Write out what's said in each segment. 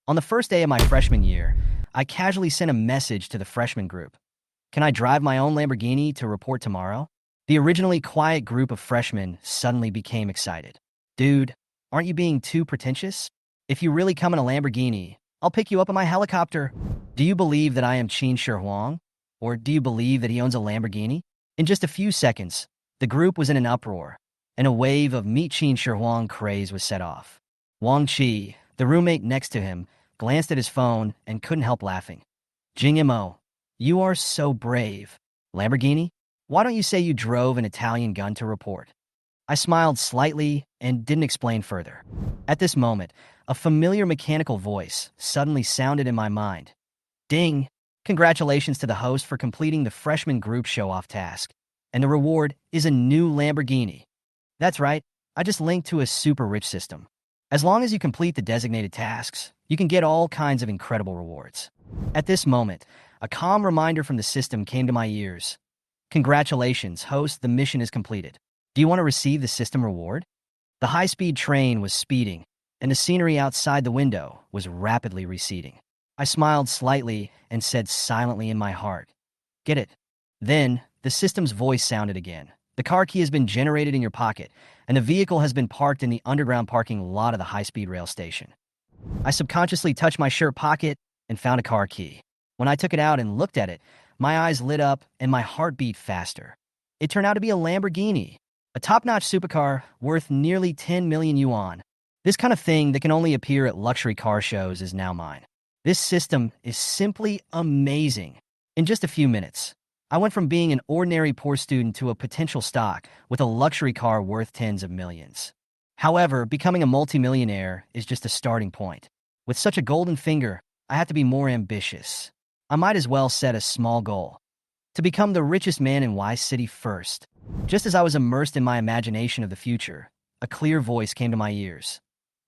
On the first day of my freshman year, I casually sent a message to the freshman group. Can I drive my own Lamborghini to report tomorrow? The originally quiet group of freshmen suddenly became excited. Dude, aren't you being too pretentious? If you really come in a Lamborghini, I'll pick you up in my helicopter. Do you believe that I am Qin Shi Huang? Or do you believe that he owns a Lamborghini? In just a few seconds, the group was in an uproar, and a wave of Meet Qin Shi Huang craze was set off. Wang Qi, the roommate next to him, glanced at his phone and couldn't help laughing. Jing Mo, you are so brave. Lamborghini? Why don't you say you drove an Italian gun to report? I smiled slightly and didn't explain further. At this moment, a familiar mechanical voice suddenly sounded in my mind. Ding! Congratulations to the host for completing the freshman group show-off task. And the reward is a new Lamborghini. That's right, I just linked to a super rich system. As long as you complete the designated tasks, you can get all kinds of incredible rewards. At this moment, a calm reminder from the system came to my ears. Congratulations, host, the mission is completed. Do you want to receive the system reward? The high-speed train was speeding, and the scenery outside the window was rapidly receding. I smiled slightly and said silently in my heart, get it? Then, the system's voice sounded again. The car key has been generated in your pocket, and the vehicle has been parked in the underground parking lot of the high-speed rail station. I subconsciously touched my shirt pocket and found a car key. When I took it out and looked at it, my eyes lit up and my heart beat faster. It turned out to be a Lamborghini, a top-notch supercar worth nearly 10 million yuan. This kind of thing that can only appear at luxury car shows is now mine. This system is simply amazing. In just a few minutes, I went from being an ordinary poor student to a potential stock with a luxury car worth tens of millions. However, becoming a multimillionaire is just a starting point. With such a golden finger, I have to be more ambitious. I might as well set a small goal. To become the richest man in Y City first. Just as I was immersed in my imagination of the future, a clear voice came to my ears.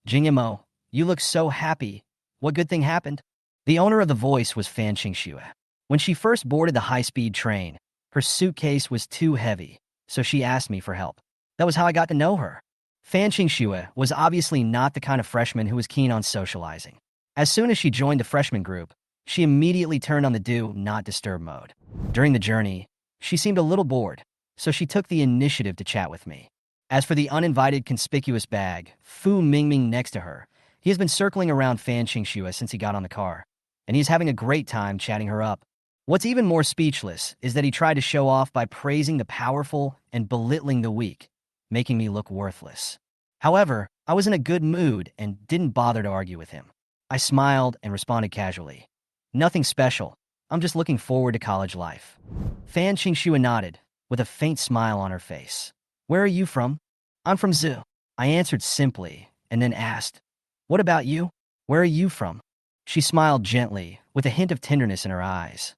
Jing Mo, you look so happy. What good thing happened? The owner of the voice was Fan Qingxue. When she first boarded the high-speed train, her suitcase was too heavy, so she asked me for help. That was how I got to know her. Fan Qingxue was obviously not the kind of freshman who was keen on socializing. As soon as she joined the freshman group, she immediately turned on the do not disturb mode. During the journey, she seemed a little bored, so she took the initiative to chat with me. As for the uninvited conspicuous bag, Fu Mingming next to her, he has been circling around Fan Qingxue since he got on the car, and he's having a great time chatting her up. What's even more speechless is that he tried to show off by praising the powerful and belittling the weak, making me look worthless. However, I was in a good mood and didn't bother to argue with him. I smiled and responded casually. Nothing special. I'm just looking forward to college life. Fan Qingxue nodded, with a faint smile on her face. Where are you from? I'm from Zhu. I answered simply, and then asked, what about you? Where are you from? She smiled gently, with a hint of tenderness in her eyes.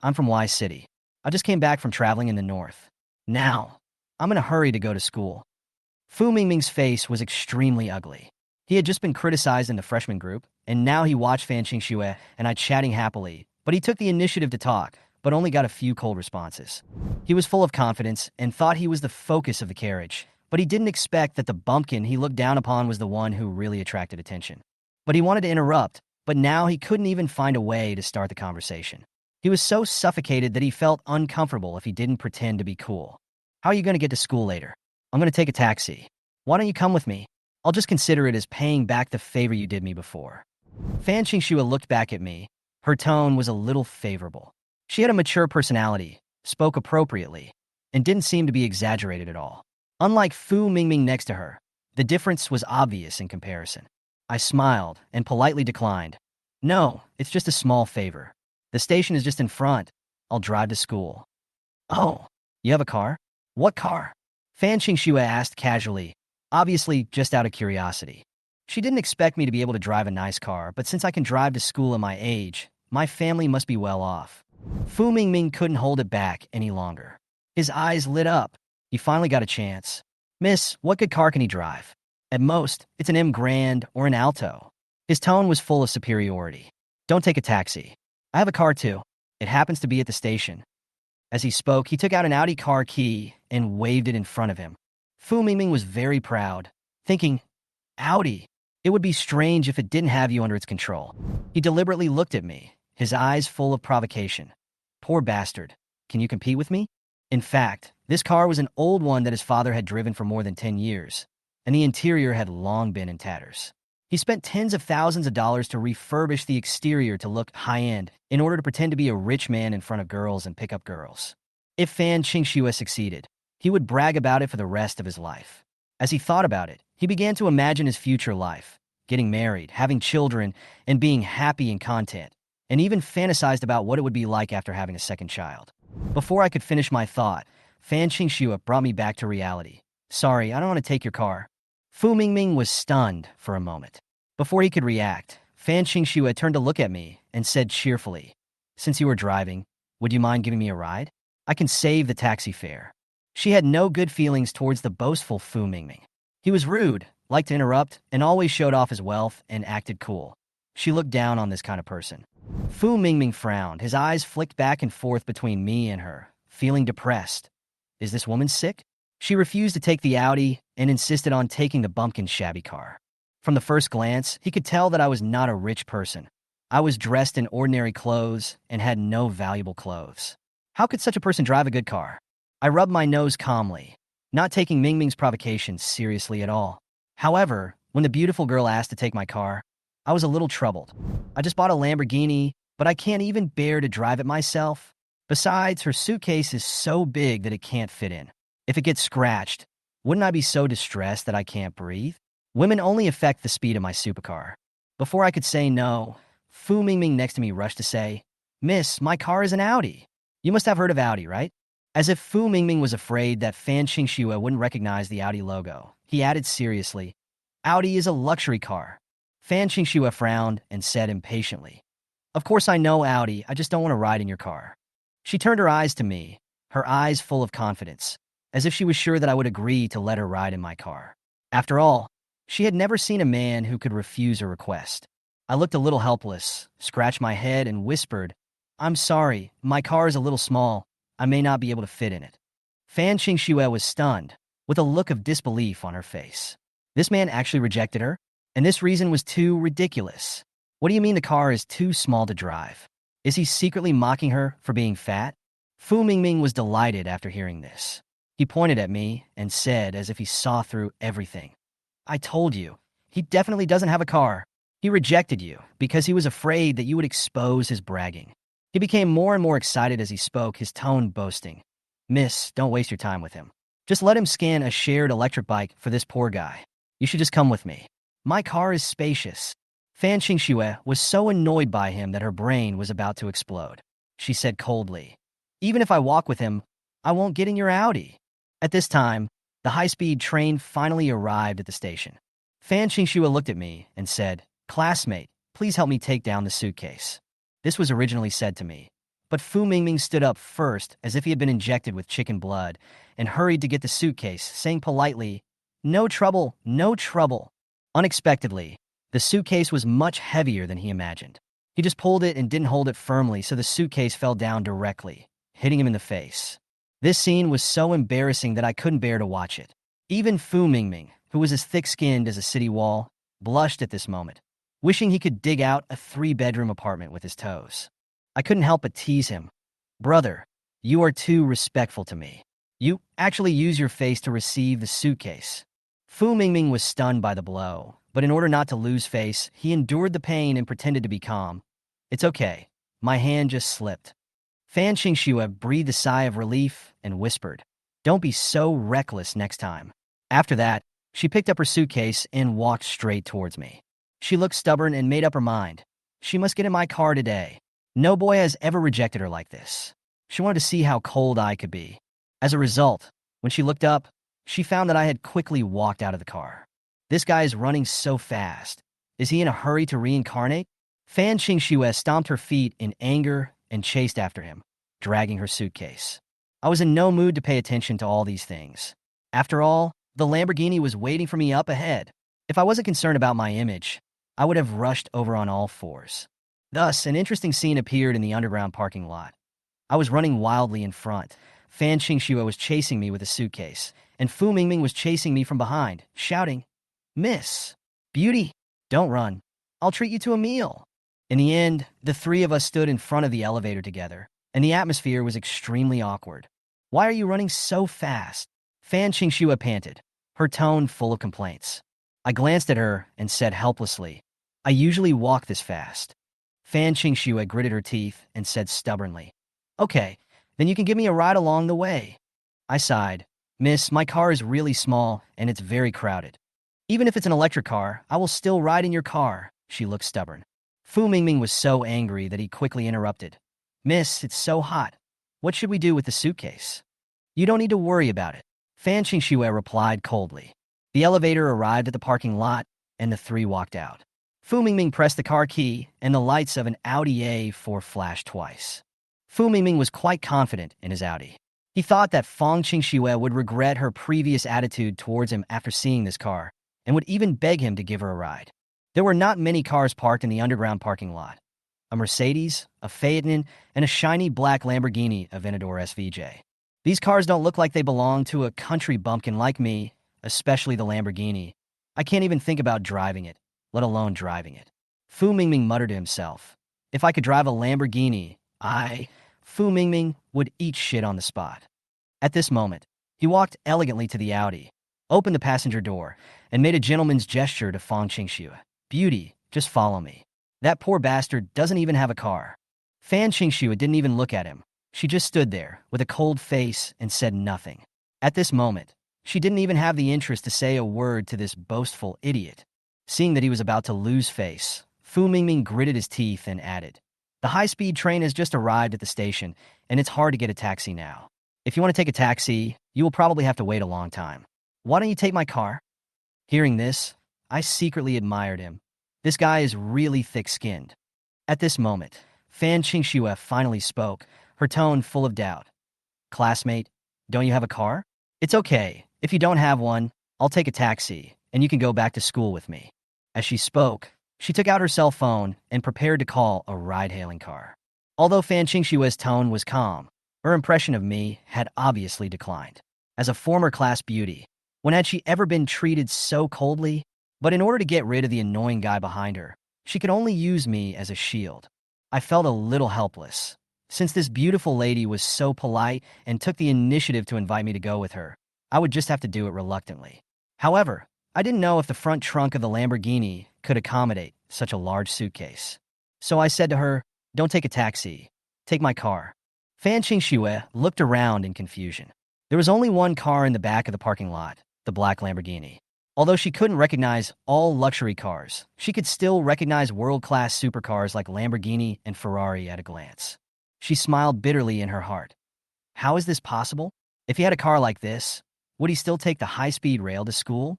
I'm from Y City. I just came back from traveling in the north. Now, I'm in a hurry to go to school. Fu Mingming's face was extremely ugly. He had just been criticized in the freshman group, and now he watched Fan Qingxue and I chatting happily, but he took the initiative to talk, but only got a few cold responses. He was full of confidence and thought he was the focus of the carriage, but he didn't expect that the bumpkin he looked down upon was the one who really attracted attention. But he wanted to interrupt, but now he couldn't even find a way to start the conversation. He was so suffocated that he felt uncomfortable if he didn't pretend to be cool. How are you going to get to school later? I'm going to take a taxi. Why don't you come with me? I'll just consider it as paying back the favor you did me before. Fan Qingxue looked back at me. Her tone was a little favorable. She had a mature personality, spoke appropriately, and didn't seem to be exaggerated at all. Unlike Fu Mingming next to her, the difference was obvious in comparison. I smiled and politely declined. No, it's just a small favor. The station is just in front. I'll drive to school. Oh, you have a car? What car? Fan Qingxue asked casually, obviously just out of curiosity. She didn't expect me to be able to drive a nice car, but since I can drive to school at my age, my family must be well off. Fu Mingming couldn't hold it back any longer. His eyes lit up. He finally got a chance. Miss, what good car can he drive? At most, it's an M Grand or an Alto. His tone was full of superiority. Don't take a taxi. I have a car too. It happens to be at the station. As he spoke, he took out an Audi car key and waved it in front of him. Fu Mingming was very proud, thinking, Audi, It would be strange if it didn't have you under its control. He deliberately looked at me, his eyes full of provocation. Poor bastard. Can you compete with me? In fact, this car was an old one that his father had driven for more than 10 years, and the interior had long been in tatters. He spent tens of thousands of dollars to refurbish the exterior to look high-end in order to pretend to be a rich man in front of girls and pick up girls. If Fan Qingxue succeeded, he would brag about it for the rest of his life. As he thought about it, he began to imagine his future life, getting married, having children, and being happy in content, and even fantasized about what it would be like after having a second child. Before I could finish my thought, Fan Qingxue brought me back to reality. Sorry, I don't want to take your car. Fu Mingming was stunned for a moment. Before he could react, Fan Qingxue turned to look at me and said cheerfully, Since you were driving, would you mind giving me a ride? I can save the taxi fare. She had no good feelings towards the boastful Fu Mingming. He was rude, liked to interrupt, and always showed off his wealth and acted cool. She looked down on this kind of person. Fu Mingming frowned, his eyes flicked back and forth between me and her, feeling depressed. Is this woman sick? She refused to take the Audi and insisted on taking the bumpkin shabby car. From the first glance, he could tell that I was not a rich person. I was dressed in ordinary clothes and had no valuable clothes. How could such a person drive a good car? I rubbed my nose calmly, not taking Mingming's provocation seriously at all. However, when the beautiful girl asked to take my car, I was a little troubled. I just bought a Lamborghini, but I can't even bear to drive it myself. Besides, her suitcase is so big that it can't fit in. If it gets scratched, wouldn't I be so distressed that I can't breathe? Women only affect the speed of my supercar. Before I could say no, Fu Mingming next to me rushed to say, Miss, my car is an Audi. You must have heard of Audi, right? As if Fu Mingming was afraid that Fan Qingxue wouldn't recognize the Audi logo, he added seriously, Audi is a luxury car. Fan Qingxue frowned and said impatiently, Of course I know Audi, I just don't want to ride in your car. She turned her eyes to me, her eyes full of confidence, as if she was sure that I would agree to let her ride in my car. After all, she had never seen a man who could refuse a request. I looked a little helpless, scratched my head, and whispered, I'm sorry, my car is a little small. I may not be able to fit in it. Fan Qingxue was stunned, with a look of disbelief on her face. This man actually rejected her? And this reason was too ridiculous. What do you mean the car is too small to drive? Is he secretly mocking her for being fat? Fu Mingming was delighted after hearing this. He pointed at me and said as if he saw through everything. I told you, he definitely doesn't have a car. He rejected you because he was afraid that you would expose his bragging. He became more and more excited as he spoke, his tone boasting. Miss, don't waste your time with him. Just let him scan a shared electric bike for this poor guy. You should just come with me. My car is spacious. Fan Qingxue was so annoyed by him that her brain was about to explode. She said coldly, Even if I walk with him, I won't get in your Audi. At this time, the high-speed train finally arrived at the station. Fan Qingxue looked at me and said, Classmate, please help me take down the suitcase. This was originally said to me, but Fu Mingming stood up first as if he had been injected with chicken blood and hurried to get the suitcase, saying politely, No trouble, no trouble. Unexpectedly, the suitcase was much heavier than he imagined. He just pulled it and didn't hold it firmly, so the suitcase fell down directly, hitting him in the face. This scene was so embarrassing that I couldn't bear to watch it. Even Fu Mingming, who was as thick-skinned as a city wall, blushed at this moment, wishing he could dig out a 3-bedroom apartment with his toes. I couldn't help but tease him. Brother, you are too respectful to me. You actually use your face to receive the suitcase. Fu Mingming was stunned by the blow, but in order not to lose face, he endured the pain and pretended to be calm. It's okay. My hand just slipped. Fan Qingxue breathed a sigh of relief and whispered, Don't be so reckless next time. After that, she picked up her suitcase and walked straight towards me. She looked stubborn and made up her mind. She must get in my car today. No boy has ever rejected her like this. She wanted to see how cold I could be. As a result, when she looked up, she found that I had quickly walked out of the car. This guy is running so fast. Is he in a hurry to reincarnate? Fan Qingxue stomped her feet in anger and chased after him, dragging her suitcase. I was in no mood to pay attention to all these things. After all, the Lamborghini was waiting for me up ahead. If I wasn't concerned about my image, I would have rushed over on all fours. Thus, an interesting scene appeared in the underground parking lot. I was running wildly in front. Fan Qingxue was chasing me with a suitcase, and Fu Mingming was chasing me from behind, shouting, Miss! Beauty! Don't run. I'll treat you to a meal. In the end, the three of us stood in front of the elevator together, and the atmosphere was extremely awkward. Why are you running so fast? Fan Qingxue panted, her tone full of complaints. I glanced at her and said helplessly, I usually walk this fast. Fan Qingxue gritted her teeth and said stubbornly, Okay, then you can give me a ride along the way. I sighed. Miss, my car is really small and it's very crowded. Even if it's an electric car, I will still ride in your car. She looked stubborn. Fu Mingming was so angry that he quickly interrupted. Miss, it's so hot. What should we do with the suitcase? You don't need to worry about it. Fan Qingxue replied coldly. The elevator arrived at the parking lot, and the three walked out. Fu Mingming pressed the car key, and the lights of an Audi A4 flashed twice. Fu Mingming was quite confident in his Audi. He thought that Fang Qingxue would regret her previous attitude towards him after seeing this car, and would even beg him to give her a ride. There were not many cars parked in the underground parking lot. A Mercedes, a Phaeton, and a shiny black Lamborghini Aventador SVJ. These cars don't look like they belong to a country bumpkin like me, especially the Lamborghini. I can't even think about driving it, let alone driving it. Fu Mingming muttered to himself. If I could drive a Lamborghini, Fu Mingming, would eat shit on the spot. At this moment, he walked elegantly to the Audi, opened the passenger door, and made a gentleman's gesture to Fang Qingxue. Beauty, just follow me. That poor bastard doesn't even have a car. Fan Qingxue didn't even look at him. She just stood there, with a cold face, and said nothing. At this moment, she didn't even have the interest to say a word to this boastful idiot. Seeing that he was about to lose face, Fu Mingming gritted his teeth and added, The high-speed train has just arrived at the station, and it's hard to get a taxi now. If you want to take a taxi, you will probably have to wait a long time. Why don't you take my car? Hearing this, I secretly admired him. This guy is really thick-skinned. At this moment, Fan Qingxue finally spoke, her tone full of doubt. Classmate, don't you have a car? It's okay. If you don't have one, I'll take a taxi, and you can go back to school with me. As she spoke, she took out her cell phone and prepared to call a ride-hailing car. Although Fan Qingxue's tone was calm, her impression of me had obviously declined. As a former class beauty, when had she ever been treated so coldly? But in order to get rid of the annoying guy behind her, she could only use me as a shield. I felt a little helpless. Since this beautiful lady was so polite and took the initiative to invite me to go with her, I would just have to do it reluctantly. However, I didn't know if the front trunk of the Lamborghini could accommodate such a large suitcase. So I said to her, Don't take a taxi. Take my car. Fan Qingxue looked around in confusion. There was only one car in the back of the parking lot, the black Lamborghini. Although she couldn't recognize all luxury cars, she could still recognize world-class supercars like Lamborghini and Ferrari at a glance. She smiled bitterly in her heart. How is this possible? If he had a car like this, would he still take the high-speed rail to school?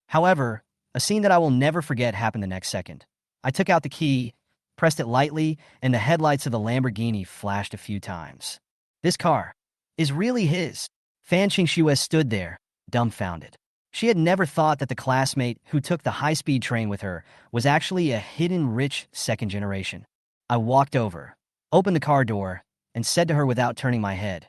However, a scene that I will never forget happened the next second. I took out the key, pressed it lightly, and the headlights of the Lamborghini flashed a few times. This car is really his. Fan Qingxue stood there, dumbfounded. She had never thought that the classmate who took the high-speed train with her was actually a hidden rich second generation. I walked over, opened the car door, and said to her without turning my head,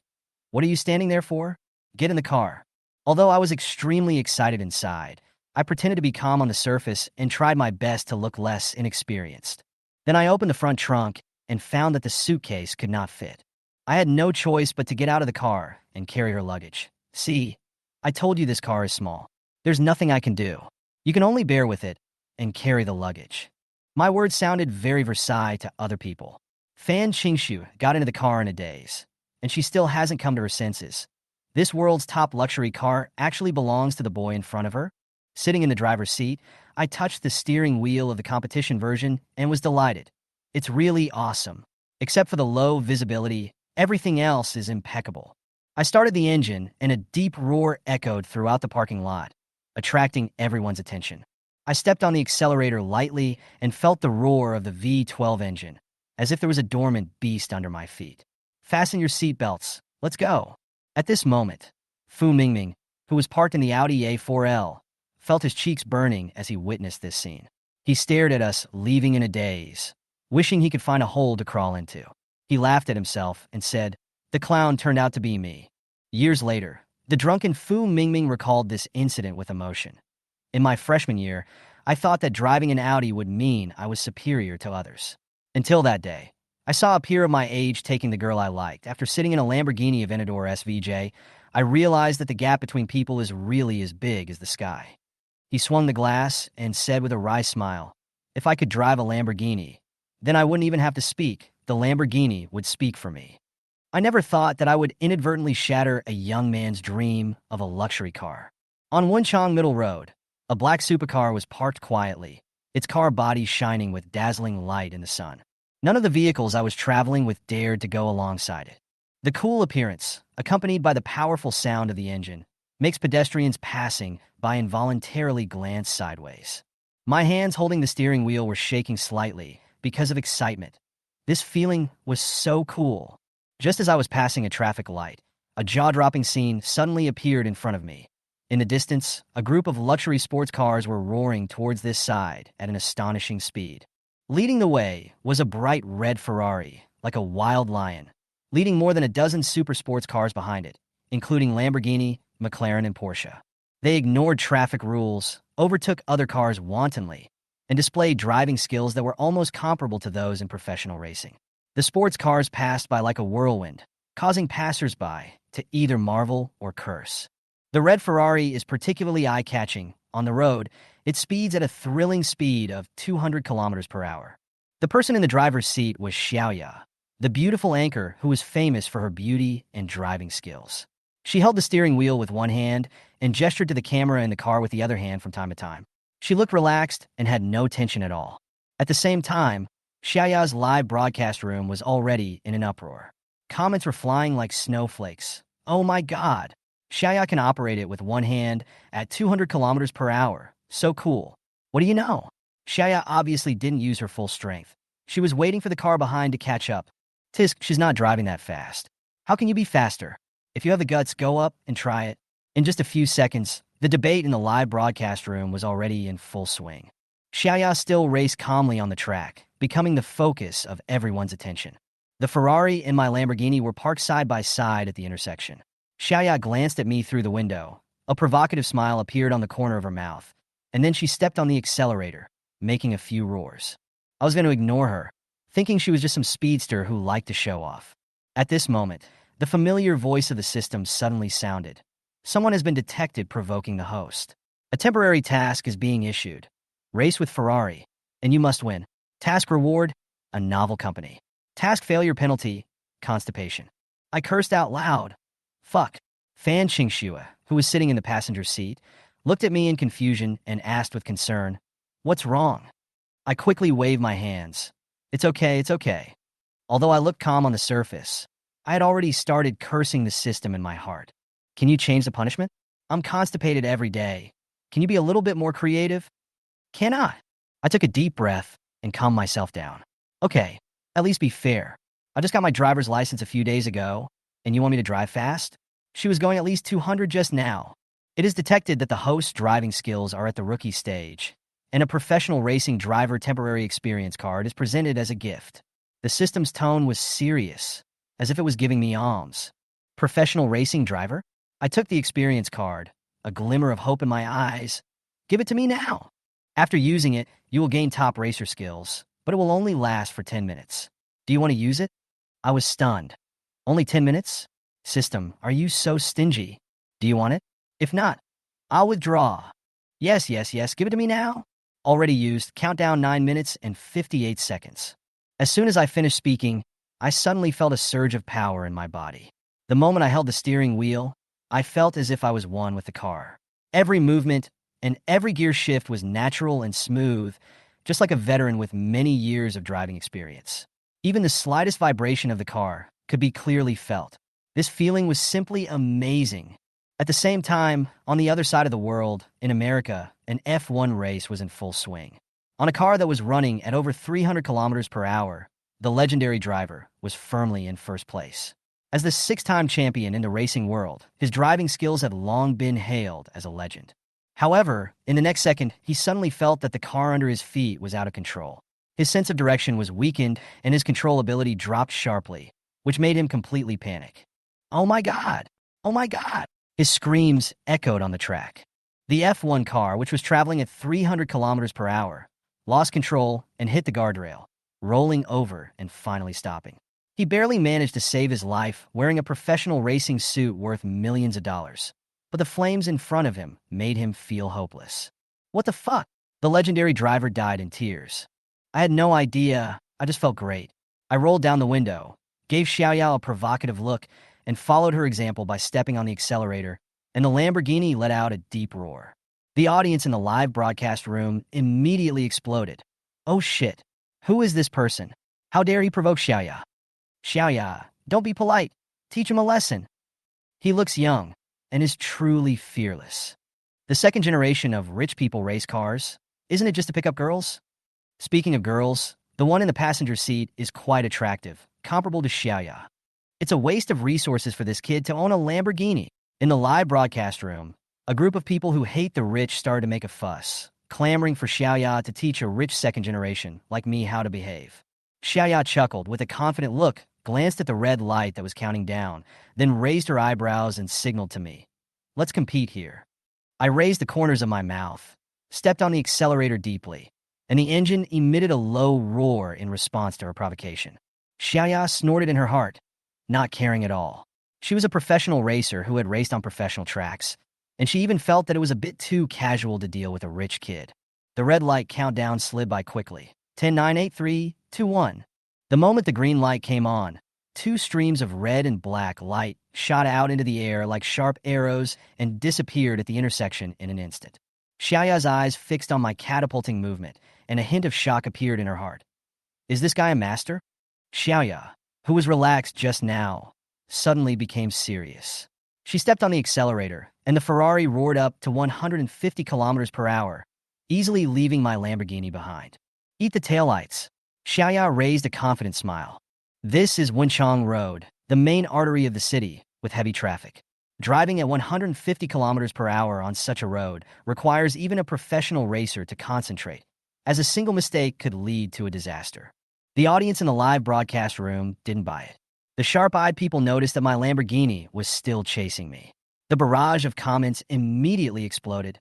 What are you standing there for? Get in the car. Although I was extremely excited inside, I pretended to be calm on the surface and tried my best to look less inexperienced. Then I opened the front trunk and found that the suitcase could not fit. I had no choice but to get out of the car and carry her luggage. See, I told you this car is small. There's nothing I can do. You can only bear with it and carry the luggage. My words sounded very Versailles to other people. Fan Qingxue got into the car in a daze, and she still hasn't come to her senses. This world's top luxury car actually belongs to the boy in front of her. Sitting in the driver's seat, I touched the steering wheel of the competition version and was delighted. It's really awesome. Except for the low visibility, everything else is impeccable. I started the engine, and a deep roar echoed throughout the parking lot, attracting everyone's attention. I stepped on the accelerator lightly and felt the roar of the V12 engine, as if there was a dormant beast under my feet. Fasten your seatbelts. Let's go. At this moment, Fu Mingming, who was parked in the Audi A4L, felt his cheeks burning as he witnessed this scene. He stared at us, leaving in a daze, wishing he could find a hole to crawl into. He laughed at himself and said, The clown turned out to be me. Years later, the drunken Fu Mingming recalled this incident with emotion. In my freshman year, I thought that driving an Audi would mean I was superior to others. Until that day, I saw a peer of my age taking the girl I liked. After sitting in a Lamborghini Aventador SVJ, I realized that the gap between people is really as big as the sky. He swung the glass and said with a wry smile, "If I could drive a Lamborghini, then I wouldn't even have to speak. The Lamborghini would speak for me." I never thought that I would inadvertently shatter a young man's dream of a luxury car. On Wenchang Middle Road, a black supercar was parked quietly, its car body shining with dazzling light in the sun. None of the vehicles I was traveling with dared to go alongside it. The cool appearance, accompanied by the powerful sound of the engine, makes pedestrians passing by involuntarily glance sideways. My hands holding the steering wheel were shaking slightly because of excitement. This feeling was so cool. Just as I was passing a traffic light, a jaw-dropping scene suddenly appeared in front of me. In the distance, a group of luxury sports cars were roaring towards this side at an astonishing speed. Leading the way was a bright red Ferrari, like a wild lion, leading more than a dozen super sports cars behind it, including Lamborghini, McLaren, and Porsche. They ignored traffic rules, overtook other cars wantonly, and displayed driving skills that were almost comparable to those in professional racing. The sports cars passed by like a whirlwind, causing passers-by to either marvel or curse. The red Ferrari is particularly eye-catching. On the road, it speeds at a thrilling speed of 200 kilometers per hour. The person in the driver's seat was Xiaoya, the beautiful anchor who was famous for her beauty and driving skills. She held the steering wheel with one hand and gestured to the camera in the car with the other hand from time to time. She looked relaxed and had no tension at all. At the same time, Xiaoya's live broadcast room was already in an uproar. Comments were flying like snowflakes. "Oh my God! Xiaoya can operate it with one hand at 200 kilometers per hour. So cool. What do you know?" Xiaoya obviously didn't use her full strength. She was waiting for the car behind to catch up. "Tisk, she's not driving that fast. How can you be faster? If you have the guts, go up and try it." In just a few seconds, the debate in the live broadcast room was already in full swing. Xiaoya still raced calmly on the track, becoming the focus of everyone's attention. The Ferrari and my Lamborghini were parked side by side at the intersection. Xiaoya glanced at me through the window. A provocative smile appeared on the corner of her mouth, and then she stepped on the accelerator, making a few roars. I was going to ignore her, thinking she was just some speedster who liked to show off. At this moment, the familiar voice of the system suddenly sounded. Someone has been detected provoking the host. A temporary task is being issued. Race with Ferrari, and you must win. Task reward, a novel company. Task failure penalty, constipation. I cursed out loud. Fuck. Fan Qingxue, who was sitting in the passenger seat, looked at me in confusion and asked with concern, "What's wrong?" I quickly waved my hands. It's okay, it's okay." Although I looked calm on the surface, I had already started cursing the system in my heart. "Can you change the punishment? I'm constipated every day. Can you be a little bit more creative?" "Cannot." I took a deep breath and calmed myself down. "Okay, at least be fair. I just got my driver's license a few days ago, and you want me to drive fast?" She was going at least 200 just now. It is detected that the host's driving skills are at the rookie stage, and a professional racing driver temporary experience card is presented as a gift. The system's tone was serious, as if it was giving me alms. Professional racing driver? I took the experience card, a glimmer of hope in my eyes. "Give it to me now." After using it, you will gain top racer skills, but it will only last for 10 minutes. "Do you want to use it?" I was stunned. "Only 10 minutes? System, are you so stingy? Do you want it? If not, I'll withdraw." Yes, yes, yes, give it to me now." Already used, countdown 9 minutes and 58 seconds. As soon as I finished speaking, I suddenly felt a surge of power in my body. The moment I held the steering wheel, I felt as if I was one with the car. Every movement and every gear shift was natural and smooth, just like a veteran with many years of driving experience. Even the slightest vibration of the car could be clearly felt. This feeling was simply amazing. At the same time, on the other side of the world, in America, an F1 race was in full swing. On a car that was running at over 300 kilometers per hour, the legendary driver was firmly in first place. As the 6-time champion in the racing world, his driving skills had long been hailed as a legend. However, in the next second, he suddenly felt that the car under his feet was out of control. His sense of direction was weakened, and his control ability dropped sharply, which made him completely panic. "Oh my God! Oh my God!" His screams echoed on the track. The F1 car, which was traveling at 300 kilometers per hour, lost control and hit the guardrail, rolling over and finally stopping. He barely managed to save his life wearing a professional racing suit worth millions of dollars. But the flames in front of him made him feel hopeless. What the fuck? The legendary driver died in tears. I had no idea. I just felt great. I rolled down the window, gave Xiaoyao a provocative look, and followed her example by stepping on the accelerator, and the Lamborghini let out a deep roar. The audience in the live broadcast room immediately exploded. Oh shit. Who is this person? How dare he provoke Xiaoya? Xiaoya, don't be polite. Teach him a lesson. He looks young and is truly fearless. The second generation of rich people race cars. Isn't it just to pick up girls? Speaking of girls, the one in the passenger seat is quite attractive, comparable to Xiaoya. It's a waste of resources for this kid to own a Lamborghini. In the live broadcast room, a group of people who hate the rich started to make a fuss, clamoring for Xiaoya to teach a rich second generation like me how to behave. Xiaoya chuckled with a confident look, glanced at the red light that was counting down, then raised her eyebrows and signaled to me. Let's compete here. I raised the corners of my mouth, stepped on the accelerator deeply, and the engine emitted a low roar in response to her provocation. Xiaoya snorted in her heart, not caring at all. She was a professional racer who had raced on professional tracks, and she even felt that it was a bit too casual to deal with a rich kid. The red light countdown slid by quickly. 10, 9, 8, 3, 2, 1. The moment the green light came on, two streams of red and black light shot out into the air like sharp arrows and disappeared at the intersection in an instant. Xiaoya's eyes fixed on my catapulting movement, and a hint of shock appeared in her heart. Is this guy a master? Xiaoya, who was relaxed just now, suddenly became serious. She stepped on the accelerator, and the Ferrari roared up to 150 kilometers per hour, easily leaving my Lamborghini behind. Eat the taillights. Xiaoya raised a confident smile. This is Wenchang Road, the main artery of the city, with heavy traffic. Driving at 150 kilometers per hour on such a road requires even a professional racer to concentrate, as a single mistake could lead to a disaster. The audience in the live broadcast room didn't buy it. The sharp-eyed people noticed that my Lamborghini was still chasing me. The barrage of comments immediately exploded.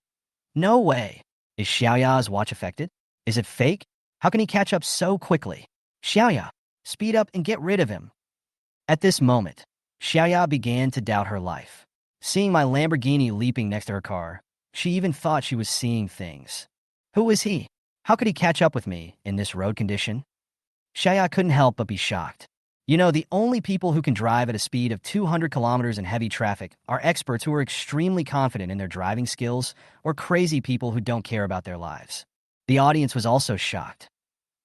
No way. Is Xiaoya's watch affected? Is it fake? How can he catch up so quickly? Xiaoya, speed up and get rid of him. At this moment, Xiaoya began to doubt her life. Seeing my Lamborghini leaping next to her car, she even thought she was seeing things. Who is he? How could he catch up with me in this road condition? Xiaoya couldn't help but be shocked. You know, the only people who can drive at a speed of 200 kilometers in heavy traffic are experts who are extremely confident in their driving skills or crazy people who don't care about their lives. The audience was also shocked.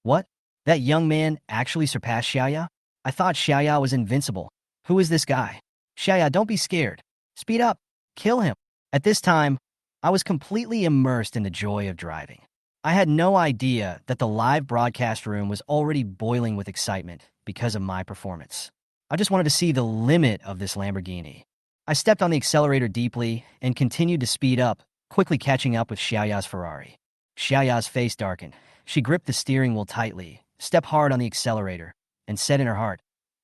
What? That young man actually surpassed Xiaoya? I thought Xiaoya was invincible. Who is this guy? Xiaoya, don't be scared. Speed up. Kill him. At this time, I was completely immersed in the joy of driving. I had no idea that the live broadcast room was already boiling with excitement because of my performance. I just wanted to see the limit of this Lamborghini. I stepped on the accelerator deeply and continued to speed up, quickly catching up with Xiaoya's Ferrari. Xiaoya's face darkened. She gripped the steering wheel tightly, stepped hard on the accelerator, and said in her heart,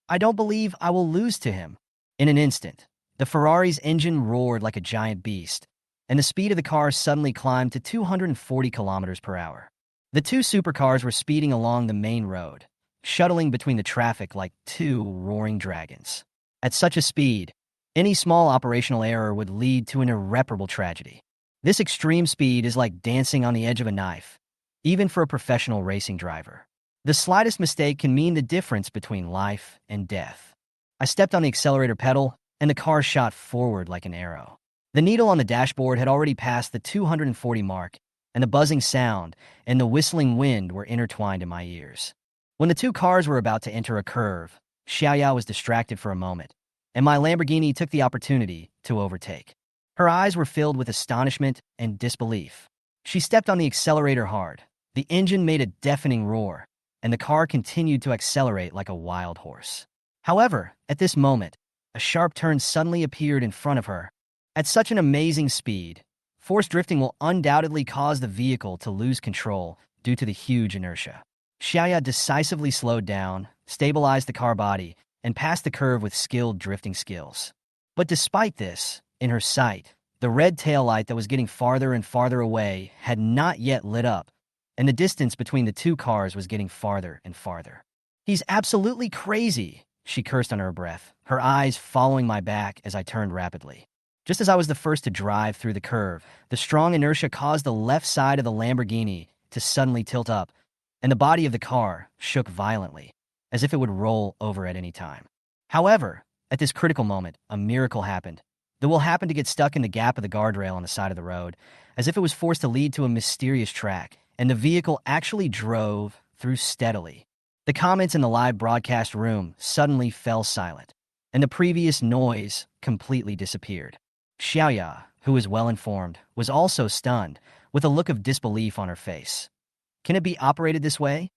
I don't believe I will lose to him. In an instant, the Ferrari's engine roared like a giant beast, and the speed of the car suddenly climbed to 240 kilometers per hour. The two supercars were speeding along the main road, shuttling between the traffic like two roaring dragons. At such a speed, any small operational error would lead to an irreparable tragedy. This extreme speed is like dancing on the edge of a knife, even for a professional racing driver. The slightest mistake can mean the difference between life and death. I stepped on the accelerator pedal, and the car shot forward like an arrow. The needle on the dashboard had already passed the 240 mark, and the buzzing sound and the whistling wind were intertwined in my ears. When the two cars were about to enter a curve, Xiaoya was distracted for a moment, and my Lamborghini took the opportunity to overtake. Her eyes were filled with astonishment and disbelief. She stepped on the accelerator hard. The engine made a deafening roar, and the car continued to accelerate like a wild horse. However, at this moment, a sharp turn suddenly appeared in front of her. At such an amazing speed, forced drifting will undoubtedly cause the vehicle to lose control due to the huge inertia. Xiaoya decisively slowed down, stabilized the car body, and passed the curve with skilled drifting skills. But despite this, in her sight, The red taillight that was getting farther and farther away had not yet lit up, and the distance between the two cars was getting farther and farther. "He's absolutely crazy," she cursed under her breath, her eyes following my back as I turned rapidly. Just as I was the first to drive through the curve, the strong inertia caused the left side of the Lamborghini to suddenly tilt up, and the body of the car shook violently, as if it would roll over at any time. However, at this critical moment, a miracle happened. The wheel happened to get stuck in the gap of the guardrail on the side of the road, as if it was forced to lead to a mysterious track, and the vehicle actually drove through steadily. The comments in the live broadcast room suddenly fell silent, and the previous noise completely disappeared. Xiaoya, who was well-informed, was also stunned, with a look of disbelief on her face. "Can it be operated this way?"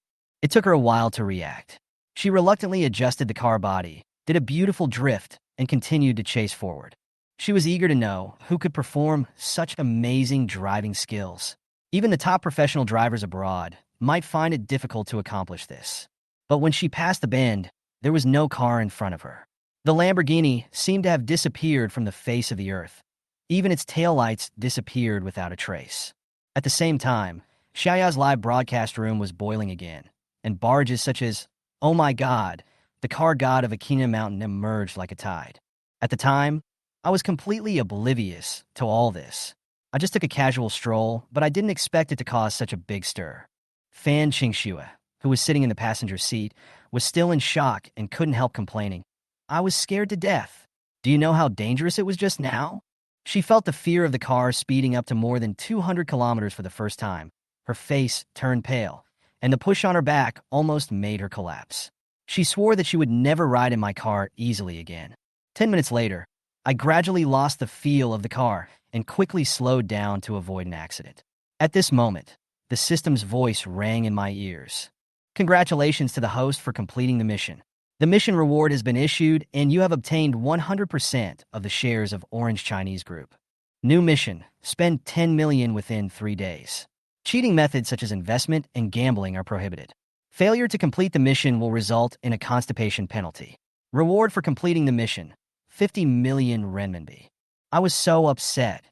It took her a while to react. She reluctantly adjusted the car body, did a beautiful drift, and continued to chase forward. She was eager to know who could perform such amazing driving skills. Even the top professional drivers abroad might find it difficult to accomplish this. But when she passed the bend, there was no car in front of her. The Lamborghini seemed to have disappeared from the face of the earth. Even its taillights disappeared without a trace. At the same time, Xiaoya's live broadcast room was boiling again, and barges such as, "Oh my God," the car god of Aquina Mountain emerged like a tide. At the time, I was completely oblivious to all this. I just took a casual stroll, but I didn't expect it to cause such a big stir. Fan Qingxue, who was sitting in the passenger seat, was still in shock and couldn't help complaining. "I was scared to death. Do you know how dangerous it was just now?" She felt the fear of the car speeding up to more than 200 kilometers for the first time. Her face turned pale, and the push on her back almost made her collapse. She swore that she would never ride in my car easily again. 10 minutes later, I gradually lost the feel of the car and quickly slowed down to avoid an accident. At this moment, the system's voice rang in my ears. "Congratulations to the host for completing the mission. The mission reward has been issued, and you have obtained 100% of the shares of Orange Chinese Group. New mission: spend 10 million within 3 days. Cheating methods such as investment and gambling are prohibited. Failure to complete the mission will result in a constipation penalty. Reward for completing the mission: 50 million renminbi." I was so upset.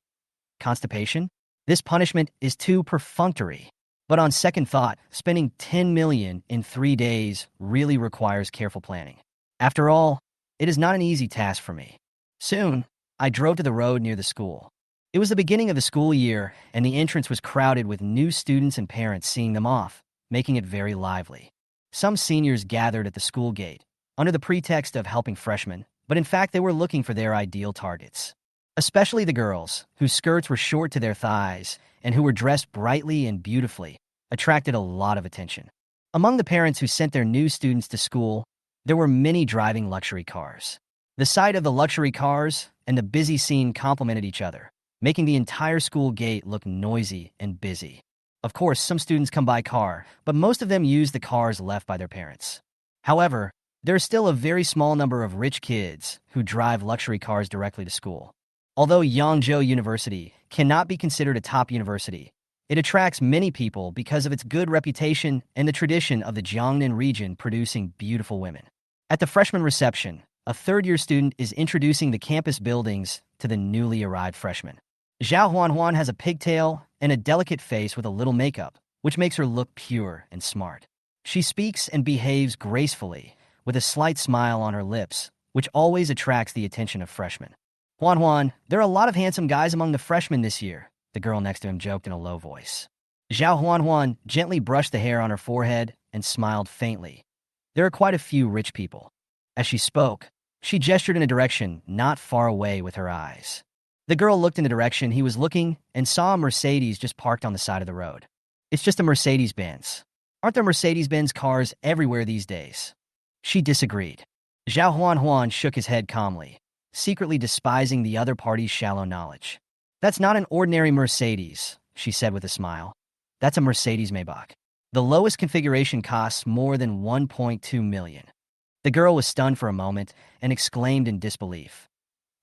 Constipation? This punishment is too perfunctory. But on second thought, spending 10 million in 3 days really requires careful planning. After all, it is not an easy task for me. Soon, I drove to the road near the school. It was the beginning of the school year, and the entrance was crowded with new students and parents seeing them off, making it very lively. Some seniors gathered at the school gate, under the pretext of helping freshmen, but in fact they were looking for their ideal targets. Especially the girls, whose skirts were short to their thighs and who were dressed brightly and beautifully, attracted a lot of attention. Among the parents who sent their new students to school, there were many driving luxury cars. The sight of the luxury cars and the busy scene complemented each other, making the entire school gate look noisy and busy. Of course, some students come by car, but most of them use the cars left by their parents. However, there is still a very small number of rich kids who drive luxury cars directly to school. Although Yangzhou University cannot be considered a top university, it attracts many people because of its good reputation and the tradition of the Jiangnan region producing beautiful women. At the freshman reception, a third-year student is introducing the campus buildings to the newly arrived freshmen. Zhao Huanhuan has a pigtail and a delicate face with a little makeup, which makes her look pure and smart. She speaks and behaves gracefully, with a slight smile on her lips, which always attracts the attention of freshmen. "Huanhuan, there are a lot of handsome guys among the freshmen this year," the girl next to him joked in a low voice. Zhao Huanhuan gently brushed the hair on her forehead and smiled faintly. "There are quite a few rich people." As she spoke, she gestured in a direction not far away with her eyes. The girl looked in the direction he was looking and saw a Mercedes just parked on the side of the road. "It's just a Mercedes-Benz. Aren't there Mercedes-Benz cars everywhere these days?" She disagreed. Zhao Huanhuan shook his head calmly, secretly despising the other party's shallow knowledge. "That's not an ordinary Mercedes," she said with a smile. "That's a Mercedes Maybach. The lowest configuration costs more than 1.2 million. The girl was stunned for a moment and exclaimed in disbelief.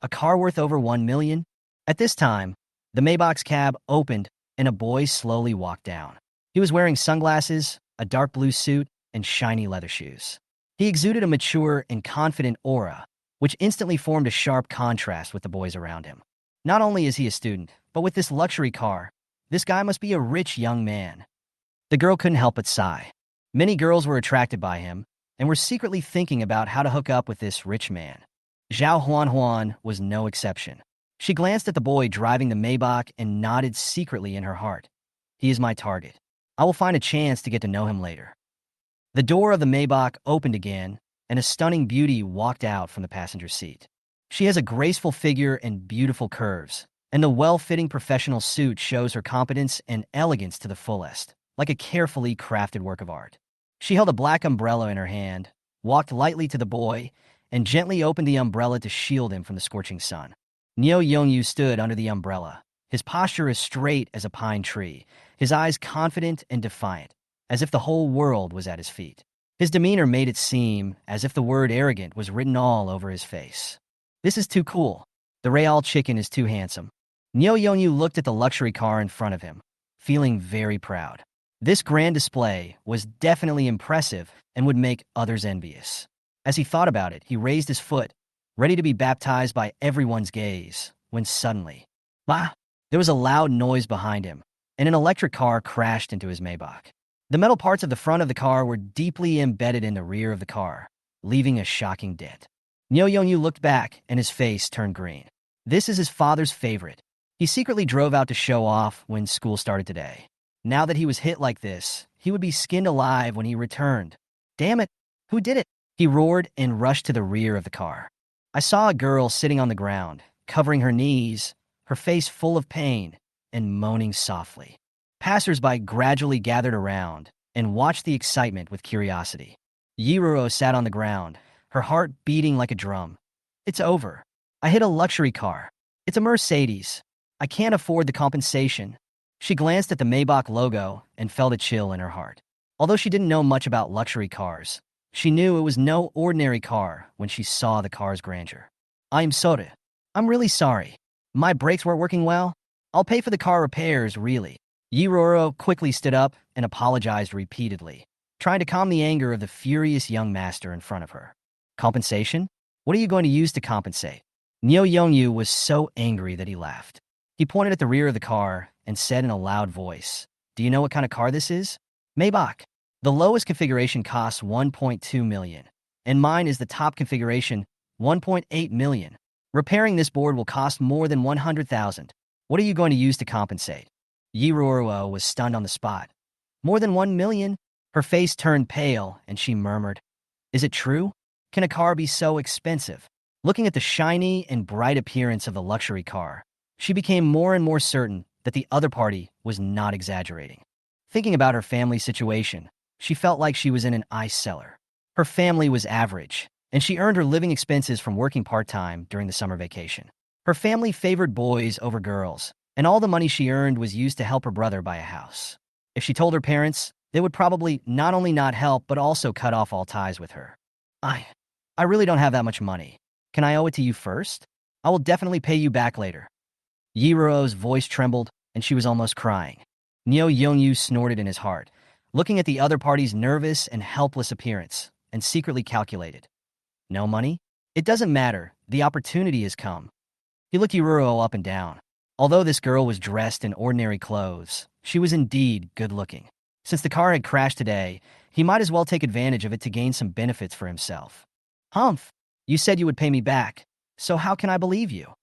"A car worth over 1 million? At this time, the Maybach's cab opened and a boy slowly walked down. He was wearing sunglasses, a dark blue suit, and shiny leather shoes. He exuded a mature and confident aura, which instantly formed a sharp contrast with the boys around him. Not only is he a student, but with this luxury car, this guy must be a rich young man. The girl couldn't help but sigh. Many girls were attracted by him and were secretly thinking about how to hook up with this rich man. Zhao Huan was no exception. She glanced at the boy driving the Maybach and nodded secretly in her heart. He is my target. I will find a chance to get to know him later. The door of the Maybach opened again, and a stunning beauty walked out from the passenger seat. She has a graceful figure and beautiful curves, and the well-fitting professional suit shows her competence and elegance to the fullest, like a carefully crafted work of art. She held a black umbrella in her hand, walked lightly to the boy, and gently opened the umbrella to shield him from the scorching sun. Neo Yongyu stood under the umbrella, his posture as straight as a pine tree, his eyes confident and defiant, as if the whole world was at his feet. His demeanor made it seem as if the word arrogant was written all over his face. This is too cool. The Real chicken is too handsome. Neo Yongyu looked at the luxury car in front of him, feeling very proud. This grand display was definitely impressive and would make others envious. As he thought about it, he raised his foot, ready to be baptized by everyone's gaze, when suddenly, bah! There was a loud noise behind him, and an electric car crashed into his Maybach. The metal parts of the front of the car were deeply embedded in the rear of the car, leaving a shocking dent. Neo Yongyu looked back, and his face turned green. This is his father's favorite. He secretly drove out to show off when school started today. Now that he was hit like this, he would be skinned alive when he returned. Damn it! Who did it? He roared and rushed to the rear of the car. I saw a girl sitting on the ground, covering her knees, her face full of pain, and moaning softly. Passers-by gradually gathered around and watched the excitement with curiosity. Yiruro sat on the ground, her heart beating like a drum. It's over. I hit a luxury car. It's a Mercedes. I can't afford the compensation. She glanced at the Maybach logo and felt a chill in her heart. Although she didn't know much about luxury cars, she knew it was no ordinary car when she saw the car's grandeur. I'm sorry. I'm really sorry. My brakes weren't working well. I'll pay for the car repairs, really. Yiroro quickly stood up and apologized repeatedly, trying to calm the anger of the furious young master in front of her. Compensation? What are you going to use to compensate? Neo Yongyu was so angry that he laughed. He pointed at the rear of the car and said in a loud voice, "Do you know what kind of car this is? Maybach. The lowest configuration costs 1.2 million, and mine is the top configuration, 1.8 million. Repairing this board will cost more than 100,000. What are you going to use to compensate?" Yiroro was stunned on the spot. More than 1 million? Her face turned pale, and she murmured, "Is it true? Can a car be so expensive?" Looking at the shiny and bright appearance of the luxury car, she became more and more certain that the other party was not exaggerating. Thinking about her family situation, she felt like she was in an ice cellar. Her family was average, and she earned her living expenses from working part-time during the summer vacation. Her family favored boys over girls, and all the money she earned was used to help her brother buy a house. If she told her parents, they would probably not only not help but also cut off all ties with her. I really don't have that much money. Can I owe it to you first? I will definitely pay you back later." Yiruro's voice trembled, and she was almost crying. Neo Yongyu snorted in his heart, looking at the other party's nervous and helpless appearance, and secretly calculated. No money? It doesn't matter. The opportunity has come. He looked Yiruro up and down. Although this girl was dressed in ordinary clothes, she was indeed good-looking. Since the car had crashed today, he might as well take advantage of it to gain some benefits for himself. "Humph! You said you would pay me back, so how can I believe you?"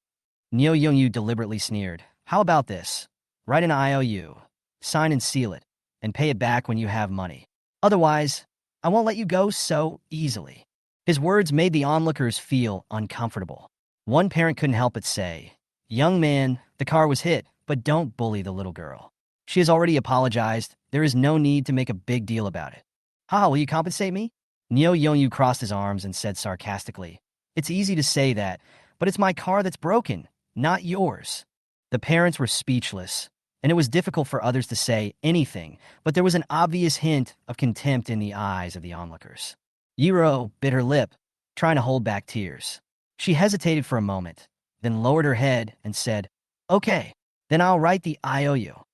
Neo Yongyu deliberately sneered. "How about this? Write an IOU, sign and seal it, and pay it back when you have money. Otherwise, I won't let you go so easily." His words made the onlookers feel uncomfortable. One parent couldn't help but say, "Young man, the car was hit, but don't bully the little girl. She has already apologized. There is no need to make a big deal about it." "Ha, will you compensate me?" Neo Yongyu crossed his arms and said sarcastically, "It's easy to say that, but it's my car that's broken, not yours." The parents were speechless, and it was difficult for others to say anything, but there was an obvious hint of contempt in the eyes of the onlookers. Yiro bit her lip, trying to hold back tears. She hesitated for a moment, then lowered her head and said, "Okay, then I'll write the IOU."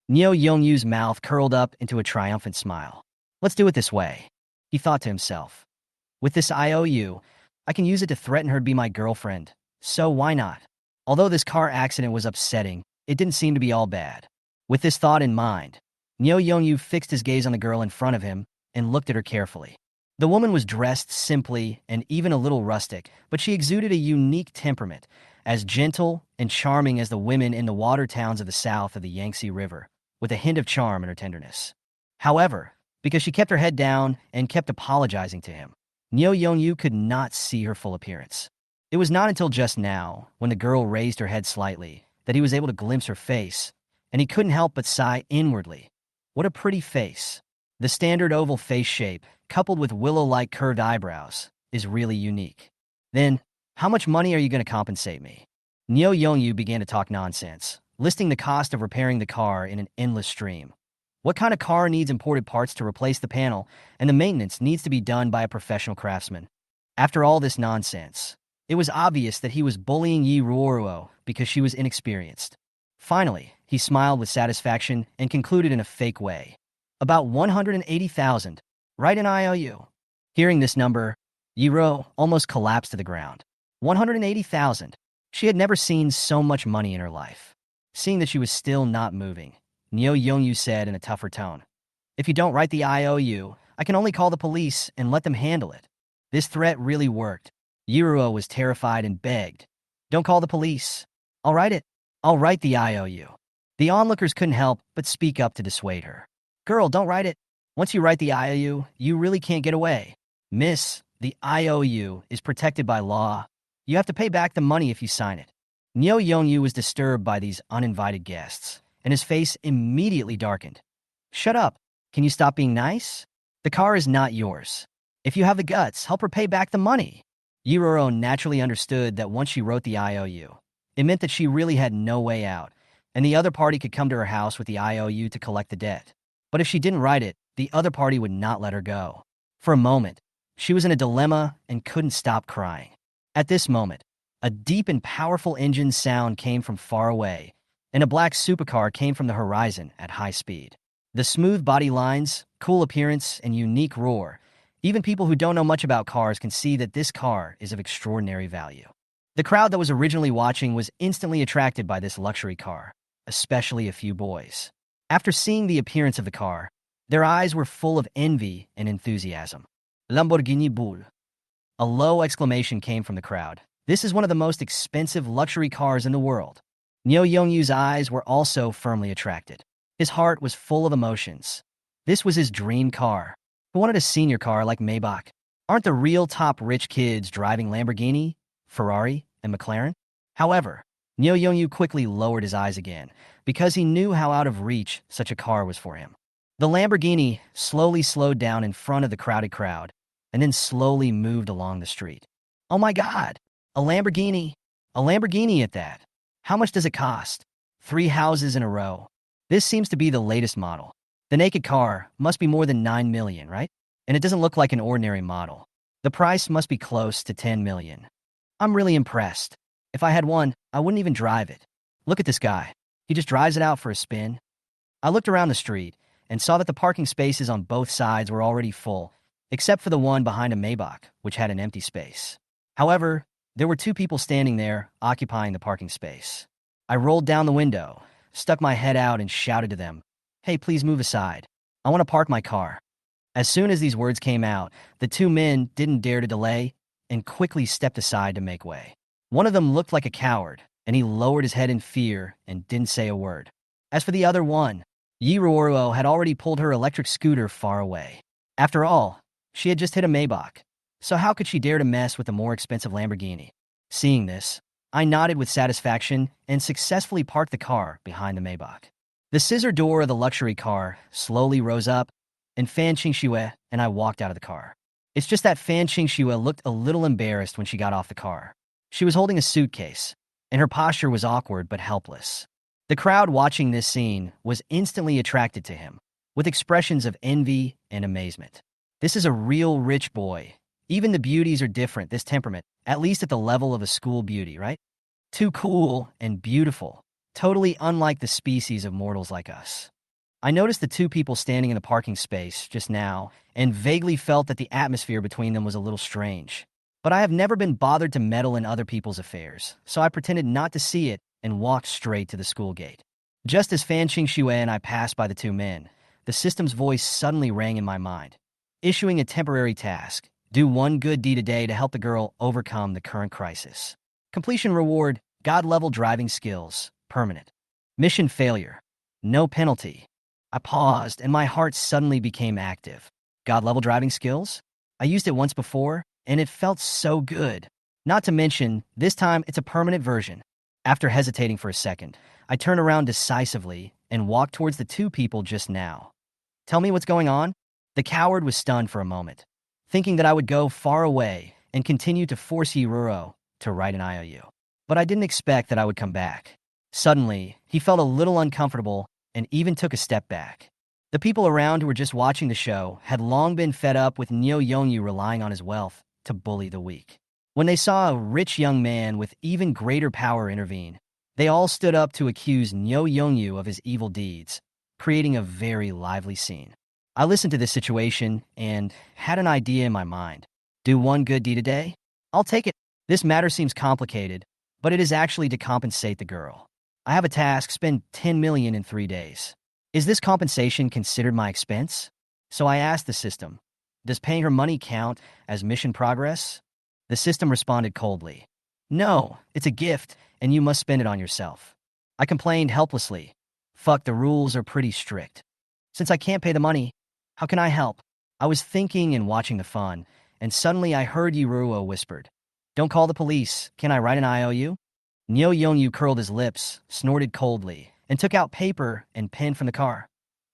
Neo Yongyu's mouth curled up into a triumphant smile. "Let's do it this way," he thought to himself. "With this IOU, I can use it to threaten her to be my girlfriend, so why not?" Although this car accident was upsetting, it didn't seem to be all bad. With this thought in mind, Neo Yongyu fixed his gaze on the girl in front of him and looked at her carefully. The woman was dressed simply and even a little rustic, but she exuded a unique temperament, as gentle and charming as the women in the water towns of the south of the Yangtze River, with a hint of charm in her tenderness. However, because she kept her head down and kept apologizing to him, Neo Yongyu could not see her full appearance. It was not until just now, when the girl raised her head slightly, that he was able to glimpse her face, and he couldn't help but sigh inwardly. What a pretty face. The standard oval face shape, coupled with willow-like curved eyebrows, is really unique. Then, how much money are you going to compensate me? Neo Yongyu began to talk nonsense, listing the cost of repairing the car in an endless stream. What kind of car needs imported parts to replace the panel, and the maintenance needs to be done by a professional craftsman? After all this nonsense, it was obvious that he was bullying Yi Ruoruo because she was inexperienced. Finally, he smiled with satisfaction and concluded in a fake way. About 180,000, right in IOU. Hearing this number, Yi Ruo almost collapsed to the ground. 180,000. She had never seen so much money in her life. Seeing that she was still not moving, Neo Yongyu said in a tougher tone, "If you don't write the IOU, I can only call the police and let them handle it." This threat really worked. Yiruo was terrified and begged, "Don't call the police. I'll write it. I'll write the IOU." The onlookers couldn't help but speak up to dissuade her. "Girl, don't write it. Once you write the IOU, you really can't get away. Miss, the IOU is protected by law. You have to pay back the money if you sign it." Neo Yongyu was disturbed by these uninvited guests, and his face immediately darkened. "Shut up. Can you stop being nice? The car is not yours. If you have the guts, help her pay back the money." Yiroro naturally understood that once she wrote the IOU, it meant that she really had no way out, and the other party could come to her house with the IOU to collect the debt. But if she didn't write it, the other party would not let her go. For a moment, she was in a dilemma and couldn't stop crying. At this moment, a deep and powerful engine sound came from far away, and a black supercar came from the horizon at high speed. The smooth body lines, cool appearance, and unique roar, even people who don't know much about cars can see that this car is of extraordinary value. The crowd that was originally watching was instantly attracted by this luxury car, especially a few boys. After seeing the appearance of the car, their eyes were full of envy and enthusiasm. Lamborghini Bull. A low exclamation came from the crowd. This is one of the most expensive luxury cars in the world. Neo Yongyu's eyes were also firmly attracted. His heart was full of emotions. This was his dream car. He wanted a senior car like Maybach. Aren't the real top rich kids driving Lamborghini, Ferrari, and McLaren? However, Neo Yongyu quickly lowered his eyes again because he knew how out of reach such a car was for him. The Lamborghini slowly slowed down in front of the crowded crowd and then slowly moved along the street. "Oh my God, a Lamborghini! A Lamborghini at that! How much does it cost?" 3 houses in a row. This seems to be the latest model. The naked car must be more than 9 million, right? And it doesn't look like an ordinary model. The price must be close to 10 million. I'm really impressed. If I had one, I wouldn't even drive it. Look at this guy. He just drives it out for a spin. I looked around the street and saw that the parking spaces on both sides were already full, except for the one behind a Maybach, which had an empty space. However, there were 2 people standing there, occupying the parking space. I rolled down the window, stuck my head out, and shouted to them, "Hey, please move aside. I want to park my car." As soon as these words came out, the 2 men didn't dare to delay and quickly stepped aside to make way. One of them looked like a coward, and he lowered his head in fear and didn't say a word. As for the other one, Yi Ruoruo had already pulled her electric scooter far away. After all, she had just hit a Maybach, so how could she dare to mess with a more expensive Lamborghini? Seeing this, I nodded with satisfaction and successfully parked the car behind the Maybach. The scissor door of the luxury car slowly rose up, and Fan Qingxue and I walked out of the car. It's just that Fan Qingxue looked a little embarrassed when she got off the car. She was holding a suitcase, and her posture was awkward but helpless. The crowd watching this scene was instantly attracted to him, with expressions of envy and amazement. This is a real rich boy. Even the beauties are different, this temperament, at least at the level of a school beauty, right? Too cool and beautiful, totally unlike the species of mortals like us. I noticed the 2 people standing in the parking space just now and vaguely felt that the atmosphere between them was a little strange. But But I have never been bothered to meddle in other people's affairs, so I pretended not to see it and walked straight to the school gate. Just as Fan Qingxue and I passed by the two men, the system's voice suddenly rang in my mind, issuing a temporary task. Do one good deed a day to help the girl overcome the current crisis. Completion reward, God-level driving skills, permanent. Mission failure, no penalty. I paused and my heart suddenly became active. God-level driving skills? I used it once before, and it felt so good. Not to mention, this time it's a permanent version. After hesitating for a second, I turned around decisively and walked towards the two people just now. Tell me what's going on? The coward was stunned for a moment, thinking that I would go far away and continue to force Yiruro to write an IOU. But I didn't expect that I would come back. Suddenly, he felt a little uncomfortable and even took a step back. The people around who were just watching the show had long been fed up with Neo Yongyu relying on his wealth to bully the weak. When they saw a rich young man with even greater power intervene, they all stood up to accuse Neo Yongyu of his evil deeds, creating a very lively scene. I listened to this situation and had an idea in my mind. Do one good deed a day? I'll take it. This matter seems complicated, but it is actually to compensate the girl. I have a task, spend 10 million in 3 days. Is this compensation considered my expense? So I asked the system, does paying her money count as mission progress? The system responded coldly. No, it's a gift, and you must spend it on yourself. I complained helplessly. Fuck, the rules are pretty strict. Since I can't pay the money, how can I help? I was thinking and watching the fun, and suddenly I heard Yiruro whispered, don't call the police. Can I write an IOU? Neo Yongyu curled his lips, snorted coldly, and took out paper and pen from the car.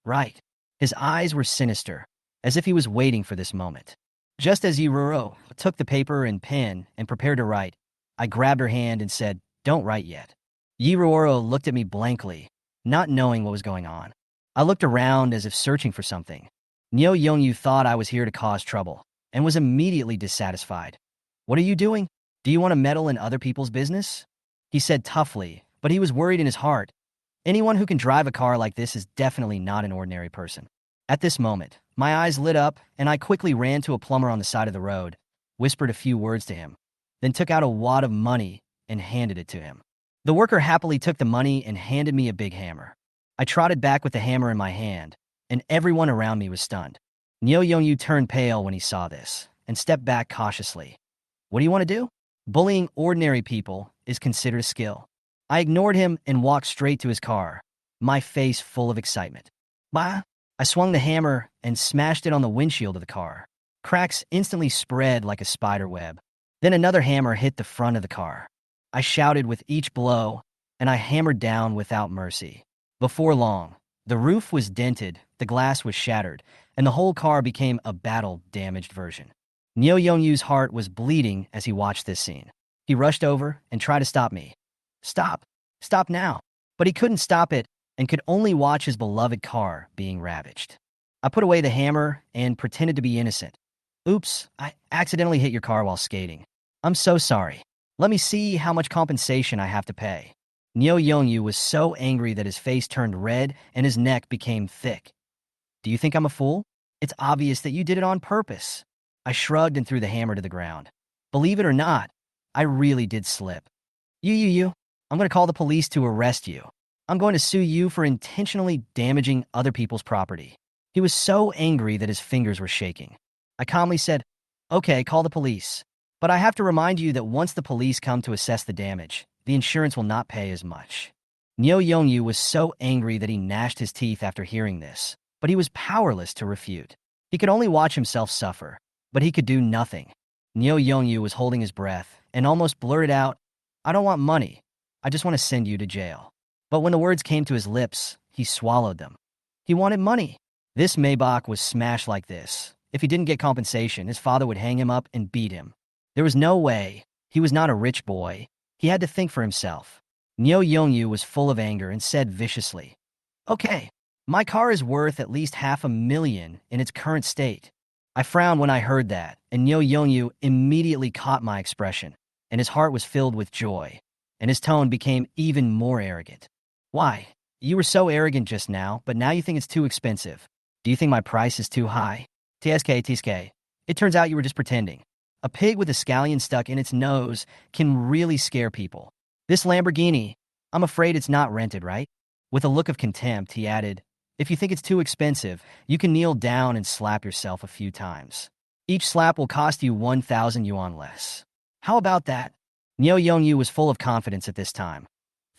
Right. His eyes were sinister, as if he was waiting for this moment. Just as Yiruro took the paper and pen and prepared to write, I grabbed her hand and said, don't write yet. Yiruro looked at me blankly, not knowing what was going on. I looked around as if searching for something. Neo Yongyu thought I was here to cause trouble, and was immediately dissatisfied. What are you doing? Do you want to meddle in other people's business? He said toughly, but he was worried in his heart. Anyone who can drive a car like this is definitely not an ordinary person. At this moment, my eyes lit up, and I quickly ran to a plumber on the side of the road, whispered a few words to him, then took out a wad of money and handed it to him. The worker happily took the money and handed me a big hammer. I trotted back with the hammer in my hand, and everyone around me was stunned. Neo Yongyu turned pale when he saw this, and stepped back cautiously. What do you want to do? Bullying ordinary people is considered a skill. I ignored him and walked straight to his car, my face full of excitement. Bah! I swung the hammer and smashed it on the windshield of the car. Cracks instantly spread like a spider web. Then another hammer hit the front of the car. I shouted with each blow, and I hammered down without mercy. Before long, the roof was dented, the glass was shattered, and the whole car became a battle-damaged version. Neo Yongyu's heart was bleeding as he watched this scene. He rushed over and tried to stop me. Stop! Stop now! But he couldn't stop it and could only watch his beloved car being ravaged. I put away the hammer and pretended to be innocent. Oops, I accidentally hit your car while skating. I'm so sorry. Let me see how much compensation I have to pay. Neo Yongyu was so angry that his face turned red and his neck became thick. Do you think I'm a fool? It's obvious that you did it on purpose. I shrugged and threw the hammer to the ground. Believe it or not, I really did slip. You. I'm going to call the police to arrest you. I'm going to sue you for intentionally damaging other people's property. He was so angry that his fingers were shaking. I calmly said, okay, call the police. But I have to remind you that once the police come to assess the damage, the insurance will not pay as much. Neo Yongyu was so angry that he gnashed his teeth after hearing this, but he was powerless to refute. He could only watch himself suffer, but he could do nothing. Neo Yongyu was holding his breath and almost blurted out, I don't want money. I just want to send you to jail. But when the words came to his lips, he swallowed them. He wanted money. This Maybach was smashed like this. If he didn't get compensation, his father would hang him up and beat him. There was no way. He was not a rich boy. He had to think for himself. Neo Yongyu was full of anger and said viciously, okay, my car is worth at least $500,000 in its current state. I frowned when I heard that, and Neo Yongyu immediately caught my expression, and his heart was filled with joy, and his tone became even more arrogant. Why? You were so arrogant just now, but now you think it's too expensive. Do you think my price is too high? TSK. It turns out you were just pretending. A pig with a scallion stuck in its nose can really scare people. This Lamborghini, I'm afraid it's not rented, right? With a look of contempt, he added, if you think it's too expensive, you can kneel down and slap yourself a few times. Each slap will cost you 1,000 yuan less. How about that? Niu Yongyu was full of confidence at this time,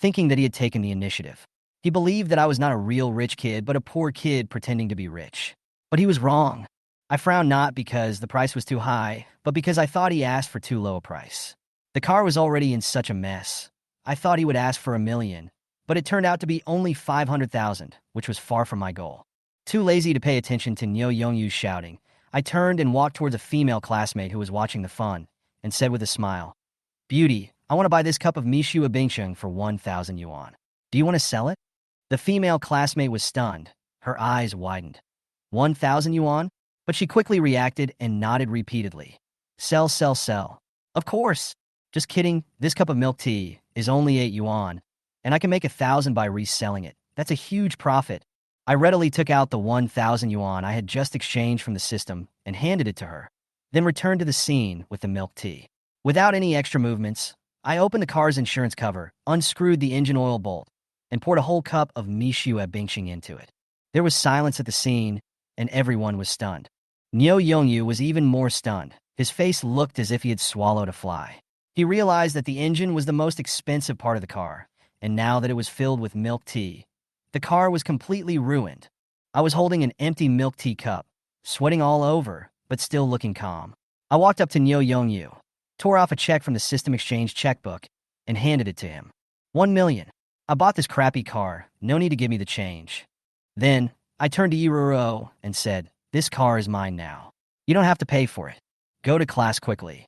thinking that he had taken the initiative. He believed that I was not a real rich kid, but a poor kid pretending to be rich. But he was wrong. I frowned not because the price was too high, but because I thought he asked for too low a price. The car was already in such a mess. I thought he would ask for 1 million, but it turned out to be only 500,000, which was far from my goal. Too lazy to pay attention to Niu Yongyu's shouting, I turned and walked towards a female classmate who was watching the fun, and said with a smile, Beauty, I want to buy this cup of Mishua Bingsheng for 1,000 yuan. Do you want to sell it? The female classmate was stunned. Her eyes widened. 1,000 yuan? But she quickly reacted and nodded repeatedly. Sell, sell, sell. Of course. Just kidding, this cup of milk tea is only 8 yuan, and I can make 1,000 by reselling it. That's a huge profit. I readily took out the 1,000 yuan I had just exchanged from the system and handed it to her, then returned to the scene with the milk tea. Without any extra movements, I opened the car's insurance cover, unscrewed the engine oil bolt, and poured a whole cup of Mishua Bingsheng into it. There was silence at the scene, and everyone was stunned. Niu Yongyu was even more stunned. His face looked as if he had swallowed a fly. He realized that the engine was the most expensive part of the car, and now that it was filled with milk tea, the car was completely ruined. I was holding an empty milk tea cup, sweating all over, but still looking calm. I walked up to Niu Yongyu, tore off a check from the system exchange checkbook, and handed it to him. 1 million. I bought this crappy car, no need to give me the change. Then, I turned to Iruro and said, this car is mine now. You don't have to pay for it. Go to class quickly.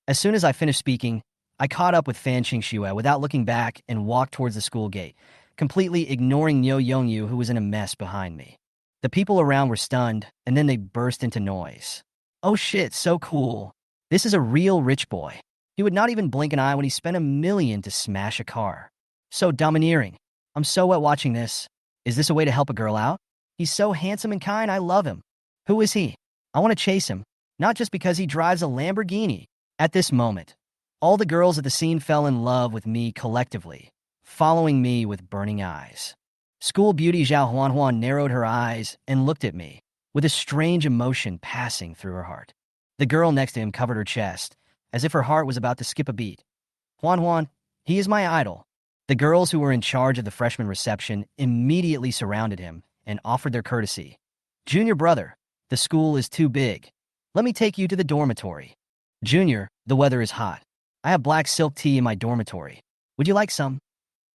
As soon as I finished speaking, I caught up with Fan Qingxue without looking back and walked towards the school gate, completely ignoring Niu Yongyu who was in a mess behind me. The people around were stunned, and then they burst into noise. Oh shit, so cool. This is a real rich boy. He would not even blink an eye when he spent 1 million to smash a car. So domineering. I'm so wet watching this. Is this a way to help a girl out? He's so handsome and kind, I love him. Who is he? I want to chase him, not just because he drives a Lamborghini. At this moment, all the girls at the scene fell in love with me collectively, following me with burning eyes. School beauty Zhao Huanhuan narrowed her eyes and looked at me, with a strange emotion passing through her heart. The girl next to him covered her chest, as if her heart was about to skip a beat. Huanhuan, he is my idol. The girls who were in charge of the freshman reception immediately surrounded him and offered their courtesy. Junior brother, the school is too big. Let me take you to the dormitory. Junior, the weather is hot. I have black silk tea in my dormitory. Would you like some?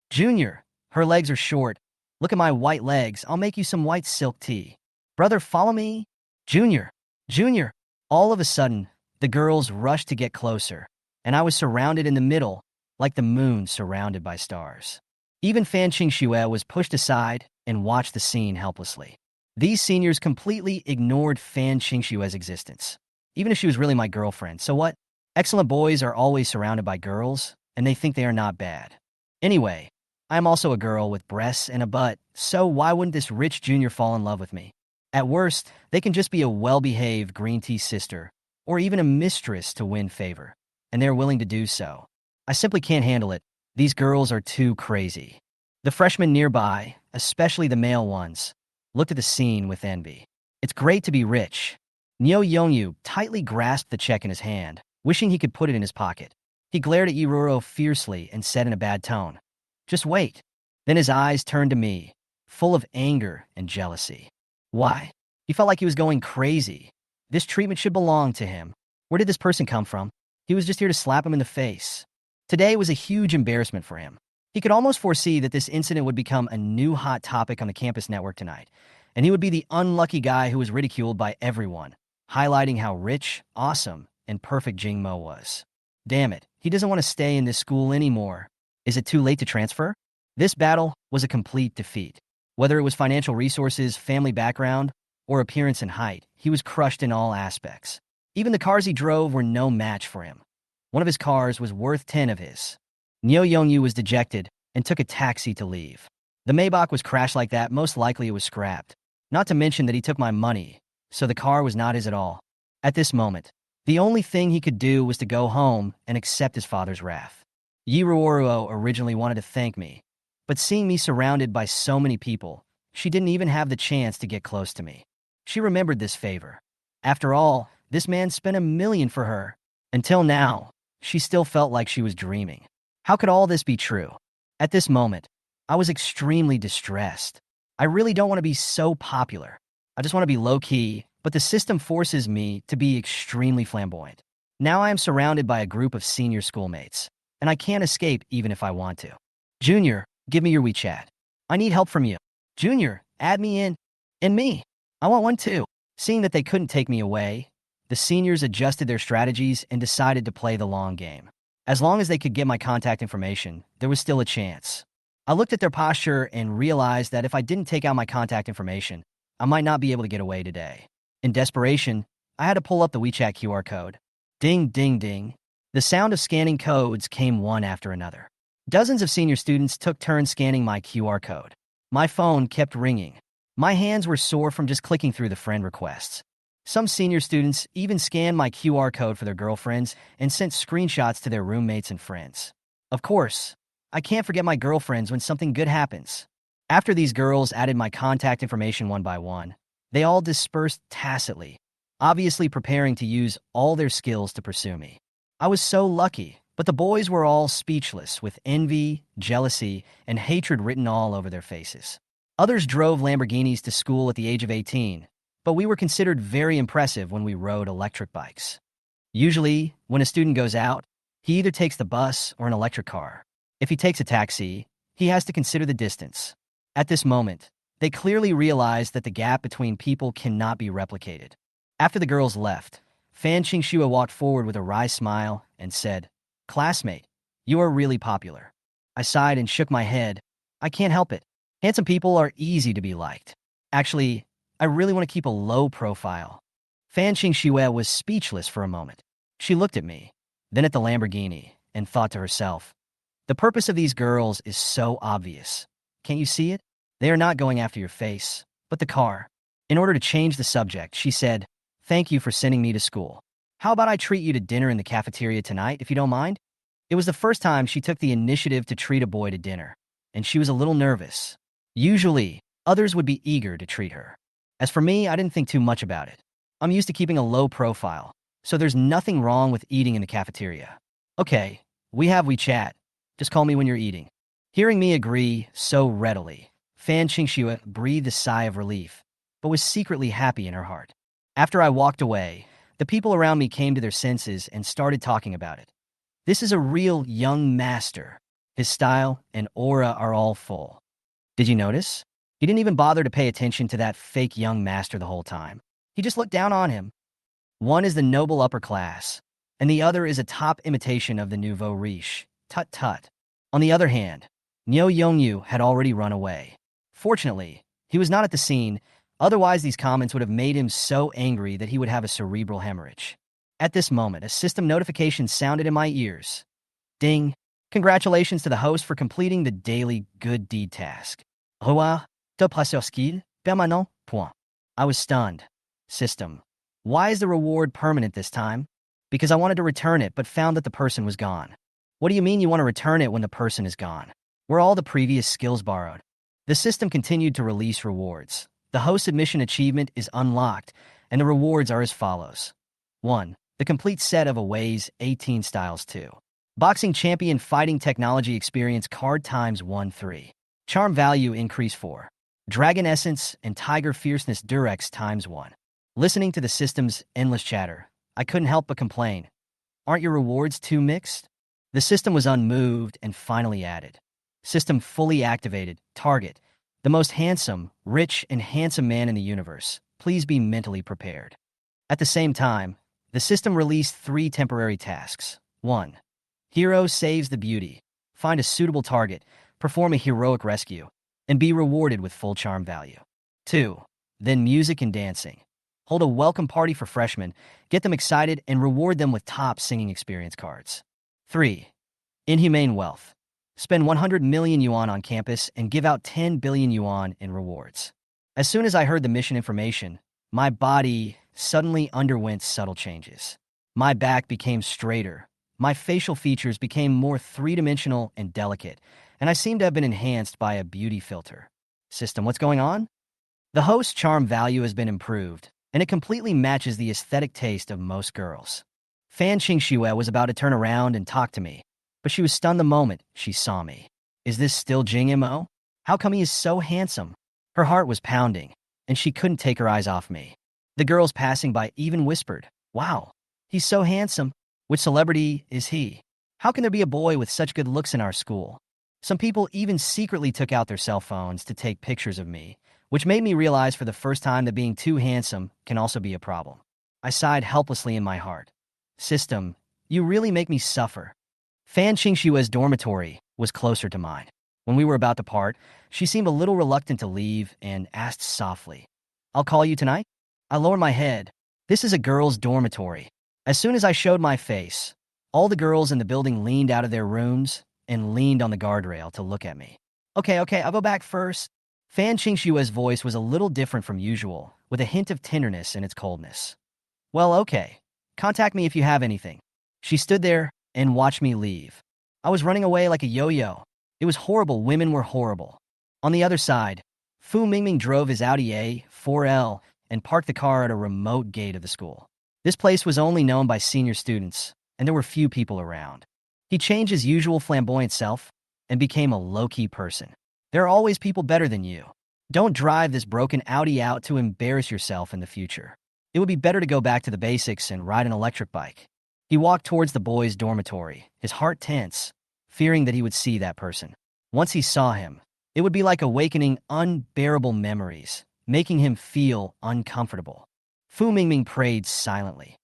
Junior, her legs are short. Look at my white legs. I'll make you some white silk tea. Brother, follow me. Junior, Junior. All of a sudden, the girls rushed to get closer, and I was surrounded in the middle, like the moon surrounded by stars. Even Fan Qingxue was pushed aside and watched the scene helplessly. These seniors completely ignored Fan Qingxue's existence, even if she was really my girlfriend. So what? Excellent boys are always surrounded by girls, and they think they are not bad. Anyway, I'm also a girl with breasts and a butt, so why wouldn't this rich junior fall in love with me? At worst, they can just be a well-behaved green tea sister, or even a mistress to win favor, and they're willing to do so. I simply can't handle it. These girls are too crazy. The freshmen nearby, especially the male ones, looked at the scene with envy. It's great to be rich. Niu Yongyu tightly grasped the check in his hand, wishing he could put it in his pocket. He glared at Iruro fiercely and said in a bad tone, just wait. Then his eyes turned to me, full of anger and jealousy. Why? He felt like he was going crazy. This treatment should belong to him. Where did this person come from? He was just here to slap him in the face. Today was a huge embarrassment for him. He could almost foresee that this incident would become a new hot topic on the campus network tonight, and he would be the unlucky guy who was ridiculed by everyone, highlighting how rich, awesome, and perfect Jing Mo was. Damn it, he doesn't want to stay in this school anymore. Is it too late to transfer? This battle was a complete defeat. Whether it was financial resources, family background, or appearance and height, he was crushed in all aspects. Even the cars he drove were no match for him. One of his cars was worth 10 of his. Niu Yongyu was dejected and took a taxi to leave. The Maybach was crashed like that, most likely it was scrapped. Not to mention that he took my money, so the car was not his at all. At this moment, The only thing he could do was to go home and accept his father's wrath. Yiruoruo originally wanted to thank me, but seeing me surrounded by so many people, she didn't even have the chance to get close to me. She remembered this favor. After all, this man spent $1 million for her. Until now, she still felt like she was dreaming. How could all this be true? At this moment, I was extremely distressed. I really don't want to be so popular. I just want to be low-key, but the system forces me to be extremely flamboyant. Now I am surrounded by a group of senior schoolmates, and I can't escape even if I want to. Junior, give me your WeChat. I need help from you. Junior, add me in. And me. I want one too. Seeing that they couldn't take me away, the seniors adjusted their strategies and decided to play the long game. As long as they could get my contact information, there was still a chance. I looked at their posture and realized that if I didn't take out my contact information, I might not be able to get away today. In desperation, I had to pull up the WeChat QR code. Ding, ding, ding. The sound of scanning codes came one after another. Dozens of senior students took turns scanning my QR code. My phone kept ringing. My hands were sore from just clicking through the friend requests. Some senior students even scanned my QR code for their girlfriends and sent screenshots to their roommates and friends. Of course, I can't forget my girlfriends when something good happens. After these girls added my contact information one by one, they all dispersed tacitly, obviously preparing to use all their skills to pursue me. I was so lucky, but the boys were all speechless with envy, jealousy, and hatred written all over their faces. Others drove Lamborghinis to school at the age of 18, but we were considered very impressive when we rode electric bikes. Usually, when a student goes out, he either takes the bus or an electric car. If he takes a taxi, he has to consider the distance. At this moment, they clearly realized that the gap between people cannot be replicated. After the girls left, Fan Qingxue walked forward with a wry smile and said, "Classmate, you are really popular." I sighed and shook my head. I can't help it. Handsome people are easy to be liked. Actually, I really want to keep a low profile. Fan Qingxue was speechless for a moment. She looked at me, then at the Lamborghini, and thought to herself, the purpose of these girls is so obvious. Can't you see it? They are not going after your face, but the car. In order to change the subject, she said, "Thank you for sending me to school. How about I treat you to dinner in the cafeteria tonight, if you don't mind?" It was the first time she took the initiative to treat a boy to dinner, and she was a little nervous. Usually, others would be eager to treat her. As for me, I didn't think too much about it. I'm used to keeping a low profile, so there's nothing wrong with eating in the cafeteria. Okay, we have WeChat. Just call me when you're eating. Hearing me agree so readily, Fan Qingxue breathed a sigh of relief, but was secretly happy in her heart. After I walked away, the people around me came to their senses and started talking about it. This is a real young master. His style and aura are all full. Did you notice? He didn't even bother to pay attention to that fake young master the whole time. He just looked down on him. One is the noble upper class, and the other is a top imitation of the nouveau riche. Tut tut. On the other hand, Niu Yongyu had already run away. Fortunately, he was not at the scene, otherwise these comments would have made him so angry that he would have a cerebral hemorrhage. At this moment, a system notification sounded in my ears. Ding! Congratulations to the host for completing the daily good deed task. Revoir, de passer skill, permanent, point. I was stunned. System. Why is the reward permanent this time? Because I wanted to return it but found that the person was gone. What do you mean you want to return it when the person is gone? Were all the previous skills borrowed? The system continued to release rewards. The host admission achievement is unlocked, and the rewards are as follows. 1. The complete set of Away's 18 Styles 2. Boxing Champion Fighting Technology Experience Card times 1-3. Charm Value Increase 4. Dragon Essence and Tiger Fierceness Durex times 1. Listening to the system's endless chatter, I couldn't help but complain. Aren't your rewards too mixed? The system was unmoved and finally added. System fully activated. Target. The most handsome, rich, and handsome man in the universe. Please be mentally prepared. At the same time, the system released 3 temporary tasks. 1. Hero saves the beauty. Find a suitable target, perform a heroic rescue, and be rewarded with full charm value. 2. Then music and dancing. Hold a welcome party for freshmen, get them excited, and reward them with top singing experience cards. 3. Inhumane wealth. Spend 100 million yuan on campus and give out 10 billion yuan in rewards. As soon as I heard the mission information, my body suddenly underwent subtle changes. My back became straighter. My facial features became more three-dimensional and delicate, and I seemed to have been enhanced by a beauty filter. System, what's going on? The host's charm value has been improved, and it completely matches the aesthetic taste of most girls. Fan Qin Shi Huang was about to turn around and talk to me, but she was stunned the moment she saw me. Is this still Jing Mo? How come he is so handsome? Her heart was pounding, and she couldn't take her eyes off me. The girls passing by even whispered, "Wow, he's so handsome. Which celebrity is he? How can there be a boy with such good looks in our school?" Some people even secretly took out their cell phones to take pictures of me, which made me realize for the first time that being too handsome can also be a problem. I sighed helplessly in my heart. System, you really make me suffer. Fan Qingxue's dormitory was closer to mine. When we were about to part, she seemed a little reluctant to leave and asked softly, "I'll call you tonight?" I lowered my head. This is a girls' dormitory. As soon as I showed my face, all the girls in the building leaned out of their rooms and leaned on the guardrail to look at me. Okay, I'll go back first. Fan Qingxue's voice was a little different from usual, with a hint of tenderness in its coldness. Well, okay. Contact me if you have anything. She stood there and watched me leave. I was running away like a yo-yo. It was horrible. Women were horrible. On the other side, Fu Mingming drove his Audi A4L and parked the car at a remote gate of the school. This place was only known by senior students, and there were few people around. He changed his usual flamboyant self and became a low-key person. There are always people better than you. Don't drive this broken Audi out to embarrass yourself in the future. It would be better to go back to the basics and ride an electric bike. He walked towards the boys' dormitory, his heart tense, fearing that he would see that person. Once he saw him, it would be like awakening unbearable memories, making him feel uncomfortable. Fu Mingming prayed silently.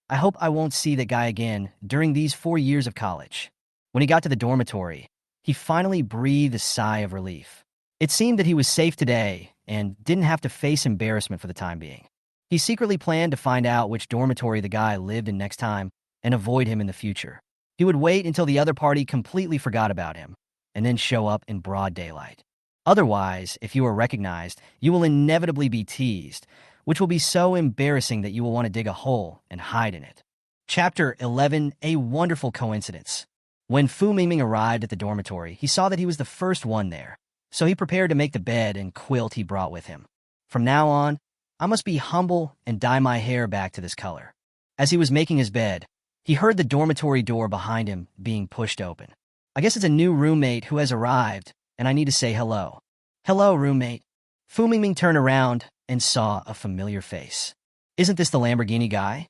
I hope I won't see that guy again during these 4 years of college. When he got to the dormitory, he finally breathed a sigh of relief. It seemed that he was safe today and didn't have to face embarrassment for the time being. He secretly planned to find out which dormitory the guy lived in next time and avoid him in the future. He would wait until the other party completely forgot about him and then show up in broad daylight. Otherwise, if you are recognized, you will inevitably be teased, which will be so embarrassing that you will want to dig a hole and hide in it. Chapter 11, A Wonderful Coincidence. When Fu Mingming arrived at the dormitory, he saw that he was the first one there, so he prepared to make the bed and quilt he brought with him. From now on, I must be humble and dye my hair back to this color. As he was making his bed, he heard the dormitory door behind him being pushed open. I guess it's a new roommate who has arrived, and I need to say hello. Hello, roommate. Fu Mingming turned around and saw a familiar face. Isn't this the Lamborghini guy?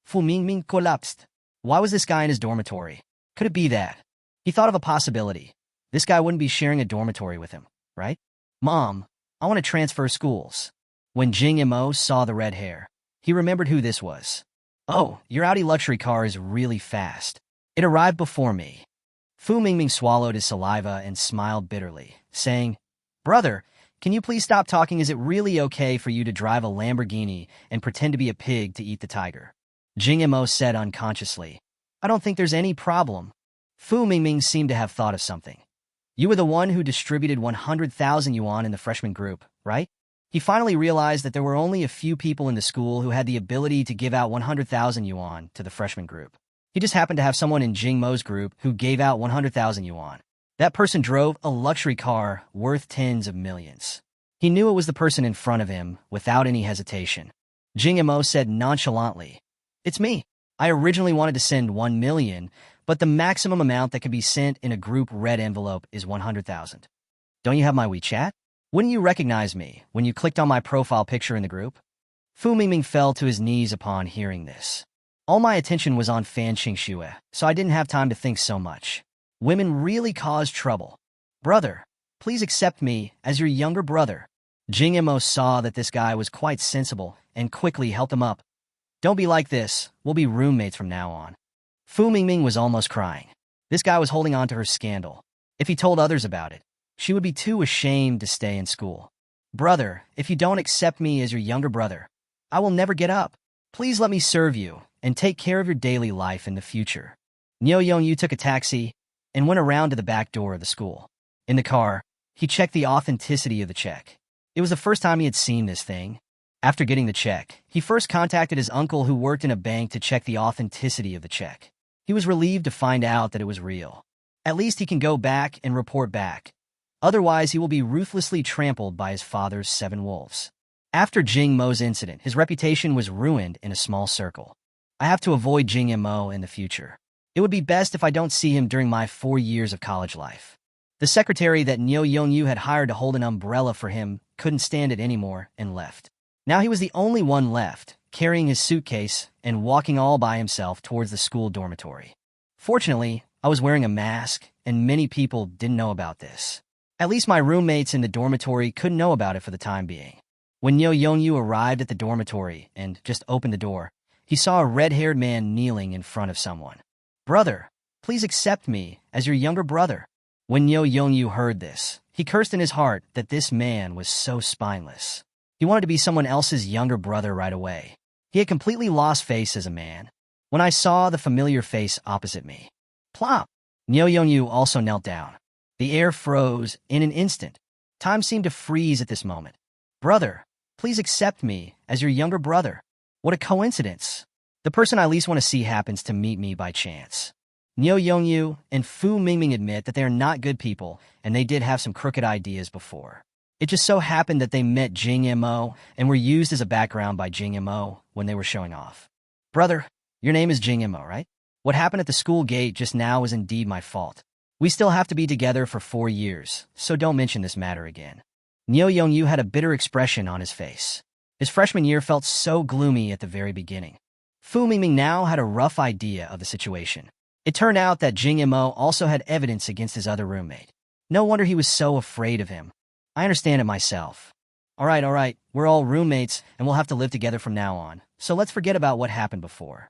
Fu Mingming collapsed. Why was this guy in his dormitory? Could it be that? He thought of a possibility. This guy wouldn't be sharing a dormitory with him, right? Mom, I want to transfer schools. When Jing Mo saw the red hair, he remembered who this was. Oh, your Audi luxury car is really fast. It arrived before me. Fu Mingming swallowed his saliva and smiled bitterly, saying, Brother, can you please stop talking? Is it really okay for you to drive a Lamborghini and pretend to be a pig to eat the tiger? Jing Mo said unconsciously, I don't think there's any problem. Fu Mingming seemed to have thought of something. You were the one who distributed 100,000 yuan in the freshman group, right? He finally realized that there were only a few people in the school who had the ability to give out 100,000 yuan to the freshman group. He just happened to have someone in Jing Mo's group who gave out 100,000 yuan. That person drove a luxury car worth tens of millions. He knew it was the person in front of him without any hesitation. Jing Mo said nonchalantly, It's me. I originally wanted to send 1 million, but the maximum amount that could be sent in a group red envelope is 100,000. Don't you have my WeChat? Wouldn't you recognize me when you clicked on my profile picture in the group? Fu Mingming fell to his knees upon hearing this. All my attention was on Fan Qingxue, so I didn't have time to think so much. Women really cause trouble. Brother, please accept me as your younger brother. Jing Mo saw that this guy was quite sensible and quickly helped him up. Don't be like this. We'll be roommates from now on. Fu Mingming was almost crying. This guy was holding on to her scandal. If he told others about it, she would be too ashamed to stay in school. Brother, if you don't accept me as your younger brother, I will never get up. Please let me serve you and take care of your daily life in the future. Niu Yongyu took a taxi and went around to the back door of the school. In the car, he checked the authenticity of the check. It was the first time he had seen this thing. After getting the check, he first contacted his uncle who worked in a bank to check the authenticity of the check. He was relieved to find out that it was real. At least he can go back and report back. Otherwise, he will be ruthlessly trampled by his father's 7 wolves. After Jing Mo's incident, his reputation was ruined in a small circle. I have to avoid Jing Mo in the future. It would be best if I don't see him during my 4 years of college life. The secretary that Nyo Yongyu had hired to hold an umbrella for him couldn't stand it anymore and left. Now he was the only one left, carrying his suitcase and walking all by himself towards the school dormitory. Fortunately, I was wearing a mask, and many people didn't know about this. At least my roommates in the dormitory couldn't know about it for the time being. When Nyo Yongyu arrived at the dormitory and just opened the door, he saw a red-haired man kneeling in front of someone. "Brother, please accept me as your younger brother." When Nyo Yongyu heard this, he cursed in his heart that this man was so spineless. He wanted to be someone else's younger brother right away. He had completely lost face as a man. When I saw the familiar face opposite me, plop! Nyo Yongyu also knelt down. The air froze in an instant. Time seemed to freeze at this moment. "Brother, please accept me as your younger brother." What a coincidence. The person I least want to see happens to meet me by chance. Nyo Yongyu and Fu Mingming admit that they are not good people, and they did have some crooked ideas before. It just so happened that they met Jing Mo and were used as a background by Jing Mo when they were showing off. "Brother, your name is Jing Mo, right? What happened at the school gate just now was indeed my fault. We still have to be together for 4 years, so don't mention this matter again." Nyo Yongyu had a bitter expression on his face. His freshman year felt so gloomy at the very beginning. Fu Mingming now had a rough idea of the situation. It turned out that Jing Mo also had evidence against his other roommate. No wonder he was so afraid of him. I understand it myself. All right, we're all roommates and we'll have to live together from now on, so let's forget about what happened before.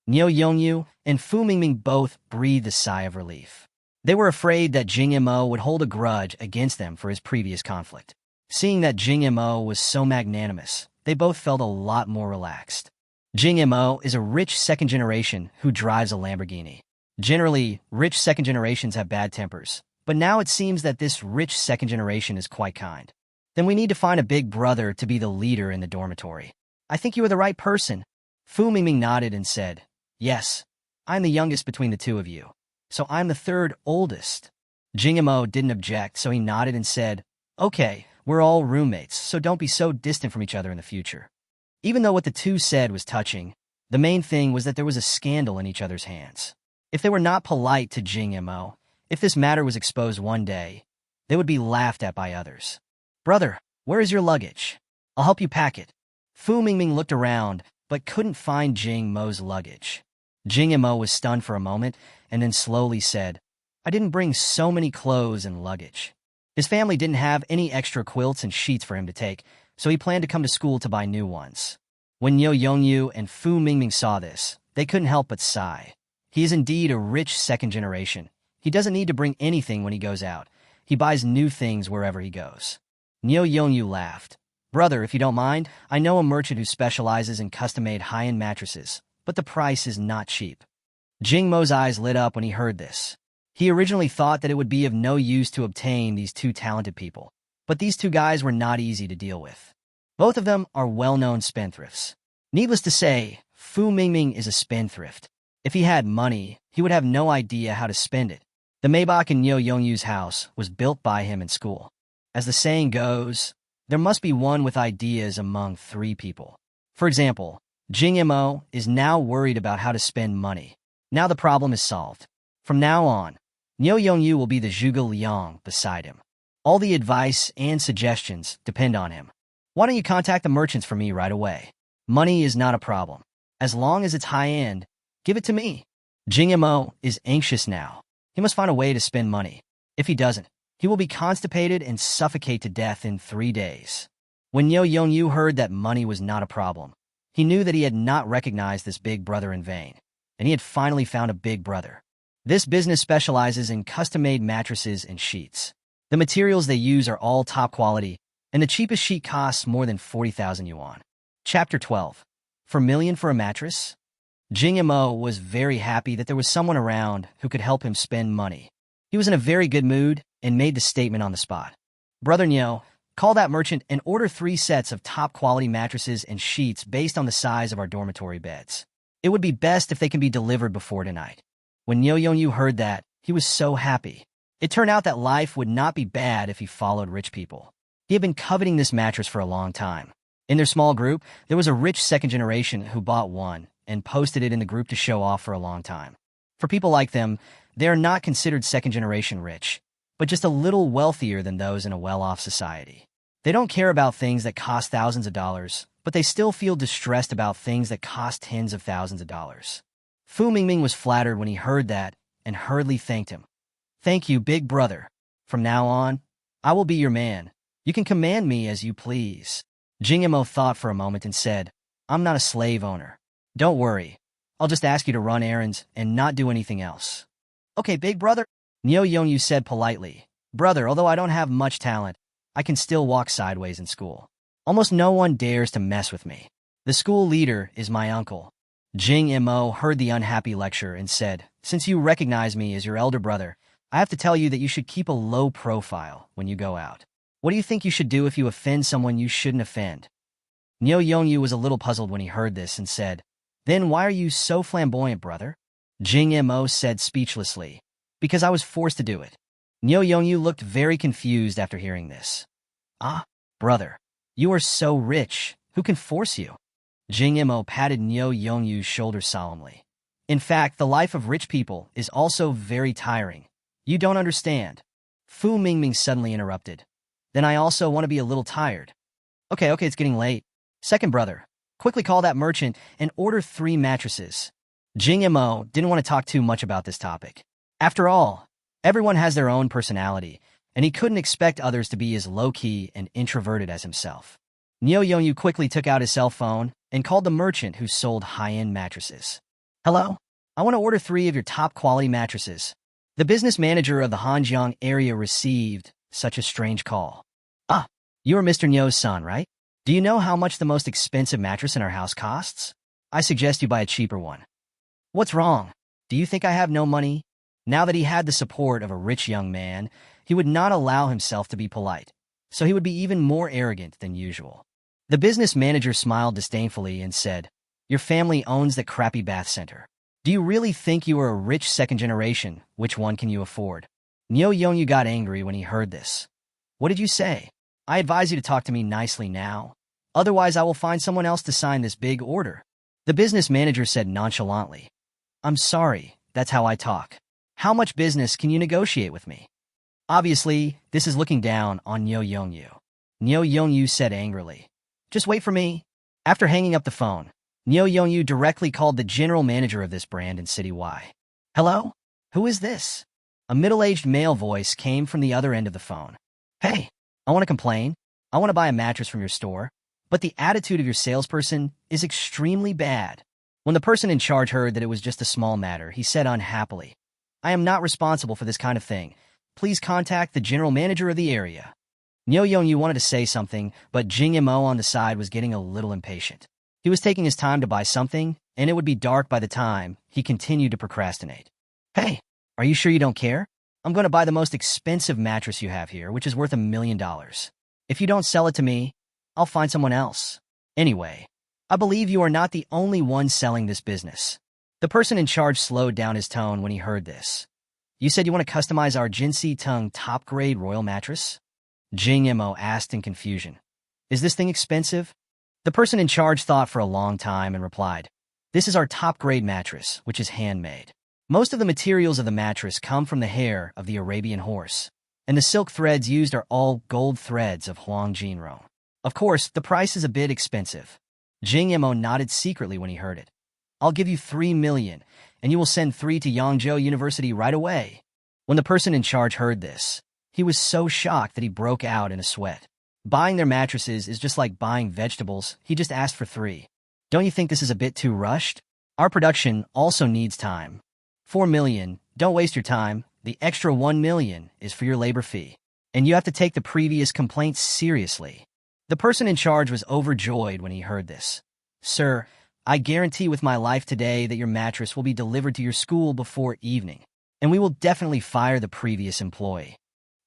Nyo Yongyu and Fu Mingming both breathed a sigh of relief. They were afraid that Jing Mo would hold a grudge against them for his previous conflict. Seeing that Jing Mo was so magnanimous, they both felt a lot more relaxed. Jing Mo is a rich second generation who drives a Lamborghini. Generally, rich second generations have bad tempers, but now it seems that this rich second generation is quite kind. Then we need to find a big brother to be the leader in the dormitory. I think you are the right person. Fu Mingming nodded and said, "Yes, I'm the youngest between the two of you, so I'm the third oldest." Jing Mo didn't object, so he nodded and said, "Okay, we're all roommates, so don't be so distant from each other in the future." Even though what the two said was touching, the main thing was that there was a scandal in each other's hands. If they were not polite to Jing Mo, if this matter was exposed one day, they would be laughed at by others. "Brother, where is your luggage? I'll help you pack it." Fu Mingming looked around, but couldn't find Jing Mo's luggage. Jing Mo was stunned for a moment, and then slowly said, "I didn't bring so many clothes and luggage." His family didn't have any extra quilts and sheets for him to take, so he planned to come to school to buy new ones. When Nyo Yongyu and Fu Mingming saw this, they couldn't help but sigh. He is indeed a rich second generation. He doesn't need to bring anything when he goes out. He buys new things wherever he goes. Nyo Yongyu laughed. "Brother, if you don't mind, I know a merchant who specializes in custom-made high-end mattresses, but the price is not cheap." Jing Mo's eyes lit up when he heard this. He originally thought that it would be of no use to obtain these two talented people, but these two guys were not easy to deal with. Both of them are well-known spendthrifts. Needless to say, Fu Mingming is a spendthrift. If he had money, he would have no idea how to spend it. The Maybach in Nyo Yongyu's house was built by him in school. As the saying goes, there must be one with ideas among 3 people. For example, Jing Mo is now worried about how to spend money. Now the problem is solved. From now on, Nyo Yongyu will be the Zhuge Liang beside him. All the advice and suggestions depend on him. Why don't you contact the merchants for me right away? Money is not a problem. As long as it's high-end, give it to me. Jing Mo is anxious now. He must find a way to spend money. If he doesn't, he will be constipated and suffocate to death in 3 days. When Nyo Yongyu heard that money was not a problem, he knew that he had not recognized this big brother in vain, and he had finally found a big brother. This business specializes in custom-made mattresses and sheets. The materials they use are all top quality, and the cheapest sheet costs more than 40,000 yuan. Chapter 12. For million for a mattress? Jing Mo was very happy that there was someone around who could help him spend money. He was in a very good mood and made the statement on the spot. "Brother Nyo, Call that merchant and order 3 sets of top-quality mattresses and sheets based on the size of our dormitory beds. It would be best if they can be delivered before tonight. When Nyo Yongyu heard that, he was so happy. It turned out that life would not be bad if he followed rich people. He had been coveting this mattress for a long time. In their small group, there was a rich second generation who bought one and posted it in the group to show off for a long time. For people like them, they are not considered second-generation rich, but just a little wealthier than those in a well-off society. They don't care about things that cost thousands of dollars, but they still feel distressed about things that cost tens of thousands of dollars. Fu Mingming was flattered when he heard that and hurriedly thanked him. "Thank you, big brother. From now on, I will be your man. You can command me as you please." Jing Mo thought for a moment and said, "I'm not a slave owner. Don't worry. I'll just ask you to run errands and not do anything else." "Okay, big brother," Nyo Yongyu said politely. "Brother, although I don't have much talent, I can still walk sideways in school. Almost no one dares to mess with me. The school leader is my uncle." Jing Mo heard the unhappy lecture and said, "Since you recognize me as your elder brother, I have to tell you that you should keep a low profile when you go out. What do you think you should do if you offend someone you shouldn't offend?" Nyo Yongyu was a little puzzled when he heard this and said, "Then why are you so flamboyant, brother?" Jing Mo said speechlessly, "Because I was forced to do it." Nyo Yongyu looked very confused after hearing this. "Ah, brother, you are so rich. Who can force you?" Jing Mo patted Nyo Yongyu's shoulder solemnly. "In fact, the life of rich people is also very tiring. You don't understand." Fu Mingming suddenly interrupted. "Then I also want to be a little tired." Okay, it's getting late. Second brother, quickly call that merchant and order 3 mattresses." Jing Mo didn't want to talk too much about this topic. After all, everyone has their own personality, and he couldn't expect others to be as low-key and introverted as himself. Nyo Yongyu quickly took out his cell phone and called the merchant who sold high-end mattresses. "Hello? I want to order 3 of your top-quality mattresses." The business manager of the Hanjiang area received such a strange call. "Ah, you are Mr. Nyo's son, right? Do you know how much the most expensive mattress in our house costs? I suggest you buy a cheaper one." "What's wrong? Do you think I have no money?" Now that he had the support of a rich young man, he would not allow himself to be polite, so he would be even more arrogant than usual. The business manager smiled disdainfully and said, "Your family owns the crappy bath center. Do you really think you are a rich second generation? Which one can you afford?" Nyo Yongyu got angry when he heard this. "What did you say? I advise you to talk to me nicely now. Otherwise, I will find someone else to sign this big order." The business manager said nonchalantly, "I'm sorry, that's how I talk. How much business can you negotiate with me?" Obviously, this is looking down on Nyo Yongyu. Nyo Yongyu said angrily, "Just wait for me." After hanging up the phone, Nyo Yongyu directly called the general manager of this brand in City Y. "Hello? Who is this?" A middle-aged male voice came from the other end of the phone. "Hey, I want to complain. I want to buy a mattress from your store, but the attitude of your salesperson is extremely bad." When the person in charge heard that it was just a small matter, he said unhappily, "I am not responsible for this kind of thing. Please contact the general manager of the area." Nyo Yongyu wanted to say something, but Jing Mo on the side was getting a little impatient. He was taking his time to buy something, and it would be dark by the time he continued to procrastinate. "Hey, are you sure you don't care? I'm going to buy the most expensive mattress you have here, which is worth $1 million. If you don't sell it to me, I'll find someone else. Anyway, I believe you are not the only one selling this business." The person in charge slowed down his tone when he heard this. "You said you want to customize our Jinsi Tung top-grade royal mattress?" Jing Mo asked in confusion. "Is this thing expensive?" The person in charge thought for a long time and replied, "This is our top-grade mattress, which is handmade. Most of the materials of the mattress come from the hair of the Arabian horse, and the silk threads used are all gold threads of Huang Jinro. Of course, the price is a bit expensive." Jing Mo nodded secretly when he heard it. "I'll give you 3 million, and you will send 3 to Yangzhou University right away." When the person in charge heard this, he was so shocked that he broke out in a sweat. Buying their mattresses is just like buying vegetables. He just asked for 3. Don't you think this is a bit too rushed? Our production also needs time. 4 million, don't waste your time. The extra 1 million is for your labor fee. And you have to take the previous complaints seriously. The person in charge was overjoyed when he heard this. "Sir, I guarantee with my life today that your mattress will be delivered to your school before evening, and we will definitely fire the previous employee."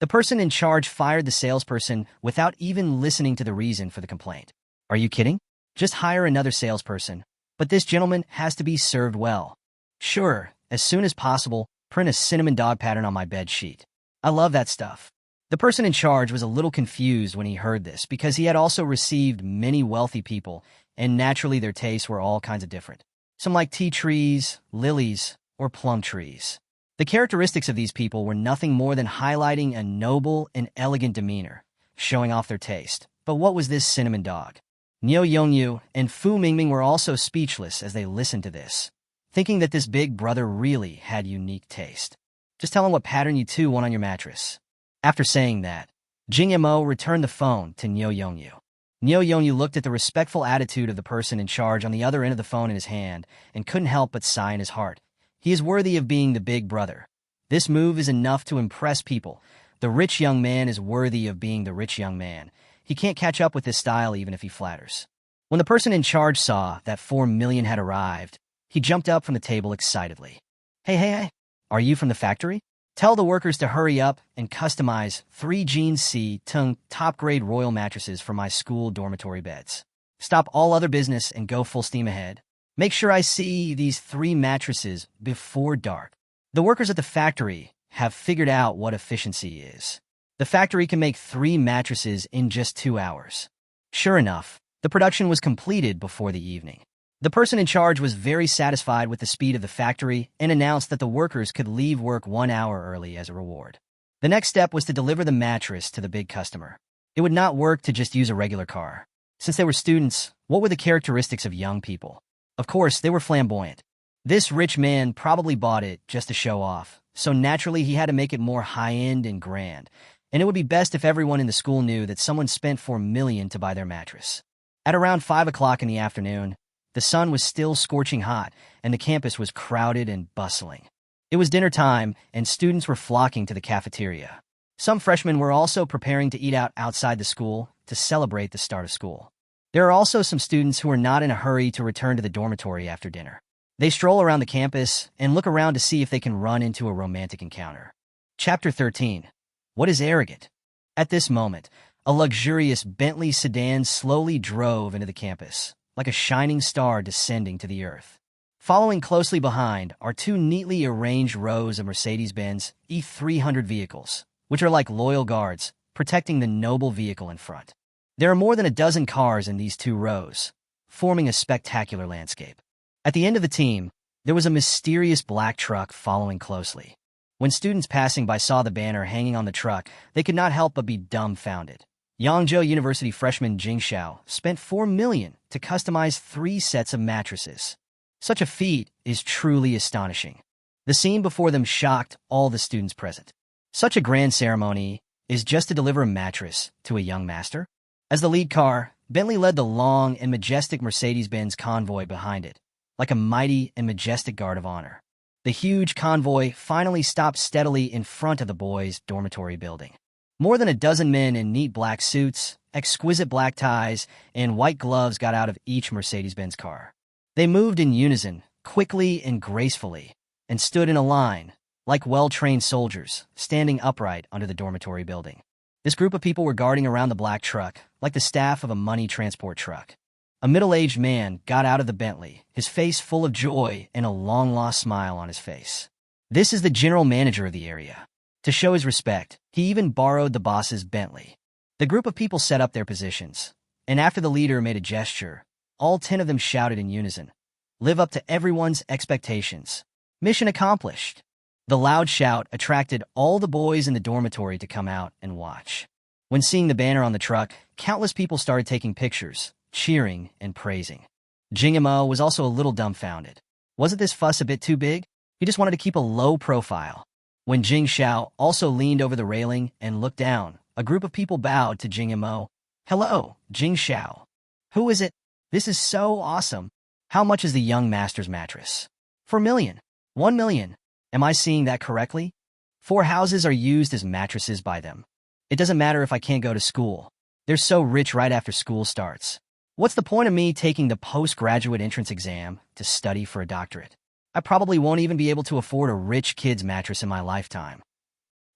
The person in charge fired the salesperson without even listening to the reason for the complaint. Are you kidding? Just hire another salesperson. But this gentleman has to be served well. Sure, as soon as possible, print a cinnamon dog pattern on my bed sheet. I love that stuff. The person in charge was a little confused when he heard this because he had also received many wealthy people, and naturally their tastes were all kinds of different. Some like tea trees, lilies, or plum trees. The characteristics of these people were nothing more than highlighting a noble and elegant demeanor, showing off their taste. But what was this cinnamon dog? Niu Yongyu and Fu Mingming were also speechless as they listened to this, thinking that this big brother really had unique taste. Just tell him what pattern you two want on your mattress. After saying that, Jing Mo returned the phone to Niu Yongyu. Niu Yongyu looked at the respectful attitude of the person in charge on the other end of the phone in his hand and couldn't help but sigh in his heart. He is worthy of being the big brother. This move is enough to impress people. The rich young man is worthy of being the rich young man. He can't catch up with his style even if he flatters. When the person in charge saw that 4 million had arrived, he jumped up from the table excitedly. Hey, are you from the factory? Tell the workers to hurry up and customize 3 Qin Shi Huang top-grade royal mattresses for my school dormitory beds. Stop all other business and go full steam ahead. Make sure I see these 3 mattresses before dark. The workers at the factory have figured out what efficiency is. The factory can make 3 mattresses in just 2 hours. Sure enough, the production was completed before the evening. The person in charge was very satisfied with the speed of the factory and announced that the workers could leave work 1 hour early as a reward. The next step was to deliver the mattress to the big customer. It would not work to just use a regular car. Since they were students, what were the characteristics of young people? Of course, they were flamboyant. This rich man probably bought it just to show off, so naturally he had to make it more high-end and grand, and it would be best if everyone in the school knew that someone spent 4 million to buy their mattress. At around 5 o'clock in the afternoon, the sun was still scorching hot, and the campus was crowded and bustling. It was dinner time, and students were flocking to the cafeteria. Some freshmen were also preparing to eat out outside the school to celebrate the start of school. There are also some students who are not in a hurry to return to the dormitory after dinner. They stroll around the campus and look around to see if they can run into a romantic encounter. Chapter 13. What is arrogant? At this moment, a luxurious Bentley sedan slowly drove into the campus, like a shining star descending to the earth. Following closely behind are 2 neatly arranged rows of Mercedes-Benz E300 vehicles, which are like loyal guards, protecting the noble vehicle in front. There are more than a dozen cars in these 2 rows, forming a spectacular landscape. At the end of the team, there was a mysterious black truck following closely. When students passing by saw the banner hanging on the truck, they could not help but be dumbfounded. Yangzhou University freshman Jing Xiao spent 4 million to customize 3 sets of mattresses. Such a feat is truly astonishing. The scene before them shocked all the students present. Such a grand ceremony is just to deliver a mattress to a young master? As the lead car, Bentley led the long and majestic Mercedes-Benz convoy behind it, like a mighty and majestic guard of honor. The huge convoy finally stopped steadily in front of the boys' dormitory building. More than a dozen men in neat black suits, exquisite black ties, and white gloves got out of each Mercedes-Benz car. They moved in unison, quickly and gracefully, and stood in a line, like well-trained soldiers, standing upright under the dormitory building. This group of people were guarding around the black truck, like the staff of a money transport truck. A middle-aged man got out of the Bentley, his face full of joy and a long-lost smile on his face. This is the general manager of the area. To show his respect, he even borrowed the boss's Bentley. The group of people set up their positions, and after the leader made a gesture, all 10 of them shouted in unison, "Live up to everyone's expectations. Mission accomplished." The loud shout attracted all the boys in the dormitory to come out and watch. When seeing the banner on the truck, countless people started taking pictures, cheering and praising. Jing Mo was also a little dumbfounded. Wasn't this fuss a bit too big? He just wanted to keep a low profile. When Jing Xiao also leaned over the railing and looked down, a group of people bowed to Jing Mo. "Hello, Jing Xiao. Who is it? This is so awesome. How much is the young master's mattress?" 4 million. 1 million. Am I seeing that correctly? 4 houses are used as mattresses by them. It doesn't matter if I can't go to school. They're so rich right after school starts. What's the point of me taking the postgraduate entrance exam to study for a doctorate? I probably won't even be able to afford a rich kid's mattress in my lifetime.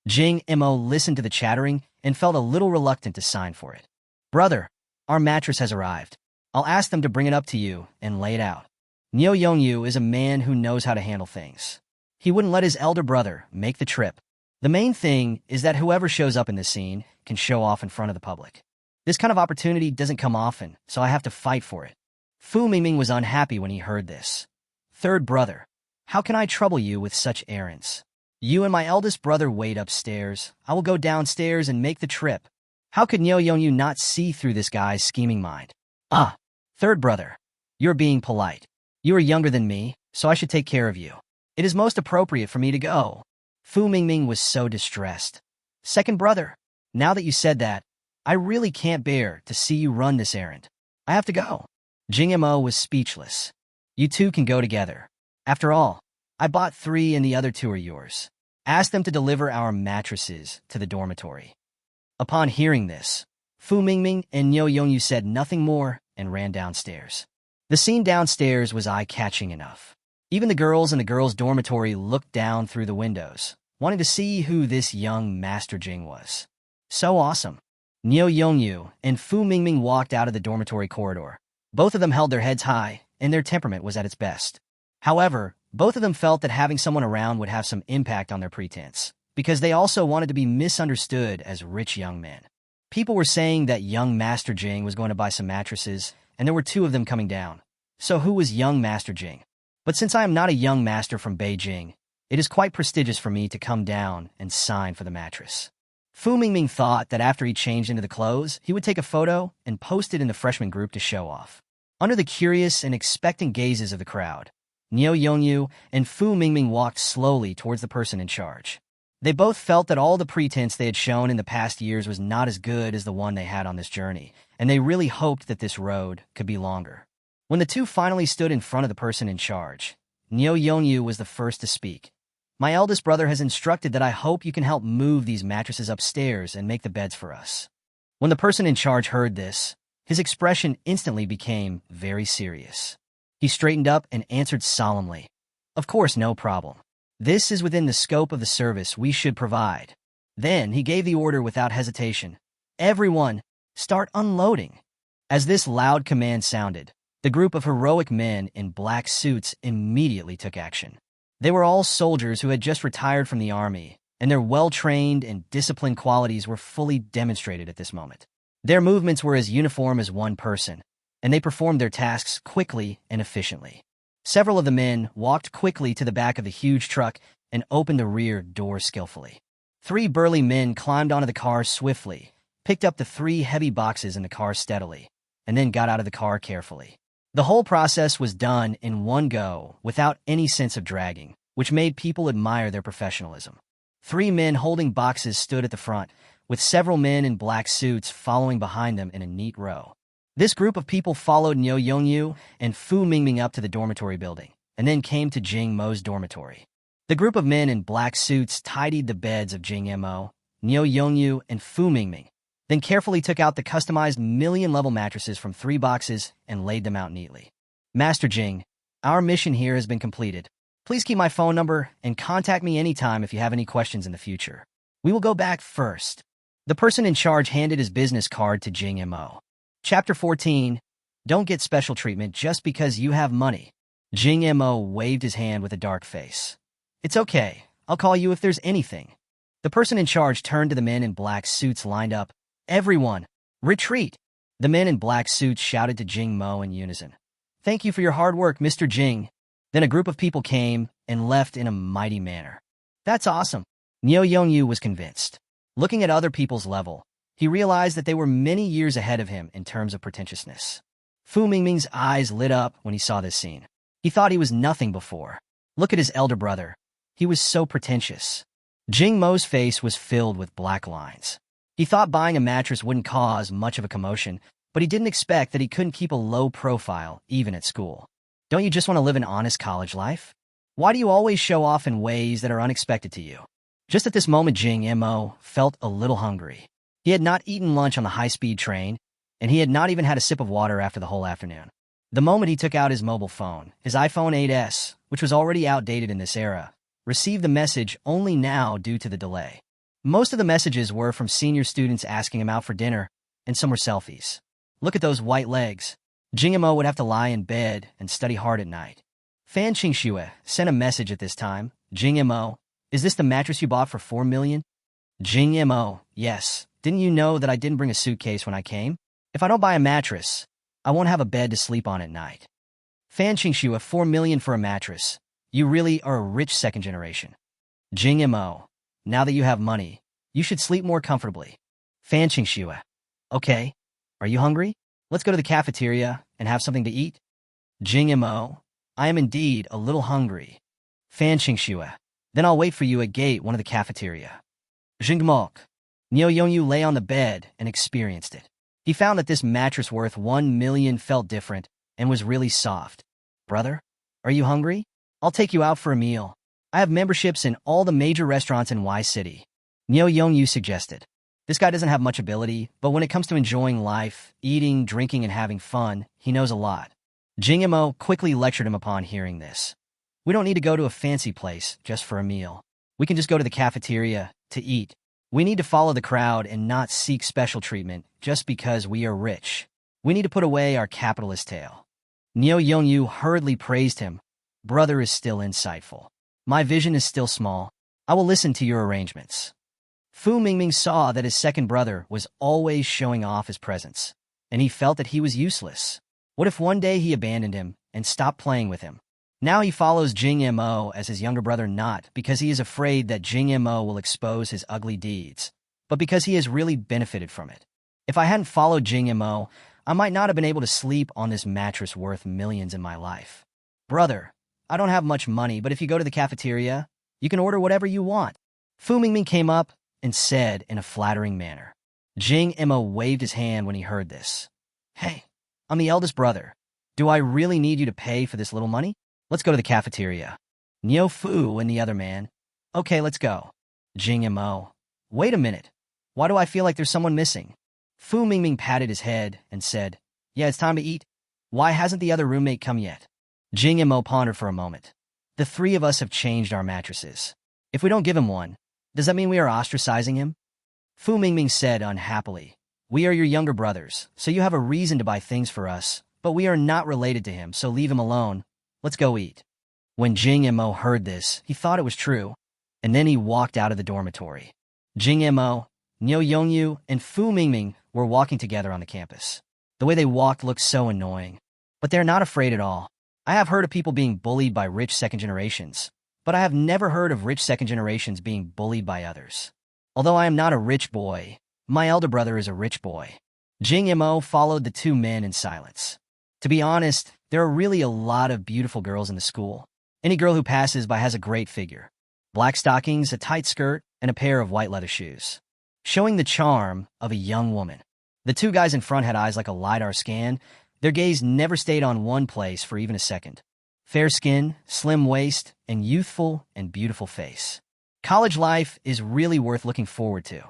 Jing Mo listened to the chattering and felt a little reluctant to sign for it. Brother, our mattress has arrived. I'll ask them to bring it up to you and lay it out. Neo Yongyu is a man who knows how to handle things. He wouldn't let his elder brother make the trip. The main thing is that whoever shows up in this scene can show off in front of the public. This kind of opportunity doesn't come often, so I have to fight for it. Fu Mingming was unhappy when he heard this. Third brother, how can I trouble you with such errands? You and my eldest brother wait upstairs. I will go downstairs and make the trip. How could Neo Yongyu not see through this guy's scheming mind? Third brother, you're being polite. You are younger than me, so I should take care of you. It is most appropriate for me to go. Fu Mingming was so distressed. Second brother, now that you said that, I really can't bear to see you run this errand. I have to go. Jing Mo was speechless. You two can go together. After all, I bought 3 and the other 2 are yours. Ask them to deliver our mattresses to the dormitory. Upon hearing this, Fu Mingming and Neo Yongyu said nothing more and ran downstairs. The scene downstairs was eye-catching enough. Even the girls in the girls' dormitory looked down through the windows, wanting to see who this young Master Jing was. So awesome. Neo Yongyu and Fu Mingming walked out of the dormitory corridor. Both of them held their heads high, and their temperament was at its best. However, both of them felt that having someone around would have some impact on their pretense, because they also wanted to be misunderstood as rich young men. People were saying that young Master Jing was going to buy some mattresses, and there were 2 of them coming down. So who was young Master Jing? But since I am not a young master from Beijing, it is quite prestigious for me to come down and sign for the mattress. Fu Mingming thought that after he changed into the clothes, he would take a photo and post it in the freshman group to show off. Under the curious and expectant gazes of the crowd, Neo Yongyu and Fu Mingming walked slowly towards the person in charge. They both felt that all the pretense they had shown in the past years was not as good as the one they had on this journey, and they really hoped that this road could be longer. When the 2 finally stood in front of the person in charge, Neo Yongyu was the first to speak. My eldest brother has instructed that I hope you can help move these mattresses upstairs and make the beds for us. When the person in charge heard this, his expression instantly became very serious. He straightened up and answered solemnly, "Of course, no problem. This is within the scope of the service we should provide." Then he gave the order without hesitation. "Everyone, start unloading." As this loud command sounded, the group of heroic men in black suits immediately took action. They were all soldiers who had just retired from the army, and their well-trained and disciplined qualities were fully demonstrated at this moment. Their movements were as uniform as one person, and they performed their tasks quickly and efficiently. Several of the men walked quickly to the back of the huge truck and opened the rear door skillfully. 3 burly men climbed onto the car swiftly, picked up the 3 heavy boxes in the car steadily, and then got out of the car carefully. The whole process was done in one go, without any sense of dragging, which made people admire their professionalism. 3 men holding boxes stood at the front, with several men in black suits following behind them in a neat row. This group of people followed Neo Yongyu and Fu Mingming up to the dormitory building, and then came to Jing Mo's dormitory. The group of men in black suits tidied the beds of Jing Mo, Neo Yongyu, and Fu Mingming, then carefully took out the customized million-level mattresses from 3 boxes and laid them out neatly. "Master Jing, our mission here has been completed. Please keep my phone number and contact me anytime if you have any questions in the future. We will go back first." The person in charge handed his business card to Jing Mo. Chapter 14, Don't Get Special Treatment Just Because You Have Money. Jing Mo waved his hand with a dark face. "It's okay. I'll call you if there's anything." The person in charge turned to the men in black suits lined up. "Everyone, retreat!" The men in black suits shouted to Jing Mo in unison. "Thank you for your hard work, Mr. Jing." Then a group of people came and left in a mighty manner. "That's awesome." Neo Yongyu was convinced. Looking at other people's level, he realized that they were many years ahead of him in terms of pretentiousness. Fu Mingming's eyes lit up when he saw this scene. He thought he was nothing before. Look at his elder brother. He was so pretentious. Jing Mo's face was filled with black lines. He thought buying a mattress wouldn't cause much of a commotion, but he didn't expect that he couldn't keep a low profile even at school. Don't you just want to live an honest college life? Why do you always show off in ways that are unexpected to you? Just at this moment, Jing Mo felt a little hungry. He had not eaten lunch on the high-speed train, and he had not even had a sip of water after the whole afternoon. The moment he took out his mobile phone, his iPhone 8S, which was already outdated in this era, received the message only now due to the delay. Most of the messages were from senior students asking him out for dinner, and some were selfies. Look at those white legs. Jing Mo would have to lie in bed and study hard at night. Fan Qingxue sent a message at this time. Jing Mo, is this the mattress you bought for 4 million? Jing Mo, yes. Didn't you know that I didn't bring a suitcase when I came? If I don't buy a mattress, I won't have a bed to sleep on at night. Fan Qingxue, 4 million for a mattress. You really are a rich second generation. Jing Mo, now that you have money, you should sleep more comfortably. Fan Qingxue, okay. Are you hungry? Let's go to the cafeteria and have something to eat. Jing Mo, I am indeed a little hungry. Fan Qingxue, then I'll wait for you at gate 1 of the cafeteria. Jing Mo, Niu Yongyu lay on the bed and experienced it. He found that this mattress worth 1 million felt different and was really soft. Brother, are you hungry? I'll take you out for a meal. I have memberships in all the major restaurants in Y City. Niu Yongyu suggested. This guy doesn't have much ability, but when it comes to enjoying life, eating, drinking, and having fun, he knows a lot. Jing Mo quickly lectured him upon hearing this. We don't need to go to a fancy place just for a meal. We can just go to the cafeteria to eat. We need to follow the crowd and not seek special treatment just because we are rich. We need to put away our capitalist tale. Niu Yongyu hurriedly praised him. Brother is still insightful. My vision is still small. I will listen to your arrangements. Fu Mingming saw that his second brother was always showing off his presence, and he felt that he was useless. What if one day he abandoned him and stopped playing with him? Now he follows Jing Mo as his younger brother, not because he is afraid that Jing Mo will expose his ugly deeds, but because he has really benefited from it. If I hadn't followed Jing Mo, I might not have been able to sleep on this mattress worth millions in my life. Brother, I don't have much money, but if you go to the cafeteria, you can order whatever you want. Fu Mingming came up and said in a flattering manner. Jing Mo waved his hand when he heard this. Hey, I'm the eldest brother. Do I really need you to pay for this little money? Let's go to the cafeteria. Niu Fu and the other man. Okay, let's go. Jing Mo. Wait a minute. Why do I feel like there's someone missing? Fu Mingming patted his head and said, Yeah, it's time to eat. Why hasn't the other roommate come yet? Jing Mo pondered for a moment. The 3 of us have changed our mattresses. If we don't give him one, does that mean we are ostracizing him? Fu Mingming said unhappily. We are your younger brothers, so you have a reason to buy things for us, but we are not related to him, so leave him alone. Let's go eat. When Jing Mo heard this, he thought it was true, and then he walked out of the dormitory. Jing Mo, Niu Yongyu, and Fu Mingming were walking together on the campus. The way they walked looked so annoying, but they're not afraid at all. I have heard of people being bullied by rich second generations, but I have never heard of rich second generations being bullied by others. Although I am not a rich boy, my elder brother is a rich boy. Jing Mo followed the 2 men in silence. To be honest, there are really a lot of beautiful girls in the school. Any girl who passes by has a great figure. Black stockings, a tight skirt, and a pair of white leather shoes, showing the charm of a young woman. The 2 guys in front had eyes like a LiDAR scan. Their gaze never stayed on one place for even a second. Fair skin, slim waist, and youthful and beautiful face. College life is really worth looking forward to.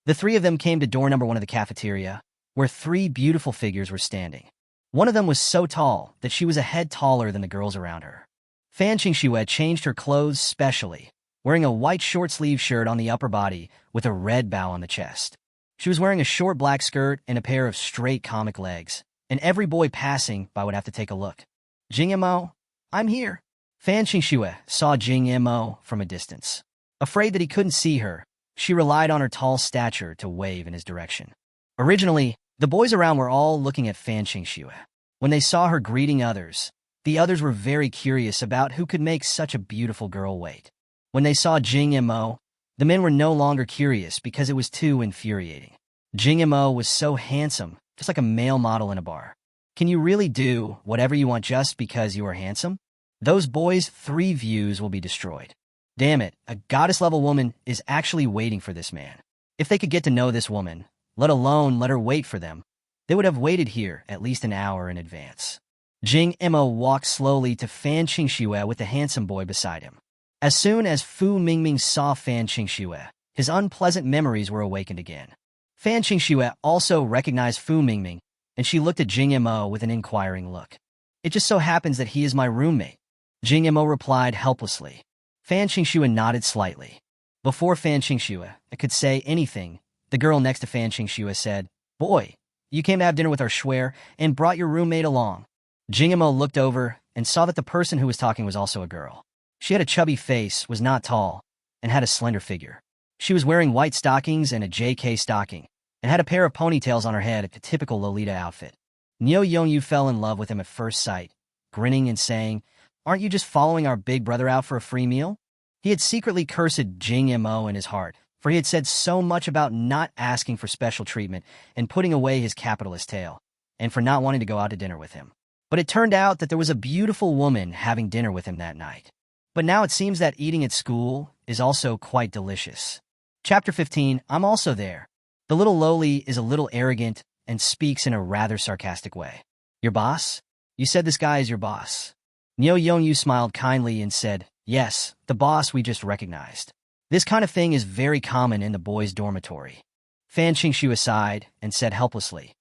The 3 of them came to door number 1 of the cafeteria, where 3 beautiful figures were standing. One of them was so tall that she was a head taller than the girls around her. Fan Qingxue changed her clothes specially, wearing a white short-sleeved shirt on the upper body with a red bow on the chest. She was wearing a short black skirt and a pair of straight comic legs, and every boy passing by would have to take a look. Jing Mo, I'm here. Fan Qingxue saw Jing Mo from a distance. Afraid that he couldn't see her, she relied on her tall stature to wave in his direction. Originally, the boys around were all looking at Fan Qingxue. When they saw her greeting others, the others were very curious about who could make such a beautiful girl wait. When they saw Jing Mo, the men were no longer curious because it was too infuriating. Jing Mo was so handsome, just like a male model in a bar. Can you really do whatever you want just because you are handsome? Those boys' 3 views will be destroyed. Damn it, a goddess-level woman is actually waiting for this man. If they could get to know this woman, let alone let her wait for them, they would have waited here at least an hour in advance. Jing Mo walked slowly to Fan Qingxue with the handsome boy beside him. As soon as Fu Mingming saw Fan Qingxue, his unpleasant memories were awakened again. Fan Qingxue also recognized Fu Mingming, and she looked at Jing Mo with an inquiring look. It just so happens that he is my roommate. Jing Mo replied helplessly. Fan Qingxue nodded slightly. Before Fan Qingxue could say anything, the girl next to Fan Qingxue said, "Boy, you came to have dinner with our Schwer and brought your roommate along." Jing Mo looked over and saw that the person who was talking was also a girl. She had a chubby face, was not tall, and had a slender figure. She was wearing white stockings and a JK stocking, and had a pair of ponytails on her head, a typical Lolita outfit. Neo Yongyu fell in love with him at first sight, grinning and saying, "Aren't you just following our big brother out for a free meal?" He had secretly cursed Jing Mo in his heart, for he had said so much about not asking for special treatment and putting away his capitalist tail, and for not wanting to go out to dinner with him. But it turned out that there was a beautiful woman having dinner with him that night. But now it seems that eating at school is also quite delicious. Chapter 15, I'm also there. The little loli is a little arrogant and speaks in a rather sarcastic way. "Your boss? You said this guy is your boss." Neo Yongyu smiled kindly and said, "Yes, the boss we just recognized." This kind of thing is very common in the boys' dormitory. Fan Qingxue sighed and said helplessly,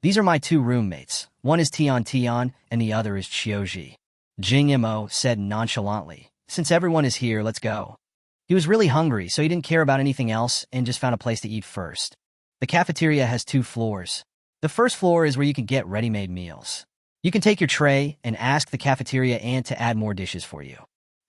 "These are my two roommates. One is Tian and the other is Qiuji." Jing Mo said nonchalantly, "Since everyone is here, let's go." He was really hungry, so he didn't care about anything else and just found a place to eat first. The cafeteria has 2 floors. The first floor is where you can get ready-made meals. You can take your tray and ask the cafeteria aunt to add more dishes for you.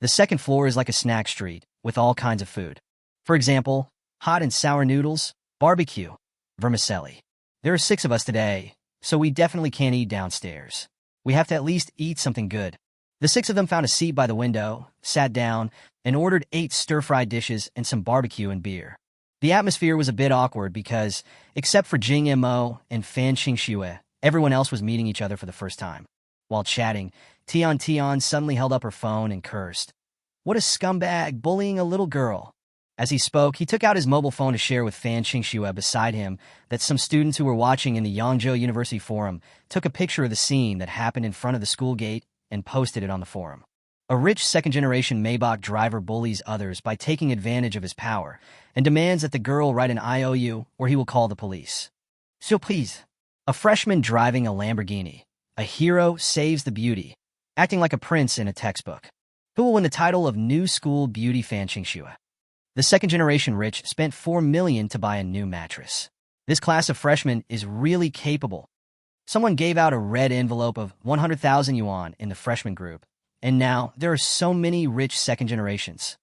The second floor is like a snack street with all kinds of food. For example, hot and sour noodles, barbecue, vermicelli. There are 6 of us today, so we definitely can't eat downstairs. We have to at least eat something good. The 6 of them found a seat by the window, sat down, and ordered 8 stir-fried dishes and some barbecue and beer. The atmosphere was a bit awkward because, except for Jing Mo and Fan Qingxue, everyone else was meeting each other for the first time. While chatting, Tian suddenly held up her phone and cursed. "What a scumbag, bullying a little girl." As he spoke, he took out his mobile phone to share with Fan Qingxue beside him that some students who were watching in the Yangzhou University forum took a picture of the scene that happened in front of the school gate and posted it on the forum. A rich second-generation Maybach driver bullies others by taking advantage of his power and demands that the girl write an IOU or he will call the police. So please, a freshman driving a Lamborghini. A hero saves the beauty, acting like a prince in a textbook. Who will win the title of New School Beauty Fan Qingxue? The second-generation rich spent $4 million to buy a new mattress. This class of freshmen is really capable. Someone gave out a red envelope of 100,000 yuan in the freshman group, and now there are so many rich second generations.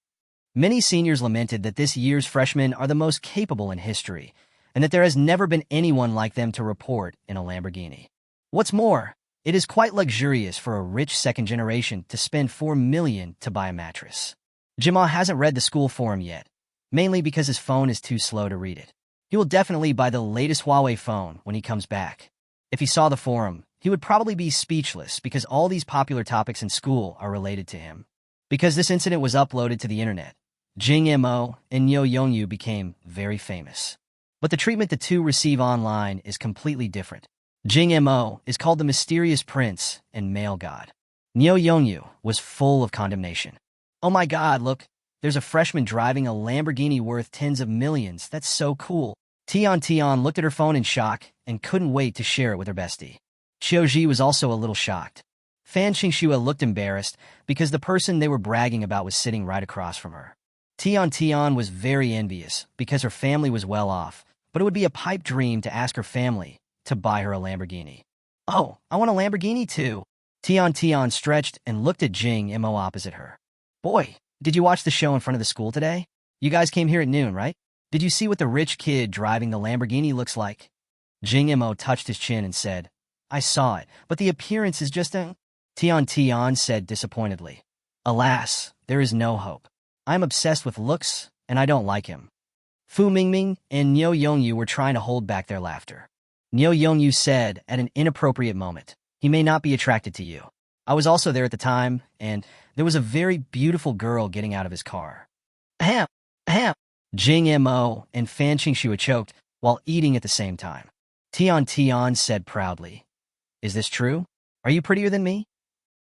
Many seniors lamented that this year's freshmen are the most capable in history, and that there has never been anyone like them to report in a Lamborghini. What's more, it is quite luxurious for a rich second generation to spend $4 million to buy a mattress. Jing Mo hasn't read the school forum yet, mainly because his phone is too slow to read it. He will definitely buy the latest Huawei phone when he comes back. If he saw the forum, he would probably be speechless because all these popular topics in school are related to him. Because this incident was uploaded to the internet, Jing Mo and Neo Yongyu became very famous. But the treatment the two receive online is completely different. Jing Mo is called the mysterious prince and male god. Neo Yongyu was full of condemnation. "Oh my god, look, there's a freshman driving a Lamborghini worth tens of millions. That's so cool." Tian looked at her phone in shock and couldn't wait to share it with her bestie. Qiuji was also a little shocked. Fan Qingxue looked embarrassed because the person they were bragging about was sitting right across from her. Tian was very envious because her family was well off, but it would be a pipe dream to ask her family to buy her a Lamborghini. "Oh, I want a Lamborghini too." Tian stretched and looked at Jing Mo opposite her. "Boy, did you watch the show in front of the school today? You guys came here at noon, right? Did you see what the rich kid driving the Lamborghini looks like?" Jing Mo touched his chin and said, "I saw it, but the appearance is just a..." Tian said disappointedly, "Alas, there is no hope. I'm obsessed with looks, and I don't like him." Fu Mingming and Neo Yongyu were trying to hold back their laughter. Neo Yongyu said at an inappropriate moment, "He may not be attracted to you. I was also there at the time, and there was a very beautiful girl getting out of his car." Ahem, ahem. Jing Mo and Fan Qingxue choked while eating at the same time. Tian said proudly, "Is this true? Are you prettier than me?"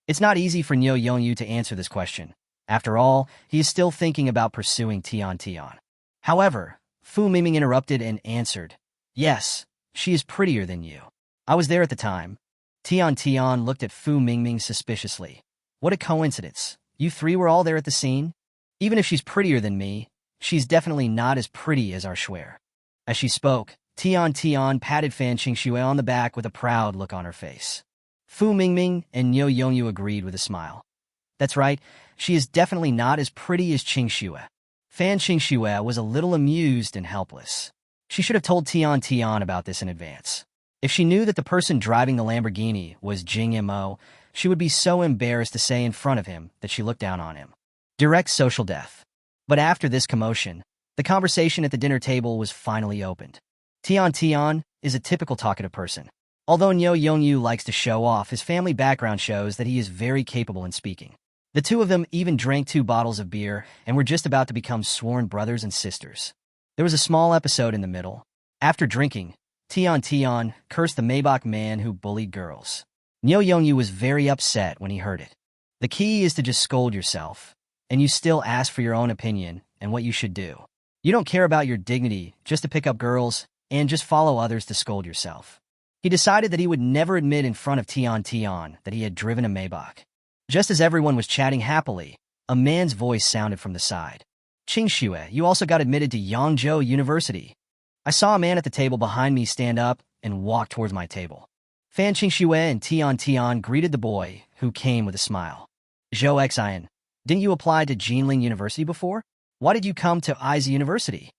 It's not easy for Neo Yongyu to answer this question. After all, he is still thinking about pursuing Tian. However, Fu Mingming interrupted and answered, "Yes, she is prettier than you. I was there at the time." Tian looked at Fu Mingming suspiciously. "What a coincidence. You 3 were all there at the scene? Even if she's prettier than me, She's definitely not as pretty as our Shuer. As she spoke, Tian patted Fan Qingxue on the back with a proud look on her face. Fu Mingming and Niu Yongyu agreed with a smile. That's right, she is definitely not as pretty as Qingxue. Fan Qingxue was a little amused and helpless. She should have told Tian about this in advance. If she knew that the person driving the Lamborghini was Jing Mo, she would be so embarrassed to say in front of him that she looked down on him. Direct social death. But after this commotion, the conversation at the dinner table was finally opened. Tian is a typical talkative person. Although Niu Yongyu likes to show off, his family background shows that he is very capable in speaking. The two of them even drank 2 bottles of beer and were just about to become sworn brothers and sisters. There was a small episode in the middle. After drinking, Tian cursed the Maybach man who bullied girls. Niu Yongyu was very upset when he heard it. The key is to just scold yourself, and you still ask for your own opinion and what you should do. You don't care about your dignity just to pick up girls and just follow others to scold yourself. He decided that he would never admit in front of Tian that he had driven a Maybach. Just as everyone was chatting happily, a man's voice sounded from the side. Qingxue, you also got admitted to Yangzhou University. I saw a man at the table behind me stand up and walk towards my table. Fan Qingxue and Tian greeted the boy, who came with a smile. Zhou Xian, didn't you apply to Jinling University before? Why did you come to Aizi University?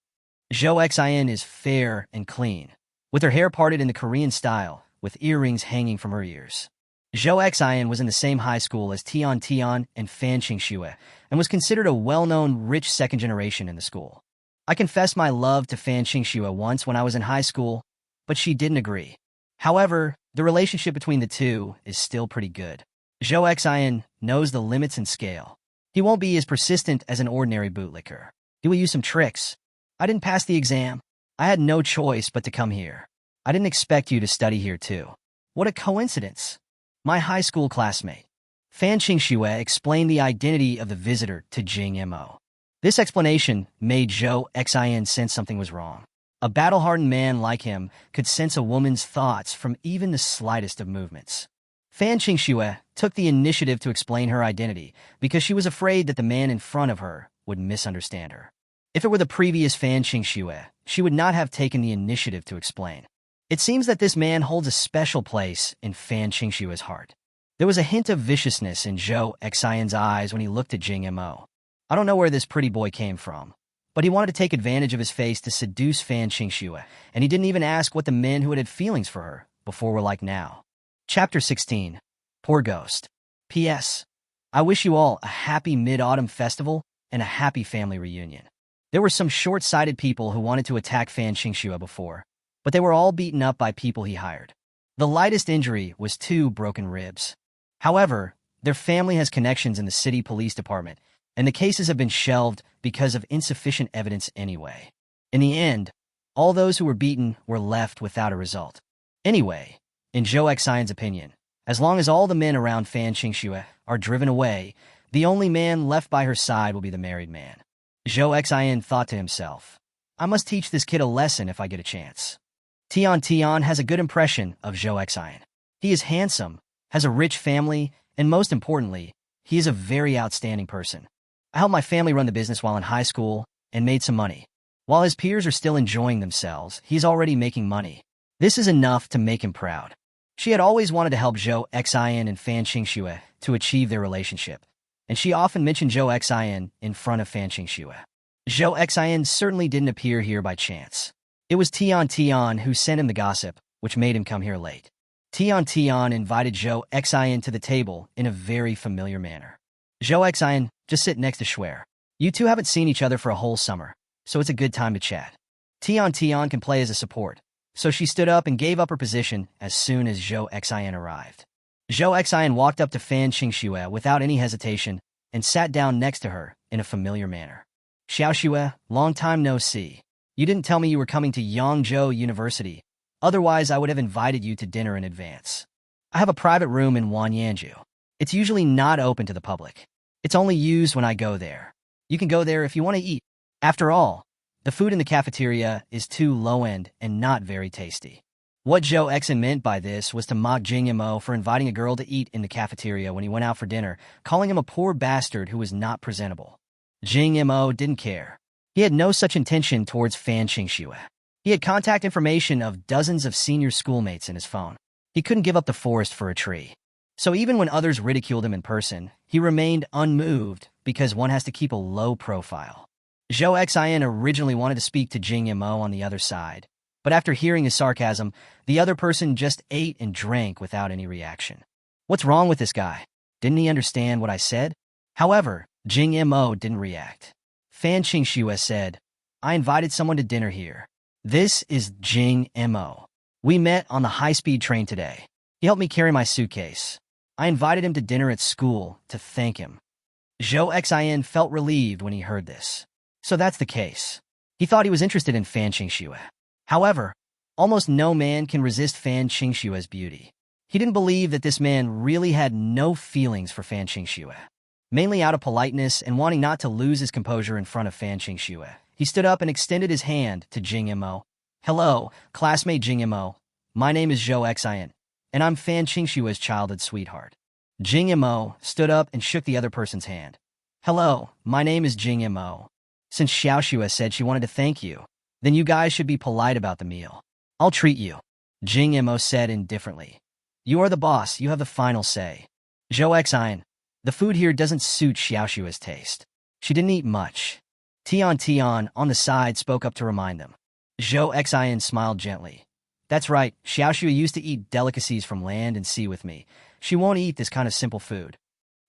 Zhou Xian is fair and clean, with her hair parted in the Korean style, with earrings hanging from her ears. Zhou Xian was in the same high school as Tian and Fan Qingxue, and was considered a well-known, rich second generation in the school. I confessed my love to Fan Qingxue once when I was in high school, but she didn't agree. However, the relationship between the two is still pretty good. Zhou Xian knows the limits and scale. He won't be as persistent as an ordinary bootlicker. He will use some tricks. I didn't pass the exam. I had no choice but to come here. I didn't expect you to study here too. What a coincidence. My high school classmate. Fan Qingxue explained the identity of the visitor to Jing Mo. This explanation made Zhou Xian sense something was wrong. A battle-hardened man like him could sense a woman's thoughts from even the slightest of movements. Fan Qingxue took the initiative to explain her identity because she was afraid that the man in front of her would misunderstand her. If it were the previous Fan Qingxue, she would not have taken the initiative to explain. It seems that this man holds a special place in Fan Qingxue's heart. There was a hint of viciousness in Zhou Xian's eyes when he looked at Jing Mo. I don't know where this pretty boy came from, but he wanted to take advantage of his face to seduce Fan Qingxue, and he didn't even ask what the men who had feelings for her before were like now. Chapter 16. Poor Ghost. P.S. I wish you all a happy Mid-Autumn Festival and a happy family reunion. There were some short-sighted people who wanted to attack Fan Qingxue before, but they were all beaten up by people he hired. The lightest injury was 2 broken ribs. However, their family has connections in the city police department, and the cases have been shelved because of insufficient evidence anyway. In the end, all those who were beaten were left without a result. Anyway, in Zhou Xian's opinion, as long as all the men around Fan Qingxue are driven away, the only man left by her side will be the married man. Zhou Xian thought to himself, I must teach this kid a lesson if I get a chance. Tian has a good impression of Zhou Xian. He is handsome, has a rich family, and most importantly, he is a very outstanding person. I helped my family run the business while in high school and made some money. While his peers are still enjoying themselves, he's already making money. This is enough to make him proud. She had always wanted to help Zhou Xian and Fan Qingxue to achieve their relationship, and she often mentioned Zhou Xian in front of Fan Qingxue. Zhou Xian certainly didn't appear here by chance. It was Tian who sent him the gossip, which made him come here late. Tian invited Zhou Xian to the table in a very familiar manner. Zhou Xian, just sit next to Shuer. You two haven't seen each other for a whole summer, so it's a good time to chat. Tian can play as a support, so she stood up and gave up her position as soon as Zhou Xian arrived. Zhou Xian walked up to Fan Qingxue without any hesitation and sat down next to her in a familiar manner. Xiao Xue, long time no see. You didn't tell me you were coming to Yangzhou University. Otherwise, I would have invited you to dinner in advance. I have a private room in Wanyanju. It's usually not open to the public. It's only used when I go there. You can go there if you want to eat. After all, the food in the cafeteria is too low-end and not very tasty. What Zhou Xian meant by this was to mock Jing Mo for inviting a girl to eat in the cafeteria when he went out for dinner, calling him a poor bastard who was not presentable. Jing Mo didn't care. He had no such intention towards Fan Qingxue. He had contact information of dozens of senior schoolmates in his phone. He couldn't give up the forest for a tree. So even when others ridiculed him in person, he remained unmoved because one has to keep a low profile. Zhou Xin originally wanted to speak to Jing Mo on the other side, but after hearing his sarcasm, the other person just ate and drank without any reaction. What's wrong with this guy? Didn't he understand what I said? However, Jing Mo didn't react. Fan Qingxue said, I invited someone to dinner here. This is Jing Mo. We met on the high-speed train today. He helped me carry my suitcase. I invited him to dinner at school to thank him. Zhou Xin felt relieved when he heard this. So that's the case. He thought he was interested in Fan Qingxue. However, almost no man can resist Fan Qingxue's beauty. He didn't believe that this man really had no feelings for Fan Qingxue. Mainly out of politeness and wanting not to lose his composure in front of Fan Qingxue, he stood up and extended his hand to Jing Mo. Hello, classmate Jing Mo. My name is Zhou Xin, and I'm Fan Qingxue's childhood sweetheart. Jing Mo stood up and shook the other person's hand. Hello, my name is Jing Mo. Since Xiaoxue said she wanted to thank you, then you guys should be polite about the meal. I'll treat you. Jing Mo said indifferently. You are the boss, you have the final say. Zhou Xin, the food here doesn't suit Xiaoxue's taste. She didn't eat much. Tian on the side spoke up to remind them. Zhou Xin smiled gently. That's right, Xiaoxue used to eat delicacies from land and sea with me. She won't eat this kind of simple food.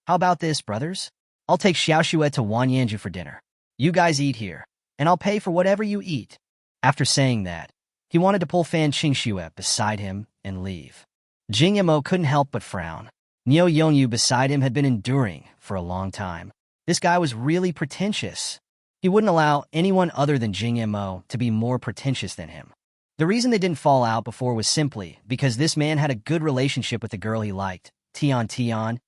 How about this, brothers? I'll take Xiaoxue to Wanyanju for dinner. You guys eat here, and I'll pay for whatever you eat. After saying that, he wanted to pull Fan Qingxue beside him and leave. Jing Mo couldn't help but frown. Niu Yongyu beside him had been enduring for a long time. This guy was really pretentious. He wouldn't allow anyone other than Jing Mo to be more pretentious than him. The reason they didn't fall out before was simply because this man had a good relationship with the girl he liked, Tian, and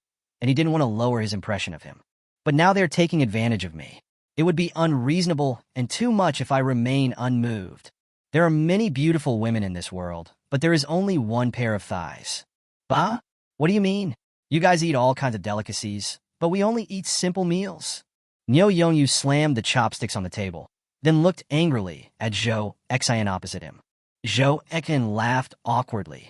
he didn't want to lower his impression of him. But now they're taking advantage of me. It would be unreasonable and too much if I remain unmoved. There are many beautiful women in this world, but there is only one pair of thighs. Bah? What do you mean? You guys eat all kinds of delicacies, but we only eat simple meals. Niu Yongyu slammed the chopsticks on the table, then looked angrily at Zhou Xin opposite him. Zhou Xin laughed awkwardly.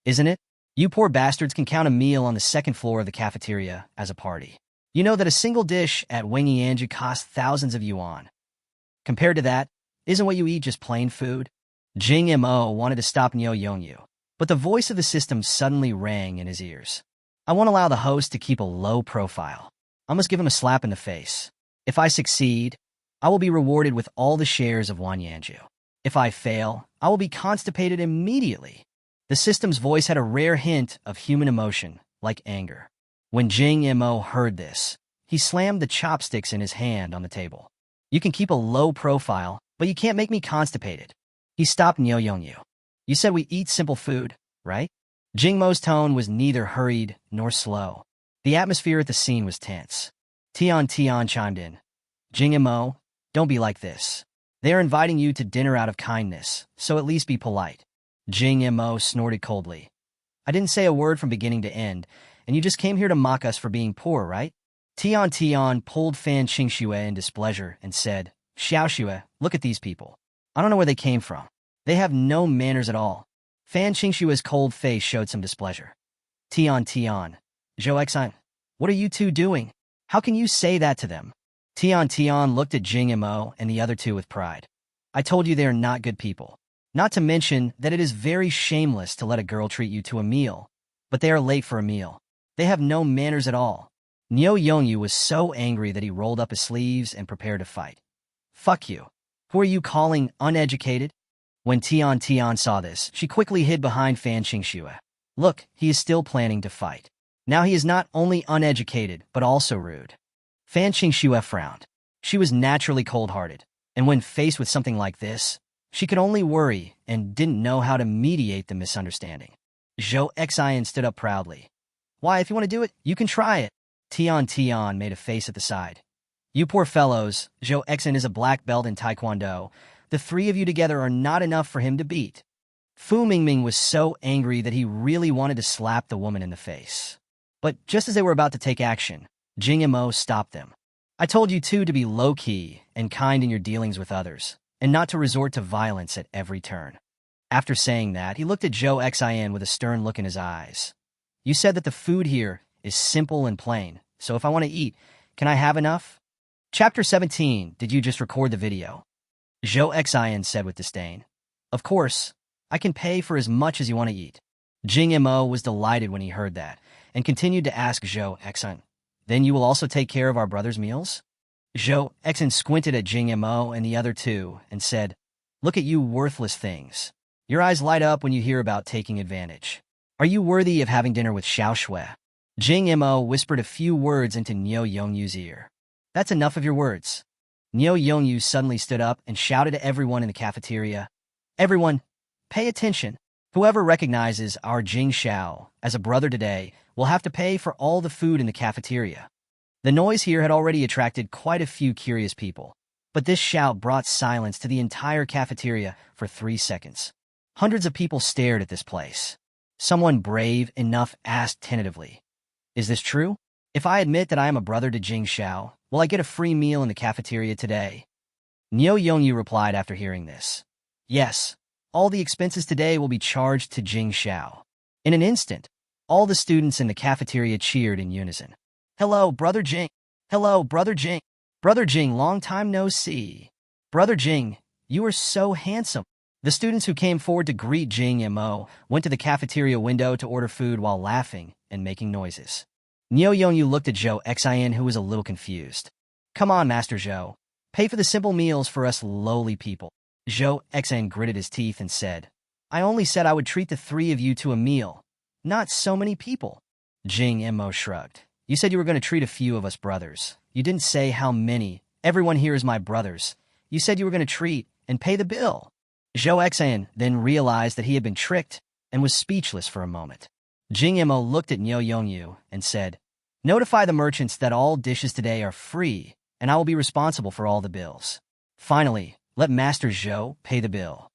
Isn't it? You poor bastards can count a meal on the second floor of the cafeteria as a party. You know that a single dish at Wanyanju costs thousands of yuan. Compared to that, isn't what you eat just plain food? Jing Mo wanted to stop Niu Yongyu, but the voice of the system suddenly rang in his ears. I won't allow the host to keep a low profile. I must give him a slap in the face. If I succeed, I will be rewarded with all the shares of Wanyanju. If I fail, I will be constipated immediately. The system's voice had a rare hint of human emotion, like anger. When Jing Mo heard this, he slammed the chopsticks in his hand on the table. You can keep a low profile, but you can't make me constipated. He stopped Niu Yongyu. You said we eat simple food, right? Jing Mo's tone was neither hurried nor slow. The atmosphere at the scene was tense. Tian chimed in. Jing Mo, don't be like this. They are inviting you to dinner out of kindness, so at least be polite. Jing Mo snorted coldly. I didn't say a word from beginning to end, and you just came here to mock us for being poor, right? Tian pulled Fan Qingxue in displeasure and said, Xiaoxue, look at these people. I don't know where they came from. They have no manners at all. Fan Qingxue's cold face showed some displeasure. Tian, Zhou Xin, what are you two doing? How can you say that to them? Tian looked at Jing Mo and the other two with pride. I told you they are not good people. Not to mention that it is very shameless to let a girl treat you to a meal. But they are late for a meal. They have no manners at all. Niu Yongyu was so angry that he rolled up his sleeves and prepared to fight. Fuck you. Who are you calling uneducated? When Tian saw this, she quickly hid behind Fan Qingxue. Look, he is still planning to fight. Now he is not only uneducated, but also rude. Fan Qingxue frowned. She was naturally cold-hearted, and when faced with something like this, she could only worry and didn't know how to mediate the misunderstanding. Zhou Xin stood up proudly. Why, if you want to do it, you can try it. Tian made a face at the side. You poor fellows, Zhou Xin is a black belt in Taekwondo. The three of you together are not enough for him to beat. Fu Mingming was so angry that he really wanted to slap the woman in the face. But just as they were about to take action, Jing Mo stopped them. I told you too to be low-key and kind in your dealings with others, and not to resort to violence at every turn. After saying that, he looked at Zhou Xin with a stern look in his eyes. You said that the food here is simple and plain, so if I want to eat, can I have enough? Chapter 17, did you just record the video? Zhou Xin said with disdain. Of course, I can pay for as much as you want to eat. Jing Mo was delighted when he heard that, and continued to ask Zhou Xin, then you will also take care of our brother's meals? Zhou Xin squinted at Jing Mo and the other two and said, look at you worthless things. Your eyes light up when you hear about taking advantage. Are you worthy of having dinner with Xiao Shui? Jing Mo whispered a few words into Niu Yongyu's ear. That's enough of your words. Niu Yongyu suddenly stood up and shouted to everyone in the cafeteria, everyone, pay attention. Whoever recognizes our Jing Xiao as a brother today will have to pay for all the food in the cafeteria. The noise here had already attracted quite a few curious people, but this shout brought silence to the entire cafeteria for 3 seconds. Hundreds of people stared at this place. Someone brave enough asked tentatively, is this true? If I admit that I am a brother to Jing Xiao, will I get a free meal in the cafeteria today? Niu Yongyu replied after hearing this. Yes, all the expenses today will be charged to Jing Xiao. In an instant, all the students in the cafeteria cheered in unison. Hello, Brother Jing. Hello, Brother Jing. Brother Jing, long time no see. Brother Jing, you are so handsome. The students who came forward to greet Jing Mo went to the cafeteria window to order food while laughing and making noises. Niu Yongyu looked at Zhou Xin, who was a little confused. Come on, Master Zhou. Pay for the simple meals for us lowly people. Zhou Xin gritted his teeth and said, I only said I would treat the 3 of you to a meal, not so many people. Jing Mo shrugged. You said you were going to treat a few of us brothers. You didn't say how many. Everyone here is my brothers. You said you were going to treat and pay the bill. Zhou Xin then realized that he had been tricked and was speechless for a moment. Jing Mo looked at Niu Yongyu and said, notify the merchants that all dishes today are free, and I will be responsible for all the bills. Finally, let Master Zhou pay the bill.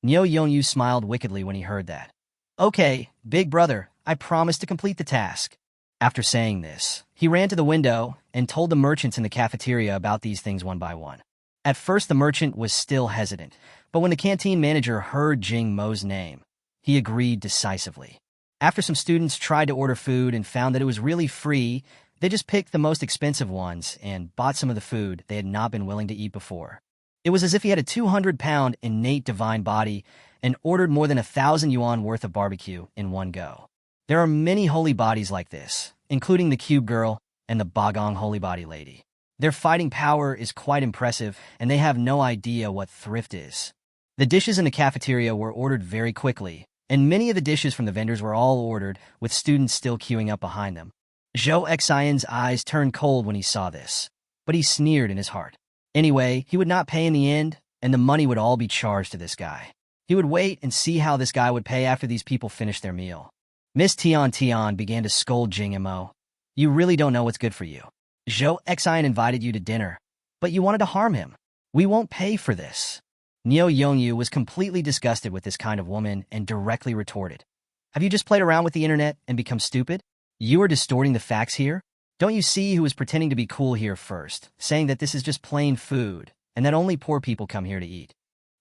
Niu Yongyu smiled wickedly when he heard that. Okay, big brother, I promise to complete the task. After saying this, he ran to the window and told the merchants in the cafeteria about these things one by one. At first, the merchant was still hesitant, but when the canteen manager heard Jing Mo's name, he agreed decisively. After some students tried to order food and found that it was really free, they just picked the most expensive ones and bought some of the food they had not been willing to eat before. It was as if he had a 200-pound innate divine body and ordered more than 1,000 yuan worth of barbecue in one go. There are many holy bodies like this, including the Cube Girl and the Bagong Holy Body Lady. Their fighting power is quite impressive, and they have no idea what thrift is. The dishes in the cafeteria were ordered very quickly, and many of the dishes from the vendors were all ordered, with students still queuing up behind them. Zhou Xion's eyes turned cold when he saw this, but he sneered in his heart. Anyway, he would not pay in the end, and the money would all be charged to this guy. He would wait and see how this guy would pay after these people finished their meal. Miss Tian began to scold Jing Mo. You really don't know what's good for you. Zhou Xion invited you to dinner, but you wanted to harm him. We won't pay for this. Niu Yongyu was completely disgusted with this kind of woman and directly retorted. Have you just played around with the internet and become stupid? You are distorting the facts here? Don't you see who was pretending to be cool here first, saying that this is just plain food and that only poor people come here to eat?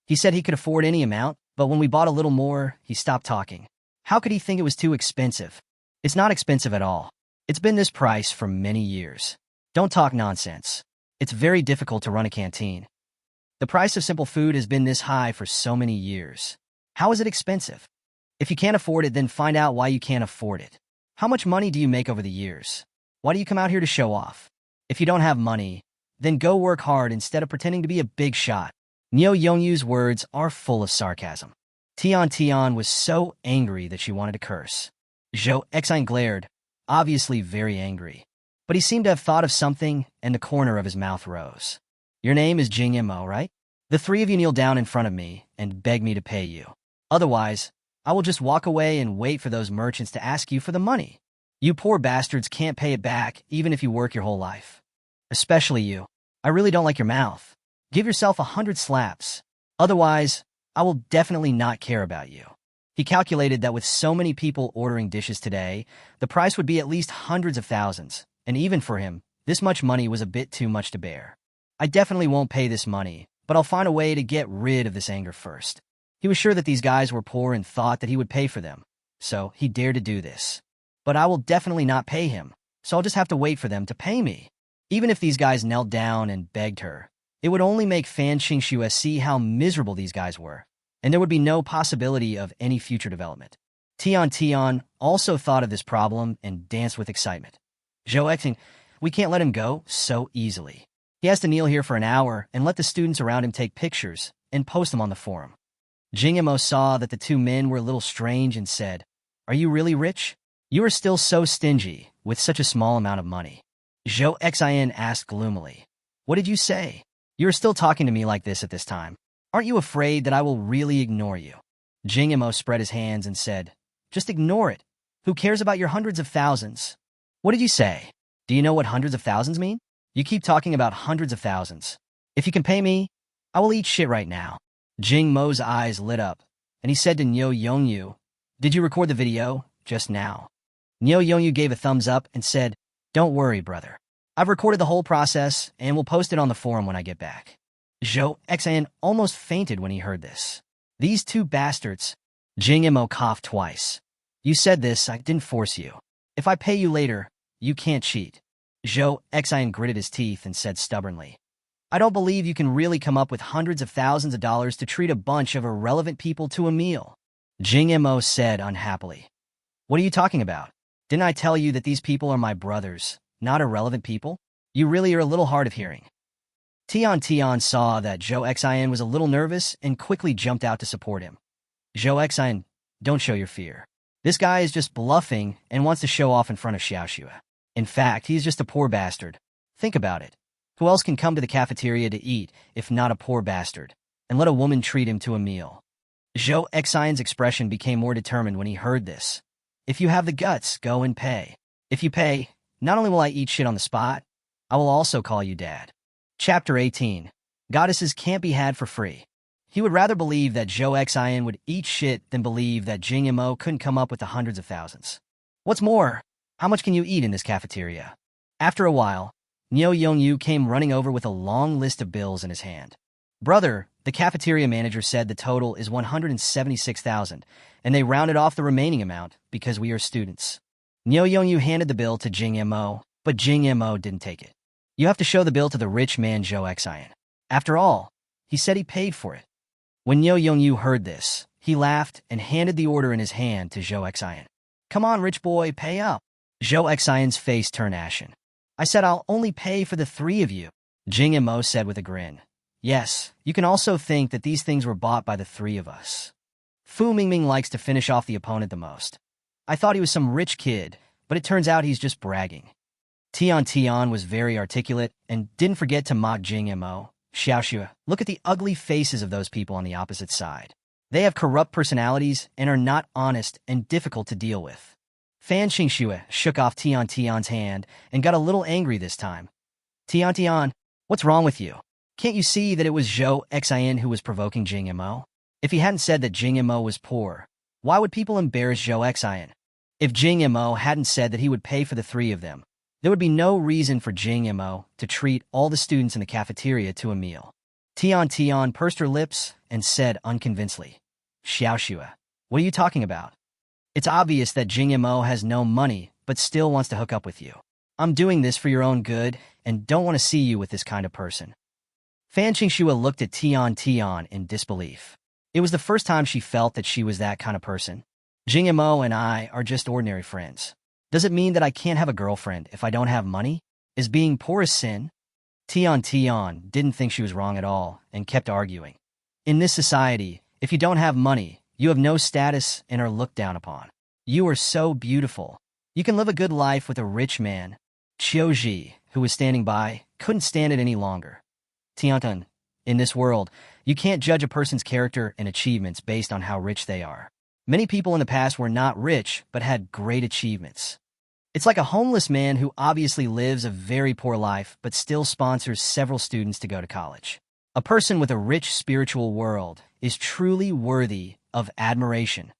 He said he could afford any amount, but when we bought a little more, he stopped talking. How could he think it was too expensive? It's not expensive at all. It's been this price for many years. Don't talk nonsense. It's very difficult to run a canteen. The price of simple food has been this high for so many years. How is it expensive? If you can't afford it, then find out why you can't afford it. How much money do you make over the years? Why do you come out here to show off? If you don't have money, then go work hard instead of pretending to be a big shot. Niu Yongyu's words are full of sarcasm. Tian was so angry that she wanted to curse. Zhou Xion glared, obviously very angry. But he seemed to have thought of something, and the corner of his mouth rose. Your name is Jing Mo, right? The 3 of you kneel down in front of me and beg me to pay you. Otherwise, I will just walk away and wait for those merchants to ask you for the money. You poor bastards can't pay it back even if you work your whole life. Especially you. I really don't like your mouth. Give yourself 100 slaps. Otherwise, I will definitely not care about you. He calculated that with so many people ordering dishes today, the price would be at least hundreds of thousands, and even for him, This much money was a bit too much to bear. I definitely won't pay this money, but I'll find a way to get rid of this anger first. He was sure that these guys were poor and thought that he would pay for them, so he dared to do this. But I will definitely not pay him, so I'll just have to wait for them to pay me. Even if these guys knelt down and begged her, it would only make Fan Qingxue see how miserable these guys were, and there would be no possibility of any future development. Tian also thought of this problem and danced with excitement. Zhou Exing, we can't let him go so easily. He has to kneel here for an hour and let the students around him take pictures and post them on the forum. Jing Mo saw that the two men were a little strange and said, "Are you really rich? You are still so stingy with such a small amount of money." Zhou Xin asked gloomily, "What did you say? You are still talking to me like this at this time. Aren't you afraid that I will really ignore you?" Jing Mo spread his hands and said, "Just ignore it. Who cares about your hundreds of thousands?" "What did you say? Do you know what hundreds of thousands mean? You keep talking about hundreds of thousands. If you can pay me, I will eat shit right now." Jing Mo's eyes lit up, and he said to Niu Yongyu, "Did you record the video just now?" Niu Yongyu gave a thumbs up and said, "Don't worry, brother. I've recorded the whole process, and we'll post it on the forum when I get back." Zhou Xin almost fainted when he heard this. These two bastards. Jing Mo coughed twice. "You said this, I didn't force you. If I pay you later, you can't cheat." Zhou Xin gritted his teeth and said stubbornly, "I don't believe you can really come up with hundreds of thousands of dollars to treat a bunch of irrelevant people to a meal." Jing Mo said unhappily, "What are you talking about? Didn't I tell you that these people are my brothers, not irrelevant people? You really are a little hard of hearing." Tian saw that Zhou Xin was a little nervous and quickly jumped out to support him. "Zhou Xin, don't show your fear. This guy is just bluffing and wants to show off in front of Xiaoxue. In fact, he's just a poor bastard. Think about it. Who else can come to the cafeteria to eat if not a poor bastard, and let a woman treat him to a meal?" Zhou Xin's expression became more determined when he heard this. "If you have the guts, go and pay. If you pay, not only will I eat shit on the spot, I will also call you dad." Chapter 18. Goddesses can't be had for free. He would rather believe that Zhou Xin would eat shit than believe that Jing Mo couldn't come up with the hundreds of thousands. What's more, how much can you eat in this cafeteria? After a while, Niu Yongyu came running over with a long list of bills in his hand. "Brother, the cafeteria manager said the total is 176,000, and they rounded off the remaining amount because we are students." Niu Yongyu handed the bill to Jing Mo, but Jing Mo didn't take it. "You have to show the bill to the rich man Zhou Xin. After all, he said he paid for it." When Niu Yongyu heard this, he laughed and handed the order in his hand to Zhou Xin. "Come on, rich boy, pay up." Zhou Xin's face turned ashen. "I said I'll only pay for the three of you," Jing Mo said with a grin. "Yes, you can also think that these things were bought by the three of us. Fu Mingming likes to finish off the opponent the most. I thought he was some rich kid, but it turns out he's just bragging." Tian was very articulate and didn't forget to mock Jing Mo. "Xiaoxue, look at the ugly faces of those people on the opposite side. They have corrupt personalities and are not honest and difficult to deal with." Fan Qingxue shook off Tian's hand and got a little angry this time. Tian, what's wrong with you? Can't you see that it was Zhou Xin who was provoking Jing Mo? If he hadn't said that Jing Mo was poor, why would people embarrass Zhou Xin? If Jing Mo hadn't said that he would pay for the three of them, there would be no reason for Jing Mo to treat all the students in the cafeteria to a meal. Tian pursed her lips and said unconvincingly, "Xiaoxue, what are you talking about? It's obvious that Jing Mo has no money but still wants to hook up with you. I'm doing this for your own good and don't want to see you with this kind of person." Fan Qingxue looked at Tian in disbelief. It was the first time she felt that she was that kind of person. "Jing Mo and I are just ordinary friends. Does it mean that I can't have a girlfriend if I don't have money? Is being poor a sin?" Tian didn't think she was wrong at all and kept arguing. "In this society, if you don't have money, you have no status and are looked down upon. You are so beautiful. You can live a good life with a rich man." Qiuji, who was standing by, couldn't stand it any longer. "Tian, in this world, you can't judge a person's character and achievements based on how rich they are. Many people in the past were not rich, but had great achievements. It's like a homeless man who obviously lives a very poor life, but still sponsors several students to go to college. A person with a rich spiritual world is truly worthy of admiration."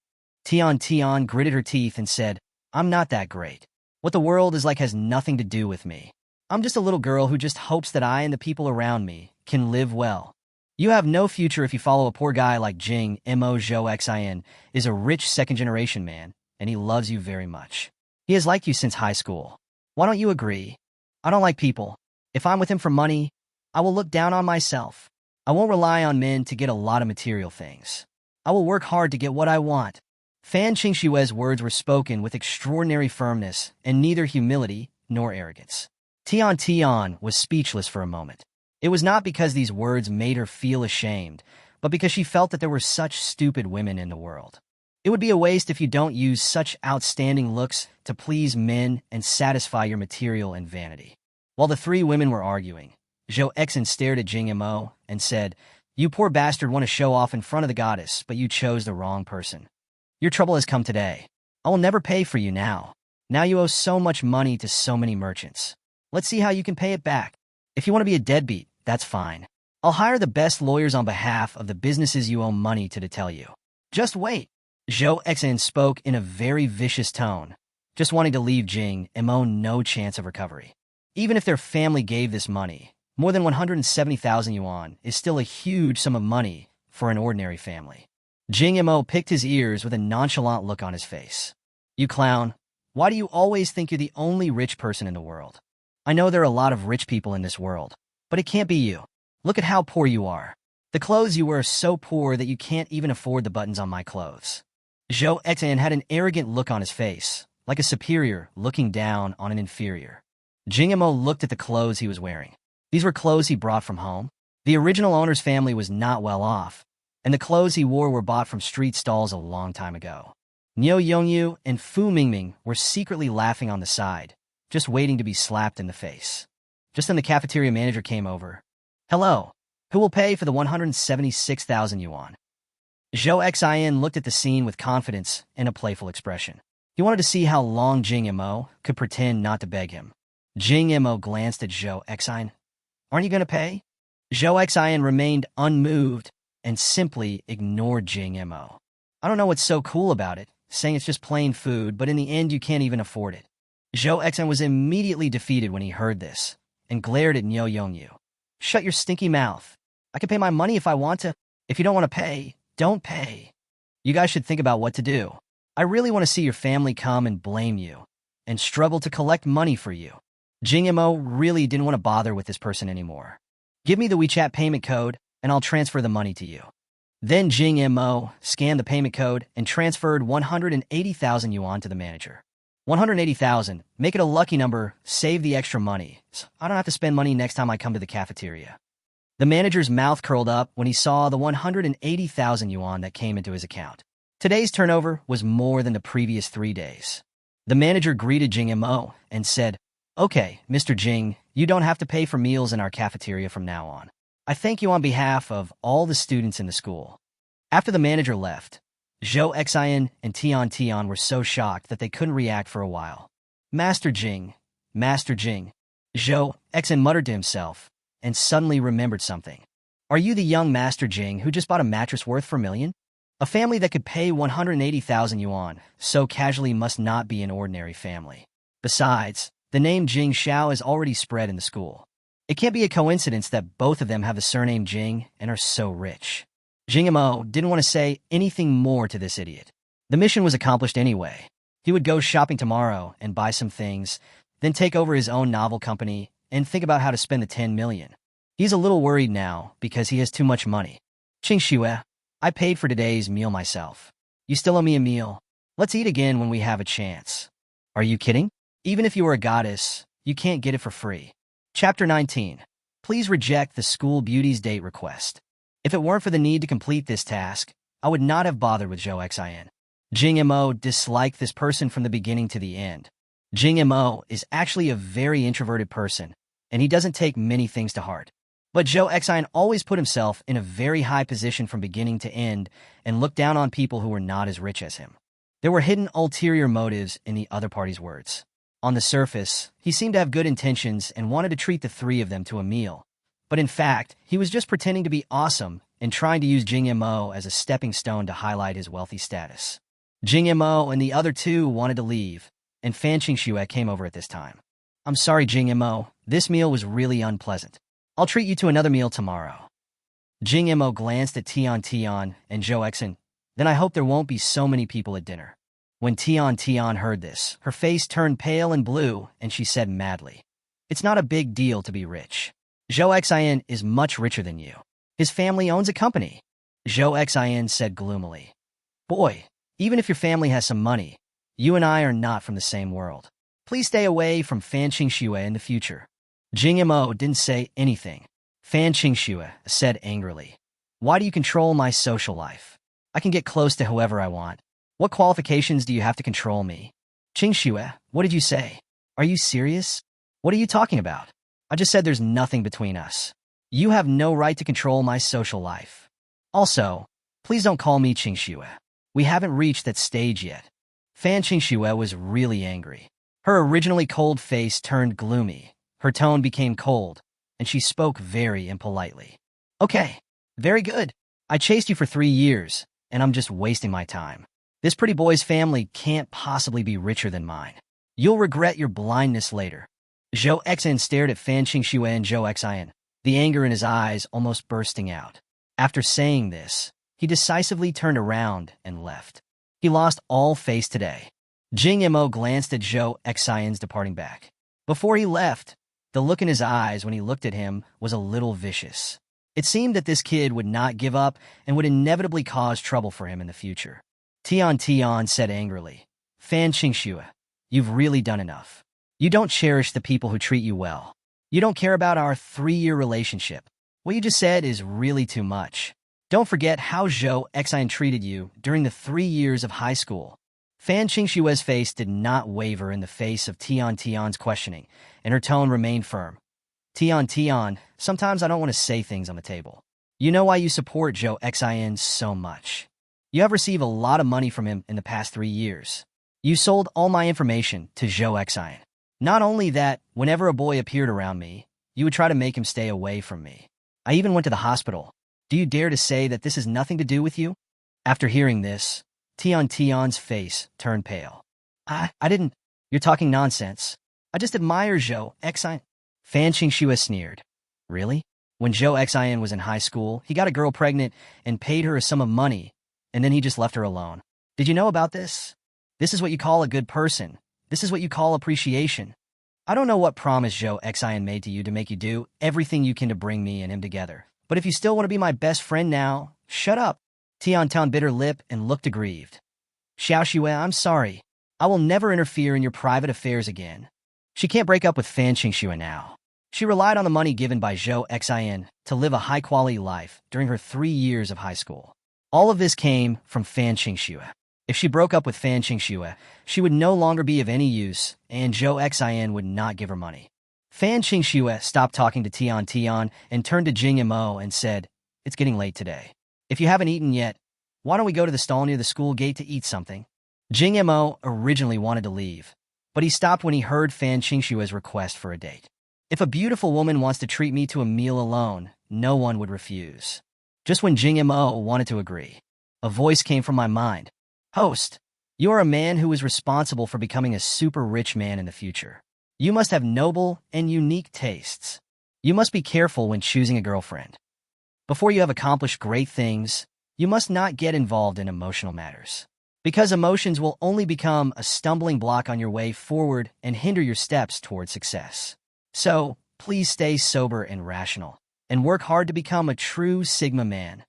Tian gritted her teeth and said, "I'm not that great. What the world is like has nothing to do with me. I'm just a little girl who just hopes that I and the people around me can live well. You have no future if you follow a poor guy like Jing Mo. Zhou Xin is a rich second-generation man, and he loves you very much. He has liked you since high school. Why don't you agree? I don't like people. If I'm with him for money, I will look down on myself. I won't rely on men to get a lot of material things. I will work hard to get what I want. Fan Qingxue's words were spoken with extraordinary firmness and neither humility nor arrogance. Tian was speechless for a moment. It was not because these words made her feel ashamed, but because she felt that there were such stupid women in the world. It would be a waste if you don't use such outstanding looks to please men and satisfy your material and vanity. While the three women were arguing, Zhou Xin stared at Jing Mo and said, "You poor bastard want to show off in front of the goddess, but you chose the wrong person. Your trouble has come today. I will never pay for you now. Now you owe so much money to so many merchants. Let's see how you can pay it back. If you want to be a deadbeat, that's fine. I'll hire the best lawyers on behalf of the businesses you owe money to tell you. Just wait." Zhou Xin spoke in a very vicious tone, just wanting to leave Jing Mo no chance of recovery. Even if their family gave this money, more than 170,000 yuan is still a huge sum of money for an ordinary family. Jing Mo picked his ears with a nonchalant look on his face. "You clown, why do you always think you're the only rich person in the world? I know there are a lot of rich people in this world, but it can't be you. Look at how poor you are. The clothes you wear are so poor that you can't even afford the buttons on my clothes." Zhou Xin had an arrogant look on his face, like a superior looking down on an inferior. Jing Mo looked at the clothes he was wearing. These were clothes he brought from home. The original owner's family was not well off, and the clothes he wore were bought from street stalls a long time ago. Niu Yongyu and Fu Mingming were secretly laughing on the side, just waiting to be slapped in the face. Just then the cafeteria manager came over. "Hello, who will pay for the 176,000 yuan? Zhou Xin looked at the scene with confidence and a playful expression. He wanted to see how long Jing Mo could pretend not to beg him. Jing Mo glanced at Zhou Xin. "Aren't you going to pay?" Zhou Xin remained unmoved and simply ignored Jing Mo. "I don't know what's so cool about it, saying it's just plain food, but in the end you can't even afford it." Zhou Xin was immediately defeated when he heard this, and glared at Niu Yongyu. "Shut your stinky mouth. I can pay my money if I want to. If you don't want to pay, don't pay. You guys should think about what to do. I really want to see your family come and blame you, and struggle to collect money for you." Jing Mo really didn't want to bother with this person anymore. "Give me the WeChat payment code, and I'll transfer the money to you." Then Jing Mo scanned the payment code and transferred 180,000 yuan to the manager. 180,000. Make it a lucky number, save the extra money, so I don't have to spend money next time I come to the cafeteria. The manager's mouth curled up when he saw the 180,000 yuan that came into his account. Today's turnover was more than the previous 3 days. The manager greeted Jing Mo and said, "Okay, Mr. Jing, you don't have to pay for meals in our cafeteria from now on. I thank you on behalf of all the students in the school." After the manager left, Zhou Xin and Tian were so shocked that they couldn't react for a while. Master Jing, Zhou Xin muttered to himself, and suddenly remembered something. "Are you the young Master Jing who just bought a mattress worth 4 million? A family that could pay 180,000 yuan so casually must not be an ordinary family. Besides, the name Jing Xiao is already spread in the school. It can't be a coincidence that both of them have the surname Jing and are so rich." Jing Mo didn't want to say anything more to this idiot. The mission was accomplished anyway. He would go shopping tomorrow and buy some things, then take over his own novel company and think about how to spend the 10 million. He's a little worried now because he has too much money. "Qingxue, I paid for today's meal myself. You still owe me a meal. Let's eat again when we have a chance." "Are you kidding? Even if you are a goddess, you can't get it for free." Chapter 19. Please reject the school beauty's date request. If it weren't for the need to complete this task, I would not have bothered with Zhou Xin. Jing Mo disliked this person from the beginning to the end. Jing Mo is actually a very introverted person, and he doesn't take many things to heart. But Zhou Xin always put himself in a very high position from beginning to end and looked down on people who were not as rich as him. There were hidden ulterior motives in the other party's words. On the surface, he seemed to have good intentions and wanted to treat the three of them to a meal. But in fact, he was just pretending to be awesome and trying to use Jing Mo as a stepping stone to highlight his wealthy status. Jing Mo and the other two wanted to leave, and Fan Qingxue came over at this time. "I'm sorry, Jing Mo, This meal was really unpleasant. I'll treat you to another meal tomorrow. Jing Mo glanced at Tian and Zhou Exin. Then I hope there won't be so many people at dinner. When Tian heard this, her face turned pale and blue, and she said madly, "It's not a big deal to be rich. Zhou Exin is much richer than you. His family owns a company." Zhou Exin said gloomily, "Boy, even if your family has some money, you and I are not from the same world. Please stay away from Fan Qingxue in the future." Jing Mo didn't say anything. Fan Qingxue said angrily, "Why do you control my social life? I can get close to whoever I want. What qualifications do you have to control me?" "Qingxue, what did you say? Are you serious? What are you talking about? I just said there's nothing between us. You have no right to control my social life. Also, please don't call me Qingxue. We haven't reached that stage yet." Fan Qingxue was really angry. Her originally cold face turned gloomy. Her tone became cold, and she spoke very impolitely. "Okay, very good. I chased you for 3 years, and I'm just wasting my time. This pretty boy's family can't possibly be richer than mine. You'll regret your blindness later." Zhou Exin stared at Fan Qingxue and Zhou Exin, the anger in his eyes almost bursting out. After saying this, he decisively turned around and left. He lost all face today. Jing Mo glanced at Zhou Exin's departing back. Before he left, the look in his eyes when he looked at him was a little vicious. It seemed that this kid would not give up and would inevitably cause trouble for him in the future. Tian said angrily, "Fan Qingxue, you've really done enough. You don't cherish the people who treat you well. You don't care about our 3-year relationship. What you just said is really too much. Don't forget how Zhou Exin treated you during the 3 years of high school." Fan Qingxue's face did not waver in the face of Tian's questioning, and her tone remained firm. Tian, sometimes I don't want to say things on the table. You know why you support Zhou Exin so much. You have received a lot of money from him in the past 3 years. You sold all my information to Zhou Exin. Not only that, whenever a boy appeared around me, you would try to make him stay away from me. I even went to the hospital. Do you dare to say that this has nothing to do with you?" After hearing this, Tian's face turned pale. I didn't. You're talking nonsense. I just admire Zhou Exin." Fan Qingxue sneered. "Really? When Zhou Exin was in high school, he got a girl pregnant and paid her a sum of money, and then he just left her alone. Did you know about this? This is what you call a good person. This is what you call appreciation. I don't know what promise Zhou Exin made to you to make you do everything you can to bring me and him together. But if you still want to be my best friend now, shut up." Tian bit her lip and looked aggrieved. "Xiaoxue, I'm sorry. I will never interfere in your private affairs again." She can't break up with Fan Qingxue now. She relied on the money given by Zhou Exin to live a high-quality life during her 3 years of high school. All of this came from Fan Qingxue. If she broke up with Fan Qingxue, she would no longer be of any use, and Zhou Exin would not give her money. Fan Qingxue stopped talking to Tian and turned to Jing Mo and said, "It's getting late today. If you haven't eaten yet, why don't we go to the stall near the school gate to eat something?" Jing Mo originally wanted to leave, but he stopped when he heard Fan Qingxue's request for a date. "If a beautiful woman wants to treat me to a meal alone, no one would refuse." Just when Jing Mo wanted to agree, a voice came from my mind. "Host, you are a man who is responsible for becoming a super rich man in the future. You must have noble and unique tastes. You must be careful when choosing a girlfriend. Before you have accomplished great things, you must not get involved in emotional matters, because emotions will only become a stumbling block on your way forward and hinder your steps toward success. So, please stay sober and rational, and work hard to become a true Sigma man.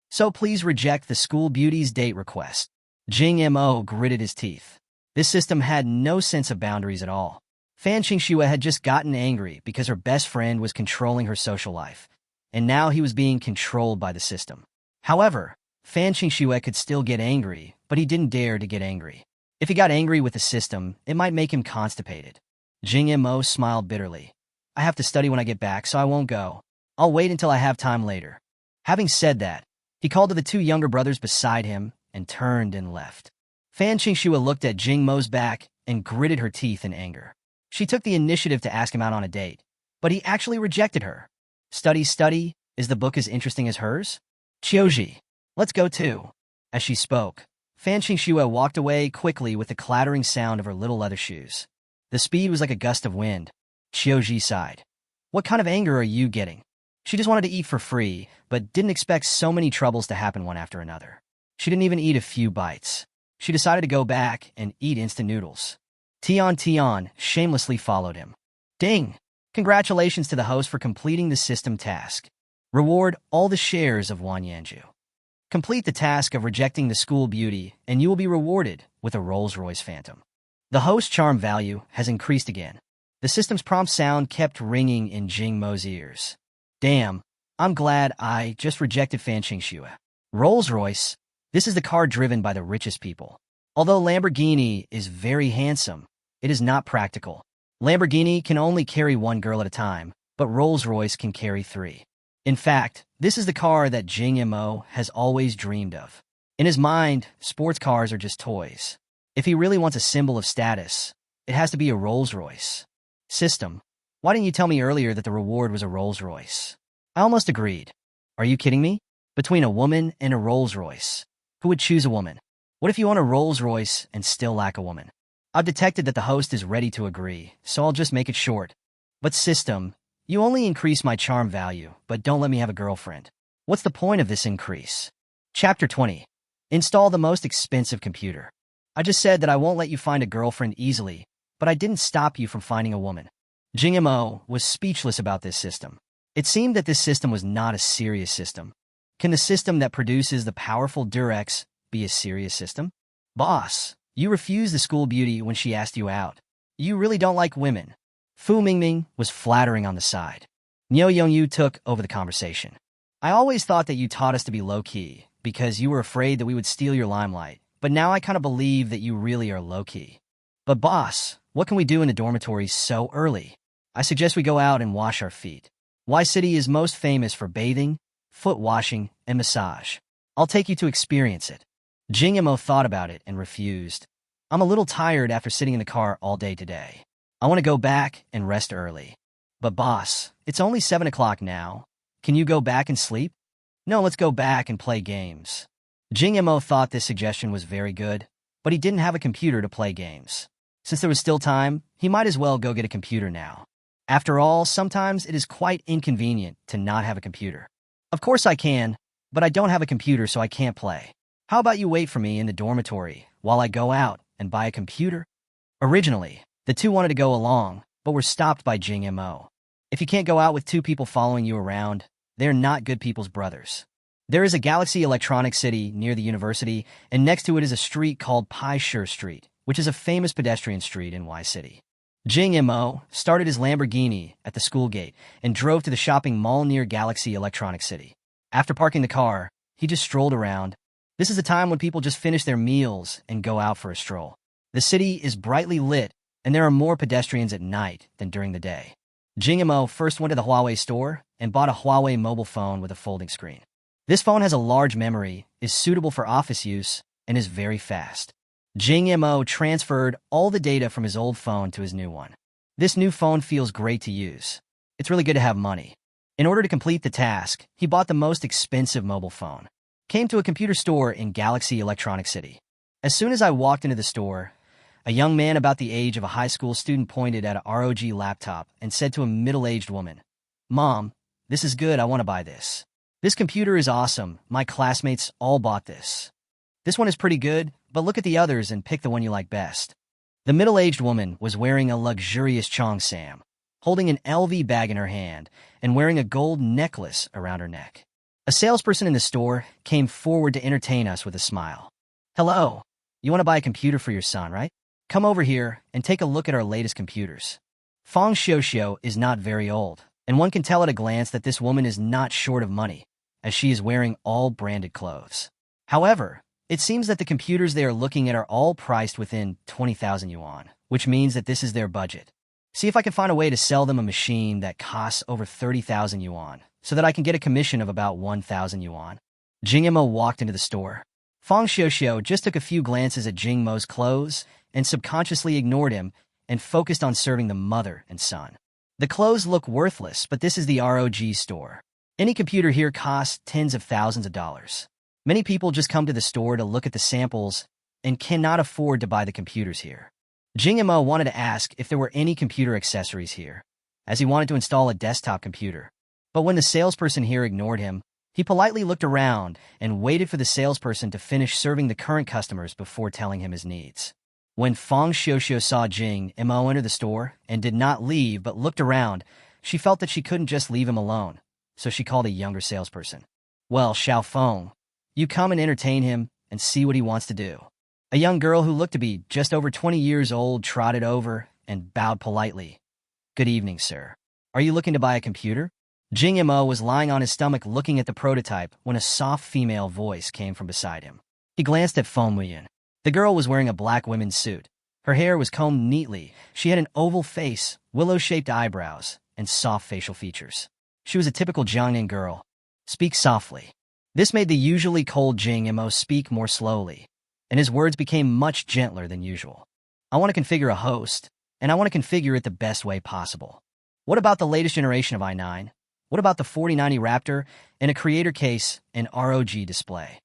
So please reject the school beauty's date request." Jing Mo gritted his teeth. This system had no sense of boundaries at all. Fan Qingxue had just gotten angry because her best friend was controlling her social life, and now he was being controlled by the system. However, Fan Qingxue could still get angry, but he didn't dare to get angry. If he got angry with the system, it might make him constipated. Jing Mo smiled bitterly. "I have to study when I get back, so I won't go. I'll wait until I have time later." Having said that, he called to the 2 younger brothers beside him and turned and left. Fan Qingxue looked at Jing Mo's back and gritted her teeth in anger. She took the initiative to ask him out on a date, but he actually rejected her. Study, is the book as interesting as hers? "Qiuji, let's go too." As she spoke, Fan Qingxue walked away quickly with the clattering sound of her little leather shoes. The speed was like a gust of wind. Xiaoji sighed. What kind of anger are you getting? She just wanted to eat for free, but didn't expect so many troubles to happen one after another. She didn't even eat a few bites. She decided to go back and eat instant noodles. Tian shamelessly followed him. Ding! Congratulations to the host for completing the system task. Reward all the shares of Wan Yanju. Complete the task of rejecting the school beauty, and you will be rewarded with a Rolls-Royce Phantom. The host's charm value has increased again. The system's prompt sound kept ringing in Jing Mo's ears. Damn, I'm glad I just rejected Fan Qingxue. Rolls-Royce? This is the car driven by the richest people. Although Lamborghini is very handsome, it is not practical. Lamborghini can only carry one girl at a time, but Rolls-Royce can carry 3. In fact, this is the car that Jing Mo has always dreamed of. In his mind, sports cars are just toys. If he really wants a symbol of status, it has to be a Rolls-Royce. System, why didn't you tell me earlier that the reward was a Rolls-Royce? I almost agreed. Are you kidding me? Between a woman and a Rolls-Royce, who would choose a woman? What if you own a Rolls-Royce and still lack a woman? I've detected that the host is ready to agree, so I'll just make it short. But system, you only increase my charm value, but don't let me have a girlfriend. What's the point of this increase? Chapter 20. Install the most expensive computer. I just said that I won't let you find a girlfriend easily, but I didn't stop you from finding a woman. Jing Mo was speechless about this system. It seemed that this system was not a serious system. Can the system that produces the powerful Durex be a serious system? Boss, you refused the school beauty when she asked you out. You really don't like women. Fu Mingming was flattering on the side. Niu Yongyu took over the conversation. I always thought that you taught us to be low-key, because you were afraid that we would steal your limelight, but now I kind of believe that you really are low-key. But boss, what can we do in the dormitory so early? I suggest we go out and wash our feet. Y City is most famous for bathing, foot washing, and massage. I'll take you to experience it. Jing Mo thought about it and refused. I'm a little tired after sitting in the car all day today. I want to go back and rest early. But boss, it's only 7 o'clock now. Can you go back and sleep? No, let's go back and play games. Jing Mo thought this suggestion was very good, but he didn't have a computer to play games. Since there was still time, he might as well go get a computer now. After all, sometimes it is quite inconvenient to not have a computer. Of course I can, but I don't have a computer so I can't play. How about you wait for me in the dormitory while I go out and buy a computer? Originally, the two wanted to go along, but were stopped by Jing Mo. If you can't go out with 2 people following you around, they're not good people's brothers. There is a Galaxy Electronic City near the university, and next to it is a street called Pai Shi Street, which is a famous pedestrian street in Y City. Jing Mo started his Lamborghini at the school gate and drove to the shopping mall near Galaxy Electronic City. After parking the car, he just strolled around. This is the time when people just finish their meals and go out for a stroll. The city is brightly lit, and there are more pedestrians at night than during the day. Jing Mo first went to the Huawei store and bought a Huawei mobile phone with a folding screen. This phone has a large memory, is suitable for office use, and is very fast. Jing Mo transferred all the data from his old phone to his new one. This new phone feels great to use. It's really good to have money. In order to complete the task, he bought the most expensive mobile phone. Came to a computer store in Galaxy Electronic City. As soon as I walked into the store, a young man about the age of a high school student pointed at a ROG laptop and said to a middle-aged woman, "Mom, this is good, I want to buy this. This computer is awesome, my classmates all bought this. This one is pretty good, but look at the others and pick the one you like best." The middle-aged woman was wearing a luxurious cheongsam, holding an LV bag in her hand and wearing a gold necklace around her neck. A salesperson in the store came forward to entertain us with a smile. "Hello, you want to buy a computer for your son, right? Come over here and take a look at our latest computers." Fang Xiaoxiao is not very old, and one can tell at a glance that this woman is not short of money, as she is wearing all branded clothes. However, it seems that the computers they are looking at are all priced within 20,000 yuan, which means that this is their budget. See if I can find a way to sell them a machine that costs over 30,000 yuan, so that I can get a commission of about 1,000 yuan. Jing Mo walked into the store. Fang Xiaoxiao just took a few glances at Jing Mo's clothes and subconsciously ignored him and focused on serving the mother and son. The clothes look worthless, but this is the ROG store. Any computer here costs tens of thousands of dollars. Many people just come to the store to look at the samples and cannot afford to buy the computers here. Jing Mo wanted to ask if there were any computer accessories here. as he wanted to install a desktop computer. But when the salesperson here ignored him, he politely looked around and waited for the salesperson to finish serving the current customers before telling him his needs. When Fang Xiuxiu saw Jing Mo enter the store and did not leave but looked around, she felt that she couldn't just leave him alone, so she called a younger salesperson. "Well, Xiaofeng, you come and entertain him and see what he wants to do." A young girl who looked to be just over 20 years old trotted over and bowed politely. "Good evening, sir. Are you looking to buy a computer?" Jing Mo was lying on his stomach looking at the prototype when a soft female voice came from beside him. He glanced at Feng Muyan. The girl was wearing a black women's suit. Her hair was combed neatly. She had an oval face, willow-shaped eyebrows, and soft facial features. She was a typical Jiangnan girl. "Speak softly." This made the usually cold Jing Mo speak more slowly, and his words became much gentler than usual. "I want to configure a host, and I want to configure it the best way possible. What about the latest generation of i9? What about the 4090 Raptor and a creator case and ROG display?"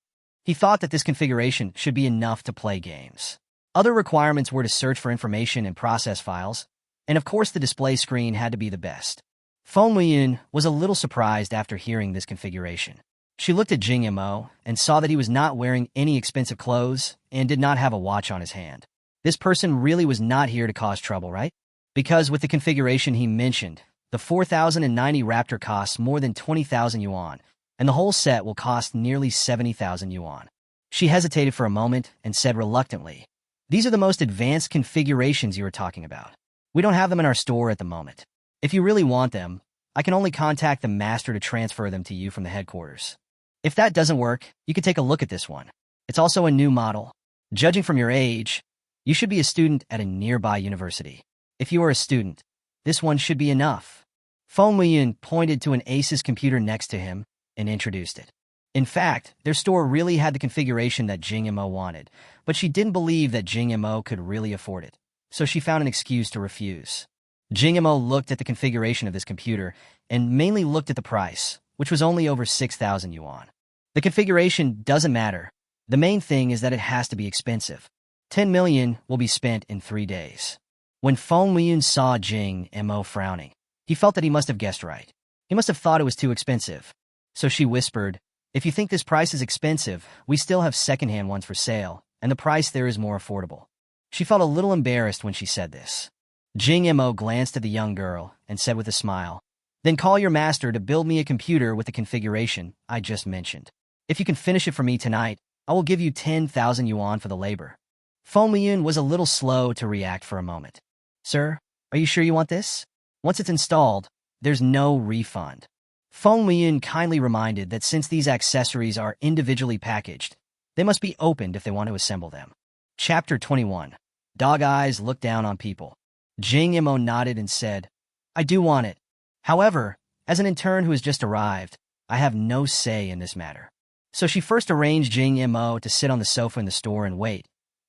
He thought that this configuration should be enough to play games. Other requirements were to search for information and process files, and of course the display screen had to be the best. Feng Muyan was a little surprised after hearing this configuration. She looked at Jing Mo and saw that he was not wearing any expensive clothes and did not have a watch on his hand. This person really was not here to cause trouble, right? Because with the configuration he mentioned, the 4090 Raptor costs more than 20,000 yuan, and the whole set will cost nearly 70,000 yuan. She hesitated for a moment and said reluctantly, "These are the most advanced configurations you were talking about. We don't have them in our store at the moment. If you really want them, I can only contact the master to transfer them to you from the headquarters. If that doesn't work, you could take a look at this one. It's also a new model. Judging from your age, you should be a student at a nearby university. If you are a student, this one should be enough." Feng Muyan pointed to an Asus computer next to him and introduced it. In fact, their store really had the configuration that Jing Mo wanted, but she didn't believe that Jing Mo could really afford it, so she found an excuse to refuse. Jing Mo looked at the configuration of this computer and mainly looked at the price, which was only over 6,000 yuan. The configuration doesn't matter. The main thing is that it has to be expensive. 10 million will be spent in 3 days. When Feng Muyan saw Jing Mo frowning, he felt that he must have guessed right. He must have thought it was too expensive. So she whispered, "If you think this price is expensive, we still have second-hand ones for sale, and the price there is more affordable." She felt a little embarrassed when she said this. Jing Mo glanced at the young girl and said with a smile, "Then call your master to build me a computer with the configuration I just mentioned. If you can finish it for me tonight, I will give you 10,000 yuan for the labor." Feng Muyan was a little slow to react for a moment. "Sir, are you sure you want this? Once it's installed, there's no refund." Feng Muyan kindly reminded that since these accessories are individually packaged, they must be opened if they want to assemble them. Chapter 21. Dog Eyes Look Down on People. Jing Mo nodded and said, "I do want it. However, as an intern who has just arrived, I have no say in this matter." So she first arranged Jing Mo to sit on the sofa in the store and wait,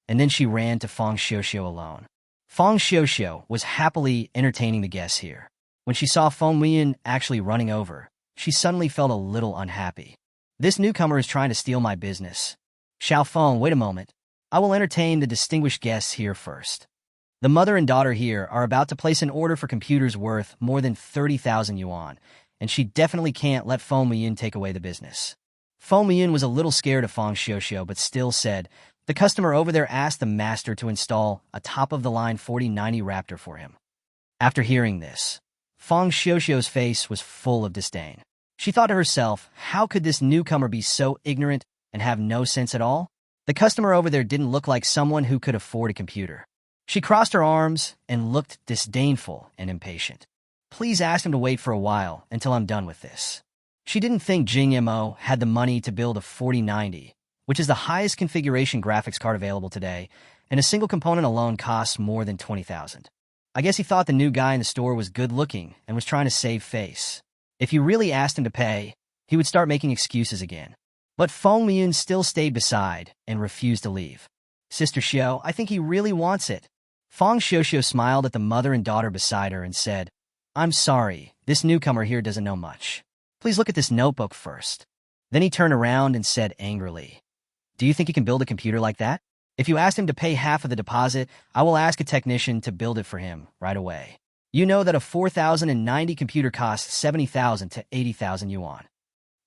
and then she ran to Fang Xiuxiu alone. Fang Xiuxiu was happily entertaining the guests here. When she saw Feng Muyan actually running over, she suddenly felt a little unhappy. "This newcomer is trying to steal my business. Xiaofeng, wait a moment. I will entertain the distinguished guests here first." The mother and daughter here are about to place an order for computers worth more than 30,000 yuan, and she definitely can't let Feng Muyan take away the business. Feng Muyan was a little scared of Fang Xiuxiu, but still said, "The customer over there asked the master to install a top-of-the-line 4090 Raptor for him." After hearing this, Fang Xiuxiu's face was full of disdain. She thought to herself, how could this newcomer be so ignorant and have no sense at all? The customer over there didn't look like someone who could afford a computer. She crossed her arms and looked disdainful and impatient. "Please ask him to wait for a while until I'm done with this." She didn't think Jing Mo had the money to build a 4090, which is the highest configuration graphics card available today, and a single component alone costs more than 20,000. I guess he thought the new guy in the store was good-looking and was trying to save face. If you really asked him to pay, he would start making excuses again. But Feng Muyan still stayed beside and refused to leave. "Sister Xiao, I think he really wants it." Fang Xiuxiu smiled at the mother and daughter beside her and said, "I'm sorry, this newcomer here doesn't know much. Please look at this notebook first." Then he turned around and said angrily, "Do you think he can build a computer like that? If you ask him to pay half of the deposit, I will ask a technician to build it for him right away." You know that a 4,090 computer costs 70,000 to 80,000 yuan.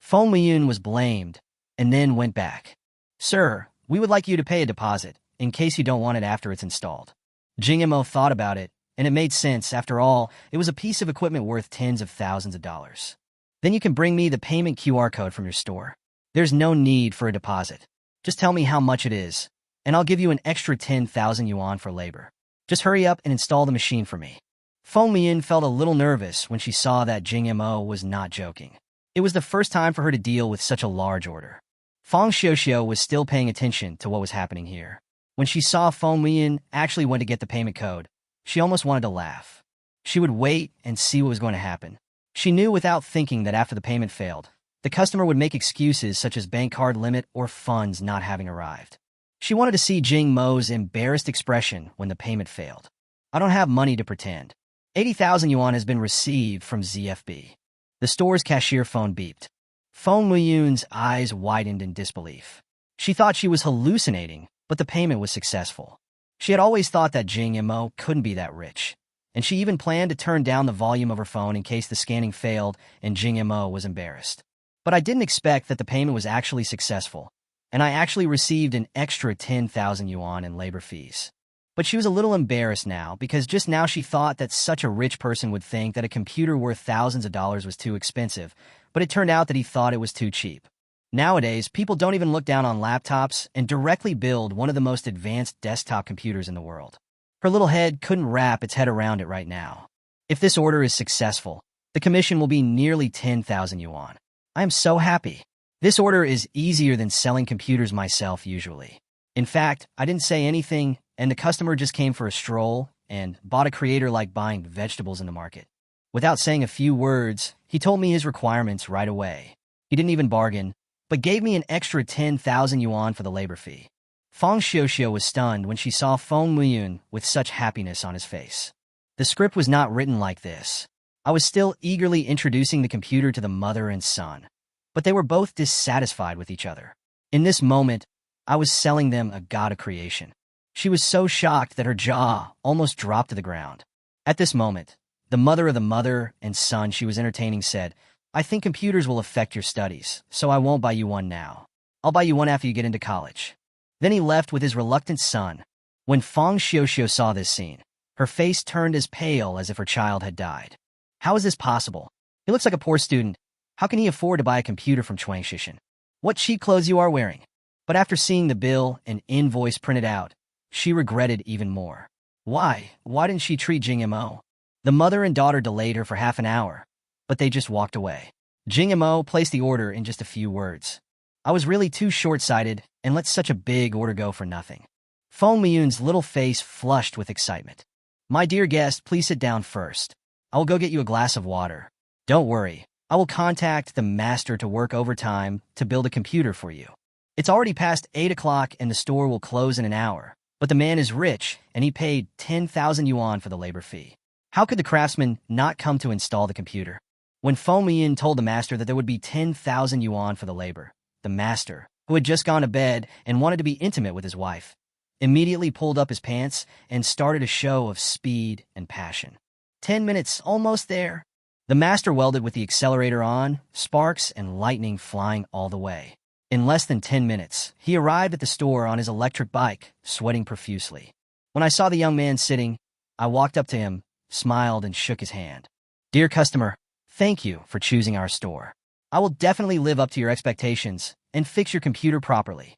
Feng Weiyun was blamed, and then went back. Sir, we would like you to pay a deposit, in case you don't want it after it's installed. Jing Mo thought about it, and it made sense. After all, it was a piece of equipment worth tens of thousands of dollars. Then you can bring me the payment QR code from your store. There's no need for a deposit. Just tell me how much it is, and I'll give you an extra 10,000 yuan for labor. Just hurry up and install the machine for me. Feng Weiyun felt a little nervous when she saw that Jing Mo was not joking. It was the first time for her to deal with such a large order. Feng Xiuxiu was still paying attention to what was happening here. When she saw Feng Weiyun actually went to get the payment code, she almost wanted to laugh. She would wait and see what was going to happen. She knew without thinking that after the payment failed, the customer would make excuses such as bank card limit or funds not having arrived. She wanted to see Jing Mo's embarrassed expression when the payment failed. I don't have money to pretend. 80,000 yuan has been received from ZFB. The store's cashier phone beeped. Feng Weiyun's eyes widened in disbelief. She thought she was hallucinating, but the payment was successful. She had always thought that Jing Mo couldn't be that rich, and she even planned to turn down the volume of her phone in case the scanning failed and Jing Mo was embarrassed. But I didn't expect that the payment was actually successful, and I actually received an extra 10,000 yuan in labor fees. But she was a little embarrassed now because just now she thought that such a rich person would think that a computer worth thousands of dollars was too expensive, but it turned out that he thought it was too cheap. Nowadays, people don't even look down on laptops and directly build one of the most advanced desktop computers in the world. Her little head couldn't wrap its head around it right now. If this order is successful, the commission will be nearly 10,000 yuan. I am so happy. This order is easier than selling computers myself usually. In fact, I didn't say anything, and the customer just came for a stroll and bought a creator like buying vegetables in the market. Without saying a few words, he told me his requirements right away. He didn't even bargain, but gave me an extra 10,000 yuan for the labor fee. Feng Xiuxiu was stunned when she saw Feng Weiyun with such happiness on his face. The script was not written like this. I was still eagerly introducing the computer to the mother and son, but they were both dissatisfied with each other. In this moment, I was selling them a god of creation. She was so shocked that her jaw almost dropped to the ground. At this moment, the mother of the mother and son she was entertaining said, I think computers will affect your studies, so I won't buy you one now. I'll buy you one after you get into college. Then he left with his reluctant son. When Feng Xiuxiu saw this scene, her face turned as pale as if her child had died. How is this possible? He looks like a poor student. How can he afford to buy a computer from Chuangshishan? What cheap clothes you are wearing? But after seeing the bill and invoice printed out, she regretted even more. Why didn't she treat Jing Mo? The mother and daughter delayed her for half an hour, but they just walked away. Jing Mo placed the order in just a few words. I was really too short-sighted and let such a big order go for nothing. Feng Weiyun's little face flushed with excitement. My dear guest, please sit down first. I will go get you a glass of water. Don't worry, I will contact the master to work overtime to build a computer for you. It's already past 8 o'clock and the store will close in an hour, but the man is rich and he paid 10,000 yuan for the labor fee. How could the craftsman not come to install the computer? When Feng Weiyun told the master that there would be 10,000 yuan for the labor, the master, who had just gone to bed and wanted to be intimate with his wife, immediately pulled up his pants and started a show of speed and passion. 10 minutes, almost there. The master welded with the accelerator on, sparks and lightning flying all the way. In less than 10 minutes, he arrived at the store on his electric bike, sweating profusely. When I saw the young man sitting, I walked up to him, smiled and shook his hand. Dear customer, thank you for choosing our store. I will definitely live up to your expectations and fix your computer properly.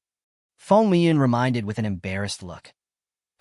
Feng Weiyun reminded with an embarrassed look.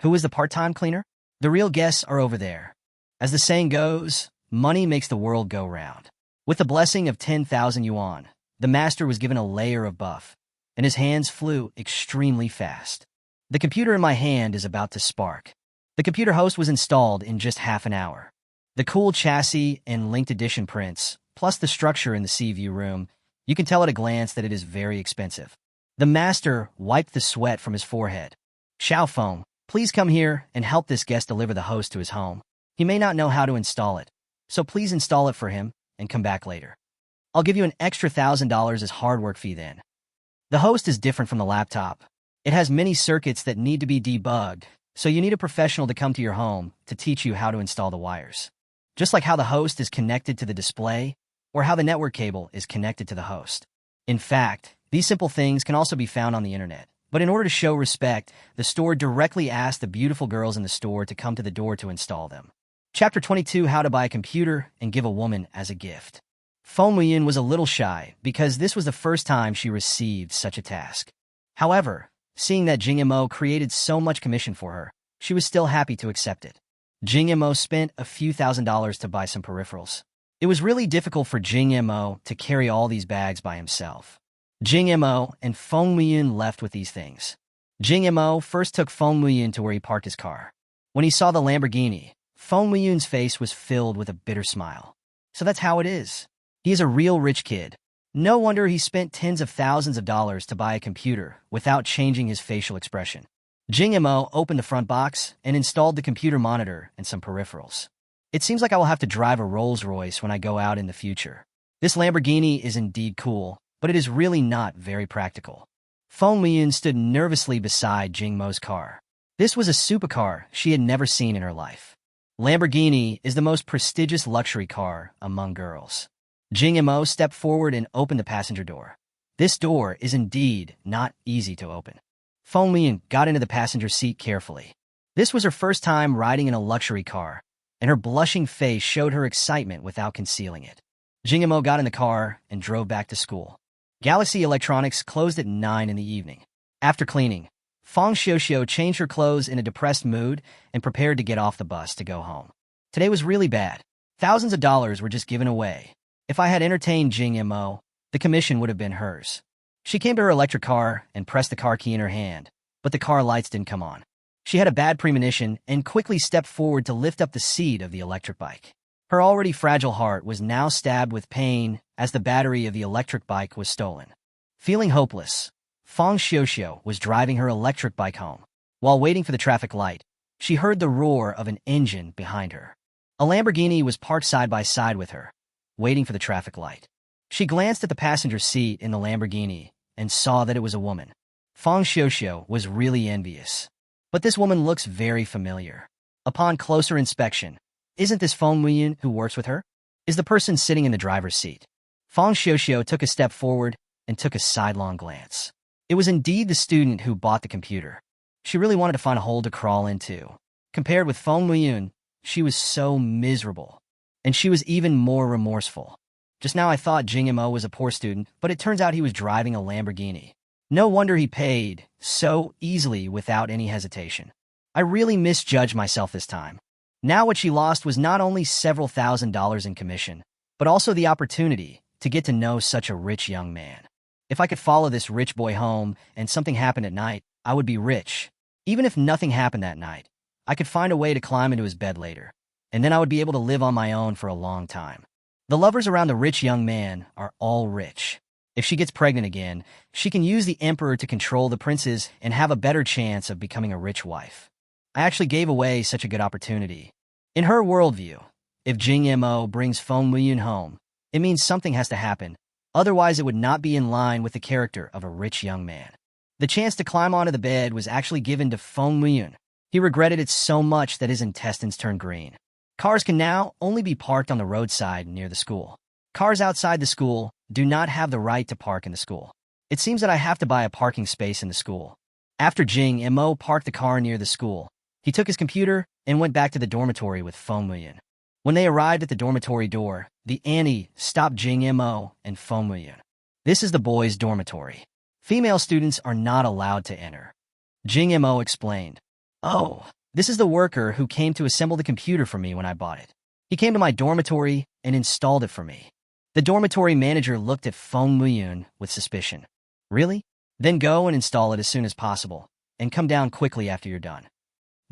Who is the part-time cleaner? The real guests are over there. As the saying goes, money makes the world go round. With the blessing of 10,000 yuan, the master was given a layer of buff, and his hands flew extremely fast. The computer in my hand is about to spark. The computer host was installed in just half an hour. The cool chassis and linked edition prints, plus the structure in the sea-view room, you can tell at a glance that it is very expensive. The master wiped the sweat from his forehead. Xiaofeng, please come here and help this guest deliver the host to his home. He may not know how to install it, so please install it for him and come back later. I'll give you an extra $1,000 as hard work fee then. The host is different from the laptop. It has many circuits that need to be debugged, so you need a professional to come to your home to teach you how to install the wires. just like how the host is connected to the display or how the network cable is connected to the host. In fact, these simple things can also be found on the internet. But in order to show respect, the store directly asked the beautiful girls in the store to come to the door to install them. Chapter 22, How to Buy a Computer and Give a Woman as a Gift. Feng Muiyun was a little shy because this was the first time she received such a task. However, seeing that Jing Mo created so much commission for her, she was still happy to accept it. Jing Mo spent a few $1,000s to buy some peripherals. It was really difficult for Jing Mo to carry all these bags by himself. Jing Mo and Feng Muiyun left with these things. Jing Mo first took Feng Muiyun to where he parked his car. When he saw the Lamborghini, Feng Muiyun's face was filled with a bitter smile. So that's how it is. He is a real rich kid. No wonder he spent tens of thousands of dollars to buy a computer without changing his facial expression. Jing Mo opened the front box and installed the computer monitor and some peripherals. It seems like I will have to drive a Rolls-Royce when I go out in the future. This Lamborghini is indeed cool, but it is really not very practical. Feng Muiyun stood nervously beside Jing Mo's car. This was a supercar she had never seen in her life. Lamborghini is the most prestigious luxury car among girls. Jing Mo stepped forward and opened the passenger door. This door is indeed not easy to open. Feng Muiyun got into the passenger seat carefully. This was her first time riding in a luxury car, and her blushing face showed her excitement without concealing it. Jing Mo got in the car and drove back to school. Galaxy Electronics closed at 9 in the evening. After cleaning, Feng Xiuxiu changed her clothes in a depressed mood and prepared to get off the bus to go home. Today was really bad. Thousands of dollars were just given away. If I had entertained Jing Mo, the commission would have been hers. She came to her electric car and pressed the car key in her hand, but the car lights didn't come on. She had a bad premonition and quickly stepped forward to lift up the seat of the electric bike. Her already fragile heart was now stabbed with pain as the battery of the electric bike was stolen. Feeling hopeless, Feng Xiuxiu was driving her electric bike home. While waiting for the traffic light, she heard the roar of an engine behind her. A Lamborghini was parked side by side with her, waiting for the traffic light. She glanced at the passenger seat in the Lamborghini and saw that it was a woman. Feng Xiuxiu was really envious. But this woman looks very familiar. Upon closer inspection, isn't this Feng Muiyun who works with her? Is the person sitting in the driver's seat? Feng Xiuxiu took a step forward and took a sidelong glance. It was indeed the student who bought the computer. She really wanted to find a hole to crawl into. Compared with Feng Muiyun, she was so miserable. And she was even more remorseful. Just now I thought Jing Mo was a poor student, but it turns out he was driving a Lamborghini. No wonder he paid so easily without any hesitation. I really misjudged myself this time. Now what she lost was not only several $1,000s in commission, but also the opportunity to get to know such a rich young man. If I could follow this rich boy home and something happened at night, I would be rich. Even if nothing happened that night, I could find a way to climb into his bed later, and then I would be able to live on my own for a long time. The lovers around the rich young man are all rich. If she gets pregnant again, she can use the emperor to control the princes and have a better chance of becoming a rich wife. I actually gave away such a good opportunity. In her worldview, if Jing Mo brings Feng Muiyun home, it means something has to happen. Otherwise, it would not be in line with the character of a rich young man. The chance to climb onto the bed was actually given to Feng Muiyun. He regretted it so much that his intestines turned green. Cars can now only be parked on the roadside near the school. Cars outside the school do not have the right to park in the school. It seems that I have to buy a parking space in the school. After Jing Mo parked the car near the school, he took his computer and went back to the dormitory with Feng Muiyun. When they arrived at the dormitory door, the auntie stopped Jing Mo and Feng Muiyun. This is the boys' dormitory. Female students are not allowed to enter. Jing Mo explained. Oh, this is the worker who came to assemble the computer for me when I bought it. He came to my dormitory and installed it for me. The dormitory manager looked at Feng Muiyun with suspicion. Really? Then go and install it as soon as possible, and come down quickly after you're done.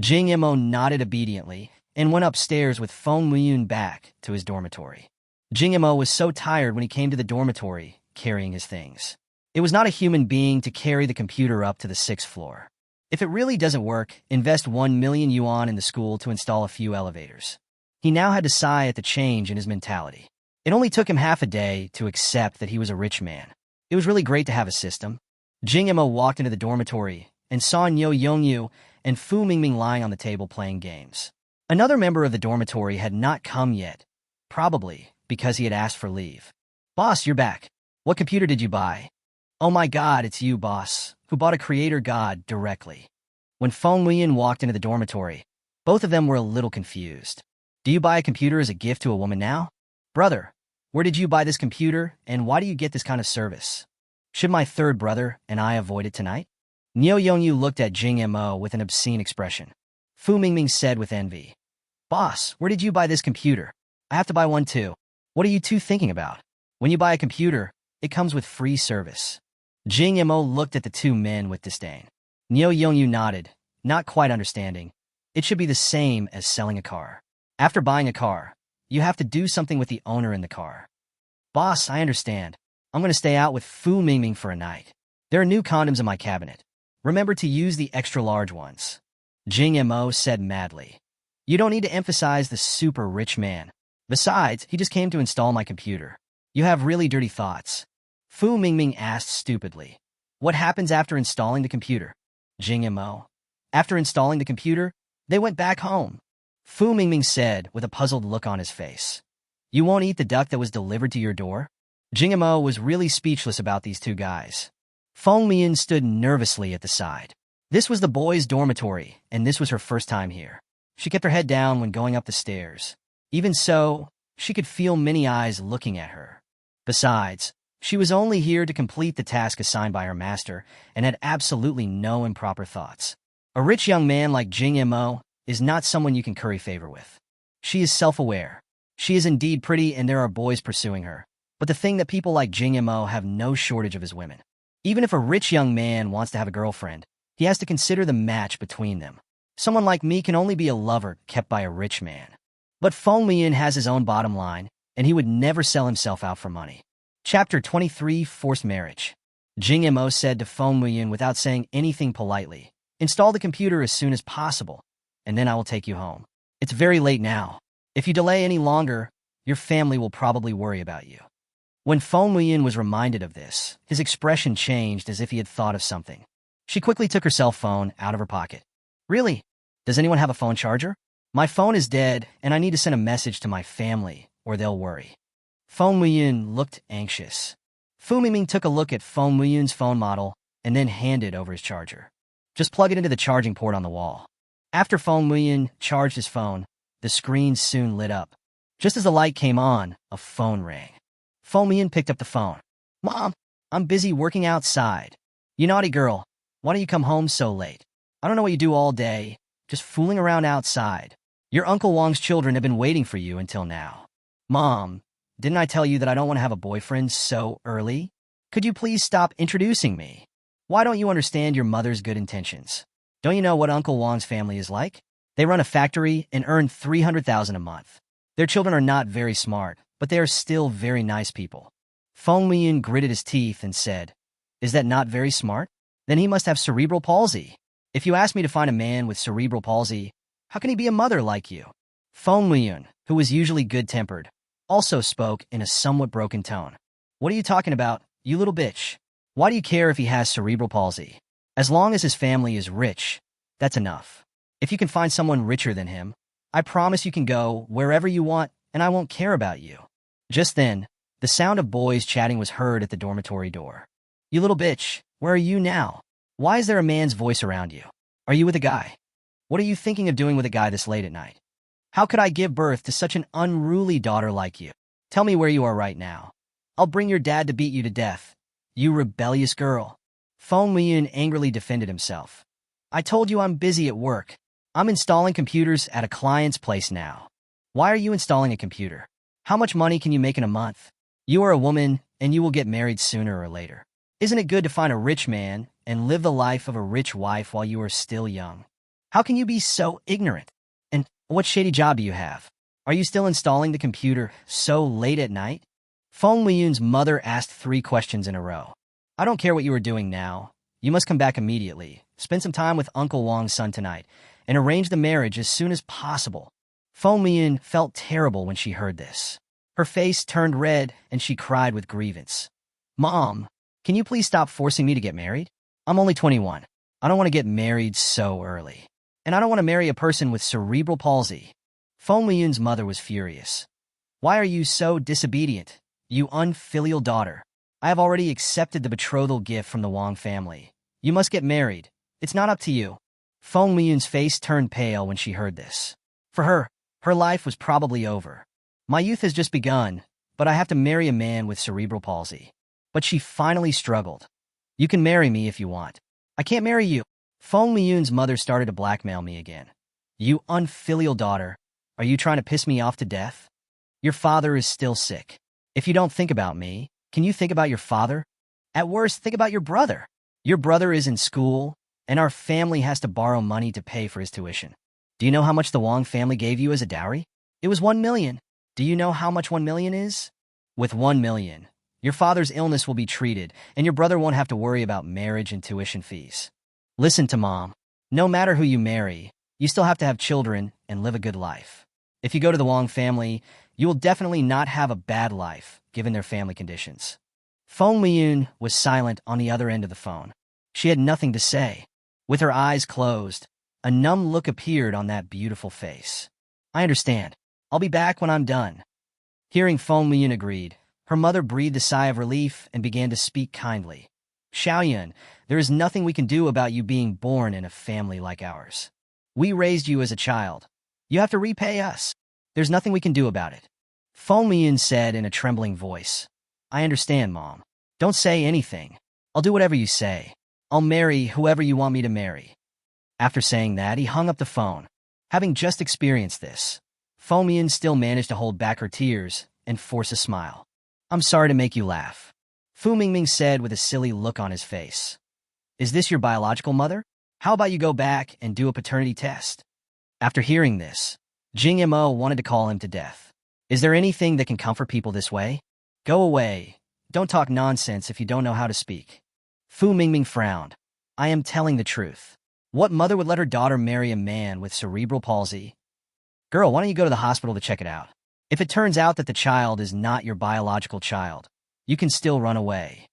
Jing Mo nodded obediently and went upstairs with Feng Muiyun back to his dormitory. Jing Mo was so tired when he came to the dormitory carrying his things. It was not a human being to carry the computer up to the 6th floor. If it really doesn't work, invest 1 million yuan in the school to install a few elevators. He now had to sigh at the change in his mentality. It only took him half a day to accept that he was a rich man. It was really great to have a system. Jing Mo walked into the dormitory and saw Niu Yongyu and Fu Mingming lying on the table playing games. Another member of the dormitory had not come yet, probably because he had asked for leave. Boss, you're back. What computer did you buy? Oh my god, it's you, boss, who bought a creator god directly. When Feng Muyin walked into the dormitory, both of them were a little confused. Do you buy a computer as a gift to a woman now? Brother, where did you buy this computer, and why do you get this kind of service? Should my third brother and I avoid it tonight? Niu Yongyu looked at Jing Mo with an obscene expression. Fu Mingming said with envy. Boss, where did you buy this computer? I have to buy one too. What are you two thinking about? When you buy a computer, it comes with free service. Jing Mo looked at the two men with disdain. Niu Yongyu nodded, not quite understanding. It should be the same as selling a car. After buying a car, you have to do something with the owner in the car. Boss, I understand. I'm going to stay out with Fu Mingming for a night. There are new condoms in my cabinet. Remember to use the extra large ones. Jing Mo said madly. You don't need to emphasize the super rich man. Besides, he just came to install my computer. You have really dirty thoughts. Fu Mingming asked stupidly. What happens after installing the computer? Jing Mo. After installing the computer, they went back home. Fu Mingming said with a puzzled look on his face. You won't eat the duck that was delivered to your door? Jing Mo was really speechless about these two guys. Feng Mian stood nervously at the side. This was the boys' dormitory, and this was her first time here. She kept her head down when going up the stairs. Even so, she could feel many eyes looking at her. Besides, she was only here to complete the task assigned by her master and had absolutely no improper thoughts. A rich young man like Jing Mo is not someone you can curry favor with. She is self-aware. She is indeed pretty and there are boys pursuing her. But the thing that people like Jing Mo have no shortage of is women. Even if a rich young man wants to have a girlfriend, he has to consider the match between them. Someone like me can only be a lover kept by a rich man. But Feng Mian has his own bottom line, and he would never sell himself out for money. Chapter 23, Forced Marriage. Jing Mo said to Feng Mian without saying anything politely, Install the computer as soon as possible, and then I will take you home. It's very late now. If you delay any longer, your family will probably worry about you. When Feng Mian was reminded of this, his expression changed as if he had thought of something. She quickly took her cell phone out of her pocket. Really? Does anyone have a phone charger? My phone is dead, and I need to send a message to my family, or they'll worry. Feng Mian looked anxious. Fu Mingming took a look at Feng Mian's phone model and then handed over his charger. Just plug it into the charging port on the wall. After Feng Mian charged his phone, the screen soon lit up. Just as the light came on, a phone rang. Feng Mian picked up the phone. Mom, I'm busy working outside. You naughty girl, why don't you come home so late? I don't know what you do all day, just fooling around outside. Your Uncle Wang's children have been waiting for you until now. Mom, didn't I tell you that I don't want to have a boyfriend so early? Could you please stop introducing me? Why don't you understand your mother's good intentions? Don't you know what Uncle Wang's family is like? They run a factory and earn $300,000 a month. Their children are not very smart, but they are still very nice people. Feng Mian gritted his teeth and said, Is that not very smart? Then he must have cerebral palsy. If you ask me to find a man with cerebral palsy, how can he be a mother like you? Feng Mian, who was usually good-tempered, also spoke in a somewhat broken tone. What are you talking about, you little bitch? Why do you care if he has cerebral palsy? As long as his family is rich, that's enough. If you can find someone richer than him, I promise you can go wherever you want and I won't care about you. Just then, the sound of boys chatting was heard at the dormitory door. You little bitch, where are you now? Why is there a man's voice around you? Are you with a guy? What are you thinking of doing with a guy this late at night? How could I give birth to such an unruly daughter like you? Tell me where you are right now. I'll bring your dad to beat you to death. You rebellious girl. Feng Mian angrily defended himself. I told you I'm busy at work. I'm installing computers at a client's place now. Why are you installing a computer? How much money can you make in a month? You are a woman, and you will get married sooner or later. Isn't it good to find a rich man and live the life of a rich wife while you are still young? How can you be so ignorant? And what shady job do you have? Are you still installing the computer so late at night? Feng Mian's mother asked 3 questions in a row. I don't care what you are doing now. You must come back immediately, spend some time with Uncle Wang's son tonight, and arrange the marriage as soon as possible. Feng Mian felt terrible when she heard this. Her face turned red and she cried with grievance. Mom, can you please stop forcing me to get married? I'm only 21. I don't want to get married so early. And I don't want to marry a person with cerebral palsy. Feng Liyun's mother was furious. Why are you so disobedient, you unfilial daughter? I have already accepted the betrothal gift from the Wang family. You must get married. It's not up to you. Feng Liyun's face turned pale when she heard this. For her, her life was probably over. My youth has just begun, but I have to marry a man with cerebral palsy. But she finally struggled. You can marry me if you want. I can't marry you. Feng Liyun's mother started to blackmail me again. You unfilial daughter, are you trying to piss me off to death? Your father is still sick. If you don't think about me, can you think about your father? At worst, think about your brother. Your brother is in school, and our family has to borrow money to pay for his tuition. Do you know how much the Wang family gave you as a dowry? It was 1 million. Do you know how much 1 million is? With 1 million, your father's illness will be treated, and your brother won't have to worry about marriage and tuition fees. Listen to Mom. No matter who you marry, you still have to have children and live a good life. If you go to the Wang family, you will definitely not have a bad life, given their family conditions. Feng Liyun was silent on the other end of the phone. She had nothing to say. With her eyes closed, a numb look appeared on that beautiful face. I understand. I'll be back when I'm done. Hearing Feng Liyun agreed, her mother breathed a sigh of relief and began to speak kindly. Xiaoyun, there is nothing we can do about you being born in a family like ours. We raised you as a child. You have to repay us. There's nothing we can do about it. Feng Liyun said in a trembling voice. I understand, Mom. Don't say anything. I'll do whatever you say. I'll marry whoever you want me to marry. After saying that, he hung up the phone. Having just experienced this, Feng Liyun still managed to hold back her tears and force a smile. I'm sorry to make you laugh, Fu Mingming said with a silly look on his face. Is this your biological mother? How about you go back and do a paternity test? After hearing this, Jing Mo wanted to call him to death. Is there anything that can comfort people this way? Go away. Don't talk nonsense if you don't know how to speak. Fu Mingming frowned. I am telling the truth. What mother would let her daughter marry a man with cerebral palsy? Girl, why don't you go to the hospital to check it out? If it turns out that the child is not your biological child, you can still run away.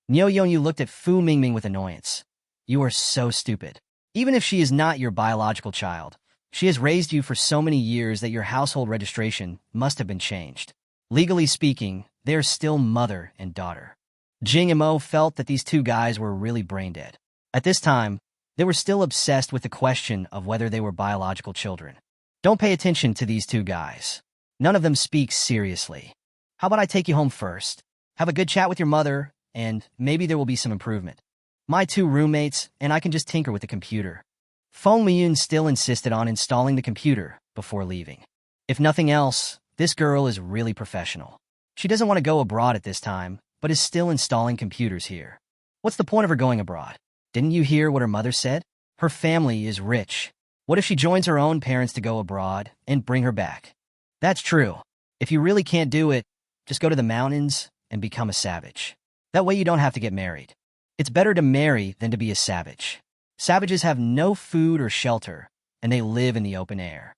Niu Yongyu looked at Fu Mingming with annoyance. You are so stupid. Even if she is not your biological child, she has raised you for so many years that your household registration must have been changed. Legally speaking, they are still mother and daughter. Jing Mo felt that these two guys were really brain dead. At this time, they were still obsessed with the question of whether they were biological children. Don't pay attention to these two guys. None of them speak seriously. How about I take you home first? Have a good chat with your mother, and maybe there will be some improvement. My two roommates, and I can just tinker with the computer. Feng Liyun still insisted on installing the computer before leaving. If nothing else, this girl is really professional. She doesn't want to go abroad at this time, but is still installing computers here. What's the point of her going abroad? Didn't you hear what her mother said? Her family is rich. What if she joins her own parents to go abroad and bring her back? That's true. If you really can't do it, just go to the mountains and become a savage. That way you don't have to get married. It's better to marry than to be a savage. Savages have no food or shelter, and they live in the open air.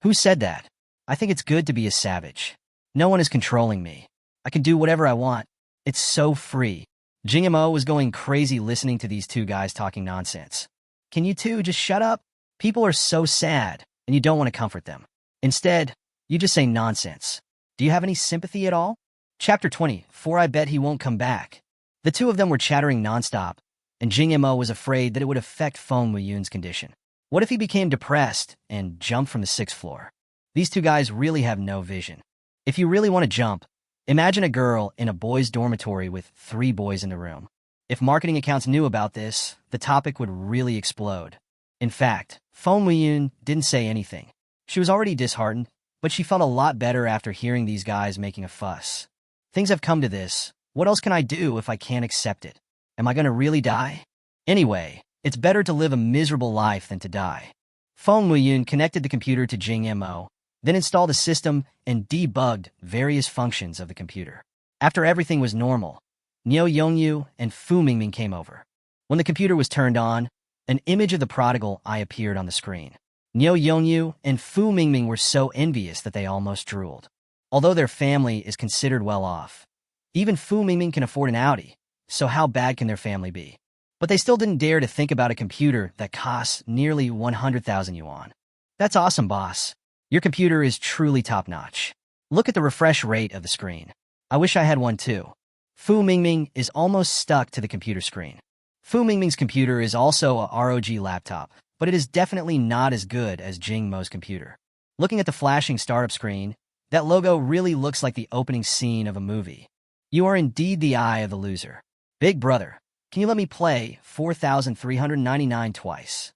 Who said that? I think it's good to be a savage. No one is controlling me. I can do whatever I want. It's so free. Jing Mo was going crazy listening to these two guys talking nonsense. Can you two just shut up? People are so sad, and you don't want to comfort them. Instead, you just say nonsense. Do you have any sympathy at all? Chapter 20, For I Bet He Won't Come Back. The two of them were chattering nonstop, and Jing Mo was afraid that it would affect Feng Liyun's condition. What if he became depressed and jumped from the 6th floor? These two guys really have no vision. If you really want to jump, imagine a girl in a boys' dormitory with 3 boys in the room. If marketing accounts knew about this, the topic would really explode. In fact, Feng Liyun didn't say anything. She was already disheartened, but she felt a lot better after hearing these guys making a fuss. Things have come to this. What else can I do if I can't accept it? Am I going to really die? Anyway, it's better to live a miserable life than to die. Feng Liyun connected the computer to Jing Mo, then installed a system and debugged various functions of the computer. After everything was normal, Niu Yongyu and Fu Mingming came over. When the computer was turned on, an image of the prodigal eye appeared on the screen. Niu Yongyu and Fu Mingming were so envious that they almost drooled. Although their family is considered well off, even Fu Mingming can afford an Audi, so how bad can their family be? But they still didn't dare to think about a computer that costs nearly 100,000 yuan. That's awesome, boss. Your computer is truly top-notch. Look at the refresh rate of the screen. I wish I had one too. Fu Mingming is almost stuck to the computer screen. Fu Mingming's computer is also a ROG laptop, but it is definitely not as good as Jing Mo's computer. Looking at the flashing startup screen, that logo really looks like the opening scene of a movie. You are indeed the eye of the loser. Big brother, can you let me play 4,399 twice?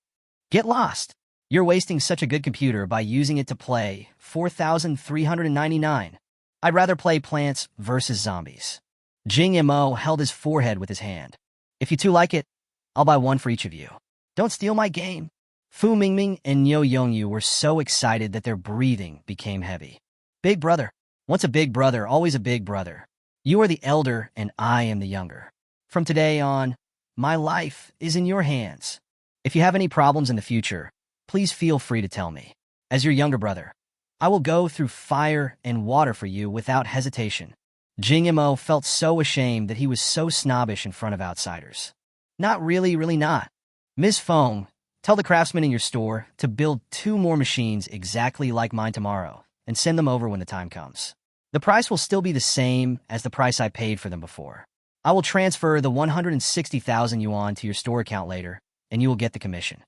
Get lost. You're wasting such a good computer by using it to play 4,399. I'd rather play Plants vs. Zombies. Jing Mo held his forehead with his hand. If you two like it, I'll buy one for each of you. Don't steal my game. Fu Mingming and Niu Yongyu were so excited that their breathing became heavy. Big brother. Once a big brother, always a big brother. You are the elder and I am the younger. From today on, my life is in your hands. If you have any problems in the future, please feel free to tell me. As your younger brother, I will go through fire and water for you without hesitation. Jing Mo felt so ashamed that he was so snobbish in front of outsiders. Not really, really not. Ms. Feng, tell the craftsman in your store to build 2 more machines exactly like mine tomorrow and send them over when the time comes. The price will still be the same as the price I paid for them before. I will transfer the 160,000 yuan to your store account later, and you will get the commission.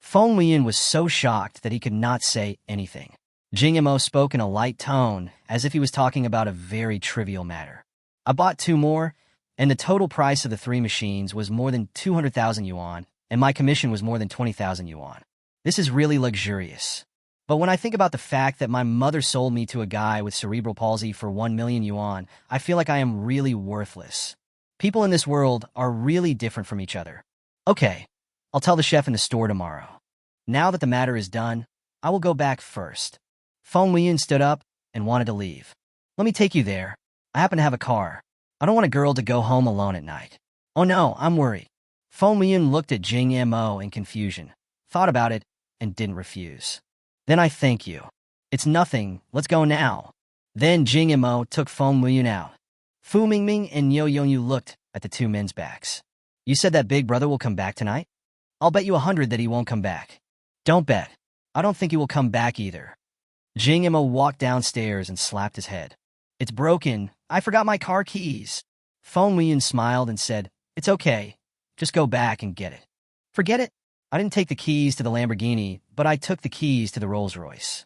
Feng Weiyun was so shocked that he could not say anything. Jing Mo spoke in a light tone, as if he was talking about a very trivial matter. I bought 2 more, and the total price of the 3 machines was more than 200,000 yuan, and my commission was more than 20,000 yuan. This is really luxurious. But when I think about the fact that my mother sold me to a guy with cerebral palsy for 1 million yuan, I feel like I am really worthless. People in this world are really different from each other. Okay, I'll tell the chef in the store tomorrow. Now that the matter is done, I will go back first. Feng Weiyun stood up and wanted to leave. Let me take you there. I happen to have a car. I don't want a girl to go home alone at night. Oh no, I'm worried. Feng Weiyun looked at Jing Mo in confusion, thought about it, and didn't refuse. Then I thank you. It's nothing, let's go now. Then Jing Mo took Feng Weiyun out. Fu Mingming and Niu Yongyu looked at the 2 men's backs. You said that big brother will come back tonight? I'll bet you 100 that he won't come back. Don't bet. I don't think he will come back either. Jing Mo walked downstairs and slapped his head. It's broken. I forgot my car keys. Feng Weiyun smiled and said, It's okay. Just go back and get it. Forget it. I didn't take the keys to the Lamborghini, but I took the keys to the Rolls-Royce.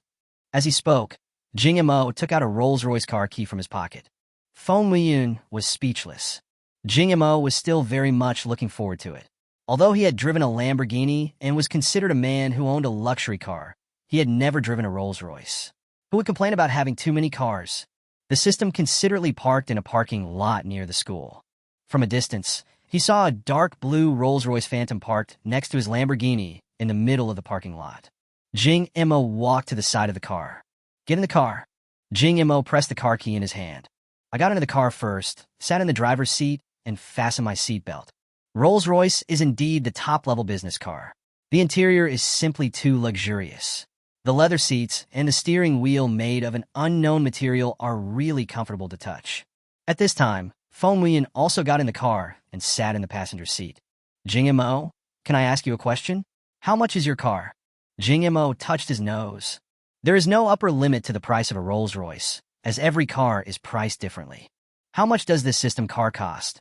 As he spoke, Jing Mo took out a Rolls-Royce car key from his pocket. Feng Weiyun was speechless. Jing Mo was still very much looking forward to it. Although he had driven a Lamborghini and was considered a man who owned a luxury car, he had never driven a Rolls-Royce. Who would complain about having too many cars? The system considerately parked in a parking lot near the school. From a distance, he saw a dark blue Rolls-Royce Phantom parked next to his Lamborghini in the middle of the parking lot. Jing Mo walked to the side of the car. Get in the car. Jing Mo pressed the car key in his hand. I got into the car first, sat in the driver's seat, and fastened my seatbelt. Rolls-Royce is indeed the top-level business car. The interior is simply too luxurious. The leather seats and the steering wheel made of an unknown material are really comfortable to touch. At this time, Feng Weiyun also got in the car and sat in the passenger seat. Jing Mo, can I ask you a question? How much is your car? Jing Mo touched his nose. There is no upper limit to the price of a Rolls-Royce, as every car is priced differently. How much does this system car cost?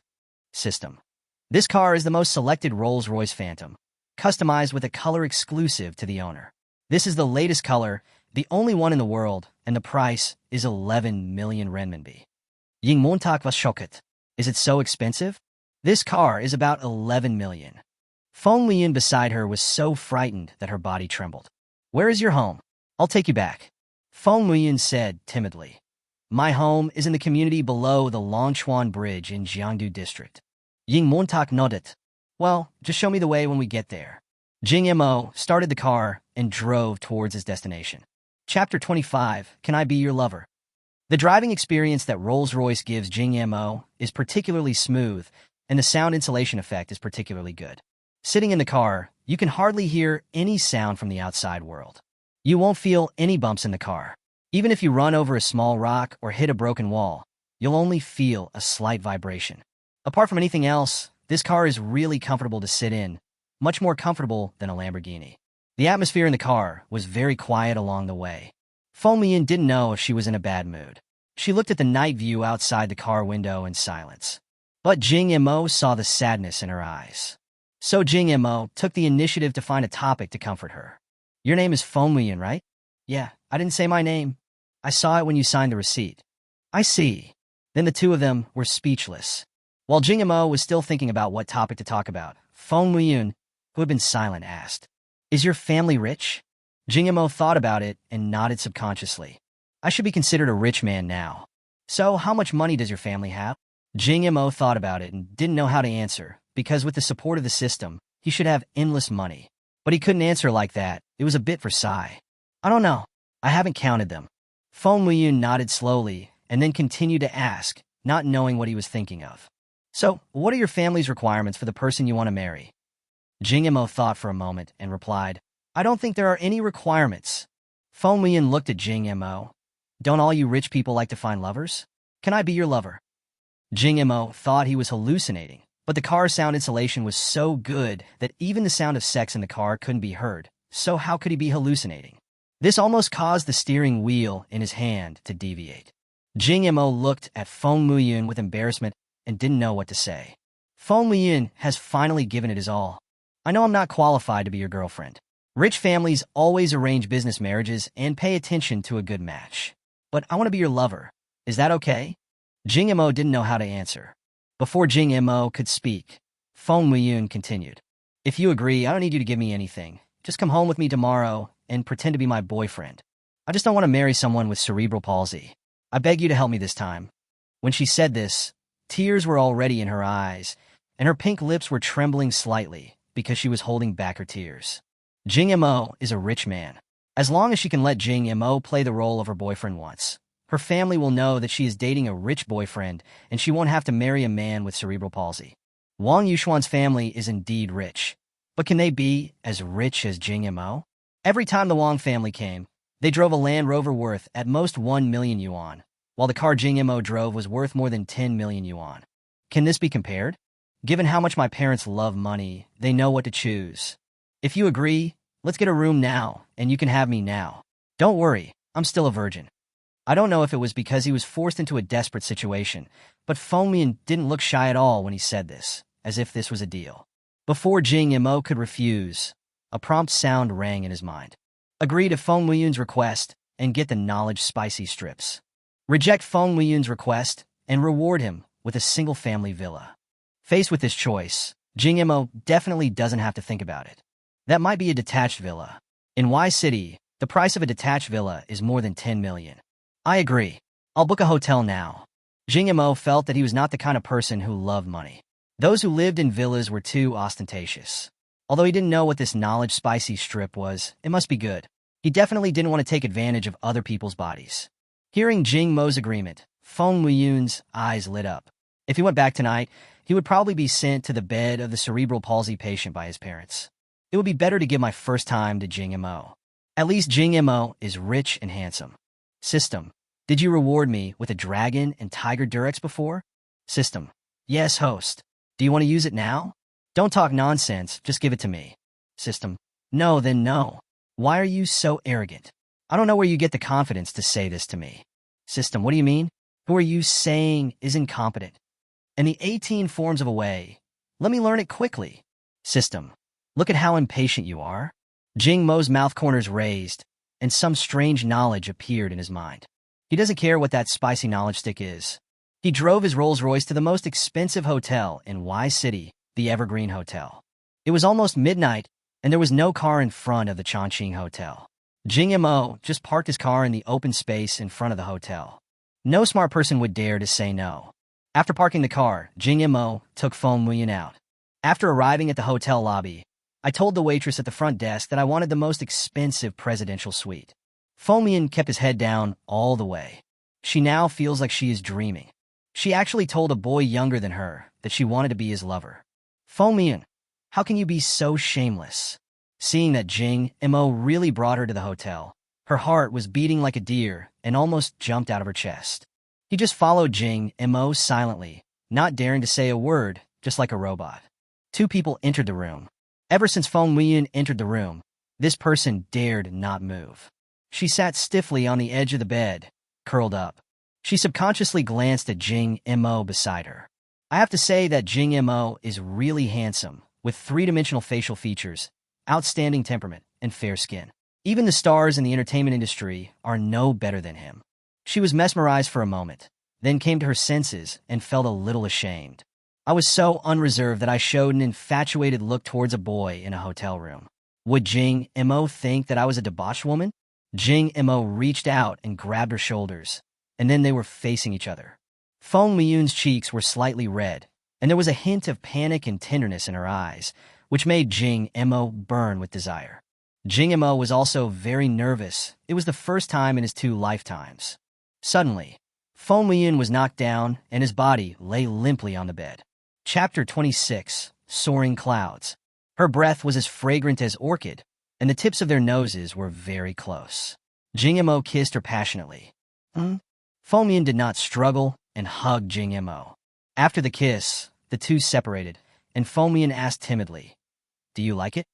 System. This car is the most selected Rolls-Royce Phantom, customized with a color exclusive to the owner. This is the latest color, the only one in the world, and the price is 11 million renminbi. Ying Montak was shocked. Is it so expensive? This car is about 11 million. Feng Weiyun beside her was so frightened that her body trembled. Where is your home? I'll take you back. Feng Weiyun said timidly. My home is in the community below the Longchuan Bridge in Jiangdu District. Ying Montak nodded. Well, just show me the way when we get there. Jing Mo started the car and drove towards his destination. Chapter 25, Can I Be Your Lover? The driving experience that Rolls-Royce gives Jing Mo is particularly smooth, and the sound insulation effect is particularly good. Sitting in the car, you can hardly hear any sound from the outside world. You won't feel any bumps in the car. Even if you run over a small rock or hit a broken wall, you'll only feel a slight vibration. Apart from anything else, This car is really comfortable to sit in, much more comfortable than a Lamborghini. The atmosphere in the car was very quiet along the way. Feng Mian didn't know if she was in a bad mood. She looked at the night view outside the car window in silence. But Jing Mo saw the sadness in her eyes. So Jing Mo took the initiative to find a topic to comfort her. Your name is Feng Mian, right? Yeah, I didn't say my name. I saw it when you signed the receipt. I see. Then the two of them were speechless. While Jing Mo was still thinking about what topic to talk about, Feng Mian, who had been silent, asked, Is your family rich? Jing Mo thought about it and nodded subconsciously. I should be considered a rich man now. So how much money does your family have? Jing Mo thought about it and didn't know how to answer, because with the support of the system, he should have endless money. But he couldn't answer like that. It was a bit for sigh. I don't know. I haven't counted them. Feng Mian nodded slowly and then continued to ask, not knowing what he was thinking of. So, what are your family's requirements for the person you want to marry? Jing Mo thought for a moment and replied, I don't think there are any requirements. Feng Mian looked at Jing Mo. Don't all you rich people like to find lovers? Can I be your lover? Jing Mo thought he was hallucinating, but the car's sound insulation was so good that even the sound of sex in the car couldn't be heard, so how could he be hallucinating? This almost caused the steering wheel in his hand to deviate. Jing Mo looked at Feng Mian with embarrassment and didn't know what to say. Feng Mian has finally given it his all. I know I'm not qualified to be your girlfriend. Rich families always arrange business marriages and pay attention to a good match. But I want to be your lover. Is that okay? Jing Mo didn't know how to answer. Before Jing Mo could speak, Feng Mian continued. If you agree, I don't need you to give me anything. Just come home with me tomorrow and pretend to be my boyfriend. I just don't want to marry someone with cerebral palsy. I beg you to help me this time. When she said this, tears were already in her eyes, and her pink lips were trembling slightly because she was holding back her tears. Jing Mo is a rich man. As long as she can let Jing Mo play the role of her boyfriend once, her family will know that she is dating a rich boyfriend and she won't have to marry a man with cerebral palsy. Wang Yuxuan's family is indeed rich, but can they be as rich as Jing Mo? Every time the Wang family came, they drove a Land Rover worth at most 1 million yuan, while the car Jing Mo drove was worth more than 10 million yuan. Can this be compared? Given how much my parents love money, they know what to choose. If you agree, let's get a room now, and you can have me now. Don't worry, I'm still a virgin. I don't know if it was because he was forced into a desperate situation, but Feng Mian didn't look shy at all when he said this, as if this was a deal. Before Jing Mo could refuse, a prompt sound rang in his mind. Agree to Feng Mian's request and get the knowledge spicy strips. Reject Feng Mian's request and reward him with a single-family villa. Faced with this choice, Jing Mo definitely doesn't have to think about it. That might be a detached villa. In Y City, the price of a detached villa is more than 10 million. I agree. I'll book a hotel now. Jing Mo felt that he was not the kind of person who loved money. Those who lived in villas were too ostentatious. Although he didn't know what this knowledge spicy strip was, it must be good. He definitely didn't want to take advantage of other people's bodies. Hearing Jing Mo's agreement, Feng Mian's eyes lit up. If he went back tonight, he would probably be sent to the bed of the cerebral palsy patient by his parents. It would be better to give my first time to Jing Mo. At least Jing Mo is rich and handsome. System, did you reward me with a dragon and tiger Durex before? System, yes, host. Do you want to use it now? Don't talk nonsense, just give it to me. System, no, then no. Why are you so arrogant? I don't know where you get the confidence to say this to me. System, what do you mean? Who are you saying is incompetent? In the 18 forms of a way, let me learn it quickly. System, look at how impatient you are. Jing Mo's mouth corners raised, and some strange knowledge appeared in his mind. He doesn't care what that spicy knowledge stick is. He drove his Rolls-Royce to the most expensive hotel in Y City, the Evergreen Hotel. It was almost midnight, and there was no car in front of the Chongqing Hotel. Jing Mo just parked his car in the open space in front of the hotel. No smart person would dare to say no. After parking the car, Jing Mo took Feng Mian out. After arriving at the hotel lobby, I told the waitress at the front desk that I wanted the most expensive presidential suite. Feng Mian kept his head down all the way. She now feels like she is dreaming. She actually told a boy younger than her that she wanted to be his lover. Feng Mian, how can you be so shameless? Seeing that Jing Mo really brought her to the hotel, her heart was beating like a deer and almost jumped out of her chest. He just followed Jing Mo silently, not daring to say a word, just like a robot. Two people entered the room. Ever since Feng Weiyun entered the room, this person dared not move. She sat stiffly on the edge of the bed, curled up. She subconsciously glanced at Jing Mo beside her. I have to say that Jing Mo is really handsome, with three-dimensional facial features, outstanding temperament, and fair skin. Even the stars in the entertainment industry are no better than him. She was mesmerized for a moment, then came to her senses and felt a little ashamed. I was so unreserved that I showed an infatuated look towards a boy in a hotel room. Would Jing Mo think that I was a debauched woman? Jing Mo reached out and grabbed her shoulders, and then they were facing each other. Feng Weiyun's cheeks were slightly red, and there was a hint of panic and tenderness in her eyes, which made Jing Mo burn with desire. Jing Mo was also very nervous. It was the first time in his 2 lifetimes. Suddenly, Feng Weiyun was knocked down, and his body lay limply on the bed. Chapter 26, Soaring Clouds. Her breath was as fragrant as orchid, and the tips of their noses were very close. Jing Mo kissed her passionately. Feng Weiyun did not struggle and hugged Jing Mo. After the kiss, the two separated, and Feng Weiyun asked timidly, "Do you like it?"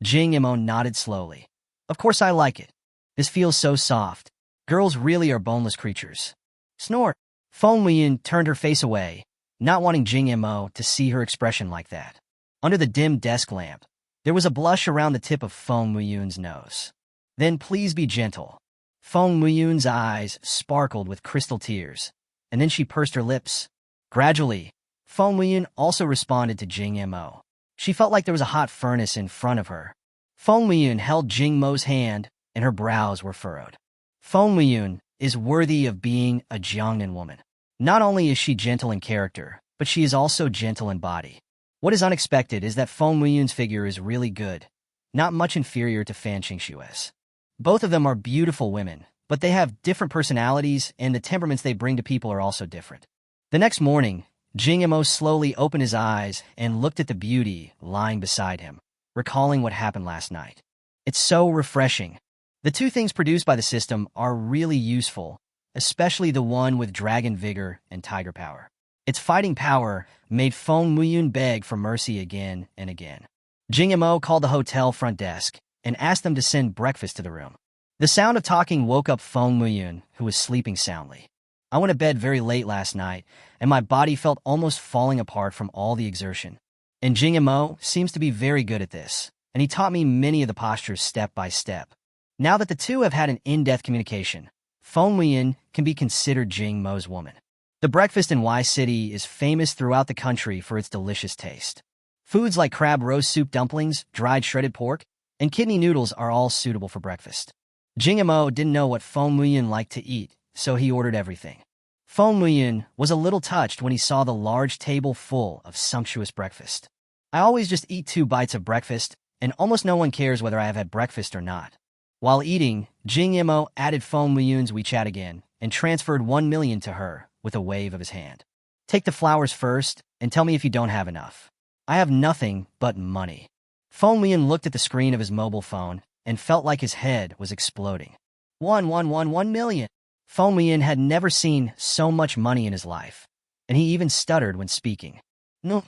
Jing Mo nodded slowly. "Of course I like it. This feels so soft. Girls really are boneless creatures." Snort. Feng Weiyun turned her face away, not wanting Jing Mo to see her expression like that. Under the dim desk lamp, there was a blush around the tip of Feng Weiyun's nose. "Then please be gentle." Feng Weiyun's eyes sparkled with crystal tears, and then she pursed her lips. Gradually, Feng Weiyun also responded to Jing Mo. She felt like there was a hot furnace in front of her. Feng Weiyun held Jing Mo's hand, and her brows were furrowed. Feng Weiyun is worthy of being a Jiangnan woman. Not only is she gentle in character, but she is also gentle in body. What is unexpected is that Feng Weiyun's figure is really good, not much inferior to Fan Qingshue's. Both of them are beautiful women, but they have different personalities, and the temperaments they bring to people are also different. The next morning, Jing Mo slowly opened his eyes and looked at the beauty lying beside him, recalling what happened last night. It's so refreshing. The 2 things produced by the system are really useful, especially the one with dragon vigor and tiger power. Its fighting power made Feng Weiyun beg for mercy again and again. Jing Mo called the hotel front desk and asked them to send breakfast to the room. The sound of talking woke up Feng Weiyun, who was sleeping soundly. "I went to bed very late last night, and my body felt almost falling apart from all the exertion. And Jing Mo seems to be very good at this, and he taught me many of the postures step by step." Now that the two have had an in-depth communication, Feng Weiyun can be considered Jing Mo's woman. The breakfast in Y City is famous throughout the country for its delicious taste. Foods like crab roast soup dumplings, dried shredded pork, and kidney noodles are all suitable for breakfast. Jing Mo didn't know what Feng Weiyun liked to eat, so he ordered everything. Feng Weiyun was a little touched when he saw the large table full of sumptuous breakfast. "I always just eat 2 bites of breakfast, and almost no one cares whether I have had breakfast or not." While eating, Jing Mo added Feng Weiyun's WeChat again and transferred 1 million to her with a wave of his hand. "Take the flowers first and tell me if you don't have enough. I have nothing but money." Feng Weiyun looked at the screen of his mobile phone and felt like his head was exploding. 1 million. Feng Weiyun had never seen so much money in his life, and he even stuttered when speaking. No.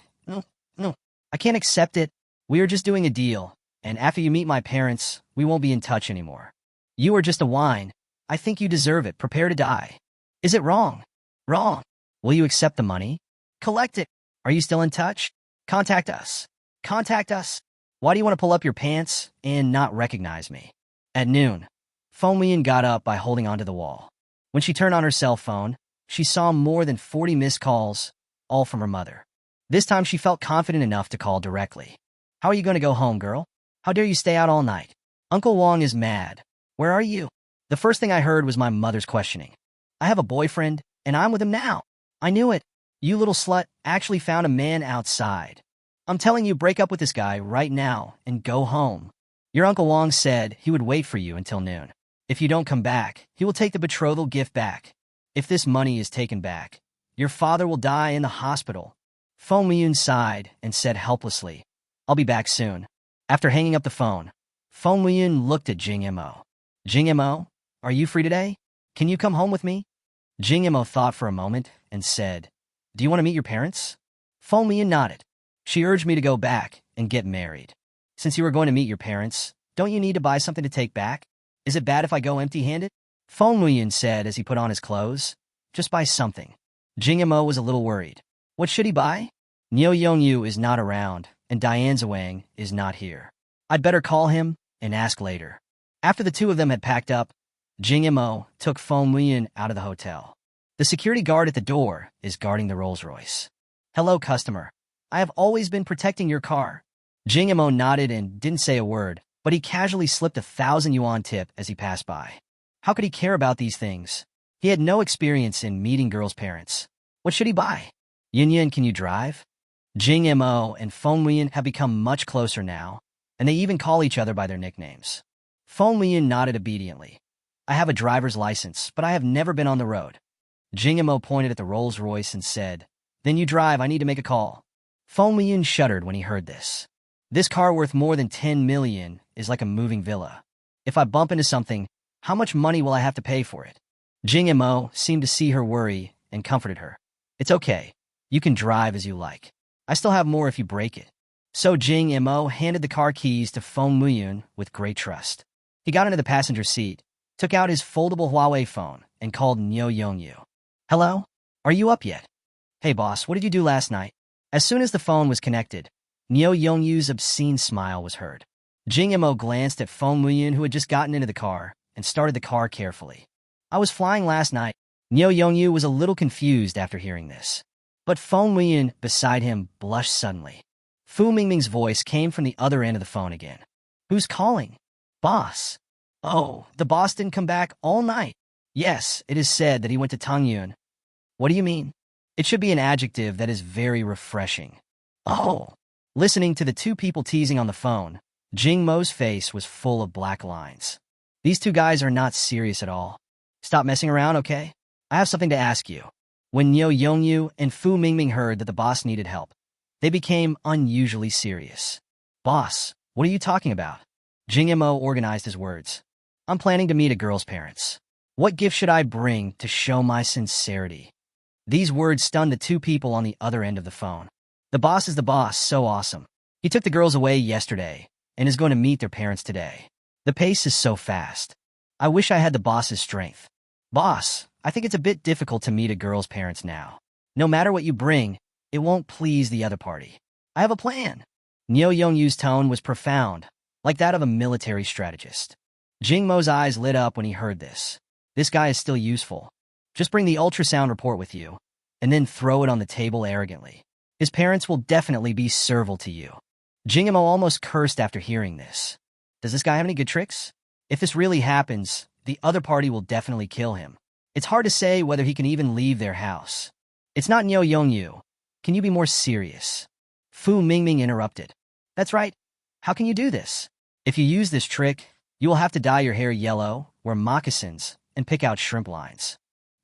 I can't accept it. We are just doing a deal, and after you meet my parents, we won't be in touch anymore. You are just a wine. I think you deserve it. Prepare to die." "Is it wrong?" "Wrong. Will you accept the money?" "Collect it. Are you still in touch?" Contact us. Why do you want to pull up your pants and not recognize me?" At noon, Feng Weiyun got up by holding onto the wall. When she turned on her cell phone, she saw more than 40 missed calls, all from her mother. This time she felt confident enough to call directly. "How are you going to go home, girl? How dare you stay out all night? Uncle Wang is mad. Where are you?" The first thing I heard was my mother's questioning. "I have a boyfriend, and I'm with him now." "I knew it. You little slut actually found a man outside. I'm telling you, break up with this guy right now and go home. Your Uncle Wang said he would wait for you until noon. If you don't come back, he will take the betrothal gift back. If this money is taken back, your father will die in the hospital." Feng Weiyun sighed and said helplessly, "I'll be back soon." After hanging up the phone, Feng Weiyun looked at Jing Mo. "Jing Mo, are you free today? Can you come home with me?" Jing Mo thought for a moment and said, "Do you want to meet your parents?" Feng Weiyun nodded. She urged me to go back and get married. Since you were going to meet your parents, don't you need to buy something to take back? Is it bad if I go empty-handed? Feng Muyin said as he put on his clothes. Just buy something. Jing Mo was a little worried. What should he buy? Niu Yongyu is not around, and Diane Zhuang is not here. I'd better call him and ask later. After the two of them had packed up, Jing Mo took Feng Muyin out of the hotel. The security guard at the door is guarding the Rolls-Royce. Hello, customer. I have always been protecting your car. Jing Mo nodded and didn't say a word, but he casually slipped a 1,000 yuan tip as he passed by. How could he care about these things? He had no experience in meeting girls' parents. What should he buy? Yin, can you drive? Jing Mo and Feng Muyin have become much closer now, and they even call each other by their nicknames. Feng Muyin nodded obediently. I have a driver's license, but I have never been on the road. Jing Mo pointed at the Rolls-Royce and said, Then you drive, I need to make a call. Feng Muyin shuddered when he heard this. This car worth more than 10 million is like a moving villa. If I bump into something, how much money will I have to pay for it? Jing Mo seemed to see her worry and comforted her. It's okay. You can drive as you like. I still have more if you break it. So Jing Mo handed the car keys to Feng Muyin with great trust. He got into the passenger seat, took out his foldable Huawei phone, and called Niu Yongyu. Hello? Are you up yet? Hey boss, what did you do last night? As soon as the phone was connected, Niu Yongyu's obscene smile was heard. Jing Mo glanced at Feng Muyin, who had just gotten into the car, and started the car carefully. I was flying last night. Niu Yongyu was a little confused after hearing this. But Feng Muyin, beside him, blushed suddenly. Fu Mingming's voice came from the other end of the phone again. Who's calling? Boss. Oh, the boss didn't come back all night. Yes, it is said that he went to Tangyun. What do you mean? It should be an adjective that is very refreshing. Oh. Listening to the two people teasing on the phone, Jing Mo's face was full of black lines. These two guys are not serious at all. Stop messing around, okay? I have something to ask you. When Niu Yongyu and Fu Mingming heard that the boss needed help, they became unusually serious. Boss, what are you talking about? Jing Mo organized his words. I'm planning to meet a girl's parents. What gift should I bring to show my sincerity? These words stunned the two people on the other end of the phone. The boss is the boss, so awesome. He took the girls away yesterday and is going to meet their parents today. The pace is so fast. I wish I had the boss's strength. Boss, I think it's a bit difficult to meet a girl's parents now. No matter what you bring, it won't please the other party. I have a plan. Niu Yongyu's tone was profound, like that of a military strategist. Jing Mo's eyes lit up when he heard this. This guy is still useful. Just bring the ultrasound report with you, and then throw it on the table arrogantly. His parents will definitely be servile to you. Jing Mo almost cursed after hearing this. Does this guy have any good tricks? If this really happens, the other party will definitely kill him. It's hard to say whether he can even leave their house. It's not Niu Yongyu. Can you be more serious? Fu Mingming interrupted. That's right. How can you do this? If you use this trick, you will have to dye your hair yellow, wear moccasins, and pick out shrimp lines.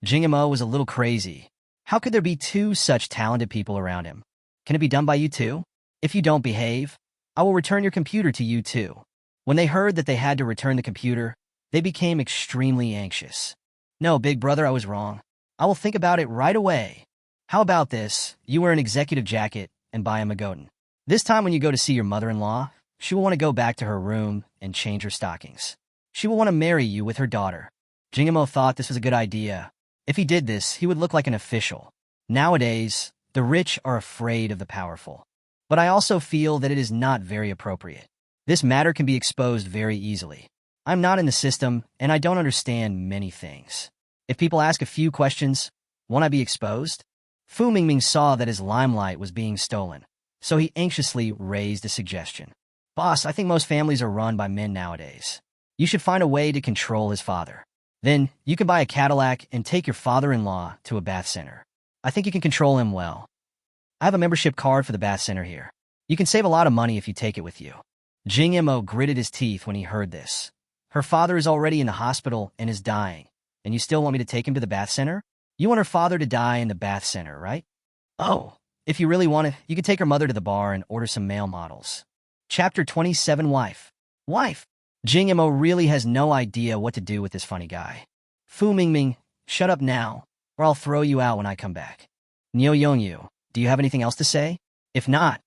Jing Mo was a little crazy. How could there be two such talented people around him? Can it be done by you too? If you don't behave, I will return your computer to you too. When they heard that they had to return the computer, they became extremely anxious. No, big brother, I was wrong. I will think about it right away. How about this? You wear an executive jacket and buy a Magotan. This time when you go to see your mother-in-law, she will want to go back to her room and change her stockings. She will want to marry you with her daughter. Jing Mo thought this was a good idea. If he did this, he would look like an official. Nowadays, the rich are afraid of the powerful. But I also feel that it is not very appropriate. This matter can be exposed very easily. I'm not in the system, and I don't understand many things. If people ask a few questions, won't I be exposed? Fu Mingming saw that his limelight was being stolen, so he anxiously raised a suggestion. Boss, I think most families are run by men nowadays. You should find a way to control his father. Then, you can buy a Cadillac and take your father-in-law to a bath center. I think you can control him well. I have a membership card for the bath center here. You can save a lot of money if you take it with you. Jing Mo gritted his teeth when he heard this. Her father is already in the hospital and is dying, and you still want me to take him to the bath center? You want her father to die in the bath center, right? Oh, if you really want it, you can take her mother to the bar and order some male models. Chapter 27 Wife. Wife. Jing Mo really has no idea what to do with this funny guy. Fu Mingming, shut up now, or I'll throw you out when I come back. Niu Yongyu, do you have anything else to say? If not,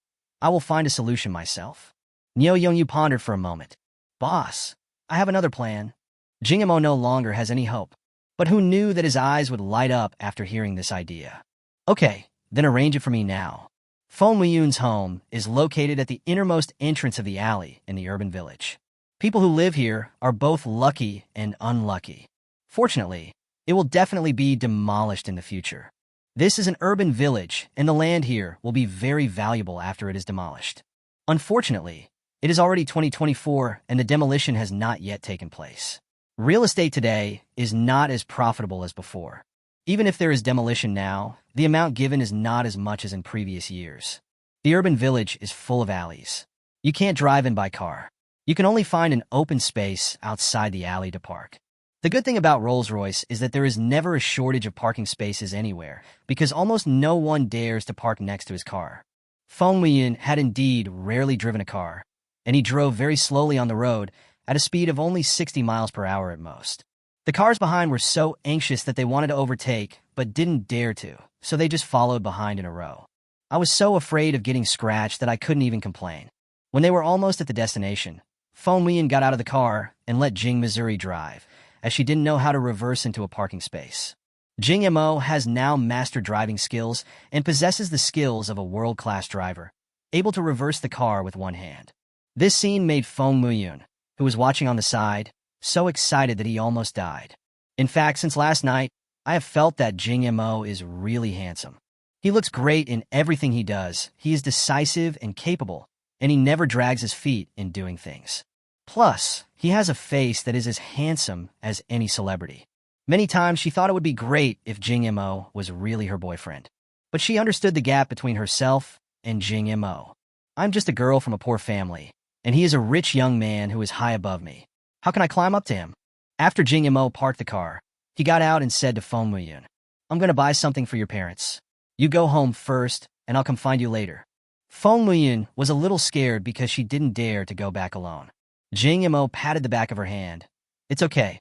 I will find a solution myself. Niu Yongyu pondered for a moment. Boss, I have another plan. Jing Mo no longer has any hope. But who knew that his eyes would light up after hearing this idea? Okay, then arrange it for me now. Feng Muyun's home is located at the innermost entrance of the alley in the urban village. People who live here are both lucky and unlucky. Fortunately, it will definitely be demolished in the future. This is an urban village, and the land here will be very valuable after it is demolished. Unfortunately, it is already 2024 and the demolition has not yet taken place. Real estate today is not as profitable as before. Even if there is demolition now, the amount given is not as much as in previous years. The urban village is full of alleys. You can't drive in by car. You can only find an open space outside the alley to park. The good thing about Rolls-Royce is that there is never a shortage of parking spaces anywhere, because almost no one dares to park next to his car. Feng Muyun had indeed rarely driven a car, and he drove very slowly on the road at a speed of only 60 miles per hour at most. The cars behind were so anxious that they wanted to overtake, but didn't dare to, so they just followed behind in a row. I was so afraid of getting scratched that I couldn't even complain. When they were almost at the destination, Feng Muyun got out of the car and let Jing Missouri drive, as she didn't know how to reverse into a parking space. Jing Mo has now mastered driving skills and possesses the skills of a world-class driver, able to reverse the car with one hand. This scene made Feng Muyun, who was watching on the side, so excited that he almost died. In fact, since last night, I have felt that Jing Mo is really handsome. He looks great in everything he does. He is decisive and capable, and he never drags his feet in doing things. Plus, he has a face that is as handsome as any celebrity. Many times she thought it would be great if Jing Mo was really her boyfriend. But she understood the gap between herself and Jing Mo. I'm just a girl from a poor family, and he is a rich young man who is high above me. How can I climb up to him? After Jing Mo parked the car, he got out and said to Feng Muyun, I'm going to buy something for your parents. You go home first, and I'll come find you later. Feng Muyun was a little scared because she didn't dare to go back alone. Jing Mo patted the back of her hand. It's okay.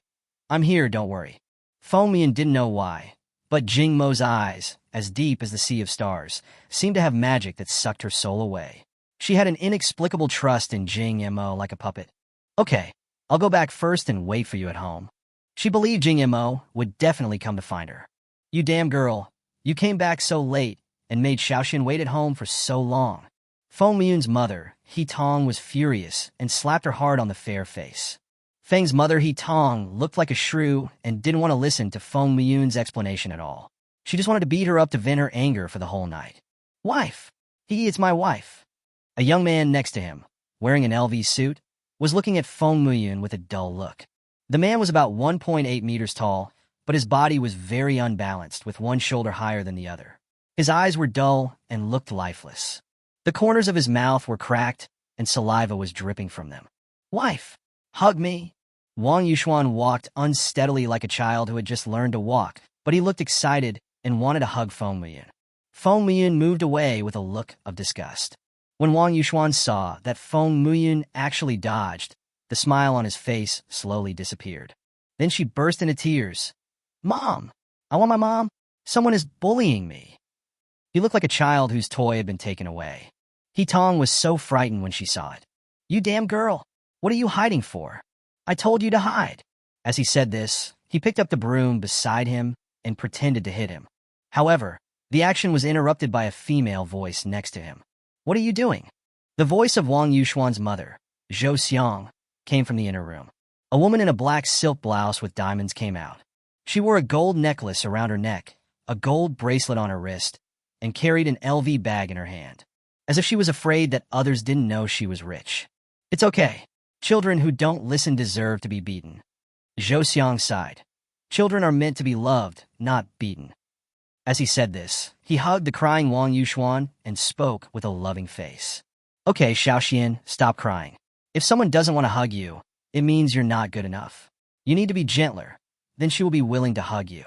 I'm here, don't worry. Feng Muyun didn't know why, but Jing Mo's eyes, as deep as the sea of stars, seemed to have magic that sucked her soul away. She had an inexplicable trust in Jing Mo like a puppet. Okay, I'll go back first and wait for you at home. She believed Jing Mo would definitely come to find her. You damn girl, you came back so late and made Xiaoxian wait at home for so long. Feng Muyun's mother, He Tong, was furious and slapped her hard on the fair face. Feng's mother, He Tong, looked like a shrew and didn't want to listen to Feng Muyun's explanation at all. She just wanted to beat her up to vent her anger for the whole night. Wife! It's my wife. A young man next to him, wearing an LV suit, was looking at Feng Muyun with a dull look. The man was about 1.8 meters tall, but his body was very unbalanced, with one shoulder higher than the other. His eyes were dull and looked lifeless. The corners of his mouth were cracked, and saliva was dripping from them. Wife! Hug me! Wang Yuxuan walked unsteadily like a child who had just learned to walk, but he looked excited and wanted to hug Feng Muyun. Feng Muyun moved away with a look of disgust. When Wang Yuxuan saw that Feng Muyun actually dodged, the smile on his face slowly disappeared. Then she burst into tears. Mom! I want my mom! Someone is bullying me! He looked like a child whose toy had been taken away. He Tong was so frightened when she saw it. You damn girl! What are you hiding for? I told you to hide. As he said this, he picked up the broom beside him and pretended to hit him. However, the action was interrupted by a female voice next to him. What are you doing? The voice of Wang Yuxuan's mother, Zhou Xiang, came from the inner room. A woman in a black silk blouse with diamonds came out. She wore a gold necklace around her neck, a gold bracelet on her wrist, and carried an LV bag in her hand, as if she was afraid that others didn't know she was rich. It's okay. Children who don't listen deserve to be beaten. Zhou Xiang sighed. Children are meant to be loved, not beaten. As he said this, he hugged the crying Wang Yuxuan and spoke with a loving face. Okay, Xiaoxian, stop crying. If someone doesn't want to hug you, it means you're not good enough. You need to be gentler. Then she will be willing to hug you.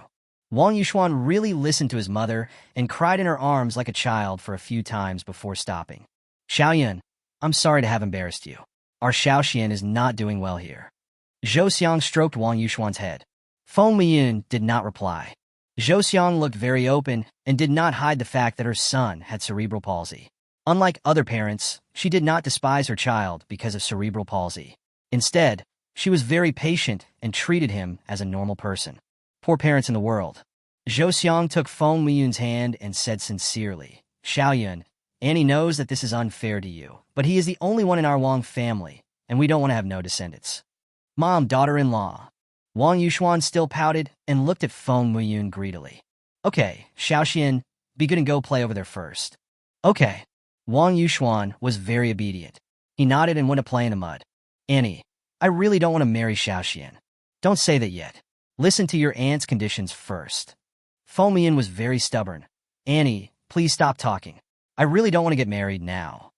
Wang Yuxuan really listened to his mother and cried in her arms like a child for a few times before stopping. Xiaoyan, I'm sorry to have embarrassed you. Our Xiaoxian is not doing well here. Zhou Xiang stroked Wang Yuxuan's head. Feng Muyun did not reply. Zhou Xiang looked very open and did not hide the fact that her son had cerebral palsy. Unlike other parents, she did not despise her child because of cerebral palsy. Instead, she was very patient and treated him as a normal person. Poor parents in the world. Zhou Xiang took Feng Weiyun's hand and said sincerely, Xiaoyun, Annie knows that this is unfair to you, but he is the only one in our Wang family, and we don't want to have no descendants. Mom, daughter-in-law. Wang Yuxuan still pouted and looked at Feng Weiyun greedily. Okay, Xiaoxian, be good and go play over there first. Okay. Wang Yuxuan was very obedient. He nodded and went to play in the mud. Annie, I really don't want to marry Xiaoxian. Don't say that yet. Listen to your aunt's conditions first. Feng Weiyun was very stubborn. Annie, please stop talking. I really don't want to get married now.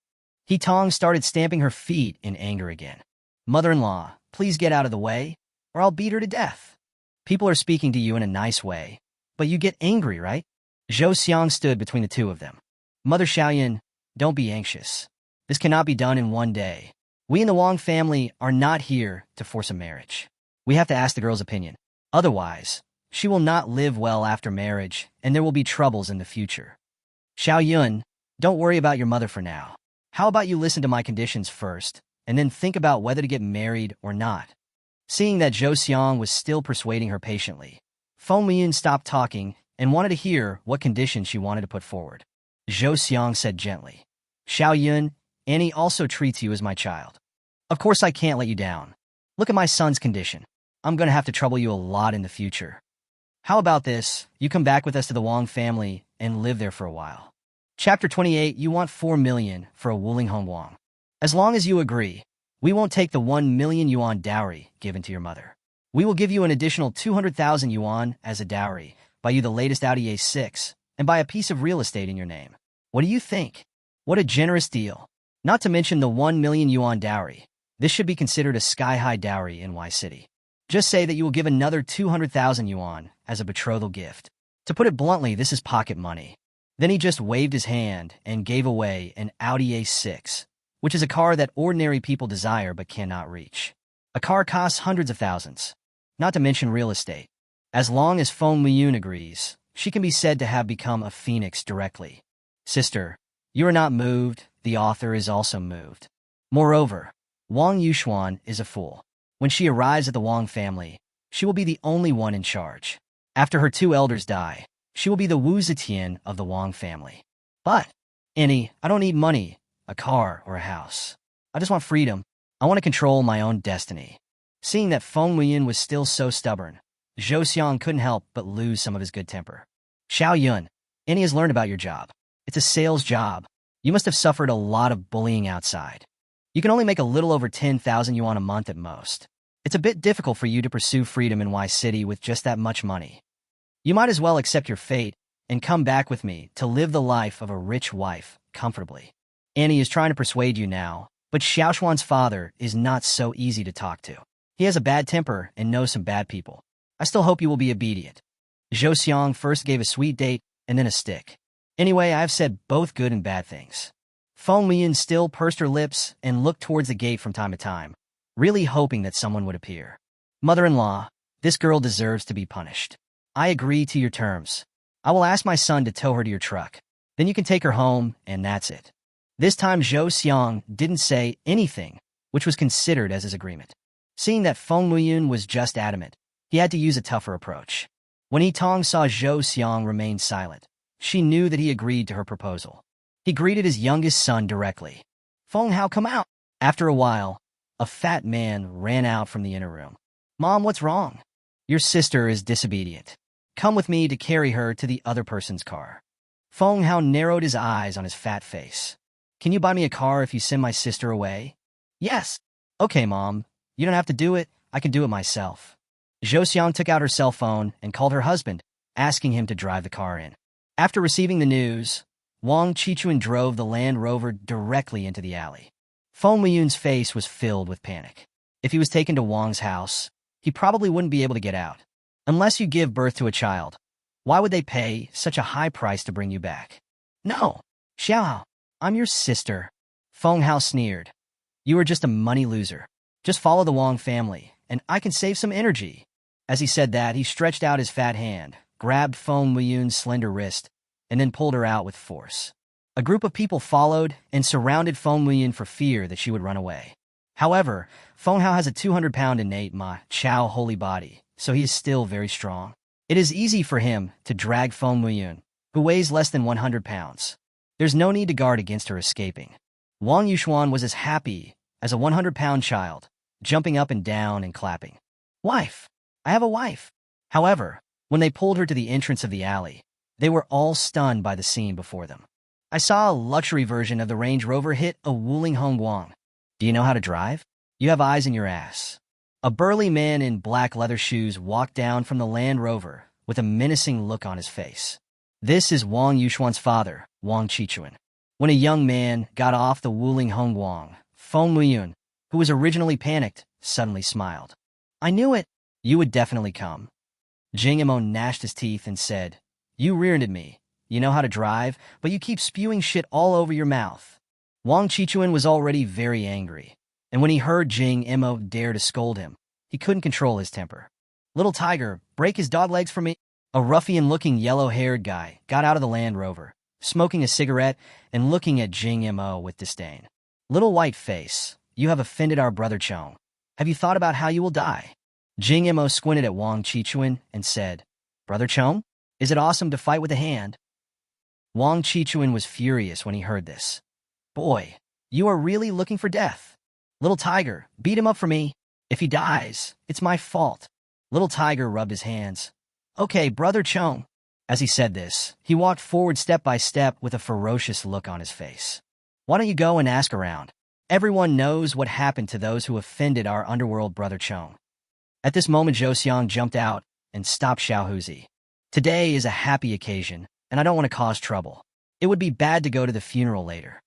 He Tong started stamping her feet in anger again. Mother-in-law, please get out of the way, or I'll beat her to death. People are speaking to you in a nice way, but you get angry, right? Zhou Xiang stood between the two of them. Mother Xiaoyun, don't be anxious. This cannot be done in one day. We in the Wang family are not here to force a marriage. We have to ask the girl's opinion. Otherwise, she will not live well after marriage, and there will be troubles in the future. Xiaoyun, don't worry about your mother for now. How about you listen to my conditions first, and then think about whether to get married or not? Seeing that Zhou Xiang was still persuading her patiently, Feng Weiyun stopped talking and wanted to hear what conditions she wanted to put forward. Zhou Xiang said gently, Xiaoyun, Annie also treats you as my child. Of course I can't let you down. Look at my son's condition. I'm going to have to trouble you a lot in the future. How about this? You come back with us to the Wang family and live there for a while. Chapter 28, you want 4 million for a Wuling Hong Wang. As long as you agree, we won't take the 1 million yuan dowry given to your mother. We will give you an additional 200,000 yuan as a dowry, buy you the latest Audi A6, and buy a piece of real estate in your name. What do you think? What a generous deal. Not to mention the 1 million yuan dowry. This should be considered a sky-high dowry in Y City. Just say that you will give another 200,000 yuan as a betrothal gift. To put it bluntly, this is pocket money. Then he just waved his hand and gave away an Audi A6, which is a car that ordinary people desire but cannot reach. A car costs hundreds of thousands, not to mention real estate. As long as Feng Weiyun agrees, she can be said to have become a phoenix directly. Sister, you are not moved, the author is also moved. Moreover, Wang Yuxuan is a fool. When she arrives at the Wang family, she will be the only one in charge. After her two elders die, she will be the Wu Zetian of the Wang family. But, Annie, I don't need money, a car, or a house. I just want freedom. I want to control my own destiny. Seeing that Feng Weiyun was still so stubborn, Zhou Xiang couldn't help but lose some of his good temper. Xiaoyun, Annie has learned about your job. It's a sales job. You must have suffered a lot of bullying outside. You can only make a little over 10,000 yuan a month at most. It's a bit difficult for you to pursue freedom in Y City with just that much money. You might as well accept your fate and come back with me to live the life of a rich wife comfortably. Annie is trying to persuade you now, but Xiaoshuan's father is not so easy to talk to. He has a bad temper and knows some bad people. I still hope you will be obedient. Zhou Xiang first gave a sweet date and then a stick. Anyway, I've said both good and bad things. Feng Weiyun still pursed her lips and looked towards the gate from time to time, really hoping that someone would appear. Mother-in-law, this girl deserves to be punished. I agree to your terms. I will ask my son to tow her to your truck. Then you can take her home, and that's it. This time Zhou Xiang didn't say anything, which was considered as his agreement. Seeing that Feng Weiyun was just adamant, he had to use a tougher approach. When Yi Tong saw Zhou Xiang remain silent, she knew that he agreed to her proposal. He greeted his youngest son directly. Feng Hao, come out. After a while, a fat man ran out from the inner room. Mom, what's wrong? Your sister is disobedient. Come with me to carry her to the other person's car. Feng Hao narrowed his eyes on his fat face. Can you buy me a car if you send my sister away? Yes. Okay, Mom. You don't have to do it. I can do it myself. Zhou Xiang took out her cell phone and called her husband, asking him to drive the car in. After receiving the news, Wang Qi drove the Land Rover directly into the alley. Feng Weiyun's face was filled with panic. If he was taken to Wang's house, he probably wouldn't be able to get out. Unless you give birth to a child, why would they pay such a high price to bring you back? No, Xiao, I'm your sister. Feng Hao sneered. You are just a money loser. Just follow the Wang family, and I can save some energy. As he said that, he stretched out his fat hand, grabbed Feng Weiyun's slender wrist, and then pulled her out with force. A group of people followed and surrounded Feng Muyin for fear that she would run away. However, Feng Hao has a 200-pound innate Ma Chao holy body, so he is still very strong. It is easy for him to drag Feng Muyin, who weighs less than 100 pounds. There's no need to guard against her escaping. Wang Yuxuan was as happy as a 100-pound child, jumping up and down and clapping. Wife! I have a wife! However, when they pulled her to the entrance of the alley, they were all stunned by the scene before them. I saw a luxury version of the Range Rover hit a Wuling Hongguang. Do you know how to drive? You have eyes in your ass. A burly man in black leather shoes walked down from the Land Rover with a menacing look on his face. This is Wang Yuxuan's father, Wang Qi. When a young man got off the Wuling Hongguang, Feng Muyin, who was originally panicked, suddenly smiled. I knew it. You would definitely come. Jing Mo gnashed his teeth and said, You rear-ended me. You know how to drive, but you keep spewing shit all over your mouth. Wang Qi was already very angry, and when he heard Jing Mo dare to scold him, he couldn't control his temper. Little tiger, break his dog legs for me. A ruffian-looking yellow-haired guy got out of the Land Rover, smoking a cigarette and looking at Jing Mo with disdain. Little white face, you have offended our brother Chong. Have you thought about how you will die? Jing Mo squinted at Wang Qi and said, Brother Chong, is it awesome to fight with a hand? Wang Qi was furious when he heard this. Boy, you are really looking for death. Little tiger, beat him up for me. If he dies, it's my fault. Little tiger rubbed his hands. Okay, Brother Chong. As he said this, he walked forward step by step with a ferocious look on his face. Why don't you go and ask around? Everyone knows what happened to those who offended our underworld Brother Chong. At this moment, Zhou Xiang jumped out and stopped Xiao Huzi. Today is a happy occasion, and I don't want to cause trouble. It would be bad to go to the funeral later.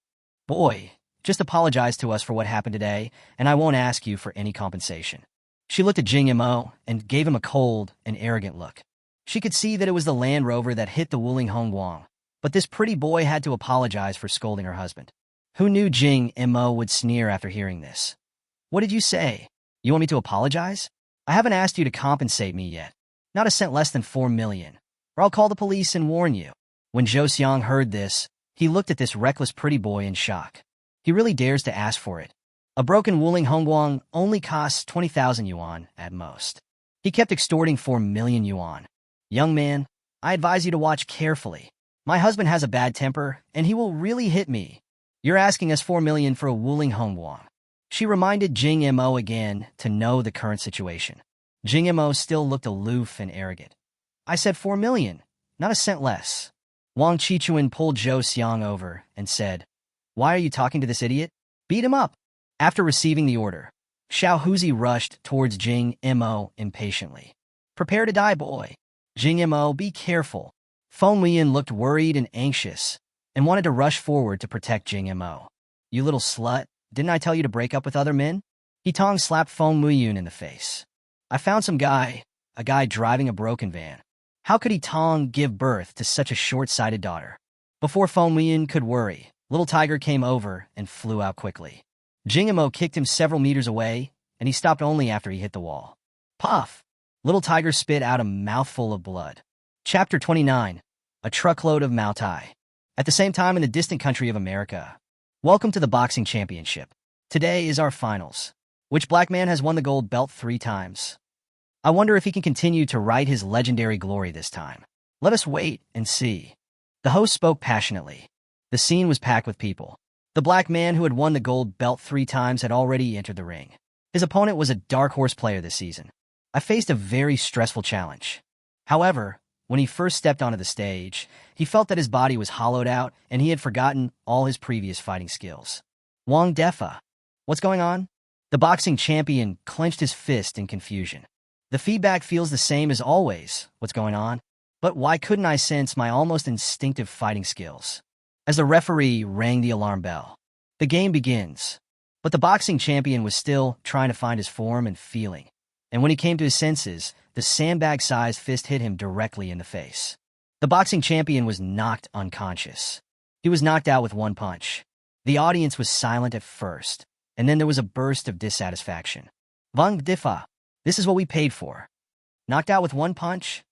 Boy, just apologize to us for what happened today, and I won't ask you for any compensation. She looked at Jing Mo and gave him a cold and arrogant look. She could see that it was the Land Rover that hit the Wuling Hongguang, but this pretty boy had to apologize for scolding her husband. Who knew Jing Mo would sneer after hearing this? What did you say? You want me to apologize? I haven't asked you to compensate me yet. Not a cent less than 4 million. Or I'll call the police and warn you. When Zhou Xiang heard this, he looked at this reckless pretty boy in shock. He really dares to ask for it. A broken Wuling Hongguang only costs 20,000 yuan at most. He kept extorting 4 million yuan. Young man, I advise you to watch carefully. My husband has a bad temper, and he will really hit me. You're asking us 4 million for a Wuling Hongguang. She reminded Jing Mo again to know the current situation. Jing Mo still looked aloof and arrogant. I said 4 million, not a cent less. Wang Qi pulled Zhou Xiang over and said, Why are you talking to this idiot? Beat him up. After receiving the order, Xiao Huzi rushed towards Jing Mo impatiently. Prepare to die, boy. Jing Mo, be careful. Feng Muyin looked worried and anxious and wanted to rush forward to protect Jing Mo. You little slut, didn't I tell you to break up with other men? He tongue slapped Feng Muyin in the face. I found a guy driving a broken van. How could he Tong give birth to such a short-sighted daughter? Before Feng Muyin could worry, Little Tiger came over and flew out quickly. Jing Mo kicked him several meters away, and he stopped only after he hit the wall. Puff! Little Tiger spit out a mouthful of blood. Chapter 29. A Truckload of Mao Tai. At the same time in the distant country of America. Welcome to the boxing championship. Today is our finals. Which black man has won the gold belt 3 times? I wonder if he can continue to write his legendary glory this time. Let us wait and see. The host spoke passionately. The scene was packed with people. The black man who had won the gold belt 3 times had already entered the ring. His opponent was a dark horse player this season. I faced a very stressful challenge. However, when he first stepped onto the stage, he felt that his body was hollowed out and he had forgotten all his previous fighting skills. Wang Defa. What's going on? The boxing champion clenched his fist in confusion. The feedback feels the same as always. What's going on? But why couldn't I sense my almost instinctive fighting skills? As the referee rang the alarm bell, the game begins. But the boxing champion was still trying to find his form and feeling. And when he came to his senses, the sandbag-sized fist hit him directly in the face. The boxing champion was knocked unconscious. He was knocked out with 1 punch. The audience was silent at first, and then there was a burst of dissatisfaction. Wang Difa, this is what we paid for. Knocked out with 1 punch?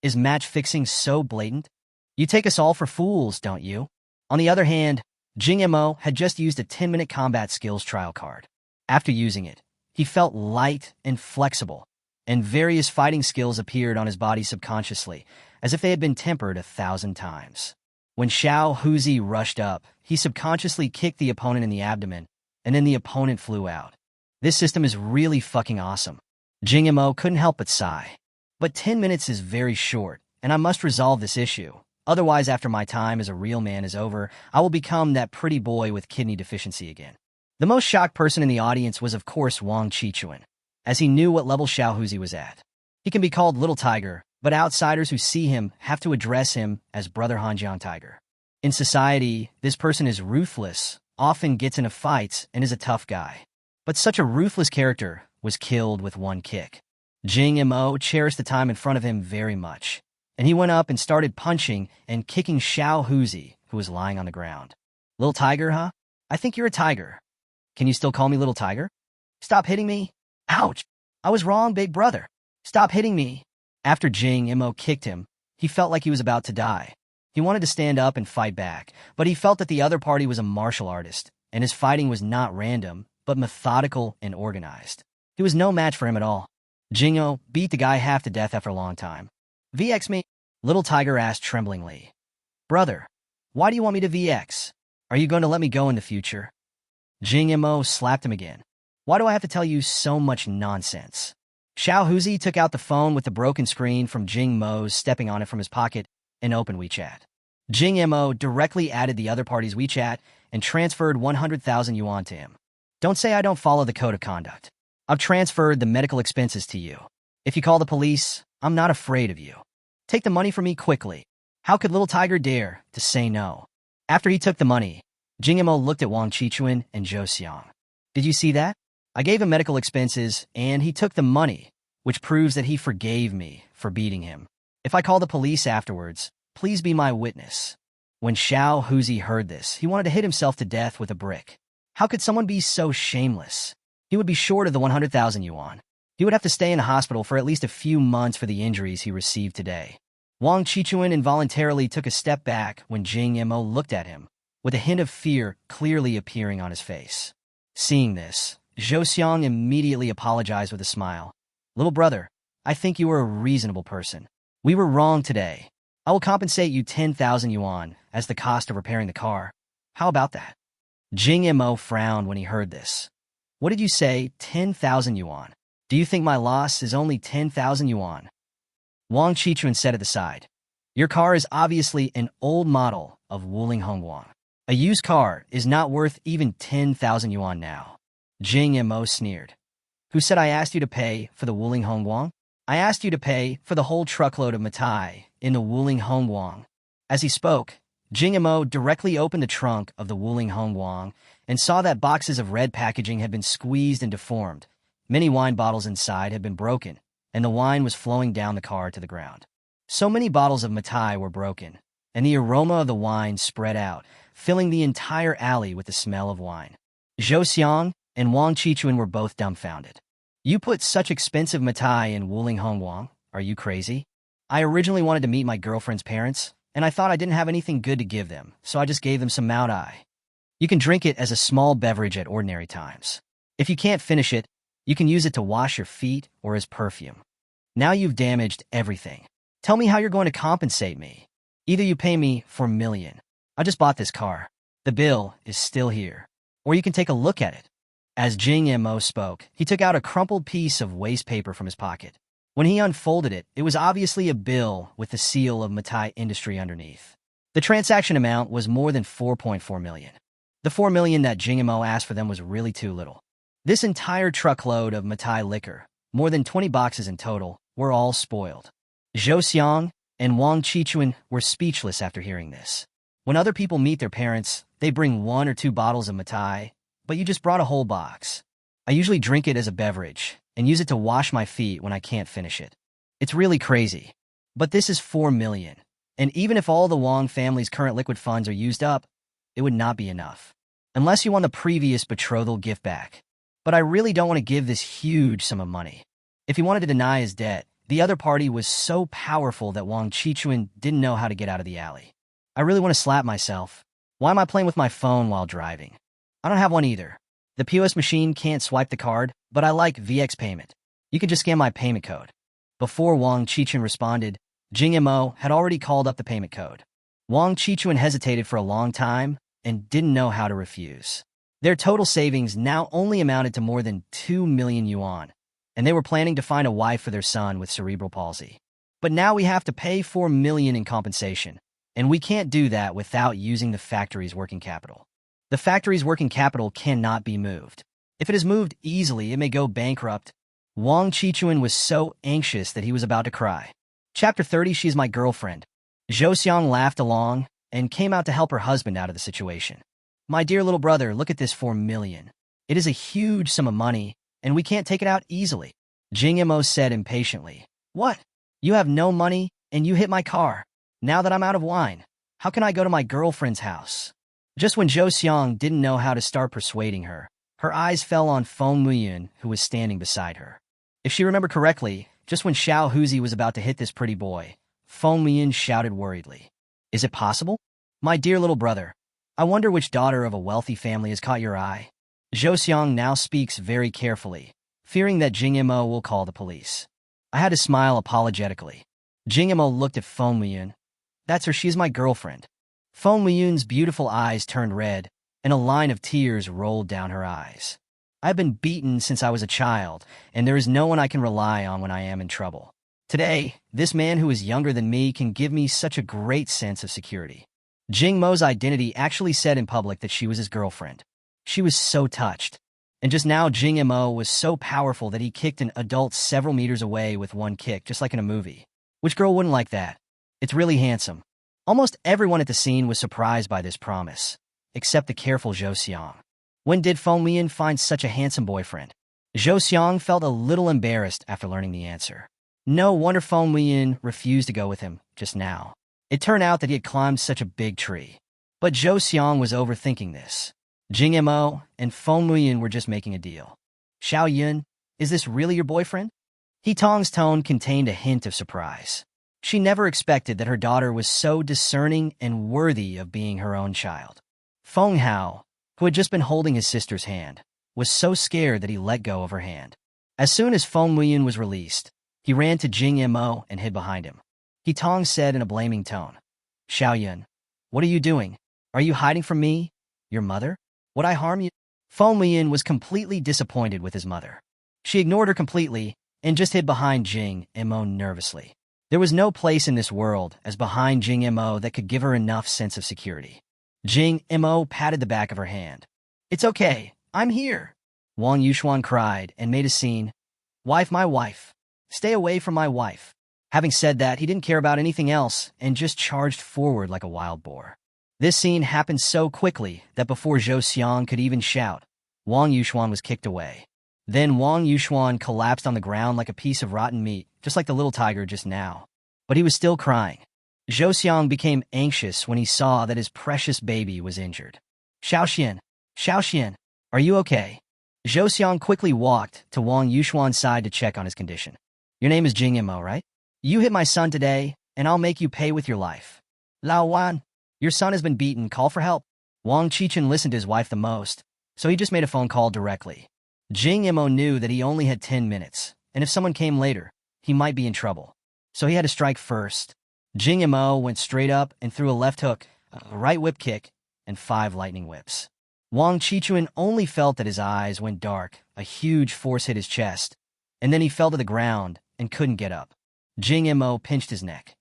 Is match fixing so blatant? You take us all for fools, don't you? On the other hand, Jing Mo had just used a 10-minute combat skills trial card. After using it, he felt light and flexible, and various fighting skills appeared on his body subconsciously, as if they had been tempered 1,000 times. When Xiao Huzi rushed up, he subconsciously kicked the opponent in the abdomen, and then the opponent flew out. This system is really fucking awesome. Jing Mo couldn't help but sigh. But 10 minutes is very short, and I must resolve this issue. Otherwise, after my time as a real man is over, I will become that pretty boy with kidney deficiency again. The most shocked person in the audience was, of course, Wang Qi, as he knew what level Xiao Huzi was at. He can be called Little Tiger, but outsiders who see him have to address him as Brother Hanjiang Tiger. In society, this person is ruthless, often gets into fights, and is a tough guy. But such a ruthless character was killed with one kick. Jing Mo cherished the time in front of him very much, and he went up and started punching and kicking Xiao Huzi, who was lying on the ground. Little Tiger, huh? I think you're a tiger. Can you still call me Little Tiger? Stop hitting me. Ouch! I was wrong, big brother. Stop hitting me. After Jing Mo kicked him, he felt like he was about to die. He wanted to stand up and fight back, but he felt that the other party was a martial artist, and his fighting was not random, but methodical and organized. He was no match for him at all. Jing Mo beat the guy half to death after a long time. VX me? Little Tiger asked tremblingly. Brother, why do you want me to VX? Are you going to let me go in the future? Jing Mo slapped him again. Why do I have to tell you so much nonsense? Xiao Huzi took out the phone with the broken screen from Jing Mo's stepping on it from his pocket and opened WeChat. Jing Mo directly added the other party's WeChat and transferred 100,000 yuan to him. Don't say I don't follow the code of conduct. I've transferred the medical expenses to you. If you call the police, I'm not afraid of you. Take the money from me quickly. How could Little Tiger dare to say no? After he took the money, Jing Mo looked at Wang Qi and Zhou Xiang. Did you see that? I gave him medical expenses, and he took the money, which proves that he forgave me for beating him. If I call the police afterwards, please be my witness. When Xiao Huzi heard this, he wanted to hit himself to death with a brick. How could someone be so shameless? He would be short of the 100,000 yuan. He would have to stay in a hospital for at least a few months for the injuries he received today. Wang Qi involuntarily took a step back when Jing Mo looked at him, with a hint of fear clearly appearing on his face. Seeing this, Zhou Xiang immediately apologized with a smile. Little brother, I think you are a reasonable person. We were wrong today. I will compensate you 10,000 yuan as the cost of repairing the car. How about that? Jing Mo frowned when he heard this. What did you say, 10,000 yuan? Do you think my loss is only 10,000 yuan? Wang Qi said at the side. Your car is obviously an old model of Wuling Hongguang. A used car is not worth even 10,000 yuan now. Jing Mo sneered. Who said I asked you to pay for the Wuling Hongguang? I asked you to pay for the whole truckload of Matai in the Wuling Hongguang. As he spoke, Jing Mo directly opened the trunk of the Wuling Hongguang and saw that boxes of red packaging had been squeezed and deformed. Many wine bottles inside had been broken, and the wine was flowing down the car to the ground. So many bottles of Matai were broken, and the aroma of the wine spread out, filling the entire alley with the smell of wine. Zhou Xiang and Wang Qi were both dumbfounded. You put such expensive Matai in Wuling Hongguang? Are you crazy? I originally wanted to meet my girlfriend's parents, and I thought I didn't have anything good to give them, so I just gave them some Matai. You can drink it as a small beverage at ordinary times. If you can't finish it, you can use it to wash your feet or as perfume. Now you've damaged everything. Tell me how you're going to compensate me. Either you pay me for $1 million. I just bought this car. The bill is still here. Or you can take a look at it. As Jing Mo spoke, he took out a crumpled piece of waste paper from his pocket. When he unfolded it, it was obviously a bill with the seal of Matai Industry underneath. The transaction amount was more than 4.4 million. The 4 million that Jing Mo asked for them was really too little. This entire truckload of Matai liquor, more than 20 boxes in total, were all spoiled. Zhou Xiang and Wang Qi were speechless after hearing this. When other people meet their parents, they bring 1 or 2 bottles of Matai, but you just brought a whole box. I usually drink it as a beverage and use it to wash my feet when I can't finish it. It's really crazy. But this is 4 million, and even if all the Wang family's current liquid funds are used up, it would not be enough. Unless you want the previous betrothal gift back. But I really don't want to give this huge sum of money. If he wanted to deny his debt, the other party was so powerful that Wang Qi didn't know how to get out of the alley. I really want to slap myself. Why am I playing with my phone while driving? I don't have one either. The POS machine can't swipe the card, but I like VX payment. You can just scan my payment code. Before Wang Qi responded, Jing Mo had already called up the payment code. Wang Qi hesitated for a long time and didn't know how to refuse. Their total savings now only amounted to more than 2 million yuan, and they were planning to find a wife for their son with cerebral palsy. But now we have to pay 4 million in compensation, and we can't do that without using the factory's working capital. The factory's working capital cannot be moved. If it is moved easily, it may go bankrupt. Wang Qi was so anxious that he was about to cry. Chapter 30, She's my girlfriend. Zhou Xiang laughed along and came out to help her husband out of the situation. My dear little brother, look at this 4 million. It is a huge sum of money, and we can't take it out easily. Jing Mo said impatiently. What? You have no money, and you hit my car. Now that I'm out of wine, how can I go to my girlfriend's house? Just when Zhou Xiang didn't know how to start persuading her, her eyes fell on Feng Muyun, who was standing beside her. If she remembered correctly, just when Xiao Huzi was about to hit this pretty boy, Feng Muyun shouted worriedly. Is it possible? My dear little brother, I wonder which daughter of a wealthy family has caught your eye. Zhou Xiang now speaks very carefully, fearing that Jing Mo will call the police. I had to smile apologetically. Jing Mo looked at Feng Muyun. That's her, she's my girlfriend. Feng Muyun's beautiful eyes turned red, and a line of tears rolled down her eyes. I've been beaten since I was a child, and there is no one I can rely on when I am in trouble. Today, this man who is younger than me can give me such a great sense of security. Jing Mo's identity actually said in public that she was his girlfriend. She was so touched. And just now, Jing Mo was so powerful that he kicked an adult several meters away with one kick, just like in a movie. Which girl wouldn't like that? It's really handsome. Almost everyone at the scene was surprised by this promise, except the careful Zhou Xiang. When did Feng Muyun find such a handsome boyfriend? Zhou Xiang felt a little embarrassed after learning the answer. No wonder Feng Muyun refused to go with him just now. It turned out that he had climbed such a big tree. But Zhou Xiang was overthinking this. Jing Mo and Feng Muyun were just making a deal. Xiao Yun, is this really your boyfriend? He Tong's tone contained a hint of surprise. She never expected that her daughter was so discerning and worthy of being her own child. Feng Hao, who had just been holding his sister's hand, was so scared that he let go of her hand. As soon as Feng Muyun was released, he ran to Jing Mo and hid behind him. He Tong said in a blaming tone, Xiao Yun, what are you doing? Are you hiding from me? Your mother? Would I harm you? Feng Muyun was completely disappointed with his mother. She ignored her completely and just hid behind Jing Mo nervously. There was no place in this world as behind Jing Mo that could give her enough sense of security. Jing Mo patted the back of her hand. It's okay, I'm here. Wang Yuxuan cried and made a scene. Wife, my wife. Stay away from my wife. Having said that, he didn't care about anything else and just charged forward like a wild boar. This scene happened so quickly that before Zhou Xiang could even shout, Wang Yuxuan was kicked away. Then Wang Yuxuan collapsed on the ground like a piece of rotten meat, just like the little tiger just now. But he was still crying. Zhou Xiang became anxious when he saw that his precious baby was injured. Xiao Xian, are you okay? Zhou Xiang quickly walked to Wang Yuxuan's side to check on his condition. Your name is Jing Mo, right? You hit my son today, and I'll make you pay with your life. Lao Wan, your son has been beaten, call for help. Wang Qi listened to his wife the most, so he just made a phone call directly. Jing Mo knew that he only had 10 minutes, and if someone came later, he might be in trouble. So he had to strike first. Jing Mo went straight up and threw a left hook, a right whip kick, and 5 lightning whips. Wang Qi only felt that his eyes went dark, a huge force hit his chest, and then he fell to the ground and couldn't get up. Jing Mo pinched his neck.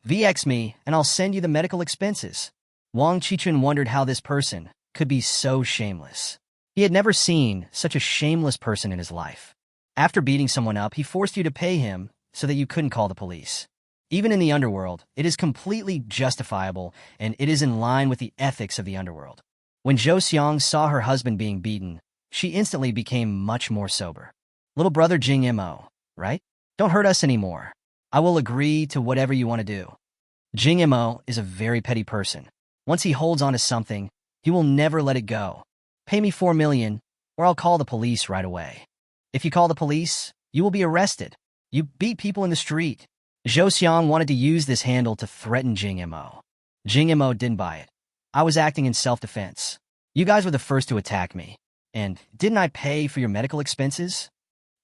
VX me, and I'll send you the medical expenses. Wang Qi wondered how this person could be so shameless. He had never seen such a shameless person in his life. After beating someone up, he forced you to pay him so that you couldn't call the police. Even in the underworld, it is completely justifiable, and it is in line with the ethics of the underworld. When Zhou Xiang saw her husband being beaten, she instantly became much more sober. Little brother Jing Mo, right? Don't hurt us anymore. I will agree to whatever you want to do. Jing Mo is a very petty person. Once he holds on to something, he will never let it go. Pay me 4 million, or I'll call the police right away. If you call the police, you will be arrested. You beat people in the street. Zhou Xiang wanted to use this handle to threaten Jing Mo. Jing Mo didn't buy it. I was acting in self-defense. You guys were the first to attack me. And didn't I pay for your medical expenses?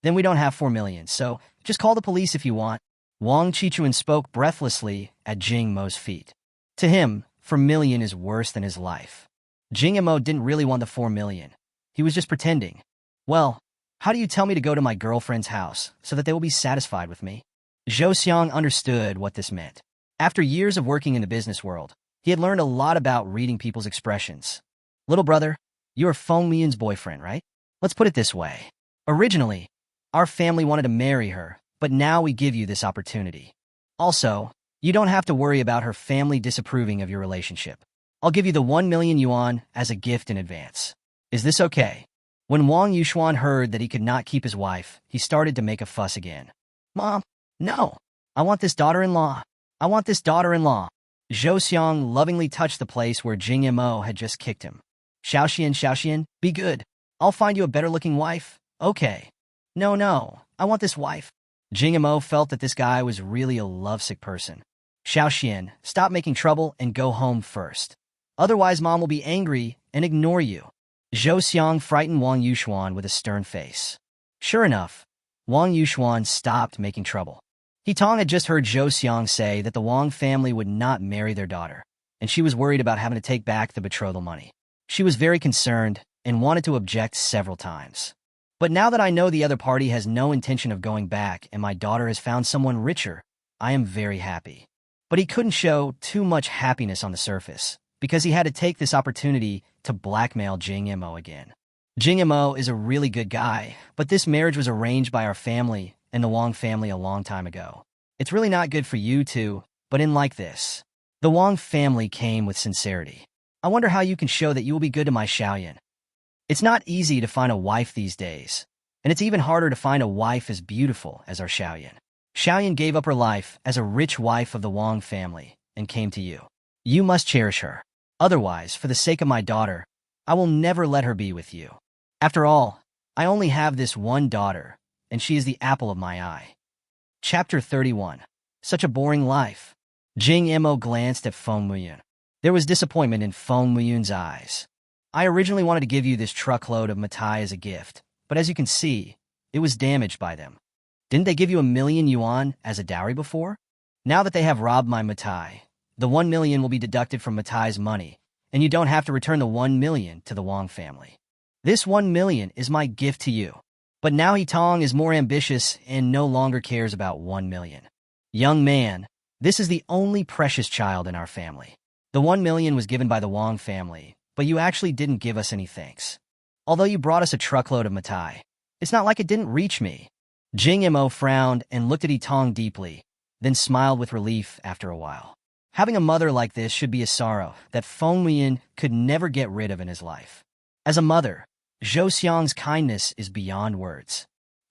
Then we don't have 4 million, so just call the police if you want. Wang Qi spoke breathlessly at Jing Mo's feet. To him, 4 million is worse than his life. Jing Mo didn't really want the 4 million. He was just pretending. Well, how do you tell me to go to my girlfriend's house so that they will be satisfied with me? Zhou Xiang understood what this meant. After years of working in the business world, he had learned a lot about reading people's expressions. Little brother, you're Feng Miyun's boyfriend, right? Let's put it this way. Originally, our family wanted to marry her, but now we give you this opportunity. Also, you don't have to worry about her family disapproving of your relationship. I'll give you the 1 million yuan as a gift in advance. Is this okay? When Wang Yuxuan heard that he could not keep his wife, he started to make a fuss again. Mom, no. I want this daughter-in-law. I want this daughter-in-law. Zhou Xiang lovingly touched the place where Jing Mo had just kicked him. Xiaoxian, be good. I'll find you a better-looking wife. Okay. No, I want this wife. Jing Mo felt that this guy was really a lovesick person. Xiaoxian, stop making trouble and go home first. Otherwise, Mom will be angry and ignore you. Zhou Xiang frightened Wang Yuxuan with a stern face. Sure enough, Wang Yuxuan stopped making trouble. Tong had just heard Zhou Xiang say that the Wang family would not marry their daughter, and she was worried about having to take back the betrothal money. She was very concerned and wanted to object several times. But now that I know the other party has no intention of going back and my daughter has found someone richer, I am very happy. But he couldn't show too much happiness on the surface, because he had to take this opportunity to blackmail Jing Mo again. Jing Mo is a really good guy, but this marriage was arranged by our family and the Wang family a long time ago. It's really not good for you two, but in like this. The Wang family came with sincerity. I wonder how you can show that you will be good to my Xiaoyan. It's not easy to find a wife these days, and it's even harder to find a wife as beautiful as our Xiaoyan. Xiaoyan gave up her life as a rich wife of the Wang family and came to you. You must cherish her. Otherwise, for the sake of my daughter, I will never let her be with you. After all, I only have this one daughter, and she is the apple of my eye. Chapter 31. Such a boring life. Jing Mo glanced at Feng Muyun. There was disappointment in Feng Muyun's eyes. I originally wanted to give you this truckload of matai as a gift, but as you can see, it was damaged by them. Didn't they give you 1 million yuan as a dowry before? Now that they have robbed my matai, the 1 million will be deducted from matai's money, and you don't have to return the 1 million to the Wang family. This 1 million is my gift to you. But now Tong is more ambitious and no longer cares about 1 million. Young man, this is the only precious child in our family. The 1 million was given by the Wang family, but you actually didn't give us any thanks. Although you brought us a truckload of matai, it's not like it didn't reach me. Jing Mo frowned and looked at Tong deeply, then smiled with relief after a while. Having a mother like this should be a sorrow that Feng Muyun could never get rid of in his life. As a mother, Zhou Xiang's kindness is beyond words.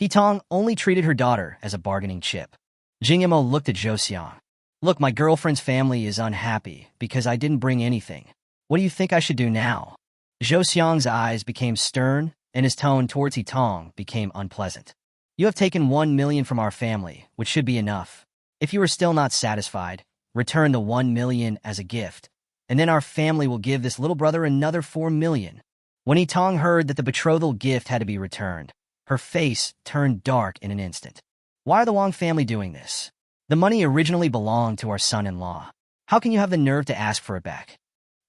Tong only treated her daughter as a bargaining chip. Jing Mo looked at Zhou Xiang. Look, my girlfriend's family is unhappy because I didn't bring anything. What do you think I should do now? Zhou Xiang's eyes became stern, and his tone towards Tong became unpleasant. You have taken 1 million from our family, which should be enough. If you are still not satisfied, return the 1 million as a gift, and then our family will give this little brother another 4 million. When Tong heard that the betrothal gift had to be returned, her face turned dark in an instant. Why are the Wang family doing this? The money originally belonged to our son-in-law. How can you have the nerve to ask for it back?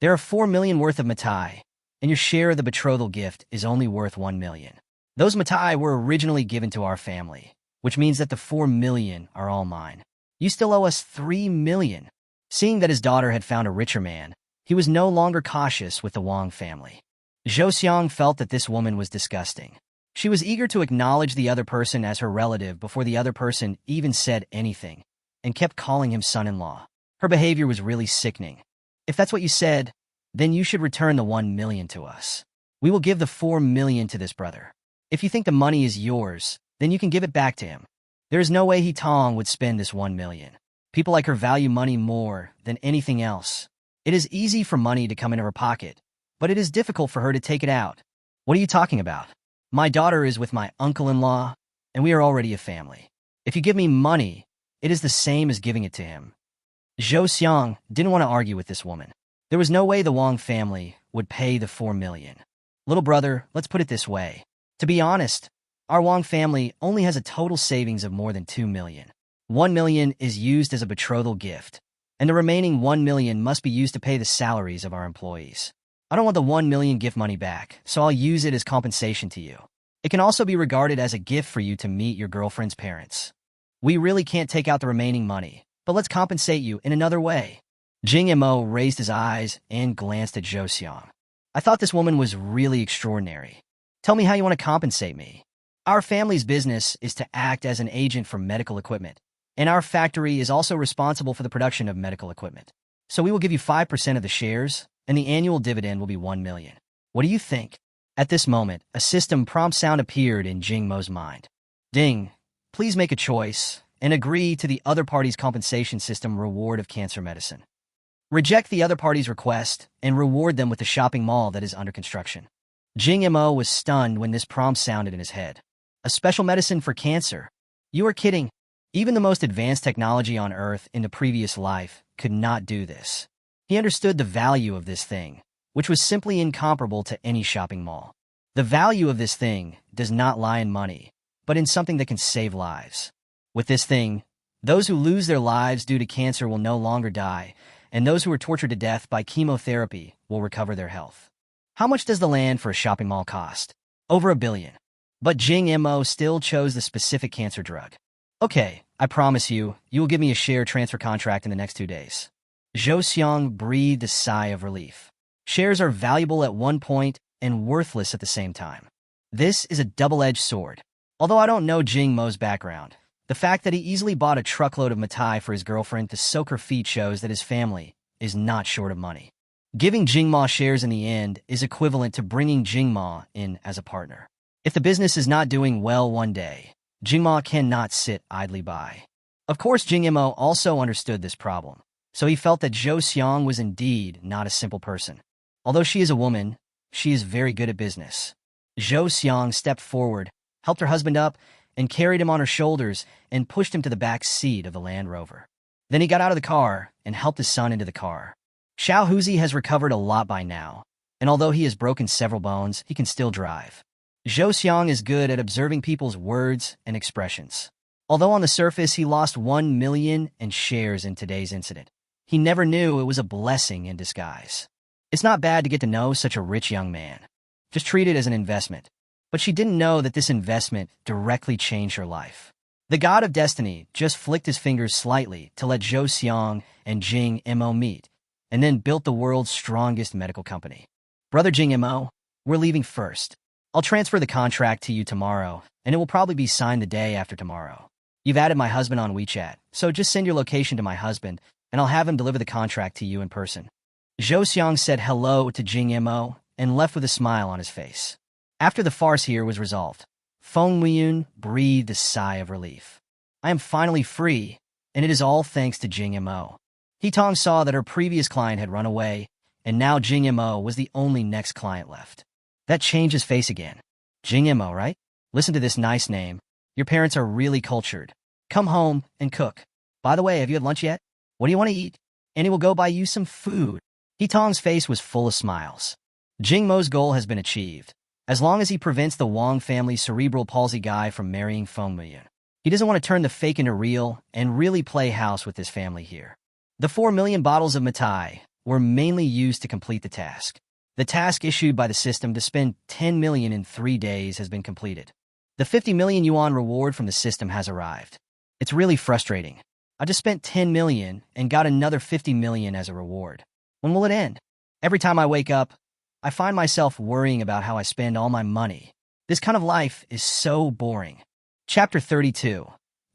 There are 4 million worth of matai, and your share of the betrothal gift is only worth 1 million. Those matai were originally given to our family, which means that the 4 million are all mine. You still owe us 3 million. Seeing that his daughter had found a richer man, he was no longer cautious with the Wang family. Zhou Xiang felt that this woman was disgusting. She was eager to acknowledge the other person as her relative before the other person even said anything, and kept calling him son-in-law. Her behavior was really sickening. If that's what you said, then you should return the 1 million to us. We will give the 4 million to this brother. If you think the money is yours, then you can give it back to him. There is no way Tong would spend this 1 million. People like her value money more than anything else. It is easy for money to come into her pocket, but it is difficult for her to take it out. What are you talking about? My daughter is with my uncle-in-law, and we are already a family. If you give me money, it is the same as giving it to him. Zhou Xiang didn't want to argue with this woman. There was no way the Wang family would pay the 4 million. Little brother, let's put it this way. To be honest, our Wang family only has a total savings of more than 2 million. 1 million is used as a betrothal gift, and the remaining 1 million must be used to pay the salaries of our employees. I don't want the 1 million gift money back, so I'll use it as compensation to you. It can also be regarded as a gift for you to meet your girlfriend's parents. We really can't take out the remaining money, but let's compensate you in another way. Jing Mo raised his eyes and glanced at Zhou Xiang. I thought this woman was really extraordinary. Tell me how you want to compensate me. Our family's business is to act as an agent for medical equipment, and our factory is also responsible for the production of medical equipment. So we will give you 5% of the shares, and the annual dividend will be 1 million. What do you think? At this moment, a system prompt sound appeared in Jing Mo's mind. Ding, please make a choice and agree to the other party's compensation system reward of cancer medicine. Reject the other party's request and reward them with the shopping mall that is under construction. Jing Mo was stunned when this prompt sounded in his head. A special medicine for cancer? You are kidding. Even the most advanced technology on Earth in the previous life could not do this. He understood the value of this thing, which was simply incomparable to any shopping mall. The value of this thing does not lie in money, but in something that can save lives. With this thing, those who lose their lives due to cancer will no longer die, and those who are tortured to death by chemotherapy will recover their health. How much does the land for a shopping mall cost? Over 1 billion. But Jing Mo still chose the specific cancer drug. Okay, I promise you, you will give me a share transfer contract in the next 2 days. Zhou Xiang breathed a sigh of relief. Shares are valuable at one point and worthless at the same time. This is a double-edged sword. Although I don't know Jing Mo's background, the fact that he easily bought a truckload of mitai for his girlfriend to soak her feet shows that his family is not short of money. Giving Jing Mo shares in the end is equivalent to bringing Jing Mo in as a partner. If the business is not doing well one day, Jing Mo cannot sit idly by. Of course, Jing Mo also understood this problem, so he felt that Zhou Xiang was indeed not a simple person. Although she is a woman, she is very good at business. Zhou Xiang stepped forward, helped her husband up, and carried him on her shoulders and pushed him to the back seat of the Land Rover. Then he got out of the car and helped his son into the car. Xiao Huzi has recovered a lot by now, and although he has broken several bones, he can still drive. Zhou Xiang is good at observing people's words and expressions. Although on the surface he lost 1 million in shares in today's incident, he never knew it was a blessing in disguise. It's not bad to get to know such a rich young man. Just treat it as an investment. But she didn't know that this investment directly changed her life. The god of destiny just flicked his fingers slightly to let Zhou Xiang and Jing Mo meet, and then built the world's strongest medical company. Brother Jing Mo, we're leaving first. I'll transfer the contract to you tomorrow, and it will probably be signed the day after tomorrow. You've added my husband on WeChat, so just send your location to my husband, and I'll have him deliver the contract to you in person. Zhou Xiang said hello to Jing Mo and left with a smile on his face. After the farce here was resolved, Feng Weiyun breathed a sigh of relief. I am finally free, and it is all thanks to Jing Mo. Tong saw that her previous client had run away, and now Jing Mo was the only next client left. That changed his face again. Jing Mo, right? Listen to this nice name. Your parents are really cultured. Come home and cook. By the way, have you had lunch yet? What do you want to eat? And he will go buy you some food. Tong's face was full of smiles. Jing Mo's goal has been achieved. As long as he prevents the Wang family cerebral palsy guy from marrying Feng Weiyun. He doesn't want to turn the fake into real and really play house with this family here. The 4 million bottles of mitai were mainly used to complete the task. The task issued by the system to spend 10 million in 3 days has been completed. The 50 million yuan reward from the system has arrived. It's really frustrating. I just spent 10 million and got another 50 million as a reward. When will it end? Every time I wake up, I find myself worrying about how I spend all my money. This kind of life is so boring. Chapter 32.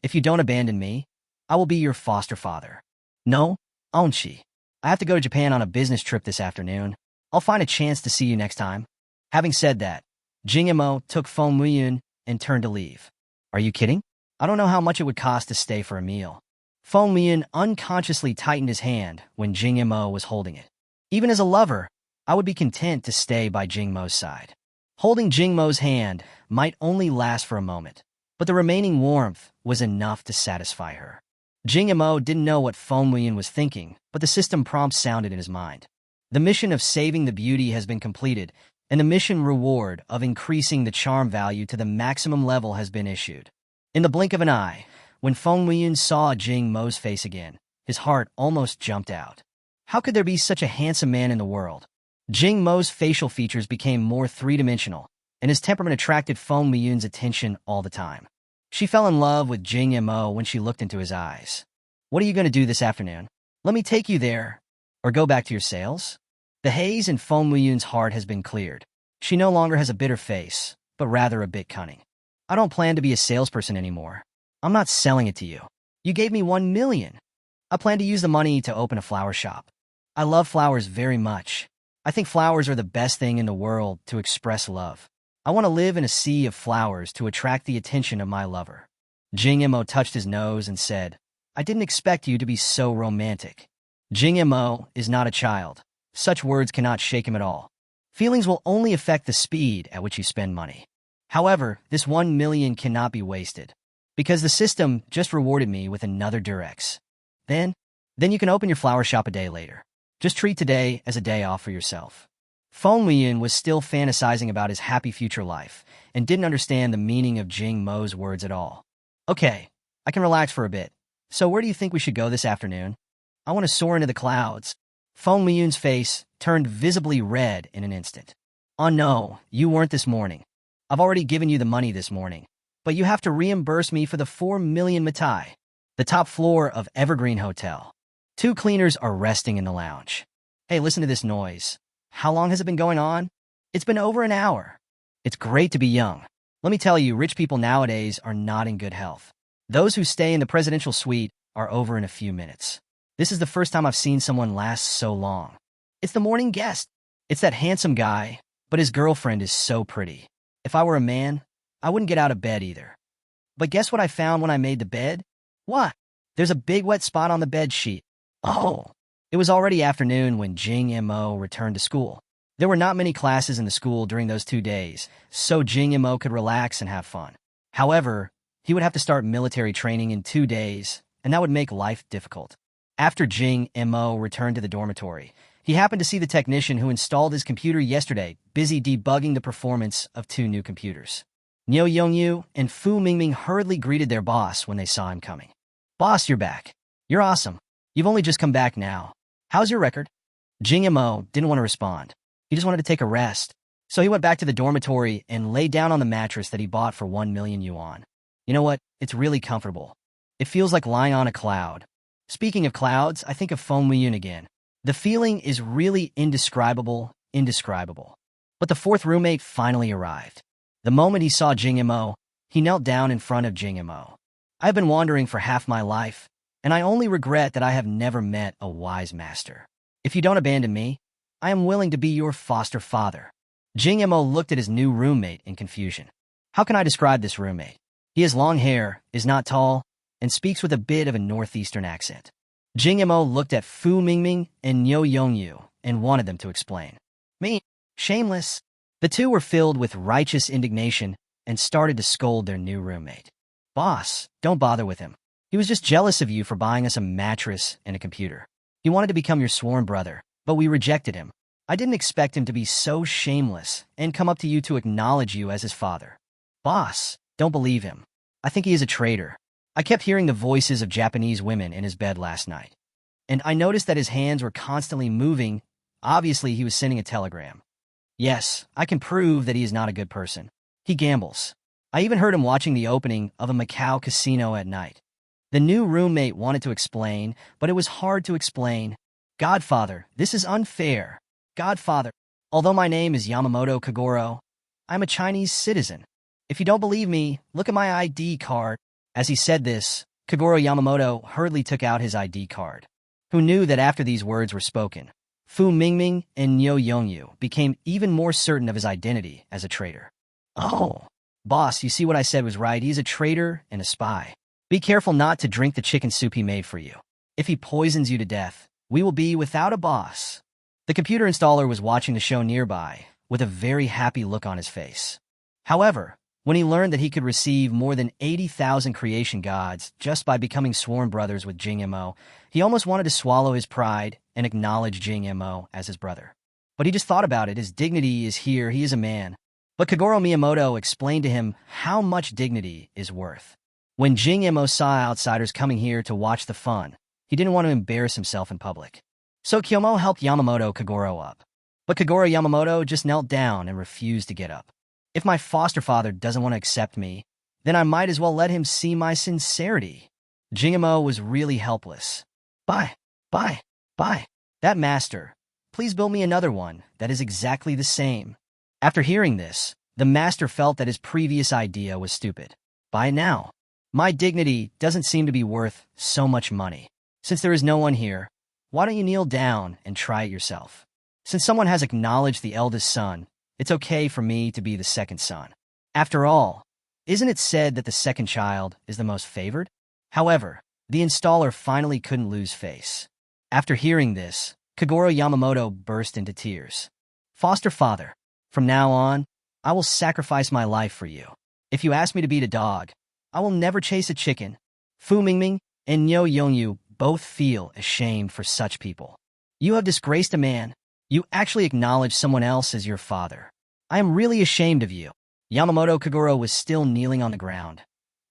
If you don't abandon me, I will be your foster father. No, Wang Qi. I have to go to Japan on a business trip this afternoon. I'll find a chance to see you next time. Having said that, Jing Mo took Feng Weiyun and turned to leave. Are you kidding? I don't know how much it would cost to stay for a meal. Feng Weiyun unconsciously tightened his hand when Jing Mo was holding it. Even as a lover, I would be content to stay by Jing Mo's side. Holding Jing Mo's hand might only last for a moment, but the remaining warmth was enough to satisfy her. Jing Mo didn't know what Feng Weiyun was thinking, but the system prompt sounded in his mind. The mission of saving the beauty has been completed, and the mission reward of increasing the charm value to the maximum level has been issued. In the blink of an eye, when Feng Weiyun saw Jing Mo's face again, his heart almost jumped out. How could there be such a handsome man in the world? Jing Mo's facial features became more three-dimensional, and his temperament attracted Feng Weiyun's attention all the time. She fell in love with Jing Mo when she looked into his eyes. What are you going to do this afternoon? Let me take you there. Or go back to your sales? The haze in Feng Weiyun's heart has been cleared. She no longer has a bitter face, but rather a bit cunning. I don't plan to be a salesperson anymore. I'm not selling it to you. You gave me 1 million. I plan to use the money to open a flower shop. I love flowers very much. I think flowers are the best thing in the world to express love. I want to live in a sea of flowers to attract the attention of my lover. Jing Mo touched his nose and said, I didn't expect you to be so romantic. Jing Mo is not a child. Such words cannot shake him at all. Feelings will only affect the speed at which you spend money. However, this 1 million cannot be wasted, because the system just rewarded me with another Durex. Then you can open your flower shop a day later. Just treat today as a day off for yourself. Feng Weiyun was still fantasizing about his happy future life and didn't understand the meaning of Jing Mo's words at all. Okay, I can relax for a bit. So where do you think we should go this afternoon? I want to soar into the clouds. Feng Weiyun's face turned visibly red in an instant. Oh no, you weren't this morning. I've already given you the money this morning, but you have to reimburse me for the 4 million matai. The top floor of Evergreen Hotel. 2 cleaners are resting in the lounge. Hey, listen to this noise. How long has it been going on? It's been over an hour. It's great to be young. Let me tell you, rich people nowadays are not in good health. Those who stay in the presidential suite are over in a few minutes. This is the first time I've seen someone last so long. It's the morning guest. It's that handsome guy, but his girlfriend is so pretty. If I were a man, I wouldn't get out of bed either. But guess what I found when I made the bed? What? There's a big wet spot on the bed sheet. Oh! It was already afternoon when Jing Mo returned to school. There were not many classes in the school during those 2 days, so Jing Mo could relax and have fun. However, he would have to start military training in 2 days, and that would make life difficult. After Jing Mo returned to the dormitory, he happened to see the technician who installed his computer yesterday busy debugging the performance of 2 new computers. Niu Yongyu and Fu Mingming hurriedly greeted their boss when they saw him coming. Boss, you're back. You're awesome. You've only just come back now. How's your record? Jing Mo didn't want to respond. He just wanted to take a rest. So he went back to the dormitory and lay down on the mattress that he bought for 1 million yuan. You know what? It's really comfortable. It feels like lying on a cloud. Speaking of clouds, I think of Feng Weiyun again. The feeling is really indescribable. But the 4th roommate finally arrived. The moment he saw Jing Mo, he knelt down in front of Jing Mo. I've been wandering for half my life, and I only regret that I have never met a wise master. If you don't abandon me, I am willing to be your foster father. Jing Mo looked at his new roommate in confusion. How can I describe this roommate? He has long hair, is not tall, and speaks with a bit of a northeastern accent. Jing Mo looked at Fu Mingming and Niu Yongyu and wanted them to explain. Me? Shameless. The 2 were filled with righteous indignation and started to scold their new roommate. Boss, don't bother with him. He was just jealous of you for buying us a mattress and a computer. He wanted to become your sworn brother, but we rejected him. I didn't expect him to be so shameless and come up to you to acknowledge you as his father. Boss, don't believe him. I think he is a traitor. I kept hearing the voices of Japanese women in his bed last night, and I noticed that his hands were constantly moving. Obviously, he was sending a telegram. Yes, I can prove that he is not a good person. He gambles. I even heard him watching the opening of a Macau casino at night. The new roommate wanted to explain, but it was hard to explain. Godfather, this is unfair. Godfather, although my name is Yamamoto Kagoro, I'm a Chinese citizen. If you don't believe me, look at my ID card. As he said this, Kagoro Yamamoto hurriedly took out his ID card. Who knew that after these words were spoken, Fu Mingming and Niu Yongyu became even more certain of his identity as a traitor. Oh, boss, you see what I said was right. He's a traitor and a spy. Be careful not to drink the chicken soup he made for you. If he poisons you to death, we will be without a boss. The computer installer was watching the show nearby with a very happy look on his face. However, When he learned that he could receive more than 80,000 creation gods just by becoming sworn brothers with Jing Mo, he almost wanted to swallow his pride and acknowledge Jing Mo as his brother. But he just thought about it. His dignity is here. He is a man. But Kagoro Miyamoto explained to him how much dignity is worth. When Jing Mo saw outsiders coming here to watch the fun, he didn't want to embarrass himself in public. So Kyomo helped Yamamoto Kagoro up. But Kagoro Yamamoto just knelt down and refused to get up. If my foster father doesn't want to accept me, then I might as well let him see my sincerity. Jing Mo was really helpless. Bye. That master, please build me another one that is exactly the same. After hearing this, the master felt that his previous idea was stupid. Buy it now. My dignity doesn't seem to be worth so much money. Since there is no one here, why don't you kneel down and try it yourself? Since someone has acknowledged the eldest son, it's okay for me to be the second son. After all, isn't it said that the second child is the most favored? However, the installer finally couldn't lose face. After hearing this, Kagoro Yamamoto burst into tears. Foster father, from now on, I will sacrifice my life for you. If you ask me to beat a dog, I will never chase a chicken. Fu Mingming and Nyo Yongyu both feel ashamed for such people. You have disgraced a man. You actually acknowledge someone else as your father. I am really ashamed of you. Yamamoto Kagoro was still kneeling on the ground.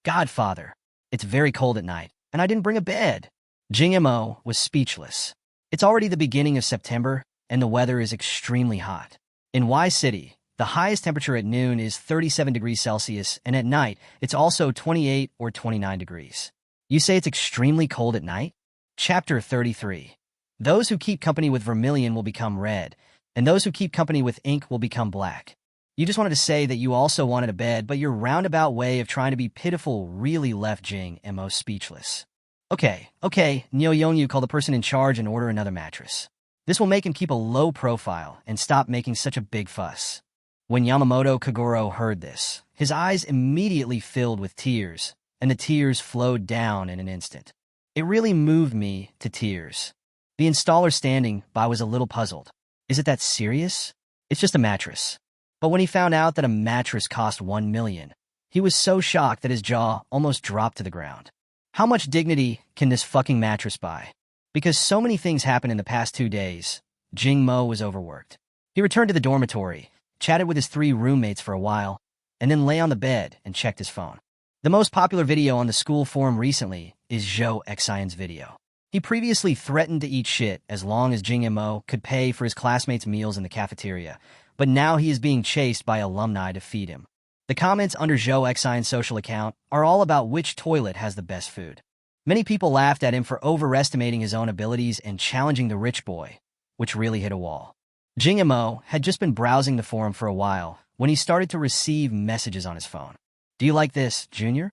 Godfather, it's very cold at night, and I didn't bring a bed. Jing Mo was speechless. It's already the beginning of September, and the weather is extremely hot. In Y City, the highest temperature at noon is 37 degrees Celsius, and at night, it's also 28 or 29 degrees. You say it's extremely cold at night? Chapter 33. Those who keep company with vermilion will become red, and those who keep company with ink will become black. You just wanted to say that you also wanted a bed, but your roundabout way of trying to be pitiful really left Jing Mo speechless. Okay, Nyo Yongyu, call the person in charge and order another mattress. This will make him keep a low profile and stop making such a big fuss. When Yamamoto Kagoro heard this, his eyes immediately filled with tears, and the tears flowed down in an instant. It really moved me to tears. The installer standing by was a little puzzled. Is it that serious? It's just a mattress. But when he found out that a mattress cost 1 million, he was so shocked that his jaw almost dropped to the ground. How much dignity can this fucking mattress buy? Because so many things happened in the past 2 days, Jing Mo was overworked. He returned to the dormitory, chatted with his 3 roommates for a while, and then lay on the bed and checked his phone. The most popular video on the school forum recently is Zhou Xian's video. He previously threatened to eat shit as long as Jing Mo could pay for his classmates' meals in the cafeteria, but now he is being chased by alumni to feed him. The comments under Zhou Xian's social account are all about which toilet has the best food. Many people laughed at him for overestimating his own abilities and challenging the rich boy, which really hit a wall. Jing Mo had just been browsing the forum for a while when he started to receive messages on his phone. Do you like this, Junior?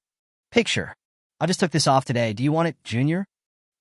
Picture. I just took this off today. Do you want it, Junior?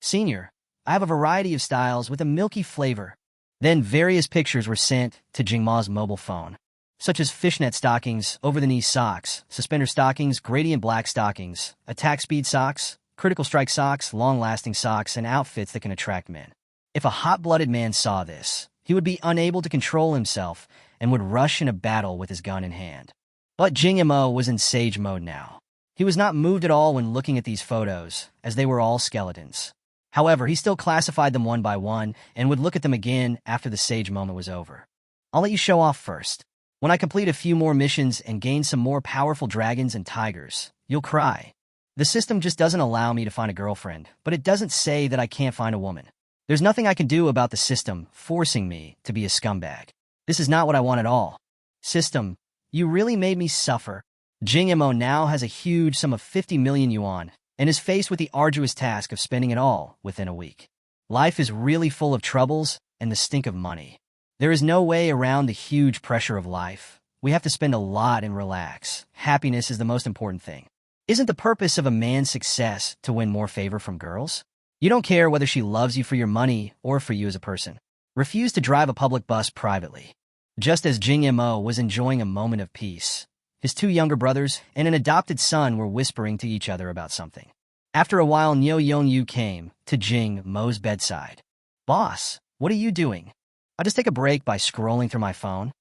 Senior. I have a variety of styles with a milky flavor. Then various pictures were sent to Jing Mo's mobile phone, such as fishnet stockings, over-the-knee socks, suspender stockings, gradient black stockings, attack speed socks, critical strike socks, long-lasting socks, and outfits that can attract men. If a hot-blooded man saw this, he would be unable to control himself and would rush in a battle with his gun in hand. But Jing Mo was in sage mode now. He was not moved at all when looking at these photos, as they were all skeletons. However, he still classified them one by one and would look at them again after the sage moment was over. I'll let you show off first. When I complete a few more missions and gain some more powerful dragons and tigers, you'll cry. The system just doesn't allow me to find a girlfriend, but it doesn't say that I can't find a woman. There's nothing I can do about the system forcing me to be a scumbag. This is not what I want at all. System, you really made me suffer. Jing Mo now has a huge sum of 50 million yuan and is faced with the arduous task of spending it all within a week. Life is really full of troubles and the stink of money. There is no way around the huge pressure of life. We have to spend a lot and relax. Happiness is the most important thing. Isn't the purpose of a man's success to win more favor from girls? You don't care whether she loves you for your money or for you as a person. Refuse to drive a public bus privately. Just as Jing Mo was enjoying a moment of peace, his 2 younger brothers and an adopted son were whispering to each other about something. After a while, Nyo Yongyu came to Jing Mo's bedside. Boss, what are you doing? I'll just take a break by scrolling through my phone.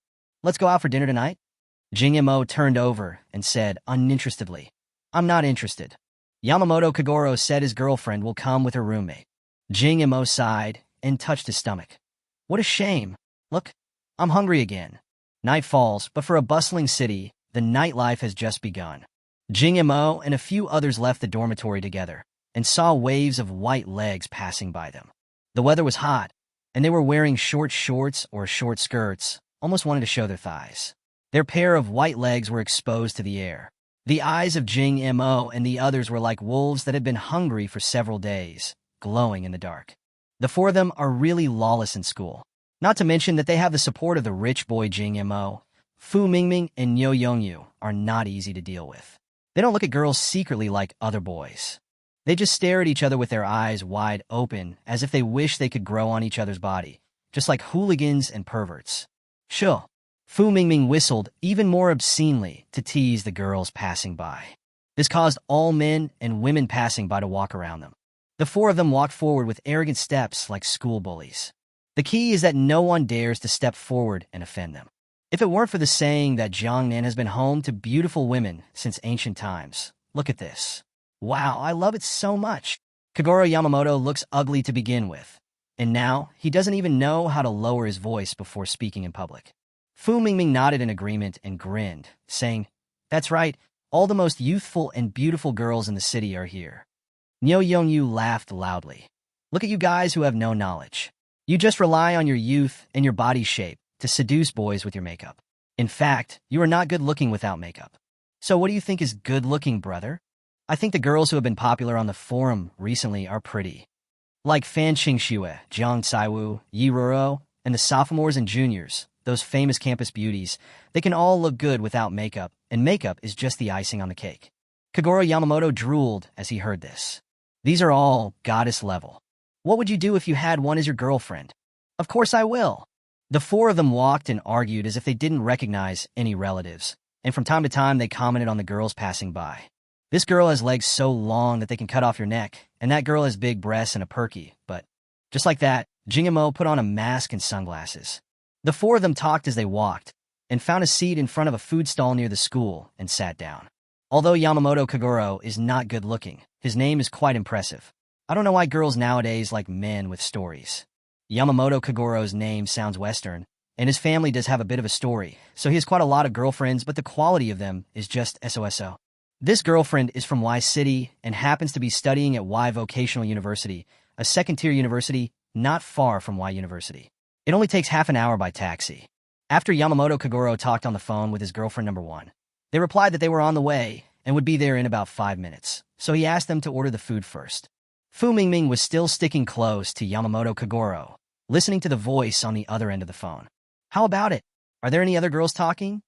Let's go out for dinner tonight? Jing Mo turned over and said uninterestedly, "I'm not interested." Yamamoto Kagoro said his girlfriend will come with her roommate. Jing Mo sighed and touched his stomach. "What a shame. Look, I'm hungry again." Night falls, but for a bustling city, the nightlife has just begun. Jing Mo and a few others left the dormitory together and saw waves of white legs passing by them. The weather was hot, and they were wearing short shorts or short skirts, almost wanted to show their thighs. Their pair of white legs were exposed to the air. The eyes of Jing Mo and the others were like wolves that had been hungry for several days, glowing in the dark. The four of them are really lawless in school. Not to mention that they have the support of the rich boy Jing Mo. Fu Mingming and Nyo Yongyu are not easy to deal with. They don't look at girls secretly like other boys. They just stare at each other with their eyes wide open, as if they wish they could grow on each other's body, just like hooligans and perverts. Sure. Fu Mingming whistled even more obscenely to tease the girls passing by. This caused all men and women passing by to walk around them. The four of them walked forward with arrogant steps like school bullies. The key is that no one dares to step forward and offend them. If it weren't for the saying that Jiangnan has been home to beautiful women since ancient times. Look at this. Wow, I love it so much. Kagoro Yamamoto looks ugly to begin with, and now he doesn't even know how to lower his voice before speaking in public. Fu Mingming nodded in agreement and grinned, saying, "That's right, all the most youthful and beautiful girls in the city are here." Nyo Yongyu laughed loudly. "Look at you guys who have no knowledge. You just rely on your youth and your body shape to seduce boys with your makeup. In fact, you are not good-looking without makeup. So what do you think is good-looking, brother? I think the girls who have been popular on the forum recently are pretty. Like Fan Qingxue, Jiang Caiwu, Yi Ruro, and the sophomores and juniors, those famous campus beauties, they can all look good without makeup, and makeup is just the icing on the cake." Kagoro Yamamoto drooled as he heard this. These are all goddess level. What would you do if you had one as your girlfriend? Of course I will. The four of them walked and argued as if they didn't recognize any relatives, and from time to time they commented on the girls passing by. This girl has legs so long that they can cut off your neck, and that girl has big breasts and a perky, but just like that, Jing Mo put on a mask and sunglasses. The four of them talked as they walked, and found a seat in front of a food stall near the school and sat down. Although Yamamoto Kagoro is not good-looking, his name is quite impressive. I don't know why girls nowadays like men with stories. Yamamoto Kagoro's name sounds Western, and his family does have a bit of a story, so he has quite a lot of girlfriends, but the quality of them is just SOSO. This girlfriend is from Y City and happens to be studying at Y Vocational University, a second-tier university not far from Y University. It only takes half an hour by taxi. After Yamamoto Kagoro talked on the phone with his girlfriend number one, they replied that they were on the way and would be there in about 5 minutes, so he asked them to order the food first. Fu Mingming was still sticking close to Yamamoto Kagoro, listening to the voice on the other end of the phone. "How about it? Are there any other girls talking?"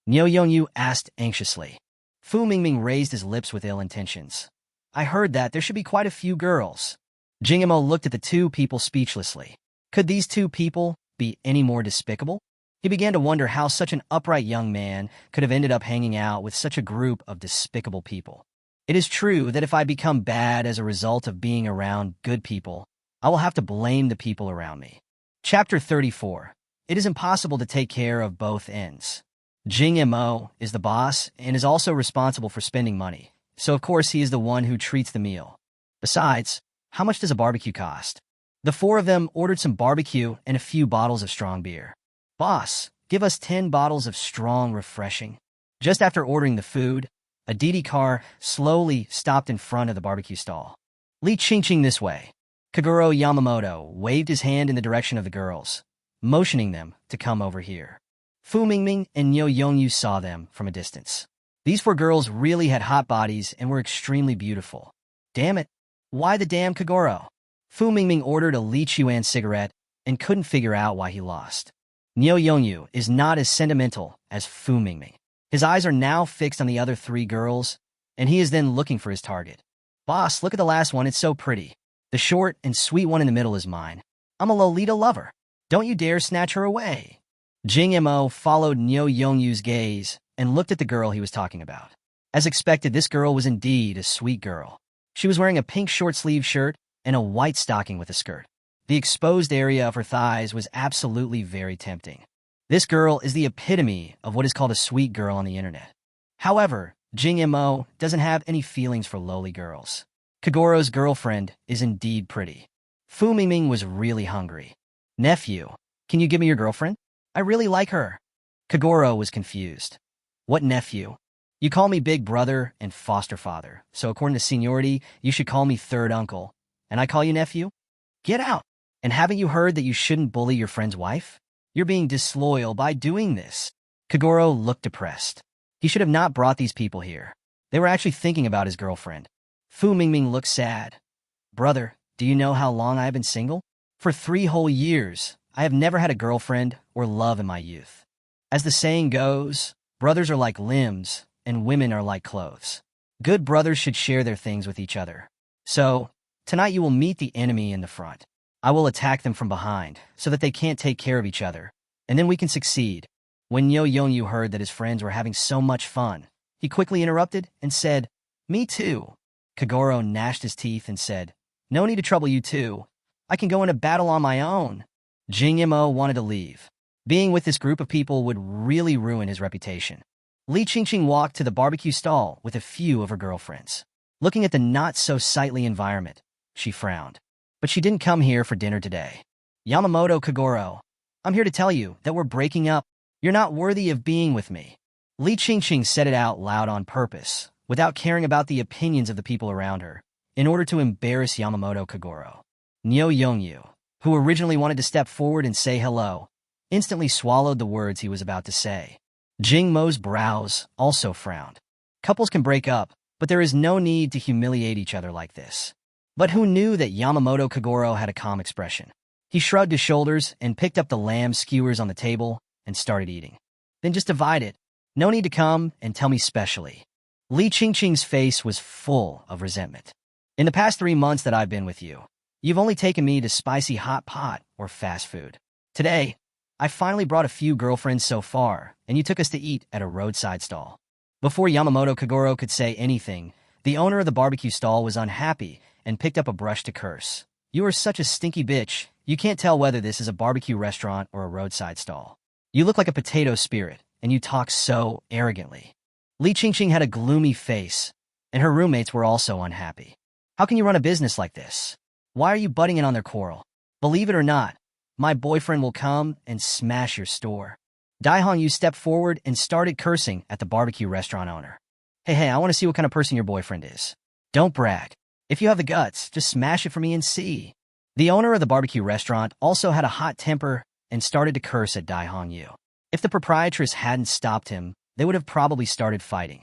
Nyo Yongyu asked anxiously. Fu Mingming raised his lips with ill intentions. "I heard that there should be quite a few girls." Jing Mo looked at the two people speechlessly. Could these two people be any more despicable? He began to wonder how such an upright young man could have ended up hanging out with such a group of despicable people. It is true that if I become bad as a result of being around good people, I will have to blame the people around me. Chapter 34. It is impossible to take care of both ends. Jing Mo is the boss and is also responsible for spending money, so of course he is the one who treats the meal. Besides, how much does a barbecue cost? The four of them ordered some barbecue and a few bottles of strong beer. "Boss, give us 10 bottles of strong, refreshing." Just after ordering the food, a DD car slowly stopped in front of the barbecue stall. "Li Qingqing this way." Kagoro Yamamoto waved his hand in the direction of the girls, motioning them to come over here. Fu Mingming and Nyo Yongyu saw them from a distance. These four girls really had hot bodies and were extremely beautiful. Damn it, why the damn Kagoro? Fu Mingming ordered a Li Chuan cigarette and couldn't figure out why he lost. Nyo Yongyu is not as sentimental as Fu Mingming. His eyes are now fixed on the other three girls, and he is then looking for his target. "Boss, look at the last one, it's so pretty. The short and sweet one in the middle is mine. I'm a Lolita lover. Don't you dare snatch her away." Jing Mo followed Nyo Yongyu's gaze and looked at the girl he was talking about. As expected, this girl was indeed a sweet girl. She was wearing a pink short-sleeved shirt and a white stocking with a skirt. The exposed area of her thighs was absolutely very tempting. This girl is the epitome of what is called a sweet girl on the internet. However, Jing Mo doesn't have any feelings for lowly girls. Kagoro's girlfriend is indeed pretty. Fu Mingming was really hungry. Nephew, can you give me your girlfriend? I really like her. Kagoro was confused. What nephew? You call me big brother and foster father, so according to seniority, you should call me third uncle. And I call you nephew? Get out! And haven't you heard that you shouldn't bully your friend's wife? You're being disloyal by doing this. Kagoro looked depressed. He should have not brought these people here. They were actually thinking about his girlfriend. Fu Mingming looked sad. Brother, do you know how long I have been single? For 3 whole years, I have never had a girlfriend or love in my youth. As the saying goes, brothers are like limbs, and women are like clothes. Good brothers should share their things with each other. So, tonight you will meet the enemy in the front. I will attack them from behind, so that they can't take care of each other, and then we can succeed. When Yo Yongyu heard that his friends were having so much fun, he quickly interrupted and said, Me too. Kagoro gnashed his teeth and said, No need to trouble you two. I can go into battle on my own. Jing Mo wanted to leave. Being with this group of people would really ruin his reputation. Li Qingqing walked to the barbecue stall with a few of her girlfriends. Looking at the not-so-sightly environment, she frowned. But she didn't come here for dinner today. Yamamoto Kagoro, I'm here to tell you that we're breaking up. You're not worthy of being with me. Li Qingqing said it out loud on purpose, without caring about the opinions of the people around her, in order to embarrass Yamamoto Kagoro. Nyo Yongyu, who originally wanted to step forward and say hello, instantly swallowed the words he was about to say. Jing Mo's brows also frowned. Couples can break up, but there is no need to humiliate each other like this. But who knew that Yamamoto Kagoro had a calm expression? He shrugged his shoulders and picked up the lamb skewers on the table and started eating. Then just divide it. No need to come and tell me specially. Li Qingqing's face was full of resentment. In the past 3 months that I've been with you, you've only taken me to spicy hot pot or fast food. Today, I finally brought a few girlfriends so far, and you took us to eat at a roadside stall. Before Yamamoto Kagoro could say anything, the owner of the barbecue stall was unhappy and picked up a brush to curse. You are such a stinky bitch, you can't tell whether this is a barbecue restaurant or a roadside stall. You look like a potato spirit, and you talk so arrogantly. Li Qingqing had a gloomy face, and her roommates were also unhappy. How can you run a business like this? Why are you butting in on their quarrel? Believe it or not, my boyfriend will come and smash your store. Dai Hongyu stepped forward and started cursing at the barbecue restaurant owner. Hey, I want to see what kind of person your boyfriend is. Don't brag. If you have the guts, just smash it for me and see. The owner of the barbecue restaurant also had a hot temper and started to curse at Dai Hongyu. If the proprietress hadn't stopped him, they would have probably started fighting.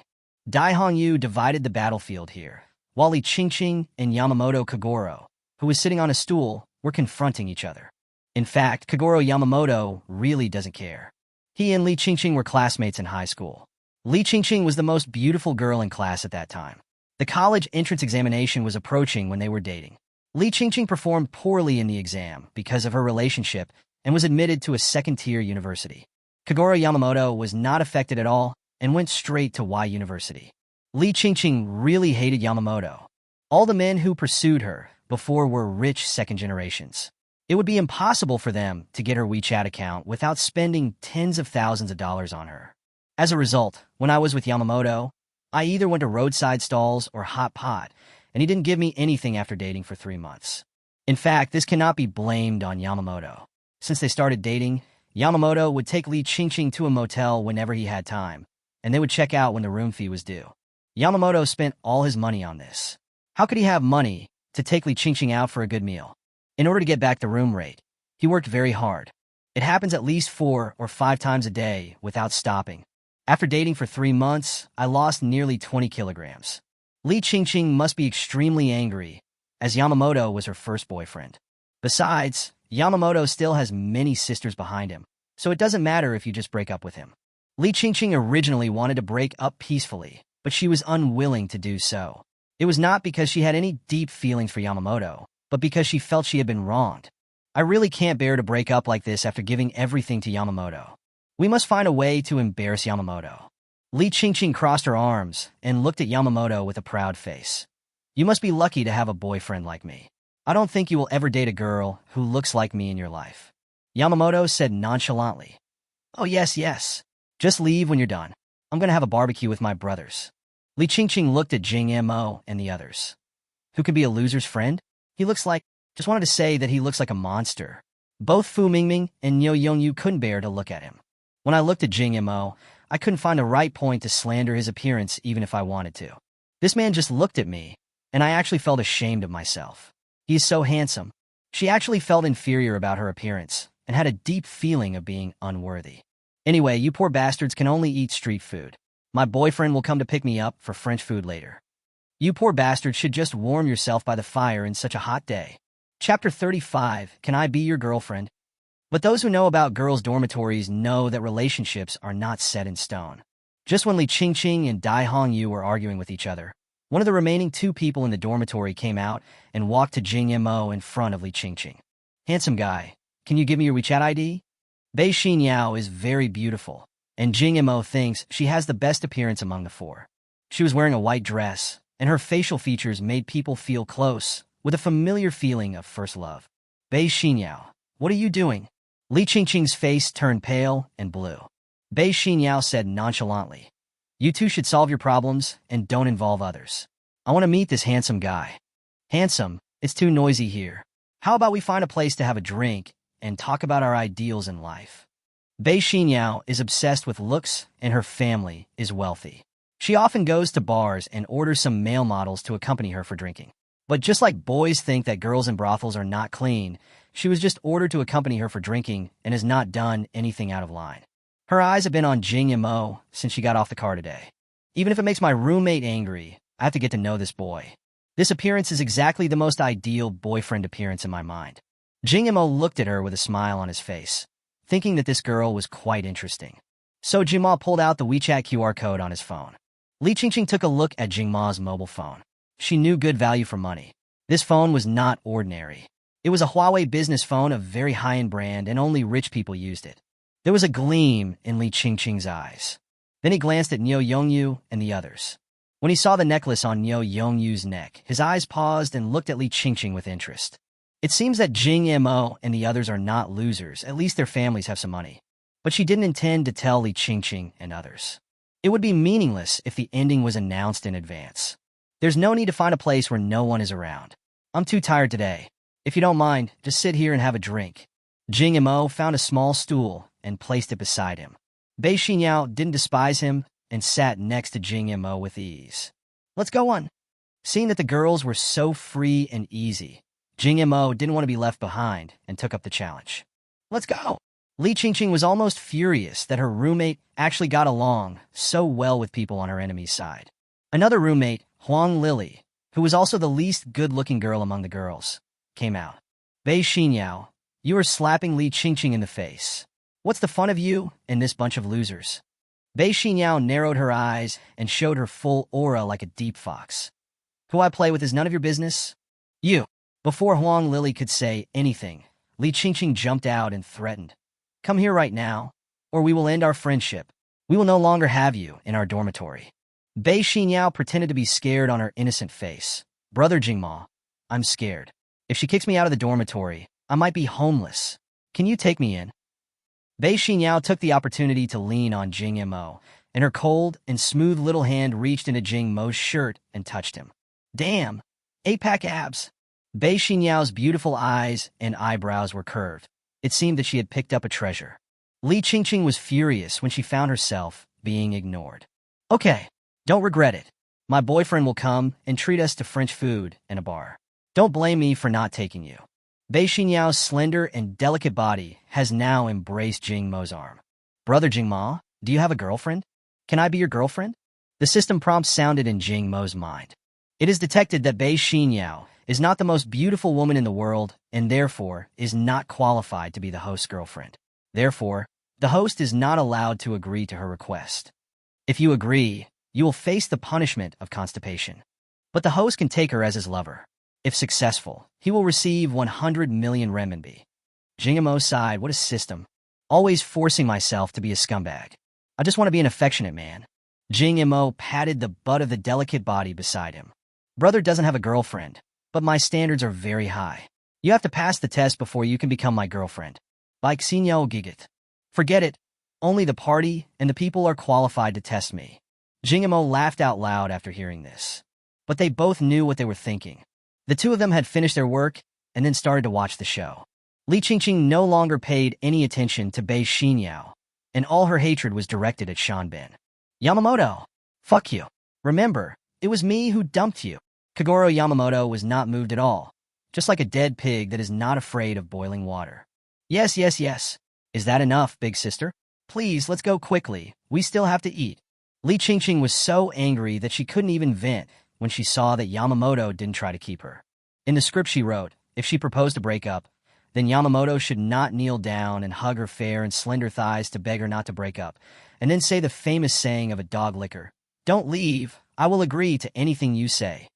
Dai Hongyu divided the battlefield here, while Li Qingqing and Yamamoto Kagoro, who was sitting on a stool, were confronting each other. In fact, Kagoro Yamamoto really doesn't care. He and Li Qingqing were classmates in high school. Li Qingqing was the most beautiful girl in class at that time. The college entrance examination was approaching when they were dating. Li Qingqing performed poorly in the exam because of her relationship and was admitted to a second-tier university. Kagoro Yamamoto was not affected at all and went straight to Y University. Li Qingqing really hated Yamamoto. All the men who pursued her before were rich second generations. It would be impossible for them to get her WeChat account without spending tens of thousands of dollars on her. As a result, when I was with Yamamoto, I either went to roadside stalls or hot pot, and he didn't give me anything after dating for 3 months. In fact, this cannot be blamed on Yamamoto. Since they started dating, Yamamoto would take Li Qingqing to a motel whenever he had time, and they would check out when the room fee was due. Yamamoto spent all his money on this. How could he have money to take Li Qingqing out for a good meal? In order to get back the room rate, he worked very hard. It happens at least 4 or 5 times a day without stopping. After dating for 3 months, I lost nearly 20 kilograms. Li Qingqing must be extremely angry, as Yamamoto was her first boyfriend. Besides, Yamamoto still has many sisters behind him, so it doesn't matter if you just break up with him. Li Qingqing originally wanted to break up peacefully, but she was unwilling to do so. It was not because she had any deep feelings for Yamamoto, but because she felt she had been wronged. I really can't bear to break up like this after giving everything to Yamamoto. We must find a way to embarrass Yamamoto. Li Qingqing crossed her arms and looked at Yamamoto with a proud face. You must be lucky to have a boyfriend like me. I don't think you will ever date a girl who looks like me in your life. Yamamoto said nonchalantly. Oh, yes, yes. Just leave when you're done. I'm gonna have a barbecue with my brothers. Li Qingqing looked at Jing Mo and the others. Who could be a loser's friend? He looks like... Just wanted to say that he looks like a monster. Both Fu Mingming and Niu Yongyu couldn't bear to look at him. When I looked at Jing Mo, I couldn't find a right point to slander his appearance even if I wanted to. This man just looked at me, and I actually felt ashamed of myself. He is so handsome. She actually felt inferior about her appearance and had a deep feeling of being unworthy. Anyway, you poor bastards can only eat street food. My boyfriend will come to pick me up for French food later. You poor bastards should just warm yourself by the fire in such a hot day. Chapter 35, Can I Be Your Girlfriend? But those who know about girls' dormitories know that relationships are not set in stone. Just when Li Qingqing and Dai Hongyu were arguing with each other, one of the remaining two people in the dormitory came out and walked to Jing Mo in front of Li Qingqing. Handsome guy, can you give me your WeChat ID? Bei Xinyao is very beautiful, and Jing Mo thinks she has the best appearance among the four. She was wearing a white dress, and her facial features made people feel close, with a familiar feeling of first love. Bei Xinyao, what are you doing? Li Qingqing's face turned pale and blue. Bei Xinyao said nonchalantly, you two should solve your problems and don't involve others. I want to meet this handsome guy. Handsome? It's too noisy here. How about we find a place to have a drink and talk about our ideals in life? Bei Xinyao is obsessed with looks and her family is wealthy. She often goes to bars and orders some male models to accompany her for drinking. But just like boys think that girls in brothels are not clean, she was just ordered to accompany her for drinking and has not done anything out of line. Her eyes have been on Jing Mo since she got off the car today. Even if it makes my roommate angry, I have to get to know this boy. This appearance is exactly the most ideal boyfriend appearance in my mind. Jing Mo looked at her with a smile on his face, thinking that this girl was quite interesting. So Jing Mo pulled out the WeChat QR code on his phone. Li Qingqing took a look at Jing Mo's mobile phone. She knew good value for money. This phone was not ordinary. It was a Huawei business phone of very high-end brand, and only rich people used it. There was a gleam in Li Qingqing's eyes. Then he glanced at Niu Yongyu and the others. When he saw the necklace on Niu Yongyu's neck, his eyes paused and looked at Li Qingqing with interest. It seems that Jing Mo and the others are not losers, at least their families have some money. But she didn't intend to tell Li Qingqing and others. It would be meaningless if the ending was announced in advance. There's no need to find a place where no one is around. I'm too tired today. If you don't mind, just sit here and have a drink. Jing Mo found a small stool and placed it beside him. Bei Xinyao didn't despise him and sat next to Jing Mo with ease. Let's go on. Seeing that the girls were so free and easy, Jing Mo didn't want to be left behind and took up the challenge. Let's go. Li Qingqing was almost furious that her roommate actually got along so well with people on her enemy's side. Another roommate, Huang Lily, who was also the least good-looking girl among the girls, came out. Bei Xinyao, you are slapping Li Qingqing in the face. What's the fun of you and this bunch of losers? Bei Xinyao narrowed her eyes and showed her full aura like a deep fox. Who I play with is none of your business? You. Before Huang Lily could say anything, Li Qingqing jumped out and threatened. Come here right now, or we will end our friendship. We will no longer have you in our dormitory. Bei Xinyao pretended to be scared on her innocent face. Brother Jing Mo, I'm scared. If she kicks me out of the dormitory, I might be homeless. Can you take me in? Bei Xinyao took the opportunity to lean on Jing Mo, and her cold and smooth little hand reached into Jing Mo's shirt and touched him. Damn! 8-pack abs! Bei Xinyao's beautiful eyes and eyebrows were curved. It seemed that she had picked up a treasure. Li Qingqing was furious when she found herself being ignored. Okay, don't regret it. My boyfriend will come and treat us to French food and a bar. Don't blame me for not taking you. Bei Xinyao's slender and delicate body has now embraced Jing Mo's arm. Brother Jing Mo, do you have a girlfriend? Can I be your girlfriend? The system prompt sounded in Jing Mo's mind. It is detected that Bei Xinyao is not the most beautiful woman in the world and therefore is not qualified to be the host's girlfriend. Therefore, the host is not allowed to agree to her request. If you agree, you will face the punishment of constipation. But the host can take her as his lover. If successful, he will receive 100 million renminbi. Jing Mo sighed, what a system. Always forcing myself to be a scumbag. I just want to be an affectionate man. Jing Mo patted the butt of the delicate body beside him. Brother doesn't have a girlfriend, but my standards are very high. You have to pass the test before you can become my girlfriend. By Xinyo Gigat. Forget it. Only the party and the people are qualified to test me. Jing Mo laughed out loud after hearing this. But they both knew what they were thinking. The two of them had finished their work and then started to watch the show. Li Qingqing no longer paid any attention to Bei Xinyao, and all her hatred was directed at Shanbin. Yamamoto, fuck you. Remember, it was me who dumped you. Kagoro Yamamoto was not moved at all, just like a dead pig that is not afraid of boiling water. Yes, yes, yes. Is that enough, big sister? Please, let's go quickly. We still have to eat. Li Qingqing was so angry that she couldn't even vent when she saw that Yamamoto didn't try to keep her. In the script she wrote, if she proposed to break up, then Yamamoto should not kneel down and hug her fair and slender thighs to beg her not to break up, and then say the famous saying of a dog licker, "Don't leave, I will agree to anything you say."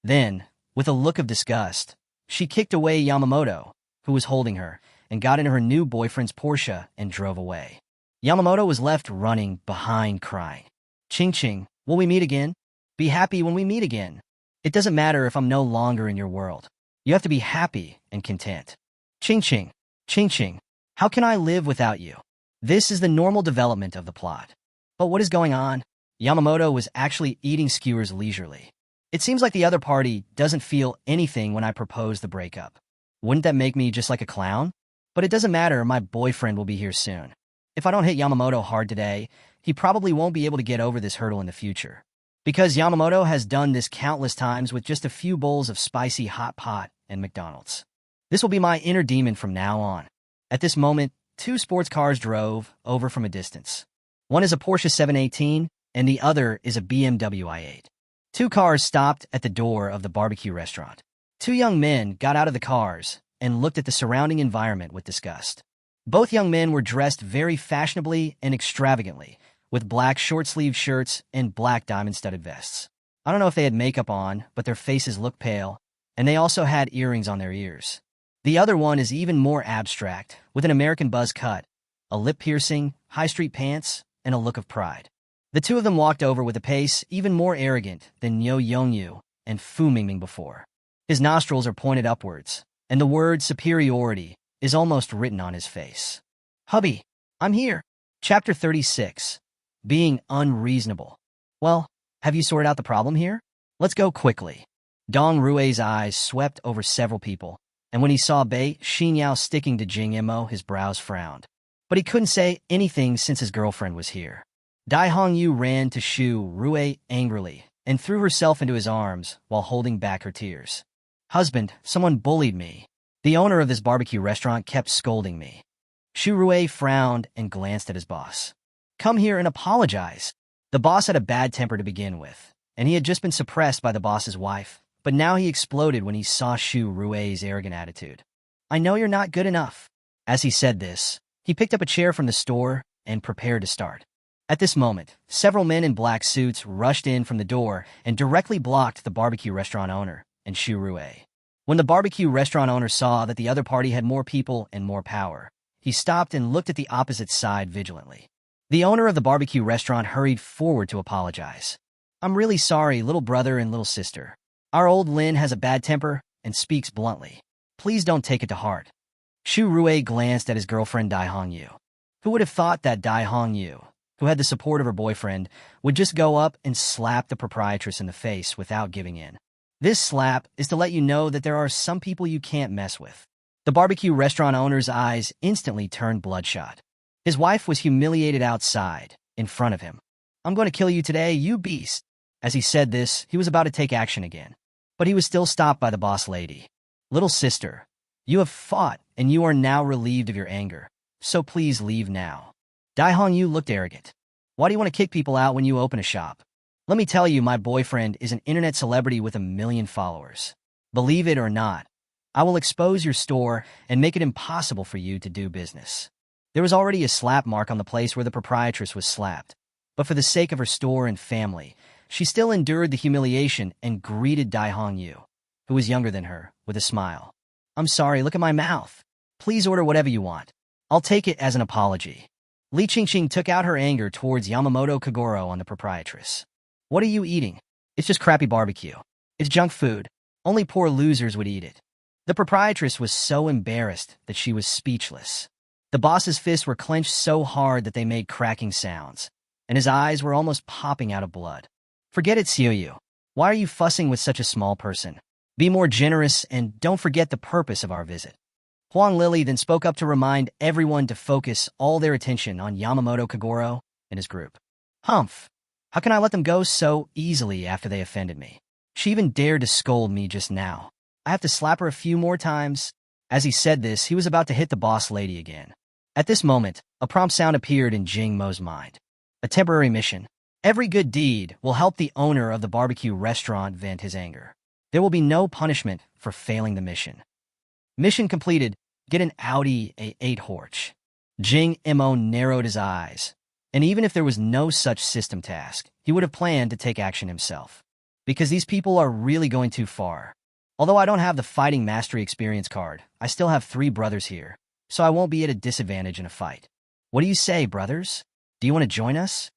Then, with a look of disgust, she kicked away Yamamoto, who was holding her, and got into her new boyfriend's Porsche and drove away. Yamamoto was left running behind crying. Qingqing, will we meet again? Be happy when we meet again. It doesn't matter if I'm no longer in your world. You have to be happy and content. Qingqing, Qingqing, how can I live without you? This is the normal development of the plot. But what is going on? Yamamoto was actually eating skewers leisurely. It seems like the other party doesn't feel anything when I propose the breakup. Wouldn't that make me just like a clown? But it doesn't matter, my boyfriend will be here soon. If I don't hit Yamamoto hard today, he probably won't be able to get over this hurdle in the future. Because Yamamoto has done this countless times with just a few bowls of spicy hot pot and McDonald's. This will be my inner demon from now on. At this moment, two sports cars drove over from a distance. One is a Porsche 718, and the other is a BMW i8. Two cars stopped at the door of the barbecue restaurant. Two young men got out of the cars and looked at the surrounding environment with disgust. Both young men were dressed very fashionably and extravagantly, with black short-sleeved shirts and black diamond-studded vests. I don't know if they had makeup on, but their faces looked pale, and they also had earrings on their ears. The other one is even more abstract, with an American buzz cut, a lip piercing, high-street pants, and a look of pride. The two of them walked over with a pace even more arrogant than Niu Yongyu and Fu Mingming before. His nostrils are pointed upwards, and the word superiority is almost written on his face. Hubby, I'm here. Chapter 36. Being unreasonable. Well, have you sorted out the problem here? Let's go quickly. Dong Rui's eyes swept over several people, and when he saw Bei Xinyao sticking to Jing Mo, his brows frowned. But he couldn't say anything since his girlfriend was here. Dai Hongyu ran to Shu Rui angrily and threw herself into his arms while holding back her tears. Husband, someone bullied me. The owner of this barbecue restaurant kept scolding me. Shu Rui frowned and glanced at his boss. Come here and apologize. The boss had a bad temper to begin with, and he had just been suppressed by the boss's wife, but now he exploded when he saw Shu Rui's arrogant attitude. I know you're not good enough. As he said this, he picked up a chair from the store and prepared to start. At this moment, several men in black suits rushed in from the door and directly blocked the barbecue restaurant owner and Shu Rui. When the barbecue restaurant owner saw that the other party had more people and more power, he stopped and looked at the opposite side vigilantly. The owner of the barbecue restaurant hurried forward to apologize. I'm really sorry, little brother and little sister. Our old Lin has a bad temper and speaks bluntly. Please don't take it to heart. Shu Rui glanced at his girlfriend Dai Hongyu. Who would have thought that Dai Hongyu, who had the support of her boyfriend, would just go up and slap the proprietress in the face without giving in? This slap is to let you know that there are some people you can't mess with. The barbecue restaurant owner's eyes instantly turned bloodshot. His wife was humiliated outside, in front of him. I'm going to kill you today, you beast. As he said this, he was about to take action again. But he was still stopped by the boss lady. Little sister, you have fought, and you are now relieved of your anger. So please leave now. Dai Hongyu looked arrogant. Why do you want to kick people out when you open a shop? Let me tell you, my boyfriend is an internet celebrity with 1 million followers. Believe it or not, I will expose your store and make it impossible for you to do business. There was already a slap mark on the place where the proprietress was slapped, but for the sake of her store and family, she still endured the humiliation and greeted Dai Hongyu, who was younger than her, with a smile. I'm sorry, look at my mouth. Please order whatever you want. I'll take it as an apology. Li Qingqing took out her anger towards Yamamoto Kagoro on the proprietress. What are you eating? It's just crappy barbecue. It's junk food. Only poor losers would eat it. The proprietress was so embarrassed that she was speechless. The boss's fists were clenched so hard that they made cracking sounds, and his eyes were almost popping out of blood. Forget it, Xiuyu. Why are you fussing with such a small person? Be more generous and don't forget the purpose of our visit. Huang Lily then spoke up to remind everyone to focus all their attention on Yamamoto Kagoro and his group. Humph! How can I let them go so easily after they offended me? She even dared to scold me just now. I have to slap her a few more times. As he said this, he was about to hit the boss lady again. At this moment, a prompt sound appeared in Jing Mo's mind. A temporary mission. Every good deed will help the owner of the barbecue restaurant vent his anger. There will be no punishment for failing the mission. Mission completed. Get an Audi A8 Horch. Jing Mo narrowed his eyes, and even if there was no such system task, he would have planned to take action himself. Because these people are really going too far. Although I don't have the fighting mastery experience card, I still have 3 brothers here, so I won't be at a disadvantage in a fight. What do you say, brothers? Do you want to join us?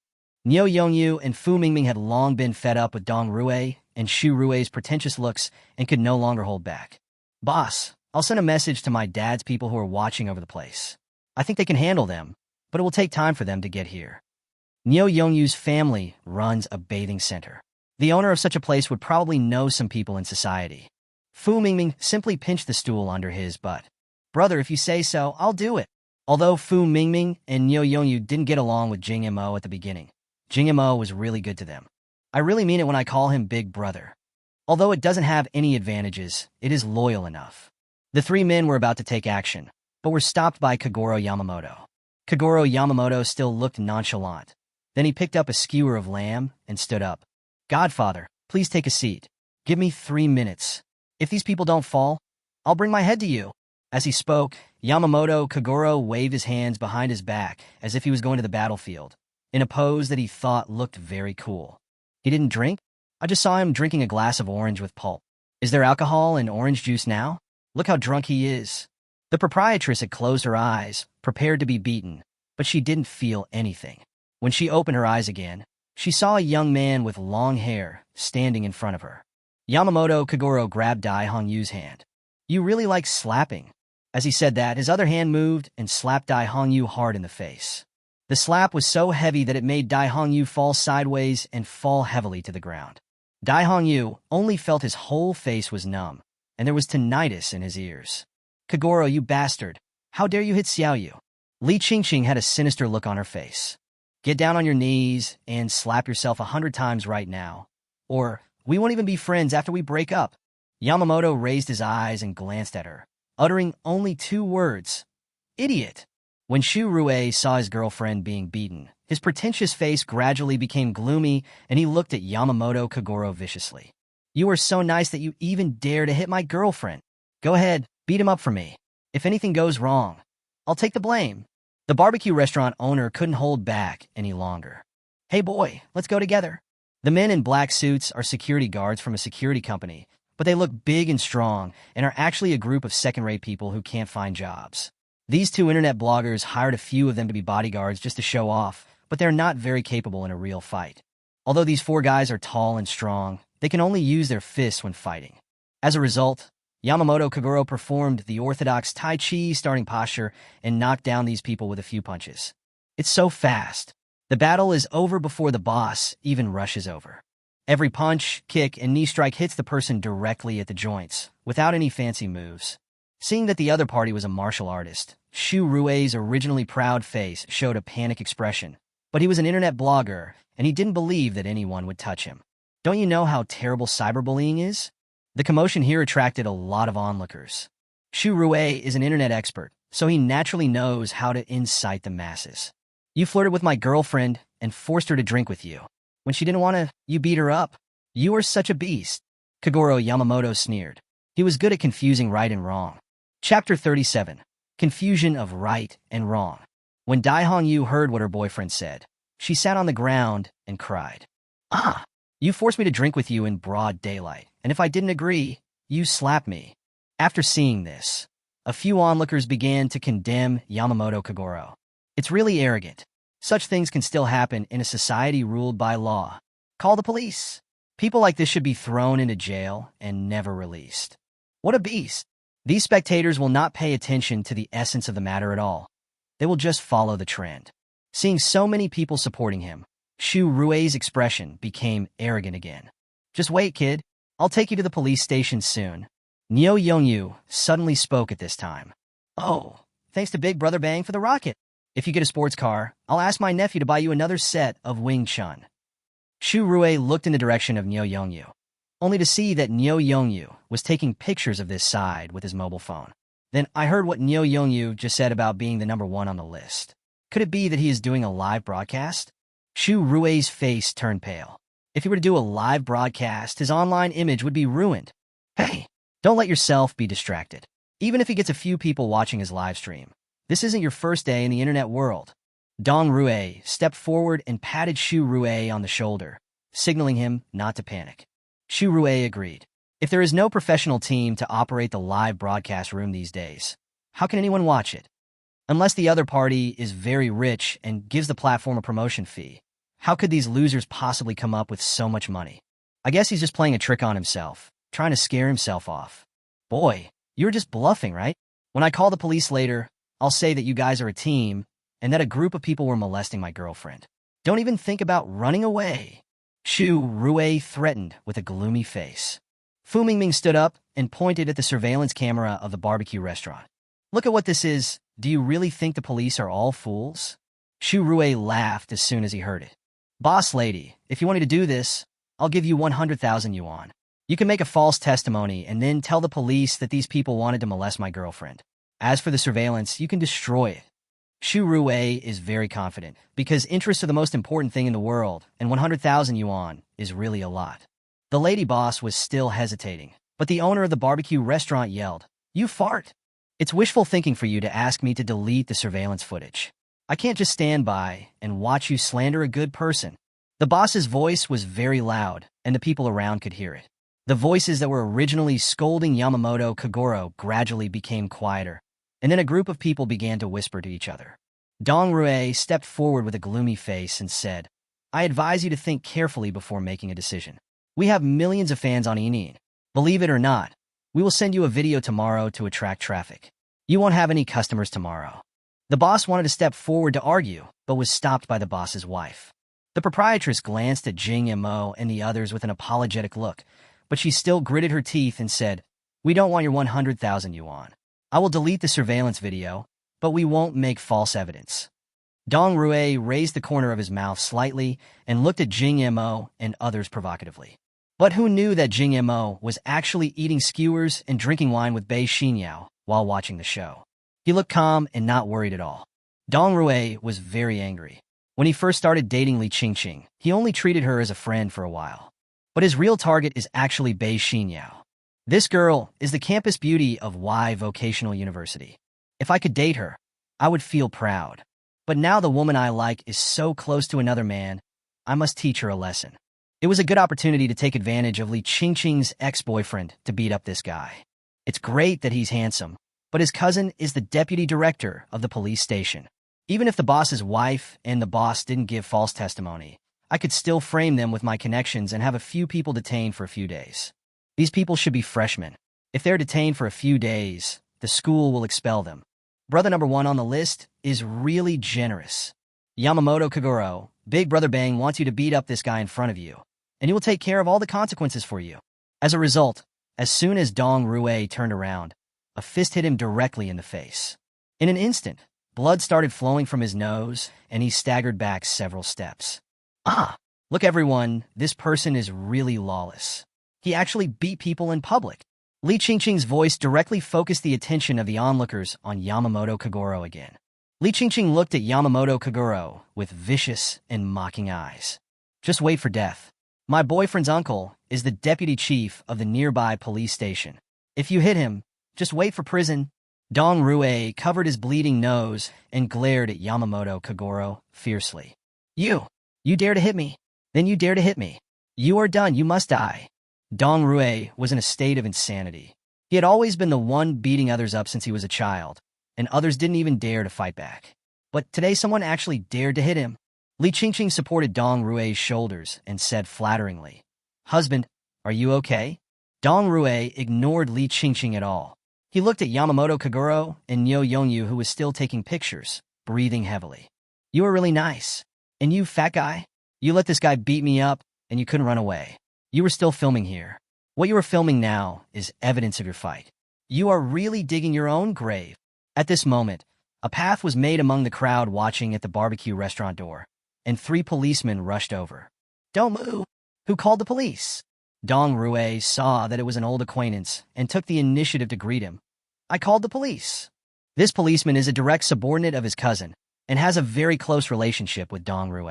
Niu Yongyu and Fu Mingming had long been fed up with Dong Rue and Shu Rue's pretentious looks and could no longer hold back. Boss, I'll send a message to my dad's people who are watching over the place. I think they can handle them, but it will take time for them to get here. Niu Yongyu's family runs a bathing center. The owner of such a place would probably know some people in society. Fu Mingming simply pinched the stool under his butt. Brother, if you say so, I'll do it. Although Fu Mingming and Niu Yongyu didn't get along with Jing Mo at the beginning, Jing Mo was really good to them. I really mean it when I call him Big Brother. Although it doesn't have any advantages, it is loyal enough. The 3 men were about to take action, but were stopped by Kagoro Yamamoto. Kagoro Yamamoto still looked nonchalant. Then he picked up a skewer of lamb and stood up. Godfather, please take a seat. Give me 3 minutes. If these people don't fall, I'll bring my head to you. As he spoke, Yamamoto Kagoro waved his hands behind his back as if he was going to the battlefield, in a pose that he thought looked very cool. He didn't drink? I just saw him drinking a glass of orange with pulp. Is there alcohol in orange juice now? Look how drunk he is. The proprietress had closed her eyes, prepared to be beaten, but she didn't feel anything. When she opened her eyes again, she saw a young man with long hair standing in front of her. Yamamoto Kagoro grabbed Dai Hongyu's hand. You really like slapping. As he said that, his other hand moved and slapped Dai Hongyu hard in the face. The slap was so heavy that it made Dai Hongyu fall sideways and fall heavily to the ground. Dai Hongyu only felt his whole face was numb, and there was tinnitus in his ears. Kagoro, you bastard. How dare you hit Xiaoyu? Li Qingqing had a sinister look on her face. Get down on your knees and slap yourself 100 times right now, or we won't even be friends after we break up. Yamamoto raised his eyes and glanced at her, uttering only 2 words. Idiot. When Shu Rue saw his girlfriend being beaten, his pretentious face gradually became gloomy, and he looked at Yamamoto Kagoro viciously. You are so nice that you even dare to hit my girlfriend. Go ahead, beat him up for me. If anything goes wrong, I'll take the blame. The barbecue restaurant owner couldn't hold back any longer. Hey boy, let's go together. The men in black suits are security guards from a security company, but they look big and strong and are actually a group of second-rate people who can't find jobs. These 2 internet bloggers hired a few of them to be bodyguards just to show off, but they're not very capable in a real fight. Although these 4 guys are tall and strong, they can only use their fists when fighting. As a result, Yamamoto Kagoro performed the orthodox Tai Chi starting posture and knocked down these people with a few punches. It's so fast. The battle is over before the boss even rushes over. Every punch, kick, and knee strike hits the person directly at the joints, without any fancy moves. Seeing that the other party was a martial artist, Shu Rue's originally proud face showed a panic expression, but he was an internet blogger, and he didn't believe that anyone would touch him. Don't you know how terrible cyberbullying is? The commotion here attracted a lot of onlookers. Shu Rue is an internet expert, so he naturally knows how to incite the masses. You flirted with my girlfriend and forced her to drink with you. When she didn't want to, you beat her up. You are such a beast. Kagoro Yamamoto sneered. He was good at confusing right and wrong. Chapter 37. Confusion of right and wrong. When Dai Hongyu heard what her boyfriend said, she sat on the ground and cried. Ah, you forced me to drink with you in broad daylight, and if I didn't agree, you slapped me. After seeing this, a few onlookers began to condemn Yamamoto Kagoro. It's really arrogant. Such things can still happen in a society ruled by law. Call the police. People like this should be thrown into jail and never released. What a beast. These spectators will not pay attention to the essence of the matter at all. It will just follow the trend. Seeing so many people supporting him, Xu Rui's expression became arrogant again. Just wait, kid. I'll take you to the police station soon. Niu Yongyu suddenly spoke at this time. Oh, thanks to Big Brother Bang for the rocket. If you get a sports car, I'll ask my nephew to buy you another set of Wing Chun. Xu Rui looked in the direction of Niu Yongyu, only to see that Niu Yongyu was taking pictures of this side with his mobile phone. Then I heard what Niu Yongyu just said about being the #1 on the list. Could it be that he is doing a live broadcast? Xu Rui's face turned pale. If he were to do a live broadcast, his online image would be ruined. Hey, don't let yourself be distracted. Even if he gets a few people watching his live stream, this isn't your first day in the internet world. Dong Rui stepped forward and patted Xu Rui on the shoulder, signaling him not to panic. Xu Rui agreed. If there is no professional team to operate the live broadcast room these days, how can anyone watch it? Unless the other party is very rich and gives the platform a promotion fee, how could these losers possibly come up with so much money? I guess he's just playing a trick on himself, trying to scare himself off. Boy, you were just bluffing, right? When I call the police later, I'll say that you guys are a team and that a group of people were molesting my girlfriend. Don't even think about running away. Xu Rui threatened with a gloomy face. Fu Mingming stood up and pointed at the surveillance camera of the barbecue restaurant. Look at what this is. Do you really think the police are all fools? Xu Rui laughed as soon as he heard it. Boss lady, if you want me to do this, I'll give you 100,000 yuan. You can make a false testimony and then tell the police that these people wanted to molest my girlfriend. As for the surveillance, you can destroy it. Xu Rui is very confident because interests are the most important thing in the world, and 100,000 yuan is really a lot. The lady boss was still hesitating, but the owner of the barbecue restaurant yelled, "You fart! It's wishful thinking for you to ask me to delete the surveillance footage. I can't just stand by and watch you slander a good person." The boss's voice was very loud, and the people around could hear it. The voices that were originally scolding Yamamoto Kagoro gradually became quieter, and then a group of people began to whisper to each other. Dong Rui stepped forward with a gloomy face and said, "I advise you to think carefully before making a decision. We have millions of fans on Enin. Believe it or not, we will send you a video tomorrow to attract traffic. You won't have any customers tomorrow." The boss wanted to step forward to argue, but was stopped by the boss's wife. The proprietress glanced at Jing Mo and the others with an apologetic look, but she still gritted her teeth and said, "We don't want your 100,000 yuan. I will delete the surveillance video, but we won't make false evidence." Dong Rui raised the corner of his mouth slightly and looked at Jing Mo and others provocatively. But who knew that Jing Mo was actually eating skewers and drinking wine with Bei Xinyao while watching the show? He looked calm and not worried at all. Dong Rui was very angry. When he first started dating Li Qingqing, he only treated her as a friend for a while. But his real target is actually Bei Xinyao. This girl is the campus beauty of Y Vocational University. If I could date her, I would feel proud. But now the woman I like is so close to another man, I must teach her a lesson. It was a good opportunity to take advantage of Li Qingqing's ex-boyfriend to beat up this guy. It's great that he's handsome, but his cousin is the deputy director of the police station. Even if the boss's wife and the boss didn't give false testimony, I could still frame them with my connections and have a few people detained for a few days. These people should be freshmen. If they're detained for a few days, the school will expel them. Brother #1 on the list is really generous. Yamamoto Kagoro, Big Brother Bang wants you to beat up this guy in front of you, and he will take care of all the consequences for you. As a result, as soon as Dong Rui turned around, a fist hit him directly in the face. In an instant, blood started flowing from his nose, and he staggered back several steps. Ah, look everyone, this person is really lawless. He actually beat people in public. Li Qingqing's voice directly focused the attention of the onlookers on Yamamoto Kagoro again. Li Qingqing looked at Yamamoto Kagoro with vicious and mocking eyes. Just wait for death. My boyfriend's uncle is the deputy chief of the nearby police station. If you hit him, just wait for prison. Dong Rui covered his bleeding nose and glared at Yamamoto Kagoro fiercely. You dare to hit me? Then you dare to hit me. You are done, you must die. Dong Rui was in a state of insanity. He had always been the one beating others up since he was a child, and others didn't even dare to fight back. But today someone actually dared to hit him. Li Qingqing supported Dong Rui's shoulders and said flatteringly, "Husband, are you okay?" Dong Rui ignored Li Qingqing at all. He looked at Yamamoto Kagoro and Niu Yongyu, who was still taking pictures, breathing heavily. You were really nice. And you, fat guy? You let this guy beat me up, and you couldn't run away. You were still filming here. What you are filming now is evidence of your fight. You are really digging your own grave. At this moment, a path was made among the crowd watching at the barbecue restaurant door, and 3 policemen rushed over. Don't move. Who called the police? Dong Rue saw that it was an old acquaintance and took the initiative to greet him. I called the police. This policeman is a direct subordinate of his cousin and has a very close relationship with Dong Rue.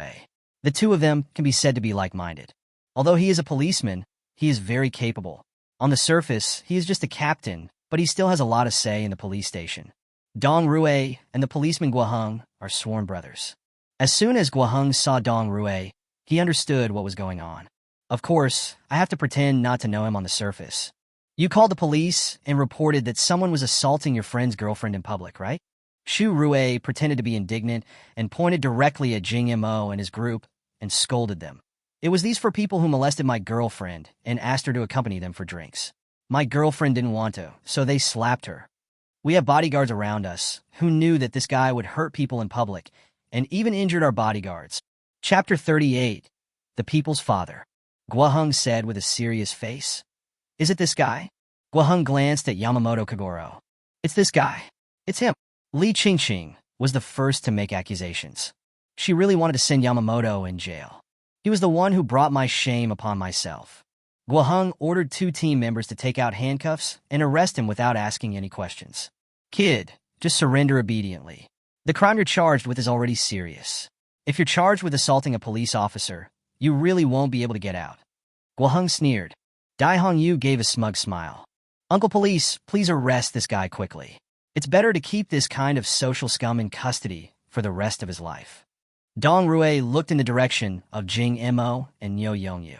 The two of them can be said to be like-minded. Although he is a policeman, he is very capable. On the surface, he is just a captain, but he still has a lot of say in the police station. Dong Rue and the policeman Guoheng are sworn brothers. As soon as Guoheng saw Dong Rue, he understood what was going on. Of course, I have to pretend not to know him on the surface. You called the police and reported that someone was assaulting your friend's girlfriend in public, right? Xu Rue pretended to be indignant and pointed directly at Jing Mo and his group and scolded them. It was these 4 people who molested my girlfriend and asked her to accompany them for drinks. My girlfriend didn't want to, so they slapped her. We have bodyguards around us who knew that this guy would hurt people in public and even injured our bodyguards. Chapter 38. The People's Father. Guoheng said with a serious face. Is it this guy? Guoheng glanced at Yamamoto Kagoro. It's this guy. It's him. Li Qingqing was the first to make accusations. She really wanted to send Yamamoto in jail. He was the one who brought my shame upon myself. Guoheng ordered 2 team members to take out handcuffs and arrest him without asking any questions. Kid, just surrender obediently. The crime you're charged with is already serious. If you're charged with assaulting a police officer, you really won't be able to get out. Guoheng sneered. Dai Hongyu gave a smug smile. Uncle Police, please arrest this guy quickly. It's better to keep this kind of social scum in custody for the rest of his life. Dong Rue looked in the direction of Jing Mo and Niu Yongyu.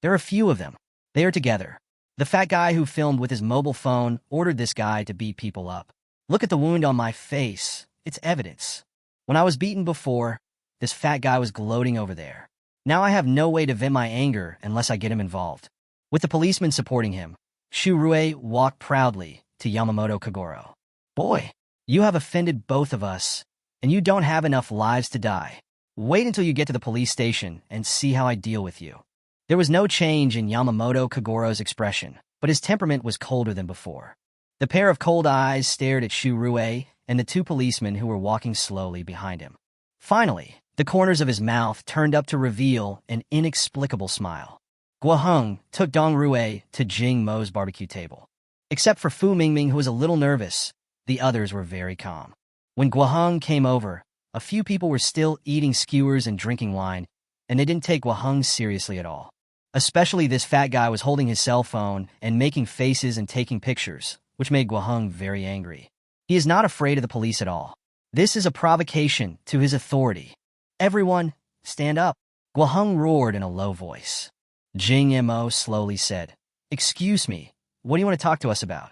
There are a few of them. They are together. The fat guy who filmed with his mobile phone ordered this guy to beat people up. Look at the wound on my face. It's evidence. When I was beaten before, this fat guy was gloating over there. Now I have no way to vent my anger unless I get him involved. With the policeman supporting him, Xu Rue walked proudly to Yamamoto Kagoro. Boy, you have offended both of us, and you don't have enough lives to die. Wait until you get to the police station and see how I deal with you. There was no change in Yamamoto Kagoro's expression, but his temperament was colder than before. The pair of cold eyes stared at Xu Rue and the 2 policemen who were walking slowly behind him. Finally, the corners of his mouth turned up to reveal an inexplicable smile. Guoheng took Dong Rue to Jing Mo's barbecue table. Except for Fu Mingming, who was a little nervous, the others were very calm. When Guoheng came over, a few people were still eating skewers and drinking wine, and they didn't take Guoheng seriously at all. Especially this fat guy was holding his cell phone and making faces and taking pictures, which made Guoheng very angry. He is not afraid of the police at all. This is a provocation to his authority. Everyone, stand up. Guoheng roared in a low voice. Jing Mo slowly said, Excuse me, what do you want to talk to us about?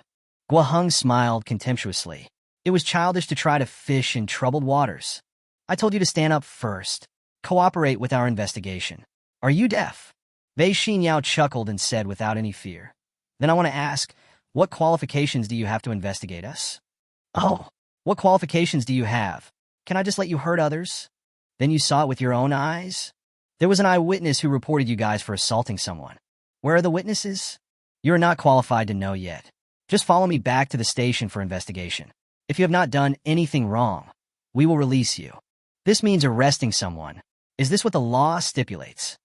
Guoheng smiled contemptuously. It was childish to try to fish in troubled waters. I told you to stand up first. Cooperate with our investigation. Are you deaf? Wei Xinyao chuckled and said without any fear. Then I want to ask, what qualifications do you have to investigate us? Oh, what qualifications do you have? Can I just let you hurt others? Then you saw it with your own eyes? There was an eyewitness who reported you guys for assaulting someone. Where are the witnesses? You are not qualified to know yet. Just follow me back to the station for investigation. If you have not done anything wrong, we will release you. This means arresting someone. Is this what the law stipulates?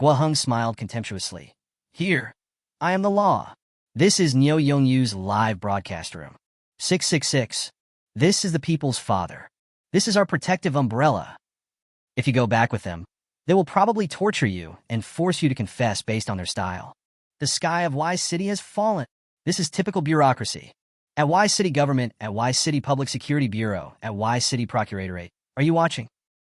Guoheng smiled contemptuously. Here, I am the law. This is Niu Yongyu's live broadcast room. 666. This is the people's father. This is our protective umbrella. If you go back with them, they will probably torture you and force you to confess based on their style. The sky of Y City has fallen. This is typical bureaucracy. At Y City Government, at Y City Public Security Bureau, at Y City Procuratorate. Are you watching?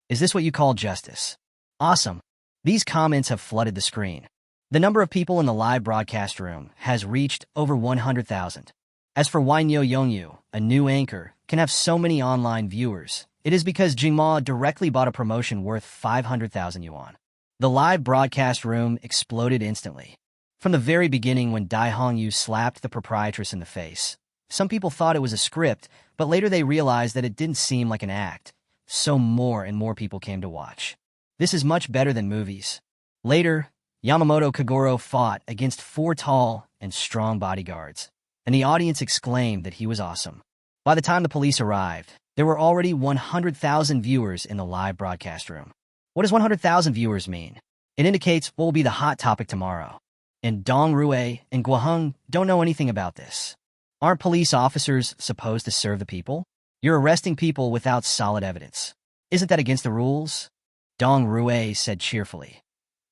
Is this what you call justice? Awesome. These comments have flooded the screen. The number of people in the live broadcast room has reached over 100,000. As for why Niu Yongyu, a new anchor, can have so many online viewers, it is because Jing Mo directly bought a promotion worth 500,000 yuan. The live broadcast room exploded instantly. From the very beginning when Dai Hongyu slapped the proprietress in the face, some people thought it was a script, but later they realized that it didn't seem like an act. so more and more people came to watch. This is much better than movies. Later, Yamamoto Kagoro fought against 4 tall and strong bodyguards, and the audience exclaimed that he was awesome. By the time the police arrived, there were already 100,000 viewers in the live broadcast room. What does 100,000 viewers mean? It indicates what will be the hot topic tomorrow. And Dong Rui and Guoheng don't know anything about this. Aren't police officers supposed to serve the people? You're arresting people without solid evidence. Isn't that against the rules? Dong Rui said cheerfully.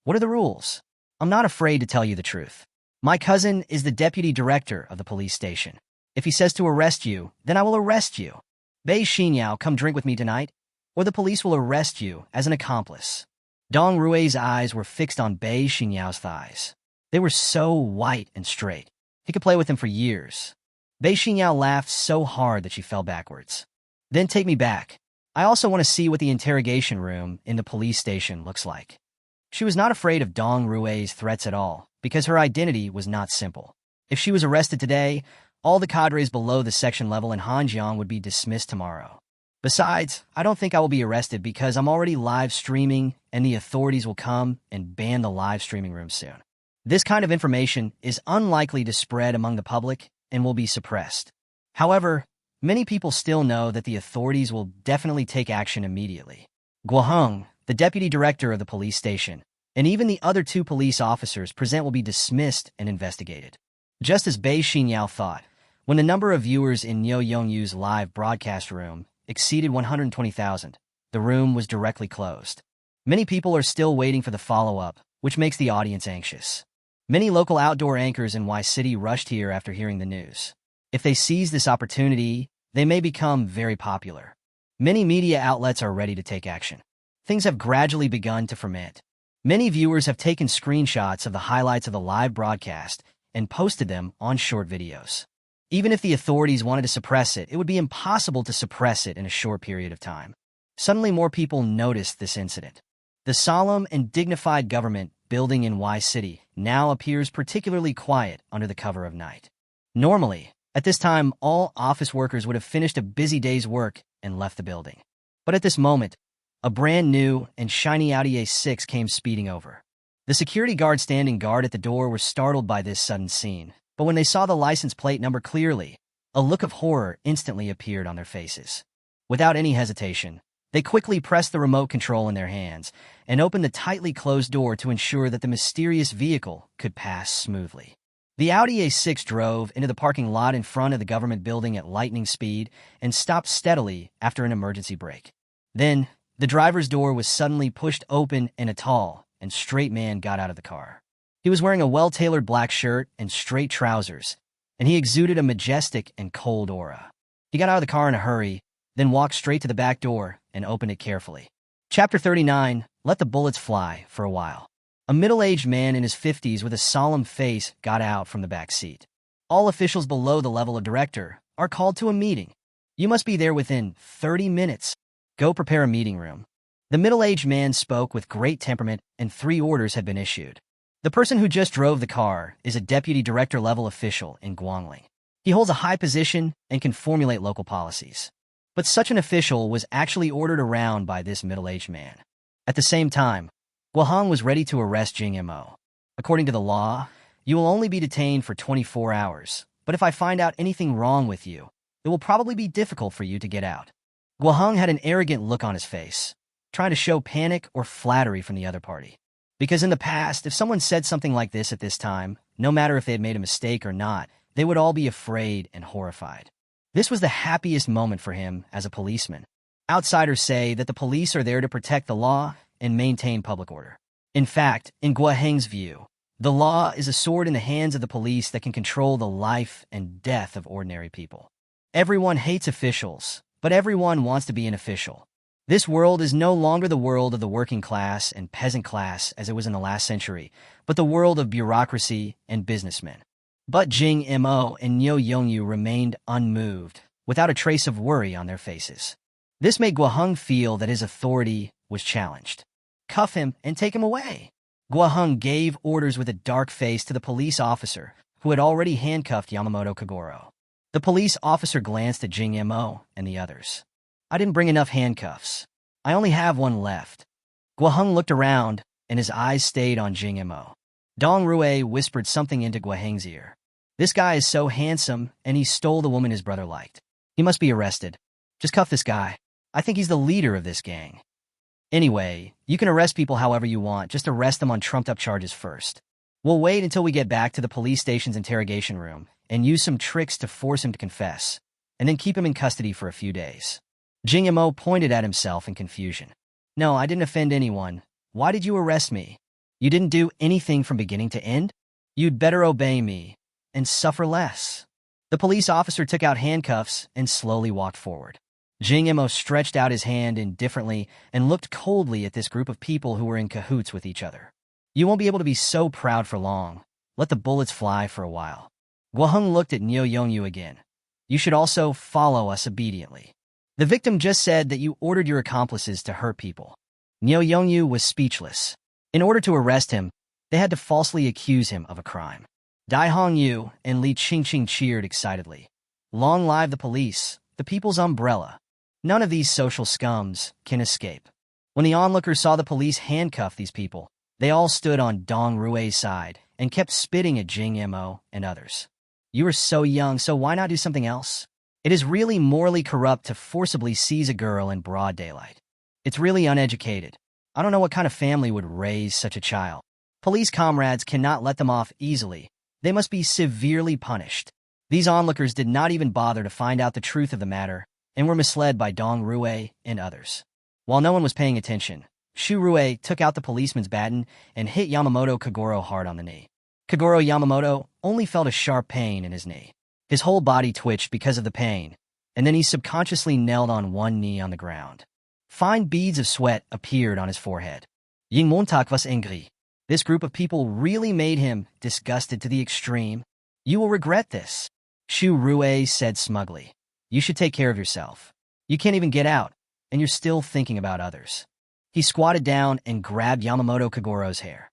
What are the rules? I'm not afraid to tell you the truth. My cousin is the deputy director of the police station. If he says to arrest you, then I will arrest you. Bei Xinyao, come drink with me tonight, or the police will arrest you as an accomplice. Dong Rui's eyes were fixed on Bei Xinyao's thighs. They were so white and straight. He could play with them for years. Bei Xinyao laughed so hard that she fell backwards. Then take me back. I also want to see what the interrogation room in the police station looks like. She was not afraid of Dong Rui's threats at all, because her identity was not simple. If she was arrested today, all the cadres below the section level in Hanjiang would be dismissed tomorrow. Besides, I don't think I will be arrested because I'm already live streaming and the authorities will come and ban the live streaming room soon. This kind of information is unlikely to spread among the public and will be suppressed. However, many people still know that the authorities will definitely take action immediately. Guoheng, the deputy director of the police station, and even the other 2 police officers present will be dismissed and investigated. Just as Bei Xinyao thought, when the number of viewers in Nyo Yongyu's live broadcast room exceeded 120,000, the room was directly closed. Many people are still waiting for the follow-up, which makes the audience anxious. Many local outdoor anchors in Y City rushed here after hearing the news. If they seize this opportunity, they may become very popular. Many media outlets are ready to take action. Things have gradually begun to ferment. Many viewers have taken screenshots of the highlights of the live broadcast and posted them on short videos. Even if the authorities wanted to suppress it, it would be impossible to suppress it in a short period of time. Suddenly more people noticed this incident. The solemn and dignified government building in Y City now appears particularly quiet under the cover of night. Normally, at this time, all office workers would have finished a busy day's work and left the building. But at this moment, a brand new and shiny Audi A6 came speeding over. The security guard standing guard at the door were startled by this sudden scene, but when they saw the license plate number clearly, a look of horror instantly appeared on their faces. Without any hesitation, they quickly pressed the remote control in their hands and opened the tightly closed door to ensure that the mysterious vehicle could pass smoothly. The Audi A6 drove into the parking lot in front of the government building at lightning speed and stopped steadily after an emergency brake. Then, the driver's door was suddenly pushed open and a tall and straight man got out of the car. He was wearing a well-tailored black shirt and straight trousers, and he exuded a majestic and cold aura. He got out of the car in a hurry, then walked straight to the back door and opened it carefully. Chapter 39, Let the Bullets Fly for a While. A middle-aged man in his 50s with a solemn face got out from the back seat. All officials below the level of director are called to a meeting. You must be there within 30 minutes. Go prepare a meeting room. The middle-aged man spoke with great temperament, and 3 orders had been issued. The person who just drove the car is a deputy director-level official in Guangling. He holds a high position and can formulate local policies. But such an official was actually ordered around by this middle-aged man. At the same time, Guoheng was ready to arrest Jing Mo. According to the law, you will only be detained for 24 hours, but if I find out anything wrong with you, it will probably be difficult for you to get out. Guoheng had an arrogant look on his face, trying to show panic or flattery from the other party. Because in the past, if someone said something like this at this time, no matter if they had made a mistake or not, they would all be afraid and horrified. This was the happiest moment for him as a policeman. Outsiders say that the police are there to protect the law and maintain public order. In fact, in Guoheng's view, the law is a sword in the hands of the police that can control the life and death of ordinary people. Everyone hates officials, but everyone wants to be an official. This world is no longer the world of the working class and peasant class as it was in the last century, but the world of bureaucracy and businessmen. But Jing Mo and Nyo Yongyu remained unmoved, without a trace of worry on their faces. This made Guoheng feel that his authority was challenged. Cuff him and take him away. Guoheng gave orders with a dark face to the police officer, who had already handcuffed Yamamoto Kagoro. The police officer glanced at Jing Mo and the others. I didn't bring enough handcuffs. I only have one left. Guoheng looked around, and his eyes stayed on Jing Mo. Dong Rui whispered something into Guoheng's ear. This guy is so handsome, and he stole the woman his brother liked. He must be arrested. Just cuff this guy. I think he's the leader of this gang. Anyway, you can arrest people however you want, just arrest them on trumped-up charges first. We'll wait until we get back to the police station's interrogation room and use some tricks to force him to confess, and then keep him in custody for a few days. Jing Mo pointed at himself in confusion. No, I didn't offend anyone. Why did you arrest me? You didn't do anything from beginning to end? You'd better obey me and suffer less. The police officer took out handcuffs and slowly walked forward. Jing Mo stretched out his hand indifferently and looked coldly at this group of people who were in cahoots with each other. You won't be able to be so proud for long. Let the bullets fly for a while. Guoheng looked at Niu Yongyu again. You should also follow us obediently. The victim just said that you ordered your accomplices to hurt people. Niu Yongyu was speechless. In order to arrest him, they had to falsely accuse him of a crime. Dai Hongyu and Li Qingqing cheered excitedly. Long live the police, the people's umbrella. None of these social scums can escape. When the onlookers saw the police handcuff these people, they all stood on Dong Rui's side and kept spitting at Jing Mo and others. You are so young, so why not do something else? It is really morally corrupt to forcibly seize a girl in broad daylight. It's really uneducated. I don't know what kind of family would raise such a child. Police comrades cannot let them off easily. They must be severely punished. These onlookers did not even bother to find out the truth of the matter and were misled by Dong Rui and others. While no one was paying attention, Shu Rui took out the policeman's baton and hit Yamamoto Kagoro hard on the knee. Kagoro Yamamoto only felt a sharp pain in his knee. His whole body twitched because of the pain, and then he subconsciously knelt on one knee on the ground. Fine beads of sweat appeared on his forehead. Ying Montak was angry. This group of people really made him disgusted to the extreme. You will regret this, Shu Rui said smugly. You should take care of yourself. You can't even get out, and you're still thinking about others. He squatted down and grabbed Yamamoto Kagoro's hair.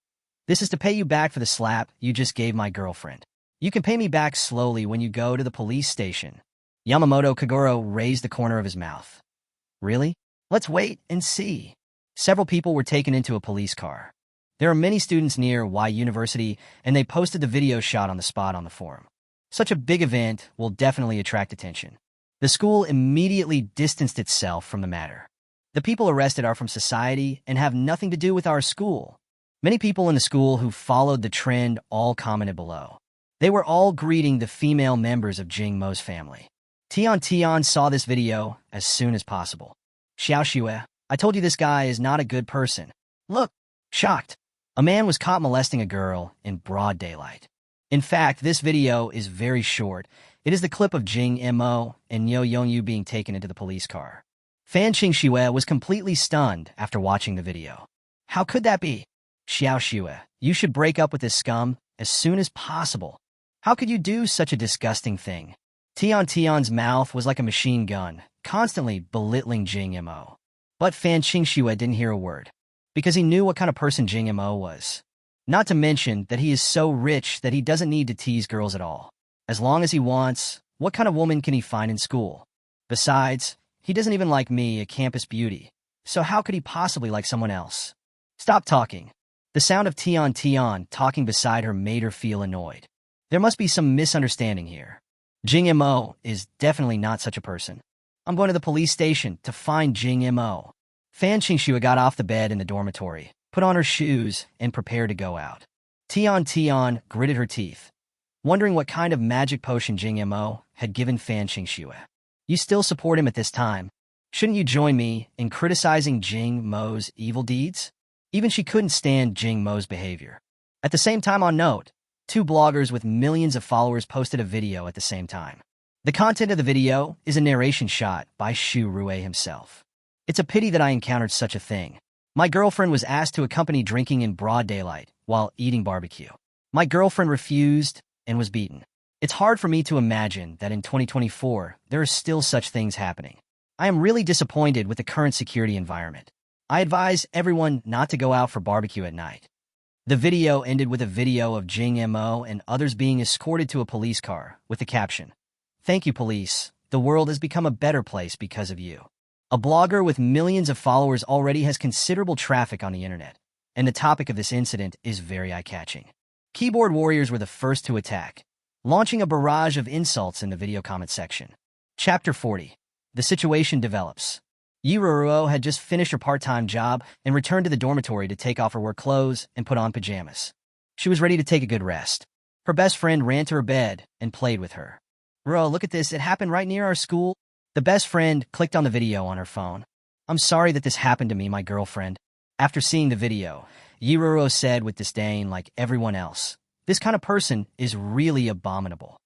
This is to pay you back for the slap you just gave my girlfriend. You can pay me back slowly when you go to the police station. Yamamoto Kagoro raised the corner of his mouth. Really? Let's wait and see. Several people were taken into a police car. There are many students near Y University, and they posted the video shot on the spot on the forum. Such a big event will definitely attract attention. The school immediately distanced itself from the matter. The people arrested are from society and have nothing to do with our school. Many people in the school who followed the trend all commented below. They were all greeting the female members of Jing Mo's family. Tian saw this video as soon as possible. Xiao Xue, I told you this guy is not a good person. Look, shocked. A man was caught molesting a girl in broad daylight. In fact, this video is very short. It is the clip of Jing Mo and Niu Yongyu being taken into the police car. Fan Qingxue was completely stunned after watching the video. How could that be? Xiao Xue, you should break up with this scum as soon as possible. How could you do such a disgusting thing? Tian's mouth was like a machine gun, constantly belittling Jing Mo. But Fan Qingxue didn't hear a word, because he knew what kind of person Jing Mo was. Not to mention that he is so rich that he doesn't need to tease girls at all. As long as he wants, what kind of woman can he find in school? Besides, he doesn't even like me, a campus beauty. So how could he possibly like someone else? Stop talking. The sound of Tian talking beside her made her feel annoyed. There must be some misunderstanding here. Jing Mo is definitely not such a person. I'm going to the police station to find Jing Mo. Fan Qingxue got off the bed in the dormitory, put on her shoes, and prepared to go out. Tian gritted her teeth, wondering what kind of magic potion Jing Mo had given Fan Qingxue. You still support him at this time. Shouldn't you join me in criticizing Jing Mo's evil deeds? Even she couldn't stand Jing Mo's behavior. At the same time, on note, 2 bloggers with millions of followers posted a video at the same time. The content of the video is a narration shot by Shu Rui himself. It's a pity that I encountered such a thing. My girlfriend was asked to accompany drinking in broad daylight while eating barbecue. My girlfriend refused and was beaten. It's hard for me to imagine that in 2024, there are still such things happening. I am really disappointed with the current security environment. I advise everyone not to go out for barbecue at night. The video ended with a video of Jing Mo and others being escorted to a police car with the caption, "Thank you, police. The world has become a better place because of you." A blogger with millions of followers already has considerable traffic on the internet, and the topic of this incident is very eye-catching. Keyboard warriors were the first to attack, launching a barrage of insults in the video comment section. Chapter 40. The situation develops. Yiruo had just finished her part-time job and returned to the dormitory to take off her work clothes and put on pajamas. She was ready to take a good rest. Her best friend ran to her bed and played with her. "Bro, look at this, it happened right near our school." The best friend clicked on the video on her phone. "I'm sorry that this happened to me, my girlfriend." After seeing the video, Yiruo said with disdain, like everyone else, "This kind of person is really abominable."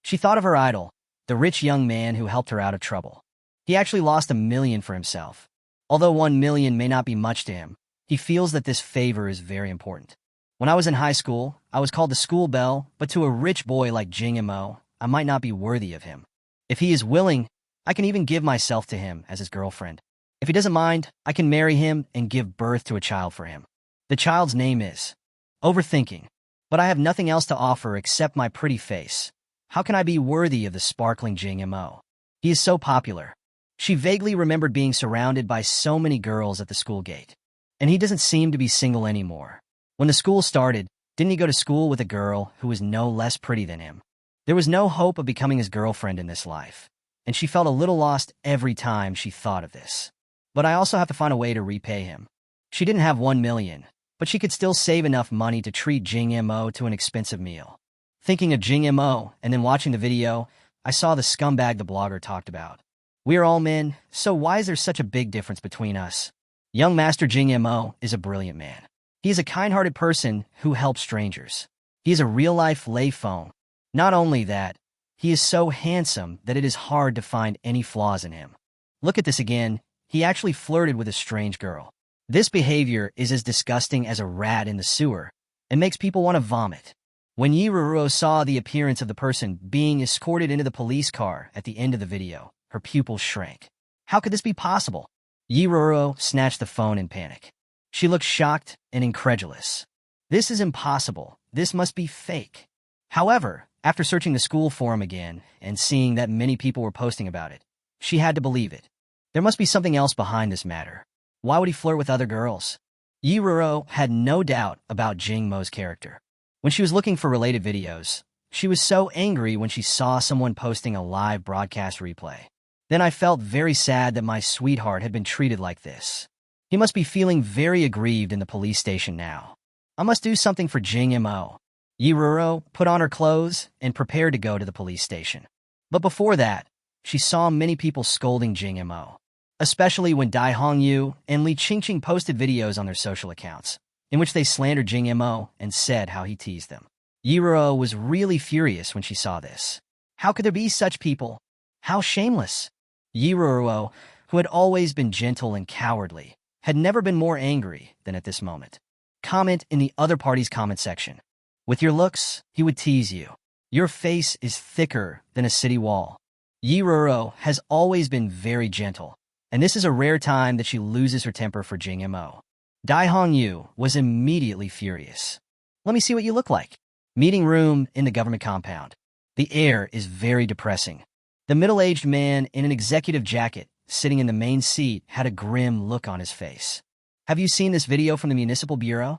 She thought of her idol, the rich young man who helped her out of trouble. He actually lost $1 million for himself. Although $1 million may not be much to him, he feels that this favor is very important. "When I was in high school, I was called the school belle, but to a rich boy like Jing Mo, I might not be worthy of him. If he is willing, I can even give myself to him as his girlfriend. If he doesn't mind, I can marry him and give birth to a child for him. The child's name is Overthinking. But I have nothing else to offer except my pretty face. How can I be worthy of the sparkling Jing Mo? He is so popular." She vaguely remembered being surrounded by so many girls at the school gate. And he doesn't seem to be single anymore. When the school started, didn't he go to school with a girl who was no less pretty than him? There was no hope of becoming his girlfriend in this life, and she felt a little lost every time she thought of this. "But I also have to find a way to repay him." She didn't have $1 million, but she could still save enough money to treat Jing Mo to an expensive meal. Thinking of Jing Mo and then watching the video, I saw the scumbag the blogger talked about. "We are all men, so why is there such a big difference between us?" Young Master Jing Mo is a brilliant man. He is a kind-hearted person who helps strangers. He is a real-life lay phone. Not only that, he is so handsome that it is hard to find any flaws in him. Look at this again. He actually flirted with a strange girl. This behavior is as disgusting as a rat in the sewer and makes people want to vomit. When Yiruo saw the appearance of the person being escorted into the police car at the end of the video, her pupils shrank. How could this be possible? Yiruo snatched the phone in panic. She looked shocked and incredulous. "This is impossible. This must be fake." However, after searching the school forum again and seeing that many people were posting about it, she had to believe it. There must be something else behind this matter. Why would he flirt with other girls? Yiruo had no doubt about Jing Mo's character. When she was looking for related videos, she was so angry when she saw someone posting a live broadcast replay. "Then I felt very sad that my sweetheart had been treated like this. He must be feeling very aggrieved in the police station now. I must do something for Jing Mo." Yiruo put on her clothes and prepared to go to the police station. But before that, she saw many people scolding Jing Mo, especially when Dai Hongyu and Li Qingqing posted videos on their social accounts, in which they slandered Jing Mo and said how he teased them. Yiruo was really furious when she saw this. How could there be such people? How shameless! Yiruo, who had always been gentle and cowardly, had never been more angry than at this moment. Comment in the other party's comment section. With your looks, he would tease you. Your face is thicker than a city wall. Yiruo has always been very gentle, and this is a rare time that she loses her temper for Jing Mo. Dai Hongyu was immediately furious. "Let me see what you look like." Meeting room in the government compound. The air is very depressing. The middle-aged man in an executive jacket sitting in the main seat had a grim look on his face. Have you seen this video from the Municipal Bureau?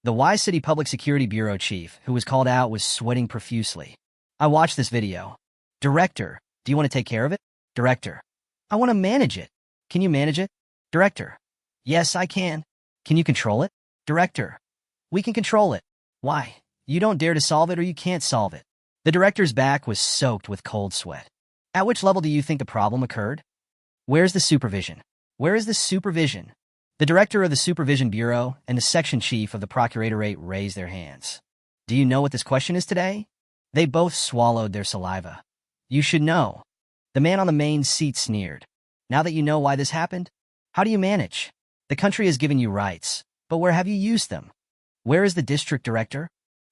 The Y City Public Security Bureau chief, who was called out, was sweating profusely. "I watched this video." "Director, do you want to take care of it?" "Director, I want to manage it." "Can you manage it?" "Director, yes, I can." "Can you control it?" "Director, we can control it." "Why? You don't dare to solve it or you can't solve it." The director's back was soaked with cold sweat. "At which level do you think the problem occurred?" "Where's the supervision?" "Where is the supervision?" The director of the Supervision Bureau and the section chief of the Procuratorate raised their hands. "Do you know what this question is today?" They both swallowed their saliva. "You should know." The man on the main seat sneered. "Now that you know why this happened, how do you manage? The country has given you rights, but where have you used them? Where is the district director?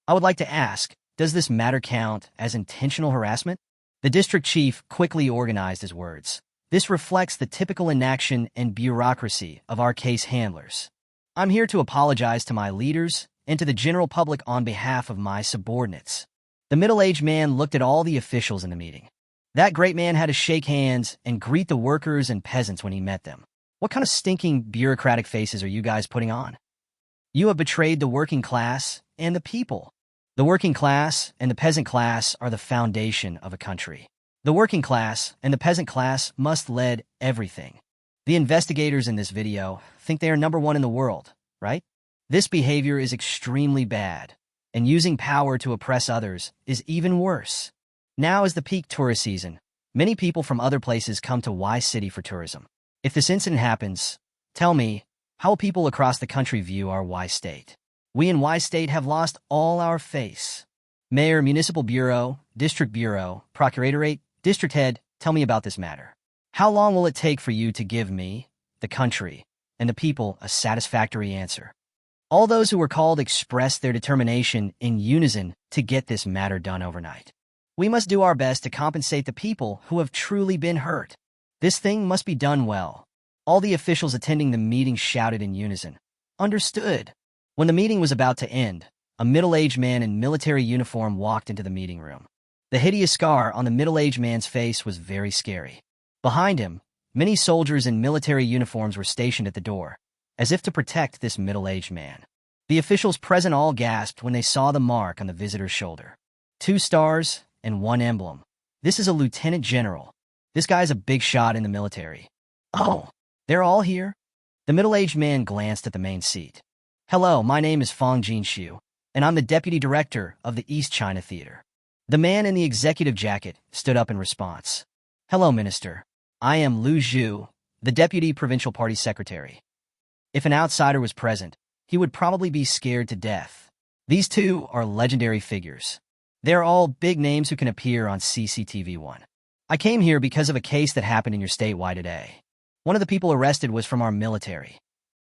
I would like to ask, does this matter count as intentional harassment?" The district chief quickly organized his words. "This reflects the typical inaction and bureaucracy of our case handlers. I'm here to apologize to my leaders and to the general public on behalf of my subordinates." The middle-aged man looked at all the officials in the meeting. That great man had to shake hands and greet the workers and peasants when he met them. What kind of stinking bureaucratic faces are you guys putting on? You have betrayed the working class and the people. The working class and the peasant class are the foundation of a country. The working class and the peasant class must lead everything. The investigators in this video think they are number one in the world, right? This behavior is extremely bad, and using power to oppress others is even worse. Now is the peak tourist season. Many people from other places come to Y City for tourism. If this incident happens, tell me, how will people across the country view our Y State? We in Y State have lost all our face. Mayor, Municipal Bureau, District Bureau, Procuratorate, District Head, tell me about this matter. How long will it take for you to give me, the country, and the people a satisfactory answer? All those who were called expressed their determination in unison to get this matter done overnight. We must do our best to compensate the people who have truly been hurt. This thing must be done well. All the officials attending the meeting shouted in unison. Understood. When the meeting was about to end, a middle-aged man in military uniform walked into the meeting room. The hideous scar on the middle-aged man's face was very scary. Behind him, many soldiers in military uniforms were stationed at the door, as if to protect this middle-aged man. The officials present all gasped when they saw the mark on the visitor's shoulder. 2 stars and 1 emblem. This is a lieutenant general. This guy's a big shot in the military. Oh, they're all here? The middle-aged man glanced at the main seat. Hello, my name is Qin Shi Huang, and I'm the deputy director of the East China Theater. The man in the executive jacket stood up in response. Hello, Minister. I am Lu Zhu, the deputy provincial party secretary. If an outsider was present, he would probably be scared to death. These two are legendary figures. They're all big names who can appear on CCTV1. I came here because of a case that happened in your statewide today. One of the people arrested was from our military.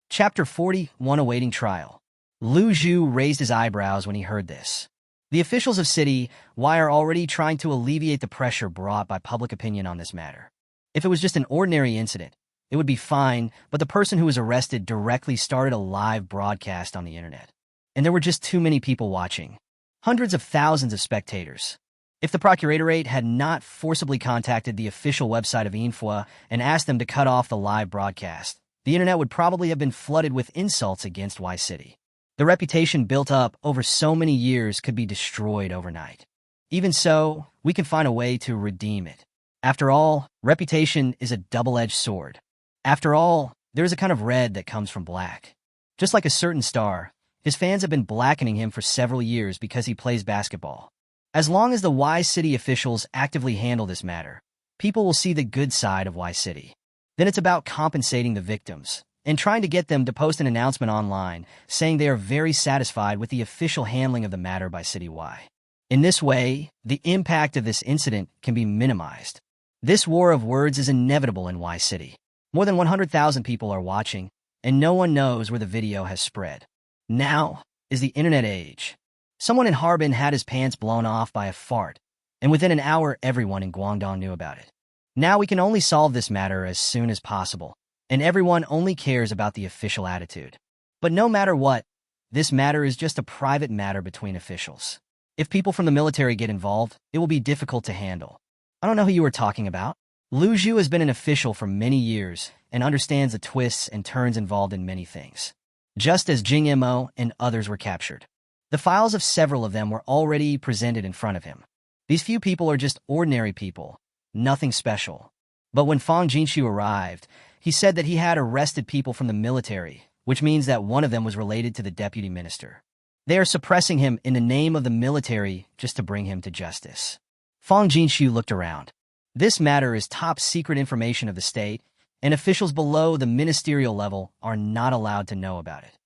Chapter 41, awaiting trial. Lu Zhu raised his eyebrows when he heard this. The officials of City Y are already trying to alleviate the pressure brought by public opinion on this matter. If it was just an ordinary incident, it would be fine, but the person who was arrested directly started a live broadcast on the internet. And there were just too many people watching. Hundreds of thousands of spectators. If the Procuratorate had not forcibly contacted the official website of manhwa and asked them to cut off the live broadcast, the internet would probably have been flooded with insults against Y City. The reputation built up over so many years could be destroyed overnight. Even so, we can find a way to redeem it. After all, reputation is a double-edged sword. After all, there is a kind of red that comes from black. Just like a certain star, his fans have been blackening him for several years because he plays basketball. As long as the Y City officials actively handle this matter, people will see the good side of Y City. Then it's about compensating the victims and trying to get them to post an announcement online saying they are very satisfied with the official handling of the matter by City Y. In this way, the impact of this incident can be minimized. This war of words is inevitable in Y City. More than 100,000 people are watching, and no one knows where the video has spread. Now is the internet age. Someone in Harbin had his pants blown off by a fart, and within an hour everyone in Guangdong knew about it. Now we can only solve this matter as soon as possible, and everyone only cares about the official attitude. But no matter what, this matter is just a private matter between officials. If people from the military get involved, it will be difficult to handle. I don't know who you are talking about. Lu Zhu has been an official for many years and understands the twists and turns involved in many things. Just as Jing Mo and others were captured. The files of several of them were already presented in front of him. These few people are just ordinary people, nothing special. But when Qin Shi arrived, he said that he had arrested people from the military, which means that one of them was related to the deputy minister. They are suppressing him in the name of the military just to bring him to justice. Qin Shi looked around. This matter is top secret information of the state, and officials below the ministerial level are not allowed to know about it.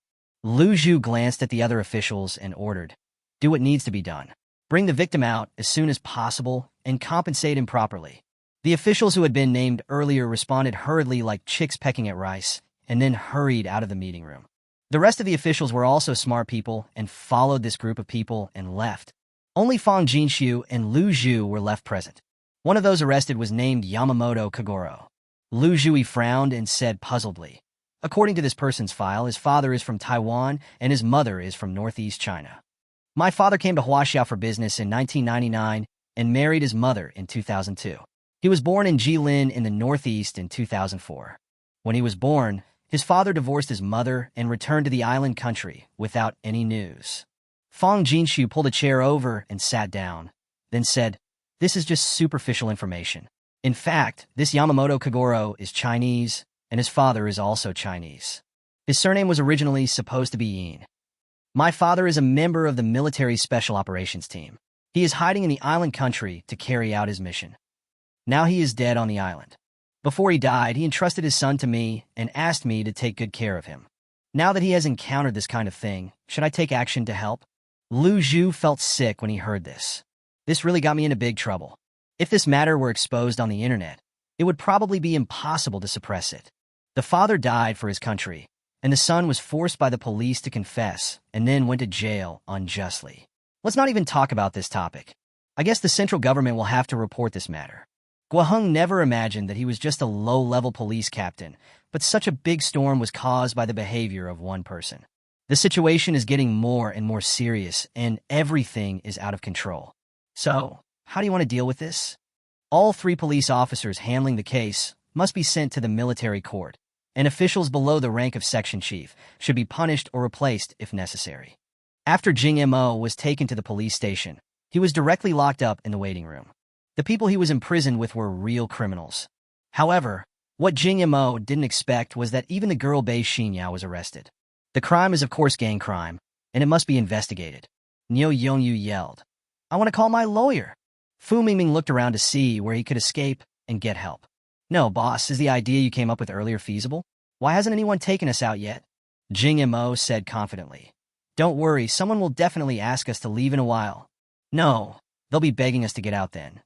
Lu Zhu glanced at the other officials and ordered, do what needs to be done. Bring the victim out as soon as possible and compensate him properly. The officials who had been named earlier responded hurriedly like chicks pecking at rice, and then hurried out of the meeting room. The rest of the officials were also smart people and followed this group of people and left. Only Qin Shi and Lu Zhu were left present. One of those arrested was named Yamamoto Kagoro. Lu Zhu frowned and said puzzledly, according to this person's file, his father is from Taiwan and his mother is from northeast China. My father came to Huaxiao for business in 1999 and married his mother in 2002. He was born in Jilin in the Northeast in 2004. When he was born, his father divorced his mother and returned to the island country without any news. Fang Jinshu pulled a chair over and sat down, then said, "This is just superficial information. In fact, this Yamamoto Kagoro is Chinese, and his father is also Chinese. His surname was originally supposed to be Yin. My father is a member of the military special operations team. He is hiding in the island country to carry out his mission. Now he is dead on the island. Before he died, he entrusted his son to me and asked me to take good care of him. Now that he has encountered this kind of thing, should I take action to help?" Lu Zhu felt sick when he heard this. This really got me into big trouble. If this matter were exposed on the internet, it would probably be impossible to suppress it. The father died for his country, and the son was forced by the police to confess and then went to jail unjustly. Let's not even talk about this topic. I guess the central government will have to report this matter. Guoheng never imagined that he was just a low-level police captain, but such a big storm was caused by the behavior of one person. The situation is getting more and more serious, and everything is out of control. So, how do you want to deal with this? All 3 police officers handling the case must be sent to the military court, and officials below the rank of section chief should be punished or replaced if necessary. After Jing Mo was taken to the police station, he was directly locked up in the waiting room. The people he was imprisoned with were real criminals. However, what Jing Mo didn't expect was that even the girl Bei Xinyao was arrested. The crime is of course gang crime, and it must be investigated. Niu Yongyu yelled, "I want to call my lawyer." Fu Mingming looked around to see where he could escape and get help. "No, boss, is the idea you came up with earlier feasible? Why hasn't anyone taken us out yet?" Jing Mo said confidently. "Don't worry, someone will definitely ask us to leave in a while." "No, they'll be begging us to get out then."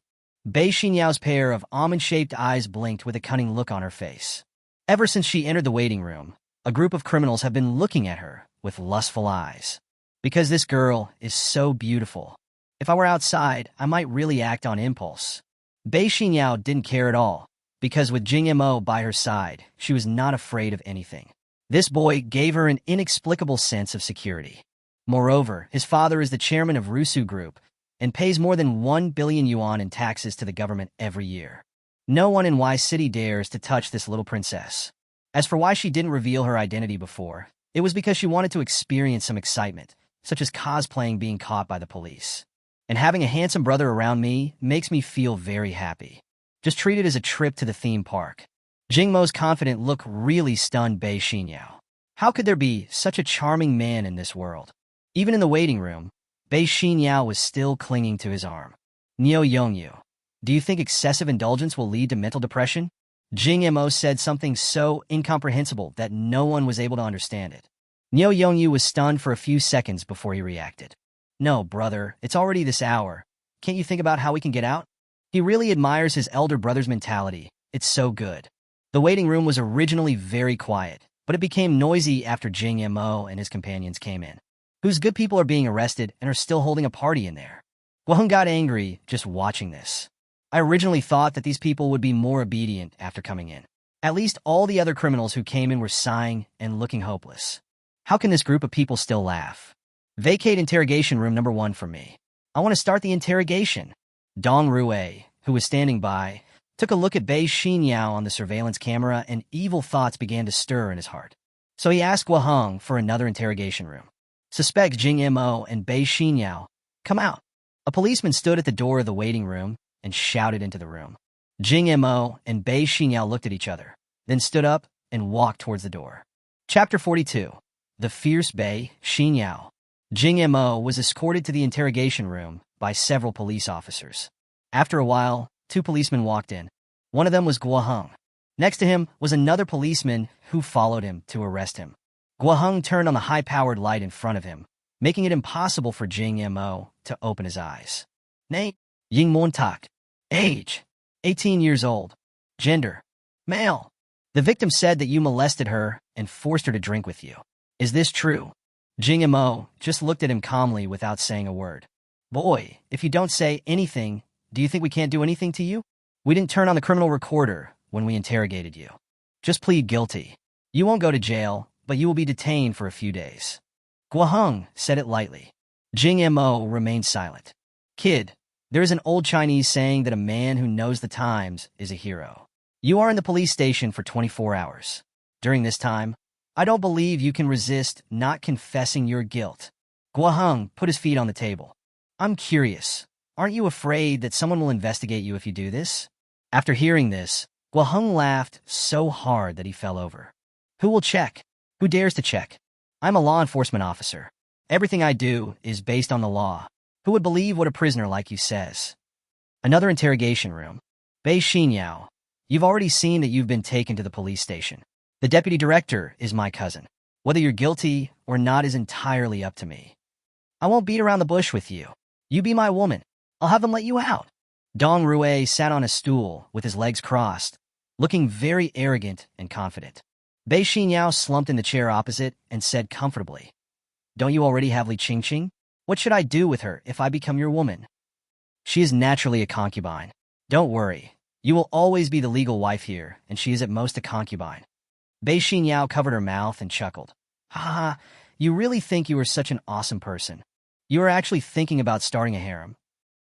Bei Xinyao's pair of almond-shaped eyes blinked with a cunning look on her face. Ever since she entered the waiting room, a group of criminals have been looking at her with lustful eyes. Because this girl is so beautiful. If I were outside, I might really act on impulse. Bei Xinyao didn't care at all, because with Jing Mo by her side, she was not afraid of anything. This boy gave her an inexplicable sense of security. Moreover, his father is the chairman of Rusu Group and pays more than 1 billion yuan in taxes to the government every year. No one in Y City dares to touch this little princess. As for why she didn't reveal her identity before, it was because she wanted to experience some excitement, such as cosplaying being caught by the police. And having a handsome brother around me makes me feel very happy. Just treat it as a trip to the theme park. Jing Mo's confident look really stunned Bei Xinyao. How could there be such a charming man in this world? Even in the waiting room, Bei Xinyao was still clinging to his arm. "Niu Yongyu, do you think excessive indulgence will lead to mental depression?" Jing Mo said something so incomprehensible that no one was able to understand it. Niu Yongyu was stunned for a few seconds before he reacted. "No, brother, it's already this hour. Can't you think about how we can get out?" He really admires his elder brother's mentality. It's so good. The waiting room was originally very quiet, but it became noisy after Jing Mo and his companions came in. Whose good people are being arrested and are still holding a party in there? Guoheng got angry just watching this. I originally thought that these people would be more obedient after coming in. At least all the other criminals who came in were sighing and looking hopeless. How can this group of people still laugh? "Vacate interrogation room number 1 for me. I want to start the interrogation." Dong Rue, who was standing by, took a look at Bei Xinyao on the surveillance camera, and evil thoughts began to stir in his heart. So he asked Guoheng for another interrogation room. Suspects Jing Mo and Bei Xinyao, come out. A policeman stood at the door of the waiting room and shouted into the room. Jing Mo and Bei Xinyao looked at each other, then stood up and walked towards the door. Chapter 42. The Fierce Bei Xinyao. Jing Mo was escorted to the interrogation room by several police officers. After a while, 2 policemen walked in. One of them was Guoheng. Next to him was another policeman who followed him to arrest him. Guoheng turned on the high-powered light in front of him, making it impossible for Jing Mo to open his eyes. Name: Ying Montak. Age: 18 years old. Gender: male. The victim said that you molested her and forced her to drink with you. Is this true? Jing Mo just looked at him calmly without saying a word. Boy, if you don't say anything, do you think we can't do anything to you? We didn't turn on the criminal recorder when we interrogated you. Just plead guilty. You won't go to jail, but you will be detained for a few days. Guoheng said it lightly. Jing Mo remained silent. Kid, There is an old Chinese saying that a man who knows the times is a hero. You are in the police station for 24 hours. During this time, I don't believe you can resist not confessing your guilt. Guo Heng put his feet on the table. I'm curious. Aren't you afraid that someone will investigate you if you do this? After hearing this, Guo Heng laughed so hard that he fell over. Who will check? Who dares to check? I'm a law enforcement officer. Everything I do is based on the law. Who would believe what a prisoner like you says? Another interrogation room. Bei Xinyao, you've already seen that you've been taken to the police station. The deputy director is my cousin. Whether you're guilty or not is entirely up to me. I won't beat around the bush with you. You be my woman. I'll have them let you out. Dong Rui sat on a stool with his legs crossed, looking very arrogant and confident. Bei Xinyao slumped in the chair opposite and said comfortably, Don't you already have Li Qingqing? What should I do with her if I become your woman? She is naturally a concubine. Don't worry. You will always be the legal wife here, and she is at most a concubine. Bei Xinyao covered her mouth and chuckled. Ha ha, you really think you are such an awesome person. You are actually thinking about starting a harem.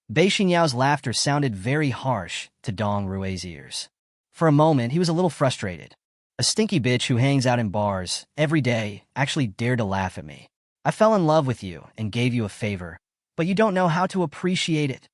Bei Xinyao's laughter sounded very harsh to Dong Rui's ears. For a moment, he was a little frustrated. A stinky bitch who hangs out in bars every day actually dared to laugh at me. I fell in love with you and gave you a favor, but you don't know how to appreciate it.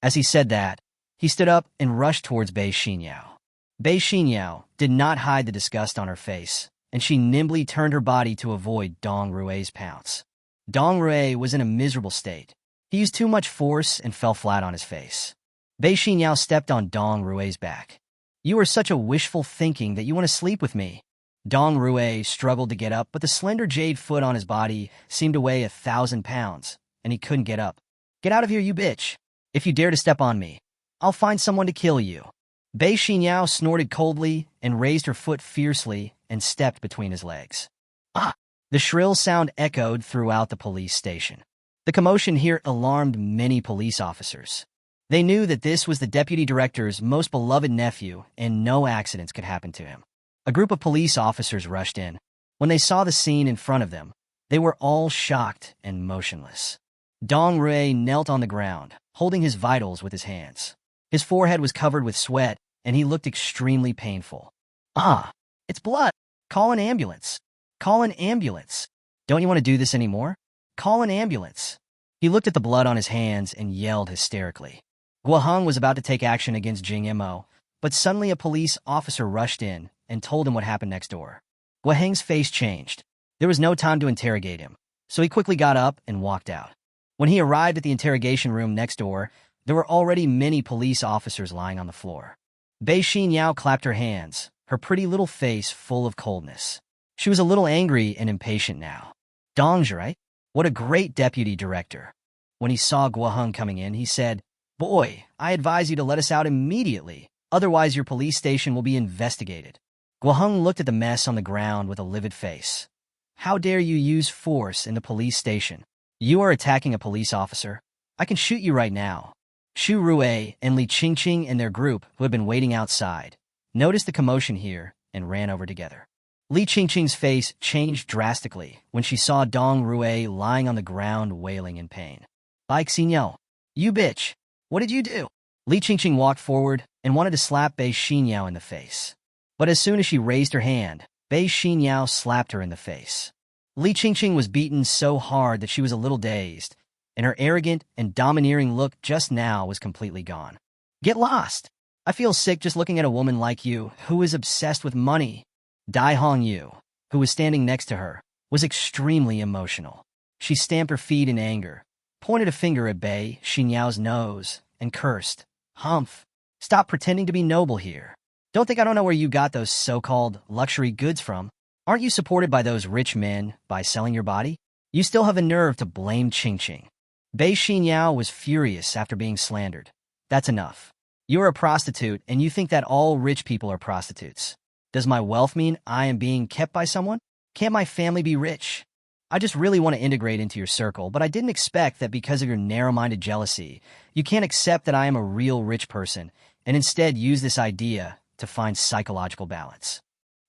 As he said that, he stood up and rushed towards Bei Xinyao. Bei Xinyao did not hide the disgust on her face, and she nimbly turned her body to avoid Dong Rui's pounce. Dong Rui was in a miserable state. He used too much force and fell flat on his face. Bei Xinyao stepped on Dong Rui's back. You are such a wishful thinking that you want to sleep with me. Dong Rui struggled to get up, but the slender jade foot on his body seemed to weigh 1,000 pounds, and he couldn't get up. Get out of here, you bitch. If you dare to step on me, I'll find someone to kill you. Bei Xinyao snorted coldly and raised her foot fiercely and stepped between his legs. Ah! The shrill sound echoed throughout the police station. The commotion here alarmed many police officers. They knew that this was the deputy director's most beloved nephew, and no accidents could happen to him. A group of police officers rushed in. When they saw the scene in front of them, they were all shocked and motionless. Dong Rui knelt on the ground, holding his vitals with his hands. His forehead was covered with sweat, and he looked extremely painful. Ah, it's blood. Call an ambulance. Call an ambulance. Don't you want to do this anymore? Call an ambulance. He looked at the blood on his hands and yelled hysterically. Guo Heng was about to take action against Jing Mo, but suddenly a police officer rushed in and told him what happened next door. Guo Heng's face changed. There was no time to interrogate him, so he quickly got up and walked out. When he arrived at the interrogation room next door, there were already many police officers lying on the floor. Bei Xinyao clapped her hands, her pretty little face full of coldness. She was a little angry and impatient now. Dong Zhi, what a great deputy director. When he saw Guo Heng coming in, he said, Boy, I advise you to let us out immediately, otherwise your police station will be investigated. Guo Heng looked at the mess on the ground with a livid face. How dare you use force in the police station? You are attacking a police officer. I can shoot you right now. Xu Rui and Li Qingqing and their group, who had been waiting outside, noticed the commotion here and ran over together. Li Qingqing's face changed drastically when she saw Dong Rui lying on the ground wailing in pain. Bai Xinyao, you bitch! What did you do? Li Qingqing walked forward and wanted to slap Bei Xinyao in the face. But as soon as she raised her hand, Bei Xinyao slapped her in the face. Li Qingqing was beaten so hard that she was a little dazed, and her arrogant and domineering look just now was completely gone. Get lost! I feel sick just looking at a woman like you who is obsessed with money. Dai Hongyu, who was standing next to her, was extremely emotional. She stamped her feet in anger, pointed a finger at Bei Xinyao's nose, and cursed. Humph! Stop pretending to be noble here. Don't think I don't know where you got those so-called luxury goods from. Aren't you supported by those rich men by selling your body? You still have the nerve to blame Qingqing. Bei Xinyao was furious after being slandered. That's enough. You're a prostitute, and you think that all rich people are prostitutes. Does my wealth mean I am being kept by someone? Can't my family be rich? I just really want to integrate into your circle, but I didn't expect that because of your narrow-minded jealousy, you can't accept that I am a real rich person, and instead use this idea to find psychological balance.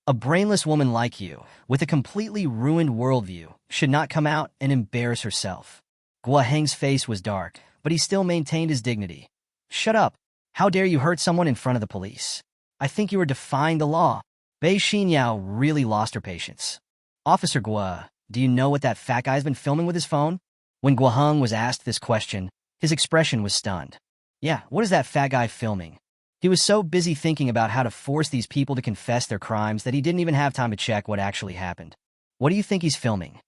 A brainless woman like you, with a completely ruined worldview, should not come out and embarrass herself. Guo Heng's face was dark, but he still maintained his dignity. Shut up. How dare you hurt someone in front of the police? I think you are defying the law. Bei Xinyao really lost her patience. Officer Gua, do you know what that fat guy's been filming with his phone? When Guaheng was asked this question, his expression was stunned. Yeah, what is that fat guy filming? He was so busy thinking about how to force these people to confess their crimes that he didn't even have time to check what actually happened. What do you think he's filming?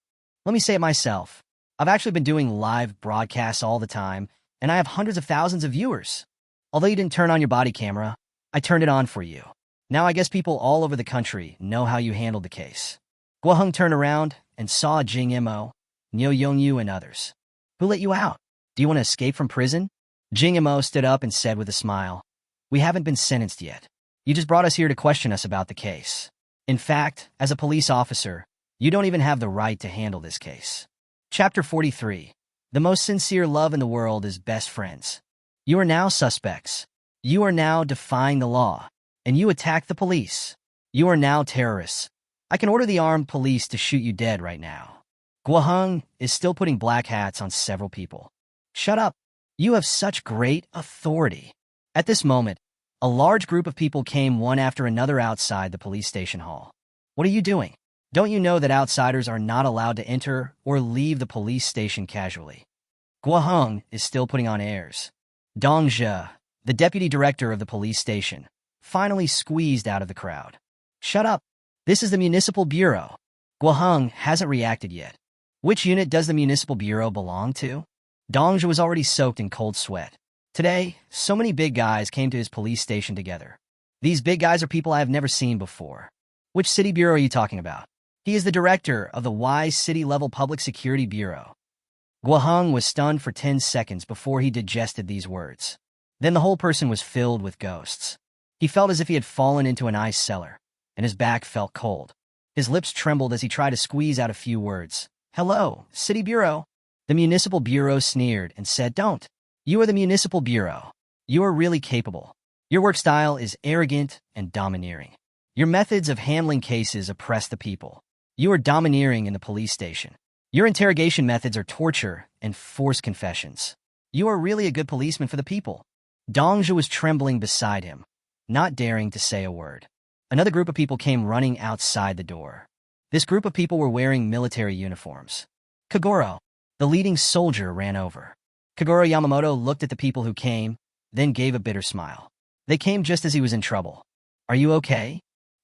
Let me say it myself. I've actually been doing live broadcasts all the time, and I have hundreds of thousands of viewers. Although you didn't turn on your body camera, I turned it on for you. Now I guess people all over the country know how you handled the case. Guaheng turned around and saw Jing Mo, Niu Yongyu, and others. Who let you out? Do you want to escape from prison? Jing Mo stood up and said with a smile, we haven't been sentenced yet. You just brought us here to question us about the case. In fact, as a police officer, you don't even have the right to handle this case. Chapter 43. The most sincere love in the world is best friends. You are now suspects. You are now defying the law. And you attack the police. You are now terrorists. I can order the armed police to shoot you dead right now. Guaheng is still putting black hats on several people. Shut up. You have such great authority. At this moment, a large group of people came one after another outside the police station hall. What are you doing? Don't you know that outsiders are not allowed to enter or leave the police station casually? Guaheng is still putting on airs. Dong Zhe, the deputy director of the police station, finally squeezed out of the crowd. Shut up. This is the municipal bureau. Guaheng hasn't reacted yet. Which unit does the municipal bureau belong to? Dong Zhe was already soaked in cold sweat. Today, so many big guys came to his police station together. These big guys are people I have never seen before. Which city bureau are you talking about? He is the director of the Y City-level Public Security Bureau. Guaheng was stunned for 10 seconds before he digested these words. Then the whole person was filled with ghosts. He felt as if he had fallen into an ice cellar, and his back felt cold. His lips trembled as he tried to squeeze out a few words. Hello, City Bureau. The Municipal Bureau sneered and said, don't. You are the Municipal Bureau. You are really capable. Your work style is arrogant and domineering. Your methods of handling cases oppress the people. You are domineering in the police station. Your interrogation methods are torture and forced confessions. You are really a good policeman for the people. Dong Zhe was trembling beside him, not daring to say a word. Another group of people came running outside the door. This group of people were wearing military uniforms. Kagoro, the leading soldier, ran over. Kagoro Yamamoto looked at the people who came, then gave a bitter smile. They came just as he was in trouble. Are you okay?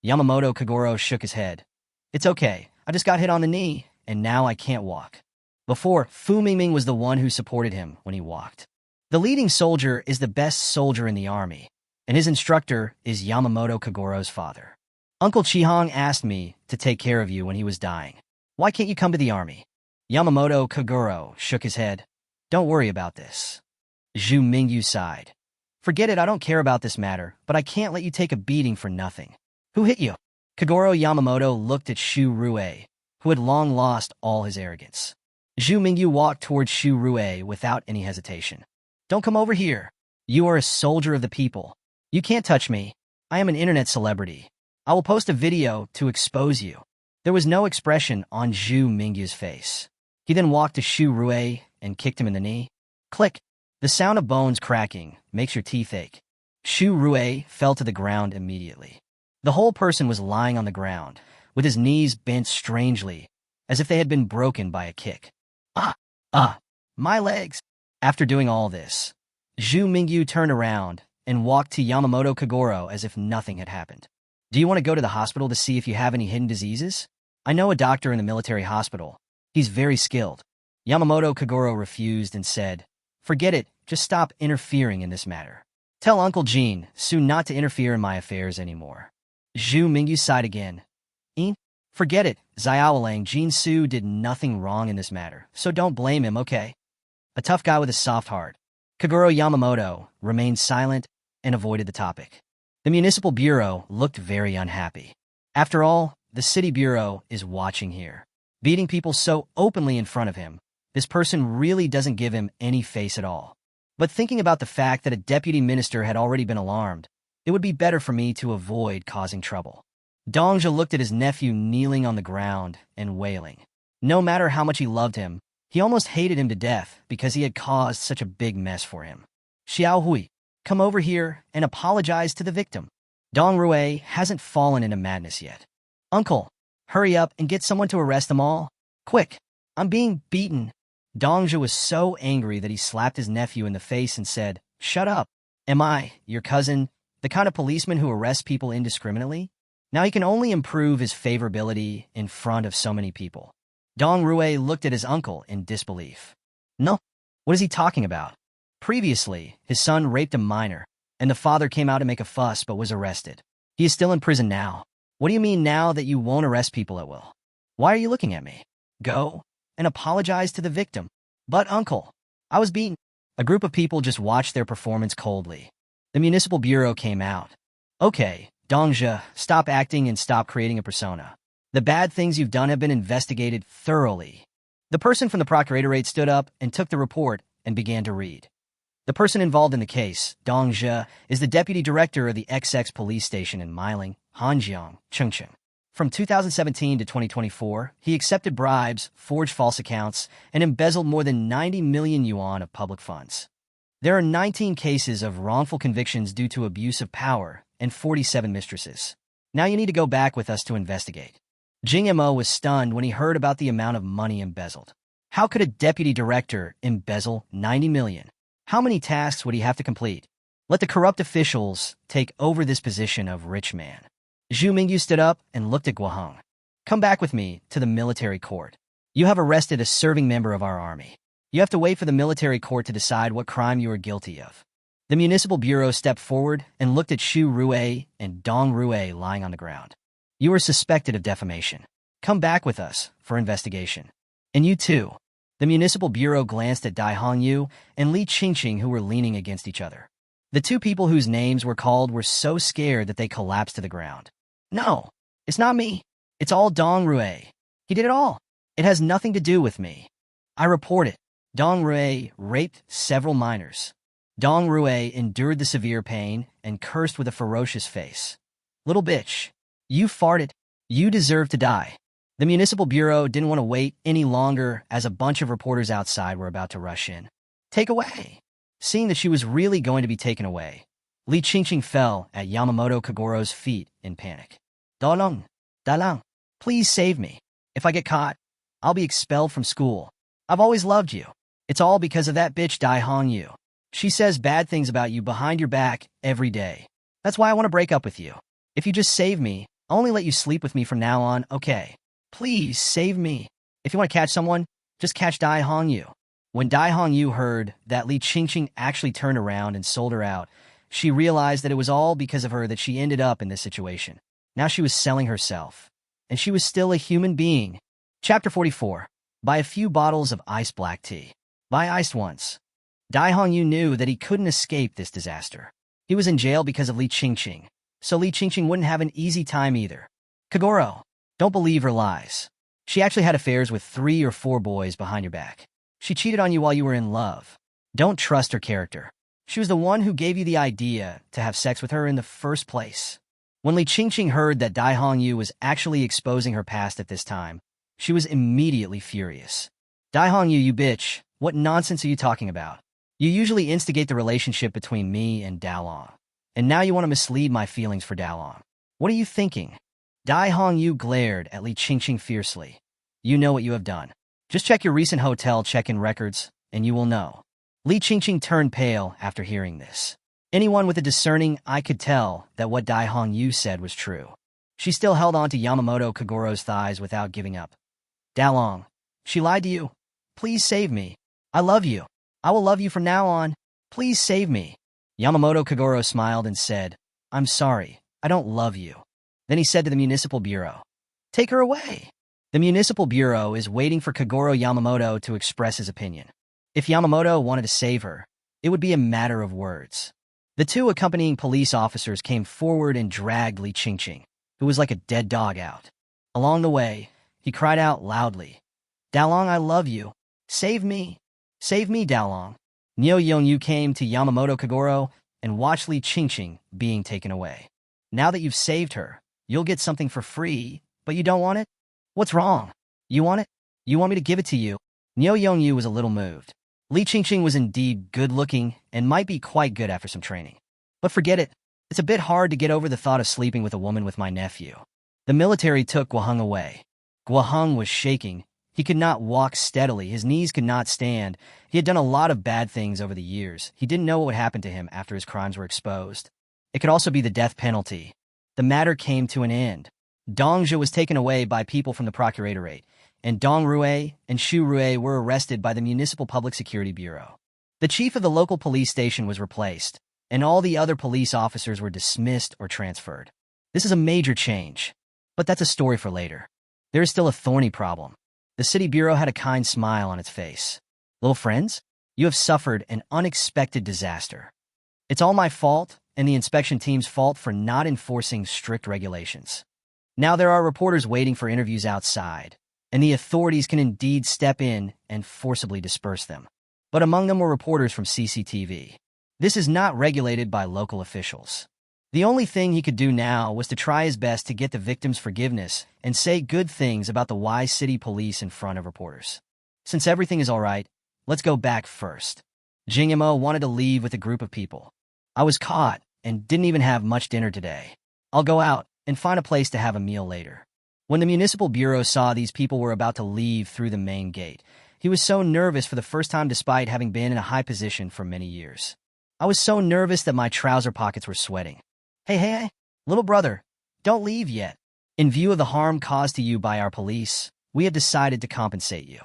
Yamamoto Kagoro shook his head. It's okay. I just got hit on the knee, and now I can't walk. Before, Fu Mingming was the one who supported him when he walked. The leading soldier is the best soldier in the army, and his instructor is Yamamoto Kagoro's father. Uncle Chihong asked me to take care of you when he was dying. Why can't you come to the army? Yamamoto Kagoro shook his head. Don't worry about this. Zhu Mingyu sighed. Forget it, I don't care about this matter, but I can't let you take a beating for nothing. Who hit you? Kagoro Yamamoto looked at Xu Rue, who had long lost all his arrogance. Zhu Mingyu walked towards Xu Rue without any hesitation. Don't come over here. You are a soldier of the people. You can't touch me. I am an internet celebrity. I will post a video to expose you. There was no expression on Zhu Mingyu's face. He then walked to Xu Rue and kicked him in the knee. Click. The sound of bones cracking makes your teeth ache. Xu Rue fell to the ground immediately. The whole person was lying on the ground, with his knees bent strangely, as if they had been broken by a kick. My legs! After doing all this, Zhu Mingyu turned around and walked to Yamamoto Kagoro as if nothing had happened. Do you want to go to the hospital to see if you have any hidden diseases? I know a doctor in the military hospital. He's very skilled. Yamamoto Kagoro refused and said, forget it, just stop interfering in this matter. Tell Uncle Jean soon not to interfere in my affairs anymore. Zhu Mingyu sighed again. Forget it, Xiaolang Jin Su did nothing wrong in this matter, so don't blame him, okay? A tough guy with a soft heart. Kagoro Yamamoto remained silent and avoided the topic. The municipal bureau looked very unhappy. After all, the city bureau is watching here. Beating people so openly in front of him, this person really doesn't give him any face at all. But thinking about the fact that a deputy minister had already been alarmed, it would be better for me to avoid causing trouble. Dong Zhe looked at his nephew kneeling on the ground and wailing. No matter how much he loved him, he almost hated him to death because he had caused such a big mess for him. Xiao Hui, come over here and apologize to the victim. Dong Rui hasn't fallen into madness yet. Uncle, hurry up and get someone to arrest them all. Quick, I'm being beaten. Dongzhi was so angry that he slapped his nephew in the face and said, "Shut up. Am I, your cousin, the kind of policeman who arrests people indiscriminately?" Now he can only improve his favorability in front of so many people. Dong Rui looked at his uncle in disbelief. No, what is he talking about? Previously, his son raped a minor, and the father came out to make a fuss but was arrested. He is still in prison now. What do you mean now that you won't arrest people at will? Why are you looking at me? Go and apologize to the victim. But uncle, I was beaten. A group of people just watched their performance coldly. The municipal bureau came out. Okay, Dongzhi, stop acting and stop creating a persona. The bad things you've done have been investigated thoroughly. The person from the procuratorate stood up and took the report and began to read. The person involved in the case, Dongzhi, is the deputy director of the XX police station in Meiling, Hanjiang, Chongqing. From 2017 to 2024, he accepted bribes, forged false accounts, and embezzled more than 90 million yuan of public funds. There are 19 cases of wrongful convictions due to abuse of power and 47 mistresses. Now you need to go back with us to investigate. Jing Mo was stunned when he heard about the amount of money embezzled. How could a deputy director embezzle 90 million? How many tasks would he have to complete? Let the corrupt officials take over this position of rich man. Zhu Mingyu stood up and looked at Guoheng. Come back with me to the military court. You have arrested a serving member of our army. You have to wait for the military court to decide what crime you are guilty of. The municipal bureau stepped forward and looked at Xu Rui and Dong Rui lying on the ground. You are suspected of defamation. Come back with us for investigation. And you too. The municipal bureau glanced at Dai Hongyu and Li Qingqing, who were leaning against each other. The two people whose names were called were so scared that they collapsed to the ground. No, it's not me. It's all Dong Rui. He did it all. It has nothing to do with me. I report it. Dong Rui raped several minors. Dong Rui endured the severe pain and cursed with a ferocious face. Little bitch, you farted. You deserve to die. The municipal bureau didn't want to wait any longer as a bunch of reporters outside were about to rush in. Take away. Seeing that she was really going to be taken away, Li Qingqing fell at Yamamoto Kagoro's feet in panic. Dalong, Dalang, please save me. If I get caught, I'll be expelled from school. I've always loved you. It's all because of that bitch Dai Hongyu. She says bad things about you behind your back every day. That's why I want to break up with you. If you just save me, I'll only let you sleep with me from now on, okay? Please save me. If you want to catch someone, just catch Dai Hongyu. When Dai Hongyu heard that Li Qingqing actually turned around and sold her out, she realized that it was all because of her that she ended up in this situation. Now she was selling herself. And she was still a human being. Chapter 44. Buy a few bottles of iced black tea. Buy iced once. Dai Hongyu knew that he couldn't escape this disaster. He was in jail because of Li Qingqing, so Li Qingqing wouldn't have an easy time either. Kagoro, don't believe her lies. She actually had affairs with 3 or 4 boys behind your back. She cheated on you while you were in love. Don't trust her character. She was the one who gave you the idea to have sex with her in the first place. When Li Qingqing heard that Dai Hongyu was actually exposing her past at this time, she was immediately furious. Dai Hongyu, you bitch, what nonsense are you talking about? You usually instigate the relationship between me and Dalong. And now you want to mislead my feelings for Dalong. What are you thinking? Dai Hongyu glared at Li Qingqing fiercely. You know what you have done. Just check your recent hotel check-in records, and you will know. Li Qingqing turned pale after hearing this. Anyone with a discerning eye could tell that what Dai Hongyu said was true. She still held on to Yamamoto Kagoro's thighs without giving up. Dalong, she lied to you. Please save me. I love you. I will love you from now on. Please save me. Yamamoto Kagoro smiled and said, I'm sorry, I don't love you. Then he said to the municipal bureau, take her away. The municipal bureau is waiting for Kagoro Yamamoto to express his opinion. If Yamamoto wanted to save her, it would be a matter of words. The 2 accompanying police officers came forward and dragged Li Qingqing, who was like a dead dog, out. Along the way, he cried out loudly, Dalong, I love you. Save me. Save me, Dalong. Nyo Yongyu came to Yamamoto Kagoro and watched Li Qingqing being taken away. Now that you've saved her, you'll get something for free, but you don't want it? What's wrong? You want it? You want me to give it to you? Nyo Yongyu was a little moved. Li Qingqing was indeed good-looking and might be quite good after some training. But forget it. It's a bit hard to get over the thought of sleeping with a woman with my nephew. The military took Guoheng away. Guoheng was shaking. He could not walk steadily. His knees could not stand. He had done a lot of bad things over the years. He didn't know what would happen to him after his crimes were exposed. It could also be the death penalty. The matter came to an end. Dong Zhe was taken away by people from the Procuratorate, and Dong Rui and Shu Rui were arrested by the Municipal Public Security Bureau. The chief of the local police station was replaced, and all the other police officers were dismissed or transferred. This is a major change, but that's a story for later. There is still a thorny problem. The city bureau had a kind smile on its face. Little friends, you have suffered an unexpected disaster. It's all my fault and the inspection team's fault for not enforcing strict regulations. Now there are reporters waiting for interviews outside, and the authorities can indeed step in and forcibly disperse them. But among them were reporters from CCTV. This is not regulated by local officials. The only thing he could do now was to try his best to get the victims' forgiveness and say good things about the Y City police in front of reporters. Since everything is all right, let's go back first. Jing Mo wanted to leave with a group of people. I was caught and didn't even have much dinner today. I'll go out and find a place to have a meal later. When the municipal bureau saw these people were about to leave through the main gate, he was so nervous for the first time despite having been in a high position for many years. I was so nervous that my trouser pockets were sweating. Hey, little brother, don't leave yet. In view of the harm caused to you by our police, we have decided to compensate you.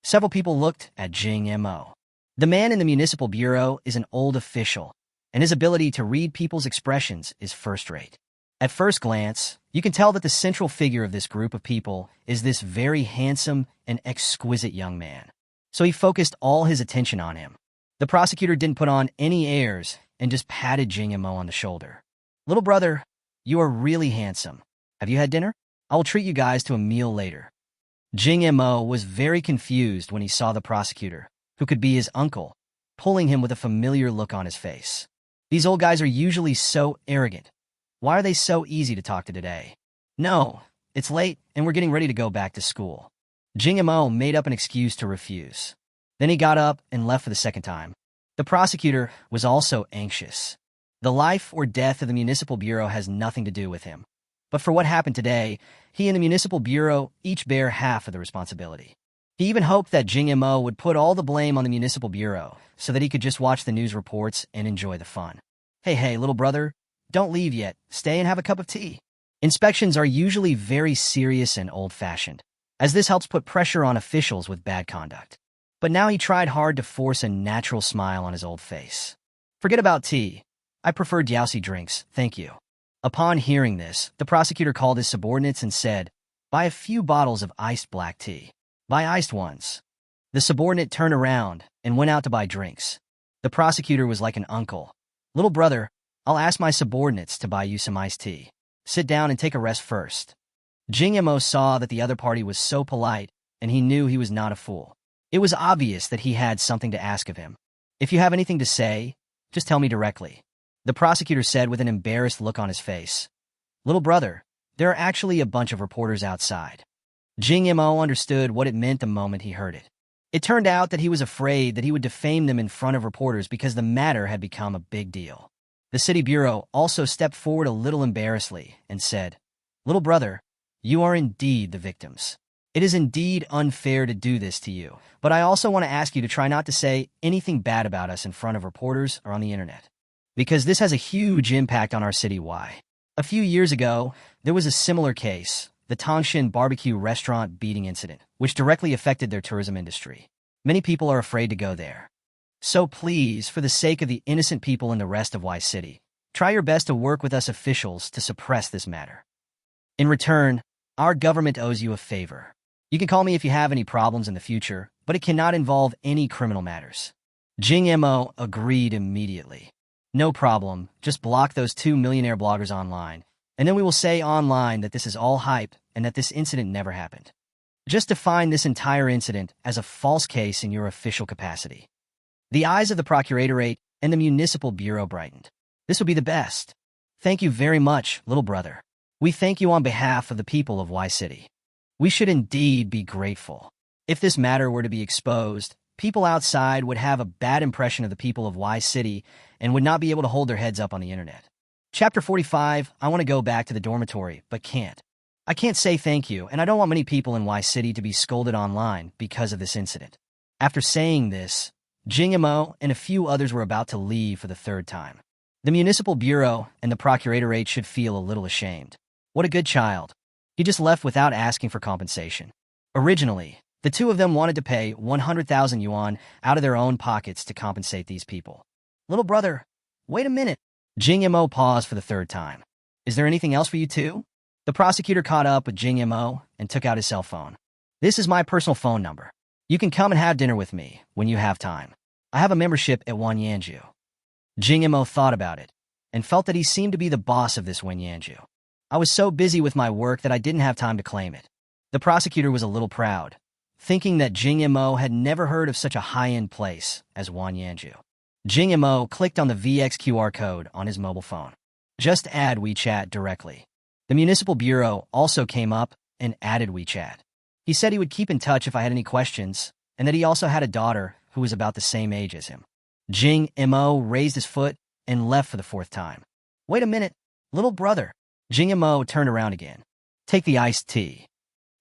Several people looked at Jing Mo. The man in the municipal bureau is an old official, and his ability to read people's expressions is first-rate. At first glance, you can tell that the central figure of this group of people is this very handsome and exquisite young man. So he focused all his attention on him. The prosecutor didn't put on any airs and just patted Jing Mo on the shoulder. Little brother, you are really handsome. Have you had dinner? I will treat you guys to a meal later. Jing Mo was very confused when he saw the prosecutor, who could be his uncle, pulling him with a familiar look on his face. These old guys are usually so arrogant. Why are they so easy to talk to today? No, it's late and we're getting ready to go back to school. Jing Mo made up an excuse to refuse. Then he got up and left for the second time. The prosecutor was also anxious. The life or death of the municipal bureau has nothing to do with him. But for what happened today, he and the municipal bureau each bear half of the responsibility. He even hoped that Jing Mo would put all the blame on the municipal bureau so that he could just watch the news reports and enjoy the fun. Hey, little brother, don't leave yet. Stay and have a cup of tea. Inspections are usually very serious and old-fashioned, as this helps put pressure on officials with bad conduct. But now he tried hard to force a natural smile on his old face. Forget about tea. I prefer Diaosi drinks, thank you. Upon hearing this, the prosecutor called his subordinates and said, buy a few bottles of iced black tea. Buy iced ones. The subordinate turned around and went out to buy drinks. The prosecutor was like an uncle. Little brother, I'll ask my subordinates to buy you some iced tea. Sit down and take a rest first. Jing Mo saw that the other party was so polite, and he knew he was not a fool. It was obvious that he had something to ask of him. If you have anything to say, just tell me directly. The prosecutor said with an embarrassed look on his face. Little brother, there are actually a bunch of reporters outside. Jing Mo understood what it meant the moment he heard it. It turned out that he was afraid that he would defame them in front of reporters because the matter had become a big deal. The city bureau also stepped forward a little embarrassedly and said, little brother, you are indeed the victims. It is indeed unfair to do this to you, but I also want to ask you to try not to say anything bad about us in front of reporters or on the internet, because this has a huge impact on our city. Why? A few years ago, there was a similar case, the Tangshan barbecue restaurant beating incident, which directly affected their tourism industry. Many people are afraid to go there. So please, for the sake of the innocent people in the rest of Y City, try your best to work with us officials to suppress this matter. In return, our government owes you a favor. You can call me if you have any problems in the future, but it cannot involve any criminal matters. Jing Mo agreed immediately. No problem, just block those 2 millionaire bloggers online, and then we will say online that this is all hype and that this incident never happened. Just define this entire incident as a false case in your official capacity. The eyes of the Procuratorate and the Municipal Bureau brightened. This would be the best. Thank you very much, little brother. We thank you on behalf of the people of Y City. We should indeed be grateful. If this matter were to be exposed, People outside would have a bad impression of the people of Y City and would not be able to hold their heads up on the internet. Chapter 45, I want to go back to the dormitory, but can't. I can't say thank you, and I don't want many people in Y City to be scolded online because of this incident. After saying this, Jing Mo and a few others were about to leave for the third time. The municipal bureau and the procuratorate should feel a little ashamed. What a good child. He just left without asking for compensation. Originally, the two of them wanted to pay 100,000 yuan out of their own pockets to compensate these people. Little brother, wait a minute. Jing Mo paused for the third time. Is there anything else for you two? The prosecutor caught up with Jing Mo and took out his cell phone. This is my personal phone number. You can come and have dinner with me when you have time. I have a membership at Wanyanju. Jing Mo thought about it and felt that he seemed to be the boss of this Wanyanju. I was so busy with my work that I didn't have time to claim it. The prosecutor was a little proud, thinking that Jing Mo had never heard of such a high-end place as Wanyanju. Jing Mo clicked on the VX QR code on his mobile phone. Just add WeChat directly. The municipal bureau also came up and added WeChat. He said he would keep in touch if I had any questions, and that he also had a daughter who was about the same age as him. Jing Mo raised his foot and left for the fourth time. Wait a minute, little brother. Jing Mo turned around again. Take the iced tea.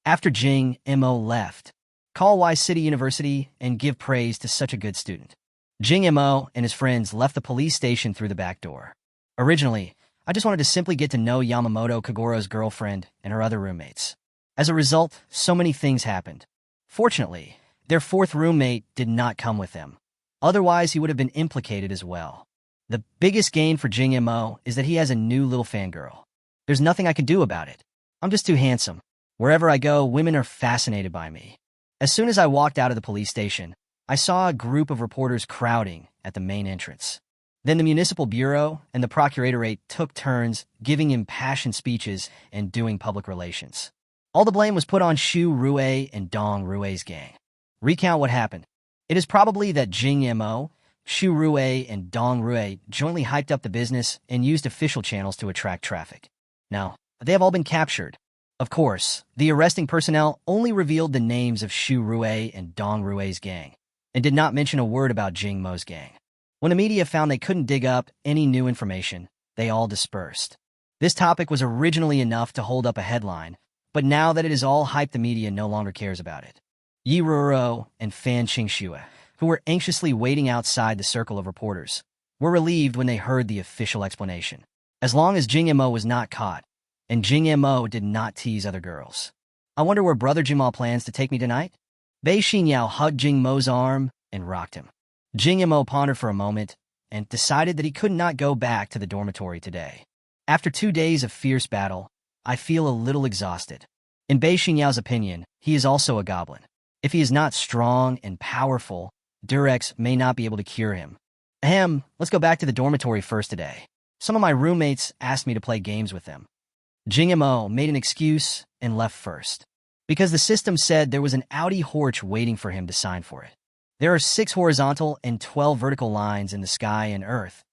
After Jing Mo left, call Y City University and give praise to such a good student. Jing Mo and his friends left the police station through the back door. Originally, I just wanted to simply get to know Yamamoto Kagoro's girlfriend and her other roommates. As a result, so many things happened. Fortunately, their fourth roommate did not come with them. Otherwise, he would have been implicated as well. The biggest gain for Jing Mo is that he has a new little fangirl. There's nothing I can do about it. I'm just too handsome. Wherever I go, women are fascinated by me. As soon as I walked out of the police station, I saw a group of reporters crowding at the main entrance. Then the municipal bureau and the procuratorate took turns giving impassioned speeches and doing public relations. All the blame was put on Xu Rue and Dong Rue's gang. Recount what happened. It is probably that Jing Mo, Xu Rue, and Dong Rue jointly hyped up the business and used official channels to attract traffic. Now, they have all been captured. Of course, the arresting personnel only revealed the names of Xu Rue and Dong Rue's gang, and did not mention a word about Jing Mo's gang. When the media found they couldn't dig up any new information, they all dispersed. This topic was originally enough to hold up a headline, but now that it is all hyped, the media no longer cares about it. Yi Ruo and Fan Qingxue, who were anxiously waiting outside the circle of reporters, were relieved when they heard the official explanation. As long as Jing Mo was not caught, and Jing Mo did not tease other girls. I wonder where Brother Jing Mo plans to take me tonight? Bei Xinyao hugged Jing Mo's arm and rocked him. Jing Mo pondered for a moment and decided that he could not go back to the dormitory today. After 2 days of fierce battle, I feel a little exhausted. In Bei Xinyao's opinion, he is also a goblin. If he is not strong and powerful, Durex may not be able to cure him. Let's go back to the dormitory first today. Some of my roommates asked me to play games with them. Jing Mo made an excuse and left first, because the system said there was an Audi Horch waiting for him to sign for it. There are 6 horizontal and 12 vertical lines in the sky and earth,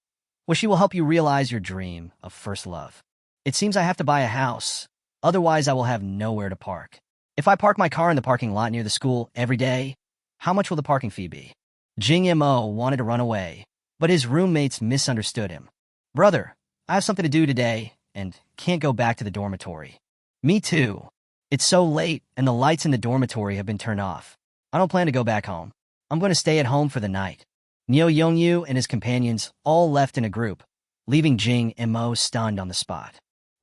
which will help you realize your dream of first love. It seems I have to buy a house, otherwise I will have nowhere to park. If I park my car in the parking lot near the school every day, how much will the parking fee be? Jing Mo wanted to run away, but his roommates misunderstood him. Brother, I have something to do today, and can't go back to the dormitory. Me too. It's so late, and the lights in the dormitory have been turned off. I don't plan to go back home. I'm going to stay at home for the night. Niu Yongyu and his companions all left in a group, leaving Jing Mo stunned on the spot.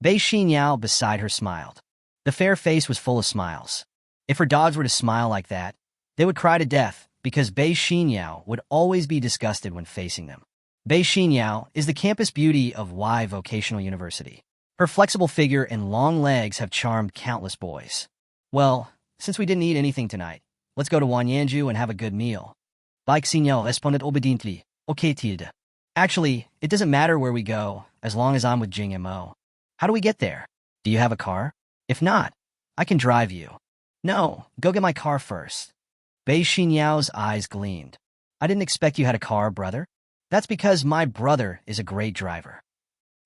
Bei Xinyao beside her smiled. The fair face was full of smiles. If her dogs were to smile like that, they would cry to death, because Bei Xinyao would always be disgusted when facing them. Bei Xinyao is the campus beauty of Y Vocational University. Her flexible figure and long legs have charmed countless boys. Well, since we didn't eat anything tonight, let's go to Wanyanju and have a good meal. Bei Xinyao responded obediently. Okay, Tilde. Actually, it doesn't matter where we go, as long as I'm with Jing Mo. How do we get there? Do you have a car? If not, I can drive you. No, go get my car first. Bei Xinyao's eyes gleamed. I didn't expect you had a car, brother. That's because my brother is a great driver.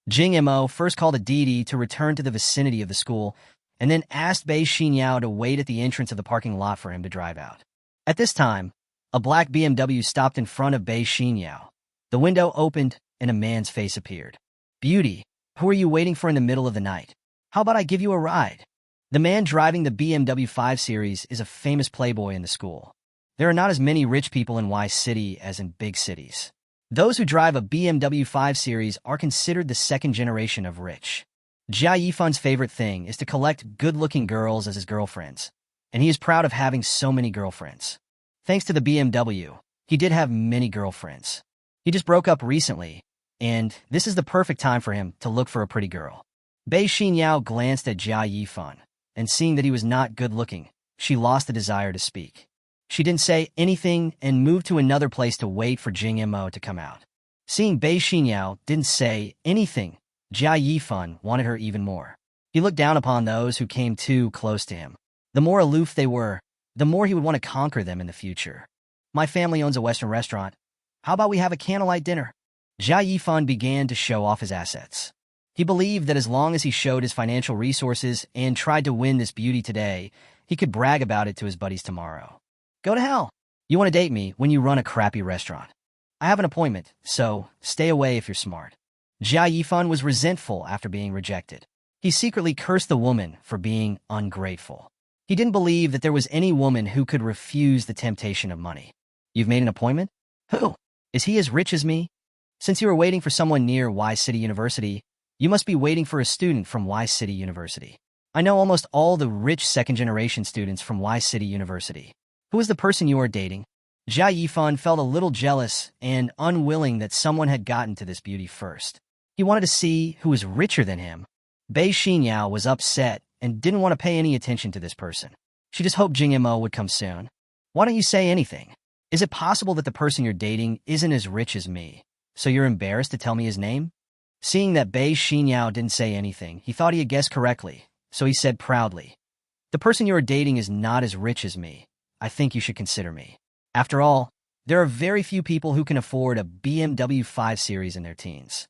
Jing Mo first called a Didi to return to the vicinity of the school, and then asked Bei Xinyao to wait at the entrance of the parking lot for him to drive out. At this time, A black BMW stopped in front of Bei Xinyao. The window opened, and a man's face appeared. "Beauty, who are you waiting for in the middle of the night? How about I give you a ride?" The man driving the BMW 5 Series is a famous playboy in the school. There are not as many rich people in Y City as in big cities. Those who drive a BMW 5 Series are considered the second generation of rich. Jia Yifan's favorite thing is to collect good-looking girls as his girlfriends, and he is proud of having so many girlfriends. Thanks to the BMW, he did have many girlfriends. He just broke up recently, and this is the perfect time for him to look for a pretty girl. Bei Xinyao glanced at Jia Yifan, and seeing that he was not good-looking, she lost the desire to speak. She didn't say anything and moved to another place to wait for Jing Mo to come out. Seeing Bei Xinyao didn't say anything, Jia Yifan wanted her even more. He looked down upon those who came too close to him. The more aloof they were, the more he would want to conquer them in the future. "My family owns a Western restaurant. How about we have a candlelight dinner?" Jia Yifan began to show off his assets. He believed that as long as he showed his financial resources and tried to win this beauty today, he could brag about it to his buddies tomorrow. "Go to hell. You want to date me when you run a crappy restaurant. I have an appointment, so stay away if you're smart." Jia Yifan was resentful after being rejected. He secretly cursed the woman for being ungrateful. He didn't believe that there was any woman who could refuse the temptation of money. "You've made an appointment? Who? Is he as rich as me? Since you are waiting for someone near Y City University, you must be waiting for a student from Y City University. I know almost all the rich second-generation students from Y City University. Who is the person you are dating?" Jia Yifan felt a little jealous and unwilling that someone had gotten to this beauty first. He wanted to see who was richer than him. Bei Xinyao was upset and didn't want to pay any attention to this person. She just hoped Jing Mo would come soon. "Why don't you say anything? Is it possible that the person you're dating isn't as rich as me, so you're embarrassed to tell me his name?" Seeing that Bei Xinyao didn't say anything, he thought he had guessed correctly, so he said proudly, "The person you are dating is not as rich as me. I think you should consider me. After all, there are very few people who can afford a BMW 5 Series in their teens."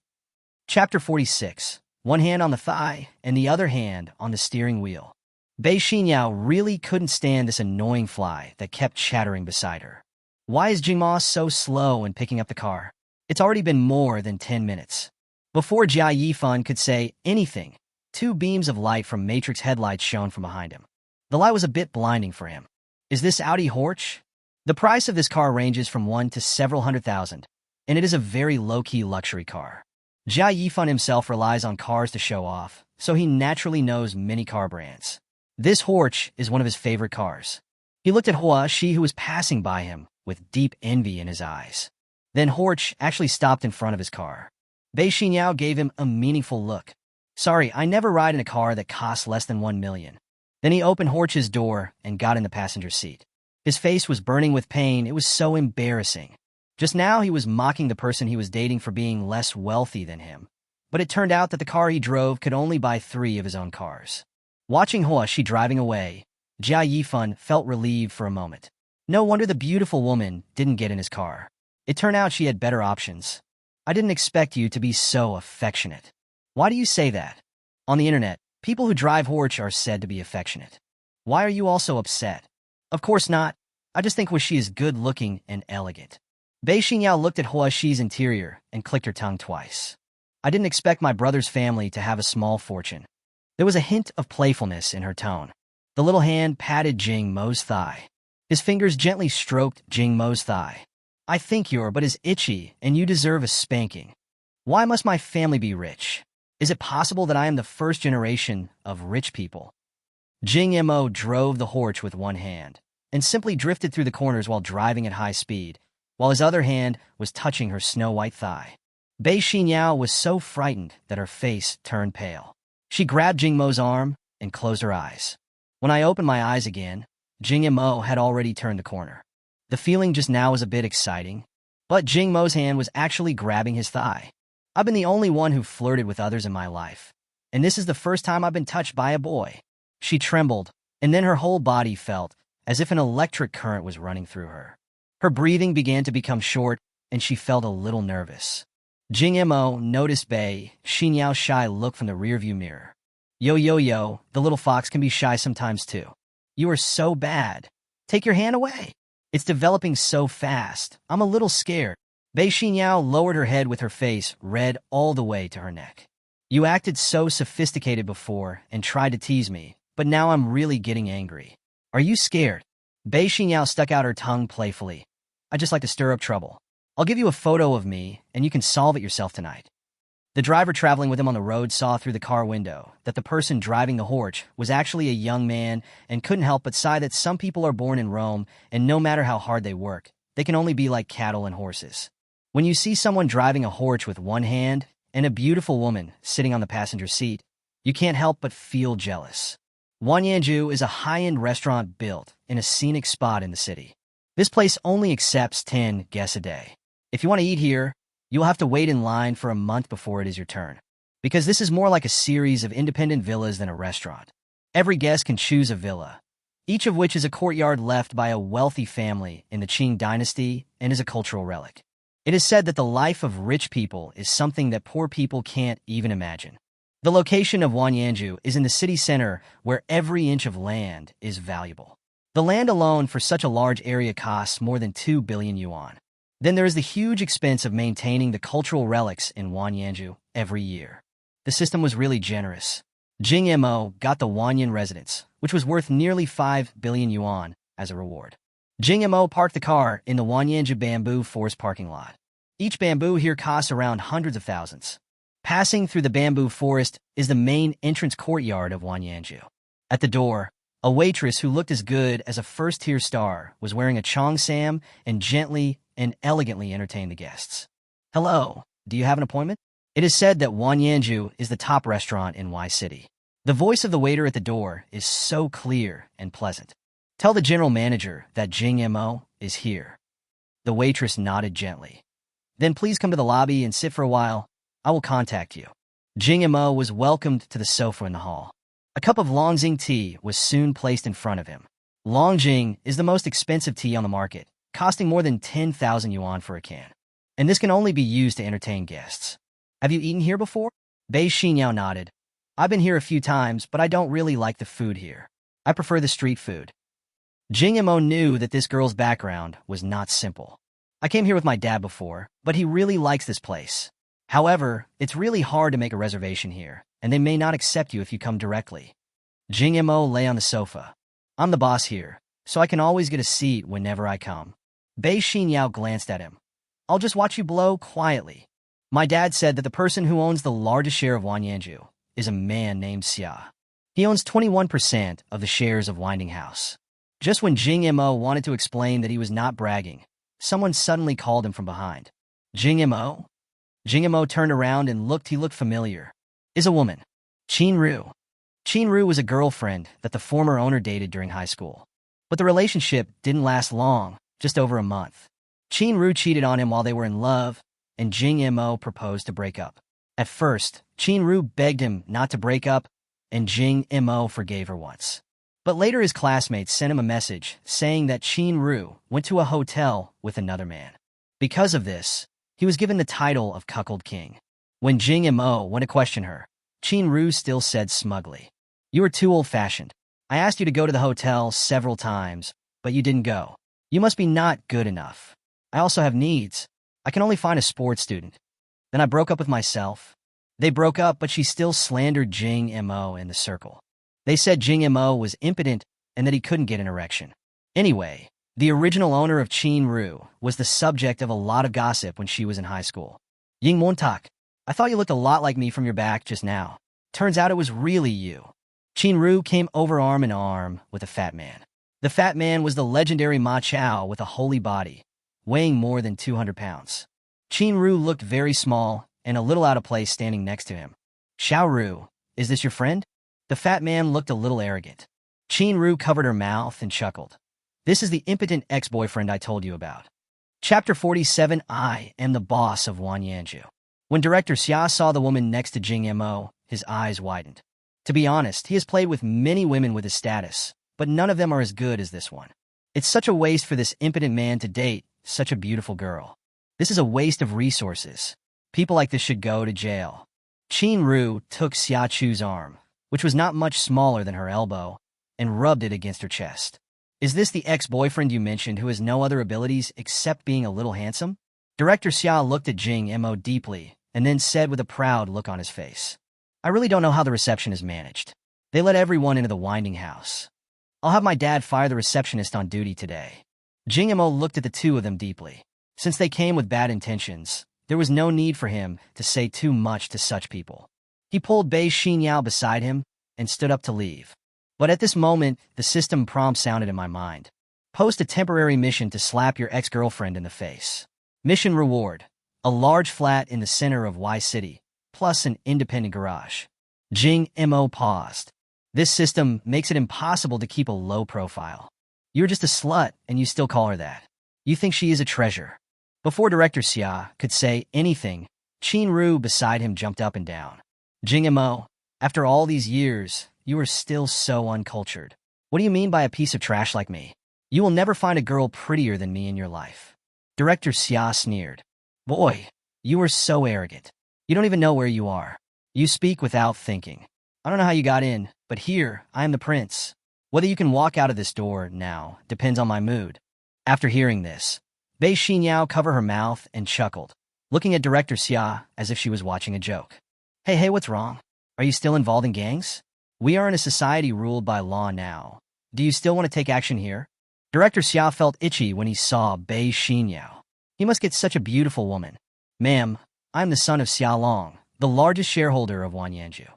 Chapter 46. One hand on the thigh and the other hand on the steering wheel. Bei Xinyao really couldn't stand this annoying fly that kept chattering beside her. "Why is Jing Mo so slow in picking up the car? It's already been more than 10 minutes. Before Jia Yifan could say anything, two beams of light from Matrix headlights shone from behind him. The light was a bit blinding for him. "Is this Audi Horch?" The price of this car ranges from $1 to several $100,000, and it is a very low-key luxury car. Jia Yifan himself relies on cars to show off, so he naturally knows many car brands. This Horch is one of his favorite cars. He looked at Hua Shi, who was passing by him, with deep envy in his eyes. Then Horch actually stopped in front of his car. Bei Xinyao gave him a meaningful look. "Sorry, I never ride in a car that costs less than $1 million. Then he opened Horch's door and got in the passenger seat. His face was burning with pain. It was so embarrassing. Just now he was mocking the person he was dating for being less wealthy than him. But it turned out that the car he drove could only buy 3 of his own cars. Watching Hua Shi driving away, Jia Yifan felt relieved for a moment. No wonder the beautiful woman didn't get in his car. It turned out she had better options. "I didn't expect you to be so affectionate." "Why do you say that?" On the internet, people who drive Horch are said to be affectionate. "Why are you also upset?" "Of course not. I just think she is good-looking and elegant." Bei Xinyao looked at Hua Shi's interior and clicked her tongue twice. "I didn't expect my brother's family to have a small fortune." There was a hint of playfulness in her tone. The little hand patted Jing Mo's thigh. His fingers gently stroked Jing Mo's thigh. "I think your butt is itchy, and you deserve a spanking. Why must my family be rich? Is it possible that I am the first generation of rich people?" Jing Mo drove the Horch with one hand, and simply drifted through the corners while driving at high speed, while his other hand was touching her snow-white thigh. Bei Xinyao was so frightened that her face turned pale. She grabbed Jing Mo's arm and closed her eyes. When I opened my eyes again, Jing Mo had already turned the corner. The feeling just now was a bit exciting, but Jing Mo's hand was actually grabbing his thigh. I've been the only one who flirted with others in my life, and this is the first time I've been touched by a boy. She trembled, and then her whole body felt as if an electric current was running through her. Her breathing began to become short, and she felt a little nervous. Jing Mo noticed Bei Xinyao shy look from the rearview mirror. Yo, the little fox can be shy sometimes too. You are so bad. Take your hand away. It's developing so fast. I'm a little scared. Bei Xinyao lowered her head with her face red all the way to her neck. You acted so sophisticated before and tried to tease me, but now I'm really getting angry. Are you scared? Bei Xinyao stuck out her tongue playfully. I just like to stir up trouble. I'll give you a photo of me, and you can solve it yourself tonight. The driver traveling with him on the road saw through the car window that the person driving the horse was actually a young man and couldn't help but sigh that some people are born in Rome, and no matter how hard they work, they can only be like cattle and horses. When you see someone driving a horse with one hand and a beautiful woman sitting on the passenger seat, you can't help but feel jealous. Wanyanju is a high-end restaurant built in a scenic spot in the city. This place only accepts 10 guests a day. If you want to eat here, you'll have to wait in line for a month before it is your turn, because this is more like a series of independent villas than a restaurant. Every guest can choose a villa, each of which is a courtyard left by a wealthy family in the Qing dynasty and is a cultural relic. It is said that the life of rich people is something that poor people can't even imagine. The location of Wanyanju is in the city center where every inch of land is valuable. The land alone for such a large area costs more than 2 billion yuan. Then there is the huge expense of maintaining the cultural relics in Wanyanju every year. The system was really generous. Jing Mo got the Wanyan residence, which was worth nearly 5 billion yuan, as a reward. Jing Mo parked the car in the Wanyanju bamboo forest parking lot. Each bamboo here costs around hundreds of thousands. Passing through the bamboo forest is the main entrance courtyard of Wanyanju. At the door, a waitress who looked as good as a first-tier star was wearing a cheongsam and gently and elegantly entertained the guests. Hello, do you have an appointment? It is said that Wanyanju is the top restaurant in Y City. The voice of the waiter at the door is so clear and pleasant. Tell the general manager that Jing Mo is here. The waitress nodded gently. Then please come to the lobby and sit for a while. I will contact you. Jing Mo was welcomed to the sofa in the hall. A cup of Longjing tea was soon placed in front of him. Longjing is the most expensive tea on the market, costing more than 10,000 yuan for a can. And this can only be used to entertain guests. Have you eaten here before? Bei Xinyao nodded. I've been here a few times, but I don't really like the food here. I prefer the street food. Jing Mo knew that this girl's background was not simple. I came here with my dad before, but he really likes this place. However, it's really hard to make a reservation here, and they may not accept you if you come directly. Jing Mo lay on the sofa. I'm the boss here, so I can always get a seat whenever I come. Bei Xinyao glanced at him. I'll just watch you blow quietly. My dad said that the person who owns the largest share of Wanyanju is a man named Xia. He owns 21% of the shares of Winding House. Just when Jing Mo wanted to explain that he was not bragging, someone suddenly called him from behind. Jing Mo? Jing Mo turned around and looked familiar. Is a woman. Qin Ru. Qin Ru was a girlfriend that the former owner dated during high school. But the relationship didn't last long, just over a month. Qin Ru cheated on him while they were in love, and Jing Mo proposed to break up. At first, Qin Ru begged him not to break up, and Jing Mo forgave her once. But later his classmates sent him a message saying that Qin Ru went to a hotel with another man. Because of this, he was given the title of Cuckold King. When Jing Mo went to question her, Qin Ru still said smugly, "You are too old-fashioned. I asked you to go to the hotel several times, but you didn't go. You must be not good enough. I also have needs. I can only find a sports student." Then I broke up with myself. They broke up, but she still slandered Jing Mo in the circle. They said Jing Mo was impotent and that he couldn't get an erection. Anyway, the original owner of Qin Ru was the subject of a lot of gossip when she was in high school. Ying Montak, I thought you looked a lot like me from your back just now. Turns out it was really you. Qin Ru came over arm in arm with a fat man. The fat man was the legendary Ma Chao with a holy body, weighing more than 200 pounds. Qin Ru looked very small and a little out of place standing next to him. Xiao Ru, is this your friend? The fat man looked a little arrogant. Qin Ru covered her mouth and chuckled. This is the impotent ex-boyfriend I told you about. Chapter 47. I am the boss of Wanyanju. When director Xia saw the woman next to Jing Mo, his eyes widened. To be honest, he has played with many women with his status, but none of them are as good as this one. It's such a waste for this impotent man to date such a beautiful girl. This is a waste of resources. People like this should go to jail. Qin Ru took Xia Chu's arm, which was not much smaller than her elbow, and rubbed it against her chest. Is this the ex-boyfriend you mentioned who has no other abilities except being a little handsome? Director Xia looked at Jing Mo deeply and then said with a proud look on his face, I really don't know how the reception is managed. They let everyone into the winding house. I'll have my dad fire the receptionist on duty today. Jing Mo looked at the two of them deeply. Since they came with bad intentions, there was no need for him to say too much to such people. He pulled Bei Xinyao beside him and stood up to leave. But at this moment, the system prompt sounded in my mind. Post a temporary mission to slap your ex-girlfriend in the face. Mission reward: a large flat in the center of Y City, plus an independent garage. Jing Mo paused. This system makes it impossible to keep a low profile. You're just a slut, and you still call her that. You think she is a treasure. Before Director Xia could say anything, Qin Ru beside him jumped up and down. Jing Mo, after all these years, you are still so uncultured. What do you mean by a piece of trash like me? You will never find a girl prettier than me in your life. Director Xia sneered. Boy, you are so arrogant. You don't even know where you are. You speak without thinking. I don't know how you got in, but here, I am the prince. Whether you can walk out of this door now depends on my mood. After hearing this, Bei Xinyao covered her mouth and chuckled, looking at Director Xia as if she was watching a joke. Hey, what's wrong? Are you still involved in gangs? We are in a society ruled by law now. Do you still want to take action here? Director Xia felt itchy when he saw Bei Xinyao. He must get such a beautiful woman. Ma'am, I'm the son of Xia Long, the largest shareholder of Wanyanju.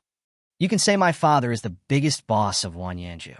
You can say my father is the biggest boss of Wanyanju.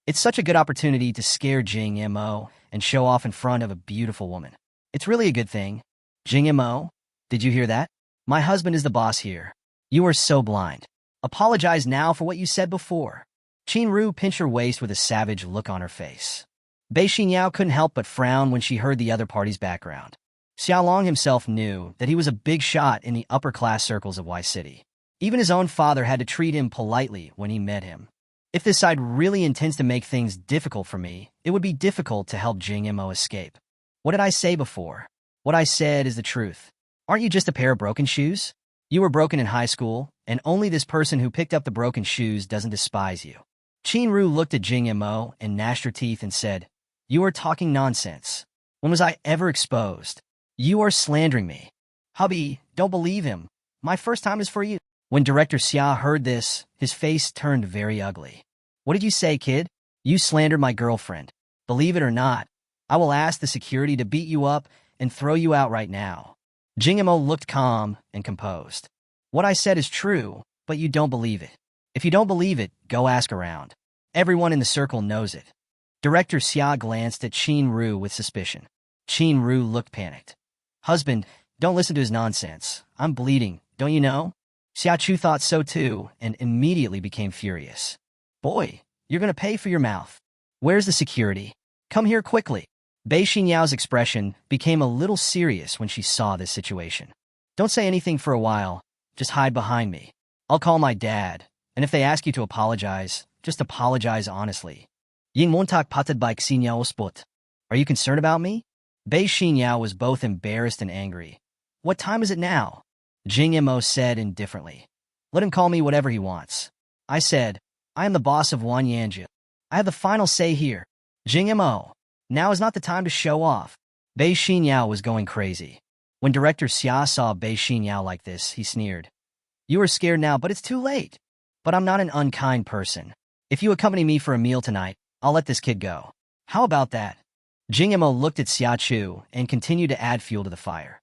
It's such a good opportunity to scare Jing Mo and show off in front of a beautiful woman. It's really a good thing. Jing Mo, did you hear that? My husband is the boss here. You are so blind. Apologize now for what you said before. Qin Ru pinched her waist with a savage look on her face. Bei Xinyao couldn't help but frown when she heard the other party's background. Xiaolong himself knew that he was a big shot in the upper-class circles of Y City. Even his own father had to treat him politely when he met him. If this side really intends to make things difficult for me, it would be difficult to help Jing Mo escape. What did I say before? What I said is the truth. Aren't you just a pair of broken shoes? You were broken in high school, and only this person who picked up the broken shoes doesn't despise you. Qin Ru looked at Jing Mo and gnashed her teeth and said, You are talking nonsense. When was I ever exposed? You are slandering me. Hubby, don't believe him. My first time is for you. When Director Xia heard this, his face turned very ugly. What did you say, kid? You slandered my girlfriend. Believe it or not, I will ask the security to beat you up and throw you out right now. Jing Mo looked calm and composed. What I said is true, but you don't believe it. If you don't believe it, go ask around. Everyone in the circle knows it. Director Xia glanced at Qin Ru with suspicion. Qin Ru looked panicked. Husband, don't listen to his nonsense. I'm bleeding, don't you know? Xia Chu thought so too and immediately became furious. Boy, you're going to pay for your mouth. Where's the security? Come here quickly. Bei Xinyao's expression became a little serious when she saw this situation. Don't say anything for a while. Just hide behind me. I'll call my dad, and if they ask you to apologize, just apologize honestly. Ying Montak patad by Xinyao spot. Are you concerned about me? Bei Xinyao was both embarrassed and angry. What time is it now? Jing Mo said indifferently. Let him call me whatever he wants. I said, I am the boss of Wanyanju. I have the final say here. Jing Mo, now is not the time to show off. Bei Xinyao was going crazy. When Director Xia saw Bei Xinyao like this, he sneered. You are scared now, but it's too late. But I'm not an unkind person. If you accompany me for a meal tonight, I'll let this kid go. How about that? Jing Mo looked at Xia Chu and continued to add fuel to the fire.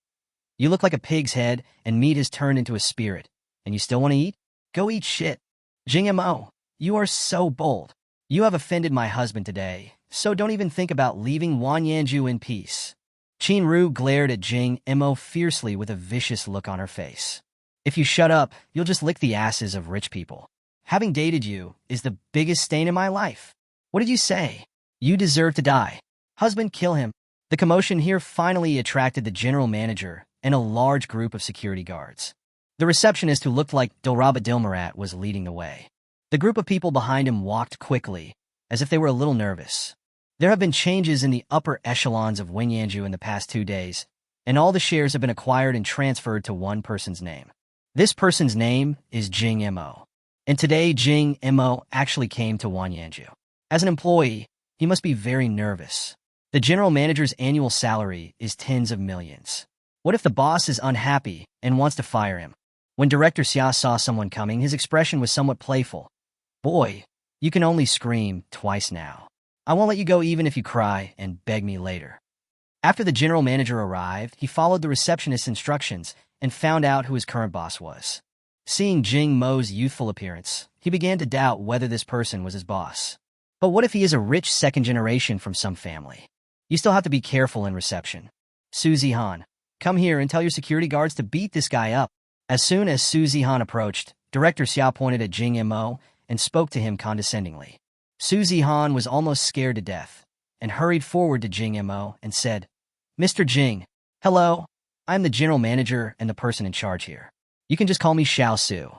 You look like a pig's head, and meat has turned into a spirit. And you still want to eat? Go eat shit. Jing Mo, you are so bold. You have offended my husband today, so don't even think about leaving Wanyanju in peace. Qin Ru glared at Jing Mo fiercely with a vicious look on her face. If you shut up, you'll just lick the asses of rich people. Having dated you is the biggest stain in my life. What did you say? You deserve to die. Husband, kill him. The commotion here finally attracted the general manager and a large group of security guards. The receptionist, who looked like Dilraba Dilmarat, was leading the way. The group of people behind him walked quickly, as if they were a little nervous. There have been changes in the upper echelons of Wanyanju in the past 2 days, and all the shares have been acquired and transferred to one person's name. This person's name is Jing Mo. And today, Jing Mo actually came to Wanyanju. As an employee, He must be very nervous. The general manager's annual salary is tens of millions. What if the boss is unhappy and wants to fire him? When Director Xia saw someone coming, his expression was somewhat playful. Boy, you can only scream twice now. I won't let you go even if you cry and beg me later. After the general manager arrived, he followed the receptionist's instructions and found out who his current boss was. Seeing Jing Mo's youthful appearance, he began to doubt whether this person was his boss. But what if he is a rich second generation from some family? You still have to be careful in reception. Su Zihan, come here and tell your security guards to beat this guy up. As soon as Su Zihan approached, Director Xia pointed at Jing Mo and spoke to him condescendingly. Su Zihan was almost scared to death and hurried forward to Jing Mo and said, Mr. Jing, hello, I'm the general manager and the person in charge here. You can just call me Xiao Su.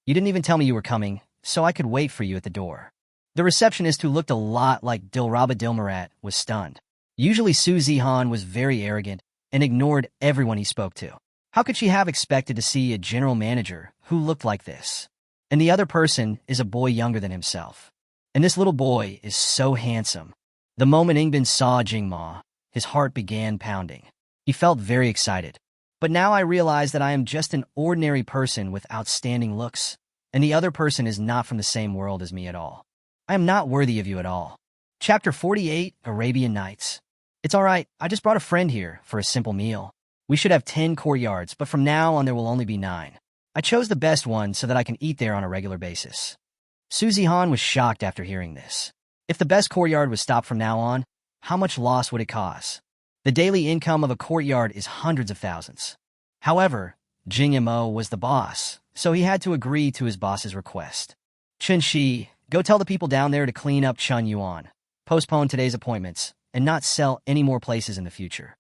You didn't even tell me you were coming, so I could wait for you at the door. The receptionist, who looked a lot like Dilraba Dilmurat, was stunned. Usually Su Zihan was very arrogant and ignored everyone he spoke to. How could she have expected to see a general manager who looked like this? And the other person is a boy younger than himself. And this little boy is so handsome. The moment Ingbin saw Jing Mo, his heart began pounding. He felt very excited. But now I realize that I am just an ordinary person with outstanding looks, and the other person is not from the same world as me at all. I am not worthy of you at all. Chapter 48, Arabian Nights. It's all right, I just brought a friend here for a simple meal. We should have 10 courtyards, but from now on there will only be 9. I chose the best one so that I can eat there on a regular basis. Su Zihan was shocked after hearing this. If the best courtyard was stopped from now on, how much loss would it cause? The daily income of a courtyard is hundreds of thousands. However, Jing Mo was the boss, so he had to agree to his boss's request. Qin Shi, go tell the people down there to clean up Chun Yuan, postpone today's appointments, and not sell any more places in the future.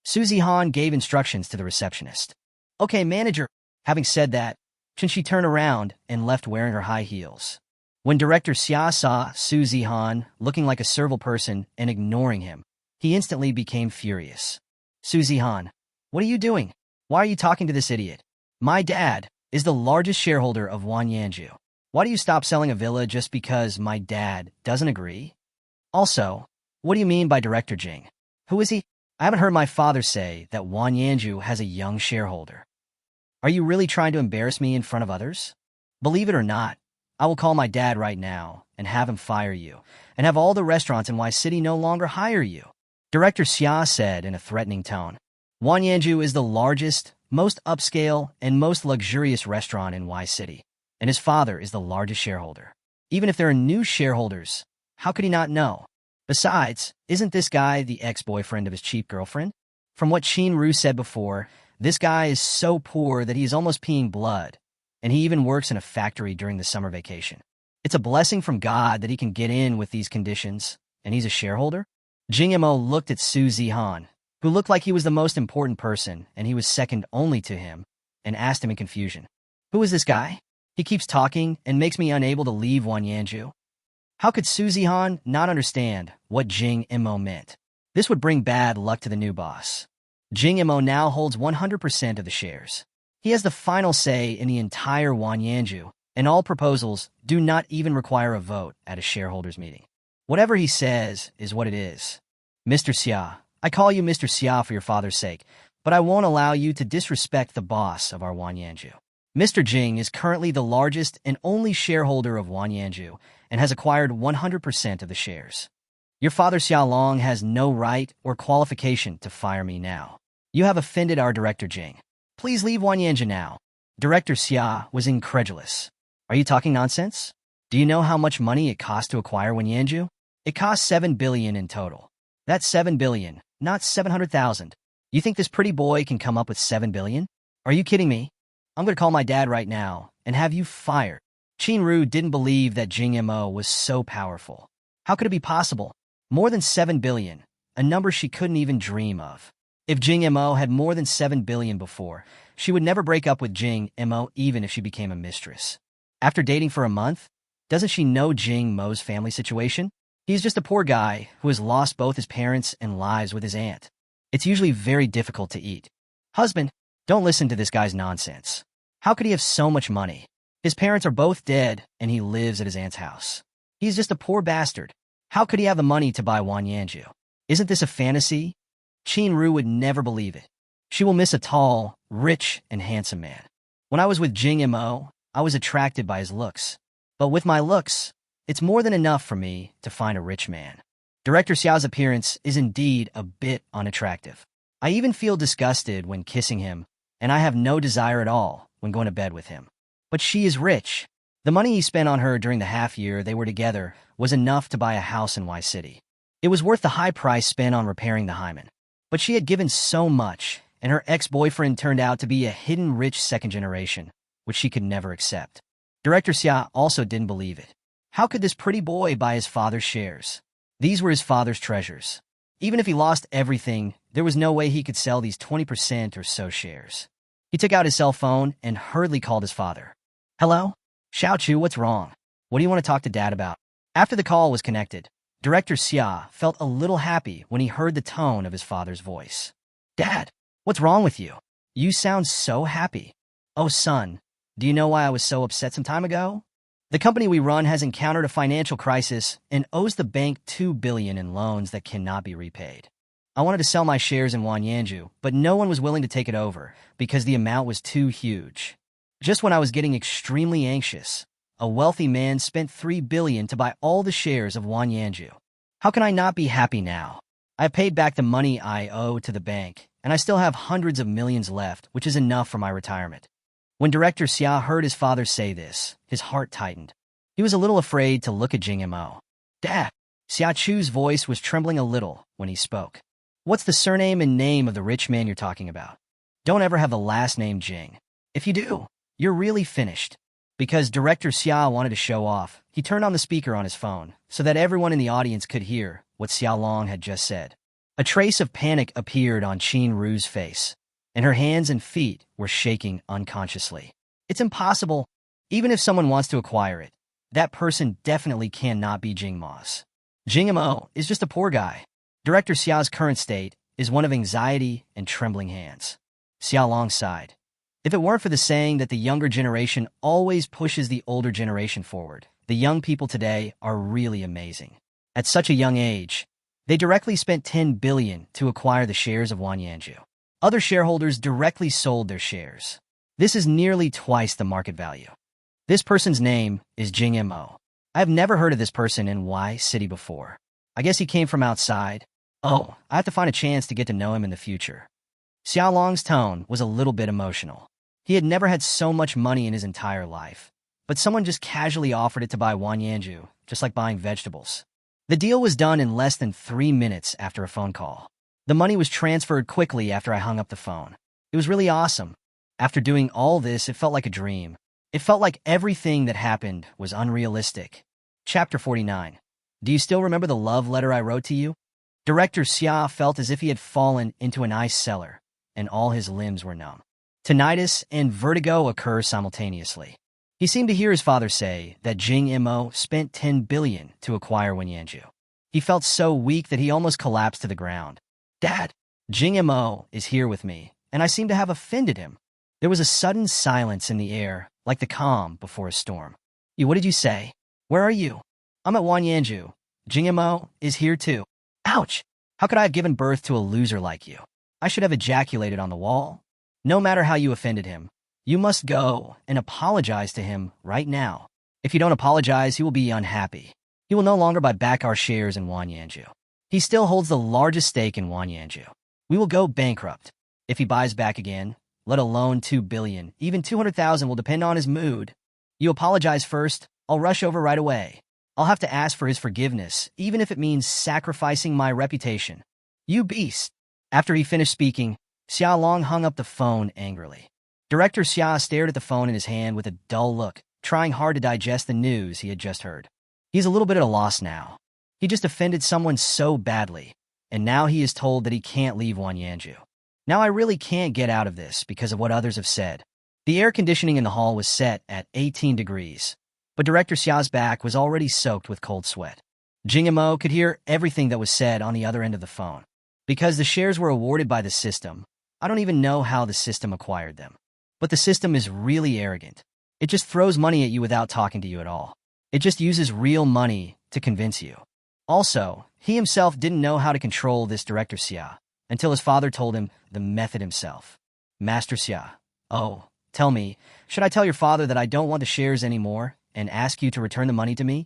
Su Zihan gave instructions to the receptionist. Okay, manager. Having said that, Qin Shi turned around and left wearing her high heels. When Director Xia saw Su Zihan looking like a servile person and ignoring him, he instantly became furious. Su Zihan, what are you doing? Why are you talking to this idiot? My dad is the largest shareholder of Wang Yanju. Why do you stop selling a villa just because my dad doesn't agree? Also, what do you mean by Director Jing? Who is he? I haven't heard my father say that Wang Yanju has a young shareholder. Are you really trying to embarrass me in front of others? Believe it or not, I will call my dad right now and have him fire you, and have all the restaurants in Y City no longer hire you. Director Xia said in a threatening tone. Wang Yanju is the largest, most upscale, and most luxurious restaurant in Y City, and his father is the largest shareholder. Even if there are new shareholders, how could he not know? Besides, isn't this guy the ex-boyfriend of his cheap girlfriend? From what Qin Ru said before, this guy is so poor that he is almost peeing blood, and he even works in a factory during the summer vacation. It's a blessing from God that he can get in with these conditions, and he's a shareholder? Jing Mo looked at Su Zihan, who looked like he was the most important person, and he was second only to him, and asked him in confusion. Who is this guy? He keeps talking and makes me unable to leave Wang Yanju. How could Su Zihan not understand what Jing Mo meant? This would bring bad luck to the new boss. Jing Mo now holds 100% of the shares. He has the final say in the entire Wang Yanju, and all proposals do not even require a vote at a shareholders' meeting. Whatever he says is what it is. Mr. Xia, I call you Mr. Xia for your father's sake, but I won't allow you to disrespect the boss of our Wang Yanju. Mr. Jing is currently the largest and only shareholder of Wang Yanju and has acquired 100% of the shares. Your father Xia Long has no right or qualification to fire me now. You have offended our Director Jing. Please leave Wang Yanju now. Director Xia was incredulous. Are you talking nonsense? Do you know how much money it cost to acquire Wang Yanju? It cost 7 billion in total. That's 7 billion, not 700,000. You think this pretty boy can come up with 7 billion? Are you kidding me? I'm going to call my dad right now and have you fired. Qin Ru didn't believe that Jing Mo was so powerful. How could it be possible? More than 7 billion, a number she couldn't even dream of. If Jing Mo had more than 7 billion before, she would never break up with Jing Mo even if she became a mistress. After dating for a month, doesn't she know Jing Mo's family situation? He's just a poor guy who has lost both his parents and lives with his aunt. It's usually very difficult to eat. Husband, don't listen to this guy's nonsense. How could he have so much money? His parents are both dead, and he lives at his aunt's house. He's just a poor bastard. How could he have the money to buy Wang Yanju? Isn't this a fantasy? Qin Ru would never believe it. She will miss a tall, rich, and handsome man. When I was with Jing Mo, I was attracted by his looks. But with my looks, it's more than enough for me to find a rich man. Director Xiao's appearance is indeed a bit unattractive. I even feel disgusted when kissing him, and I have no desire at all when going to bed with him. But she is rich. The money he spent on her during the half year they were together was enough to buy a house in Y City. It was worth the high price spent on repairing the hymen. But she had given so much, and her ex-boyfriend turned out to be a hidden rich second generation, which she could never accept. Director Xia also didn't believe it. How could this pretty boy buy his father's shares? These were his father's treasures. Even if he lost everything, there was no way he could sell these 20% or so shares. He took out his cell phone and hurriedly called his father. Hello? Xiaochu, what's wrong? What do you want to talk to Dad about? After the call was connected, Director Xia felt a little happy when he heard the tone of his father's voice. Dad, what's wrong with you? You sound so happy. Oh, son, do you know why I was so upset some time ago? The company we run has encountered a financial crisis and owes the bank $2 billion in loans that cannot be repaid. I wanted to sell my shares in Wang Yanju, but no one was willing to take it over because the amount was too huge. Just when I was getting extremely anxious, a wealthy man spent $3 billion to buy all the shares of Wang Yanju. How can I not be happy now? I have paid back the money I owe to the bank, and I still have hundreds of millions left, which is enough for my retirement. When Director Xia heard his father say this, his heart tightened. He was a little afraid to look at Jing Mo. Dad! Xia Chu's voice was trembling a little when he spoke. What's the surname and name of the rich man you're talking about? Don't ever have the last name Jing. If you do, you're really finished. Because Director Xia wanted to show off, he turned on the speaker on his phone so that everyone in the audience could hear what Xiao Long had just said. A trace of panic appeared on Qin Ru's face, and her hands and feet were shaking unconsciously. It's impossible. Even if someone wants to acquire it, that person definitely cannot be Jing Mo's. Jing Mo is just a poor guy. Director Xiao's current state is one of anxiety and trembling hands. Xiao Long sighed. If it weren't for the saying that the younger generation always pushes the older generation forward, the young people today are really amazing. At such a young age, they directly spent $10 billion to acquire the shares of Wang Yanju. Other shareholders directly sold their shares. This is nearly twice the market value. This person's name is Jing Mo. I have never heard of this person in Y City before. I guess he came from outside. Oh, I have to find a chance to get to know him in the future. Xiao Long's tone was a little bit emotional. He had never had so much money in his entire life, but someone just casually offered it to buy Wang Yanju, just like buying vegetables. The deal was done in less than 3 minutes after a phone call. The money was transferred quickly after I hung up the phone. It was really awesome. After doing all this, it felt like a dream. It felt like everything that happened was unrealistic. Chapter 49. Do you still remember the love letter I wrote to you? Director Xia felt as if he had fallen into an ice cellar, and all his limbs were numb. Tinnitus and vertigo occur simultaneously. He seemed to hear his father say that Jing Mo spent $10 billion to acquire Wang Yanju. He felt so weak that he almost collapsed to the ground. Dad, Jing Mo is here with me, and I seem to have offended him. There was a sudden silence in the air, like the calm before a storm. What did you say? Where are you? I'm at Wang Yanju. Jing Mo is here too. Ouch! How could I have given birth to a loser like you? I should have ejaculated on the wall. No matter how you offended him, you must go and apologize to him right now. If you don't apologize, he will be unhappy. He will no longer buy back our shares in Wang Yanju. He still holds the largest stake in Wang Yanju. We will go bankrupt. If he buys back again, let alone $2 billion, even $200,000 will depend on his mood. You apologize first, I'll rush over right away. I'll have to ask for his forgiveness, even if it means sacrificing my reputation. You beast. After he finished speaking, Xiao Long hung up the phone angrily. Director Xia stared at the phone in his hand with a dull look, trying hard to digest the news he had just heard. He's a little bit at a loss now. He just offended someone so badly, and now he is told that he can't leave Wang Yanju. Now I really can't get out of this because of what others have said. The air conditioning in the hall was set at 18 degrees, but Director Xia's back was already soaked with cold sweat. Jing Mo could hear everything that was said on the other end of the phone. Because the shares were awarded by the system, I don't even know how the system acquired them. But the system is really arrogant. It just throws money at you without talking to you at all. It just uses real money to convince you. Also, he himself didn't know how to control this director Xia until his father told him the method himself. Master Xia, oh, tell me, should I tell your father that I don't want the shares anymore and ask you to return the money to me?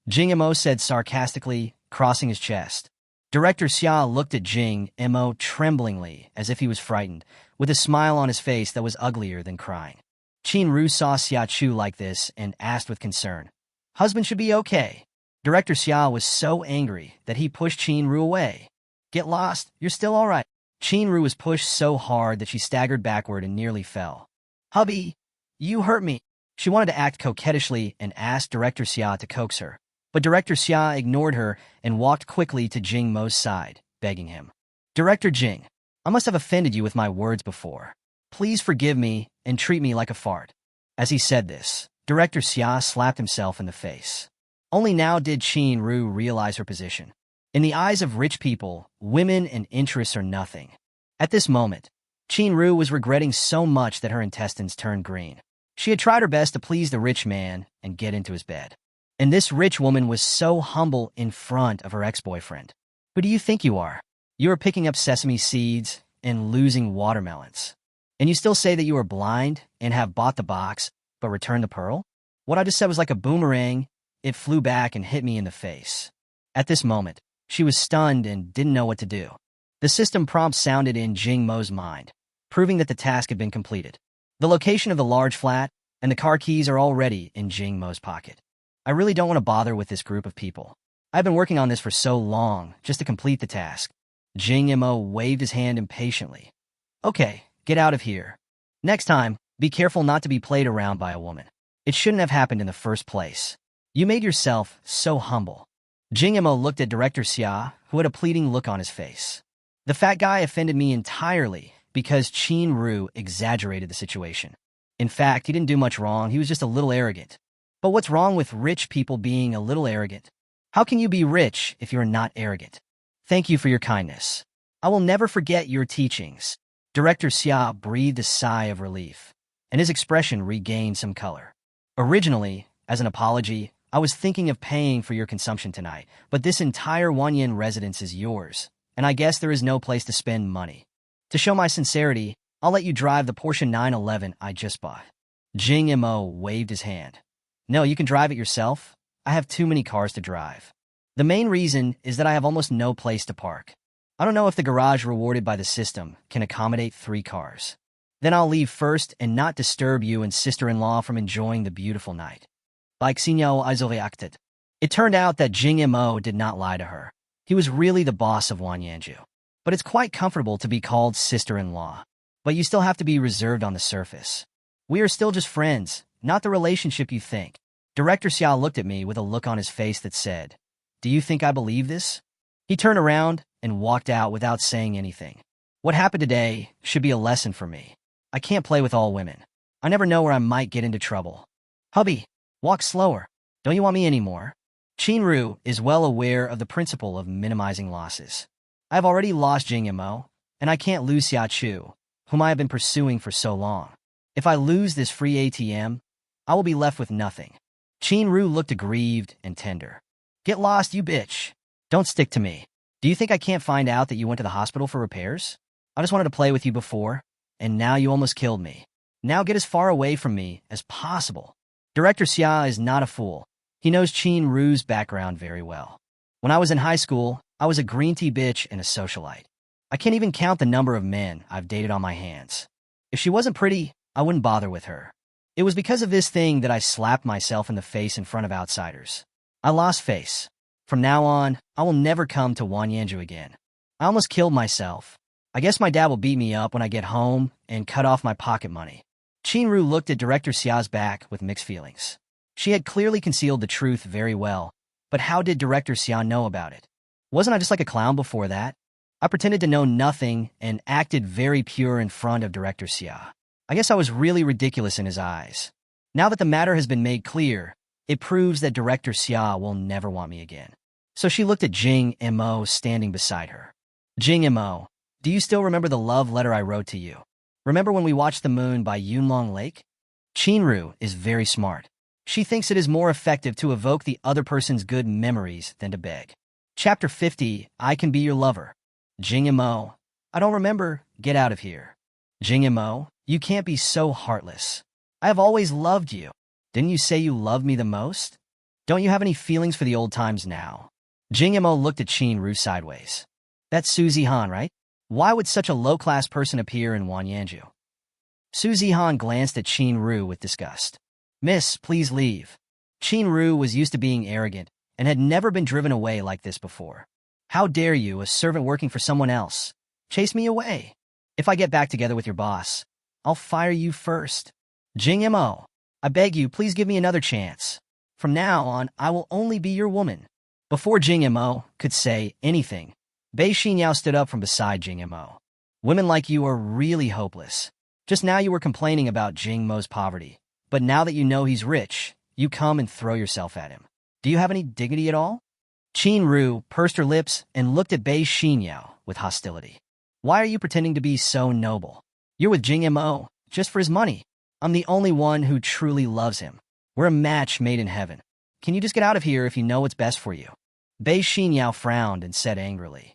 Jing Mo said sarcastically, crossing his chest. Director Xia looked at Jing Mo tremblingly as if he was frightened, with a smile on his face that was uglier than crying. Qin Ru saw Xia Chu like this and asked with concern, "Husband should be okay." Director Xia was so angry that he pushed Qin Ru away. "Get lost, you're still all right." Qin Ru was pushed so hard that she staggered backward and nearly fell. "Hubby, you hurt me." She wanted to act coquettishly and asked Director Xia to coax her, but Director Xia ignored her and walked quickly to Jing Mo's side, begging him. "Director Jing, I must have offended you with my words before. Please forgive me and treat me like a fart." As he said this, Director Xia slapped himself in the face. Only now did Qin Ru realize her position. In the eyes of rich people, women and interests are nothing. At this moment, Qin Ru was regretting so much that her intestines turned green. She had tried her best to please the rich man and get into his bed. And this rich woman was so humble in front of her ex-boyfriend. Who do you think you are? You are picking up sesame seeds and losing watermelons. And you still say that you are blind and have bought the box, but returned the pearl? What I just said was like a boomerang. It flew back and hit me in the face. At this moment, she was stunned and didn't know what to do. The system prompt sounded in Jing Mo's mind, proving that the task had been completed. The location of the large flat and the car keys are already in Jing Mo's pocket. I really don't want to bother with this group of people. I've been working on this for so long, just to complete the task. Jing Mo waved his hand impatiently. "Okay, get out of here. Next time, be careful not to be played around by a woman. It shouldn't have happened in the first place. You made yourself so humble." Jing Mo looked at Director Xia, who had a pleading look on his face. The fat guy offended me entirely because Qin Ru exaggerated the situation. In fact, he didn't do much wrong, he was just a little arrogant. But what's wrong with rich people being a little arrogant? How can you be rich if you're not arrogant? Thank you for your kindness. I will never forget your teachings. Director Xia breathed a sigh of relief, and his expression regained some color. Originally, as an apology, I was thinking of paying for your consumption tonight, but this entire Wanyan residence is yours, and I guess there is no place to spend money. To show my sincerity, I'll let you drive the Porsche 911 I just bought. Jing Mo waved his hand. "No, you can drive it yourself. I have too many cars to drive. The main reason is that I have almost no place to park. I don't know if the garage rewarded by the system can accommodate 3 cars. Then I'll leave first and not disturb you and sister-in-law from enjoying the beautiful night." Like Xinyo Aizo reacted. It turned out that Jing Mo did not lie to her. He was really the boss of Wanyanju. But it's quite comfortable to be called sister-in-law. But you still have to be reserved on the surface. We are still just friends, not the relationship you think. Director Xia looked at me with a look on his face that said, "Do you think I believe this?" He turned around and walked out without saying anything. What happened today should be a lesson for me. I can't play with all women. I never know where I might get into trouble. "Hubby, walk slower. Don't you want me anymore?" Qin Ru is well aware of the principle of minimizing losses. I have already lost Jing Mo, and I can't lose Xia Chu, whom I have been pursuing for so long. If I lose this free ATM, I will be left with nothing. Qin Ru looked aggrieved and tender. "Get lost, you bitch. Don't stick to me. Do you think I can't find out that you went to the hospital for repairs? I just wanted to play with you before, and now you almost killed me. Now get as far away from me as possible." Director Xia is not a fool. He knows Qin Ru's background very well. When I was in high school, I was a green tea bitch and a socialite. I can't even count the number of men I've dated on my hands. If she wasn't pretty, I wouldn't bother with her. It was because of this thing that I slapped myself in the face in front of outsiders. I lost face. From now on, I will never come to Wanyanju again. I almost killed myself. I guess my dad will beat me up when I get home and cut off my pocket money. Qin Ru looked at Director Xia's back with mixed feelings. She had clearly concealed the truth very well, but how did Director Xia know about it? Wasn't I just like a clown before that? I pretended to know nothing and acted very pure in front of Director Xia. I guess I was really ridiculous in his eyes. Now that the matter has been made clear, it proves that Director Xia will never want me again. So she looked at Jing Mo standing beside her. "Jing Mo, do you still remember the love letter I wrote to you? Remember when we watched the moon by Yunlong Lake?" Qin Ru is very smart. She thinks it is more effective to evoke the other person's good memories than to beg. Chapter 50, I Can Be Your Lover. Jing Mo, I don't remember, get out of here. Jing Mo, you can't be so heartless. I have always loved you. Didn't you say you loved me the most? Don't you have any feelings for the old times now? Jing Mo looked at Qin Ru sideways. That's Suzy Han, right? Why would such a low-class person appear in Wanyanju? Suzy Han glanced at Qin Ru with disgust. Miss, please leave. Qin Ru was used to being arrogant and had never been driven away like this before. How dare you, a servant working for someone else, chase me away? If I get back together with your boss, I'll fire you first. Jing Mo, I beg you, please give me another chance. From now on, I will only be your woman. Before Jing Mo could say anything, Bei Xinyao stood up from beside Jing Mo. Women like you are really hopeless. Just now you were complaining about Jing Mo's poverty, but now that you know he's rich, you come and throw yourself at him. Do you have any dignity at all? Qin Ru pursed her lips and looked at Bei Xinyao with hostility. Why are you pretending to be so noble? You're with Jing Mo just for his money. I'm the only one who truly loves him. We're a match made in heaven. Can you just get out of here if you know what's best for you? Bei Xinyao frowned and said angrily.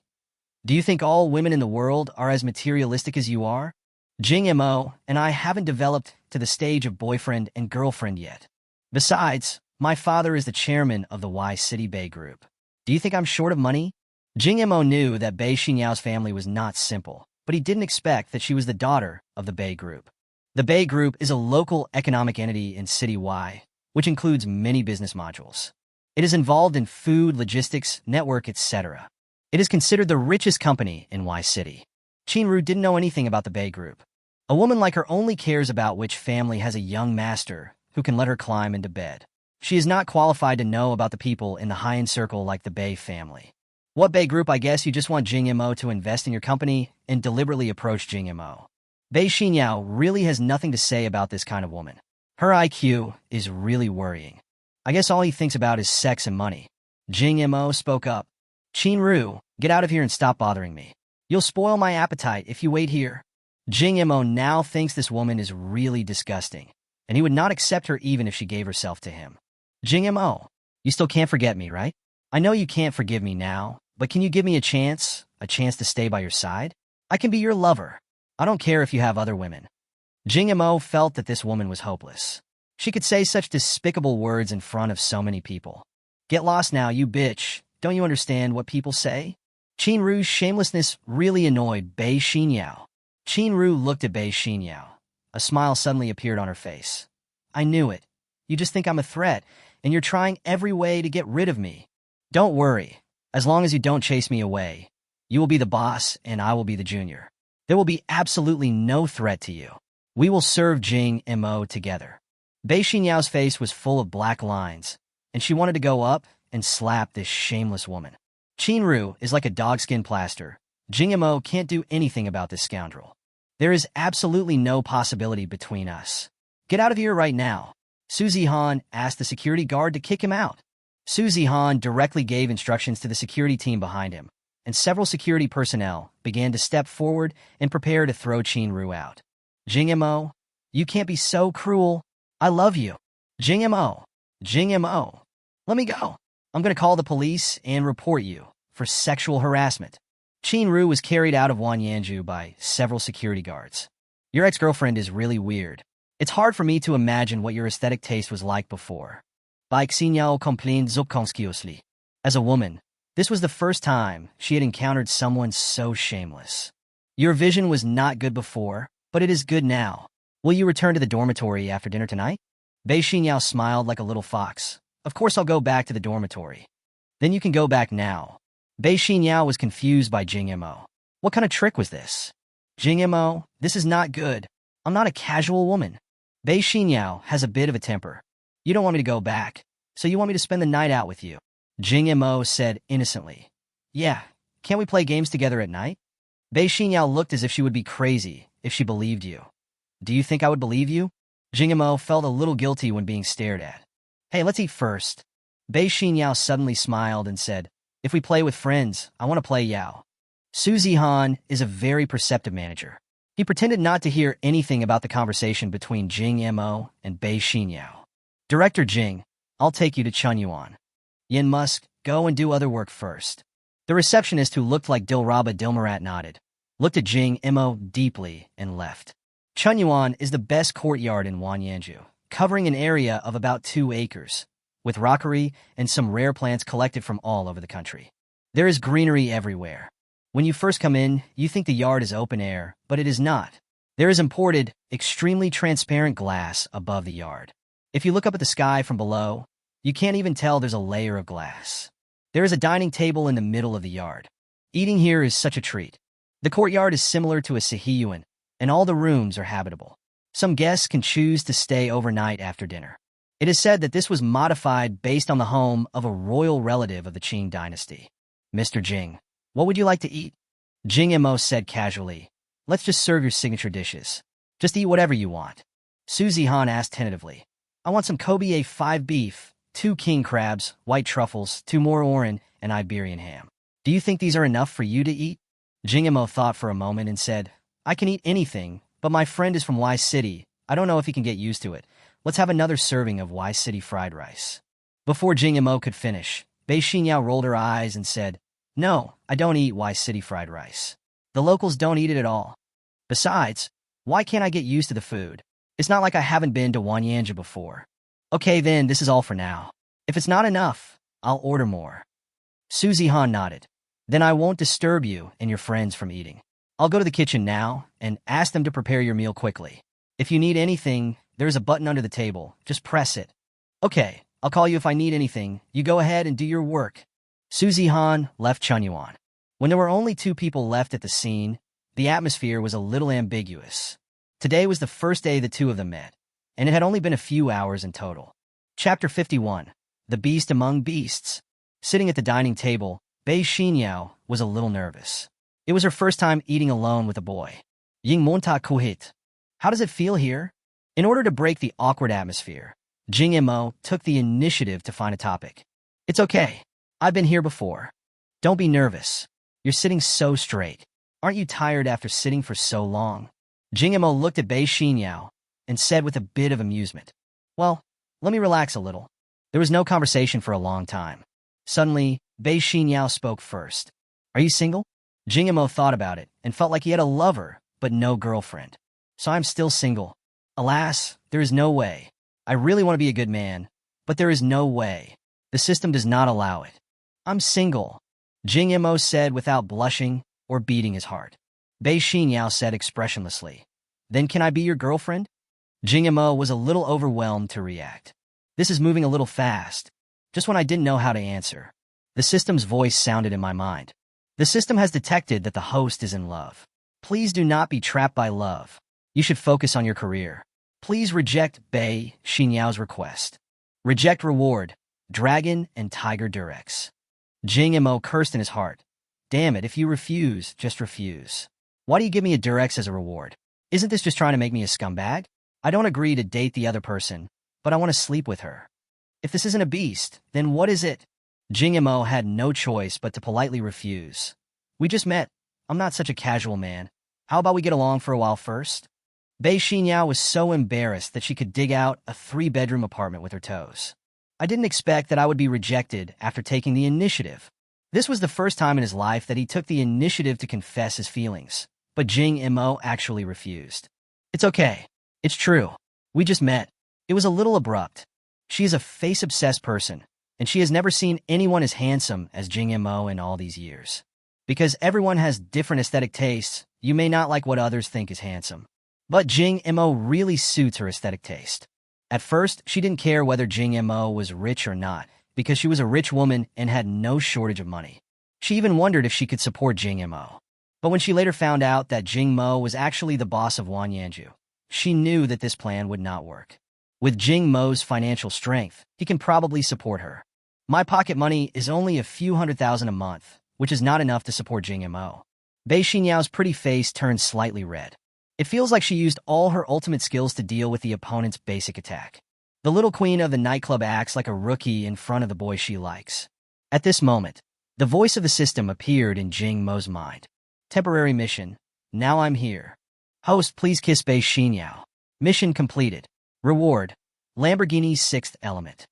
Do you think all women in the world are as materialistic as you are? Jing Mo and I haven't developed to the stage of boyfriend and girlfriend yet. Besides, my father is the chairman of the Y City Bay Group. Do you think I'm short of money? Jing Mo knew that Bei Xinyao's family was not simple, but he didn't expect that she was the daughter of the Bay Group. The Bay Group is a local economic entity in City Y, which includes many business modules. It is involved in food, logistics, network, etc. It is considered the richest company in Y City. Qin Ru didn't know anything about the Bay Group. A woman like her only cares about which family has a young master who can let her climb into bed. She is not qualified to know about the people in the high-end circle like the Bay family. What Bay Group? I guess you just want Jing Mo to invest in your company and deliberately approach Jing Mo. Bei Xinyao really has nothing to say about this kind of woman. Her IQ is really worrying. I guess all he thinks about is sex and money. Jing Mo spoke up. Qin Ru, get out of here and stop bothering me. You'll spoil my appetite if you wait here. Jing Mo now thinks this woman is really disgusting, and he would not accept her even if she gave herself to him. Jing Mo, you still can't forget me, right? I know you can't forgive me now, but can you give me a chance to stay by your side? I can be your lover. I don't care if you have other women. Jing Mo felt that this woman was hopeless. She could say such despicable words in front of so many people. Get lost now, you bitch. Don't you understand what people say? Qin Ru's shamelessness really annoyed Bei Xinyao. Qin Ru looked at Bei Xinyao. A smile suddenly appeared on her face. I knew it. You just think I'm a threat, and you're trying every way to get rid of me. Don't worry. As long as you don't chase me away, you will be the boss and I will be the junior. There will be absolutely no threat to you. We will serve Jing Mo together. Bei Xinyao's face was full of black lines, and she wanted to go up and slap this shameless woman. Qin Ru is like a dogskin plaster. Jing Mo can't do anything about this scoundrel. There is absolutely no possibility between us. Get out of here right now. Suzy Han asked the security guard to kick him out. Suzy Han directly gave instructions to the security team behind him, and several security personnel began to step forward and prepare to throw Qin Ru out. Jing Mo, you can't be so cruel. I love you. Jing Mo, let me go. I'm going to call the police and report you for sexual harassment. Qin Ru was carried out of Wanyanju by several security guards. Your ex-girlfriend is really weird. It's hard for me to imagine what your aesthetic taste was like before. Bai Xinyao complained subconsciously. As a woman, this was the first time she had encountered someone so shameless. Your vision was not good before, but it is good now. Will you return to the dormitory after dinner tonight? Bei Xinyao smiled like a little fox. Of course I'll go back to the dormitory. Then you can go back now. Bei Xinyao was confused by Jing Mo. What kind of trick was this? Jing Mo, this is not good. I'm not a casual woman. Bei Xinyao has a bit of a temper. You don't want me to go back, so you want me to spend the night out with you. Jing Mo said innocently. Yeah, can't we play games together at night? Bei Xinyao looked as if she would be crazy if she believed you. Do you think I would believe you? Jing Mo felt a little guilty when being stared at. Hey, let's eat first. Bei Xinyao suddenly smiled and said, if we play with friends, I want to play Yao. Suzy Han is a very perceptive manager. He pretended not to hear anything about the conversation between Jing Mo and Bei Xinyao. Director Jing, I'll take you to Chunyuan. Yin Musk, go and do other work first. The receptionist, who looked like Dilraba Dilmurat, nodded, looked at Jing Mo deeply, and left. Chunyuan is the best courtyard in Wanyanju, covering an area of about 2 acres, with rockery and some rare plants collected from all over the country. There is greenery everywhere. When you first come in, you think the yard is open air, but it is not. There is imported, extremely transparent glass above the yard. If you look up at the sky from below, you can't even tell there's a layer of glass. There is a dining table in the middle of the yard. Eating here is such a treat. The courtyard is similar to a sihiyuan, and all the rooms are habitable. Some guests can choose to stay overnight after dinner. It is said that this was modified based on the home of a royal relative of the Qing dynasty. Mr. Jing, what would you like to eat? Jing Mo said casually, let's just serve your signature dishes. Just eat whatever you want. Suzy Han asked tentatively, I want some Kobe A5 beef, 2 king crabs, white truffles, 2 more oran, and Iberian ham. Do you think these are enough for you to eat? Jing Mo thought for a moment and said, I can eat anything, but my friend is from Y City. I don't know if he can get used to it. Let's have another serving of Y City fried rice. Before Jing Mo could finish, Bei Xinyao rolled her eyes and said, No, I don't eat Y City fried rice. The locals don't eat it at all. Besides, why can't I get used to the food? It's not like I haven't been to Wanyanju before. Okay then, this is all for now. If it's not enough, I'll order more. Suzy Han nodded. Then I won't disturb you and your friends from eating. I'll go to the kitchen now and ask them to prepare your meal quickly. If you need anything, there's a button under the table. Just press it. Okay, I'll call you if I need anything. You go ahead and do your work. Suzy Han left Chunyuan. When there were only 2 people left at the scene, the atmosphere was a little ambiguous. Today was the first day the 2 of them met, and it had only been a few hours in total. Chapter 51. The Beast Among Beasts. Sitting at the dining table, Bei Xinyao was a little nervous. It was her first time eating alone with a boy. Ying Monta Kuhit. How does it feel here? In order to break the awkward atmosphere, Jing Mo took the initiative to find a topic. It's okay. I've been here before. Don't be nervous. You're sitting so straight. Aren't you tired after sitting for so long? Jing Mo looked at Bei Xinyao and said with a bit of amusement, Well, let me relax a little. There was no conversation for a long time. Suddenly, Bei Xinyao spoke first. Are you single? Jing Mo thought about it and felt like he had a lover, but no girlfriend. So I'm still single. Alas, there is no way. I really want to be a good man, but there is no way. The system does not allow it. I'm single, Jing Mo said without blushing or beating his heart. Bei Xinyao said expressionlessly, Then can I be your girlfriend? Jing Mo was a little overwhelmed to react. This is moving a little fast. Just when I didn't know how to answer, the system's voice sounded in my mind. The system has detected that the host is in love. Please do not be trapped by love. You should focus on your career. Please reject Bei Xinyao's request. Reject reward, Dragon and Tiger Durex. Jing Mo cursed in his heart. Damn it, if you refuse, just refuse. Why do you give me a Durex as a reward? Isn't this just trying to make me a scumbag? I don't agree to date the other person, but I want to sleep with her. If this isn't a beast, then what is it? Jing Mo had no choice but to politely refuse. We just met. I'm not such a casual man. How about we get along for a while first? Bei Xinyao was so embarrassed that she could dig out a 3-bedroom apartment with her toes. I didn't expect that I would be rejected after taking the initiative. This was the first time in his life that he took the initiative to confess his feelings, but Jing Mo actually refused. It's okay. It's true. We just met. It was a little abrupt. She is a face-obsessed person, and she has never seen anyone as handsome as Jing Mo in all these years. Because everyone has different aesthetic tastes, you may not like what others think is handsome. But Jing Mo really suits her aesthetic taste. At first, she didn't care whether Jing Mo was rich or not, because she was a rich woman and had no shortage of money. She even wondered if she could support Jing Mo. But when she later found out that Jing Mo was actually the boss of Wanyanju, she knew that this plan would not work. With Jing Mo's financial strength, he can probably support her. My pocket money is only a few $100,000 a month, which is not enough to support Jing Mo. Bei Xinyao's pretty face turned slightly red. It feels like she used all her ultimate skills to deal with the opponent's basic attack. The little queen of the nightclub acts like a rookie in front of the boy she likes. At this moment, the voice of the system appeared in Jing Mo's mind. Temporary mission. Now I'm here. Host, please kiss Bei Xinyao. Mission completed. Reward. Lamborghini's 6th element.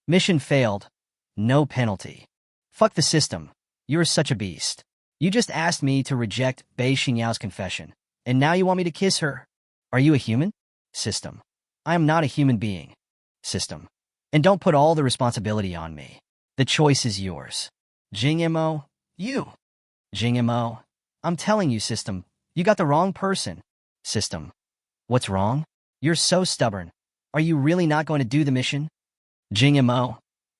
Mission failed. No penalty. Fuck the system. You're such a beast. You just asked me to reject Bei Xinyao's confession, and now you want me to kiss her? Are you a human? System. I am not a human being. System. And don't put all the responsibility on me. The choice is yours. Jing Mo, you. Jing Mo, I'm telling you, System, you got the wrong person. System. What's wrong? You're so stubborn. Are you really not going to do the mission? Jing Mo,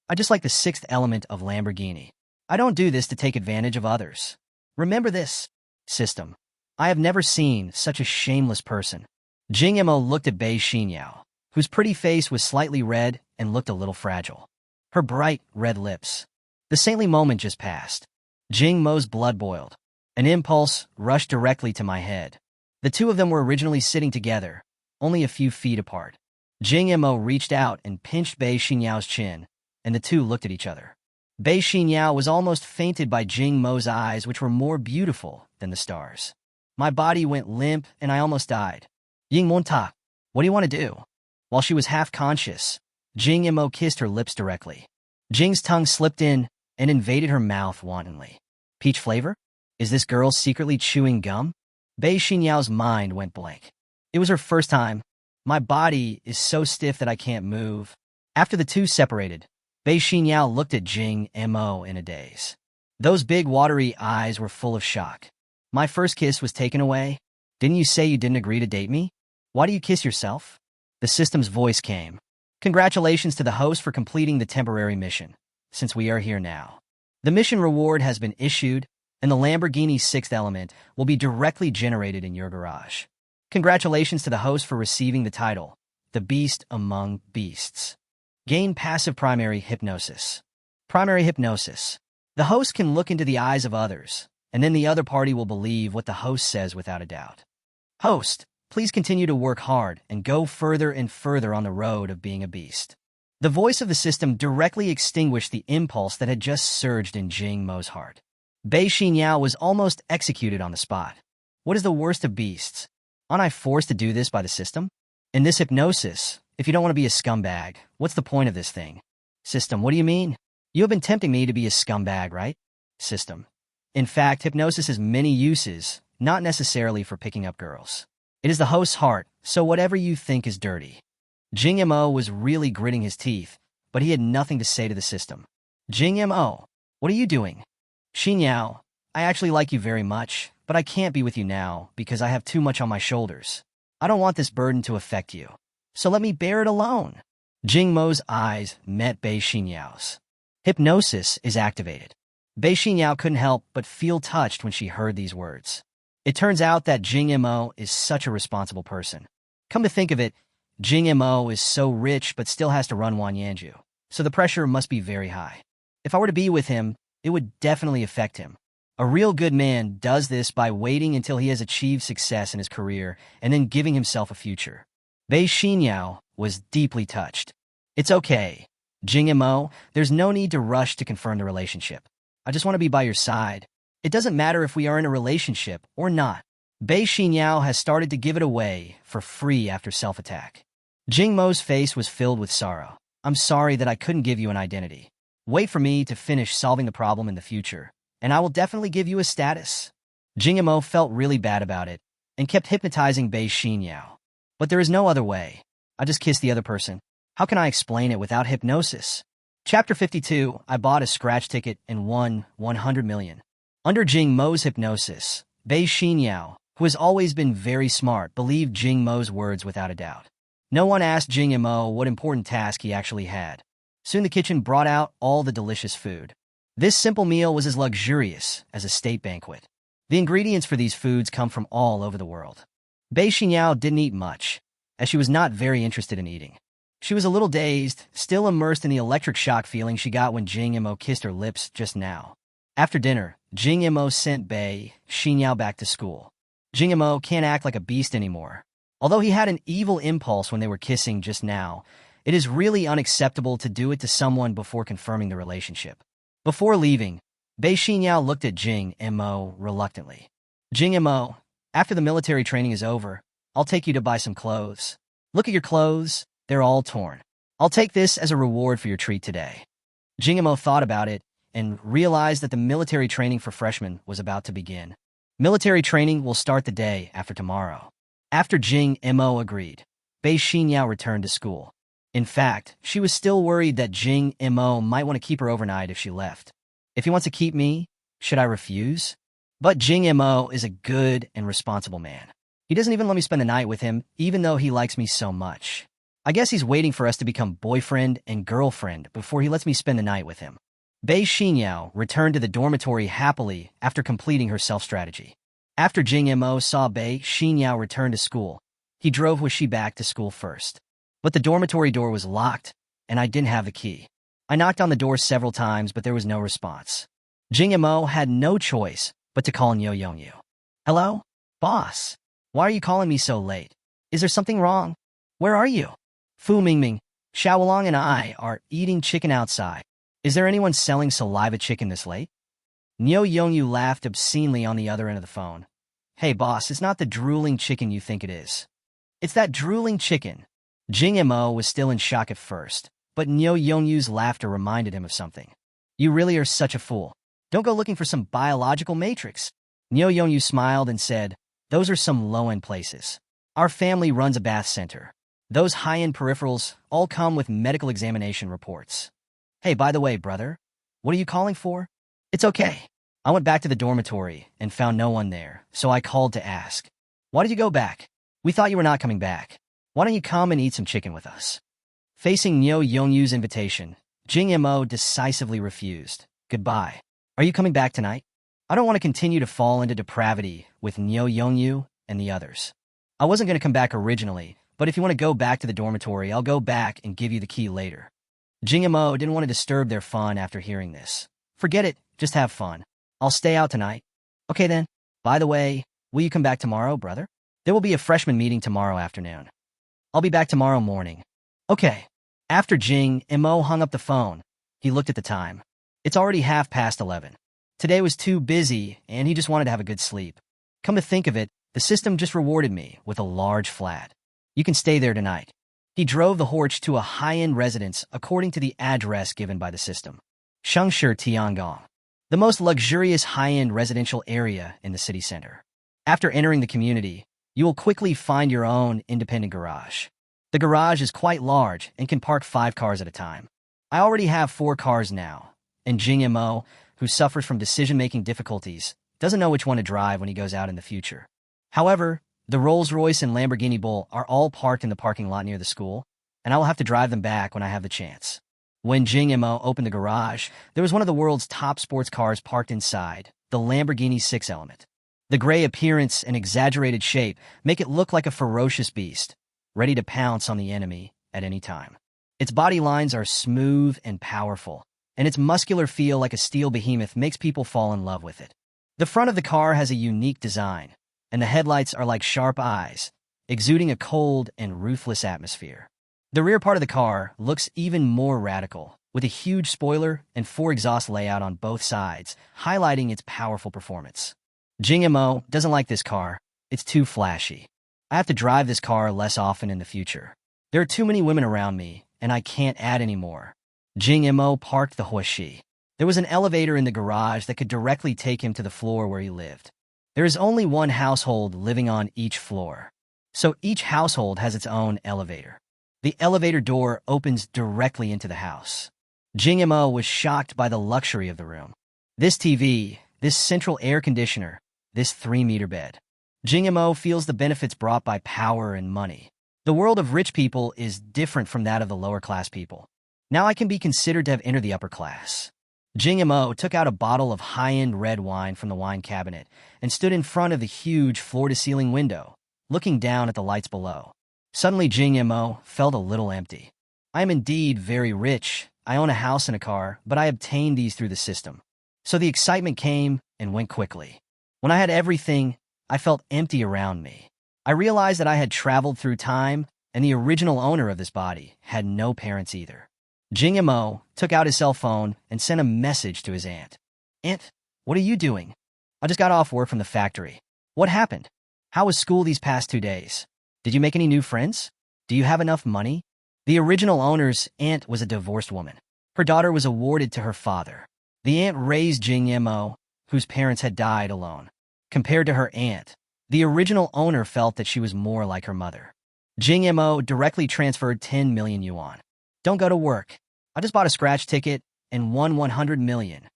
I just like the sixth element of Lamborghini. I don't do this to take advantage of others. Remember this. System. I have never seen such a shameless person. Jing Mo looked at Bei Xinyao, whose pretty face was slightly red and looked a little fragile. Her bright, red lips. The saintly moment just passed. Jing Mo's blood boiled. An impulse rushed directly to my head. The two of them were originally sitting together, only a few feet apart. Jing Mo reached out and pinched Bei Xinyao's chin, and the two looked at each other. Bei Xinyao was almost fainted by Jing Mo's eyes, which were more beautiful than the stars. My body went limp, and I almost died. Ying Monta, what do you want to do? While she was half conscious, Jing Mo kissed her lips directly. Jing's tongue slipped in and invaded her mouth wantonly. Peach flavor? Is this girl secretly chewing gum? Bei Xinyao's mind went blank. It was her first time. My body is so stiff that I can't move. After the two separated, Bei Xinyao looked at Jing Mo in a daze. Those big watery eyes were full of shock. My first kiss was taken away? Didn't you say you didn't agree to date me? Why do you kiss yourself? The system's voice came. Congratulations to the host for completing the temporary mission, since we are here now. The mission reward has been issued, and the Lamborghini sixth element will be directly generated in your garage. Congratulations to the host for receiving the title, The Beast Among Beasts. Gain passive primary hypnosis. Primary hypnosis. The host can look into the eyes of others, and then the other party will believe what the host says without a doubt. Host, please continue to work hard and go further and further on the road of being a beast. The voice of the system directly extinguished the impulse that had just surged in Jing Mo's heart. Bei Xinyao was almost executed on the spot. What is the worst of beasts? Aren't I forced to do this by the system? In this hypnosis, if you don't want to be a scumbag, what's the point of this thing? System, what do you mean? You have been tempting me to be a scumbag, right? System. In fact, hypnosis has many uses, not necessarily for picking up girls. It is the host's heart, so whatever you think is dirty. Jing Mo was really gritting his teeth, but he had nothing to say to the system. Jing Mo, what are you doing? Xinyao, I actually like you very much, but I can't be with you now because I have too much on my shoulders. I don't want this burden to affect you, so let me bear it alone. Jing Mo's eyes met Bei Xinyao's. Hypnosis is activated. Bei Xinyao couldn't help but feel touched when she heard these words. It turns out that Jing Mo is such a responsible person. Come to think of it, Jing Mo is so rich but still has to run Wanyanju, so the pressure must be very high. If I were to be with him, it would definitely affect him. A real good man does this by waiting until he has achieved success in his career and then giving himself a future. Bei Xinyao was deeply touched. It's okay, Jing Mo, there's no need to rush to confirm the relationship. I just want to be by your side. It doesn't matter if we are in a relationship or not. Bei Xinyao has started to give it away for free after self-attack. Jing Mo's face was filled with sorrow. I'm sorry that I couldn't give you an identity. Wait for me to finish solving the problem in the future, and I will definitely give you a status. Jing Mo felt really bad about it and kept hypnotizing Bei Xinyao. But there is no other way. I just kissed the other person. How can I explain it without hypnosis? Chapter 52, I bought a scratch ticket and won 100 million. Under Jing Mo's hypnosis, Bei Xinyao, who has always been very smart, believed Jing Mo's words without a doubt. No one asked Jing Mo what important task he actually had. Soon the kitchen brought out all the delicious food. This simple meal was as luxurious as a state banquet. The ingredients for these foods come from all over the world. Bei Xinyao didn't eat much, as she was not very interested in eating. She was a little dazed, still immersed in the electric shock feeling she got when Jing Mo kissed her lips just now. After dinner, Jing Mo sent Bei Xinyao back to school. Jing Mo can't act like a beast anymore. Although he had an evil impulse when they were kissing just now, it is really unacceptable to do it to someone before confirming the relationship. Before leaving, Bei Xinyao looked at Jing Mo reluctantly. Jing Mo, after the military training is over, I'll take you to buy some clothes. Look at your clothes, they're all torn. I'll take this as a reward for your treat today. Jing Mo thought about it and realized that the military training for freshmen was about to begin. Military training will start the day after tomorrow. After Jing Mo agreed, Bei Xinyao returned to school. In fact, she was still worried that Jing Mo might want to keep her overnight if she left. If he wants to keep me, should I refuse? But Jing Mo is a good and responsible man. He doesn't even let me spend the night with him, even though he likes me so much. I guess he's waiting for us to become boyfriend and girlfriend before he lets me spend the night with him. Bei Xinyao returned to the dormitory happily after completing her self-strategy. After Jing Mo saw Bei Xinyao return to school, he drove with she back to school first. But the dormitory door was locked, and I didn't have the key. I knocked on the door several times, but there was no response. Jing Mo had no choice but to call Niu Yongyu. Hello? Boss? Why are you calling me so late? Is there something wrong? Where are you? Fu Mingming, Xiaolong and I are eating chicken outside. Is there anyone selling saliva chicken this late? Niu Yongyu laughed obscenely on the other end of the phone. Hey boss, it's not the drooling chicken you think it is. It's that drooling chicken. Jing Mo was still in shock at first, but Niu Yongyu's laughter reminded him of something. You really are such a fool. Don't go looking for some biological matrix. Niu Yongyu smiled and said, those are some low-end places. Our family runs a bath center. Those high-end peripherals all come with medical examination reports. Hey, by the way, brother, what are you calling for? It's okay. I went back to the dormitory and found no one there, so I called to ask. Why did you go back? We thought you were not coming back. Why don't you come and eat some chicken with us? Facing Niu Yongyu's invitation, Jing Mo decisively refused. Goodbye. Are you coming back tonight? I don't want to continue to fall into depravity with Niu Yongyu and the others. I wasn't going to come back originally, but if you want to go back to the dormitory, I'll go back and give you the key later. Jing Mo didn't want to disturb their fun after hearing this. Forget it, just have fun. I'll stay out tonight. Okay then. By the way, will you come back tomorrow, brother? There will be a freshman meeting tomorrow afternoon. I'll be back tomorrow morning. Okay. After Jing Mo hung up the phone, he looked at the time. It's already 11:30. Today was too busy, and he just wanted to have a good sleep. Come to think of it, the system just rewarded me with a large flat. You can stay there tonight. He drove the horch to a high-end residence according to the address given by the system. Shengshi Tiangong, the most luxurious high-end residential area in the city center. After entering the community, you will quickly find your own independent garage. The garage is quite large and can park 5 cars at a time. I already have 4 cars now, and Jing Mo, who suffers from decision-making difficulties, doesn't know which one to drive when he goes out in the future. However, the Rolls-Royce and Lamborghini Bull are all parked in the parking lot near the school, and I will have to drive them back when I have the chance. When Jing Mo opened the garage, there was one of the world's top sports cars parked inside, the Lamborghini 6 Element. The gray appearance and exaggerated shape make it look like a ferocious beast, ready to pounce on the enemy at any time. Its body lines are smooth and powerful, and its muscular feel like a steel behemoth makes people fall in love with it. The front of the car has a unique design, and the headlights are like sharp eyes, exuding a cold and ruthless atmosphere. The rear part of the car looks even more radical, with a huge spoiler and 4 exhaust layout on both sides, highlighting its powerful performance. Jing Mo doesn't like this car. It's too flashy. I have to drive this car less often in the future. There are too many women around me, and I can't add any more. Jing Mo parked the Huishi. There was an elevator in the garage that could directly take him to the floor where he lived. There is only one household living on each floor, so each household has its own elevator. The elevator door opens directly into the house. Jing Mo was shocked by the luxury of the room. This TV, this central air conditioner, this 3-meter bed. Jing Mo feels the benefits brought by power and money. The world of rich people is different from that of the lower-class people. Now I can be considered to have entered the upper class. Jing Mo took out a bottle of high-end red wine from the wine cabinet and stood in front of the huge floor-to-ceiling window, looking down at the lights below. Suddenly, Jing Mo felt a little empty. I am indeed very rich. I own a house and a car, but I obtained these through the system. So the excitement came and went quickly. When I had everything, I felt empty around me. I realized that I had traveled through time, and the original owner of this body had no parents either. Jing Mo took out his cell phone and sent a message to his aunt. Aunt, what are you doing? I just got off work from the factory. What happened? How was school these past 2 days? Did you make any new friends? Do you have enough money? The original owner's aunt was a divorced woman. Her daughter was awarded to her father. The aunt raised Jing Mo, whose parents had died alone. Compared to her aunt, the original owner felt that she was more like her mother. Jing Mo directly transferred 10 million yuan. Don't go to work. I just bought a scratch ticket and won 100 million.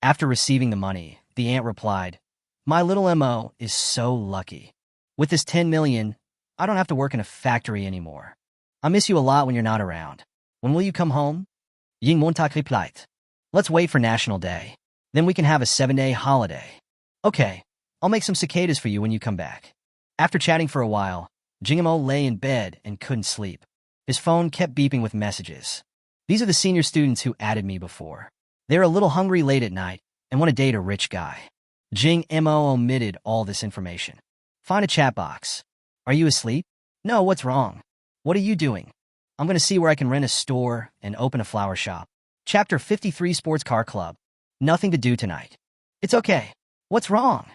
After receiving the money, the aunt replied, My little Mo is so lucky. With this 10 million, I don't have to work in a factory anymore. I miss you a lot when you're not around. When will you come home? Ying Montag replied. Let's wait for National Day. Then we can have a 7-day holiday. Okay, I'll make some cicadas for you when you come back. After chatting for a while, Jing Mo lay in bed and couldn't sleep. His phone kept beeping with messages. These are the senior students who added me before. They're a little hungry late at night and want to date a rich guy. Jing Mo omitted all this information. Find a chat box. Are you asleep? No, what's wrong? What are you doing? I'm going to see where I can rent a store and open a flower shop. Chapter 53 Sports Car Club. Nothing to do tonight. It's okay. What's wrong?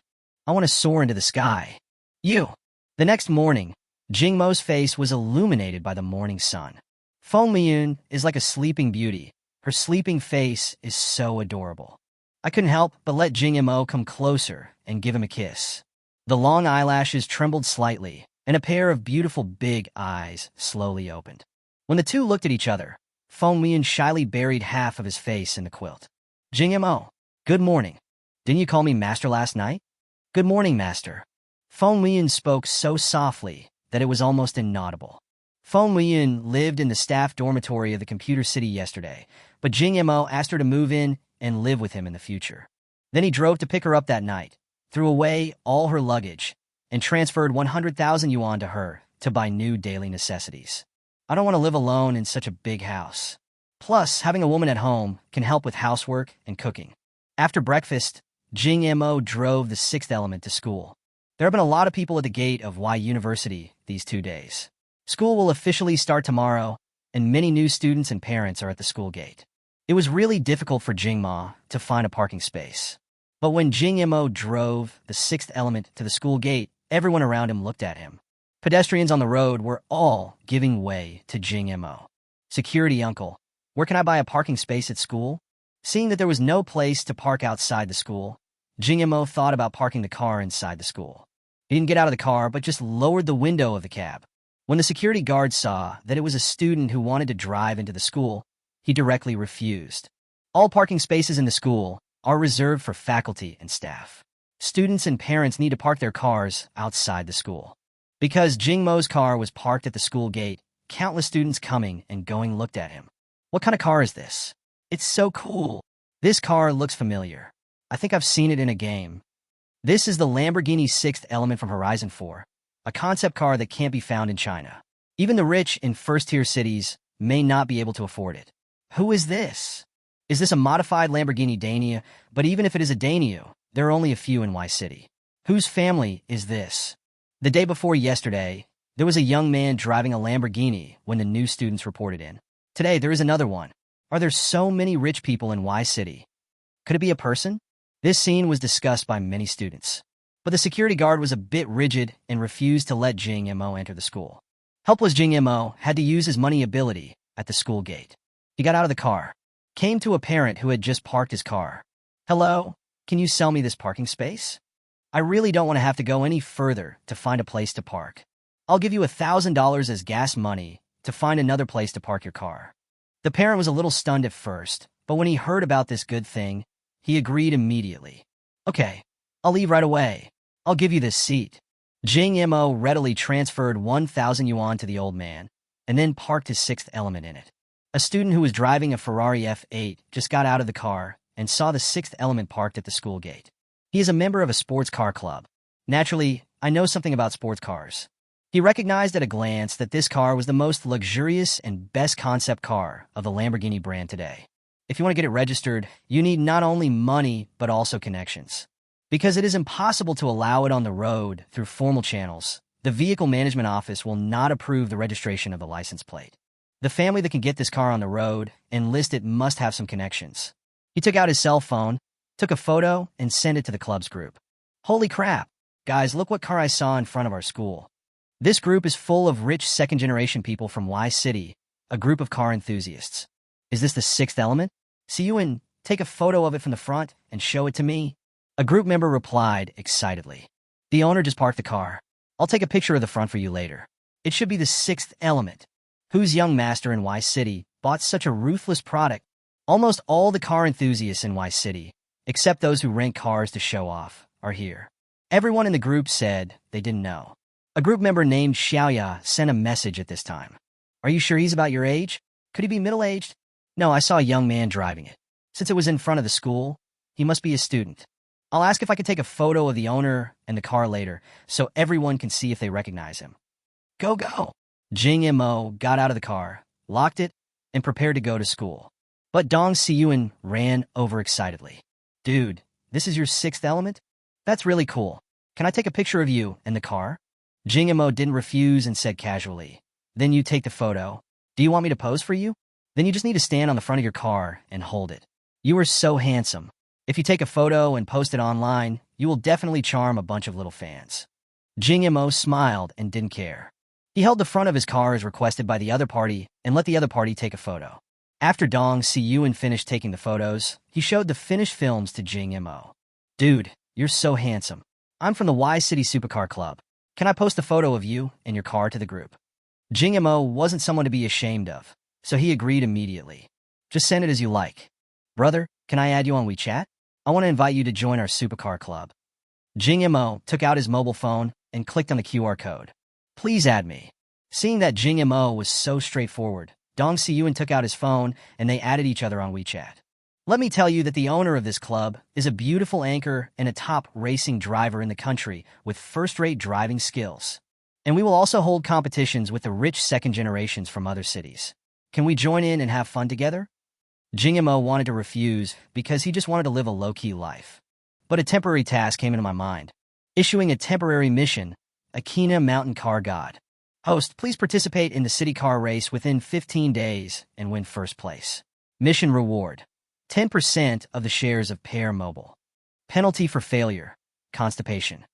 I want to soar into the sky. You. The next morning, Jing Mo's face was illuminated by the morning sun. Feng Miyun is like a sleeping beauty. Her sleeping face is so adorable. I couldn't help but let Jing Mo come closer and give him a kiss. The long eyelashes trembled slightly, and a pair of beautiful big eyes slowly opened. When the two looked at each other, Feng Miyun shyly buried half of his face in the quilt. Jing Mo, good morning. Didn't you call me master last night? Good morning, master. Feng Miyun spoke so softly that it was almost inaudible. Feng Miyun lived in the staff dormitory of the computer city yesterday, but Jing Mo asked her to move in and live with him in the future. Then he drove to pick her up that night, threw away all her luggage, and transferred 100,000 yuan to her to buy new daily necessities. I don't want to live alone in such a big house. Plus, having a woman at home can help with housework and cooking. After breakfast, Jing Mo drove the sixth element to school. There have been a lot of people at the gate of Y University these 2 days. School will officially start tomorrow, and many new students and parents are at the school gate. It was really difficult for Jing Mo to find a parking space. But when Jing Mo drove the sixth element to the school gate, everyone around him looked at him. Pedestrians on the road were all giving way to Jing Mo. Security uncle, where can I buy a parking space at school? Seeing that there was no place to park outside the school, Jing Mo thought about parking the car inside the school. He didn't get out of the car, but just lowered the window of the cab. When the security guard saw that it was a student who wanted to drive into the school, he directly refused. All parking spaces in the school are reserved for faculty and staff. Students and parents need to park their cars outside the school. Because Jing Mo's car was parked at the school gate, countless students coming and going looked at him. What kind of car is this? It's so cool. This car looks familiar. I think I've seen it in a game. This is the Lamborghini Sixth Element from Horizon 4, a concept car that can't be found in China. Even the rich in first-tier cities may not be able to afford it. Who is this? Is this a modified Lamborghini Dainio? But even if it is a Dainio, there are only a few in Y City. Whose family is this? The day before yesterday, there was a young man driving a Lamborghini when the new students reported in. Today, there is another one. Are there so many rich people in Y City? Could it be a person? This scene was discussed by many students. But the security guard was a bit rigid and refused to let Jing Mo enter the school. Helpless Jing Mo had to use his money ability at the school gate. He got out of the car, came to a parent who had just parked his car. Hello, can you sell me this parking space? I really don't want to have to go any further to find a place to park. I'll give you $1,000 as gas money to find another place to park your car. The parent was a little stunned at first, but when he heard about this good thing, he agreed immediately. Okay, I'll leave right away. I'll give you this seat. Jing Mo readily transferred 1,000 yuan to the old man, and then parked his sixth element in it. A student who was driving a Ferrari F8 just got out of the car and saw the sixth element parked at the school gate. He is a member of a sports car club. Naturally, I know something about sports cars. He recognized at a glance that this car was the most luxurious and best concept car of the Lamborghini brand today. If you want to get it registered, you need not only money, but also connections. Because it is impossible to allow it on the road through formal channels, the Vehicle Management Office will not approve the registration of the license plate. The family that can get this car on the road and list it must have some connections. He took out his cell phone, took a photo, and sent it to the club's group. Holy crap! Guys, look what car I saw in front of our school. This group is full of rich second-generation people from Y City, a group of car enthusiasts. Is this the sixth element? See you in Take a photo of it from the front and show it to me. A group member replied excitedly. The owner just parked the car. I'll take a picture of the front for you later. It should be the sixth element. Whose young master in Y City bought such a ruthless product? Almost all the car enthusiasts in Y City, except those who rent cars to show off, are here. Everyone in the group said they didn't know. A group member named Xiaoya sent a message at this time. Are you sure he's about your age? Could he be middle-aged? No, I saw a young man driving it. Since it was in front of the school, he must be a student. I'll ask if I could take a photo of the owner and the car later, so everyone can see if they recognize him. Go, go! Jing Mo got out of the car, locked it, and prepared to go to school. But Dong Siyuan ran overexcitedly. Dude, this is your sixth element? That's really cool. Can I take a picture of you and the car? Jing Mo didn't refuse and said casually. Then you take the photo. Do you want me to pose for you? Then you just need to stand on the front of your car and hold it. You are so handsome. If you take a photo and post it online, you will definitely charm a bunch of little fans. Jing Mo smiled and didn't care. He held the front of his car as requested by the other party and let the other party take a photo. After Dong Siyuan finished taking the photos, he showed the finished films to Jing Mo. Dude, you're so handsome. I'm from the Y City Supercar Club. Can I post a photo of you and your car to the group? Jing Mo wasn't someone to be ashamed of, so he agreed immediately. Just send it as you like. Brother, can I add you on WeChat? I want to invite you to join our supercar club. Jing Mo took out his mobile phone and clicked on the QR code. Please add me. Seeing that Jing Mo was so straightforward, Dong Siyuan took out his phone and they added each other on WeChat. Let me tell you that the owner of this club is a beautiful anchor and a top racing driver in the country with first-rate driving skills. And we will also hold competitions with the rich second generations from other cities. Can we join in and have fun together? Jing Mo wanted to refuse because he just wanted to live a low-key life. But a temporary task came into my mind. Issuing a temporary mission, a Qin mountain car god. Host, please participate in the city car race within 15 days and win first place. Mission reward, 10% of the shares of Pair Mobile. Penalty for failure, constipation.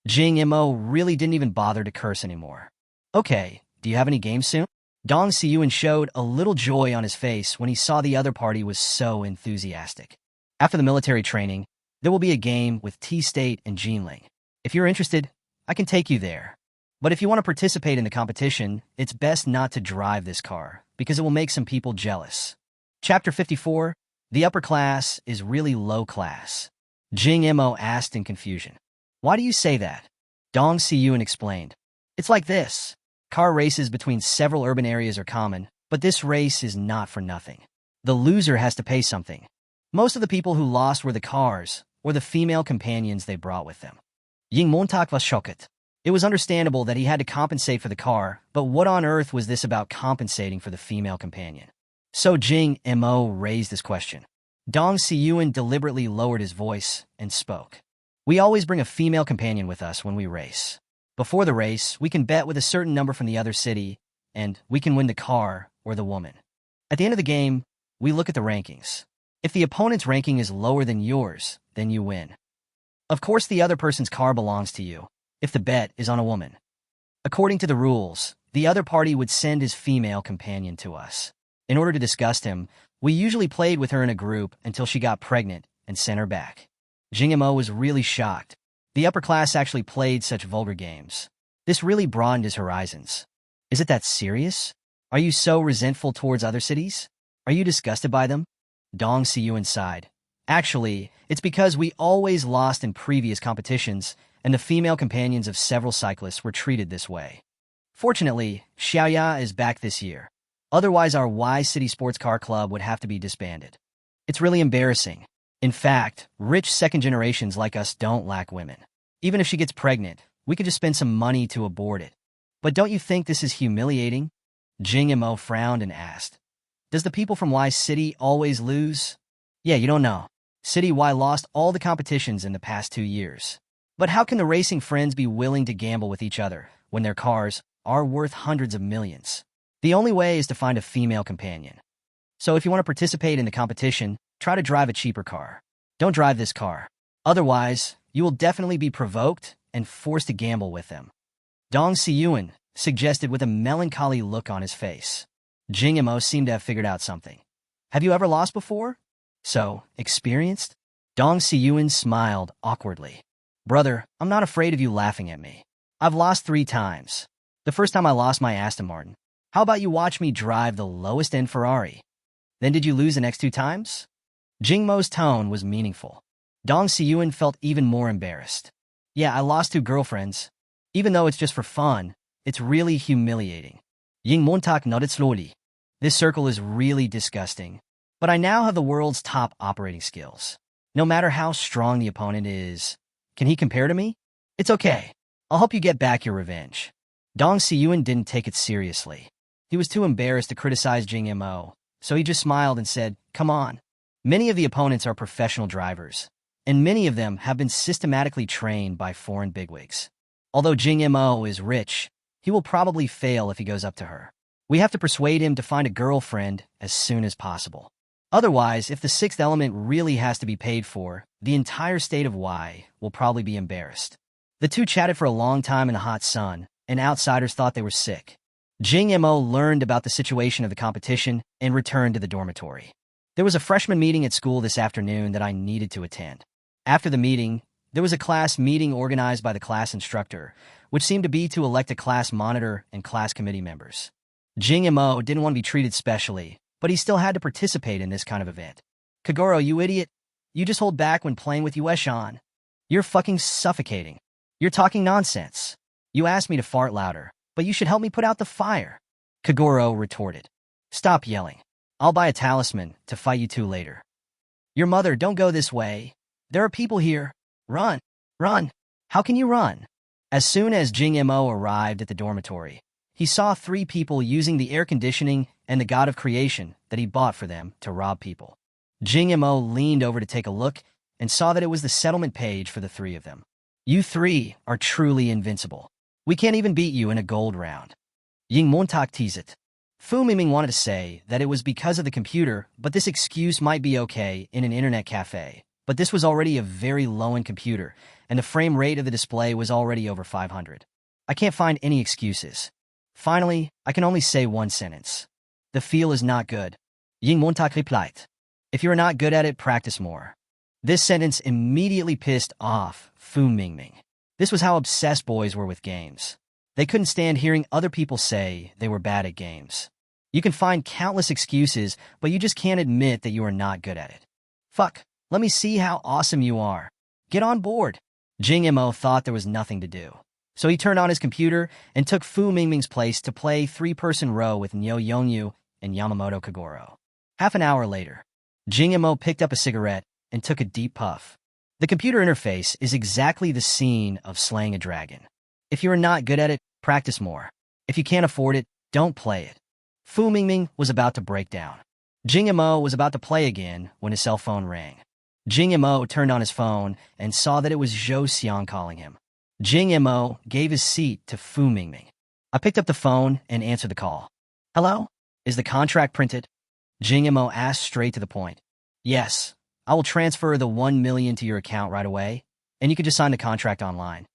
Jing Mo really didn't even bother to curse anymore. Okay, do you have any games soon? Dong Siyuan showed a little joy on his face when he saw the other party was so enthusiastic. After the military training, there will be a game with T-State and Jinling. If you're interested, I can take you there. But if you want to participate in the competition, it's best not to drive this car, because it will make some people jealous. Chapter 54, The Upper Class is Really Low Class. Jing Mo asked in confusion. Why do you say that? Dong Siyuan explained. It's like this. Car races between several urban areas are common, but this race is not for nothing. The loser has to pay something. Most of the people who lost were the cars, or the female companions they brought with them. Ying Montak was shocked. It was understandable that he had to compensate for the car, but what on earth was this about compensating for the female companion? So Jing Mo raised this question. Dong Siyuan deliberately lowered his voice and spoke. We always bring a female companion with us when we race. Before the race, we can bet with a certain number from the other city, and we can win the car or the woman. At the end of the game, we look at the rankings. If the opponent's ranking is lower than yours, then you win. Of course, the other person's car belongs to you, if the bet is on a woman. According to the rules, the other party would send his female companion to us. In order to disgust him, we usually played with her in a group until she got pregnant and sent her back. Jing Mo was really shocked. The upper class actually played such vulgar games. This really broadened his horizons. Is it that serious? Are you so resentful towards other cities? Are you disgusted by them? Dong Siyuan sighed. Actually, it's because we always lost in previous competitions, and the female companions of several cyclists were treated this way. Fortunately, Xiaoya is back this year. Otherwise, our Y City Sports Car Club would have to be disbanded. It's really embarrassing. In fact, rich second generations like us don't lack women. Even if she gets pregnant, we could just spend some money to abort it. But don't you think this is humiliating? Jing Mo frowned and asked. Does the people from Y City always lose? Yeah, you don't know. City Y lost all the competitions in the past 2 years. But how can the racing friends be willing to gamble with each other when their cars are worth hundreds of millions? The only way is to find a female companion. So if you want to participate in the competition, try to drive a cheaper car. Don't drive this car. Otherwise, you will definitely be provoked and forced to gamble with them. Dong Siyuan suggested with a melancholy look on his face. Jing Mo seemed to have figured out something. Have you ever lost before? So, experienced? Dong Siyuan smiled awkwardly. Brother, I'm not afraid of you laughing at me. I've lost 3 times. The first time I lost my Aston Martin. How about you watch me drive the lowest-end Ferrari? Then did you lose the next 2 times? Jing Mo's tone was meaningful. Dong Siyuan felt even more embarrassed. Yeah, I lost 2 girlfriends. Even though it's just for fun, it's really humiliating. Ying Montak nodded slowly. This circle is really disgusting. But I now have the world's top operating skills. No matter how strong the opponent is, can he compare to me? It's okay. I'll help you get back your revenge. Dong Siyuan didn't take it seriously. He was too embarrassed to criticize Jing Mo, so he just smiled and said, come on. Many of the opponents are professional drivers, and many of them have been systematically trained by foreign bigwigs. Although Jing Mo is rich, he will probably fail if he goes up to her. We have to persuade him to find a girlfriend as soon as possible. Otherwise, if the 6th element really has to be paid for, the entire state of Y will probably be embarrassed. The two chatted for a long time in the hot sun, and outsiders thought they were sick. Jing Mo learned about the situation of the competition and returned to the dormitory. There was a freshman meeting at school this afternoon that I needed to attend. After the meeting, there was a class meeting organized by the class instructor, which seemed to be to elect a class monitor and class committee members. Jing Mo didn't want to be treated specially, but he still had to participate in this kind of event. Kagoro, you idiot. You just hold back when playing with Yueshan. You're fucking suffocating. You're talking nonsense. You asked me to fart louder, but you should help me put out the fire. Kagoro retorted. Stop yelling. I'll buy a talisman to fight you two later. Your mother, don't go this way. There are people here. Run. Run. How can you run? As soon as Jing Mo arrived at the dormitory, he saw 3 people using the air conditioning and the god of creation that he bought for them to rob people. Jing Mo leaned over to take a look and saw that it was the settlement page for the 3 of them. You 3 are truly invincible. We can't even beat you in a gold round. Ying Montak teased it. Fu Mingming wanted to say that it was because of the computer, but this excuse might be okay in an internet cafe. But this was already a very low-end computer, and the frame rate of the display was already over 500. I can't find any excuses. Finally, I can only say one sentence. The feel is not good. Ying Montak replied. If you're not good at it, practice more. This sentence immediately pissed off Fu Mingming. This was how obsessed boys were with games. They couldn't stand hearing other people say they were bad at games. You can find countless excuses, but you just can't admit that you are not good at it. Fuck, let me see how awesome you are. Get on board. Jing Mo thought there was nothing to do. So he turned on his computer and took Fu Mingming's place to play 3-person row with Nyo Yongyu and Yamamoto Kagoro. Half an hour later, Jing Mo picked up a cigarette and took a deep puff. The computer interface is exactly the scene of slaying a dragon. If you're not good at it, practice more. If you can't afford it, don't play it. Fu Mingming was about to break down. Jing Mo was about to play again when his cell phone rang. Jing Mo turned on his phone and saw that it was Zhou Xiang calling him. Jing Mo gave his seat to Fu Mingming. I picked up the phone and answered the call. Hello? Is the contract printed? Jing Mo asked straight to the point. Yes. I will transfer the 1 million to your account right away, and you can just sign the contract online.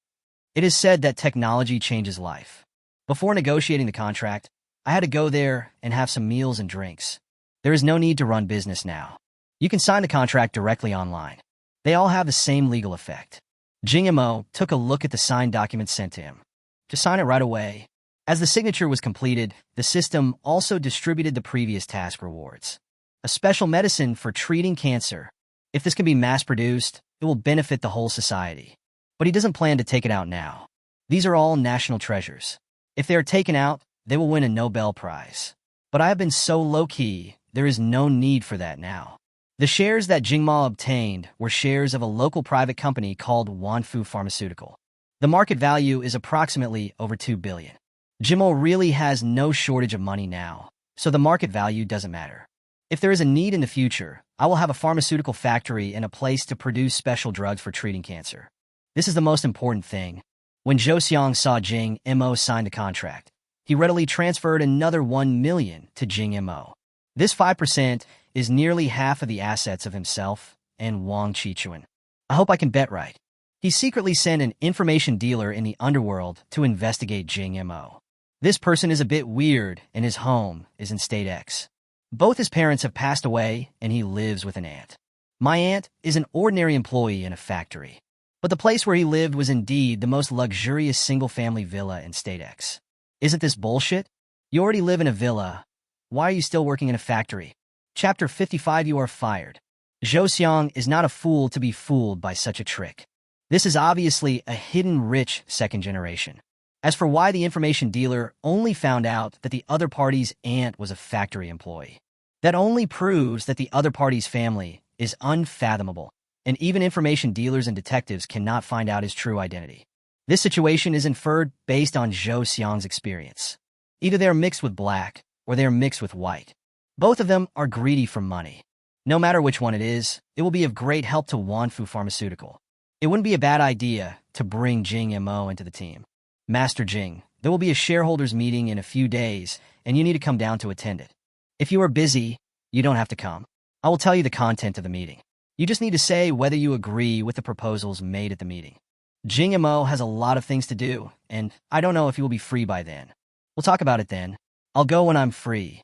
It is said that technology changes life. Before negotiating the contract, I had to go there and have some meals and drinks. There is no need to run business now. You can sign the contract directly online. They all have the same legal effect. Jing Mo took a look at the signed document sent to him. To sign it right away. As the signature was completed, the system also distributed the previous task rewards. A special medicine for treating cancer. If this can be mass-produced, it will benefit the whole society. But he doesn't plan to take it out now. These are all national treasures. If they are taken out, they will win a Nobel Prize. But I have been so low-key, there is no need for that now. The shares that Jing Mo obtained were shares of a local private company called Wanfu Pharmaceutical. The market value is approximately over 2 billion. Jing Mo really has no shortage of money now, so the market value doesn't matter. If there is a need in the future, I will have a pharmaceutical factory and a place to produce special drugs for treating cancer. This is the most important thing. When Zhou Xiang saw Jing Mo sign the contract, he readily transferred another 1 million to Jing Mo. This 5% is nearly half of the assets of himself and Wang Qi. I hope I can bet right. He secretly sent an information dealer in the underworld to investigate Jing Mo. This person is a bit weird and his home is in State X. Both his parents have passed away, and he lives with an aunt. My aunt is an ordinary employee in a factory. But the place where he lived was indeed the most luxurious single-family villa in State X. Isn't this bullshit? You already live in a villa. Why are you still working in a factory? Chapter 55. You are fired. Zhou Xiang is not a fool to be fooled by such a trick. This is obviously a hidden rich second generation. As for why the information dealer only found out that the other party's aunt was a factory employee, that only proves that the other party's family is unfathomable, and even information dealers and detectives cannot find out his true identity. This situation is inferred based on Zhou Xiang's experience. Either they are mixed with black, or they are mixed with white. Both of them are greedy for money. No matter which one it is, it will be of great help to Wanfu Pharmaceutical. It wouldn't be a bad idea to bring Jing Mo into the team. Master Jing, there will be a shareholders meeting in a few days, and you need to come down to attend it. If you are busy, you don't have to come. I will tell you the content of the meeting. You just need to say whether you agree with the proposals made at the meeting. Jing Mo has a lot of things to do, and I don't know if he will be free by then. We'll talk about it then. I'll go when I'm free.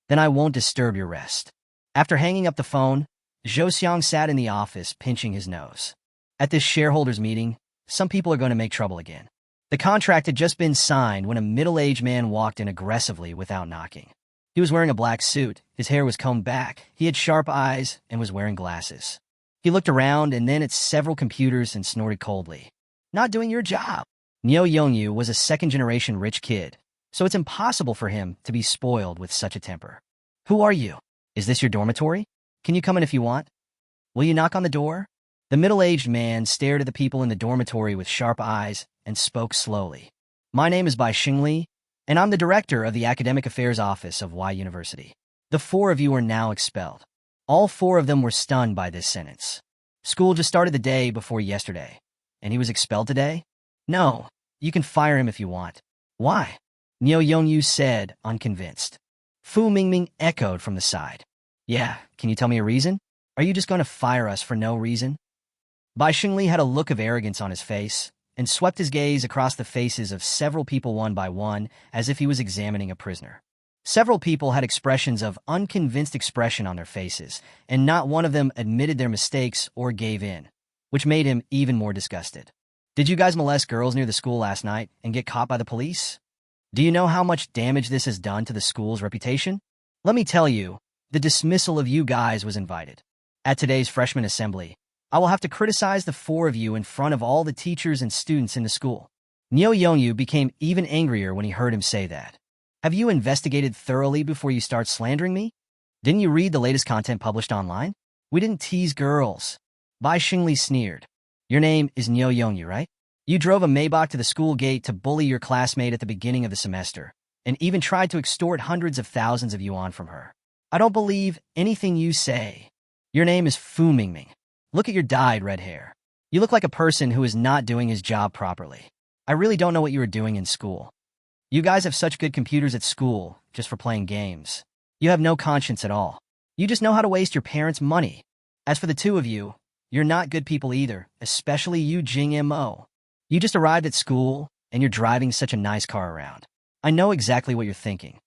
Then I won't disturb your rest. After hanging up the phone, Zhou Xiang sat in the office, pinching his nose. At this shareholders meeting, some people are going to make trouble again. The contract had just been signed when a middle-aged man walked in aggressively without knocking. He was wearing a black suit, his hair was combed back, he had sharp eyes, and was wearing glasses. He looked around and then at several computers and snorted coldly. Not doing your job. Niu Yongyu was a second-generation rich kid, so it's impossible for him to be spoiled with such a temper. Who are you? Is this your dormitory? Can you come in if you want? Will you knock on the door? The middle-aged man stared at the people in the dormitory with sharp eyes and spoke slowly. My name is Bai Xingli, and I'm the director of the Academic Affairs Office of Y University. The 4 of you are now expelled. All 4 of them were stunned by this sentence. School just started the day before yesterday, and he was expelled today? No, you can fire him if you want. Why? Niu Yongyu said, unconvinced. Fu Mingming echoed from the side. Yeah, can you tell me a reason? Are you just going to fire us for no reason? Bai Xingli had a look of arrogance on his face, and swept his gaze across the faces of several people one by one, as if he was examining a prisoner. Several people had expressions of unconvinced expression on their faces, and not one of them admitted their mistakes or gave in, which made him even more disgusted. Did you guys molest girls near the school last night and get caught by the police? Do you know how much damage this has done to the school's reputation? Let me tell you, the dismissal of you guys was invited. At today's freshman assembly, I will have to criticize the 4 of you in front of all the teachers and students in the school. Niu Yongyu became even angrier when he heard him say that. Have you investigated thoroughly before you start slandering me? Didn't you read the latest content published online? We didn't tease girls. Bai Xingli sneered. Your name is Niu Yongyu, right? You drove a Maybach to the school gate to bully your classmate at the beginning of the semester, and even tried to extort hundreds of thousands of yuan from her. I don't believe anything you say. Your name is Fu Mingming. Look at your dyed red hair. You look like a person who is not doing his job properly. I really don't know what you were doing in school. You guys have such good computers at school, just for playing games. You have no conscience at all. You just know how to waste your parents' money. As for the 2 of you, you're not good people either, especially you Jing Mo. You just arrived at school, and you're driving such a nice car around. I know exactly what you're thinking.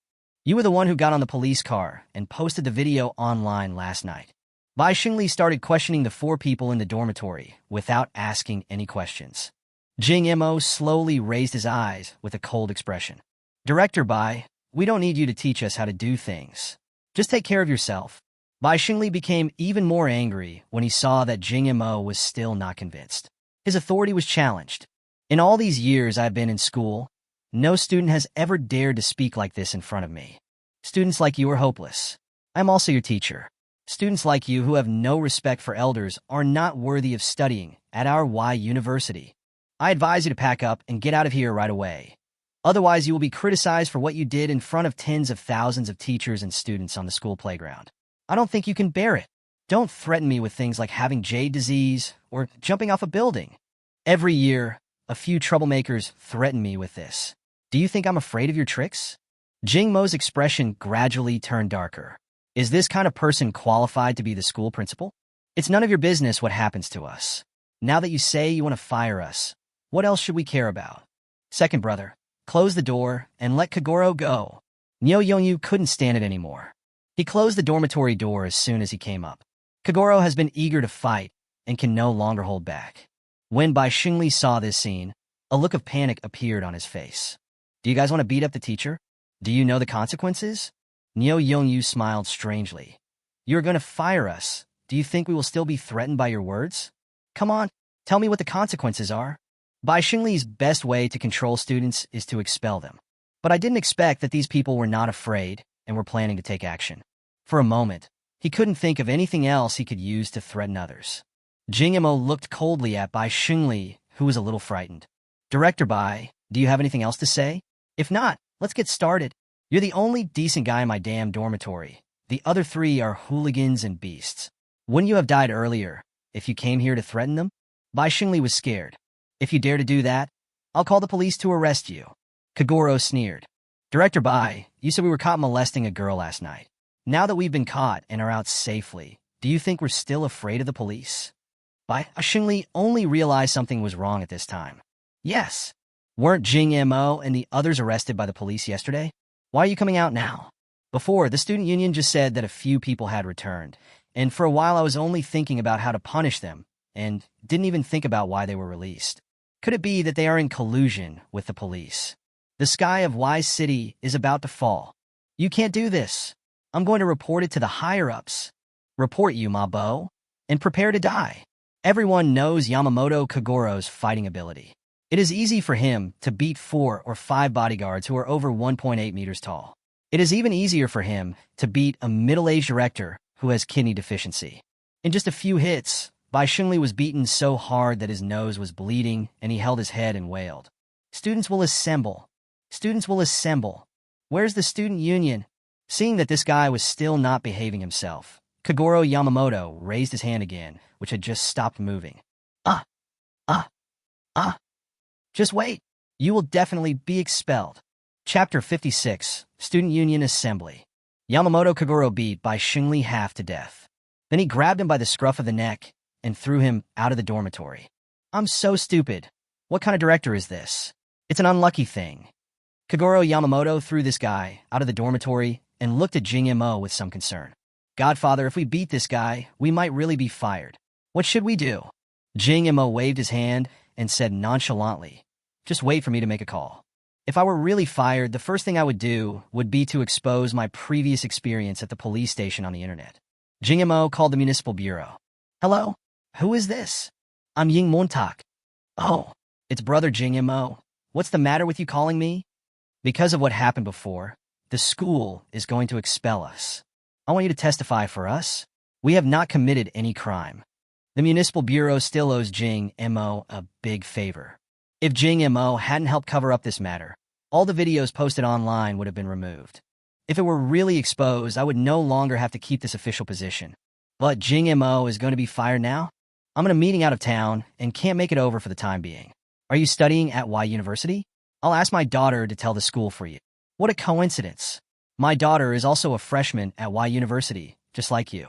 You were the one who got on the police car and posted the video online last night. Bai Xingli started questioning the 4 people in the dormitory without asking any questions. Jing Mo slowly raised his eyes with a cold expression. Director Bai, we don't need you to teach us how to do things. Just take care of yourself. Bai Xingli became even more angry when he saw that Jing Mo was still not convinced. His authority was challenged. In all these years I've been in school, no student has ever dared to speak like this in front of me. Students like you are hopeless. I'm also your teacher. Students like you who have no respect for elders are not worthy of studying at our Y University. I advise you to pack up and get out of here right away. Otherwise, you will be criticized for what you did in front of tens of thousands of teachers and students on the school playground. I don't think you can bear it. Don't threaten me with things like having jade disease or jumping off a building. Every year, a few troublemakers threaten me with this. Do you think I'm afraid of your tricks? Jing Mo's expression gradually turned darker. Is this kind of person qualified to be the school principal? It's none of your business what happens to us. Now that you say you want to fire us, what else should we care about? Second brother, close the door and let Kagoro go. Niu Yongyu couldn't stand it anymore. He closed the dormitory door as soon as he came up. Kagoro has been eager to fight and can no longer hold back. When Bai Xingli saw this scene, a look of panic appeared on his face. Do you guys want to beat up the teacher? Do you know the consequences? Niu Yongyu smiled strangely. You're going to fire us. Do you think we will still be threatened by your words? Come on, tell me what the consequences are. Bai Xingli's best way to control students is to expel them. But I didn't expect that these people were not afraid and were planning to take action. For a moment, he couldn't think of anything else he could use to threaten others. Jing Mo looked coldly at Bai Xingli, who was a little frightened. Director Bai, do you have anything else to say? If not, let's get started. You're the only decent guy in my damn dormitory. The other three are hooligans and beasts. Wouldn't you have died earlier if you came here to threaten them? Bai Xingli was scared. If you dare to do that, I'll call the police to arrest you. Kagoro sneered. Director Bai, you said we were caught molesting a girl last night. Now that we've been caught and are out safely, do you think we're still afraid of the police? Bai Xingli only realized something was wrong at this time. Yes. Weren't Jing Mo and the others arrested by the police yesterday? Why are you coming out now? Before, the student union just said that a few people had returned, and for a while I was only thinking about how to punish them, and didn't even think about why they were released. Could it be that they are in collusion with the police? The sky of Wise City is about to fall. You can't do this. I'm going to report it to the higher-ups. Report you, Ma Bo, and prepare to die. Everyone knows Yamamoto Kagoro's fighting ability. It is easy for him to beat 4 or 5 bodyguards who are over 1.8 meters tall. It is even easier for him to beat a middle-aged director who has kidney deficiency. In just a few hits, Bai Xingli was beaten so hard that his nose was bleeding and he held his head and wailed. Students will assemble. Students will assemble. Where's the student union? Seeing that this guy was still not behaving himself, Kagoro Yamamoto raised his hand again, which had just stopped moving. Just wait. You will definitely be expelled. Chapter 56, Student Union Assembly. Yamamoto Kagoro beat Bai Xingli half to death. Then he grabbed him by the scruff of the neck and threw him out of the dormitory. I'm so stupid. What kind of director is this? It's an unlucky thing. Kagoro Yamamoto threw this guy out of the dormitory and looked at Jing Mo with some concern. Godfather, if we beat this guy, we might really be fired. What should we do? Jing Mo waved his hand and said nonchalantly, just wait for me to make a call. If I were really fired, the first thing I would do would be to expose my previous experience at the police station on the internet. Jing Mo called the municipal bureau. Hello? Who is this? I'm Ying Montak. Oh, it's brother Jing Mo. What's the matter with you calling me? Because of what happened before, the school is going to expel us. I want you to testify for us. We have not committed any crime. The municipal bureau still owes Jing Mo a big favor. If Jing Mo hadn't helped cover up this matter, all the videos posted online would have been removed. If it were really exposed, I would no longer have to keep this official position. But Jing Mo is going to be fired now? I'm in a meeting out of town and can't make it over for the time being. Are you studying at Y University? I'll ask my daughter to tell the school for you. What a coincidence. My daughter is also a freshman at Y University, just like you.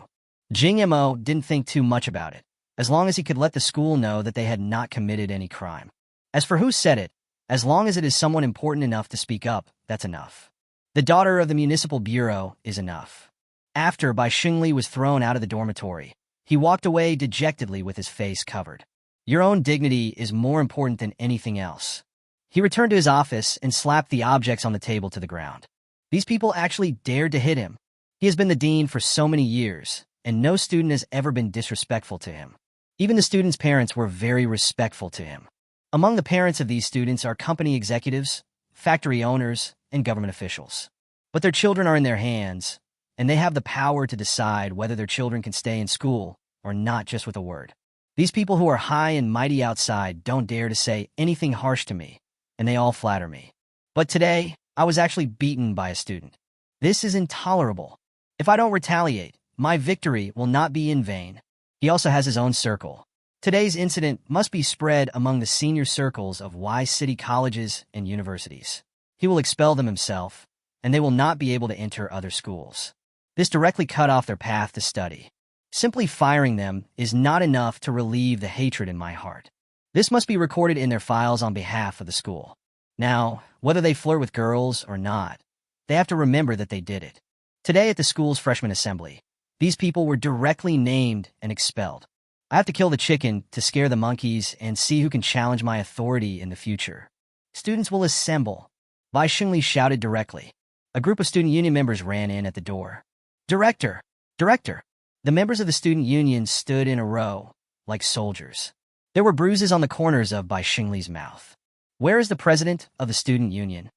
Jing Mo didn't think too much about it, as long as he could let the school know that they had not committed any crime. As for who said it, as long as it is someone important enough to speak up, that's enough. The daughter of the municipal bureau is enough. After Bai Xingli was thrown out of the dormitory, he walked away dejectedly with his face covered. Your own dignity is more important than anything else. He returned to his office and slapped the objects on the table to the ground. These people actually dared to hit him. He has been the dean for so many years, and no student has ever been disrespectful to him. Even the students' parents were very respectful to him. Among the parents of these students are company executives, factory owners, and government officials. But their children are in their hands, and they have the power to decide whether their children can stay in school or not just with a word. These people who are high and mighty outside don't dare to say anything harsh to me, and they all flatter me. But today, I was actually beaten by a student. This is intolerable. If I don't retaliate, my victory will not be in vain. He also has his own circle. Today's incident must be spread among the senior circles of Y City colleges and universities. He will expel them himself, and they will not be able to enter other schools. This directly cut off their path to study. Simply firing them is not enough to relieve the hatred in my heart. This must be recorded in their files on behalf of the school. Now, whether they flirt with girls or not, they have to remember that they did it. Today at the school's freshman assembly, these people were directly named and expelled. I have to kill the chicken to scare the monkeys and see who can challenge my authority in the future. Students will assemble. Bai Xingli shouted directly. A group of student union members ran in at the door. Director! Director! The members of the student union stood in a row, like soldiers. There were bruises on the corners of Bai Xingli's mouth. Where is the president of the student union?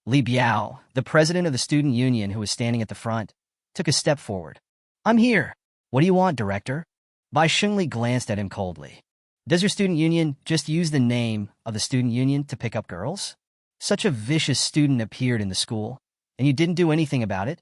Li Biao, the president of the student union who was standing at the front, took a step forward. I'm here. What do you want, director? Bai Xingli glanced at him coldly. Does your student union just use the name of the student union to pick up girls? Such a vicious student appeared in the school, and you didn't do anything about it?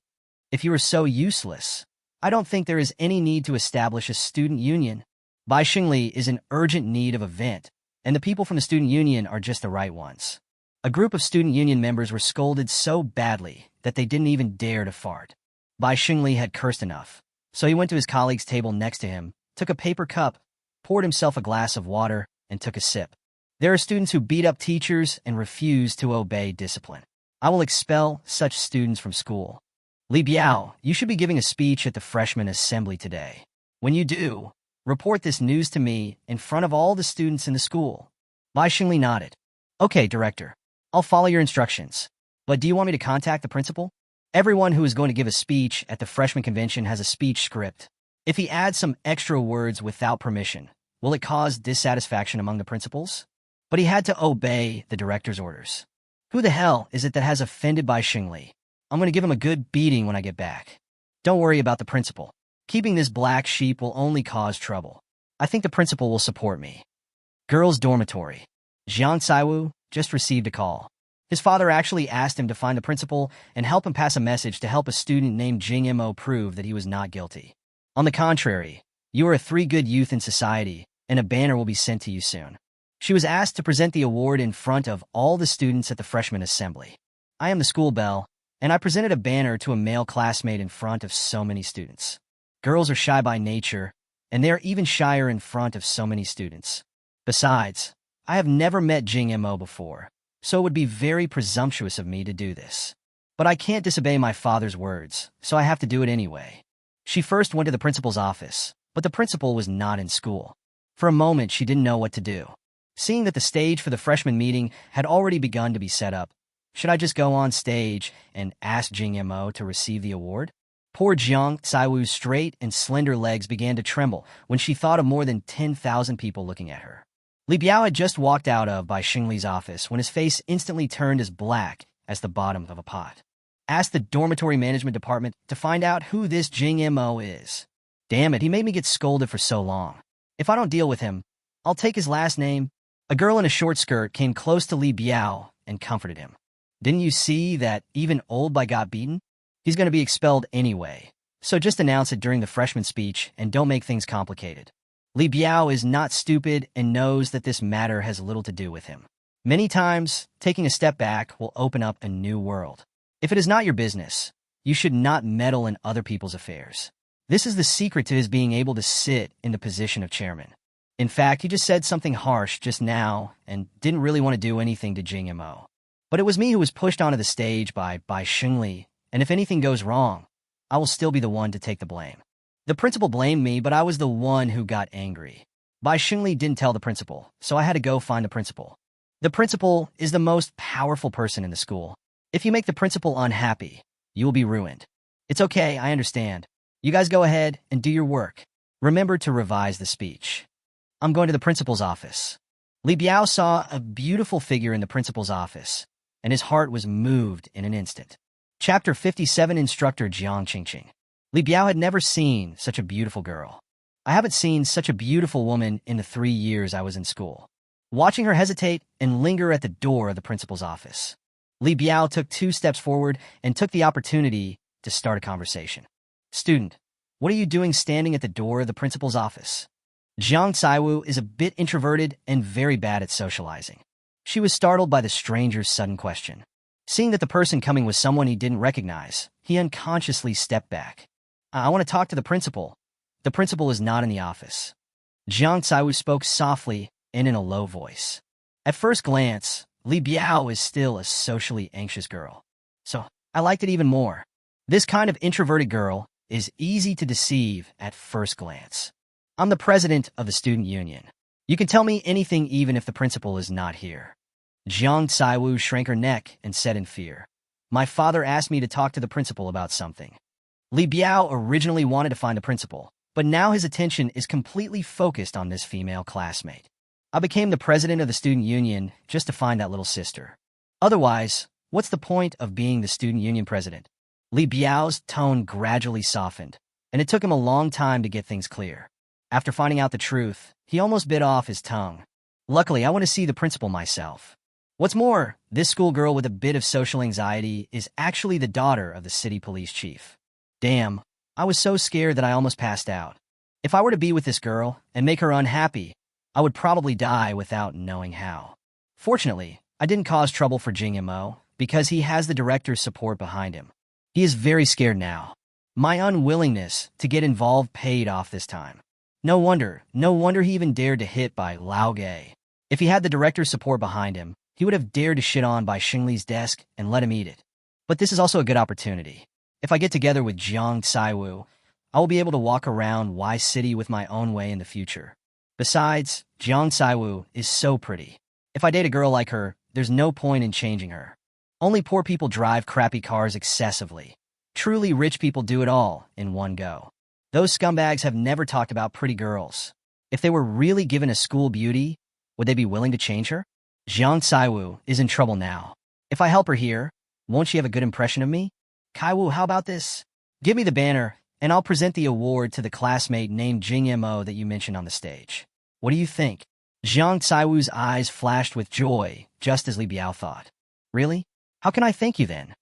If you were so useless, I don't think there is any need to establish a student union. Bai Xingli is in urgent need of a vent, and the people from the student union are just the right ones. A group of student union members were scolded so badly that they didn't even dare to fart. Bai Xingli had cursed enough, so he went to his colleague's table next to him, took a paper cup, poured himself a glass of water, and took a sip. There are students who beat up teachers and refuse to obey discipline. I will expel such students from school. Li Biao, you should be giving a speech at the freshman assembly today. When you do, report this news to me in front of all the students in the school. Bai Xingli nodded. Okay, director. I'll follow your instructions. But do you want me to contact the principal? Everyone who is going to give a speech at the freshman convention has a speech script. If he adds some extra words without permission, will it cause dissatisfaction among the principals? But he had to obey the director's orders. Who the hell is it that has offended Bai Xingli? I'm going to give him a good beating when I get back. Don't worry about the principal. Keeping this black sheep will only cause trouble. I think the principal will support me. Girls' dormitory. Jiang Saiwu just received a call. His father actually asked him to find the principal and help him pass a message to help a student named Jing Mo prove that he was not guilty. On the contrary, you are 3 good youth in society, and a banner will be sent to you soon. She was asked to present the award in front of all the students at the freshman assembly. I am the school belle, and I presented a banner to a male classmate in front of so many students. Girls are shy by nature, and they are even shyer in front of so many students. Besides, I have never met Jing Mo before, so it would be very presumptuous of me to do this. But I can't disobey my father's words, so I have to do it anyway. She first went to the principal's office, but the principal was not in school. For a moment, she didn't know what to do. Seeing that the stage for the freshman meeting had already begun to be set up, should I just go on stage and ask Jing Mo to receive the award? Poor Jiang Saiwu's straight and slender legs began to tremble when she thought of more than 10,000 people looking at her. Li Biao had just walked out of Bai Xingli's office when his face instantly turned as black as the bottom of a pot. Ask the dormitory management department to find out who this Jing Mo is. Damn it, he made me get scolded for so long. If I don't deal with him, I'll take his last name. A girl in a short skirt came close to Li Biao and comforted him. Didn't you see that even old Bai got beaten? He's going to be expelled anyway, so just announce it during the freshman speech and don't make things complicated. Li Biao is not stupid and knows that this matter has little to do with him. Many times, taking a step back will open up a new world. If it is not your business, you should not meddle in other people's affairs. This is the secret to his being able to sit in the position of chairman. In fact, he just said something harsh just now and didn't really want to do anything to Jing Mo. But it was me who was pushed onto the stage by Xingli, and if anything goes wrong, I will still be the one to take the blame. The principal blamed me, but I was the one who got angry. Bai Xingli didn't tell the principal, so I had to go find the principal. The principal is the most powerful person in the school. If you make the principal unhappy, you will be ruined. It's okay, I understand. You guys go ahead and do your work. Remember to revise the speech. I'm going to the principal's office. Li Biao saw a beautiful figure in the principal's office, and his heart was moved in an instant. Chapter 57 Instructor Jiang Qingqing. Li Biao had never seen such a beautiful girl. I haven't seen such a beautiful woman in the 3 years I was in school. Watching her hesitate and linger at the door of the principal's office, Li Biao took 2 steps forward and took the opportunity to start a conversation. Student, what are you doing standing at the door of the principal's office? Jiang Saiwu is a bit introverted and very bad at socializing. She was startled by the stranger's sudden question. Seeing that the person coming was someone he didn't recognize, he unconsciously stepped back. I want to talk to the principal. The principal is not in the office. Jiang Saiwu spoke softly and in a low voice. At first glance, Li Biao is still a socially anxious girl. So, I liked it even more. This kind of introverted girl is easy to deceive at first glance. I'm the president of the student union. You can tell me anything even if the principal is not here. Jiang Caiwu shrank her neck and said in fear, "My father asked me to talk to the principal about something." Li Biao originally wanted to find the principal, but now his attention is completely focused on this female classmate. I became the president of the student union just to find that little sister. Otherwise, what's the point of being the student union president? Li Biao's tone gradually softened, and it took him a long time to get things clear. After finding out the truth, he almost bit off his tongue. Luckily, I want to see the principal myself. What's more, this schoolgirl with a bit of social anxiety is actually the daughter of the city police chief. Damn, I was so scared that I almost passed out. If I were to be with this girl and make her unhappy, I would probably die without knowing how. Fortunately, I didn't cause trouble for Jing Mo because he has the director's support behind him. He is very scared now. My unwillingness to get involved paid off this time. No wonder he even dared to hit by Lao Ge. If he had the director's support behind him, he would have dared to shit on by Xingli's desk and let him eat it. But this is also a good opportunity. If I get together with Jiang Caiwu, I will be able to walk around Y City with my own way in the future. Besides, Jiang Caiwu is so pretty. If I date a girl like her, there's no point in changing her. Only poor people drive crappy cars excessively. Truly rich people do it all in one go. Those scumbags have never talked about pretty girls. If they were really given a school beauty, would they be willing to change her? Jiang Caiwu is in trouble now. If I help her here, won't she have a good impression of me? Caiwu, how about this? Give me the banner, and I'll present the award to the classmate named Jing Mo that you mentioned on the stage. What do you think? Jiang Caiwu's eyes flashed with joy, just as Li Biao thought. Really? How can I thank you then?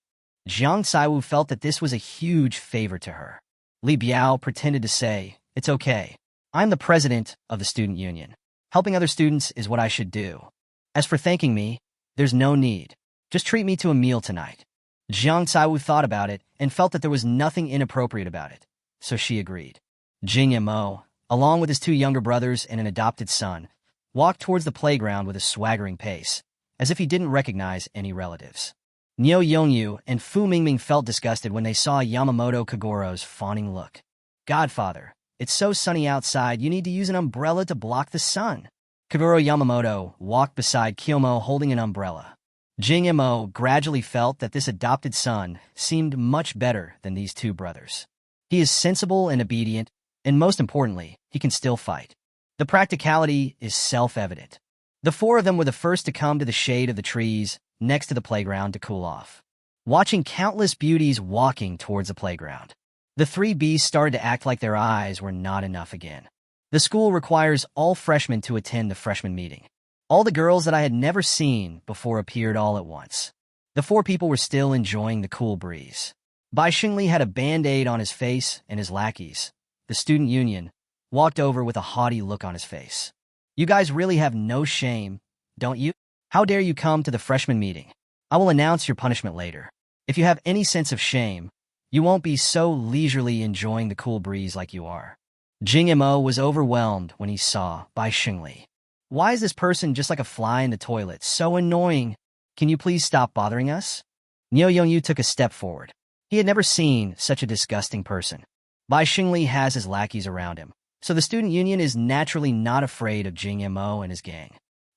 Jiang Caiwu felt that this was a huge favor to her. Li Biao pretended to say, "It's okay. I'm the president of the student union. Helping other students is what I should do. As for thanking me, there's no need. Just treat me to a meal tonight." Jiang Caiwu thought about it and felt that there was nothing inappropriate about it, so she agreed. Jing Mo, along with his two younger brothers and an adopted son, walked towards the playground with a swaggering pace, as if he didn't recognize any relatives. Niu Yongyu and Fu Mingming felt disgusted when they saw Yamamoto Kagoro's fawning look. "Godfather, it's so sunny outside you need to use an umbrella to block the sun." Kagoro Yamamoto walked beside Kiyomo holding an umbrella. Jing Mo gradually felt that this adopted son seemed much better than these two brothers. He is sensible and obedient, and most importantly, he can still fight. The practicality is self-evident. The four of them were the first to come to the shade of the trees next to the playground to cool off. Watching countless beauties walking towards the playground, the three beasts started to act like their eyes were not enough again. The school requires all freshmen to attend the freshman meeting. All the girls that I had never seen before appeared all at once. The four people were still enjoying the cool breeze. Bai Xingli had a band-aid on his face, and his lackeys, the student union, walked over with a haughty look on his face. "You guys really have no shame, don't you? How dare you come to the freshman meeting? I will announce your punishment later. If you have any sense of shame, you won't be so leisurely enjoying the cool breeze like you are." Jing Mo was overwhelmed when he saw Bai Xingli. "Why is this person just like a fly in the toilet? So annoying. Can you please stop bothering us?" Niu Yongyu took a step forward. He had never seen such a disgusting person. Bai Xingli has his lackeys around him, so the student union is naturally not afraid of Jing Mo and his gang.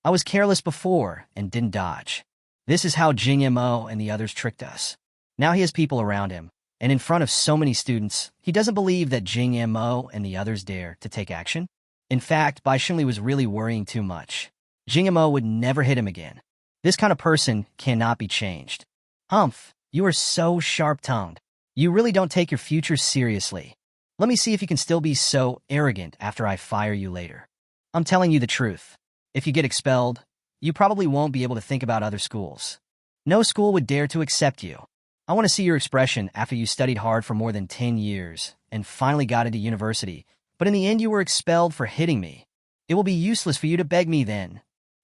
I was careless before and didn't dodge. This is how Jing Mo and the others tricked us. Now he has people around him, and in front of so many students, he doesn't believe that Jing Mo and the others dare to take action. In fact, Bai Xingli was really worrying too much. Jing Mo would never hit him again. This kind of person cannot be changed. Humph, you are so sharp-tongued. You really don't take your future seriously. Let me see if you can still be so arrogant after I fire you later. I'm telling you the truth. If you get expelled, you probably won't be able to think about other schools. No school would dare to accept you. I want to see your expression after you studied hard for more than 10 years and finally got into university, but in the end you were expelled for hitting me. It will be useless for you to beg me then.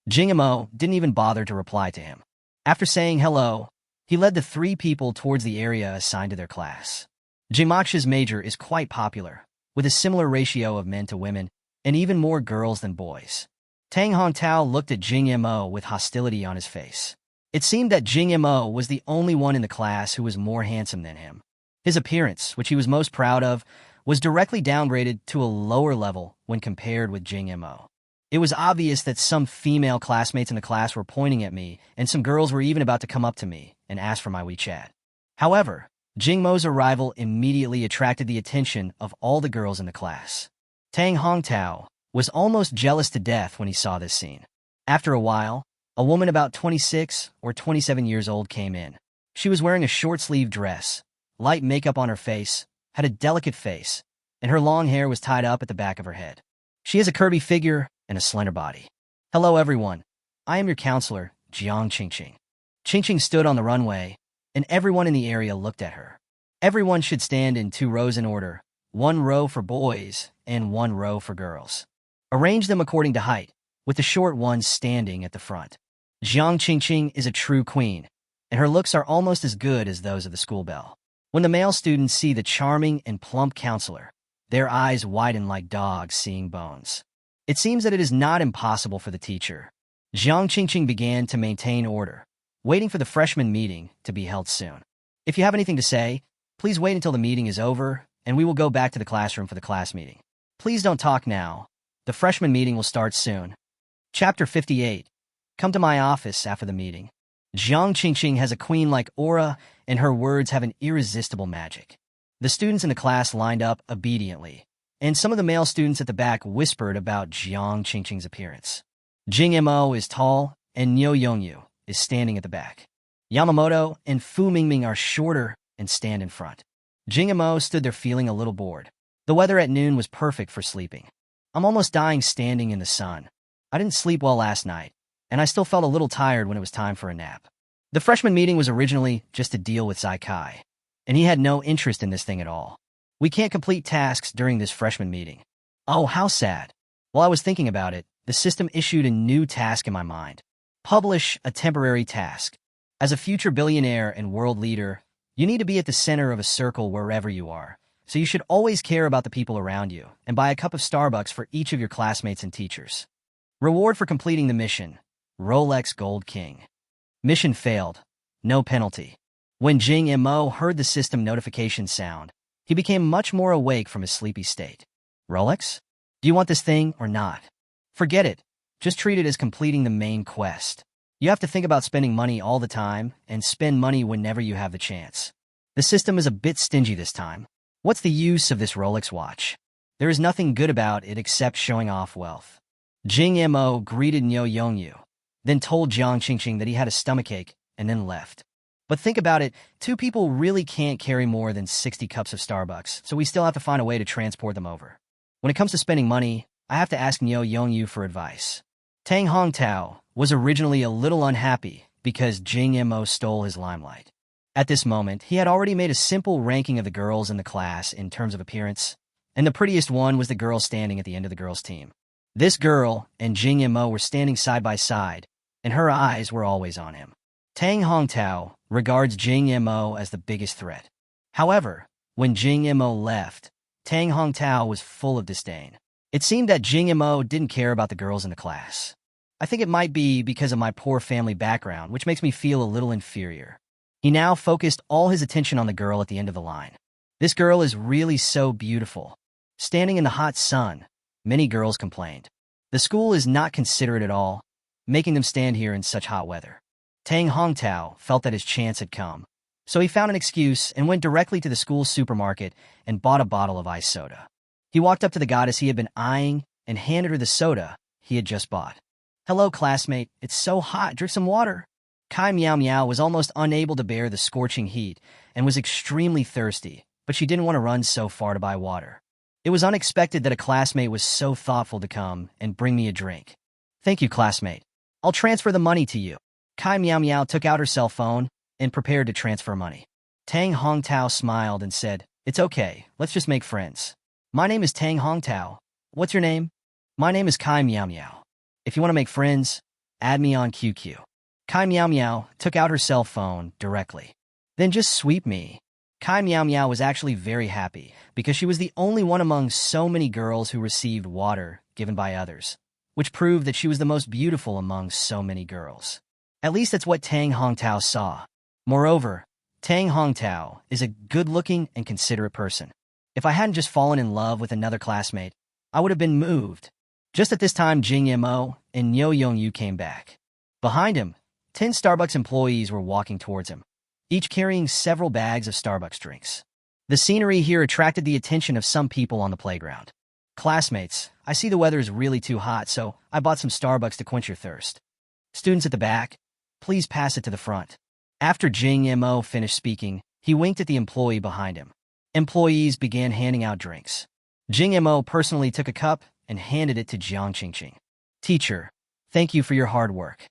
Jing Mo didn't even bother to reply to him. After saying hello, he led the three people towards the area assigned to their class. Jimaksha's major is quite popular, with a similar ratio of men to women, and even more girls than boys. Tang Hongtao looked at Jing Mo with hostility on his face. It seemed that Jing Mo was the only one in the class who was more handsome than him. His appearance, which he was most proud of, was directly downgraded to a lower level when compared with Jing Mo. It was obvious that some female classmates in the class were pointing at me, and some girls were even about to come up to me and ask for my WeChat. However, Jing Mo's arrival immediately attracted the attention of all the girls in the class. Tang Hongtao was almost jealous to death when he saw this scene. After a while, a woman about 26 or 27 years old came in. She was wearing a short-sleeved dress, light makeup on her face, had a delicate face, and her long hair was tied up at the back of her head. She has a curvy figure and a slender body. "Hello, everyone. I am your counselor, Jiang Qingqing." Qingqing stood on the runway, and everyone in the area looked at her. Everyone should stand in 2 rows in order, 1 row for boys and 1 row for girls. Arrange them according to height, with the short ones standing at the front. Jiang Qingqing is a true queen, and her looks are almost as good as those of the school belle. When the male students see the charming and plump counselor, their eyes widen like dogs seeing bones. It seems that it is not impossible for the teacher. Jiang Qingqing began to maintain order, waiting for the freshman meeting to be held soon. "If you have anything to say, please wait until the meeting is over, and we will go back to the classroom for the class meeting. Please don't talk now. The freshman meeting will start soon." Chapter 58. Come to my office after the meeting. Jiang Qingqing has a queen-like aura, and her words have an irresistible magic. The students in the class lined up obediently, and some of the male students at the back whispered about Jiang Qingqing's appearance. Jing Mo is tall, and Niu Yongyu is standing at the back. Yamamoto and Fu Mingming are shorter and stand in front. Jing Mo stood there feeling a little bored. The weather at noon was perfect for sleeping. "I'm almost dying standing in the sun. I didn't sleep well last night, and I still felt a little tired when it was time for a nap." The freshman meeting was originally just to deal with Zai Kai, and he had no interest in this thing at all. "We can't complete tasks during this freshman meeting." Oh, how sad. While I was thinking about it, the system issued a new task in my mind. Publish a temporary task. As a future billionaire and world leader, you need to be at the center of a circle wherever you are, so you should always care about the people around you and buy a cup of Starbucks for each of your classmates and teachers. Reward for completing the mission: Rolex Gold King. Mission failed. No penalty. When Jing Mo heard the system notification sound, he became much more awake from his sleepy state. "Rolex? Do you want this thing or not?" "Forget it. Just treat it as completing the main quest. You have to think about spending money all the time and spend money whenever you have the chance. The system is a bit stingy this time. What's the use of this Rolex watch? There is nothing good about it except showing off wealth." Jing Mo greeted Niu Yongyu, then told Jiang Qingqing that he had a stomachache, and then left. But think about it, 2 people really can't carry more than 60 cups of Starbucks, so we still have to find a way to transport them over. When it comes to spending money, I have to ask Niu Yongyu for advice. Tang Hongtao was originally a little unhappy because Jing Mo stole his limelight. At this moment, he had already made a simple ranking of the girls in the class in terms of appearance, and the prettiest one was the girl standing at the end of the girls' team. This girl and Jing Mo were standing side by side, and her eyes were always on him. Tang Hongtao regards Jing Mo as the biggest threat. However, when Jing Mo left, Tang Hongtao was full of disdain. It seemed that Jing Mo didn't care about the girls in the class. I think it might be because of my poor family background, which makes me feel a little inferior. He now focused all his attention on the girl at the end of the line. "This girl is really so beautiful. Standing in the hot sun," many girls complained. "The school is not considerate at all, making them stand here in such hot weather." Tang Hongtao felt that his chance had come, so he found an excuse and went directly to the school supermarket and bought a bottle of iced soda. He walked up to the goddess he had been eyeing and handed her the soda he had just bought. "Hello, classmate. It's so hot. Drink some water." Kai Meow Meow was almost unable to bear the scorching heat and was extremely thirsty, but she didn't want to run so far to buy water. It was unexpected that a classmate was so thoughtful to come and bring me a drink. "Thank you, classmate. I'll transfer the money to you." Kai Meow Meow took out her cell phone and prepared to transfer money. Tang Hongtao smiled and said, "It's okay. Let's just make friends. My name is Tang Hongtao. What's your name?" "My name is Kai Meow Meow. If you want to make friends, add me on QQ." Kai Meow Meow took out her cell phone directly. "Then just sweep me." Kai Meow Meow was actually very happy because she was the only one among so many girls who received water given by others, which proved that she was the most beautiful among so many girls. At least that's what Tang Hongtao saw. Moreover, Tang Hongtao is a good-looking and considerate person. If I hadn't just fallen in love with another classmate, I would have been moved. Just at this time, Jing Mo and Niu Yongyu came back. Behind him, 10 Starbucks employees were walking towards him, each carrying several bags of Starbucks drinks. The scenery here attracted the attention of some people on the playground. Classmates, I see the weather is really too hot, so I bought some Starbucks to quench your thirst. Students at the back, please pass it to the front. After Jing Mo finished speaking, he winked at the employee behind him. Employees began handing out drinks. Jing Mo personally took a cup and handed it to Jiang Qingqing. Teacher, thank you for your hard work.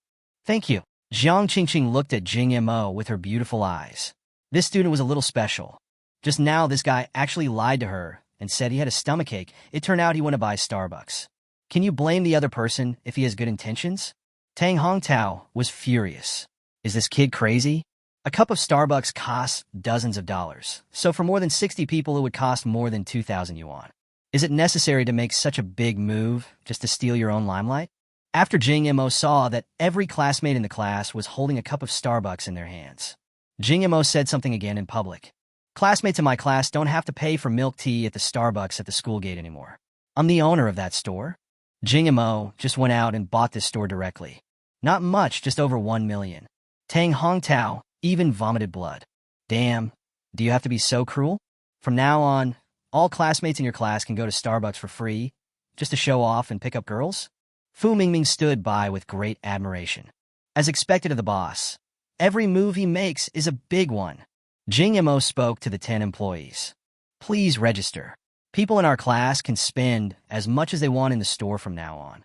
Thank you. Jiang Qingqing looked at Jing Mo with her beautiful eyes. This student was a little special. Just now, this guy actually lied to her and said he had a stomachache. It turned out he went to buy Starbucks. Can you blame the other person if he has good intentions? Tang Hongtao was furious. Is this kid crazy? A cup of Starbucks costs dozens of dollars, so for more than 60 people it would cost more than 2,000 yuan. Is it necessary to make such a big move just to steal your own limelight? After Jing Mo saw that every classmate in the class was holding a cup of Starbucks in their hands, Jing Mo said something again in public. Classmates in my class don't have to pay for milk tea at the Starbucks at the school gate anymore. I'm the owner of that store. Jing Mo just went out and bought this store directly. Not much, just over 1 million. Tang Hongtao even vomited blood. Damn, do you have to be so cruel? From now on, all classmates in your class can go to Starbucks for free, just to show off and pick up girls? Fu Mingming stood by with great admiration. As expected of the boss, every move he makes is a big one. Jing Mo spoke to the 10 employees. Please register. People in our class can spend as much as they want in the store from now on.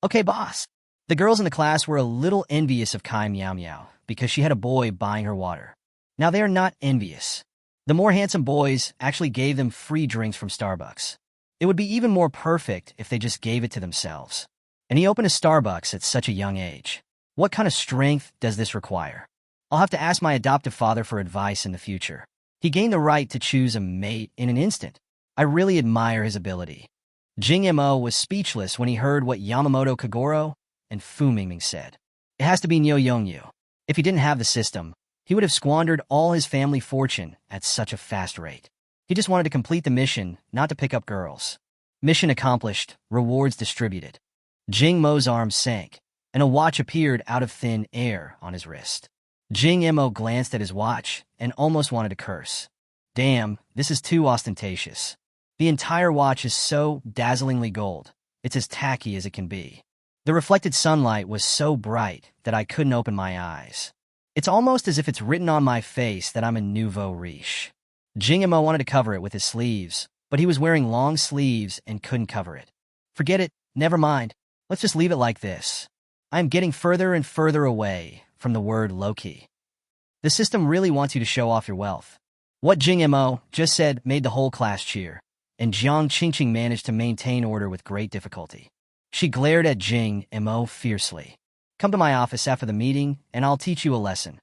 Okay, boss. The girls in the class were a little envious of Kai Miao Miao because she had a boy buying her water. Now they are not envious. The more handsome boys actually gave them free drinks from Starbucks. It would be even more perfect if they just gave it to themselves. And he opened a Starbucks at such a young age. What kind of strength does this require? I'll have to ask my adoptive father for advice in the future. He gained the right to choose a mate in an instant. I really admire his ability. Jing Mo was speechless when he heard what Yamamoto Kagoro and Fu Mingming said. It has to be Niu Yongyu. If he didn't have the system, he would have squandered all his family fortune at such a fast rate. He just wanted to complete the mission, not to pick up girls. Mission accomplished, rewards distributed. Jing Mo's arms sank, and a watch appeared out of thin air on his wrist. Jing Mo glanced at his watch and almost wanted to curse. Damn, this is too ostentatious. The entire watch is so dazzlingly gold, it's as tacky as it can be. The reflected sunlight was so bright that I couldn't open my eyes. It's almost as if it's written on my face that I'm a nouveau riche. Jing Mo wanted to cover it with his sleeves, but he was wearing long sleeves and couldn't cover it. Forget it, never mind. Let's just leave it like this. I am getting further and further away from the word low-key. The system really wants you to show off your wealth. What Jing Mo just said made the whole class cheer, and Jiang Qingqing managed to maintain order with great difficulty. She glared at Jing Mo fiercely. Come to my office after the meeting, and I'll teach you a lesson.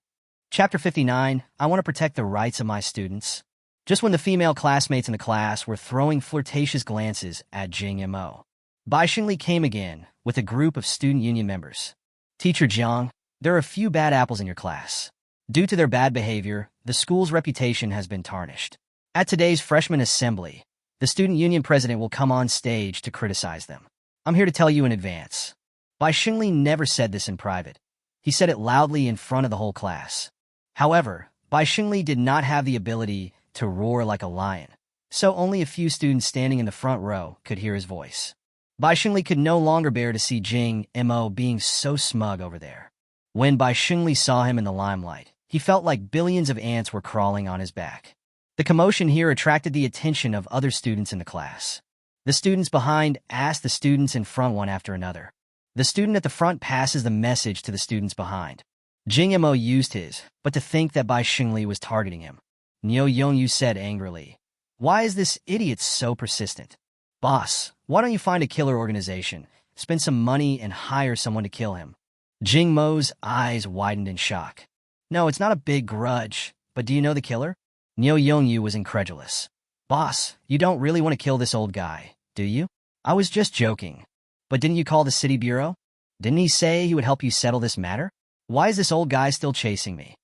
Chapter 59, I want to protect the rights of my students. Just when the female classmates in the class were throwing flirtatious glances at Jing Mo, Bai Xingli came again with a group of student union members. Teacher Jiang, there are a few bad apples in your class. Due to their bad behavior, the school's reputation has been tarnished. At today's freshman assembly, the student union president will come on stage to criticize them. I'm here to tell you in advance. Bai Xingli never said this in private. He said it loudly in front of the whole class. However, Bai Xingli did not have the ability to roar like a lion, so only a few students standing in the front row could hear his voice. Bai Xingli could no longer bear to see Jing Mo being so smug over there. When Bai Xingli saw him in the limelight, he felt like billions of ants were crawling on his back. The commotion here attracted the attention of other students in the class. The students behind asked the students in front one after another. The student at the front passes the message to the students behind. Jing Mo used his, but to think that Bai Xingli was targeting him. Niu Yongyu said angrily, "Why is this idiot so persistent? Boss, why don't you find a killer organization, spend some money and hire someone to kill him?" Jing Mo's eyes widened in shock. "No, it's not a big grudge, but do you know the killer?" Niu Yongyu was incredulous. "Boss, you don't really want to kill this old guy, do you?" "I was just joking. But didn't you call the city bureau? Didn't he say he would help you settle this matter? Why is this old guy still chasing me?"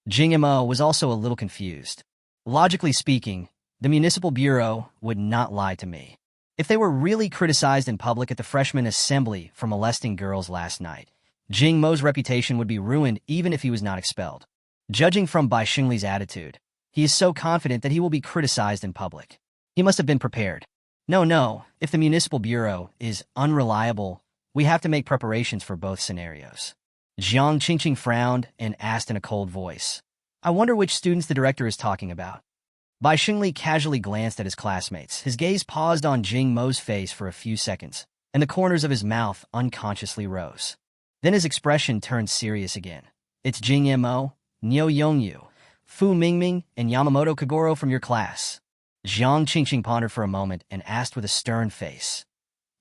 Jing Mo was also a little confused. Logically speaking, the municipal bureau would not lie to me. If they were really criticized in public at the freshman assembly for molesting girls last night, Jing Mo's reputation would be ruined even if he was not expelled. Judging from Bai Xingli's attitude, he is so confident that he will be criticized in public. He must have been prepared. No, if the municipal bureau is unreliable, we have to make preparations for both scenarios. Jiang Qingqing frowned and asked in a cold voice, I wonder which students the director is talking about. Bai Xingli casually glanced at his classmates. His gaze paused on Jing Mo's face for a few seconds, and the corners of his mouth unconsciously rose. Then his expression turned serious again. It's Jing Mo, Niu Yongyu, Fu Mingming, and Yamamoto Kagoro from your class. Jiang Qingqing pondered for a moment and asked with a stern face.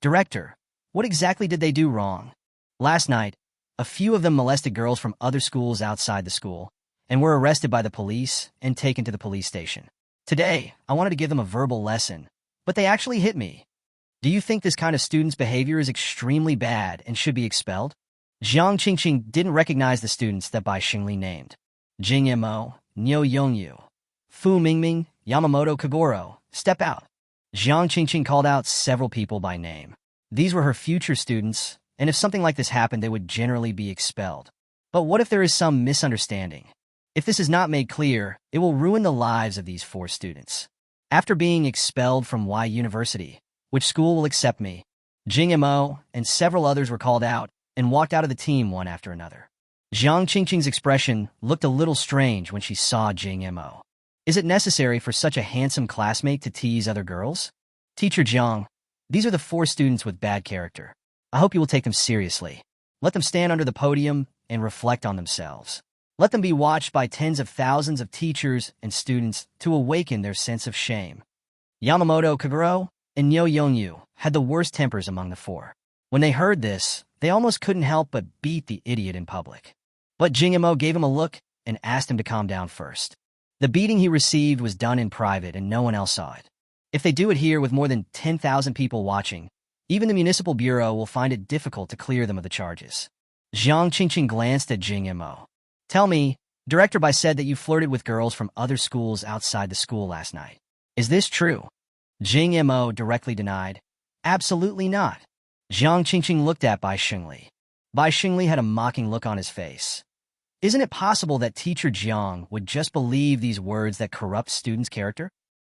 Director, what exactly did they do wrong? Last night, a few of them molested girls from other schools outside the school and were arrested by the police and taken to the police station. Today, I wanted to give them a verbal lesson, but they actually hit me. Do you think this kind of student's behavior is extremely bad and should be expelled? Jiang Qingqing didn't recognize the students that Bai Xingli named. Jing Mo, Niu Yongyu, Fu Mingming, Yamamoto Kagoro, step out. Jiang Qingqing called out several people by name. These were her future students, and if something like this happened, they would generally be expelled. But what if there is some misunderstanding? If this is not made clear, it will ruin the lives of these 4 students. After being expelled from Y University, which school will accept me? Jing Mo and several others were called out and walked out of the team one after another. Jiang Qingqing's expression looked a little strange when she saw Jing Mo. Is it necessary for such a handsome classmate to tease other girls? Teacher Jiang, these are the 4 students with bad character. I hope you will take them seriously. Let them stand under the podium and reflect on themselves. Let them be watched by tens of thousands of teachers and students to awaken their sense of shame. Yamamoto Kagoro and Niu Yongyu had the worst tempers among the 4. When they heard this, they almost couldn't help but beat the idiot in public. But Jing Mo gave him a look and asked him to calm down first. The beating he received was done in private and no one else saw it. If they do it here with more than 10,000 people watching, even the municipal bureau will find it difficult to clear them of the charges. Jiang Qingqing glanced at Jing Mo. Tell me, Director Bai said that you flirted with girls from other schools outside the school last night. Is this true? Jing Mo directly denied. Absolutely not. Jiang Qingqing looked at Bai Xingli. Bai Xingli had a mocking look on his face. Isn't it possible that Teacher Jiang would just believe these words that corrupt students' character?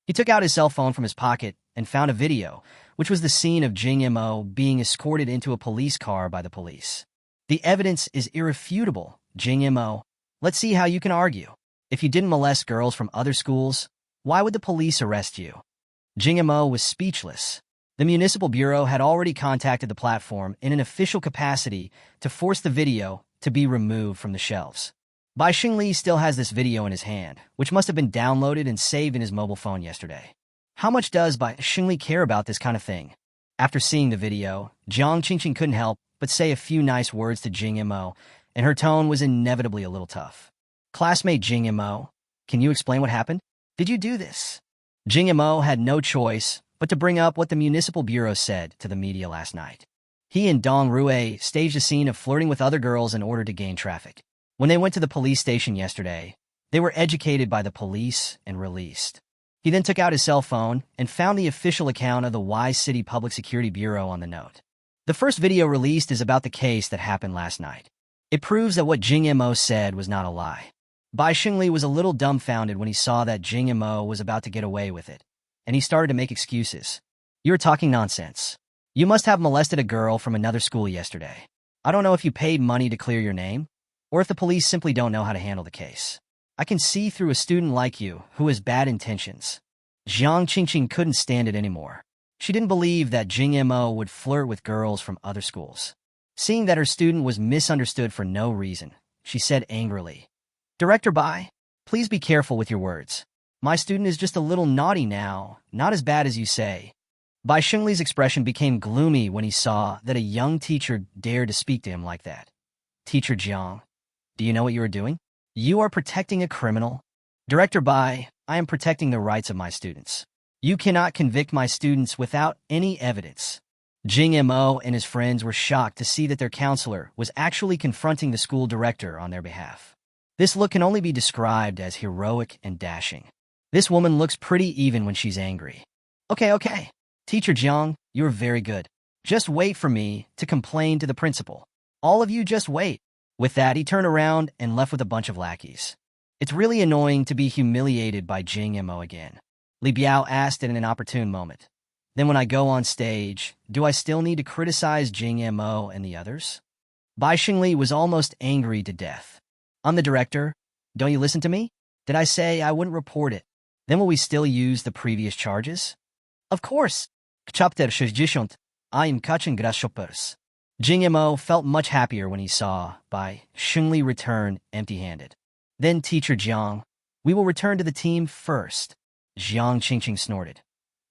He took out his cell phone from his pocket and found a video, which was the scene of Jing Mo being escorted into a police car by the police. The evidence is irrefutable, Jing Mo. Let's see how you can argue. If you didn't molest girls from other schools, why would the police arrest you? Jing Mo was speechless. The municipal bureau had already contacted the platform in an official capacity to force the video to be removed from the shelves. Bai Xingli still has this video in his hand, which must have been downloaded and saved in his mobile phone yesterday. How much does Bai Xingli care about this kind of thing? After seeing the video, Jiang Qingqing couldn't help but say a few nice words to Jing Mo, and her tone was inevitably a little tough. Classmate Jing Mo, can you explain what happened? Did you do this? Jing Mo had no choice but to bring up what the municipal bureau said to the media last night. He and Dong Rue staged a scene of flirting with other girls in order to gain traffic. When they went to the police station yesterday, they were educated by the police and released. He then took out his cell phone and found the official account of the Y City Public Security Bureau on the note. The first video released is about the case that happened last night. It proves that what Jing Mo said was not a lie. Bai Xingli was a little dumbfounded when he saw that Jing Mo was about to get away with it, and he started to make excuses. You're talking nonsense. You must have molested a girl from another school yesterday. I don't know if you paid money to clear your name, or if the police simply don't know how to handle the case. I can see through a student like you who has bad intentions. Jiang Qingqing couldn't stand it anymore. She didn't believe that Jing Mo would flirt with girls from other schools. Seeing that her student was misunderstood for no reason, she said angrily, Director Bai, please be careful with your words. My student is just a little naughty now, not as bad as you say. Bai Xingli's expression became gloomy when he saw that a young teacher dared to speak to him like that. Teacher Jiang, do you know what you are doing? You are protecting a criminal. Director Bai, I am protecting the rights of my students. You cannot convict my students without any evidence. Jing Mo and his friends were shocked to see that their counselor was actually confronting the school director on their behalf. This look can only be described as heroic and dashing. This woman looks pretty even when she's angry. Okay. Teacher Jiang, you're very good. Just wait for me to complain to the principal. All of you just wait. With that, he turned around and left with a bunch of lackeys. It's really annoying to be humiliated by Jing Mo again. Li Biao asked it in an opportune moment. Then when I go on stage, do I still need to criticize Jing Mo and the others? Bai Xingli was almost angry to death. I'm the director. Don't you listen to me? Did I say I wouldn't report it? Then will we still use the previous charges? Of course. Chapter 60. I am catching grasshoppers. Jing Mo felt much happier when he saw Bai Xingli return empty-handed. Then Teacher Jiang, we will return to the team first. Jiang Qingqing snorted.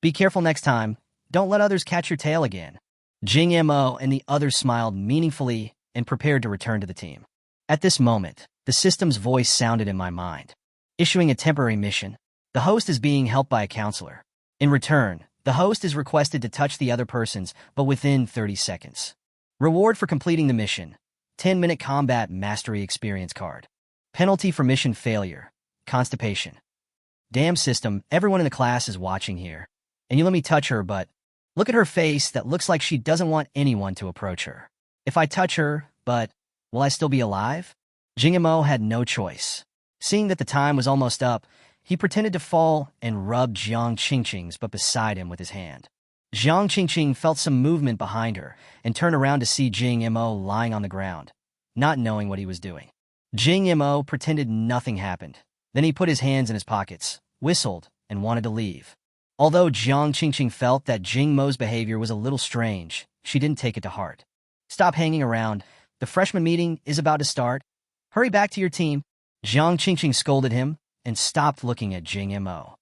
Be careful next time. Don't let others catch your tail again. Jing Mo and the others smiled meaningfully and prepared to return to the team. At this moment, the system's voice sounded in my mind. Issuing a temporary mission. The host is being helped by a counselor. In return, the host is requested to touch the other persons, but within 30 seconds. Reward for completing the mission. 10-minute combat mastery experience card. Penalty for mission failure. Constipation. Damn system, everyone in the class is watching here. And you let me touch her, but look at her face that looks like she doesn't want anyone to approach her. If I touch her, but will I still be alive? Jing Mo had no choice. Seeing that the time was almost up, he pretended to fall and rubbed Jiang Qingqing's butt beside him with his hand. Jiang Qingqing felt some movement behind her and turned around to see Jing Mo lying on the ground, not knowing what he was doing. Jing Mo pretended nothing happened. Then he put his hands in his pockets, whistled, and wanted to leave. Although Jiang Qingqing felt that Jing Mo's behavior was a little strange, she didn't take it to heart. Stop hanging around. The freshman meeting is about to start. Hurry back to your team. Jiang Qingqing scolded him and stopped looking at Jing Mo.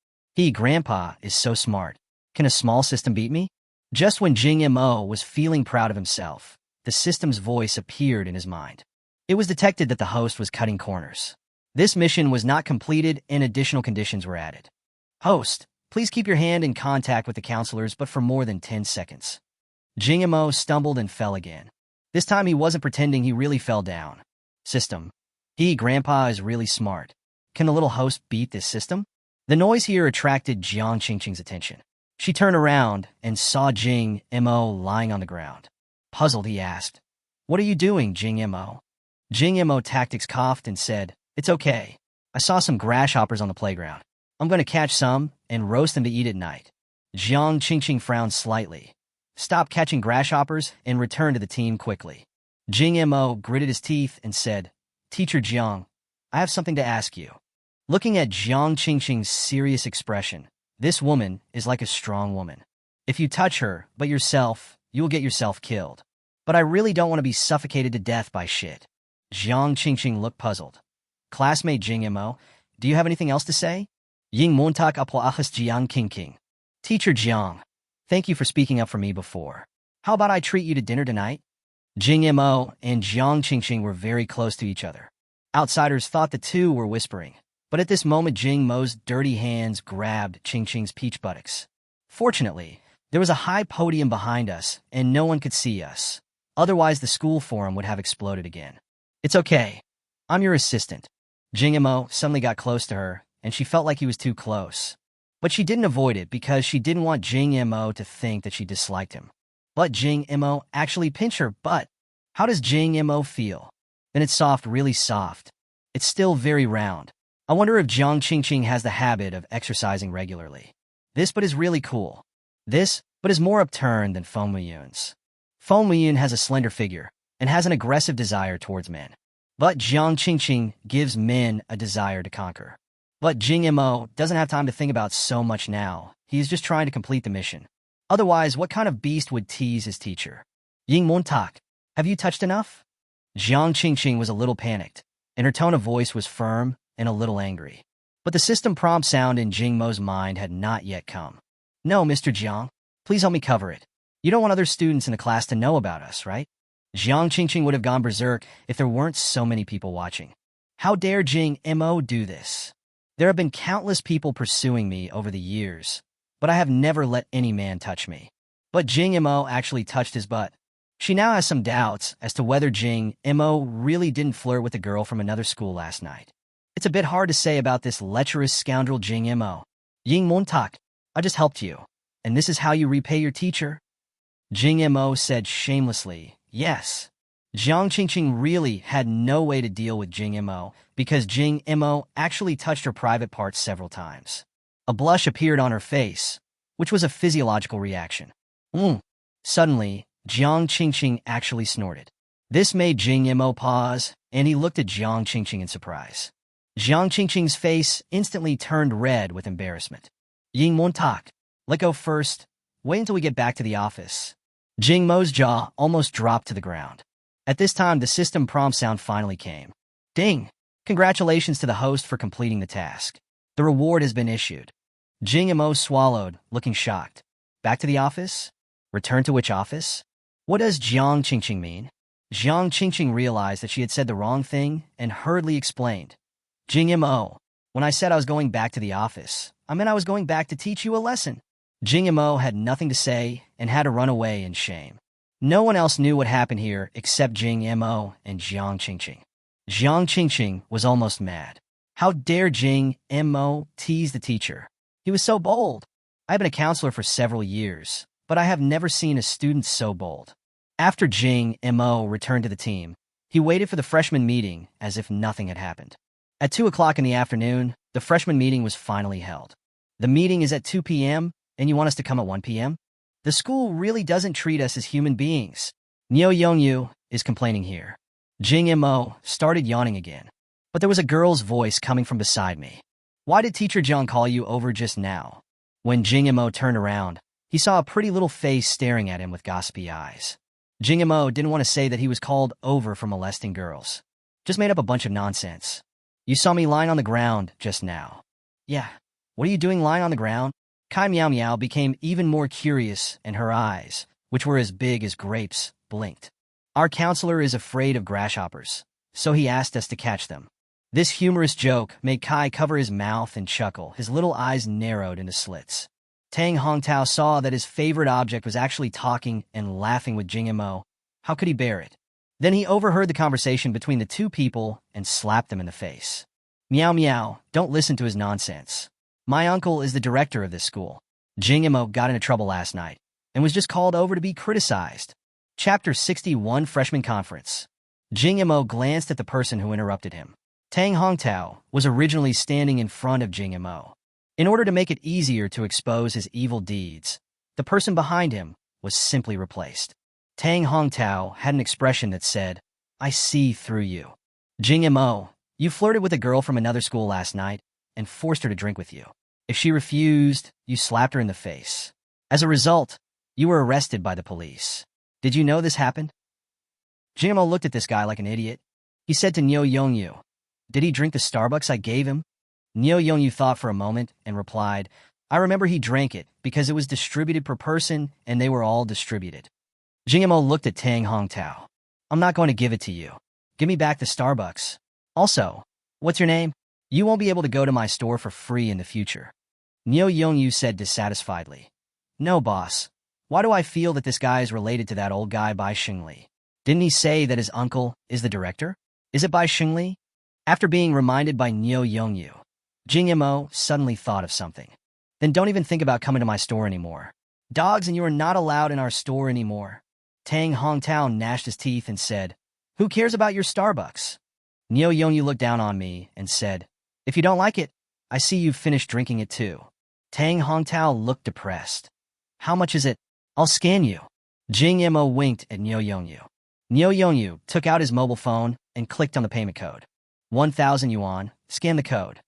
Grandpa is so smart. Can a small system beat me? Just when Jing Mo was feeling proud of himself, the system's voice appeared in his mind. It was detected that the host was cutting corners. This mission was not completed and additional conditions were added. Host, please keep your hand in contact with the counselors, but for more than 10 seconds. Jing Mo stumbled and fell again. This time he wasn't pretending, he really fell down. System. Grandpa is really smart. Can the little host beat this system? The noise here attracted Jiang Qingqing's attention. She turned around and saw Jing Mo lying on the ground. Puzzled, he asked, "What are you doing, Jing Mo?" Jing Mo tactics coughed and said, "It's okay. I saw some grasshoppers on the playground. I'm going to catch some and roast them to eat at night." Jiang Qingqing frowned slightly. Stop catching grasshoppers and return to the team quickly. Jing Mo gritted his teeth and said, "Teacher Jiang, I have something to ask you." Looking at Jiang Qingqing's serious expression, this woman is like a strong woman. If you touch her, but yourself, you will get yourself killed. But I really don't want to be suffocated to death by shit. Jiang Qingqing looked puzzled. Classmate Jing Mo, do you have anything else to say? Ying Montak Apo Ahas Jiang Qingqing. Teacher Jiang, thank you for speaking up for me before. How about I treat you to dinner tonight? Jing Mo and Jiang Qingqing were very close to each other. Outsiders thought the two were whispering, but at this moment Jing Mo's dirty hands grabbed Qingqing's peach buttocks. Fortunately, there was a high podium behind us and no one could see us. Otherwise the school forum would have exploded again. It's okay. I'm your assistant. Jing Mo suddenly got close to her, and she felt like he was too close. But she didn't avoid it because she didn't want Jing Mo to think that she disliked him. But Jing Mo actually pinched her butt. How does Jing Mo feel? Then it's soft, really soft. It's still very round. I wonder if Jiang Qingqing has the habit of exercising regularly. This butt is really cool. This butt is more upturned than Feng Muyun's. Feng Muyun has a slender figure and has an aggressive desire towards men. But Jiang Qingqing gives men a desire to conquer. But Jing Mo doesn't have time to think about so much now. He is just trying to complete the mission. Otherwise, what kind of beast would tease his teacher? Ying Montak, have you touched enough? Jiang Qingqing was a little panicked, and her tone of voice was firm and a little angry. But the system prompt sound in Jing Mo's mind had not yet come. No, Mr. Jiang, please help me cover it. You don't want other students in the class to know about us, right? Jiang Qingqing would have gone berserk if there weren't so many people watching. How dare Jing Mo do this? There have been countless people pursuing me over the years, but I have never let any man touch me. But Jing Mo actually touched his butt. She now has some doubts as to whether Jing Mo really didn't flirt with a girl from another school last night. It's a bit hard to say about this lecherous scoundrel Jing Mo. Ying Montak, I just helped you. And this is how you repay your teacher? Jing Mo said shamelessly, yes. Jiang Qingqing really had no way to deal with Jing Mo because Jing Mo actually touched her private parts several times. A blush appeared on her face, which was a physiological reaction. Suddenly, Jiang Qingqing actually snorted. This made Jing Mo pause, and he looked at Jiang Qingqing in surprise. Jiang Qingqing's face instantly turned red with embarrassment. Ying Montak, let go first. Wait until we get back to the office. Jing Mo's jaw almost dropped to the ground. At this time, the system prompt sound finally came. Ding! Congratulations to the host for completing the task. The reward has been issued. Jing Mo swallowed, looking shocked. Back to the office? Return to which office? What does Jiang Qingqing mean? Jiang Qingqing realized that she had said the wrong thing and hurriedly explained. Jing Mo, when I said I was going back to the office, I meant I was going back to teach you a lesson. Jing Mo had nothing to say and had to run away in shame. No one else knew what happened here except Jing Mo and Jiang Qingqing. Jiang Qingqing was almost mad. How dare Jing Mo tease the teacher? He was so bold. I've been a counselor for several years, but I have never seen a student so bold. After Jing Mo returned to the team, he waited for the freshman meeting as if nothing had happened. At 2 o'clock in the afternoon, the freshman meeting was finally held. The meeting is at 2 p.m., and you want us to come at 1 p.m.? The school really doesn't treat us as human beings. Neo Yongyu is complaining here. Jing Mo started yawning again. But there was a girl's voice coming from beside me. Why did Teacher Jiang call you over just now? When Jing Mo turned around, he saw a pretty little face staring at him with gossipy eyes. Jing Mo didn't want to say that he was called over for molesting girls. Just made up a bunch of nonsense. You saw me lying on the ground just now. Yeah, what are you doing lying on the ground? Kai Miao Miao became even more curious, and her eyes, which were as big as grapes, blinked. Our counselor is afraid of grasshoppers, so he asked us to catch them. This humorous joke made Kai cover his mouth and chuckle, his little eyes narrowed into slits. Tang Hongtao saw that his favorite object was actually talking and laughing with Jing Mo. How could he bear it? Then he overheard the conversation between the two people and slapped them in the face. Meow meow, don't listen to his nonsense. My uncle is the director of this school. Jing Mo got into trouble last night and was just called over to be criticized. Chapter 61 Freshman Conference. Jing Mo glanced at the person who interrupted him. Tang Hongtao was originally standing in front of Jing Mo. In order to make it easier to expose his evil deeds, the person behind him was simply replaced. Tang Hongtao had an expression that said, I see through you. Jing Mo, you flirted with a girl from another school last night and forced her to drink with you. If she refused, you slapped her in the face. As a result, you were arrested by the police. Did you know this happened? Jing Mo looked at this guy like an idiot. He said to Neo Yongyu, did he drink the Starbucks I gave him? Neo Yongyu thought for a moment and replied, I remember he drank it because it was distributed per person and they were all distributed. Jing Mo looked at Tang Hongtao. I'm not going to give it to you. Give me back the Starbucks. Also, what's your name? You won't be able to go to my store for free in the future. Neo Yongyu said dissatisfiedly. No, boss. Why do I feel that this guy is related to that old guy Bai Xingli? Didn't he say that his uncle is the director? Is it Bai Xingli? After being reminded by Neo Yongyu, Jing Mo suddenly thought of something. Then don't even think about coming to my store anymore. Dogs and you are not allowed in our store anymore. Tang Hongtao gnashed his teeth and said, Who cares about your Starbucks? Neo Yongyu looked down on me and said, If you don't like it, I see you've finished drinking it too. Tang Hongtao looked depressed. How much is it? I'll scan you. Jing Mo winked at Neo Yongyu. Neo Yongyu took out his mobile phone and clicked on the payment code. 1,000 yuan, scan the code.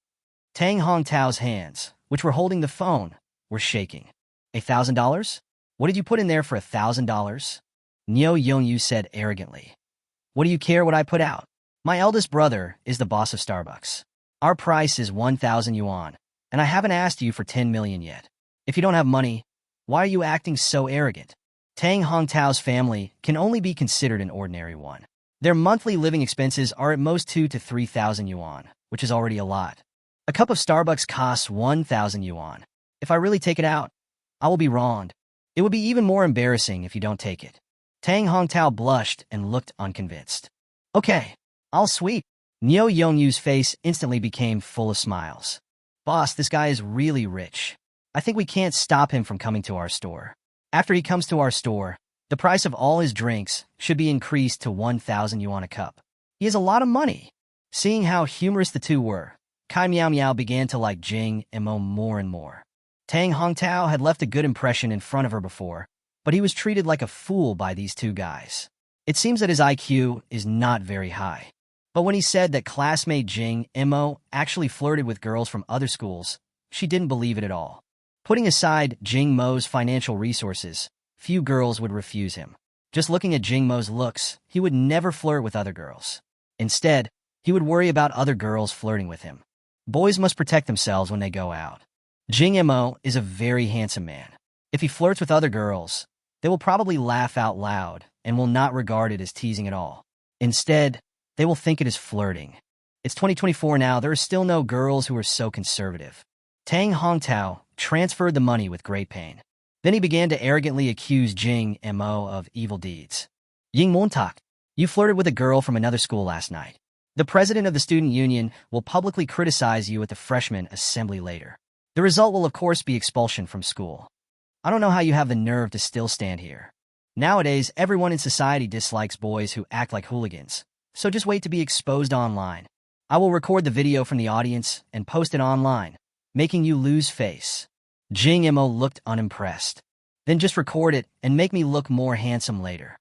Tang Hongtao's hands, which were holding the phone, were shaking. $1,000? What did you put in there for $1,000? Neo Yongyu said arrogantly. What do you care what I put out? My eldest brother is the boss of Starbucks. Our price is 1,000 yuan, and I haven't asked you for 10 million yet. If you don't have money, why are you acting so arrogant? Tang Hongtao's family can only be considered an ordinary one. Their monthly living expenses are at most 2,000 to 3,000 yuan, which is already a lot. A cup of Starbucks costs 1,000 yuan. If I really take it out, I will be wronged. It would be even more embarrassing if you don't take it. Tang Hongtao blushed and looked unconvinced. Okay, I'll sweep. Niu Yongyu's face instantly became full of smiles. Boss, this guy is really rich. I think we can't stop him from coming to our store. After he comes to our store, the price of all his drinks should be increased to 1,000 yuan a cup. He has a lot of money. Seeing how humorous the two were, Kai Miao Miao began to like Jing Mo more and more. Tang Hongtao had left a good impression in front of her before, but he was treated like a fool by these two guys. It seems that his IQ is not very high. But when he said that classmate Jing Mo actually flirted with girls from other schools, she didn't believe it at all. Putting aside Jing Mo's financial resources, few girls would refuse him. Just looking at Jing Mo's looks, he would never flirt with other girls. Instead, he would worry about other girls flirting with him. Boys must protect themselves when they go out. Jing Mo is a very handsome man. If he flirts with other girls, they will probably laugh out loud and will not regard it as teasing at all. Instead, they will think it is flirting. It's 2024 now, there are still no girls who are so conservative. Tang Hongtao transferred the money with great pain. Then he began to arrogantly accuse Jing Mo of evil deeds. Ying Montak, you flirted with a girl from another school last night. The president of the student union will publicly criticize you at the freshman assembly later. The result will of course be expulsion from school. I don't know how you have the nerve to still stand here. Nowadays, everyone in society dislikes boys who act like hooligans, so just wait to be exposed online. I will record the video from the audience and post it online, making you lose face. Jing Mo looked unimpressed. Then just record it and make me look more handsome later.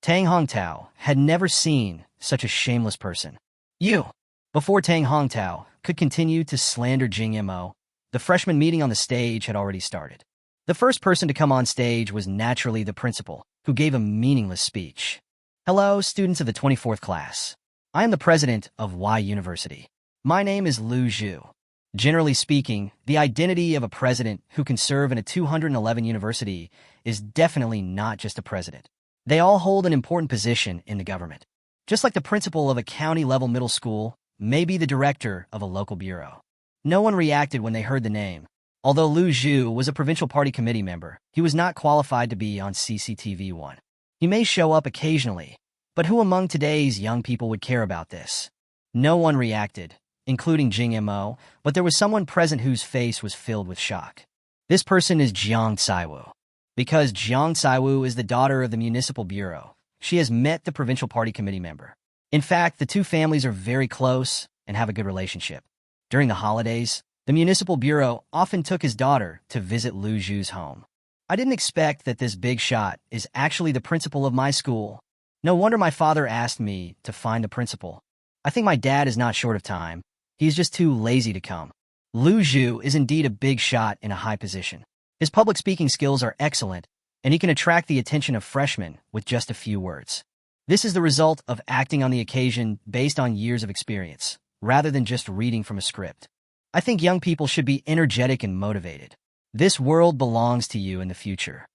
Tang Hongtao had never seen such a shameless person. You! Before Tang Hongtao could continue to slander Jing Mo, the freshman meeting on the stage had already started. The first person to come on stage was naturally the principal, who gave a meaningless speech. Hello, students of the 24th class. I am the president of Y University. My name is Lu Zhu. Generally speaking, the identity of a president who can serve in a 211 university is definitely not just a president. They all hold an important position in the government. Just like the principal of a county-level middle school may be the director of a local bureau. No one reacted when they heard the name. Although Lu Zhu was a provincial party committee member, he was not qualified to be on CCTV1. He may show up occasionally, but who among today's young people would care about this? No one reacted, including Jing Mo, but there was someone present whose face was filled with shock. This person is Jiang Caiwu. Because Jiang Caiwu is the daughter of the municipal bureau, she has met the provincial party committee member. In fact, the two families are very close and have a good relationship. During the holidays, the municipal bureau often took his daughter to visit Lu Zhu's home. I didn't expect that this big shot is actually the principal of my school. No wonder my father asked me to find the principal. I think my dad is not short of time. He's just too lazy to come. Lu Zhu is indeed a big shot in a high position. His public speaking skills are excellent, and he can attract the attention of freshmen with just a few words. This is the result of acting on the occasion based on years of experience, rather than just reading from a script. I think young people should be energetic and motivated. This world belongs to you in the future.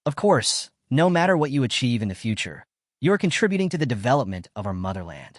Of course, no matter what you achieve in the future, you are contributing to the development of our motherland.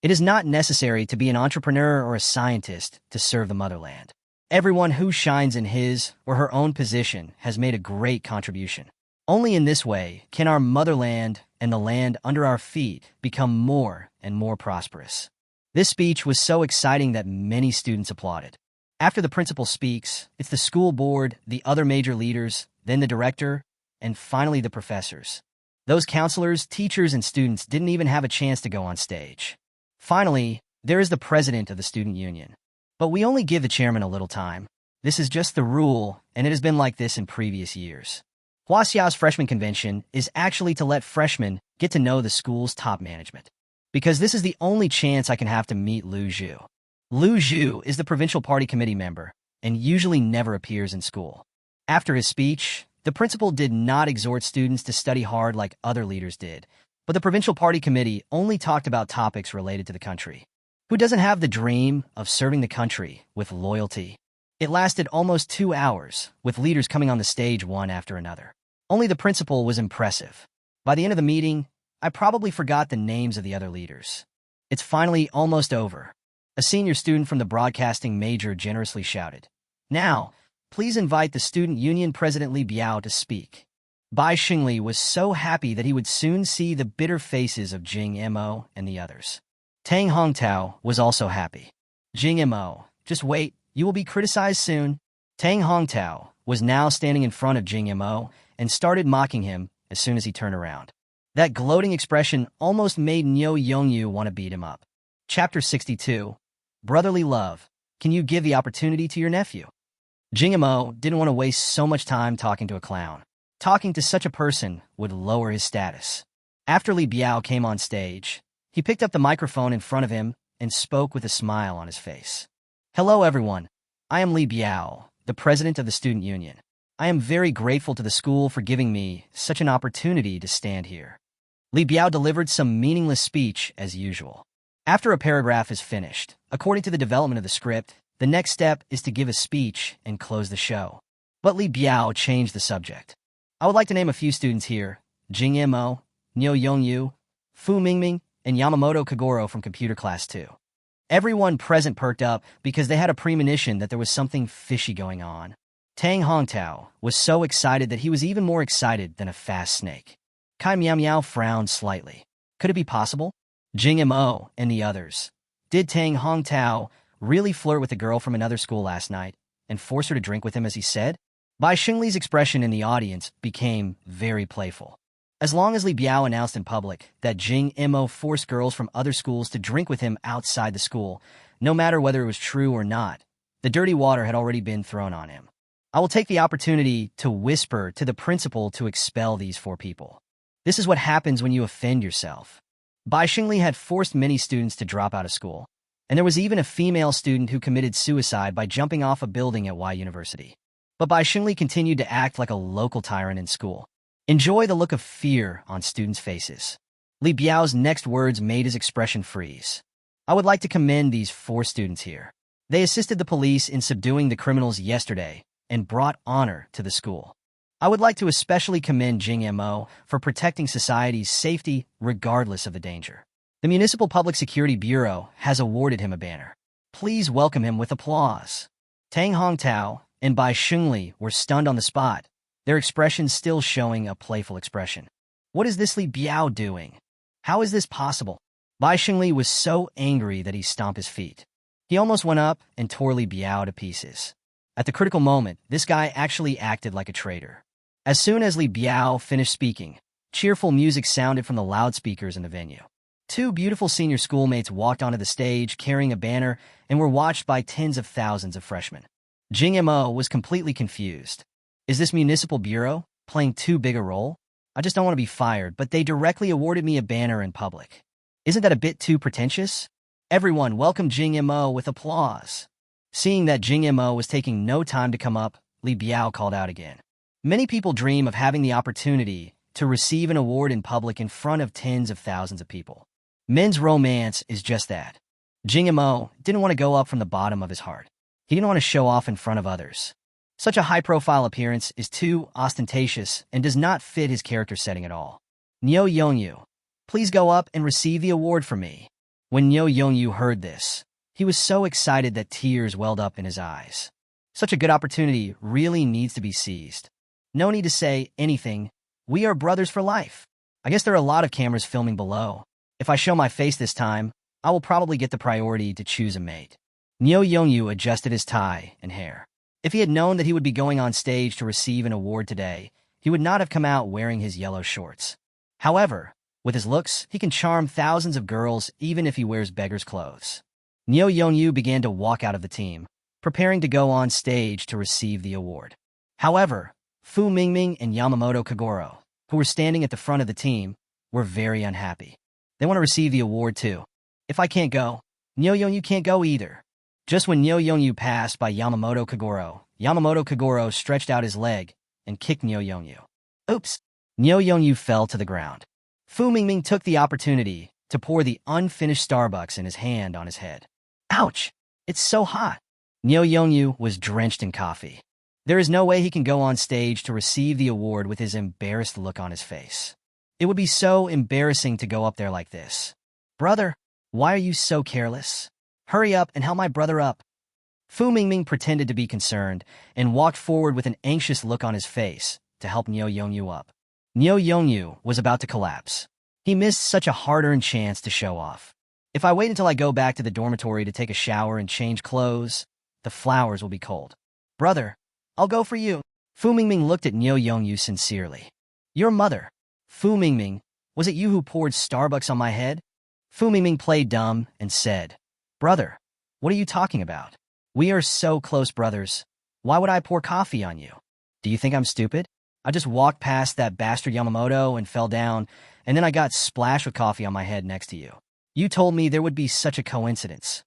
It is not necessary to be an entrepreneur or a scientist to serve the motherland. Everyone who shines in his or her own position has made a great contribution. Only in this way can our motherland and the land under our feet become more and more prosperous. This speech was so exciting that many students applauded. After the principal speaks, it's the school board, the other major leaders, then the director, and finally the professors. Those counselors, teachers, and students didn't even have a chance to go on stage. Finally, there is the president of the student union. But we only give the chairman a little time. This is just the rule, and it has been like this in previous years. Huaxia's freshman convention is actually to let freshmen get to know the school's top management. Because this is the only chance I can have to meet Lu Zhu. Lu Zhu is the provincial party committee member and usually never appears in school. After his speech, the principal did not exhort students to study hard like other leaders did, but the provincial party committee only talked about topics related to the country. Who doesn't have the dream of serving the country with loyalty? It lasted almost 2 hours, with leaders coming on the stage one after another. Only the principal was impressive. By the end of the meeting, I probably forgot the names of the other leaders. It's finally almost over. A senior student from the broadcasting major generously shouted, "Now, please invite the student union president Li Biao to speak." Bai Xingli was so happy that he would soon see the bitter faces of Jing Mo and the others. Tang Hongtao was also happy. Jing Mo, just wait, you will be criticized soon. Tang Hongtao was now standing in front of Jing Mo and started mocking him as soon as he turned around. That gloating expression almost made Niu Yongyu want to beat him up. Chapter 62. Brotherly Love. Can you give the opportunity to your nephew? Jing Mo didn't want to waste so much time talking to a clown. Talking to such a person would lower his status. After Li Biao came on stage, he picked up the microphone in front of him and spoke with a smile on his face. Hello everyone, I am Li Biao, the president of the student union. I am very grateful to the school for giving me such an opportunity to stand here. Li Biao delivered some meaningless speech as usual. After a paragraph is finished, according to the development of the script, the next step is to give a speech and close the show. But Li Biao changed the subject. I would like to name a few students here: Jing Mo, Niu Yongyu, Fu Mingming, and Yamamoto Kagoro from Computer Class 2. Everyone present perked up because they had a premonition that there was something fishy going on. Tang Hongtao was so excited that he was even more excited than a fast snake. Kai Miao Miao frowned slightly. Could it be possible? Jing Mo and the others. Did Tang Hongtao really flirt with a girl from another school last night and force her to drink with him as he said? Bai Xingli's expression in the audience became very playful. As long as Li Biao announced in public that Jing Mo forced girls from other schools to drink with him outside the school, no matter whether it was true or not, the dirty water had already been thrown on him. I will take the opportunity to whisper to the principal to expel these 4 people. This is what happens when you offend yourself. Bai Xingli had forced many students to drop out of school, and there was even a female student who committed suicide by jumping off a building at Y University. But Bai Xingli continued to act like a local tyrant in school. Enjoy the look of fear on students' faces. Li Biao's next words made his expression freeze. I would like to commend these 4 students here. They assisted the police in subduing the criminals yesterday and brought honor to the school. I would like to especially commend Jing Mo for protecting society's safety regardless of the danger. The Municipal Public Security Bureau has awarded him a banner. Please welcome him with applause. Tang Hongtao and Bai Xingli were stunned on the spot, their expressions still showing a playful expression. What is this Li Biao doing? How is this possible? Bai Xingli was so angry that he stomped his feet. He almost went up and tore Li Biao to pieces. At the critical moment, this guy actually acted like a traitor. As soon as Li Biao finished speaking, cheerful music sounded from the loudspeakers in the venue. 2 beautiful senior schoolmates walked onto the stage carrying a banner and were watched by tens of thousands of freshmen. Jing Mo was completely confused. Is this municipal bureau playing too big a role? I just don't want to be fired, but they directly awarded me a banner in public. Isn't that a bit too pretentious? Everyone welcomed Jing Mo with applause. Seeing that Jing Mo was taking no time to come up, Li Biao called out again. Many people dream of having the opportunity to receive an award in public in front of tens of thousands of people. Men's romance is just that. Jing Mo didn't want to go up from the bottom of his heart. He didn't want to show off in front of others. Such a high-profile appearance is too ostentatious and does not fit his character setting at all. Niu Yongyu, please go up and receive the award from me. When Niu Yongyu heard this, he was so excited that tears welled up in his eyes. Such a good opportunity really needs to be seized. No need to say anything. We are brothers for life. I guess there are a lot of cameras filming below. If I show my face this time, I will probably get the priority to choose a mate. Niu Yongyu adjusted his tie and hair. If he had known that he would be going on stage to receive an award today, he would not have come out wearing his yellow shorts. However, with his looks, he can charm thousands of girls even if he wears beggar's clothes. Niu Yongyu began to walk out of the team, preparing to go on stage to receive the award. However, Fu Mingming and Yamamoto Kagoro, who were standing at the front of the team, were very unhappy. They want to receive the award too. If I can't go, Niu Yongyu can't go either. Just when Niu Yongyu passed by Yamamoto Kagoro stretched out his leg and kicked Niu Yongyu. Oops! Niu Yongyu fell to the ground. Fu Mingming took the opportunity to pour the unfinished Starbucks in his hand on his head. Ouch! It's so hot! Niu Yongyu was drenched in coffee. There is no way he can go on stage to receive the award with his embarrassed look on his face. It would be so embarrassing to go up there like this. Brother, why are you so careless? Hurry up and help my brother up. Fu Mingming pretended to be concerned and walked forward with an anxious look on his face to help Niu Yongyu up. Neo Yongyu was about to collapse. He missed such a hard-earned chance to show off. If I wait until I go back to the dormitory to take a shower and change clothes, the flowers will be cold. Brother, I'll go for you. Fu Mingming looked at Neo Yongyu sincerely. Your mother. Fu Mingming, was it you who poured Starbucks on my head? Fu Mingming played dumb and said, Brother, what are you talking about? We are so close brothers. Why would I pour coffee on you? Do you think I'm stupid? I just walked past that bastard Yamamoto and fell down, and then I got splashed with coffee on my head next to you. You told me there would be such a coincidence.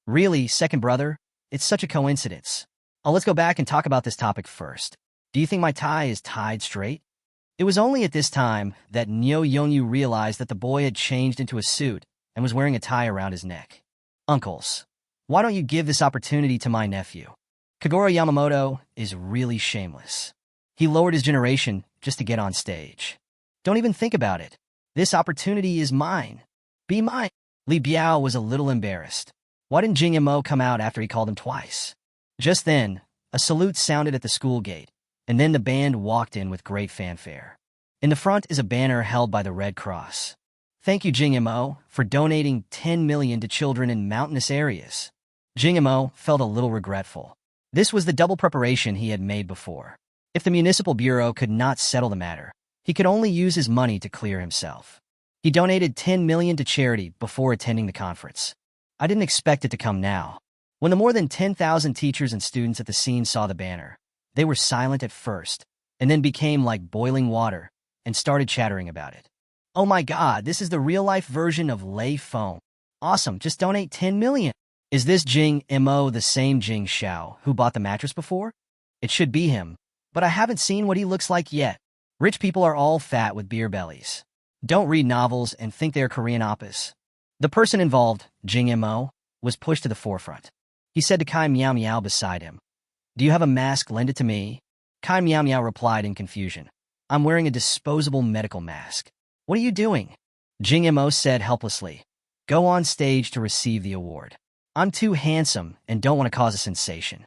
Really, second brother? It's such a coincidence. Let's go back and talk about this topic first. Do you think my tie is tied straight? It was only at this time that Neo Yongyu realized that the boy had changed into a suit and was wearing a tie around his neck. Uncles, why don't you give this opportunity to my nephew? Kagura Yamamoto is really shameless. He lowered his generation just to get on stage. Don't even think about it. This opportunity is mine. Be mine. Li Biao was a little embarrassed. Why didn't Jing Mo come out after he called him twice? Just then, a salute sounded at the school gate, and then the band walked in with great fanfare. In the front is a banner held by the Red Cross. Thank you, Jing Mo, for donating 10 million to children in mountainous areas. Jing Mo felt a little regretful. This was the double preparation he had made before. If the municipal bureau could not settle the matter, he could only use his money to clear himself. He donated 10 million to charity before attending the conference. I didn't expect it to come now. When the more than 10,000 teachers and students at the scene saw the banner, they were silent at first, and then became like boiling water, and started chattering about it. Oh my god, this is the real-life version of Lei Feng. Awesome, just donate 10 million. Is this Jing Mo the same Jing Xiao who bought the mattress before? It should be him, but I haven't seen what he looks like yet. Rich people are all fat with beer bellies. Don't read novels and think they're Korean oppas. The person involved, Jing Mo, was pushed to the forefront. He said to Kai Miao Miao beside him, Do you have a mask? Lend it to me. Kai Miao Miao replied in confusion, I'm wearing a disposable medical mask. What are you doing? Jing Mo said helplessly, Go on stage to receive the award. I'm too handsome and don't want to cause a sensation.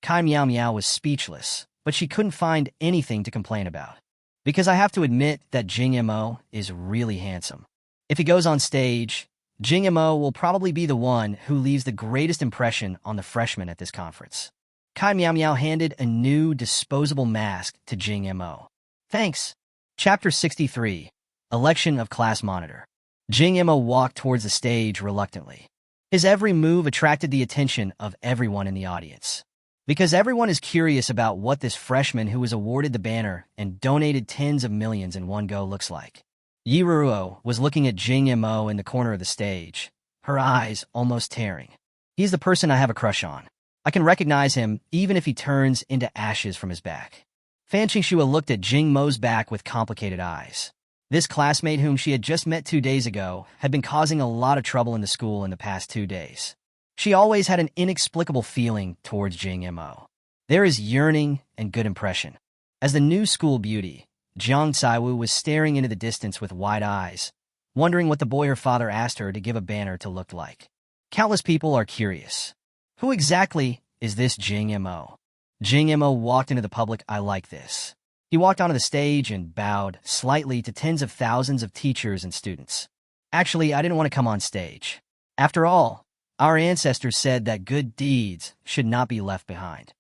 Kai Miao Miao was speechless, but she couldn't find anything to complain about. Because I have to admit that Jing Mo is really handsome. If he goes on stage, Jing Mo will probably be the one who leaves the greatest impression on the freshmen at this conference. Kai Miao Miao handed a new disposable mask to Jing Mo. Thanks. Chapter 63, Election of Class Monitor. Jing Mo walked towards the stage reluctantly. His every move attracted the attention of everyone in the audience. Because everyone is curious about what this freshman who was awarded the banner and donated tens of millions in one go looks like. Yi Ruo was looking at Jing Mo in the corner of the stage, her eyes almost tearing. He's the person I have a crush on. I can recognize him even if he turns into ashes from his back. Fan Qingxua looked at Jing Mo's back with complicated eyes. This classmate whom she had just met 2 days ago had been causing a lot of trouble in the school in the past 2 days. She always had an inexplicable feeling towards Jing Mo. There is yearning and good impression. As the new school beauty, Jiang Caiwu was staring into the distance with wide eyes, wondering what the boy her father asked her to give a banner to look like. Countless people are curious. Who exactly is this Jing Mo? Jing Mo walked into the public eye like this. He walked onto the stage and bowed slightly to tens of thousands of teachers and students. Actually, I didn't want to come on stage. After all, our ancestors said that good deeds should not be left behind.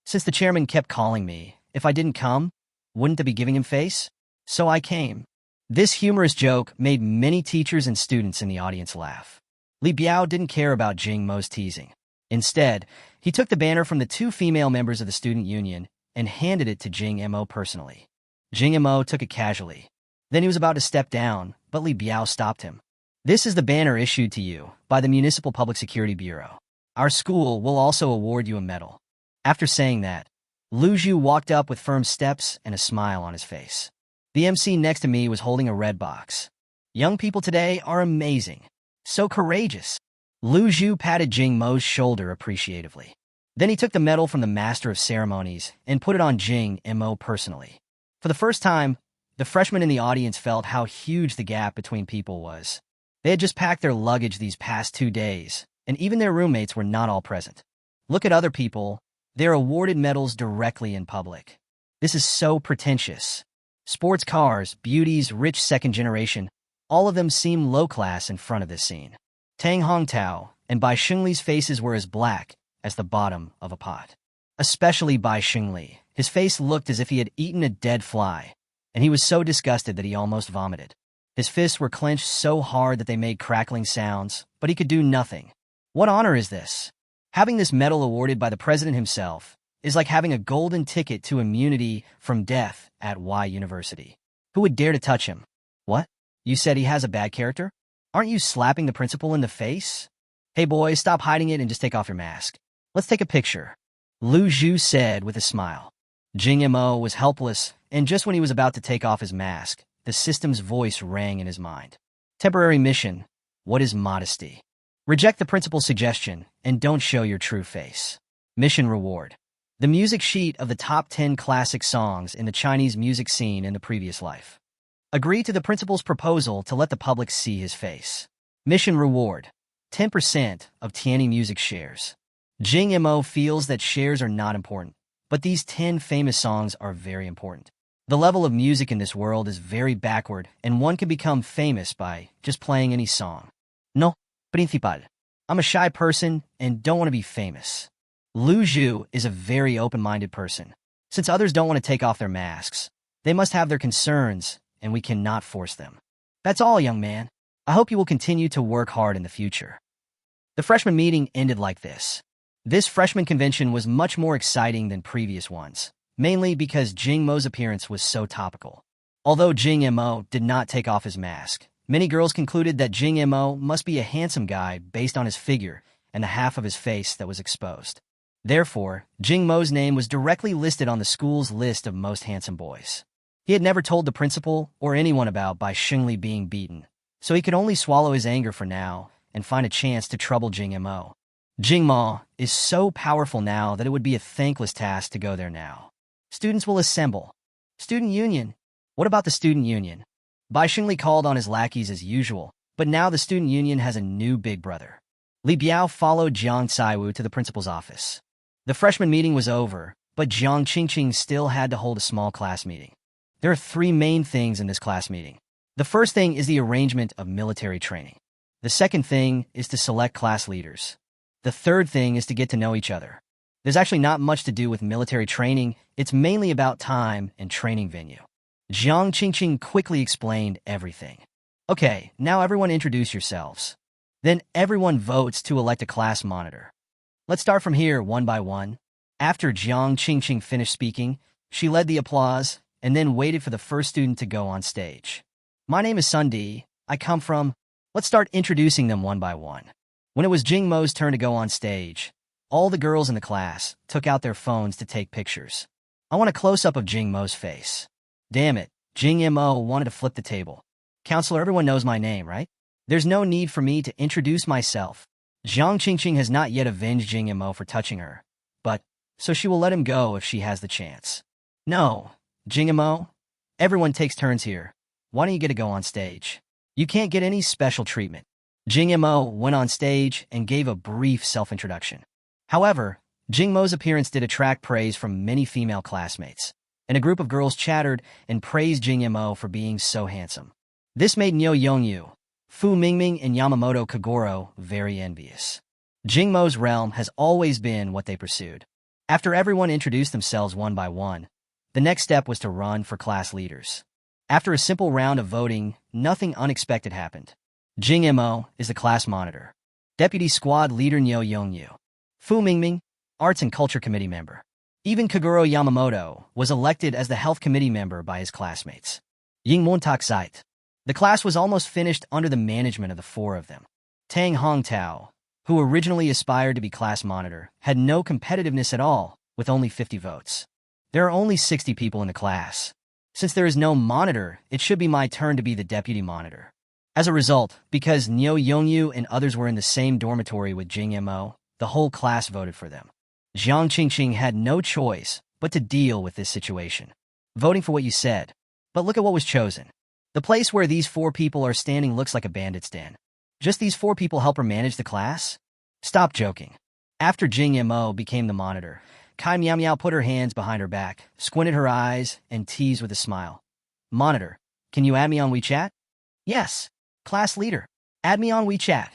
Since the chairman kept calling me, if I didn't come, wouldn't I be giving him face? So I came. This humorous joke made many teachers and students in the audience laugh. Li Biao didn't care about Jing Mo's teasing. Instead, he took the banner from the 2 female members of the student union and handed it to Jing Mo personally. Jing Mo took it casually. Then he was about to step down, but Li Biao stopped him. This is the banner issued to you by the Municipal Public Security Bureau. Our school will also award you a medal. After saying that, Lu Zhu walked up with firm steps and a smile on his face. The MC next to me was holding a red box. Young people today are amazing. So courageous. Lu Zhu patted Jing Mo's shoulder appreciatively. Then he took the medal from the Master of Ceremonies and put it on Jing Mo personally. For the first time, the freshmen in the audience felt how huge the gap between people was. They had just packed their luggage these past 2 days, and even their roommates were not all present. Look at other people. They're awarded medals directly in public. This is so pretentious. Sports cars, beauties, rich second generation, all of them seem low-class in front of this scene. Tang Hongtao and Bai Xingli's faces were as black as the bottom of a pot. Especially Bai Xingli. His face looked as if he had eaten a dead fly, and he was so disgusted that he almost vomited. His fists were clenched so hard that they made crackling sounds, but he could do nothing. What honor is this? Having this medal awarded by the president himself is like having a golden ticket to immunity from death at Y University. Who would dare to touch him? What? You said he has a bad character? Aren't you slapping the principal in the face? Hey boys, stop hiding it and just take off your mask. Let's take a picture. Lu Zhu said with a smile. Jing Mo was helpless, and just when he was about to take off his mask, the system's voice rang in his mind. Temporary mission. What is modesty? Reject the principal's suggestion and don't show your true face. Mission reward. The music sheet of the top 10 classic songs in the Chinese music scene in the previous life. Agree to the principal's proposal to let the public see his face. Mission reward. 10% of Tianyi Music shares. Jing Mo feels that shares are not important, but these 10 famous songs are very important. The level of music in this world is very backward, and one can become famous by just playing any song. No, principal. I'm a shy person and don't want to be famous. Lu Zhu is a very open-minded person. Since others don't want to take off their masks, they must have their concerns, and we cannot force them. That's all, young man. I hope you will continue to work hard in the future. The freshman meeting ended like this. This freshman convention was much more exciting than previous ones, mainly because Jing Mo's appearance was so topical. Although Jing Mo did not take off his mask, many girls concluded that Jing Mo must be a handsome guy based on his figure and the half of his face that was exposed. Therefore, Jing Mo's name was directly listed on the school's list of most handsome boys. He had never told the principal or anyone about Bai Xingli being beaten, so he could only swallow his anger for now and find a chance to trouble Jing Mo. Jing Mo is so powerful now that it would be a thankless task to go there now. Students will assemble. Student union. What about the student union? Bai Xingli called on his lackeys as usual, but now the student union has a new big brother. Li Biao followed Jiang Caiwu to the principal's office. The freshman meeting was over, but Jiang Qingqing still had to hold a small class meeting. There are 3 main things in this class meeting. The first thing is the arrangement of military training. The second thing is to select class leaders. The third thing is to get to know each other. There's actually not much to do with military training. It's mainly about time and training venue. Jiang Qingqing quickly explained everything. Okay, now everyone introduce yourselves. Then everyone votes to elect a class monitor. Let's start from here one by one. After Jiang Qingqing finished speaking, she led the applause and then waited for the first student to go on stage. My name is Sundi. I come from... Let's start introducing them one by one. When it was Jing Mo's turn to go on stage, all the girls in the class took out their phones to take pictures. I want a close-up of Jing Mo's face. Damn it, Jing Mo wanted to flip the table. Counselor, everyone knows my name, right? There's no need for me to introduce myself. Jiang Qingqing has not yet avenged Jing Mo for touching her, but so she will let him go if she has the chance. No, Jing Mo, everyone takes turns here. Why don't you get to go on stage? You can't get any special treatment. Jing Mo went on stage and gave a brief self-introduction. However, Jing Mo's appearance did attract praise from many female classmates, and a group of girls chattered and praised Jing Mo for being so handsome. This made Niu Yongyu, Fu Mingming, and Yamamoto Kagoro very envious. Jing Mo's realm has always been what they pursued. After everyone introduced themselves one by one, the next step was to run for class leaders. After a simple round of voting, nothing unexpected happened. Jing Mo is the class monitor. Deputy Squad Leader Niu Yongyu. Fu Mingming, Arts and Culture Committee member. Even Kaguro Yamamoto was elected as the Health Committee member by his classmates. Ying Montak Site. The class was almost finished under the management of the 4 of them. Tang Hongtao, who originally aspired to be class monitor, had no competitiveness at all, with only 50 votes. There are only 60 people in the class. Since there is no monitor, it should be my turn to be the deputy monitor. As a result, because Niu Yongyu and others were in the same dormitory with Jing Mo, the whole class voted for them. Jiang Qingqing had no choice but to deal with this situation. Voting for what you said. But look at what was chosen. The place where these 4 people are standing looks like a bandit's den. Just these 4 people help her manage the class? Stop joking. After Jing Mo became the monitor, Kai Miao Miao put her hands behind her back, squinted her eyes, and teased with a smile. Monitor, can you add me on WeChat? Yes. Class leader, add me on WeChat.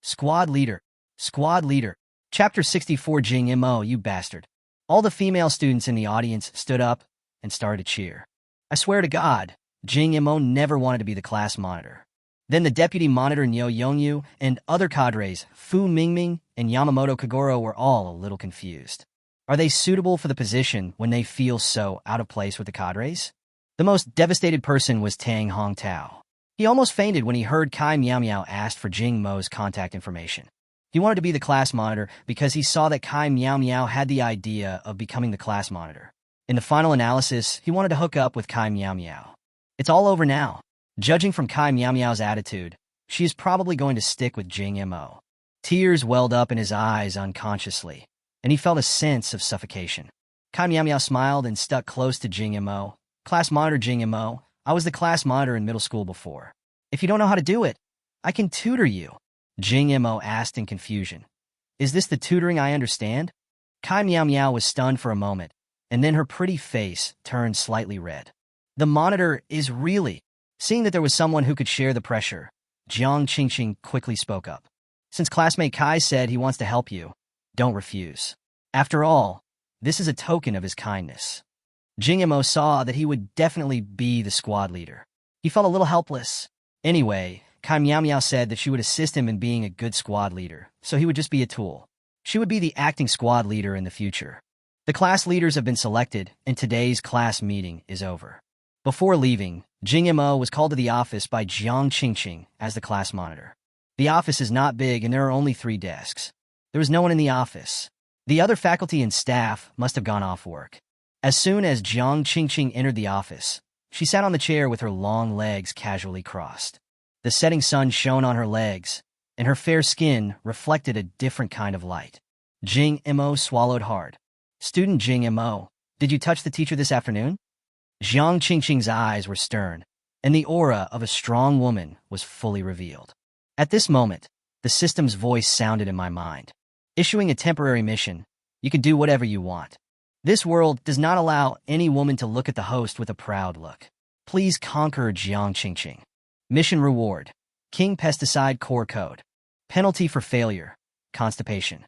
Squad leader. Squad leader. Chapter 64 Jing Mo, you bastard. All the female students in the audience stood up and started to cheer. I swear to God, Jing Mo never wanted to be the class monitor. Then the deputy monitor Nyo Yongyu and other cadres, Fu Mingming and Yamamoto Kagoro, were all a little confused. Are they suitable for the position when they feel so out of place with the cadres? The most devastated person was Tang Hongtao. He almost fainted when he heard Kai Miao Miao asked for Jing Mo's contact information. He wanted to be the class monitor because he saw that Kai Miao Miao had the idea of becoming the class monitor. In the final analysis, he wanted to hook up with Kai Miao Miao. It's all over now. Judging from Kai Miao Miao's attitude, she is probably going to stick with Jing Mo. Tears welled up in his eyes unconsciously, and he felt a sense of suffocation. Kai Miao Miao smiled and stuck close to Jing Mo. Class monitor Jing Mo, I was the class monitor in middle school before. If you don't know how to do it, I can tutor you. Jing Mo asked in confusion. Is this the tutoring I understand? Kai Miao Miao was stunned for a moment, and then her pretty face turned slightly red. The monitor is really... Seeing that there was someone who could share the pressure, Jiang Qingqing quickly spoke up. Since classmate Kai said he wants to help you, don't refuse. After all, this is a token of his kindness. Jing Mo saw that he would definitely be the squad leader. He felt a little helpless. Anyway, Kai Miao Miao said that she would assist him in being a good squad leader, so he would just be a tool. She would be the acting squad leader in the future. The class leaders have been selected, and today's class meeting is over. Before leaving, Jing Mo was called to the office by Jiang Qingqing as the class monitor. The office is not big and there are only 3 desks. There was no one in the office. The other faculty and staff must have gone off work. As soon as Jiang Qingqing entered the office, she sat on the chair with her long legs casually crossed. The setting sun shone on her legs, and her fair skin reflected a different kind of light. Jing Mo swallowed hard. Student Jing Mo, did you touch the teacher this afternoon? Jiang Qingqing's eyes were stern, and the aura of a strong woman was fully revealed. At this moment, the system's voice sounded in my mind. Issuing a temporary mission, you can do whatever you want. This world does not allow any woman to look at the host with a proud look. Please conquer Jiang Qingqing. Mission reward: King Pesticide Core Code. Penalty for failure: constipation.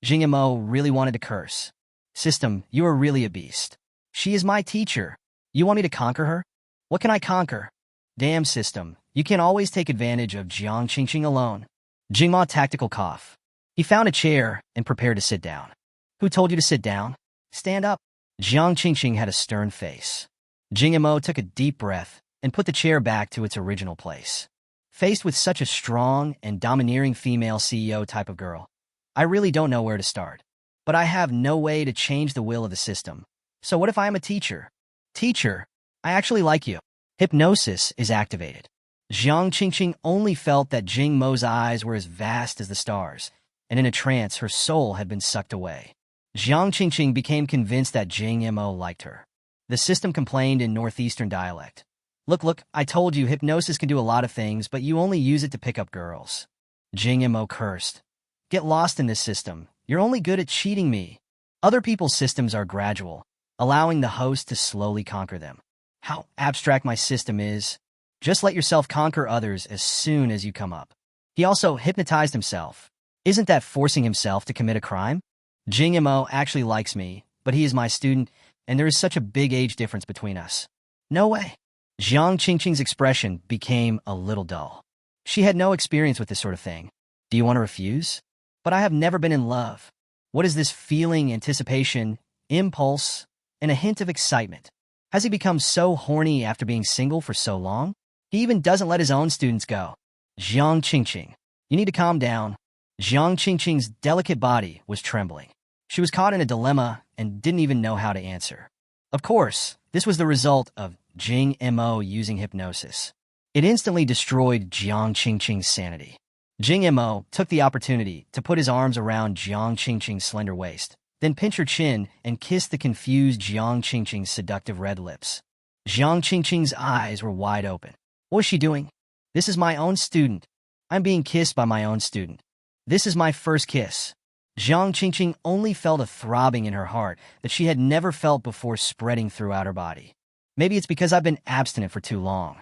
Jing Mo really wanted to curse. System, you are really a beast. She is my teacher. You want me to conquer her? What can I conquer? Damn system, you can't always take advantage of Jiang Qingqing alone. Jing Mo tactical cough. He found a chair and prepared to sit down. Who told you to sit down? Stand up. Jiang Qingqing had a stern face. Jing Mo took a deep breath and put the chair back to its original place. Faced with such a strong and domineering female CEO type of girl, I really don't know where to start. But I have no way to change the will of the system. So what if I am a teacher? Teacher, I actually like you. Hypnosis is activated. Jiang Qingqing only felt that Jing Mo's eyes were as vast as the stars, and in a trance her soul had been sucked away. Jiang Qingqing became convinced that Jing Mo liked her. The system complained in northeastern dialect. Look, I told you hypnosis can do a lot of things, but you only use it to pick up girls. Jing Mo cursed. Get lost in this system. You're only good at cheating me. Other people's systems are gradual, allowing the host to slowly conquer them. How abstract my system is. Just let yourself conquer others as soon as you come up. He also hypnotized himself. Isn't that forcing himself to commit a crime? Jing Mo actually likes me, but he is my student, and there is such a big age difference between us. No way. Jiang Qingqing's expression became a little dull. She had no experience with this sort of thing. Do you want to refuse? But I have never been in love. What is this feeling, anticipation, impulse, and a hint of excitement? Has he become so horny after being single for so long? He even doesn't let his own students go. Jiang Qingqing, you need to calm down. Jiang Qingqing's delicate body was trembling. She was caught in a dilemma and didn't even know how to answer. Of course, this was the result of Jing Mo using hypnosis. It instantly destroyed Jiang Qingqing's sanity. Jing Mo took the opportunity to put his arms around Jiang Qingqing's slender waist, then pinch her chin and kiss the confused Jiang Qingqing's seductive red lips. Jiang Qingqing's eyes were wide open. What was she doing? This is my own student. I'm being kissed by my own student. This is my first kiss. Jiang Qingqing only felt a throbbing in her heart that she had never felt before spreading throughout her body. Maybe it's because I've been abstinent for too long.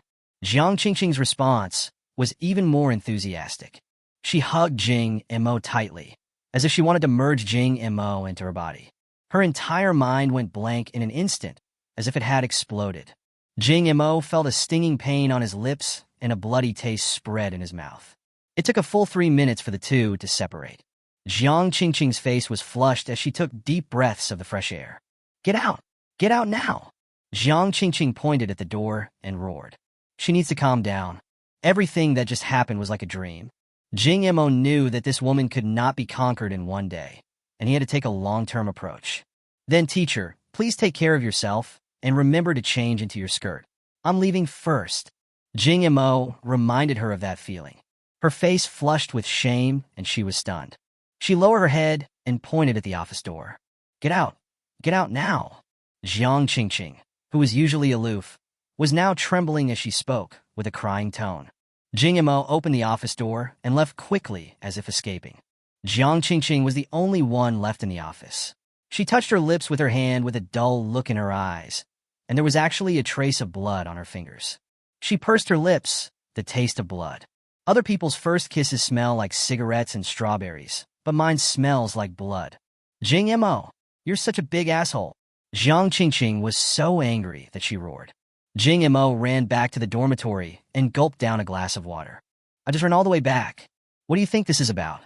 Jiang Qingqing's response was even more enthusiastic. She hugged Jing Mo tightly, as if she wanted to merge Jing Mo into her body. Her entire mind went blank in an instant, as if it had exploded. Jing Mo felt a stinging pain on his lips and a bloody taste spread in his mouth. It took a full 3 minutes for the two to separate. Jiang Qingqing's face was flushed as she took deep breaths of the fresh air. Get out! Get out now! Jiang Qingqing pointed at the door and roared. She needs to calm down. Everything that just happened was like a dream. Jing Mo knew that this woman could not be conquered in one day, and he had to take a long-term approach. Then, teacher, please take care of yourself, and remember to change into your skirt. I'm leaving first. Jing Mo reminded her of that feeling. Her face flushed with shame, and she was stunned. She lowered her head and pointed at the office door. Get out! Get out now! Jiang Qingqing, who was usually aloof, was now trembling as she spoke, with a crying tone. Jing Mo opened the office door and left quickly as if escaping. Jiang Qingqing was the only one left in the office. She touched her lips with her hand with a dull look in her eyes, and there was actually a trace of blood on her fingers. She pursed her lips, the taste of blood. Other people's first kisses smell like cigarettes and strawberries, but mine smells like blood. Jing Mo, you're such a big asshole. Jiang Qingqing was so angry that she roared. Jing Mo ran back to the dormitory and gulped down a glass of water. I just ran all the way back. What do you think this is about?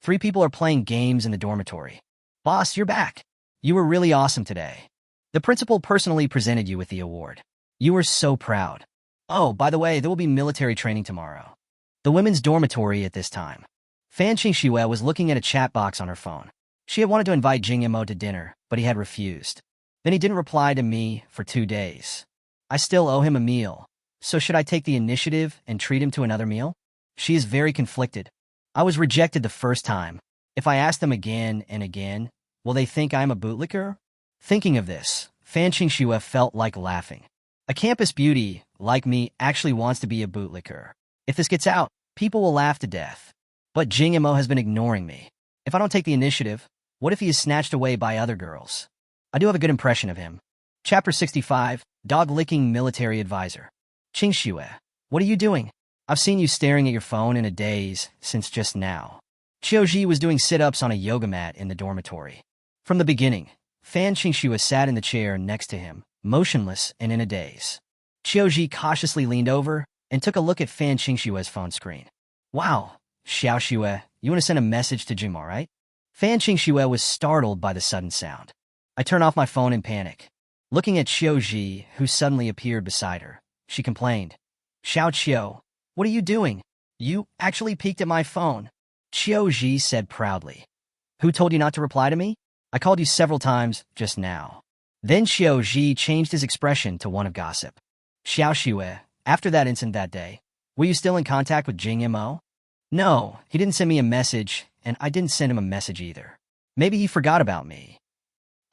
3 people are playing games in the dormitory. Boss, you're back. You were really awesome today. The principal personally presented you with the award. You were so proud. Oh, by the way, there will be military training tomorrow. The women's dormitory at this time. Fan Qingxue was looking at a chat box on her phone. She had wanted to invite Jing Mo to dinner, but he had refused. Then he didn't reply to me for 2 days. I still owe him a meal, so should I take the initiative and treat him to another meal? She is very conflicted. I was rejected the first time. If I ask them again and again, will they think I am a bootlicker? Thinking of this, Fan Qingxue felt like laughing. A campus beauty, like me, actually wants to be a bootlicker. If this gets out, people will laugh to death. But Jing Mo has been ignoring me. If I don't take the initiative, what if he is snatched away by other girls? I do have a good impression of him. Chapter 65, Dog-Licking Military Advisor. Qingxue, what are you doing? I've seen you staring at your phone in a daze since just now. Qiuji was doing sit-ups on a yoga mat in the dormitory. From the beginning, Fan Qingxue sat in the chair next to him, motionless and in a daze. Qiuji cautiously leaned over and took a look at Fan Qingxue's phone screen. Wow, Xiaoxue, you want to send a message to Jing Mo, right? Fan Qingxue was startled by the sudden sound. I turned off my phone in panic. Looking at Qiuji, who suddenly appeared beside her, she complained. Xiao Qiu, what are you doing? You actually peeked at my phone. Qiuji said proudly. Who told you not to reply to me? I called you several times just now. Then Qiuji changed his expression to one of gossip. Xiaoxue, after that incident that day, were you still in contact with Jing Mo? No, he didn't send me a message, and I didn't send him a message either. Maybe he forgot about me.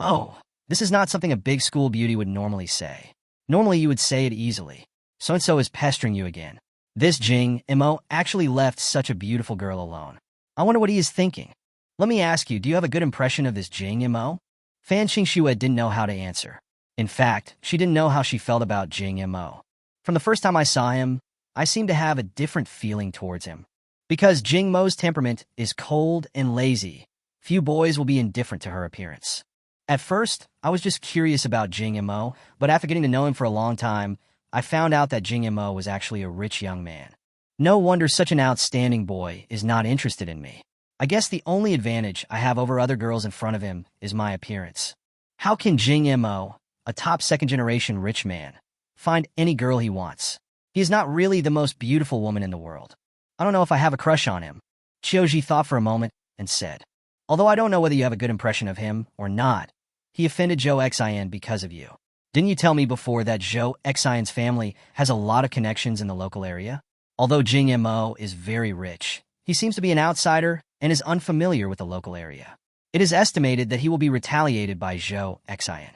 Oh, this is not something a big school beauty would normally say. Normally you would say it easily. So-and-so is pestering you again. This Jing Mo actually left such a beautiful girl alone. I wonder what he is thinking. Let me ask you, do you have a good impression of this Jing Mo? Fan Qingxue didn't know how to answer. In fact, she didn't know how she felt about Jing Mo. From the first time I saw him, I seemed to have a different feeling towards him. Because Jing Mo's temperament is cold and lazy, few boys will be indifferent to her appearance. At first, I was just curious about Jing Mo, but after getting to know him for a long time, I found out that Jing Mo was actually a rich young man. No wonder such an outstanding boy is not interested in me. I guess the only advantage I have over other girls in front of him is my appearance. How can Jing Mo, a top second-generation rich man, find any girl he wants? He is not really the most beautiful woman in the world. I don't know if I have a crush on him. Qiuji thought for a moment and said, although I don't know whether you have a good impression of him or not, he offended Zhou Xian because of you. Didn't you tell me before that Zhou Xian's family has a lot of connections in the local area? Although Jing Mo is very rich, he seems to be an outsider and is unfamiliar with the local area. It is estimated that he will be retaliated by Zhou Xian.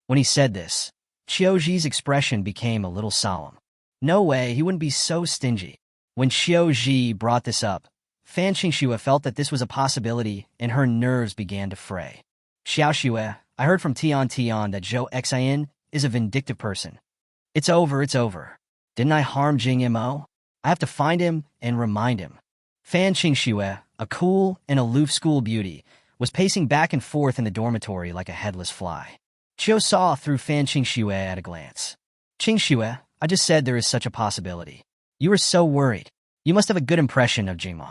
When he said this, Qiuji's expression became a little solemn. No way, he wouldn't be so stingy. When Qiuji brought this up, Fan Qingxue felt that this was a possibility and her nerves began to fray. Xiaoxue, I heard from Tian that Zhou Xian is a vindictive person. It's over, it's over. Didn't I harm Jing Mo? I have to find him and remind him. Fan Qingxue, a cool and aloof school beauty, was pacing back and forth in the dormitory like a headless fly. Chiu saw through Fan Qingxue at a glance. Qingxue, I just said there is such a possibility. You were so worried. You must have a good impression of Jing Mo.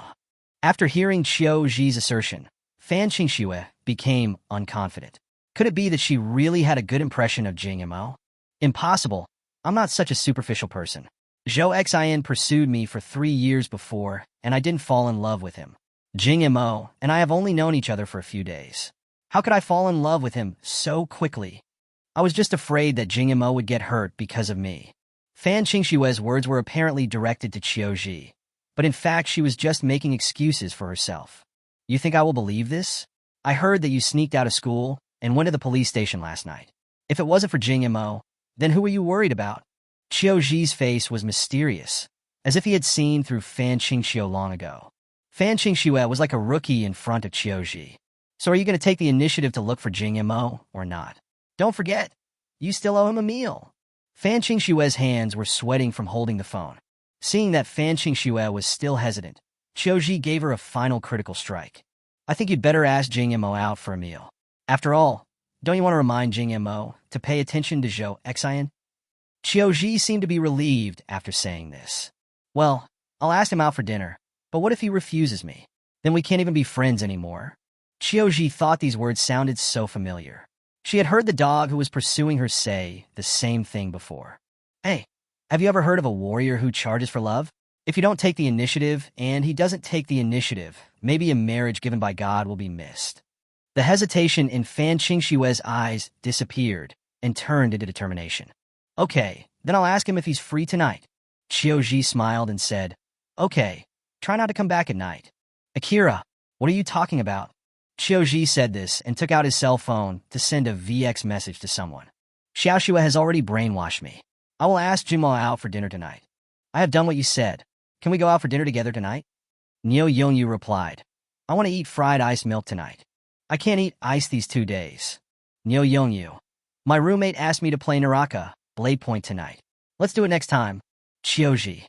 After hearing Qiu Zhi's assertion, Fan Qingxue became unconfident. Could it be that she really had a good impression of Jing Mo? Impossible. I'm not such a superficial person. Zhou Xin pursued me for 3 years before, and I didn't fall in love with him. Jing Mo and I have only known each other for a few days. How could I fall in love with him so quickly? I was just afraid that Jing Mo would get hurt because of me. Fan Qingxue's words were apparently directed to Qiu Zhi, but in fact she was just making excuses for herself. You think I will believe this? I heard that you sneaked out of school and went to the police station last night. If it wasn't for Jing Mo, then who were you worried about? Qiu Zhi's face was mysterious, as if he had seen through Fan Qingxue long ago. Fan Qingxue was like a rookie in front of Qiu Zhi. So are you going to take the initiative to look for Jing Mo or not? Don't forget, you still owe him a meal. Fan Qingxue's hands were sweating from holding the phone. Seeing that Fan Qingxue was still hesitant, Qiu Zhi gave her a final critical strike. I think you'd better ask Jing Mo out for a meal. After all, don't you want to remind Jing Mo to pay attention to Zhou Xin? Qiu Zhi seemed to be relieved after saying this. Well, I'll ask him out for dinner, but what if he refuses me? Then we can't even be friends anymore. Qiu Zhi thought these words sounded so familiar. She had heard the dog who was pursuing her say the same thing before. Hey, have you ever heard of a warrior who charges for love? If you don't take the initiative and he doesn't take the initiative, maybe a marriage given by God will be missed. The hesitation in Fan Qingxue's eyes disappeared and turned into determination. Okay, then I'll ask him if he's free tonight. Qiu Zhi smiled and said, Okay, try not to come back at night. Akira, what are you talking about? Qiu Zhi said this and took out his cell phone to send a VX message to someone. Xiaoxue has already brainwashed me. I will ask Jing Mo out for dinner tonight. I have done what you said. Can we go out for dinner together tonight? Niu Yongyu replied, I want to eat fried ice milk tonight. I can't eat ice these 2 days. Niu Yongyu, my roommate asked me to play Naraka, Blade Point tonight. Let's do it next time. Qiu Zhi,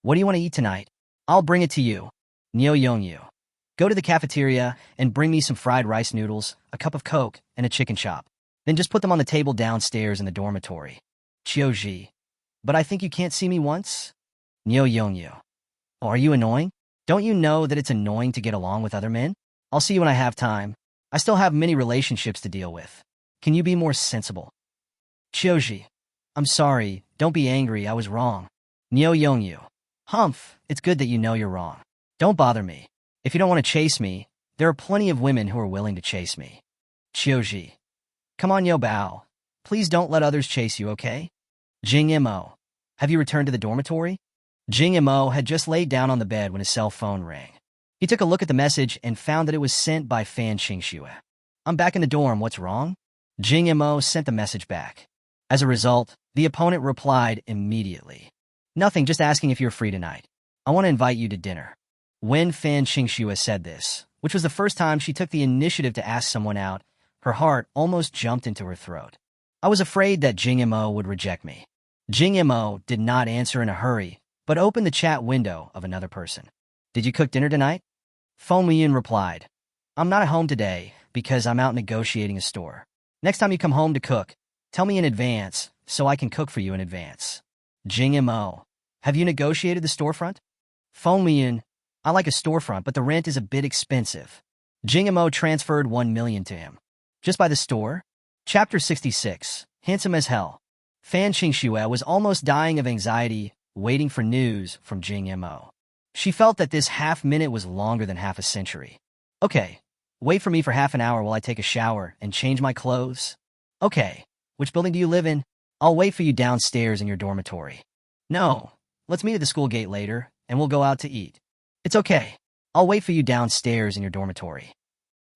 what do you want to eat tonight? I'll bring it to you. Niu Yongyu, go to the cafeteria and bring me some fried rice noodles, a cup of Coke, and a chicken chop. Then just put them on the table downstairs in the dormitory. Qiu Zhi, but I think you can't see me once? Niu Yongyu, oh, are you annoying? Don't you know that it's annoying to get along with other men? I'll see you when I have time. I still have many relationships to deal with. Can you be more sensible? Qiu Zhi, I'm sorry. Don't be angry. I was wrong. Niu Yongyu, Humph, it's good that you know you're wrong. Don't bother me. If you don't want to chase me, there are plenty of women who are willing to chase me. Qiu Zhi, come on, Yo Bao. Please don't let others chase you, okay? Jing Mo, have you returned to the dormitory? Jing Mo had just laid down on the bed when his cell phone rang. He took a look at the message and found that it was sent by Fan Qingxue. I'm back in the dorm, what's wrong? Jing Mo sent the message back. As a result, the opponent replied immediately. Nothing, just asking if you're free tonight. I want to invite you to dinner. When Fan Qingxue said this, which was the first time she took the initiative to ask someone out, her heart almost jumped into her throat. I was afraid that Jing Mo would reject me. Jing Mo did not answer in a hurry, but opened the chat window of another person. Did you cook dinner tonight? Feng Miyun replied, I'm not at home today because I'm out negotiating a store. Next time you come home to cook, tell me in advance so I can cook for you in advance. Jing Mo, have you negotiated the storefront? Feng Miyun, I like a storefront, but the rent is a bit expensive. Jing Mo transferred 1 million to him. Just by the store? Chapter 66, Handsome as Hell. Fan Qingxue was almost dying of anxiety, waiting for news from Jing Mo. She felt that this half-minute was longer than half a century. Okay, wait for me for half an hour while I take a shower and change my clothes. Okay, which building do you live in? I'll wait for you downstairs in your dormitory. No, let's meet at the school gate later, and we'll go out to eat. It's okay. I'll wait for you downstairs in your dormitory.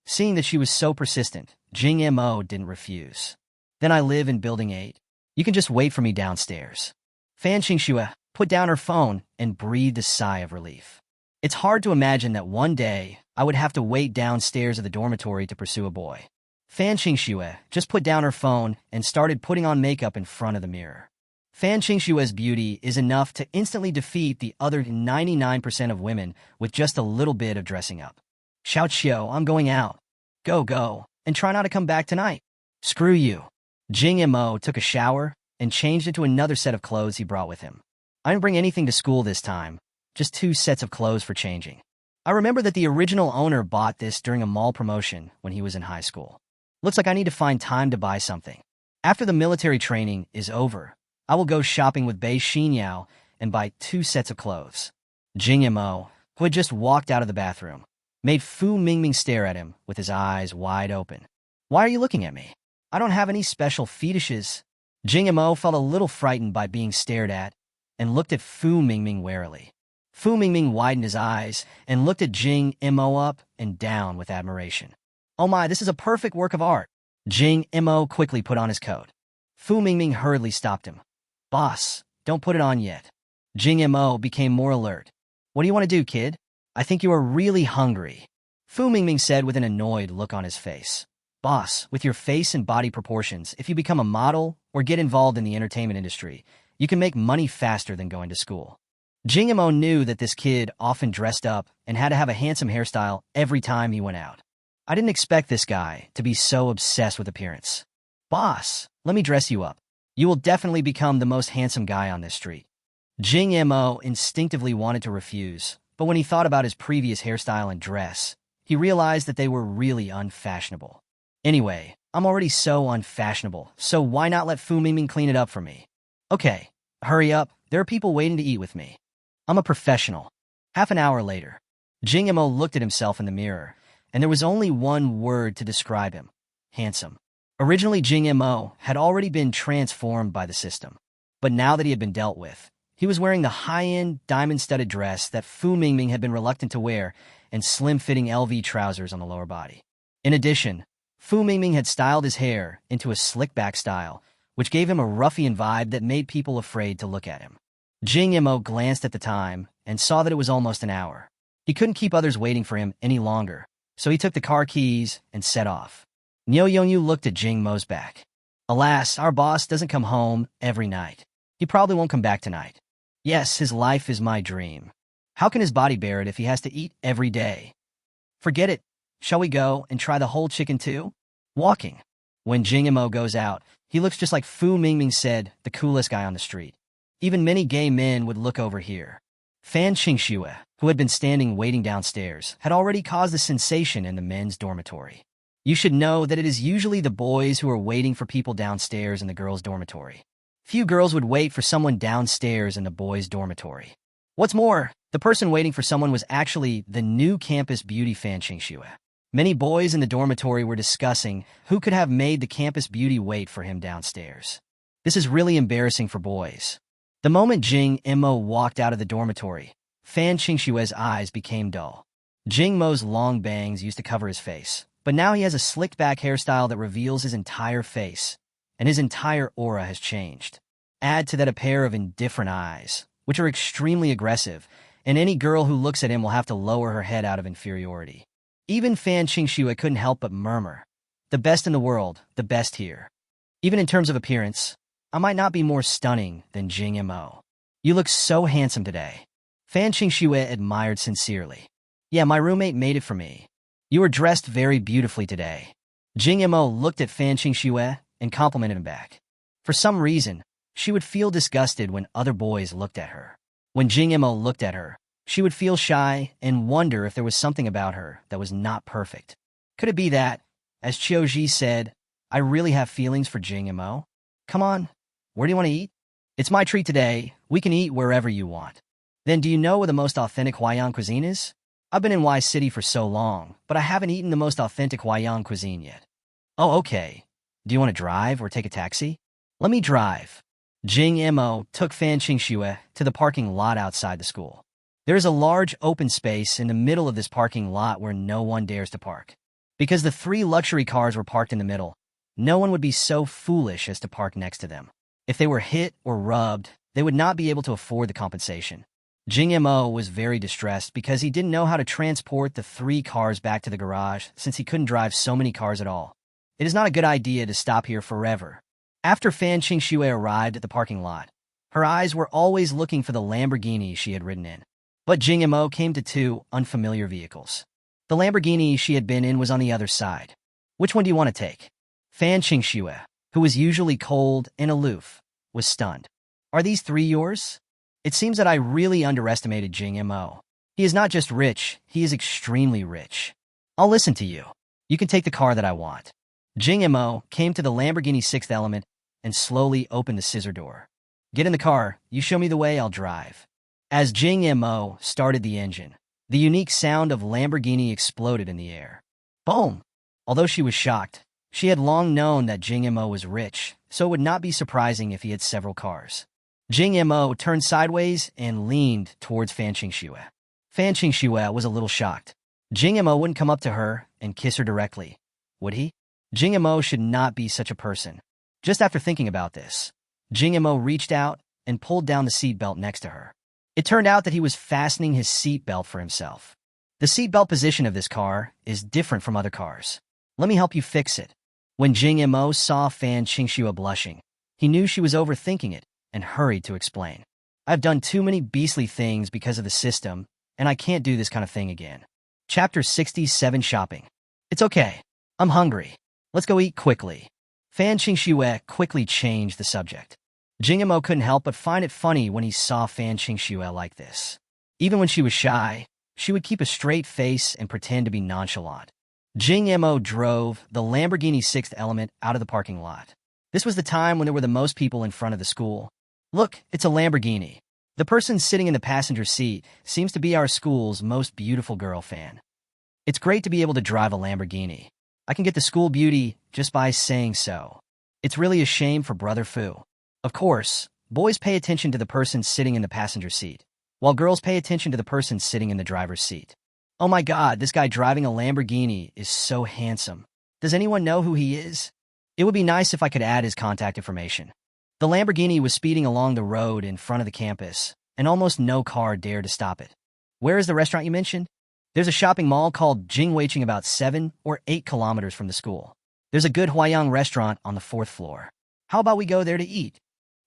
Seeing that she was so persistent, Jing Mo didn't refuse. Then I live in Building 8. You can just wait for me downstairs. Fan Qingxue put down her phone and breathed a sigh of relief. It's hard to imagine that one day I would have to wait downstairs at the dormitory to pursue a boy. Fan Qingxue just put down her phone and started putting on makeup in front of the mirror. Fan Qingshue's beauty is enough to instantly defeat the other 99% of women with just a little bit of dressing up. Xiao Qiu, I'm going out. Go, go, and try not to come back tonight. Screw you. Jing Mo took a shower and changed into another set of clothes he brought with him. I didn't bring anything to school this time, just 2 sets of clothes for changing. I remember that the original owner bought this during a mall promotion when he was in high school. Looks like I need to find time to buy something. After the military training is over, I will go shopping with Bei Xinyao and buy 2 sets of clothes. Jing Mo, who had just walked out of the bathroom, made Fu Mingming stare at him with his eyes wide open. Why are you looking at me? I don't have any special fetishes. Jing Mo felt a little frightened by being stared at and looked at Fu Mingming warily. Fu Mingming widened his eyes and looked at Jing Mo up and down with admiration. Oh my, this is a perfect work of art. Jing Mo quickly put on his coat. Fu Mingming hurriedly stopped him. Boss, don't put it on yet. Jing Mo became more alert. What do you want to do, kid? I think you are really hungry. Fu Mingming said with an annoyed look on his face. Boss, with your face and body proportions, if you become a model or get involved in the entertainment industry, you can make money faster than going to school. Jing Mo knew that this kid often dressed up and had to have a handsome hairstyle every time he went out. I didn't expect this guy to be so obsessed with appearance. Boss, let me dress you up. You will definitely become the most handsome guy on this street. Jing Mo instinctively wanted to refuse, but when he thought about his previous hairstyle and dress, he realized that they were really unfashionable. Anyway, I'm already so unfashionable, so why not let Fu Mingming clean it up for me? Okay, hurry up, there are people waiting to eat with me. I'm a professional. Half an hour later, Jing Mo looked at himself in the mirror, and there was only one word to describe him: handsome. Originally, Jing Mo had already been transformed by the system, but now that he had been dealt with, he was wearing the high-end, diamond-studded dress that Fu Mingming had been reluctant to wear and slim-fitting LV trousers on the lower body. In addition, Fu Mingming had styled his hair into a slick-back style, which gave him a ruffian vibe that made people afraid to look at him. Jing Mo glanced at the time and saw that it was almost an hour. He couldn't keep others waiting for him any longer, so he took the car keys and set off. Niu Yongyu looked at Jing Mo's back. Alas, our boss doesn't come home every night. He probably won't come back tonight. Yes, his life is my dream. How can his body bear it if he has to eat every day? Forget it. Shall we go and try the whole chicken too? Walking. When Jing Mo goes out, he looks just like Fu Mingming said, the coolest guy on the street. Even many gay men would look over here. Fan Qingxue, who had been standing waiting downstairs, had already caused a sensation in the men's dormitory. You should know that it is usually the boys who are waiting for people downstairs in the girls' dormitory. Few girls would wait for someone downstairs in the boys' dormitory. What's more, the person waiting for someone was actually the new campus beauty Fan Qingxue. Many boys in the dormitory were discussing who could have made the campus beauty wait for him downstairs. This is really embarrassing for boys. The moment Jing Mo walked out of the dormitory, Fan Qingshue's eyes became dull. Jing Mo's long bangs used to cover his face, but now he has a slicked-back hairstyle that reveals his entire face, and his entire aura has changed. Add to that a pair of indifferent eyes, which are extremely aggressive, and any girl who looks at him will have to lower her head out of inferiority. Even Fan Qingxue couldn't help but murmur, "The best in the world, the best here." Even in terms of appearance, I might not be more stunning than Jing Mo. You look so handsome today. Fan Qingxue admired sincerely. Yeah, my roommate made it for me. You were dressed very beautifully today. Jing Mo looked at Fan Qingxue and complimented him back. For some reason, she would feel disgusted when other boys looked at her. When Jing Mo looked at her, she would feel shy and wonder if there was something about her that was not perfect. Could it be that, as Qiuji said, I really have feelings for Jing Mo? Come on, where do you want to eat? It's my treat today. We can eat wherever you want. Then do you know where the most authentic Huayan cuisine is? I've been in Y City for so long, but I haven't eaten the most authentic Huayan cuisine yet. Oh, okay. Do you want to drive or take a taxi? Let me drive. Jing Mo took Fan Qingxue to the parking lot outside the school. There is a large open space in the middle of this parking lot where no one dares to park. Because the 3 luxury cars were parked in the middle, no one would be so foolish as to park next to them. If they were hit or rubbed, they would not be able to afford the compensation. Jing Mo was very distressed because he didn't know how to transport the 3 cars back to the garage since he couldn't drive so many cars at all. It is not a good idea to stop here forever. After Fan Qingxue arrived at the parking lot, Her eyes were always looking for the Lamborghini she had ridden in. But Jing Mo came to two unfamiliar vehicles. The Lamborghini she had been in was on the other side. Which one do you want to take? Fan Qingxue, who was usually cold and aloof, was stunned. Are these three yours? It seems that I really underestimated Jing Mo. He is not just rich, he is extremely rich. I'll listen to you. You can take the car that I want. Jing Mo came to the Lamborghini Sixth Element and slowly opened the scissor door. Get in the car, you show me the way, I'll drive. As Jing Mo started the engine, the unique sound of Lamborghini exploded in the air. Boom! Although she was shocked, she had long known that Jing Mo was rich, so it would not be surprising if he had several cars. Jing Mo turned sideways and leaned towards Fan Qingxue. Fan Qingxue was a little shocked. Jing Mo wouldn't come up to her and kiss her directly, would he? Jing Mo should not be such a person. Just after thinking about this, Jing Mo reached out and pulled down the seatbelt next to her. It turned out that he was fastening his seatbelt for himself. The seatbelt position of this car is different from other cars. Let me help you fix it. When Jing Mo saw Fan Qingxue blushing, he knew she was overthinking it and hurried to explain. I've done too many beastly things because of the system, and I can't do this kind of thing again. Chapter 67 Shopping. It's okay. I'm hungry. Let's go eat quickly. Fan Qingxue quickly changed the subject. Jing Mo couldn't help but find it funny when he saw Fan Qingxue like this. Even when she was shy, she would keep a straight face and pretend to be nonchalant. Jing Mo drove the Lamborghini Sixth Element out of the parking lot. This was the time when there were the most people in front of the school. Look, it's a Lamborghini. The person sitting in the passenger seat seems to be our school's most beautiful girl fan. It's great to be able to drive a Lamborghini. I can get the school beauty just by saying so. It's really a shame for Brother Fu. Of course, boys pay attention to the person sitting in the passenger seat, while girls pay attention to the person sitting in the driver's seat. Oh my God, this guy driving a Lamborghini is so handsome. Does anyone know who he is? It would be nice if I could add his contact information. The Lamborghini was speeding along the road in front of the campus, and almost no car dared to stop it. Where is the restaurant you mentioned? There's a shopping mall called Jing Mo about 7 or 8 kilometers from the school. There's a good Huayang restaurant on the 4th floor. How about we go there to eat?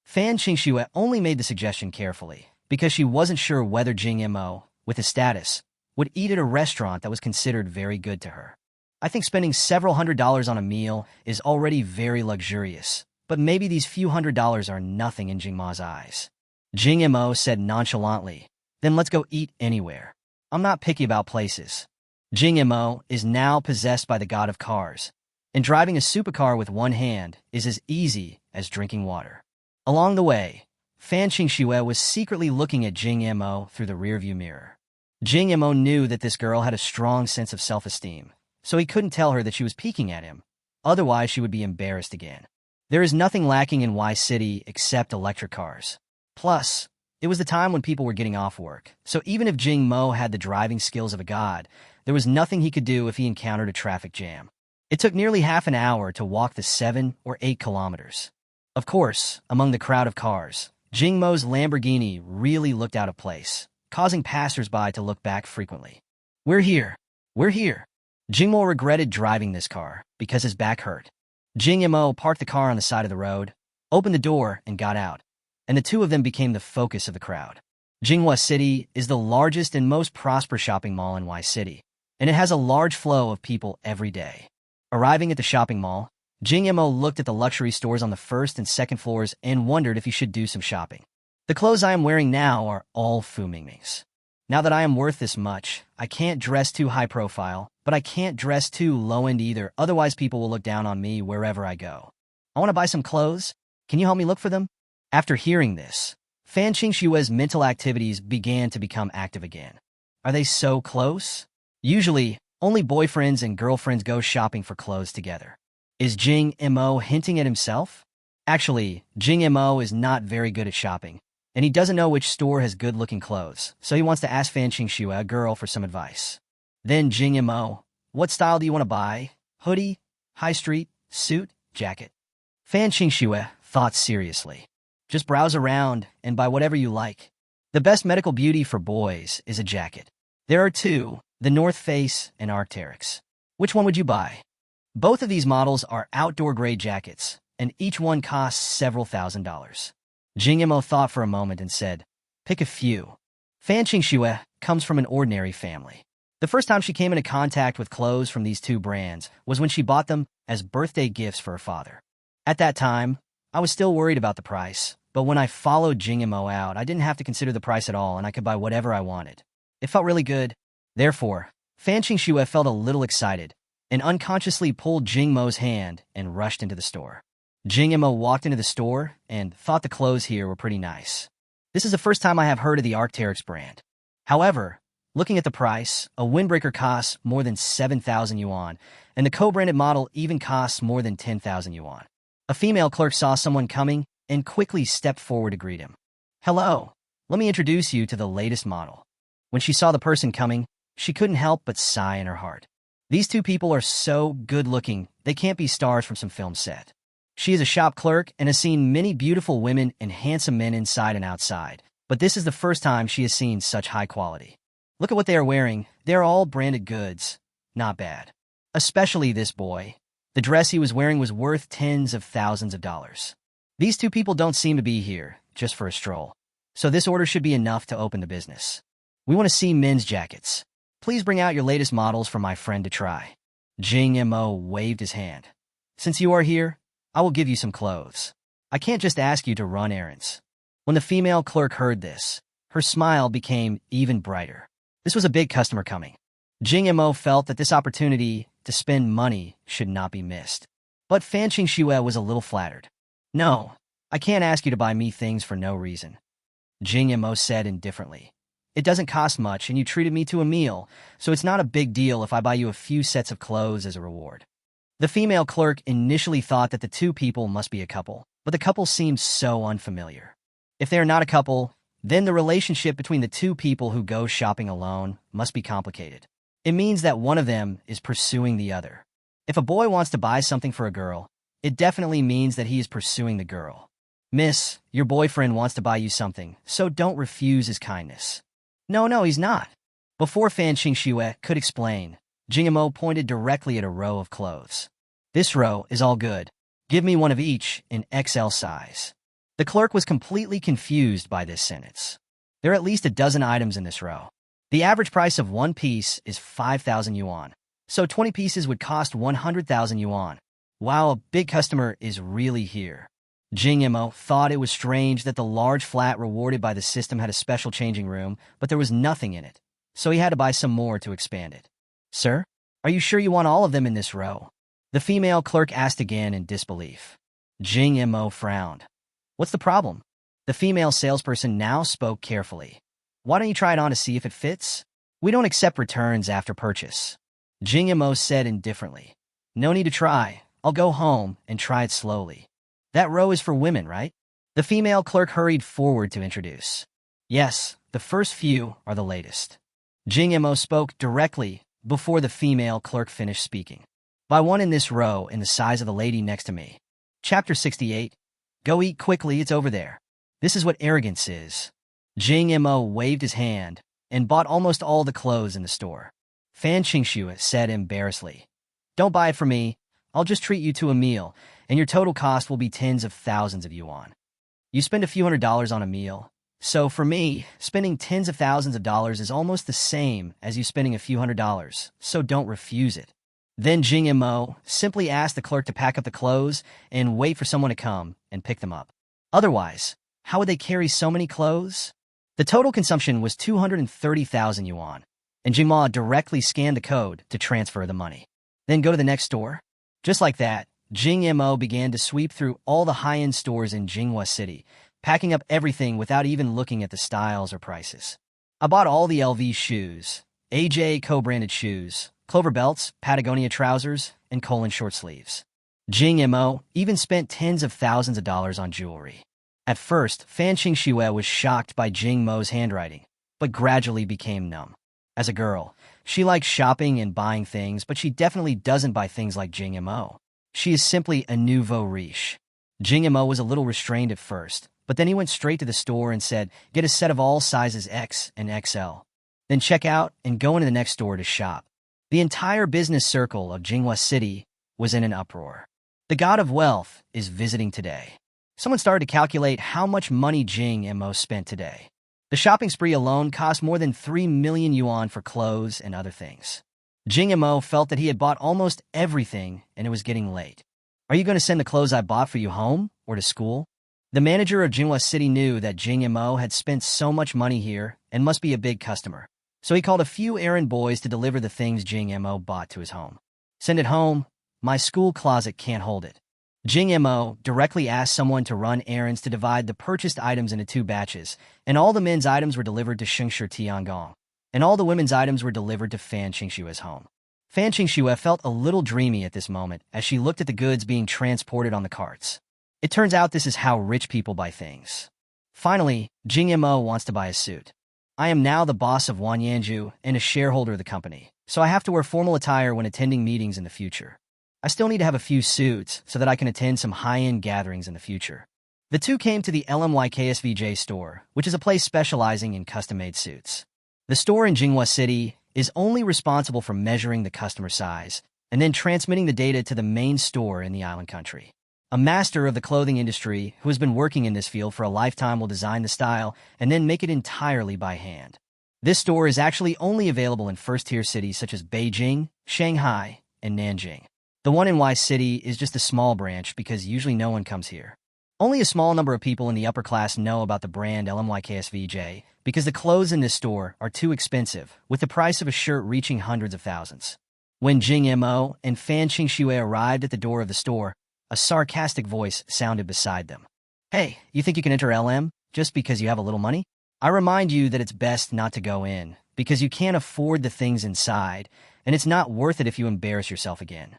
Fan Qingxue only made the suggestion carefully, because she wasn't sure whether Jing Mo, with his status, would eat at a restaurant that was considered very good to her. I think spending several $100s on a meal is already very luxurious, but maybe these few $100s are nothing in Jing Mo's eyes. Jing Mo said nonchalantly, then let's go eat anywhere. I'm not picky about places. Jing Mo is now possessed by the god of cars, and driving a supercar with one hand is as easy as drinking water. Along the way, Fan Qingxue was secretly looking at Jing Mo through the rearview mirror. Jing Mo knew that this girl had a strong sense of self-esteem, so he couldn't tell her that she was peeking at him. Otherwise, she would be embarrassed again. There is nothing lacking in Y City except electric cars. Plus, it was the time when people were getting off work, so even if Jing Mo had the driving skills of a god, there was nothing he could do if he encountered a traffic jam. It took nearly half an hour to walk the 7 or 8 kilometers. Of course, among the crowd of cars, Jing Mo's Lamborghini really looked out of place, causing passers-by to look back frequently. We're here. We're here. Jing Mo regretted driving this car because his back hurt. Jing Mo parked the car on the side of the road, opened the door, and got out, and the two of them became the focus of the crowd. Jinghua City is the largest and most prosperous shopping mall in Y City, and it has a large flow of people every day. Arriving at the shopping mall, Jing Mo looked at the luxury stores on the 1st and 2nd floors and wondered if he should do some shopping. The clothes I am wearing now are all Fu Mingming's. Now that I am worth this much, I can't dress too high profile, but I can't dress too low-end either, otherwise people will look down on me wherever I go. I want to buy some clothes. Can you help me look for them? After hearing this, Fan Qingxue's mental activities began to become active again. Are they so close? Usually, only boyfriends and girlfriends go shopping for clothes together. Is Jing Mo hinting at himself? Actually, Jing Mo is not very good at shopping, and he doesn't know which store has good-looking clothes, so he wants to ask Fan Qingxue, a girl, for some advice. Then Jing Mo, what style do you want to buy? Hoodie? High street? Suit? Jacket? Fan Qingxue thought seriously. Just browse around and buy whatever you like. The best medical beauty for boys is a jacket. There are two, the North Face and Arc'teryx. Which one would you buy? Both of these models are outdoor-grade jackets, and each one costs several $1,000s. Jing Mo thought for a moment and said, pick a few. Fan Qingxue comes from an ordinary family. The first time she came into contact with clothes from these two brands was when she bought them as birthday gifts for her father. At that time, I was still worried about the price, but when I followed Jing Mo out, I didn't have to consider the price at all and I could buy whatever I wanted. It felt really good. Therefore, Fan Qingxue felt a little excited and unconsciously pulled Jing Mo's hand and rushed into the store. Jing Mo walked into the store and thought the clothes here were pretty nice. This is the first time I have heard of the Arc'teryx brand. However, looking at the price, a windbreaker costs more than 7,000 yuan, and the co-branded model even costs more than 10,000 yuan. A female clerk saw someone coming and quickly stepped forward to greet him. Hello, let me introduce you to the latest model. When she saw the person coming, she couldn't help but sigh in her heart. These two people are so good-looking, they can't be stars from some film set. She is a shop clerk and has seen many beautiful women and handsome men inside and outside, but this is the first time she has seen such high quality. Look at what they are wearing. They're all branded goods. Not bad. Especially this boy. The dress he was wearing was worth tens of thousands of dollars. These two people don't seem to be here just for a stroll, so this order should be enough to open the business. We want to see men's jackets. Please bring out your latest models for my friend to try. Jing Mo waved his hand. Since you are here, I will give you some clothes. I can't just ask you to run errands. When the female clerk heard this, her smile became even brighter. This was a big customer coming. Jing Mo felt that this opportunity to spend money should not be missed. But Fan Qingxue was a little flattered. No, I can't ask you to buy me things for no reason. Jing Mo said indifferently. It doesn't cost much and you treated me to a meal, so it's not a big deal if I buy you a few sets of clothes as a reward. The female clerk initially thought that the two people must be a couple, but the couple seemed so unfamiliar. If they are not a couple, then the relationship between the two people who go shopping alone must be complicated. It means that one of them is pursuing the other. If a boy wants to buy something for a girl, it definitely means that he is pursuing the girl. Miss, your boyfriend wants to buy you something, so don't refuse his kindness. No, he's not. Before Fan Qingxue could explain, Jing Mo pointed directly at a row of clothes. This row is all good. Give me one of each in XL size. The clerk was completely confused by this sentence. There are at least a dozen items in this row. The average price of one piece is 5,000 yuan, so 20 pieces would cost 100,000 yuan. Wow, a big customer is really here. Jing Mo thought it was strange that the large flat rewarded by the system had a special changing room, but there was nothing in it, so he had to buy some more to expand it. Sir, are you sure you want all of them in this row? The female clerk asked again in disbelief. Jing Mo frowned. What's the problem? The female salesperson now spoke carefully. Why don't you try it on to see if it fits? We don't accept returns after purchase. Jing Mo said indifferently. No need to try. I'll go home and try it slowly. That row is for women, right? The female clerk hurried forward to introduce. Yes, the first few are the latest. Jing Mo spoke directly before the female clerk finished speaking. Buy one in this row in the size of the lady next to me. Chapter 68. Go eat quickly, it's over there. This is what arrogance is. Jing Mo waved his hand and bought almost all the clothes in the store. Fan Qingxue said embarrassedly. Don't buy it for me. I'll just treat you to a meal, and your total cost will be tens of thousands of yuan. You spend a few $100s on a meal. So for me, spending tens of thousands of dollars is almost the same as you spending a few $100s, so don't refuse it. Then Jing Mo simply asked the clerk to pack up the clothes and wait for someone to come and pick them up. Otherwise, how would they carry so many clothes? The total consumption was 230,000 yuan, and Jing Mo directly scanned the code to transfer the money. Then go to the next store. Just like that, Jing Mo began to sweep through all the high-end stores in Jinghua City, packing up everything without even looking at the styles or prices. I bought all the LV shoes, AJ co-branded shoes, Clover belts, Patagonia trousers, and colon short sleeves. Jing Mo even spent tens of thousands of dollars on jewelry. At first, Fan Qingxue was shocked by Jing Mo's handwriting, but gradually became numb. As a girl, she likes shopping and buying things, but she definitely doesn't buy things like Jing Mo. She is simply a nouveau riche. Jing Mo was a little restrained at first, but then he went straight to the store and said, get a set of all sizes X and XL. Then check out and go into the next store to shop. The entire business circle of Jinghua City was in an uproar. The god of wealth is visiting today. Someone started to calculate how much money Jing Mo spent today. The shopping spree alone cost more than 3 million yuan for clothes and other things. Jing Mo felt that he had bought almost everything and it was getting late. Are you going to send the clothes I bought for you home or to school? The manager of Jinhua City knew that Jing Mo had spent so much money here and must be a big customer. So he called a few errand boys to deliver the things Jing Mo bought to his home. Send it home. My school closet can't hold it. Jing Mo directly asked someone to run errands to divide the purchased items into 2 batches, and all the men's items were delivered to Shengshi Tiangong, and all the women's items were delivered to Fan Qingshue's home. Fan Qingsue felt a little dreamy at this moment as she looked at the goods being transported on the carts. It turns out this is how rich people buy things. Finally, Jing Mo wants to buy a suit. I am now the boss of Wanyanju and a shareholder of the company, so I have to wear formal attire when attending meetings in the future. I still need to have a few suits so that I can attend some high-end gatherings in the future. The two came to the LMYKSVJ store, which is a place specializing in custom-made suits. The store in Jinhua City is only responsible for measuring the customer size and then transmitting the data to the main store in the island country. A master of the clothing industry who has been working in this field for a lifetime will design the style and then make it entirely by hand. This store is actually only available in first-tier cities such as Beijing, Shanghai, and Nanjing. The one in Y City is just a small branch because usually no one comes here. Only a small number of people in the upper class know about the brand LMYKSVJ because the clothes in this store are too expensive, with the price of a shirt reaching hundreds of thousands. When Jing Mo and Fan Qingsue arrived at the door of the store, a sarcastic voice sounded beside them. Hey, you think you can enter LM just because you have a little money? I remind you that it's best not to go in because you can't afford the things inside, and it's not worth it if you embarrass yourself again.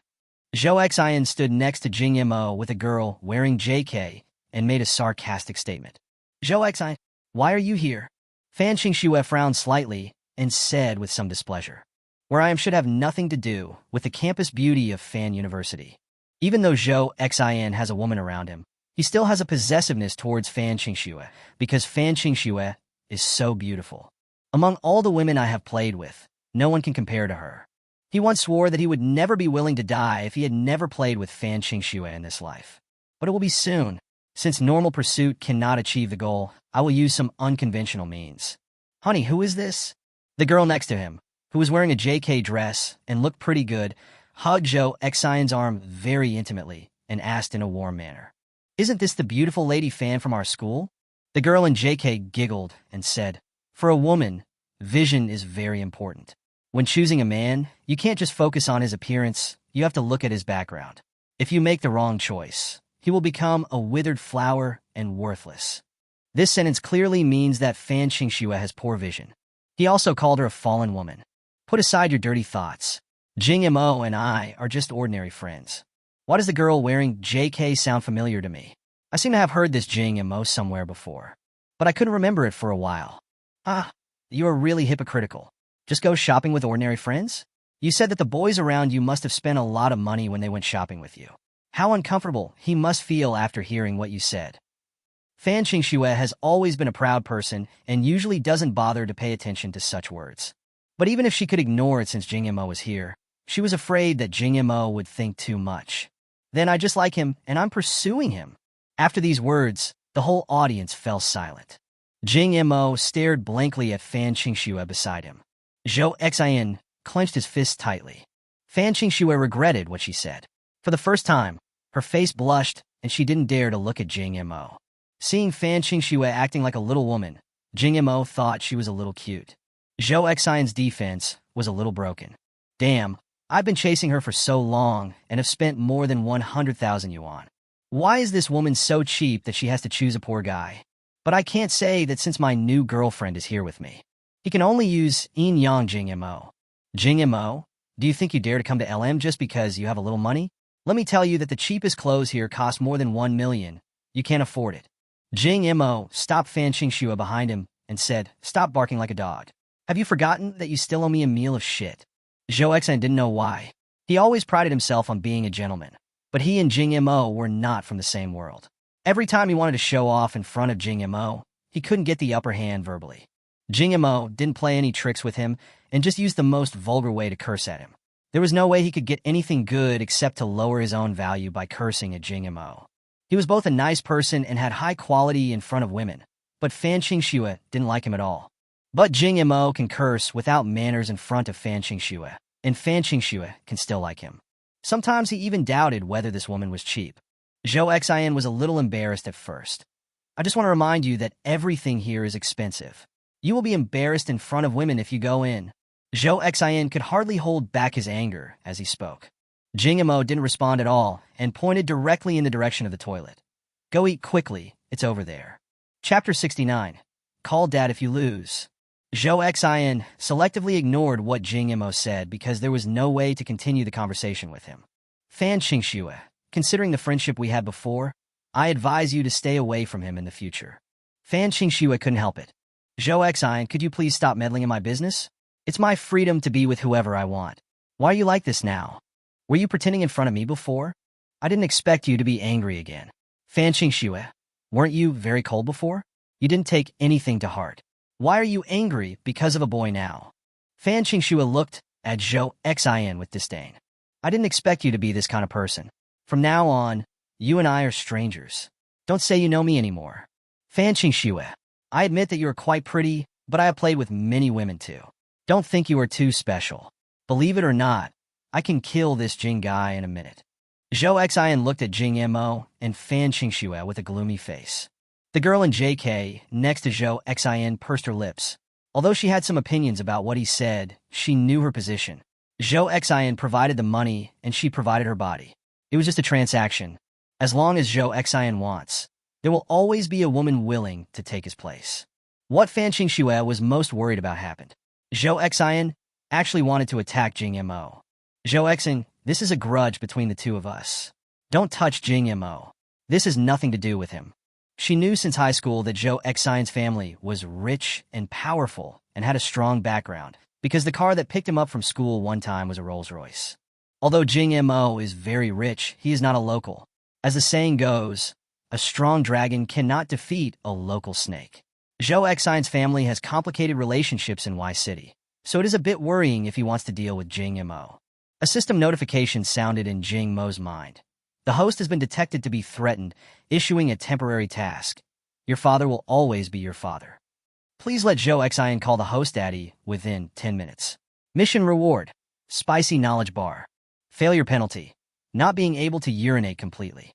Zhou Xian stood next to Jing Mo with a girl wearing JK and made a sarcastic statement. Zhou Xian, why are you here? Fan Qingsue frowned slightly and said with some displeasure, where I am should have nothing to do with the campus beauty of Fan University. Even though Zhou Xian has a woman around him, he still has a possessiveness towards Fan Qingsue because Fan Qingsue is so beautiful. Among all the women I have played with, no one can compare to her. He once swore that he would never be willing to die if he had never played with Fan Qingsue in this life. But it will be soon. Since normal pursuit cannot achieve the goal, I will use some unconventional means. Honey, who is this? The girl next to him, who was wearing a JK dress and looked pretty good, hugged Zhou Xian's arm very intimately and asked in a warm manner, Isn't this the beautiful lady Fan from our school? The girl in JK giggled and said, For a woman, vision is very important. When choosing a man, you can't just focus on his appearance, you have to look at his background. If you make the wrong choice, he will become a withered flower and worthless. This sentence clearly means that Fan Qingsue has poor vision. He also called her a fallen woman. Put aside your dirty thoughts. Jing Mo and I are just ordinary friends. Why does the girl wearing JK sound familiar to me? I seem to have heard this Jing Mo somewhere before, but I couldn't remember it for a while. You are really hypocritical. Just go shopping with ordinary friends? You said that the boys around you must have spent a lot of money when they went shopping with you. How uncomfortable he must feel after hearing what you said. Fan Qingsue has always been a proud person and usually doesn't bother to pay attention to such words. But even if she could ignore it since Jing Mo was here, she was afraid that Jing Mo would think too much. Then I just like him and I'm pursuing him. After these words, the whole audience fell silent. Jing Mo stared blankly at Fan Qingsue beside him. Zhou Xian clenched his fists tightly. Fan Qingsue regretted what she said. For the first time, her face blushed and she didn't dare to look at Jing Mo. Seeing Fan Qingsue acting like a little woman, Jing Mo thought she was a little cute. Zhou Xian's defense was a little broken. Damn, I've been chasing her for so long and have spent more than 100,000 yuan. Why is this woman so cheap that she has to choose a poor guy? But I can't say that since my new girlfriend is here with me. He can only use yin yang Jing Mo. Jing Mo, do you think you dare to come to LM just because you have a little money? Let me tell you that the cheapest clothes here cost more than 1 million. You can't afford it. Jing Mo stopped Fan Qingsue behind him and said, Stop barking like a dog. Have you forgotten that you still owe me a meal of shit? Zhou Xian didn't know why. He always prided himself on being a gentleman. But he and Jing Mo were not from the same world. Every time he wanted to show off in front of Jing Mo, he couldn't get the upper hand verbally. Jing Mo didn't play any tricks with him and just used the most vulgar way to curse at him. There was no way he could get anything good except to lower his own value by cursing at Jing Mo. He was both a nice person and had high quality in front of women, but Fan Qingxue didn't like him at all. But Jing Mo can curse without manners in front of Fan Qingxue, and Fan Qingxue can still like him. Sometimes he even doubted whether this woman was cheap. Zhou Xian was a little embarrassed at first. I just want to remind you that everything here is expensive. You will be embarrassed in front of women if you go in. Zhou Xian could hardly hold back his anger as he spoke. Jing Mo didn't respond at all and pointed directly in the direction of the toilet. Go eat quickly, it's over there. Chapter 69. Call Dad if you lose. Zhou Xian selectively ignored what Jing Mo said because there was no way to continue the conversation with him. Fan Qingxue, considering the friendship we had before, I advise you to stay away from him in the future. Fan Qingxue couldn't help it. Zhou Xian, could you please stop meddling in my business? It's my freedom to be with whoever I want. Why are you like this now? Were you pretending in front of me before? I didn't expect you to be angry again. Fan Qingxue, weren't you very cold before? You didn't take anything to heart. Why are you angry because of a boy now? Fan Qingxue looked at Zhou Xian with disdain. I didn't expect you to be this kind of person. From now on, you and I are strangers. Don't say you know me anymore. Fan Qingxue, I admit that you are quite pretty, but I have played with many women too. Don't think you are too special. Believe it or not, I can kill this Jing guy in a minute. Zhou Xian looked at Jing Mo and Fan Qingxue with a gloomy face. The girl in JK, next to Zhou Xian, pursed her lips. Although she had some opinions about what he said, she knew her position. Zhou Xian provided the money, and she provided her body. It was just a transaction. As long as Zhou Xian wants, there will always be a woman willing to take his place. What Fan Qingxue was most worried about happened. Zhou Xian actually wanted to attack Jing Mo. Zhou Xian, this is a grudge between the two of us. Don't touch Jing Mo. This has nothing to do with him. She knew since high school that Zhou Xian's family was rich and powerful and had a strong background, because the car that picked him up from school one time was a Rolls-Royce. Although Jing Mo is very rich, he is not a local. As the saying goes, a strong dragon cannot defeat a local snake. Zhou Xian's family has complicated relationships in Y City, so it is a bit worrying if he wants to deal with Jing Mo. A system notification sounded in Jing Mo's mind. The host has been detected to be threatened, issuing a temporary task. Your father will always be your father. Please let Zhou Xian call the host daddy within 10 minutes. Mission reward: spicy knowledge bar. Failure penalty: not being able to urinate completely.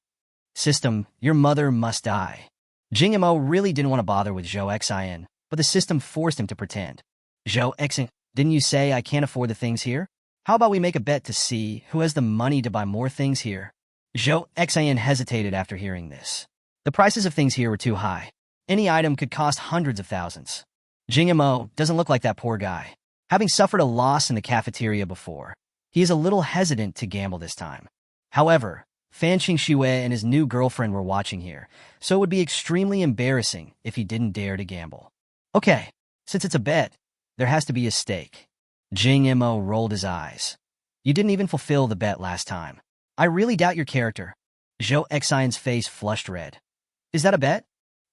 System: your mother must die. Jing Mo really didn't want to bother with Zhou Xian, but the system forced him to pretend. Zhou Xian, didn't you say I can't afford the things here? How about we make a bet to see who has the money to buy more things here? Zhou Xian hesitated after hearing this. The prices of things here were too high. Any item could cost hundreds of thousands. Jing Mo doesn't look like that poor guy. Having suffered a loss in the cafeteria before, he is a little hesitant to gamble this time. However, Fan Qingxue and his new girlfriend were watching here, so it would be extremely embarrassing if he didn't dare to gamble. Okay, since it's a bet, there has to be a stake. Jing Mo rolled his eyes. You didn't even fulfill the bet last time. I really doubt your character. Zhou Xian's face flushed red. Is that a bet?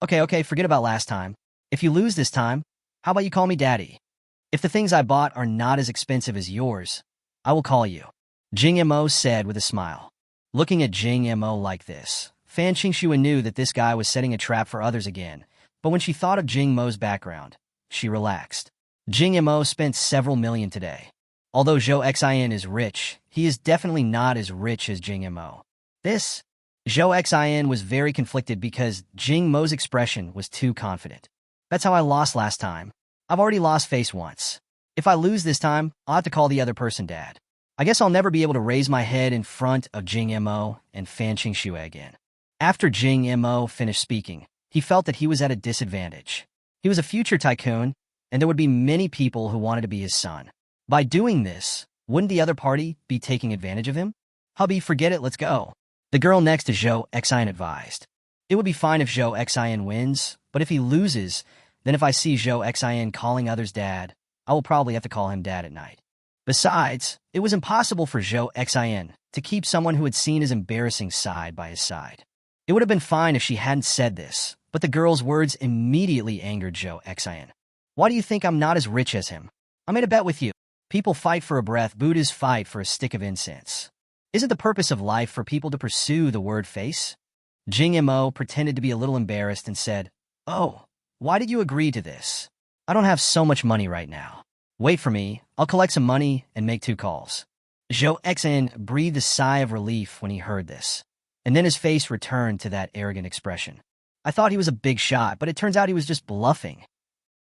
Okay, forget about last time. If you lose this time, how about you call me daddy? If the things I bought are not as expensive as yours, I will call you. Jing Mo said with a smile. Looking at Jing Mo like this, Fan Qingxue knew that this guy was setting a trap for others again, but when she thought of Jing Mo's background, she relaxed. Jing Mo spent several million today. Although Zhou Xian is rich, he is definitely not as rich as Jing Mo. Zhou Xian was very conflicted because Jing Mo's expression was too confident. That's how I lost last time. I've already lost face once. If I lose this time, I'll have to call the other person dad. I guess I'll never be able to raise my head in front of Jing Mo and Fan Qingxue again. After Jing Mo finished speaking, he felt that he was at a disadvantage. He was a future tycoon, and there would be many people who wanted to be his son. By doing this, wouldn't the other party be taking advantage of him? Hubby, forget it, let's go. The girl next to Zhou Xian advised. It would be fine if Zhou Xian wins, but if he loses, then if I see Zhou Xian calling others dad, I will probably have to call him dad at night. Besides, it was impossible for Zhou Xian to keep someone who had seen his embarrassing side by his side. It would have been fine if she hadn't said this, but the girl's words immediately angered Zhou Xian. Why do you think I'm not as rich as him? I made a bet with you. People fight for a breath, Buddhas fight for a stick of incense. Isn't the purpose of life for people to pursue the word face? Jing Mo pretended to be a little embarrassed and said, "Oh, why did you agree to this? I don't have so much money right now. Wait for me, I'll collect some money and make 2 calls." Zhou Xan breathed a sigh of relief when he heard this, and then his face returned to that arrogant expression. "I thought he was a big shot, but it turns out he was just bluffing.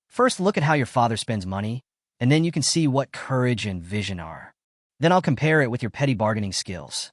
First, look at how your father spends money, and then you can see what courage and vision are. Then I'll compare it with your petty bargaining skills."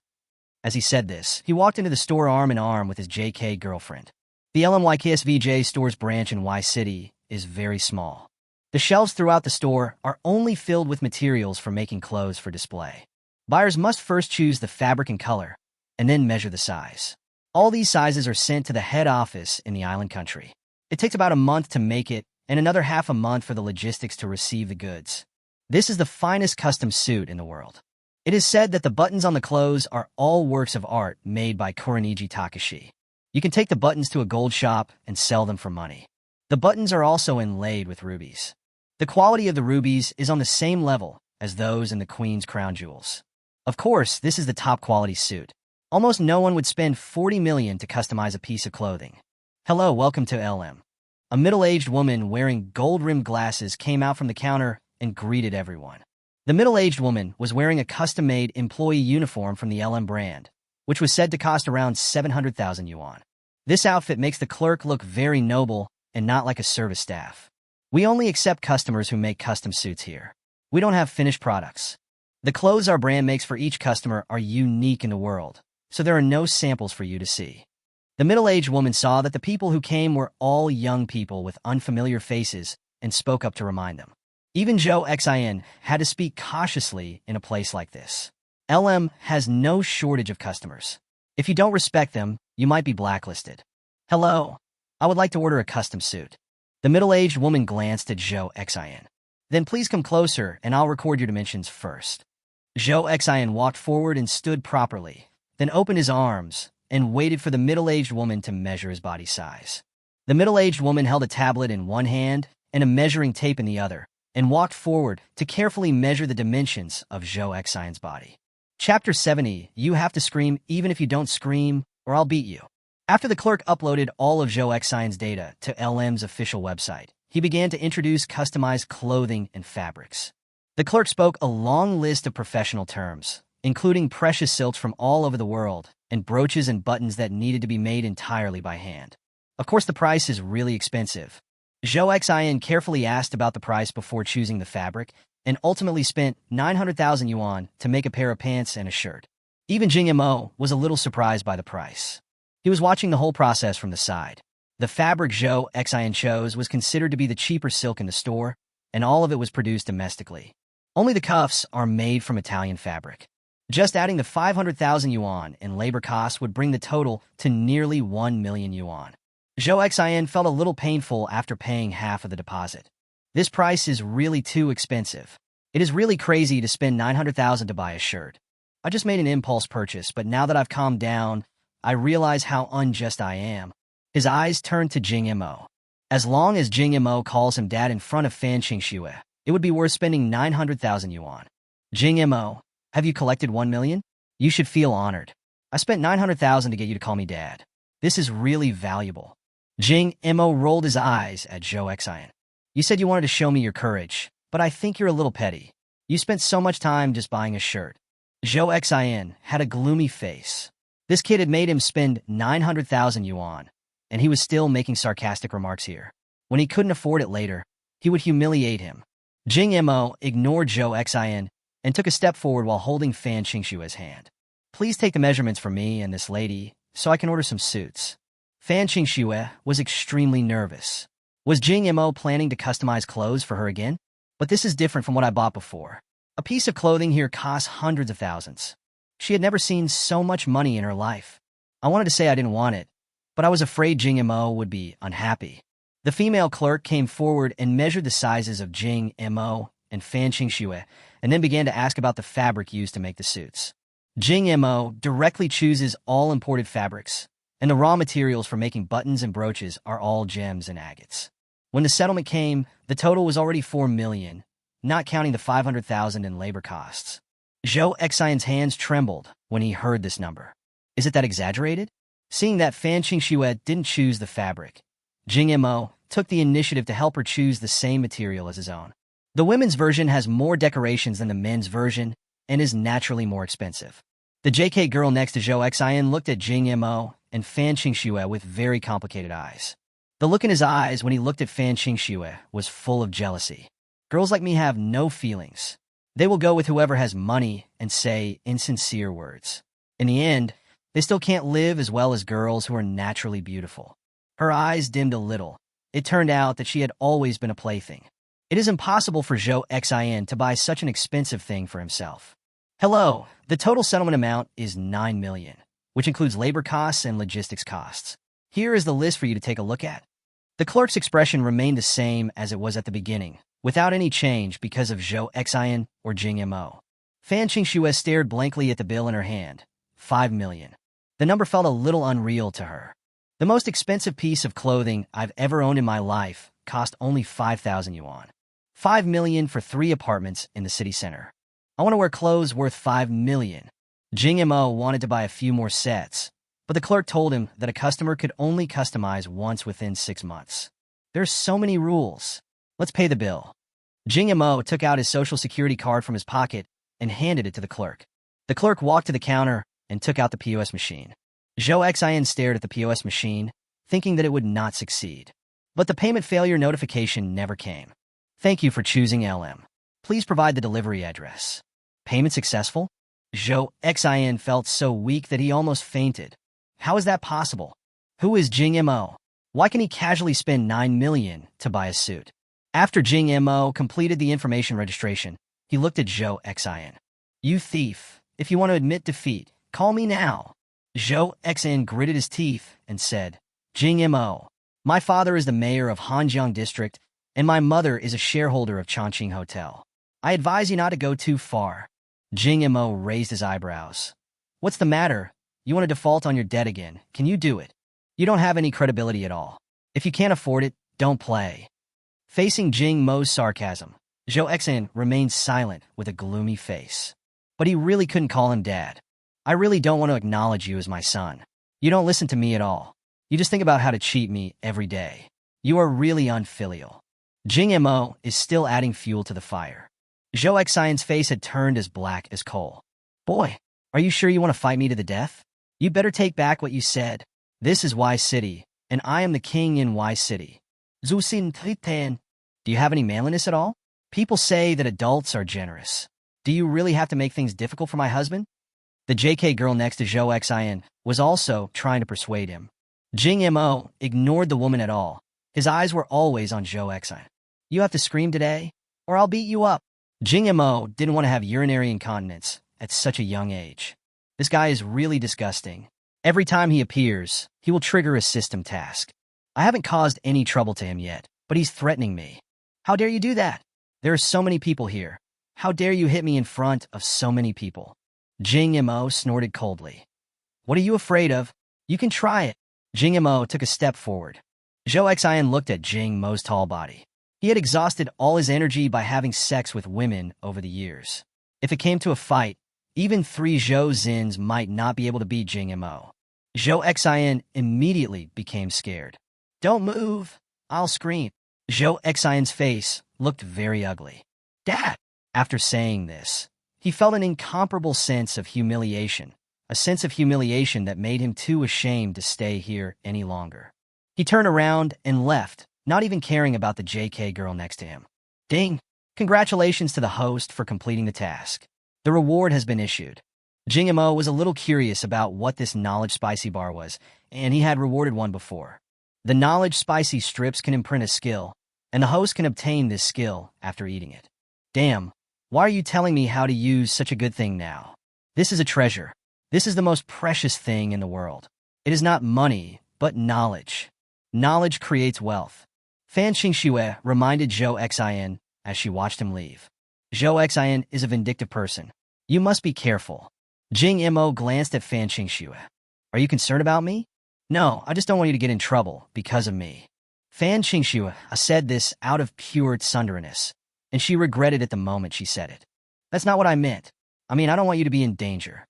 As he said this, he walked into the store arm in arm with his JK girlfriend. The LMYKSVJ store's branch in Y City is very small. The shelves throughout the store are only filled with materials for making clothes for display. Buyers must first choose the fabric and color, and then measure the size. All these sizes are sent to the head office in the island country. It takes about a month to make it, and another half a month for the logistics to receive the goods. This is the finest custom suit in the world. It is said that the buttons on the clothes are all works of art made by Koroniji Takashi. You can take the buttons to a gold shop and sell them for money. The buttons are also inlaid with rubies. The quality of the rubies is on the same level as those in the Queen's crown jewels. Of course, this is the top quality suit. Almost no one would spend 40 million to customize a piece of clothing. "Hello, welcome to LM." A middle-aged woman wearing gold-rimmed glasses came out from the counter and greeted everyone. The middle-aged woman was wearing a custom-made employee uniform from the LM brand, which was said to cost around 700,000 yuan. This outfit makes the clerk look very noble and not like a service staff. "We only accept customers who make custom suits here. We don't have finished products. The clothes our brand makes for each customer are unique in the world, so there are no samples for you to see." The middle-aged woman saw that the people who came were all young people with unfamiliar faces and spoke up to remind them. Even Zhou Xin had to speak cautiously in a place like this. LM has no shortage of customers. If you don't respect them, you might be blacklisted. "Hello, I would like to order a custom suit." The middle-aged woman glanced at Zhou Xin. "Then please come closer and I'll record your dimensions first." Zhou Xin walked forward and stood properly, then opened his arms and waited for the middle-aged woman to measure his body size. The middle-aged woman held a tablet in one hand and a measuring tape in the other, and walked forward to carefully measure the dimensions of Zhou Xin's body. Chapter 70, You have to scream even if you don't scream, or I'll beat you. After the clerk uploaded all of Zhou Xin's data to LM's official website, he began to introduce customized clothing and fabrics. The clerk spoke a long list of professional terms, including precious silks from all over the world, and brooches and buttons that needed to be made entirely by hand. Of course, the price is really expensive. Zhou Xin carefully asked about the price before choosing the fabric, and ultimately spent 900,000 yuan to make a pair of pants and a shirt. Even Jing Mo was a little surprised by the price. He was watching the whole process from the side. The fabric Zhou Xin chose was considered to be the cheaper silk in the store, and all of it was produced domestically. Only the cuffs are made from Italian fabric. Just adding the 500,000 yuan in labor costs would bring the total to nearly 1 million yuan. Zhou Xin felt a little painful after paying half of the deposit. This price is really too expensive. It is really crazy to spend 900,000 to buy a shirt. I just made an impulse purchase, but now that I've calmed down, I realize how unjust I am. His eyes turned to Jing Mo. As long as Jing Mo calls him dad in front of Fan Qingxue, it would be worth spending 900,000 yuan. "Jing Mo, have you collected 1 million? You should feel honored. I spent 900,000 to get you to call me dad. This is really valuable." Jing Mo rolled his eyes at Zhou Xin. "You said you wanted to show me your courage, but I think you're a little petty. You spent so much time just buying a shirt." Zhou Xin had a gloomy face. This kid had made him spend 900,000 yuan, and he was still making sarcastic remarks here. When he couldn't afford it later, he would humiliate him. Jing Mo ignored Zhou Xin and took a step forward while holding Fan Qingxue's hand. "Please take the measurements for me and this lady so I can order some suits." Fan Qingxue was extremely nervous. Was Jing Mo planning to customize clothes for her again? But this is different from what I bought before. A piece of clothing here costs hundreds of thousands. She had never seen so much money in her life. I wanted to say I didn't want it, but I was afraid Jing Mo would be unhappy. The female clerk came forward and measured the sizes of Jing Mo and Fan Qingxue, and then began to ask about the fabric used to make the suits. Jing Mo directly chooses all imported fabrics, and the raw materials for making buttons and brooches are all gems and agates. When the settlement came, the total was already 4 million, not counting the 500,000 in labor costs. Zhou Xin's hands trembled when he heard this number. Is it that exaggerated? Seeing that Fan Qingxue didn't choose the fabric, Jing Mo took the initiative to help her choose the same material as his own. The women's version has more decorations than the men's version and is naturally more expensive. The JK girl next to Zhou Xian looked at Jing Mo and Fan Qingxue with very complicated eyes. The look in his eyes when he looked at Fan Qingxue was full of jealousy. Girls like me have no feelings. They will go with whoever has money and say insincere words. In the end, they still can't live as well as girls who are naturally beautiful. Her eyes dimmed a little. It turned out that she had always been a plaything. It is impossible for Zhou Xian to buy such an expensive thing for himself. Hello, the total settlement amount is 9 million, which includes labor costs and logistics costs. Here is the list for you to take a look at. The clerk's expression remained the same as it was at the beginning, without any change because of Zhou Xian or Jing Mo. Fan Qingxue stared blankly at the bill in her hand. 5 million. The number felt a little unreal to her. The most expensive piece of clothing I've ever owned in my life cost only 5,000 yuan. 5 million for 3 apartments in the city center. I want to wear clothes worth 5 million. Jing Mo wanted to buy a few more sets, but the clerk told him that a customer could only customize once within 6 months. There's so many rules. Let's pay the bill. Jing Mo took out his social security card from his pocket and handed it to the clerk. The clerk walked to the counter and took out the POS machine. Zhou Xian stared at the POS machine, thinking that it would not succeed. But the payment failure notification never came. Thank you for choosing LM. Please provide the delivery address. Payment successful? Zhou Xian felt so weak that he almost fainted. How is that possible? Who is Jing Mo? Why can he casually spend 9 million to buy a suit? After Jing Mo completed the information registration, he looked at Zhou Xian. You thief, if you want to admit defeat, call me now. Zhou Xian gritted his teeth and said, Jing Mo, my father is the mayor of Hanjiang District, and my mother is a shareholder of Chongqing Hotel. I advise you not to go too far. Jing Mo raised his eyebrows. What's the matter? You want to default on your debt again? Can you do it? You don't have any credibility at all. If you can't afford it, don't play. Facing Jing Mo's sarcasm, Zhou Xian remained silent with a gloomy face. But he really couldn't call him dad. I really don't want to acknowledge you as my son. You don't listen to me at all. You just think about how to cheat me every day. You are really unfilial. Jing Mo is still adding fuel to the fire. Zhou Xian's face had turned as black as coal. Boy, are you sure you want to fight me to the death? You better take back what you said. This is Y City, and I am the king in Y City. Zuxin Titan. Do you have any manliness at all? People say that adults are generous. Do you really have to make things difficult for my husband? The JK girl next to Zhou Xian was also trying to persuade him. Jing Mo ignored the woman at all. His eyes were always on Zhou Xian. You have to scream today, or I'll beat you up. Jing Mo didn't want to have urinary incontinence at such a young age. This guy is really disgusting. Every time he appears, he will trigger a system task. I haven't caused any trouble to him yet, but he's threatening me. How dare you do that? There are so many people here. How dare you hit me in front of so many people? Jing Mo snorted coldly. What are you afraid of? You can try it. Jing Mo took a step forward. Zhou Xian looked at Jing Mo's tall body. He had exhausted all his energy by having sex with women over the years. If it came to a fight, even 3 Zhou Zins might not be able to beat Jing Mo. Zhou Xian immediately became scared. Don't move. I'll scream. Zhou Xian's face looked very ugly. Dad! After saying this, he felt an incomparable sense of humiliation, a sense of humiliation that made him too ashamed to stay here any longer. He turned around and left, not even caring about the JK girl next to him. Ding! Congratulations to the host for completing the task. The reward has been issued. Jing Mo was a little curious about what this knowledge spicy bar was, and he had rewarded one before. The knowledge spicy strips can imprint a skill, and the host can obtain this skill after eating it. Damn, why are you telling me how to use such a good thing now? This is a treasure. This is the most precious thing in the world. It is not money, but knowledge. Knowledge creates wealth. Fan Qingxue reminded Zhou Xian as she watched him leave. Zhou Xian is a vindictive person. You must be careful. Jing Mo glanced at Fan Qingxue. Are you concerned about me? No, I just don't want you to get in trouble because of me. Fan Qingxue said this out of pure tsunderiness, and she regretted it the moment she said it. That's not what I meant. I don't want you to be in danger.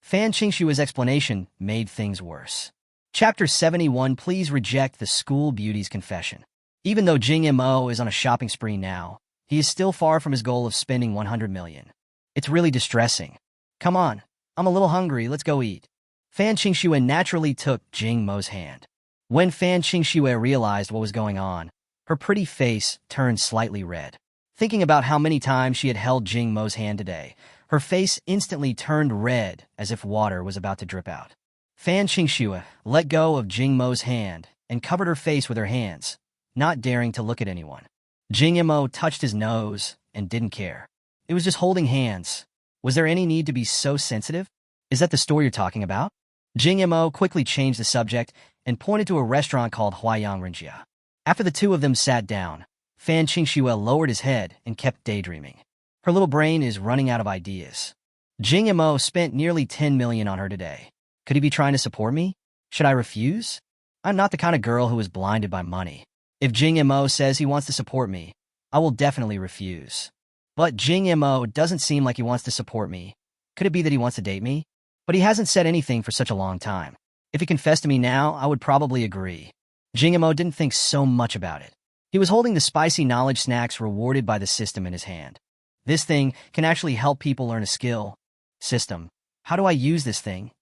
Fan Qingxue's explanation made things worse. Chapter 71. Please reject the school beauty's confession. Even though Jing Mo is on a shopping spree now, he is still far from his goal of spending 100 million. It's really distressing. Come on, I'm a little hungry, let's go eat. Fan Qingxue naturally took Jing Mo's hand. When Fan Qingxue realized what was going on, her pretty face turned slightly red. Thinking about how many times she had held Jing Mo's hand today, her face instantly turned red as if water was about to drip out. Fan Qingxue let go of Jing Mo's hand and covered her face with her hands, not daring to look at anyone. Jing Mo touched his nose and didn't care. It was just holding hands. Was there any need to be so sensitive? Is that the store you're talking about? Jing Mo quickly changed the subject and pointed to a restaurant called Huayang Renjia. After the two of them sat down, Fan Qingxue lowered his head and kept daydreaming. Her little brain is running out of ideas. Jing Mo spent nearly 10 million on her today. Could he be trying to support me? Should I refuse? I'm not the kind of girl who is blinded by money. If Jing Mo says he wants to support me, I will definitely refuse. But Jing Mo doesn't seem like he wants to support me. Could it be that he wants to date me? But he hasn't said anything for such a long time. If he confessed to me now, I would probably agree. Jing Mo didn't think so much about it. He was holding the spicy knowledge snacks rewarded by the system in his hand. This thing can actually help people learn a skill. System. How do I use this thing?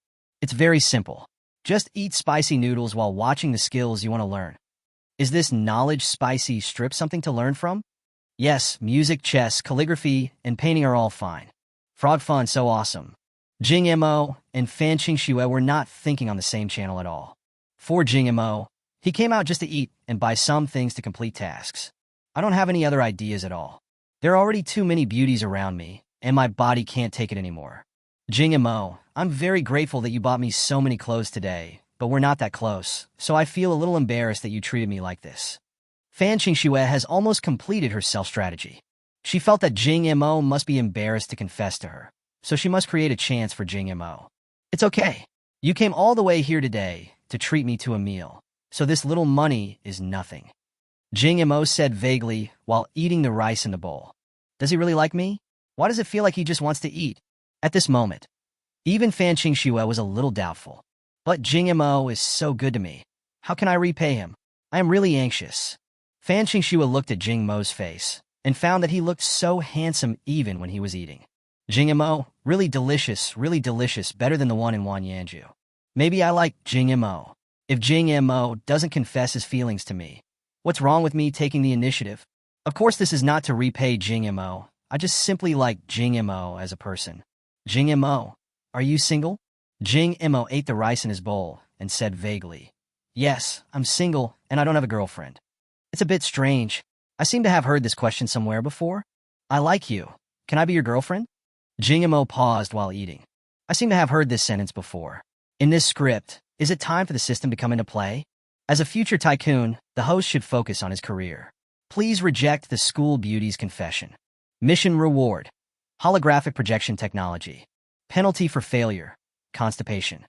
It's very simple. Just eat spicy noodles while watching the skills you want to learn. Is this knowledge spicy strip something to learn from? Yes, music, chess, calligraphy, and painting are all fine. Frog fun, so awesome. Jing Mo and Fan Qingxue were not thinking on the same channel at all. For Jing Mo, he came out just to eat and buy some things to complete tasks. I don't have any other ideas at all. There are already too many beauties around me, and my body can't take it anymore. Jing Mo, I'm very grateful that you bought me so many clothes today, but we're not that close, so I feel a little embarrassed that you treated me like this. Fan Qingxue has almost completed her self-strategy. She felt that Jing Mo must be embarrassed to confess to her, so she must create a chance for Jing Mo. It's okay. You came all the way here today to treat me to a meal, so this little money is nothing. Jing Mo said vaguely while eating the rice in the bowl. Does he really like me? Why does it feel like he just wants to eat? At this moment, even Fan Qingxue was a little doubtful. But Jing Mo is so good to me. How can I repay him? I am really anxious. Fan Qingxue looked at Jing Mo's face and found that he looked so handsome even when he was eating. Jing Mo, really delicious, better than the one in Wanyanju. Maybe I like Jing Mo. If Jing Mo doesn't confess his feelings to me, what's wrong with me taking the initiative? Of course, this is not to repay Jing Mo. I just simply like Jing Mo as a person. Jing Mo, are you single? Jing Mo ate the rice in his bowl and said vaguely, Yes, I'm single and I don't have a girlfriend. It's a bit strange. I seem to have heard this question somewhere before. I like you. Can I be your girlfriend? Jing Mo paused while eating. I seem to have heard this sentence before. In this script, is it time for the system to come into play? As a future tycoon, the host should focus on his career. Please reject the school beauty's confession. Mission reward. Holographic projection technology. Penalty for failure. Constipation.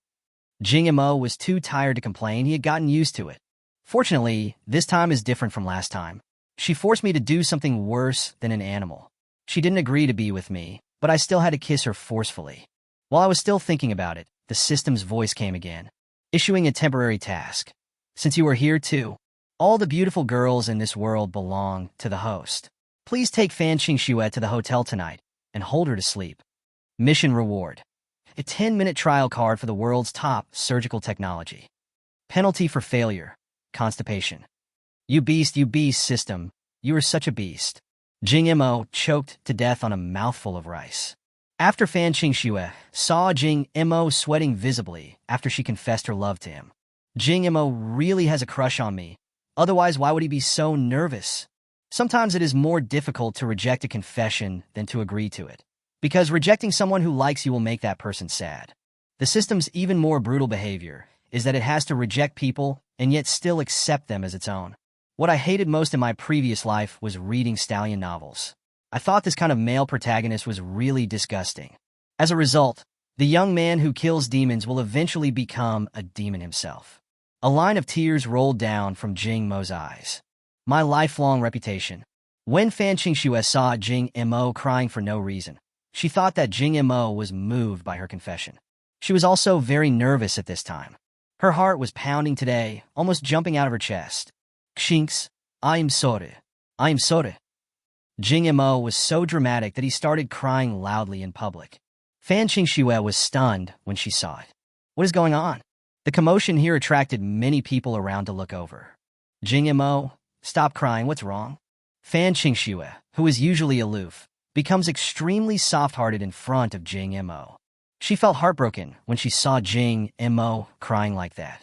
Jing Mo was too tired to complain. He had gotten used to it. Fortunately, this time is different from last time. She forced me to do something worse than an animal. She didn't agree to be with me, but I still had to kiss her forcefully. While I was still thinking about it, the system's voice came again, issuing a temporary task. Since you are here too, all the beautiful girls in this world belong to the host. Please take Fan Qingxue to the hotel tonight and hold her to sleep. Mission reward. A 10-minute trial card for the world's top surgical technology. Penalty for failure. Constipation. You beast, system. You are such a beast. Jing Mo choked to death on a mouthful of rice. After Fan Qingxue saw Jing Mo sweating visibly after she confessed her love to him. Jing Mo really has a crush on me. Otherwise, why would he be so nervous? Sometimes it is more difficult to reject a confession than to agree to it. Because rejecting someone who likes you will make that person sad. The system's even more brutal behavior is that it has to reject people and yet still accept them as its own. What I hated most in my previous life was reading stallion novels. I thought this kind of male protagonist was really disgusting. As a result, the young man who kills demons will eventually become a demon himself. A line of tears rolled down from Jing Mo's eyes. My lifelong reputation. When Fan Qingxue saw Jing Mo crying for no reason, she thought that Jing Mo was moved by her confession. She was also very nervous at this time. Her heart was pounding today, almost jumping out of her chest. Xinx, I am sorry. I am sorry. Jing Mo was so dramatic that he started crying loudly in public. Fan Qingxue was stunned when she saw it. What is going on? The commotion here attracted many people around to look over. Jing Mo, stop crying, what's wrong? Fan Qingxue, who is usually aloof, becomes extremely soft-hearted in front of Jing Mo. She felt heartbroken when she saw Jing Mo crying like that.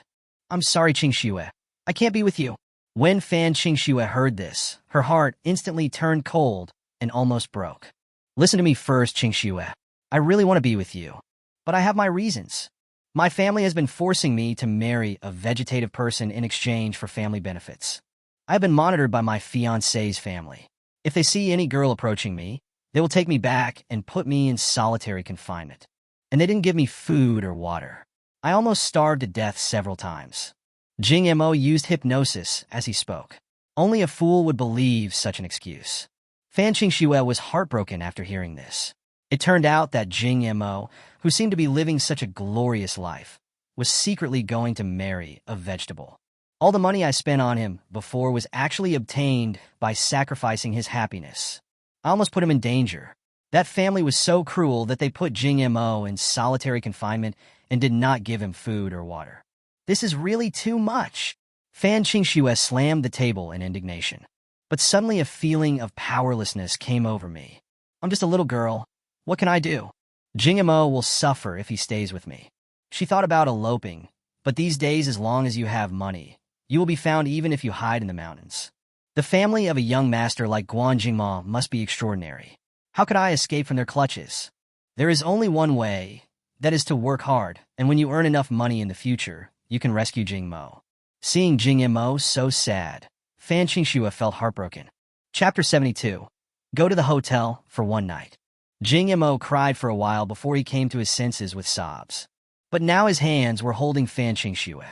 I'm sorry, Qingxue. I can't be with you. When Fan Qingxue heard this, her heart instantly turned cold and almost broke. Listen to me first, Qingxue. I really want to be with you, but I have my reasons. My family has been forcing me to marry a vegetative person in exchange for family benefits. I have been monitored by my fiancé's family. If they see any girl approaching me, they will take me back and put me in solitary confinement. And they didn't give me food or water. I almost starved to death several times. Jing Mo used hypnosis as he spoke. Only a fool would believe such an excuse. Fan Qingxue was heartbroken after hearing this. It turned out that Jing Mo, who seemed to be living such a glorious life, was secretly going to marry a vegetable. All the money I spent on him before was actually obtained by sacrificing his happiness. I almost put him in danger. That family was so cruel that they put Jing Mo in solitary confinement and did not give him food or water. This is really too much. Fan Qingxue slammed the table in indignation. But suddenly a feeling of powerlessness came over me. I'm just a little girl. What can I do? Jing Mo will suffer if he stays with me. She thought about eloping, but these days, as long as you have money, you will be found even if you hide in the mountains. The family of a young master like Jing Mo must be extraordinary. How could I escape from their clutches? There is only one way, that is to work hard, and when you earn enough money in the future, you can rescue Jing Mo. Seeing Jing Mo so sad, Fan Qingxue felt heartbroken. Chapter 72. Go to the hotel for one night. Jing Mo cried for a while before he came to his senses with sobs. But now his hands were holding Fan Qingxue.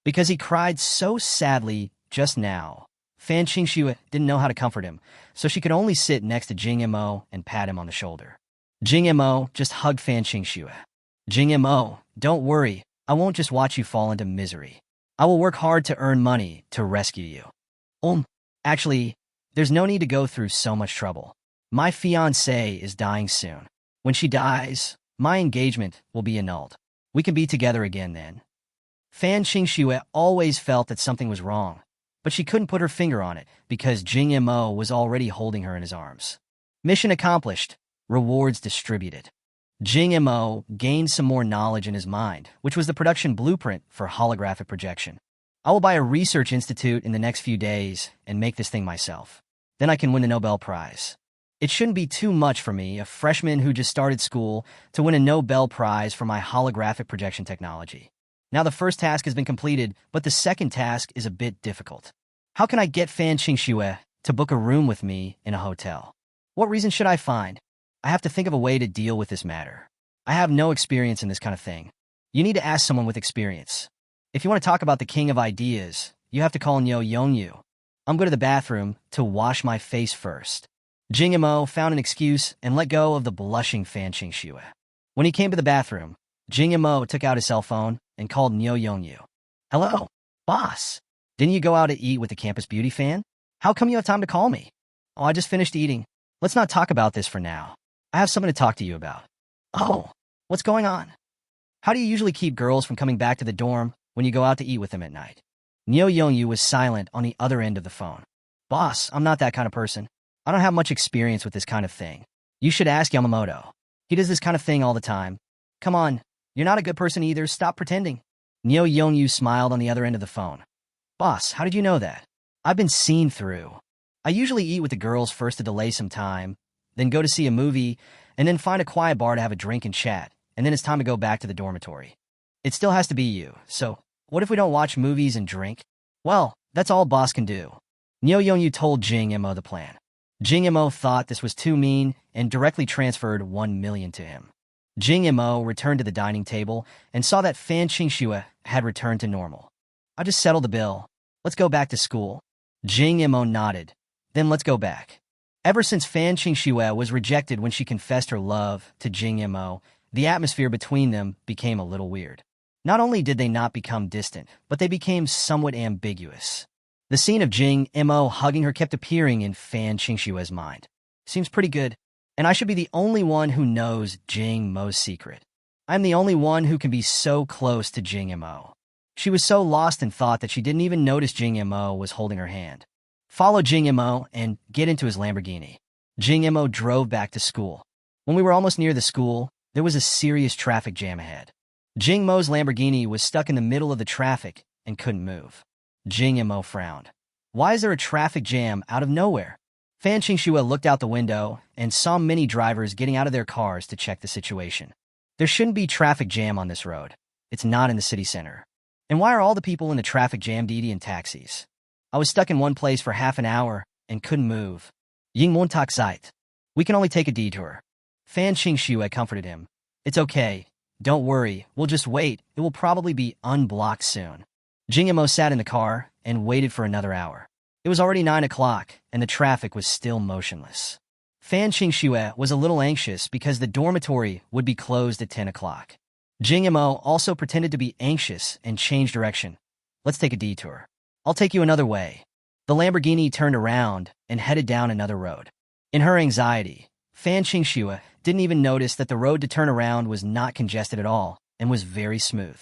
Because he cried so sadly just now, Fan Qingxue didn't know how to comfort him, so she could only sit next to Jing Mo and pat him on the shoulder. Jing Mo just hugged Fan Qingxue. Jing Mo, don't worry, I won't just watch you fall into misery. I will work hard to earn money to rescue you. Actually, there's no need to go through so much trouble. My fiancée is dying soon. When she dies, my engagement will be annulled. We can be together again then. Fan Qingxue always felt that something was wrong, but she couldn't put her finger on it because Jing Mo was already holding her in his arms. Mission accomplished. Rewards distributed. Jing Mo gained some more knowledge in his mind, which was the production blueprint for holographic projection. I will buy a research institute in the next few days and make this thing myself. Then I can win the Nobel Prize. It shouldn't be too much for me, a freshman who just started school, to win a Nobel Prize for my holographic projection technology. Now the first task has been completed, but the second task is a bit difficult. How can I get Fan Qingxue to book a room with me in a hotel? What reason should I find? I have to think of a way to deal with this matter. I have no experience in this kind of thing. You need to ask someone with experience. If you want to talk about the king of ideas, you have to call Niu Yongyu. I'm going to the bathroom to wash my face first. Jing Mo found an excuse and let go of the blushing Fan Qingxue. When he came to the bathroom, Jing Mo took out his cell phone and called Niu Yongyu. Hello, boss. Didn't you go out to eat with the campus beauty fan? How come you have time to call me? Oh, I just finished eating. Let's not talk about this for now. I have something to talk to you about. Oh, what's going on? How do you usually keep girls from coming back to the dorm when you go out to eat with them at night? Niu Yongyu was silent on the other end of the phone. Boss, I'm not that kind of person. I don't have much experience with this kind of thing. You should ask Yamamoto. He does this kind of thing all the time. Come on, you're not a good person either. Stop pretending. Niu Yongyu smiled on the other end of the phone. Boss, how did you know that? I've been seen through. I usually eat with the girls first to delay some time, then go to see a movie, and then find a quiet bar to have a drink and chat, and then it's time to go back to the dormitory. It still has to be you, so what if we don't watch movies and drink? Well, that's all boss can do. Niu Yongyu told Jing Mo the plan. Jing Mo thought this was too mean and directly transferred 1 million to him. Jing Mo returned to the dining table and saw that Fan Qingxue had returned to normal. I just settled the bill. Let's go back to school. Jing Mo nodded. Then let's go back. Ever since Fan Qingxue was rejected when she confessed her love to Jing Mo, the atmosphere between them became a little weird. Not only did they not become distant, but they became somewhat ambiguous. The scene of Jing Mo hugging her kept appearing in Fan Qingshue's mind. Seems pretty good, and I should be the only one who knows Jing Mo's secret. I'm the only one who can be so close to Jing Mo. She was so lost in thought that she didn't even notice Jing Mo was holding her hand. Follow Jing Mo and get into his Lamborghini. Jing Mo drove back to school. When we were almost near the school, there was a serious traffic jam ahead. Jing Mo's Lamborghini was stuck in the middle of the traffic and couldn't move. Jing Mo frowned. Why is there a traffic jam out of nowhere? Fan Qingxue looked out the window and saw many drivers getting out of their cars to check the situation. There shouldn't be traffic jam on this road. It's not in the city center. And why are all the people in the traffic jammed in taxis? I was stuck in one place for half an hour and couldn't move. Ying Mo tak site. We can only take a detour. Fan Qingxue comforted him. It's okay. Don't worry. We'll just wait. It will probably be unblocked soon. Jing Mo sat in the car and waited for another hour. It was already 9 o'clock, and the traffic was still motionless. Fan Qingxue was a little anxious because the dormitory would be closed at 10 o'clock. Jing Mo also pretended to be anxious and changed direction. Let's take a detour. I'll take you another way. The Lamborghini turned around and headed down another road. In her anxiety, Fan Qingxue didn't even notice that the road to turn around was not congested at all and was very smooth.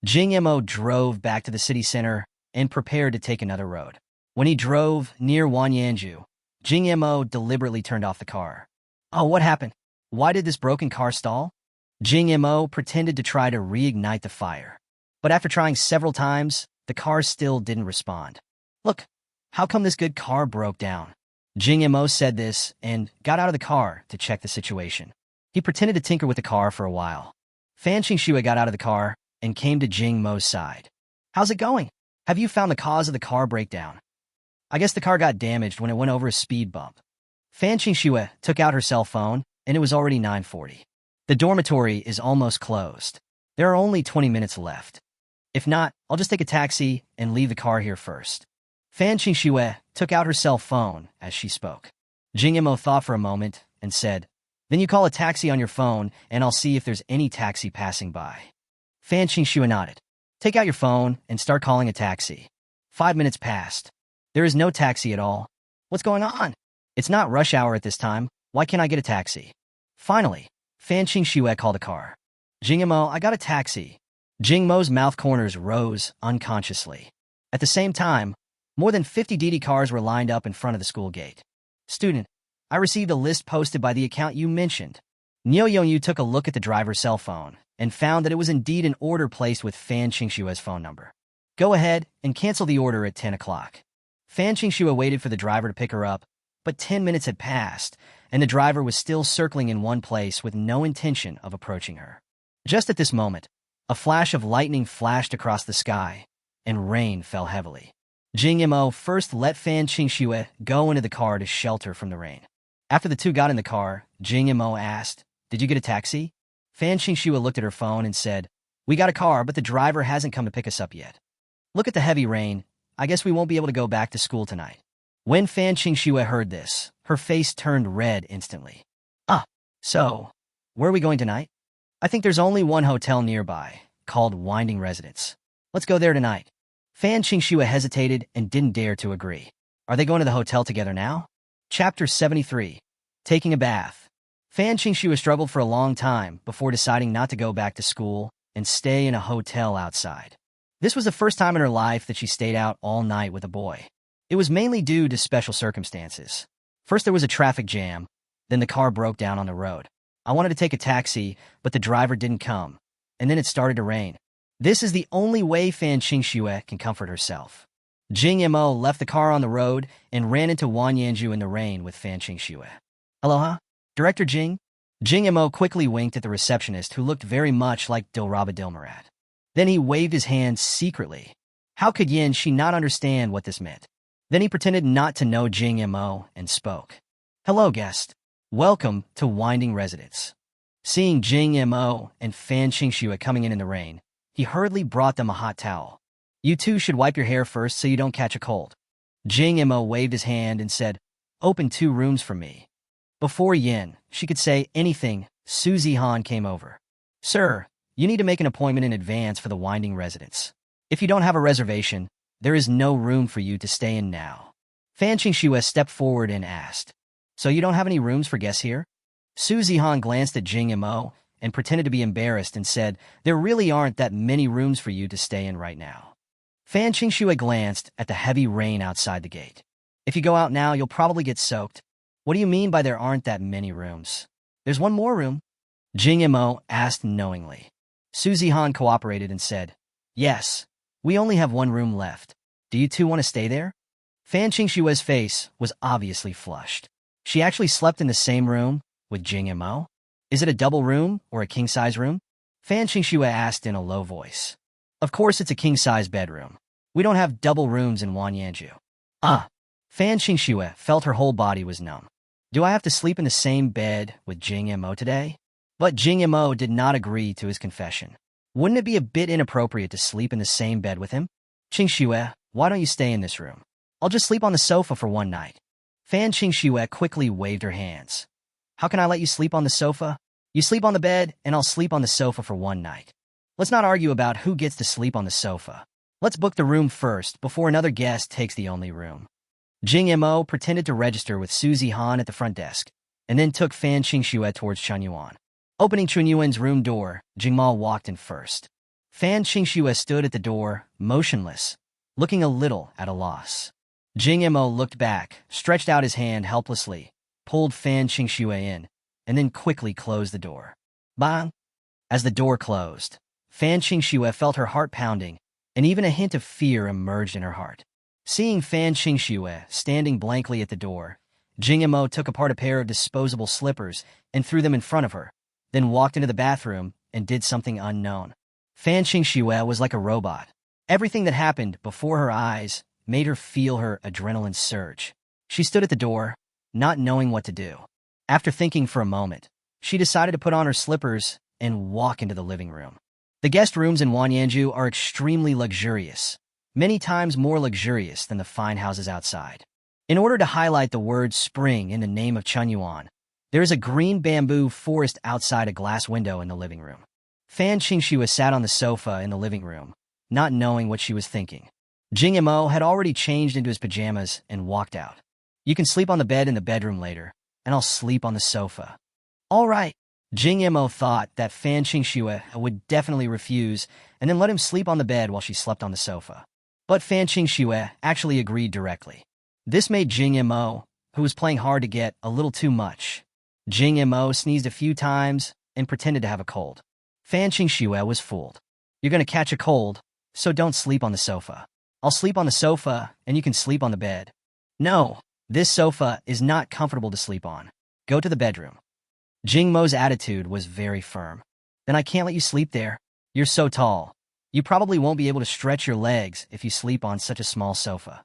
Jing Mo drove back to the city center and prepared to take another road. When he drove near Wanyanju, Jing Mo deliberately turned off the car. Oh, what happened? Why did this broken car stall? Jing Mo pretended to try to reignite the fire. But after trying several times, the car still didn't respond. Look, how come this good car broke down? Jing Mo said this and got out of the car to check the situation. He pretended to tinker with the car for a while. Fan Qingxue got out of the car and came to Jing Mo's side. How's it going? Have you found the cause of the car breakdown? I guess the car got damaged when it went over a speed bump. Fan Qingxue took out her cell phone, and it was already 9:40. The dormitory is almost closed. There are only 20 minutes left. If not, I'll just take a taxi and leave the car here first. Fan Qingxue took out her cell phone as she spoke. Jing Mo thought for a moment and said, Then you call a taxi on your phone, and I'll see if there's any taxi passing by. Fan Qingxue nodded. Take out your phone and start calling a taxi. 5 minutes passed. There is no taxi at all. What's going on? It's not rush hour at this time. Why can't I get a taxi? Finally, Fan Qingxue called a car. Jing Mo, I got a taxi. Jing Mo's mouth corners rose unconsciously. At the same time, more than 50 DD cars were lined up in front of the school gate. Student, I received a list posted by the account you mentioned. Niu Yongyu took a look at the driver's cell phone and found that it was indeed an order placed with Fan Qingxue's phone number. Go ahead and cancel the order at 10 o'clock. Fan Qingxue waited for the driver to pick her up, but 10 minutes had passed, and the driver was still circling in one place with no intention of approaching her. Just at this moment, a flash of lightning flashed across the sky, and rain fell heavily. Jing Mo first let Fan Qingxue go into the car to shelter from the rain. After the two got in the car, Jing Mo asked, Did you get a taxi? Fan Qingxue looked at her phone and said, We got a car, but the driver hasn't come to pick us up yet. Look at the heavy rain. I guess we won't be able to go back to school tonight. When Fan Qingxue heard this, her face turned red instantly. So, where are we going tonight? I think there's only one hotel nearby, called Winding Residence. Let's go there tonight. Fan Qingxue hesitated and didn't dare to agree. Are they going to the hotel together now? Chapter 73. Taking a bath. Fan Qingxue struggled for a long time before deciding not to go back to school and stay in a hotel outside. This was the first time in her life that she stayed out all night with a boy. It was mainly due to special circumstances. First there was a traffic jam, then the car broke down on the road. I wanted to take a taxi, but the driver didn't come, and then it started to rain. This is the only way Fan Qingxue can comfort herself. Jing Mo left the car on the road and ran into Wanyanju in the rain with Fan Qingxue. Aloha, Director Jing? Jing Mo quickly winked at the receptionist who looked very much like Dilraba Dilmurat. Then he waved his hand secretly. How could Yin Shi not understand what this meant? Then he pretended not to know Jing Mo and spoke. Hello, guest. Welcome to Winding Residence. Seeing Jing Mo and Fan Qingxue coming in the rain, he hurriedly brought them a hot towel. You two should wipe your hair first so you don't catch a cold. Jing Mo waved his hand and said, Open 2 rooms for me. Before Yin, she could say anything, Suzy Han came over. Sir, You need to make an appointment in advance for the Winding residence. If you don't have a reservation, there is no room for you to stay in now. Fan Qingxue stepped forward and asked, So you don't have any rooms for guests here? Su Zihan glanced at Jing Mo and pretended to be embarrassed and said, There really aren't that many rooms for you to stay in right now. Fan Qingxue glanced at the heavy rain outside the gate. If you go out now, you'll probably get soaked. What do you mean by there aren't that many rooms? There's one more room. Jing Mo asked knowingly. Su Zihan cooperated and said, Yes, we only have one room left. Do you two want to stay there? Fan Qingxue's face was obviously flushed. She actually slept in the same room with Jing Mo? Is it a double room or a king-size room? Fan Qingxue asked in a low voice. Of course it's a king-size bedroom. We don't have double rooms in Wanyanju. Fan Qingxue felt her whole body was numb. Do I have to sleep in the same bed with Jing Mo today? But Jing Mo did not agree to his confession. Wouldn't it be a bit inappropriate to sleep in the same bed with him? Qingxue, why don't you stay in this room? I'll just sleep on the sofa for one night. Fan Qingxue quickly waved her hands. How can I let you sleep on the sofa? You sleep on the bed, and I'll sleep on the sofa for one night. Let's not argue about who gets to sleep on the sofa. Let's book the room first before another guest takes the only room. Jing Mo pretended to register with Su Zihan at the front desk, and then took Fan Qingxue towards Chunyuan. Opening Chunyuan's room door, Jing Mo walked in first. Fan Qingxue stood at the door, motionless, looking a little at a loss. Jing Mo looked back, stretched out his hand helplessly, pulled Fan Qingxue in, and then quickly closed the door. Bang! As the door closed, Fan Qingxue felt her heart pounding, and even a hint of fear emerged in her heart. Seeing Fan Qingxue standing blankly at the door, Jing Mo took apart a pair of disposable slippers and threw them in front of her, then walked into the bathroom and did something unknown. Fan Qingxue was like a robot. Everything that happened before her eyes made her feel her adrenaline surge. She stood at the door, not knowing what to do. After thinking for a moment, she decided to put on her slippers and walk into the living room. The guest rooms in Wanyanju are extremely luxurious, many times more luxurious than the fine houses outside. In order to highlight the word spring in the name of Chunyuan, there is a green bamboo forest outside a glass window in the living room. Fan Qingxue sat on the sofa in the living room, not knowing what she was thinking. Jing Mo had already changed into his pajamas and walked out. You can sleep on the bed in the bedroom later, and I'll sleep on the sofa. All right. Jing Mo thought that Fan Qingxue would definitely refuse and then let him sleep on the bed while she slept on the sofa. But Fan Qingxue actually agreed directly. This made Jing Mo, who was playing hard to get, a little too much. Jing Mo sneezed a few times and pretended to have a cold. Fan Qingxue was fooled. You're going to catch a cold, so don't sleep on the sofa. I'll sleep on the sofa, and you can sleep on the bed. No, this sofa is not comfortable to sleep on. Go to the bedroom. Jing Mo's attitude was very firm. Then I can't let you sleep there. You're so tall. You probably won't be able to stretch your legs if you sleep on such a small sofa.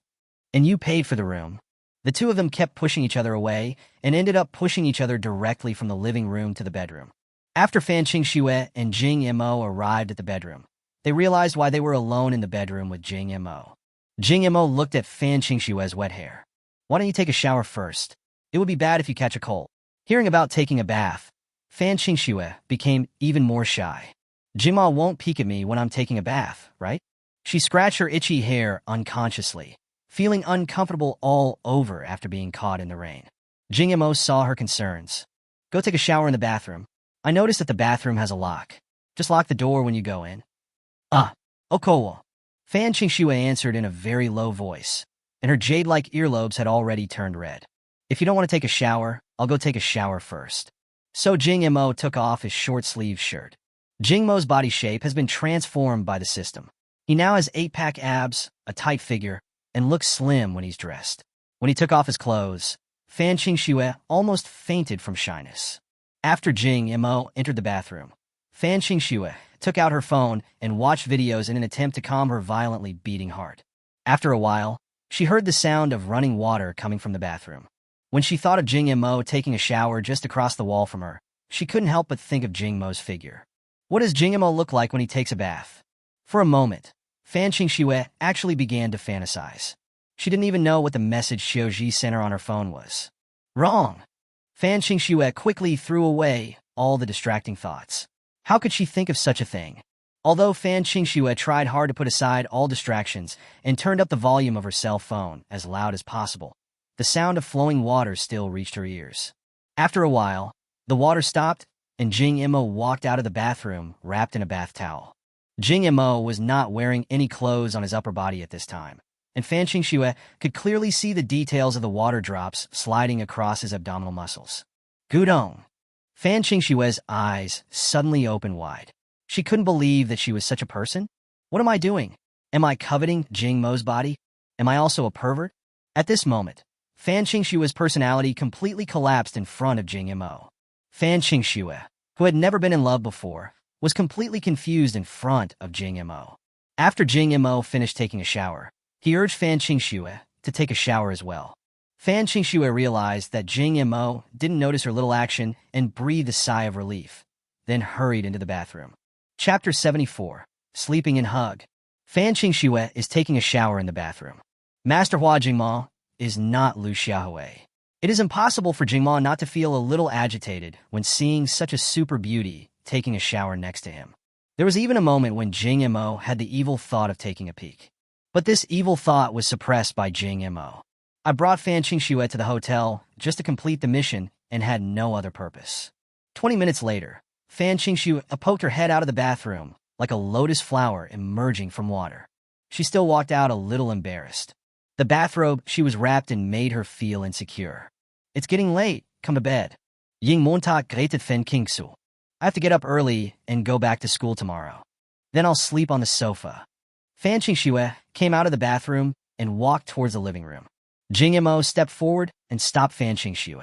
And you paid for the room. The two of them kept pushing each other away and ended up pushing each other directly from the living room to the bedroom. After Fan Qingxue and Jing Mo arrived at the bedroom, they realized why they were alone in the bedroom with Jing Mo. Jing Mo looked at Fan Qingxue's wet hair. Why don't you take a shower first? It would be bad if you catch a cold. Hearing about taking a bath, Fan Qingxue became even more shy. Jing Mo won't peek at me when I'm taking a bath, right? She scratched her itchy hair unconsciously, feeling uncomfortable all over after being caught in the rain. Jing Mo saw her concerns. Go take a shower in the bathroom. I noticed that the bathroom has a lock. Just lock the door when you go in. Okay. Fan Qingxue answered in a very low voice, and her jade-like earlobes had already turned red. If you don't want to take a shower, I'll go take a shower first. So Jing Mo took off his short-sleeved shirt. Jing Mo's body shape has been transformed by the system. He now has 8-pack abs, a tight figure, and looks slim when he's dressed. When he took off his clothes, Fan Qingxue almost fainted from shyness. After Jing Mo entered the bathroom, Fan Qingxue took out her phone and watched videos in an attempt to calm her violently beating heart. After a while, she heard the sound of running water coming from the bathroom. When she thought of Jing Mo taking a shower just across the wall from her, she couldn't help but think of Jing Mo's figure. What does Jing Mo look like when he takes a bath? For a moment, Fan Qingxue actually began to fantasize. She didn't even know what the message Xiaoji sent her on her phone was. Wrong! Fan Qingxue quickly threw away all the distracting thoughts. How could she think of such a thing? Although Fan Qingxue tried hard to put aside all distractions and turned up the volume of her cell phone as loud as possible, the sound of flowing water still reached her ears. After a while, the water stopped, and Jing Mo walked out of the bathroom wrapped in a bath towel. Jing Mo was not wearing any clothes on his upper body at this time, and Fan Qingxue could clearly see the details of the water drops sliding across his abdominal muscles. Gudong! Fan Qingxue's eyes suddenly opened wide. She couldn't believe that she was such a person. What am I doing? Am I coveting Jing Mo's body? Am I also a pervert? At this moment, Fan Qingxue's personality completely collapsed in front of Jing Mo. Fan Qingxue, who had never been in love before, was completely confused in front of Jing Mo. After Jing Mo finished taking a shower, he urged Fan Qingxue to take a shower as well. Fan Qingxue realized that Jing Mo didn't notice her little action and breathed a sigh of relief, then hurried into the bathroom. Chapter 74. Sleeping in Hug. Fan Qingxue is taking a shower in the bathroom. Master Hua Jing Mo is not Lu Xiaohui. It is impossible for Jing Mo not to feel a little agitated when seeing such a super beauty taking a shower next to him. There was even a moment when Jing Mo had the evil thought of taking a peek. But this evil thought was suppressed by Jing Mo. I brought Fan Qingxue to the hotel just to complete the mission and had no other purpose. 20 minutes later, Fan Qingxue poked her head out of the bathroom like a lotus flower emerging from water. She still walked out a little embarrassed. The bathrobe she was wrapped in made her feel insecure. It's getting late. Come to bed. Ying Montag greeted Fan Qingxue. I have to get up early and go back to school tomorrow. Then I'll sleep on the sofa. Fan Qingxue came out of the bathroom and walked towards the living room. Jing Mo stepped forward and stopped Fan Qingxue.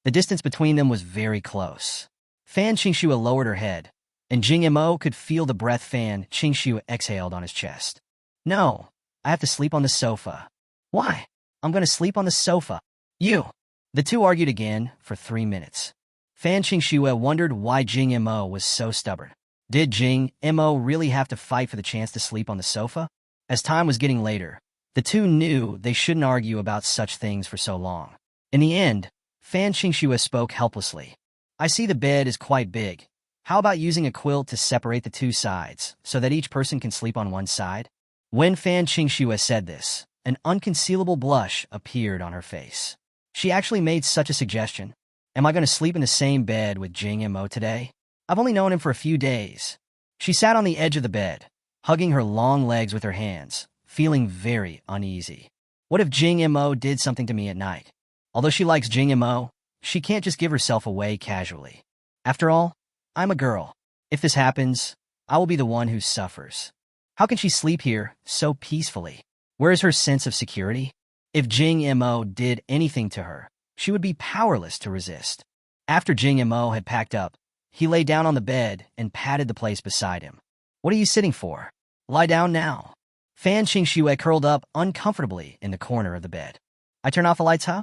The distance between them was very close. Fan Qingxue lowered her head, and Jing Mo could feel the breath Fan Qingxue exhaled on his chest. No, I have to sleep on the sofa. Why? I'm going to sleep on the sofa. You! The two argued again for 3 minutes. Fan Qingxue wondered why Jing Mo was so stubborn. Did Jing Mo really have to fight for the chance to sleep on the sofa? As time was getting later, the two knew they shouldn't argue about such things for so long. In the end, Fan Qingxue spoke helplessly. I see the bed is quite big. How about using a quilt to separate the two sides so that each person can sleep on one side? When Fan Qingxue said this, an unconcealable blush appeared on her face. She actually made such a suggestion. Am I going to sleep in the same bed with Jing Mo today? I've only known him for a few days. She sat on the edge of the bed, hugging her long legs with her hands, feeling very uneasy. What if Jing Mo did something to me at night? Although she likes Jing Mo, she can't just give herself away casually. After all, I'm a girl. If this happens, I will be the one who suffers. How can she sleep here so peacefully? Where is her sense of security? If Jing Mo did anything to her, she would be powerless to resist. After Jing Mo had packed up, he lay down on the bed and patted the place beside him. What are you sitting for? Lie down now. Fan Qingxue curled up uncomfortably in the corner of the bed. I turn off the lights, huh?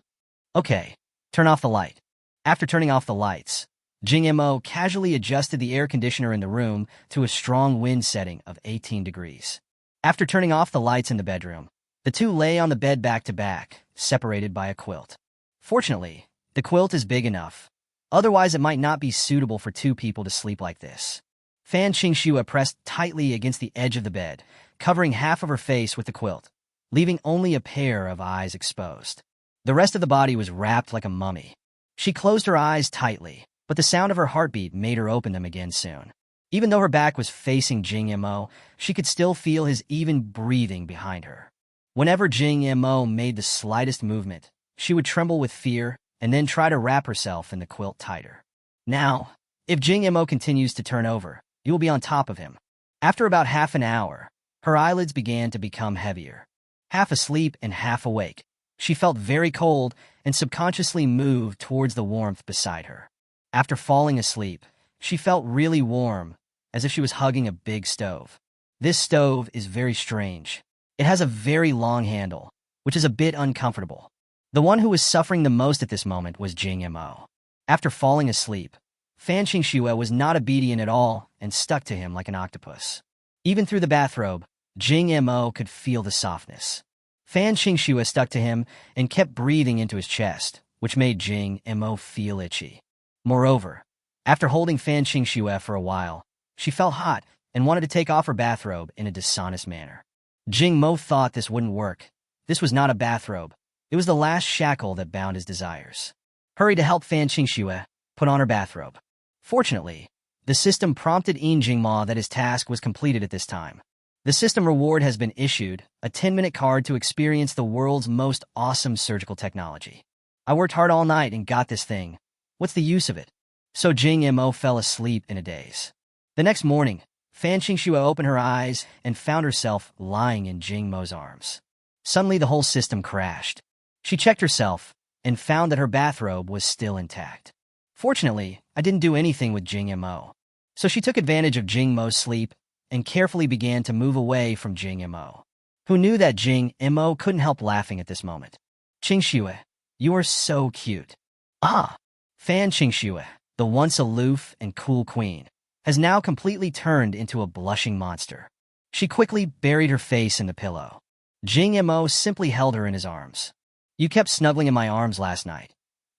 Okay, turn off the light. After turning off the lights, Jing Mo casually adjusted the air conditioner in the room to a strong wind setting of 18 degrees. After turning off the lights in the bedroom, the two lay on the bed back to back, separated by a quilt. Fortunately, the quilt is big enough. Otherwise, it might not be suitable for two people to sleep like this. Fan Qingxue pressed tightly against the edge of the bed, covering half of her face with the quilt, leaving only a pair of eyes exposed. The rest of the body was wrapped like a mummy. She closed her eyes tightly, but the sound of her heartbeat made her open them again soon. Even though her back was facing Jing Mo, she could still feel his even breathing behind her. Whenever Jing Mo made the slightest movement, she would tremble with fear and then try to wrap herself in the quilt tighter. Now, if Jing Mo continues to turn over, you will be on top of him. After about half an hour, her eyelids began to become heavier. Half asleep and half awake, she felt very cold and subconsciously moved towards the warmth beside her. After falling asleep, she felt really warm, as if she was hugging a big stove. This stove is very strange. It has a very long handle, which is a bit uncomfortable. The one who was suffering the most at this moment was Jing Mo. After falling asleep, Fan Qingxue was not obedient at all and stuck to him like an octopus. Even through the bathrobe, Jing Mo could feel the softness. Fan Qingxue stuck to him and kept breathing into his chest, which made Jing Mo feel itchy. Moreover, after holding Fan Qingxue for a while, She felt hot and wanted to take off her bathrobe in a dishonest manner. Jing Mo thought this wouldn't work. This was not a bathrobe. It was the last shackle that bound his desires. Hurry to help Fan Qingxue put on her bathrobe. Fortunately, the system prompted Jing Mo that his task was completed at this time. The system reward has been issued, a 10-minute card to experience the world's most awesome surgical technology. I worked hard all night and got this thing. What's the use of it? So Jing Mo fell asleep in a daze. The next morning, Fan Qingxue opened her eyes and found herself lying in Jing Mo's arms. Suddenly, the whole system crashed. She checked herself and found that her bathrobe was still intact. Fortunately, I didn't do anything with Jing Mo. So she took advantage of Jing Mo's sleep and carefully began to move away from Jing Mo, who knew that Jing Mo couldn't help laughing at this moment. Qingxue, you are so cute. Ah! Fan Qingxue, the once aloof and cool queen, has now completely turned into a blushing monster. She quickly buried her face in the pillow. Jing Mo simply held her in his arms. You kept snuggling in my arms last night.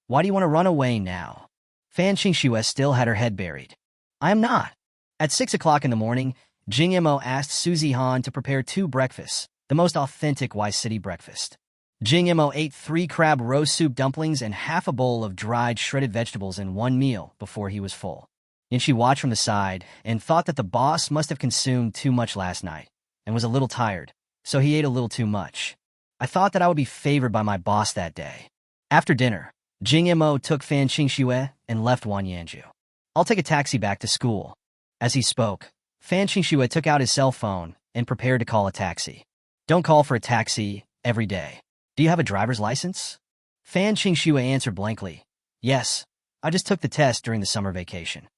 Why do you want to run away now? Fan Qingxue still had her head buried. I am not. At 6 o'clock in the morning, Jing Mo asked Suzy Han to prepare 2 breakfasts, the most authentic Y City breakfast. Jing Mo ate 3 crab roast soup dumplings and half a bowl of dried shredded vegetables in one meal before he was full. And she watched from the side and thought that the boss must have consumed too much last night and was a little tired, so he ate a little too much. I thought that I would be favored by my boss that day. After dinner, Jing Mo took Fan Qingxue and left Wanyanju. I'll take a taxi back to school. As he spoke, Fan Qingxue took out his cell phone and prepared to call a taxi. Don't call for a taxi every day. Do you have a driver's license? Fan Qingxue answered blankly. Yes, I just took the test during the summer vacation.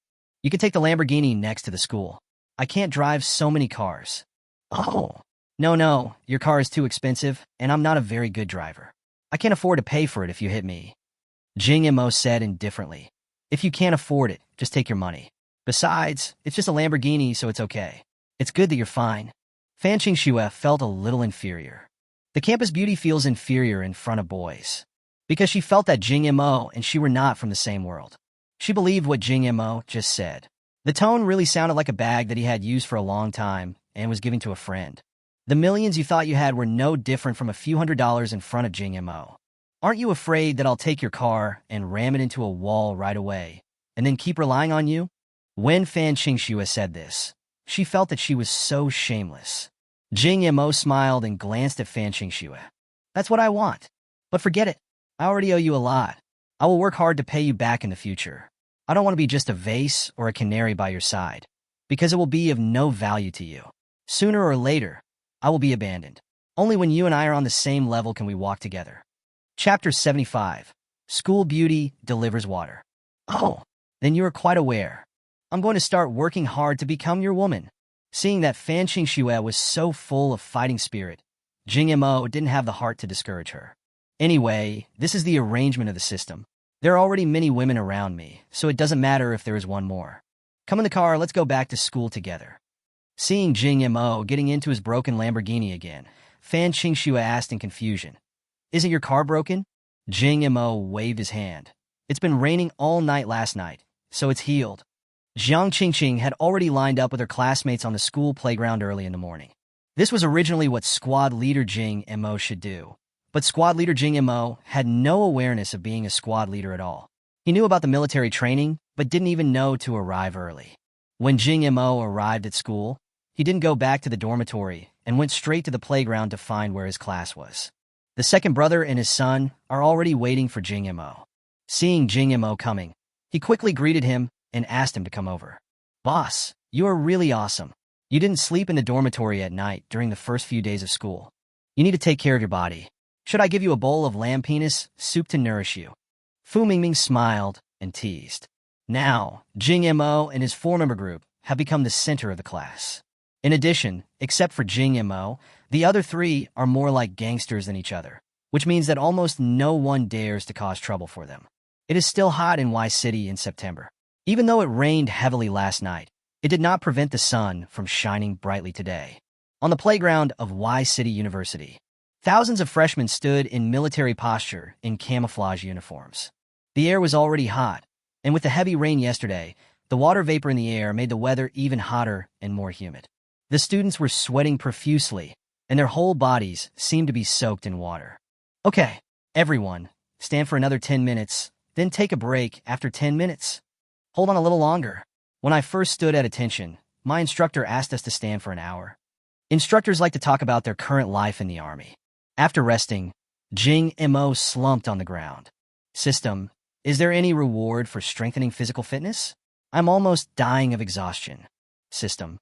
You can take the Lamborghini next to the school. I can't drive so many cars. Oh. No, your car is too expensive, and I'm not a very good driver. I can't afford to pay for it if you hit me. Jing Mo said indifferently. If you can't afford it, just take your money. Besides, it's just a Lamborghini, so it's okay. It's good that you're fine. Fan Qingxue felt a little inferior. The campus beauty feels inferior in front of boys. Because she felt that Jing Mo and she were not from the same world. She believed what Jing Mo just said. The tone really sounded like a bag that he had used for a long time and was giving to a friend. The millions you thought you had were no different from a few $100s in front of Jing Mo. Aren't you afraid that I'll take your car and ram it into a wall right away, and then keep relying on you? When Fan Qingxue said this, she felt that she was so shameless. Jing Mo smiled and glanced at Fan Qingxue. That's what I want. But forget it. I already owe you a lot. I will work hard to pay you back in the future. I don't want to be just a vase or a canary by your side, because it will be of no value to you. Sooner or later, I will be abandoned. Only when you and I are on the same level can we walk together. Chapter 75. School Beauty Delivers Water. Oh, then you are quite aware. I'm going to start working hard to become your woman. Seeing that Fan Qingxue was so full of fighting spirit, Jing Mo didn't have the heart to discourage her. Anyway, this is the arrangement of the system. There are already many women around me, so it doesn't matter if there is one more. Come in the car, let's go back to school together. Seeing Jing Mo getting into his broken Lamborghini again, Fan Qingxue asked in confusion, Isn't your car broken? Jing Mo waved his hand. It's been raining all night last night, so it's healed. Jiang Qingqing had already lined up with her classmates on the school playground early in the morning. This was originally what squad leader Jing Mo should do, but squad leader Jing Mo had no awareness of being a squad leader at all. He knew about the military training, but didn't even know to arrive early. When Jing Mo arrived at school, he didn't go back to the dormitory and went straight to the playground to find where his class was. The second brother and his son are already waiting for Jing Mo. Seeing Jing Mo coming, he quickly greeted him and asked him to come over. Boss, you are really awesome. You didn't sleep in the dormitory at night during the first few days of school. You need to take care of your body. Should I give you a bowl of lamb penis soup to nourish you? Fu Mingming smiled and teased. Now, Jing Mo and his 4-member group have become the center of the class. In addition, except for Jing Mo, the other 3 are more like gangsters than each other, which means that almost no one dares to cause trouble for them. It is still hot in Y City in September. Even though it rained heavily last night, it did not prevent the sun from shining brightly today. On the playground of Y City University, thousands of freshmen stood in military posture in camouflage uniforms. The air was already hot, and with the heavy rain yesterday, The water vapor in the air made the weather even hotter and more humid. The students were sweating profusely, and their whole bodies seemed to be soaked in water. Okay, everyone, stand for another 10 minutes, then take a break after 10 minutes. Hold on a little longer. When I first stood at attention, my instructor asked us to stand for an hour. Instructors like to talk about their current life in the army. After resting, Jing Mo slumped on the ground. System, is there any reward for strengthening physical fitness? I'm almost dying of exhaustion. System,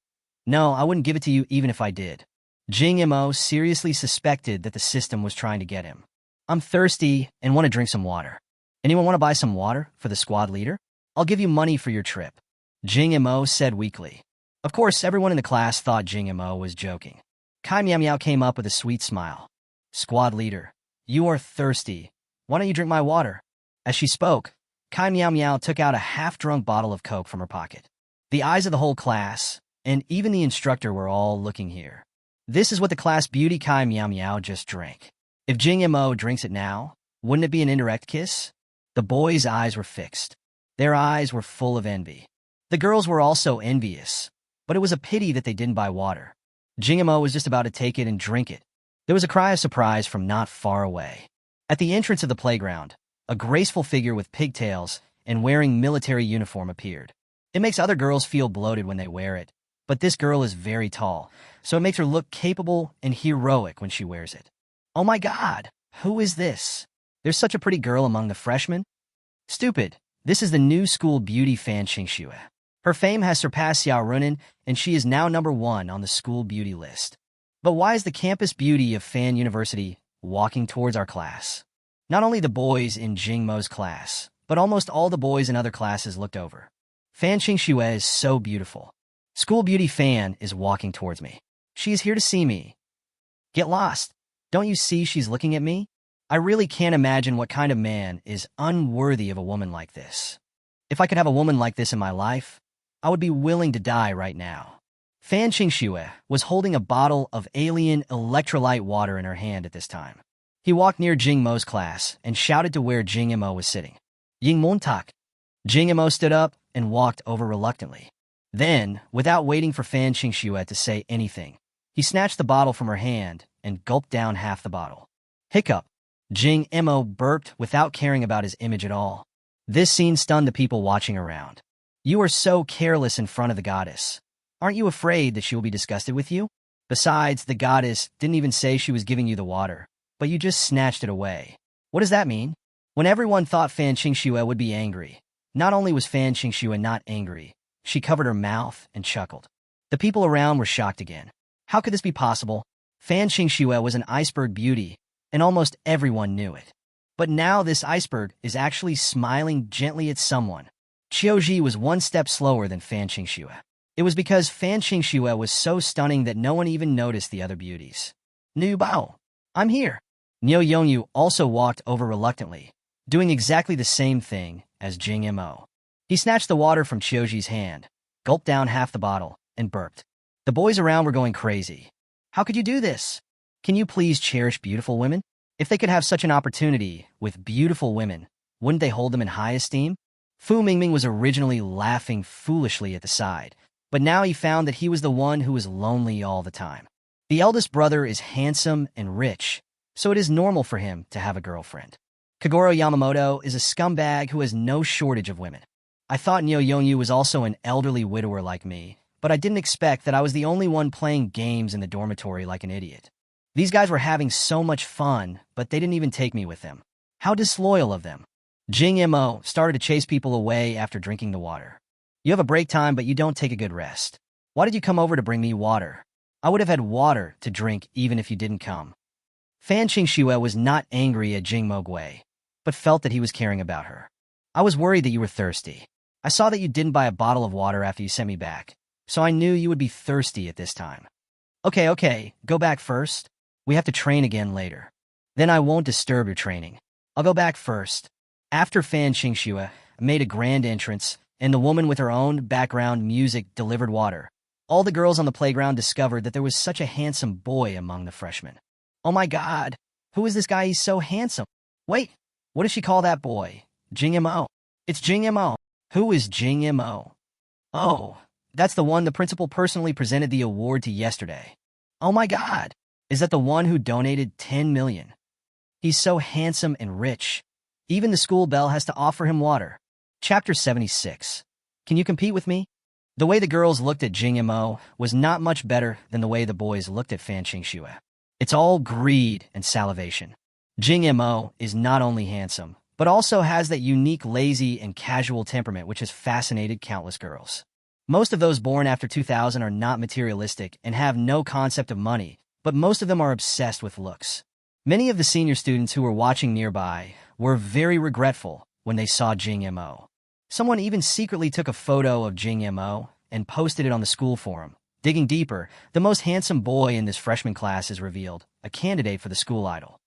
no, I wouldn't give it to you even if I did. Jing Mo seriously suspected that the system was trying to get him. I'm thirsty and want to drink some water. Anyone want to buy some water for the squad leader? I'll give you money for your trip. Jing Mo said weakly. Of course, everyone in the class thought Jing Mo was joking. Kai Miao Miao came up with a sweet smile. Squad leader, you are thirsty. Why don't you drink my water? As she spoke, Kai Miao Miao took out a half-drunk bottle of Coke from her pocket. The eyes of the whole class, and even the instructor, were all looking here. This is what the class beauty Kai Miao Miao just drank. If Jing Mo drinks it now, wouldn't it be an indirect kiss? The boys' eyes were fixed. Their eyes were full of envy. The girls were also envious, but it was a pity that they didn't buy water. Jing Mo was just about to take it and drink it. There was a cry of surprise from not far away. At the entrance of the playground, a graceful figure with pigtails and wearing military uniform appeared. It makes other girls feel bloated when they wear it, but this girl is very tall, so it makes her look capable and heroic when she wears it. Oh my God, who is this? There's such a pretty girl among the freshmen. Stupid, this is the new school beauty fan Qin Shi Huang. Her fame has surpassed Xiao Runin, and she is now #1 on the school beauty list. But why is the campus beauty of Fan University walking towards our class? Not only the boys in Jing Mo's class, but almost all the boys in other classes looked over. Fan Qin Shi Huang is so beautiful. School beauty Fan is walking towards me. She is here to see me. Get lost. Don't you see she's looking at me? I really can't imagine what kind of man is unworthy of a woman like this. If I could have a woman like this in my life, I would be willing to die right now. Fan Qin Shi Huang was holding a bottle of alien electrolyte water in her hand at this time. He walked near Jing Mo's class and shouted to where Jing Mo was sitting. Ying Mon Tak. Jing Mo stood up and walked over reluctantly. Then, without waiting for Fan Qin Shi Huang to say anything, he snatched the bottle from her hand and gulped down half the bottle. Hiccup. Jing Mo burped without caring about his image at all. This scene stunned the people watching around. You are so careless in front of the goddess. Aren't you afraid that she will be disgusted with you? Besides, the goddess didn't even say she was giving you the water, but you just snatched it away. What does that mean? When everyone thought Fan Qin Shi Huang would be angry, not only was Fan Qin Shi Huang not angry, she covered her mouth and chuckled. The people around were shocked again. How could this be possible? Fan Qin Shi Huang was an iceberg beauty, and almost everyone knew it. But now this iceberg is actually smiling gently at someone. Qiuji was one step slower than Fan Qin Shi Huang. It was because Fan Qin Shi Huang was so stunning that no one even noticed the other beauties. Nu Bao, I'm here. Niu Yongyu also walked over reluctantly, doing exactly the same thing as Jing Mo. He snatched the water from Qiuji's hand, gulped down half the bottle, and burped. The boys around were going crazy. How could you do this? Can you please cherish beautiful women? If they could have such an opportunity with beautiful women, wouldn't they hold them in high esteem? Fu Mingming was originally laughing foolishly at the side, but now he found that he was the one who was lonely all the time. The eldest brother is handsome and rich, so it is normal for him to have a girlfriend. Kagoro Yamamoto is a scumbag who has no shortage of women. I thought Niu Yongyu was also an elderly widower like me, but I didn't expect that I was the only one playing games in the dormitory like an idiot. These guys were having so much fun, but they didn't even take me with them. How disloyal of them. Jing Mo started to chase people away after drinking the water. You have a break time, but you don't take a good rest. Why did you come over to bring me water? I would have had water to drink even if you didn't come. Fan Qin Shi Huang was not angry at Jing Mo Gui, but felt that he was caring about her. I was worried that you were thirsty. I saw that you didn't buy a bottle of water after you sent me back, so I knew you would be thirsty at this time. Okay, go back first. We have to train again later. Then I won't disturb your training. I'll go back first. After Fan Qin Shi Huang made a grand entrance, and the woman with her own background music delivered water, all the girls on the playground discovered that there was such a handsome boy among the freshmen. Oh my God, who is this guy? He's so handsome. Wait, what does she call that boy? Jing Mo. It's Jing Mo. Who is Jing Mo? Oh, that's the one the principal personally presented the award to yesterday. Oh my God, is that the one who donated 10 million? He's so handsome and rich. Even the school bell has to offer him water. Chapter 76. Can you compete with me? The way the girls looked at Jing Mo was not much better than the way the boys looked at Fan Qingxue. It's all greed and salivation. Jing Mo is not only handsome, but also has that unique lazy and casual temperament which has fascinated countless girls. Most of those born after 2000 are not materialistic and have no concept of money, but most of them are obsessed with looks. Many of the senior students who were watching nearby were very regretful when they saw Jing Mo. Someone even secretly took a photo of Jing Mo and posted it on the school forum. Digging deeper, the most handsome boy in this freshman class is revealed, a candidate for the school idol.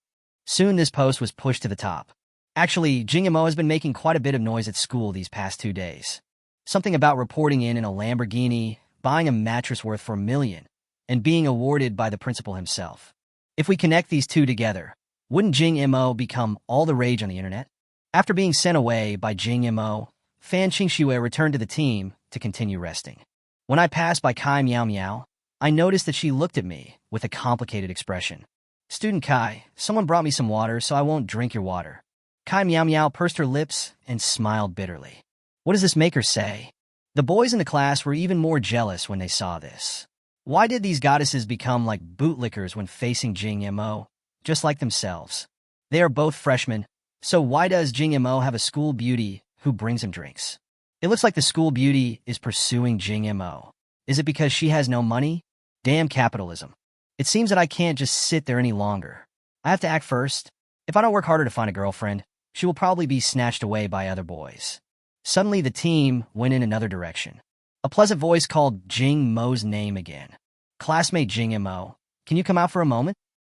Soon this post was pushed to the top. Actually, Jing Mo has been making quite a bit of noise at school these past 2 days. Something about reporting in a Lamborghini, buying a mattress worth $4 million, and being awarded by the principal himself. If we connect these two together, wouldn't Jing Mo become all the rage on the internet? After being sent away by Jing Mo, Fan Qingxue returned to the team to continue resting. When I passed by Kai Miao Miao, I noticed that she looked at me with a complicated expression. Student Kai, someone brought me some water, so I won't drink your water. Kai Miao Miao pursed her lips and smiled bitterly. What does this make her say? The boys in the class were even more jealous when they saw this. Why did these goddesses become like bootlickers when facing Jing Mo, just like themselves? They are both freshmen, so why does Jing Mo have a school beauty who brings him drinks? It looks like the school beauty is pursuing Jing Mo. Is it because she has no money? Damn capitalism. It seems that I can't just sit there any longer. I have to act first. If I don't work harder to find a girlfriend, she will probably be snatched away by other boys. Suddenly the team went in another direction. A pleasant voice called Jing Mo's name again. Classmate Jing Mo, can you come out for a moment?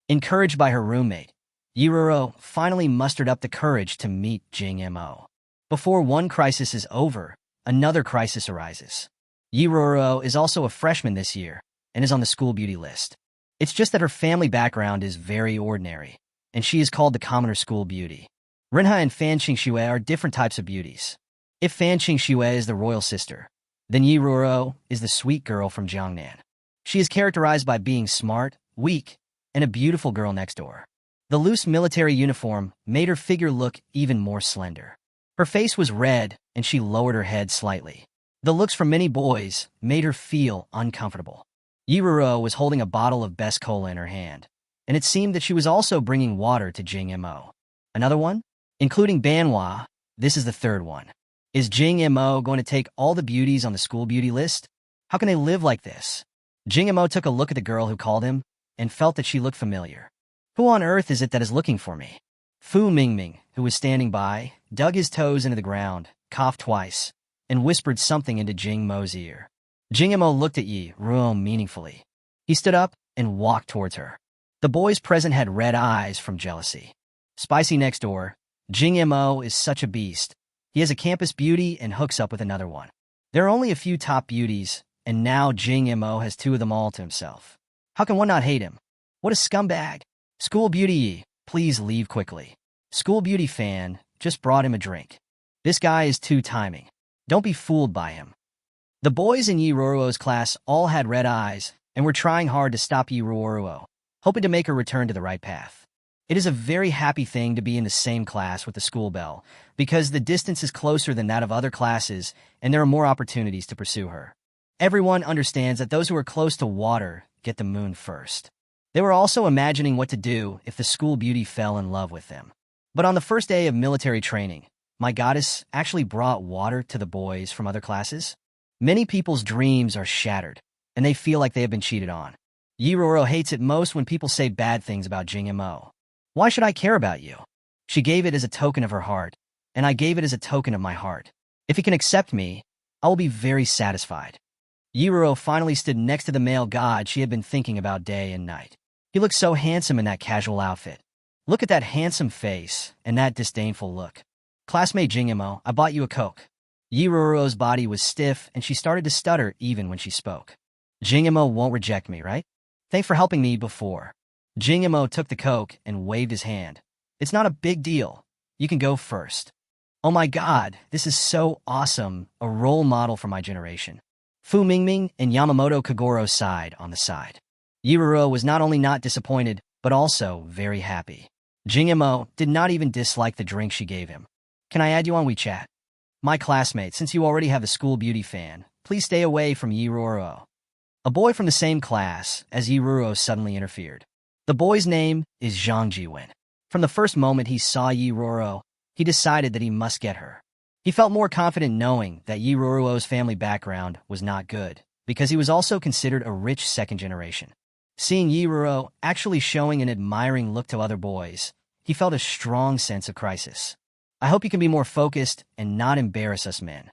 Encouraged by her roommate, Yiroro finally mustered up the courage to meet Jing Mo. Before one crisis is over, another crisis arises. Yiroro is also a freshman this year and is on the school beauty list. It's just that her family background is very ordinary, and she is called the commoner school beauty. Renha and Fan Qingxue are different types of beauties. If Fan Qingxue is the royal sister, then Yiroro is the sweet girl from Jiangnan. She is characterized by being smart, weak, and a beautiful girl next door. The loose military uniform made her figure look even more slender. Her face was red, and she lowered her head slightly. The looks from many boys made her feel uncomfortable. Yiroro was holding a bottle of best cola in her hand, and it seemed that she was also bringing water to Jing Mo. Another one? Including manhwa, this is the third one. Is Jing Mo going to take all the beauties on the school beauty list? How can they live like this? Jing Mo took a look at the girl who called him and felt that she looked familiar. Who on earth is it that is looking for me? Fu Mingming, who was standing by, dug his toes into the ground, coughed twice, and whispered something into Jing Mo's ear. Jing Mo looked at Yi Ruo meaningfully. He stood up and walked towards her. The boys present had red eyes from jealousy. Spicy next door, Jing Mo is such a beast. He has a campus beauty and hooks up with another one. There are only a few top beauties, and now Jing Mo has 2 of them all to himself. How can one not hate him? What a scumbag. School beauty Yi, please leave quickly. School beauty Fan just brought him a drink. This guy is too timing. Don't be fooled by him. The boys in Yiroro's class all had red eyes and were trying hard to stop Yiroro, hoping to make her return to the right path. It is a very happy thing to be in the same class with the school belle, because the distance is closer than that of other classes and there are more opportunities to pursue her. Everyone understands that those who are close to water get the moon first. They were also imagining what to do if the school beauty fell in love with them. But on the first day of military training, my goddess actually brought water to the boys from other classes. Many people's dreams are shattered, and they feel like they have been cheated on. Yiroro hates it most when people say bad things about Jing Mo. Why should I care about you? She gave it as a token of her heart, and I gave it as a token of my heart. If he can accept me, I will be very satisfied. Yiroro finally stood next to the male god she had been thinking about day and night. He looked so handsome in that casual outfit. Look at that handsome face and that disdainful look. Classmate Jing Mo, I bought you a Coke. Yiroro's body was stiff, and she started to stutter even when she spoke. Jing Mo won't reject me, right? Thanks for helping me before. Jing Mo took the Coke and waved his hand. It's not a big deal. You can go first. Oh my god, this is so awesome, a role model for my generation. Fu Mingming and Yamamoto Kagoro sighed on the side. Yiruro was not only not disappointed, but also very happy. Jing Mo did not even dislike the drink she gave him. Can I add you on WeChat? My classmate, since you already have a school beauty fan, please stay away from Yiruro. A boy from the same class as Yiruro suddenly interfered. The boy's name is Zhang Jiwen. From the first moment he saw Yiruro, he decided that he must get her. He felt more confident knowing that Yiruro's family background was not good, because he was also considered a rich second generation. Seeing Yiruro actually showing an admiring look to other boys, he felt a strong sense of crisis. I hope you can be more focused and not embarrass us men.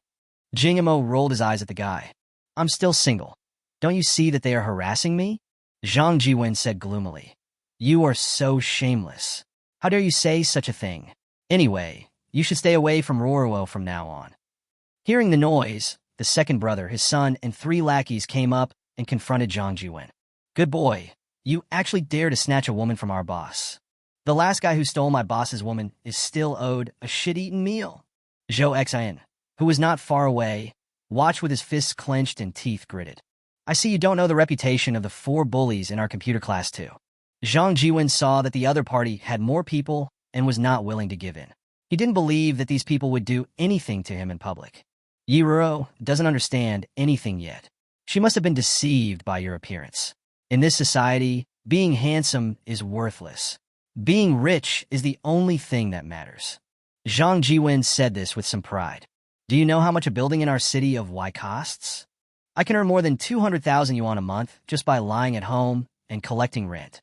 Jing Mo rolled his eyes at the guy. I'm still single. Don't you see that they are harassing me? Zhang Jiwen said gloomily. You are so shameless. How dare you say such a thing? Anyway, you should stay away from Roro from now on. Hearing the noise, the second brother, his son, and 3 lackeys came up and confronted Zhang Jiwen. Good boy, you actually dare to snatch a woman from our boss. The last guy who stole my boss's woman is still owed a shit-eaten meal. Zhou Xin, who was not far away, watched with his fists clenched and teeth gritted. I see you don't know the reputation of the 4 bullies in our computer class too. Zhang Jiwen saw that the other party had more people and was not willing to give in. He didn't believe that these people would do anything to him in public. Yiruro doesn't understand anything yet. She must have been deceived by your appearance. In this society, being handsome is worthless. Being rich is the only thing that matters. Zhang Jiwen said this with some pride. Do you know how much a building in our city of Y costs? I can earn more than 200,000 yuan a month just by lying at home and collecting rent.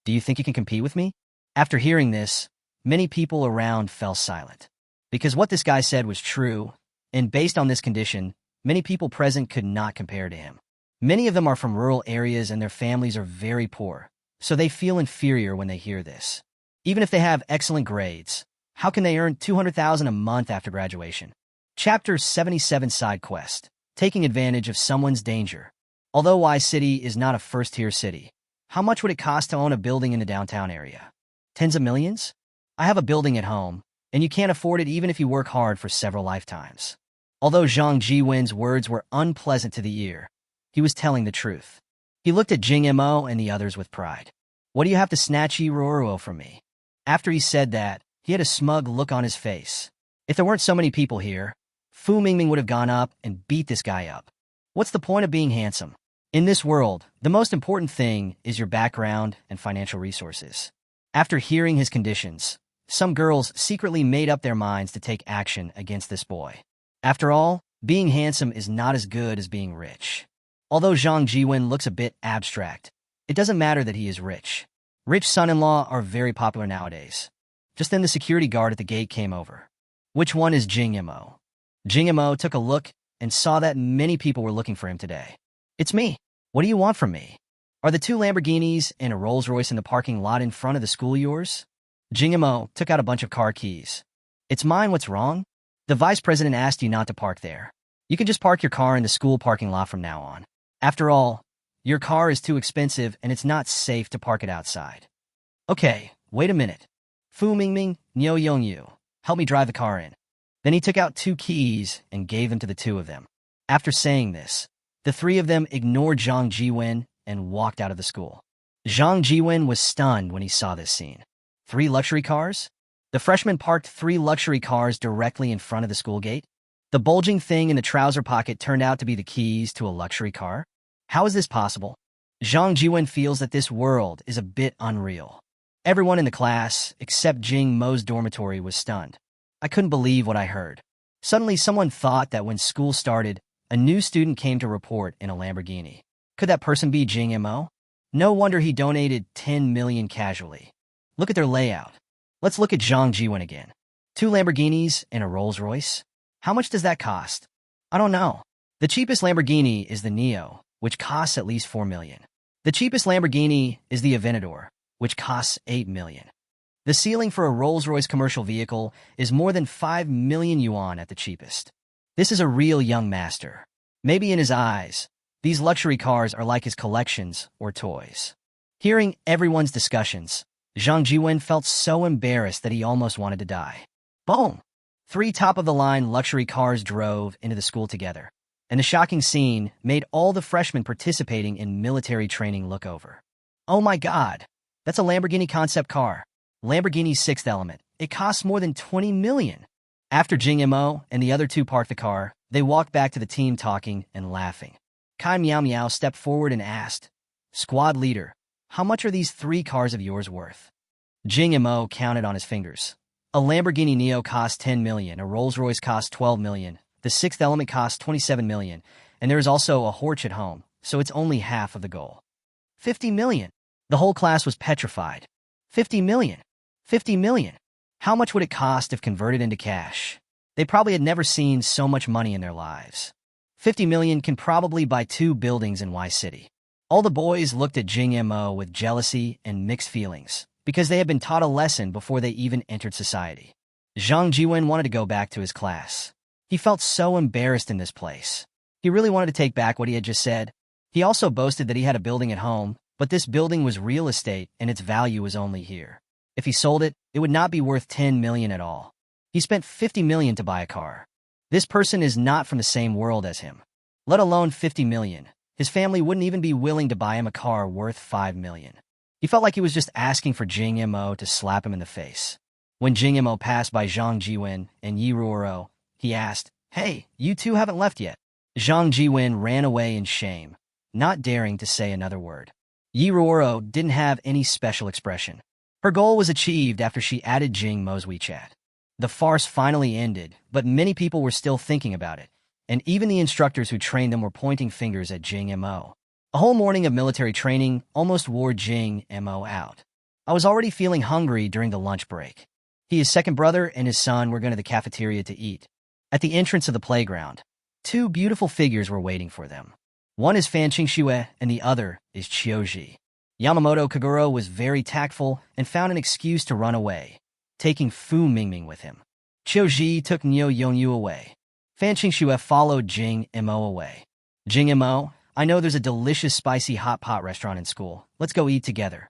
Do you think you can compete with me? After hearing this, many people around fell silent. Because what this guy said was true, and based on this condition, many people present could not compare to him. Many of them are from rural areas and their families are very poor, so they feel inferior when they hear this. Even if they have excellent grades, how can they earn 200,000 a month after graduation? Chapter 77 Side Quest. Taking advantage of someone's danger. Although Y City is not a first-tier city, how much would it cost to own a building in the downtown area? Tens of millions? I have a building at home, and you can't afford it even if you work hard for several lifetimes. Although Zhang Jiwen's words were unpleasant to the ear, he was telling the truth. He looked at Jing Mo and the others with pride. What do you have to snatch Roro from me? After he said that, he had a smug look on his face. If there weren't so many people here, Fu Mingming would have gone up and beat this guy up. What's the point of being handsome? In this world, the most important thing is your background and financial resources. After hearing his conditions, some girls secretly made up their minds to take action against this boy. After all, being handsome is not as good as being rich. Although Zhang Jiwen looks a bit abstract, it doesn't matter that he is rich. Rich son-in-law are very popular nowadays. Just then the security guard at the gate came over. Which one is Jing Mo? Jing Mo took a look and saw that many people were looking for him today. It's me. What do you want from me? Are the 2 Lamborghinis and a Rolls-Royce in the parking lot in front of the school yours? Jing Mo took out a bunch of car keys. It's mine, what's wrong? The vice president asked you not to park there. You can just park your car in the school parking lot from now on. After all, your car is too expensive and it's not safe to park it outside. Okay, wait a minute. Fu Mingming, Niu Yongyu, help me drive the car in. Then he took out 2 keys and gave them to the 2 of them. After saying this, the 3 of them ignored Zhang Jiwen and walked out of the school. Zhang Jiwen was stunned when he saw this scene. 3 luxury cars? The freshman parked 3 luxury cars directly in front of the school gate? The bulging thing in the trouser pocket turned out to be the keys to a luxury car? How is this possible? Zhang Jiwen feels that this world is a bit unreal. Everyone in the class, except Jing Mo's dormitory, was stunned. I couldn't believe what I heard. Suddenly, someone thought that when school started, a new student came to report in a Lamborghini. Could that person be Jing Mo? No wonder he donated 10 million casually. Look at their layout. Let's look at Zhang Jiwen again. 2 Lamborghinis and a Rolls-Royce? How much does that cost? I don't know. The cheapest Lamborghini is the Neo, which costs at least 4 million. The cheapest Lamborghini is the Aventador, which costs 8 million. The ceiling for a Rolls-Royce commercial vehicle is more than 5 million yuan at the cheapest. This is a real young master. Maybe in his eyes, these luxury cars are like his collections or toys. Hearing everyone's discussions, Zhang Jiwen felt so embarrassed that he almost wanted to die. Boom! Three top-of-the-line luxury cars drove into the school together, and the shocking scene made all the freshmen participating in military training look over. Oh my God, that's a Lamborghini concept car. Lamborghini's sixth element. It costs more than 20 million. After Jing Mo and the other two parked the car, they walked back to the team talking and laughing. Kai Miao Miao stepped forward and asked, "Squad leader, how much are these three cars of yours worth?" Jing Mo counted on his fingers. A Lamborghini Neo costs 10 million, a Rolls-Royce costs 12 million, the sixth element costs 27 million, and there is also a Horch at home, so it's only half of the goal. 50 million. The whole class was petrified. 50 million. 50 million. How much would it cost if converted into cash? They probably had never seen so much money in their lives. 50 million can probably buy 2 buildings in Y City. All the boys looked at Jing Mo with jealousy and mixed feelings, because they had been taught a lesson before they even entered society. Zhang Jiwen wanted to go back to his class. He felt so embarrassed in this place. He really wanted to take back what he had just said. He also boasted that he had a building at home, but this building was real estate and its value was only here. If he sold it, it would not be worth 10 million at all. He spent 50 million to buy a car. This person is not from the same world as him. Let alone 50 million. His family wouldn't even be willing to buy him a car worth 5 million. He felt like he was just asking for Jing Mo to slap him in the face. When Jing Mo passed by Zhang Jiwen and Yi Ruoro, he asked, "Hey, you two haven't left yet." Zhang Jiwen ran away in shame, not daring to say another word. Yi Ruoro didn't have any special expression. Her goal was achieved after she added Jing Mo's WeChat. The farce finally ended, but many people were still thinking about it, and even the instructors who trained them were pointing fingers at Jing Mo. A whole morning of military training almost wore Jing Mo out. I was already feeling hungry during the lunch break. His second brother and his son were going to the cafeteria to eat. At the entrance of the playground, 2 beautiful figures were waiting for them. One is Fan Qingxue and the other is Qiuji. Yamamoto Kaguro was very tactful and found an excuse to run away, taking Fu Mingming with him. Qiuji took Niu Yongyu away. Fan Qingxue followed Jing Mo away. Jing Mo, I know there's a delicious spicy hot pot restaurant in school. Let's go eat together.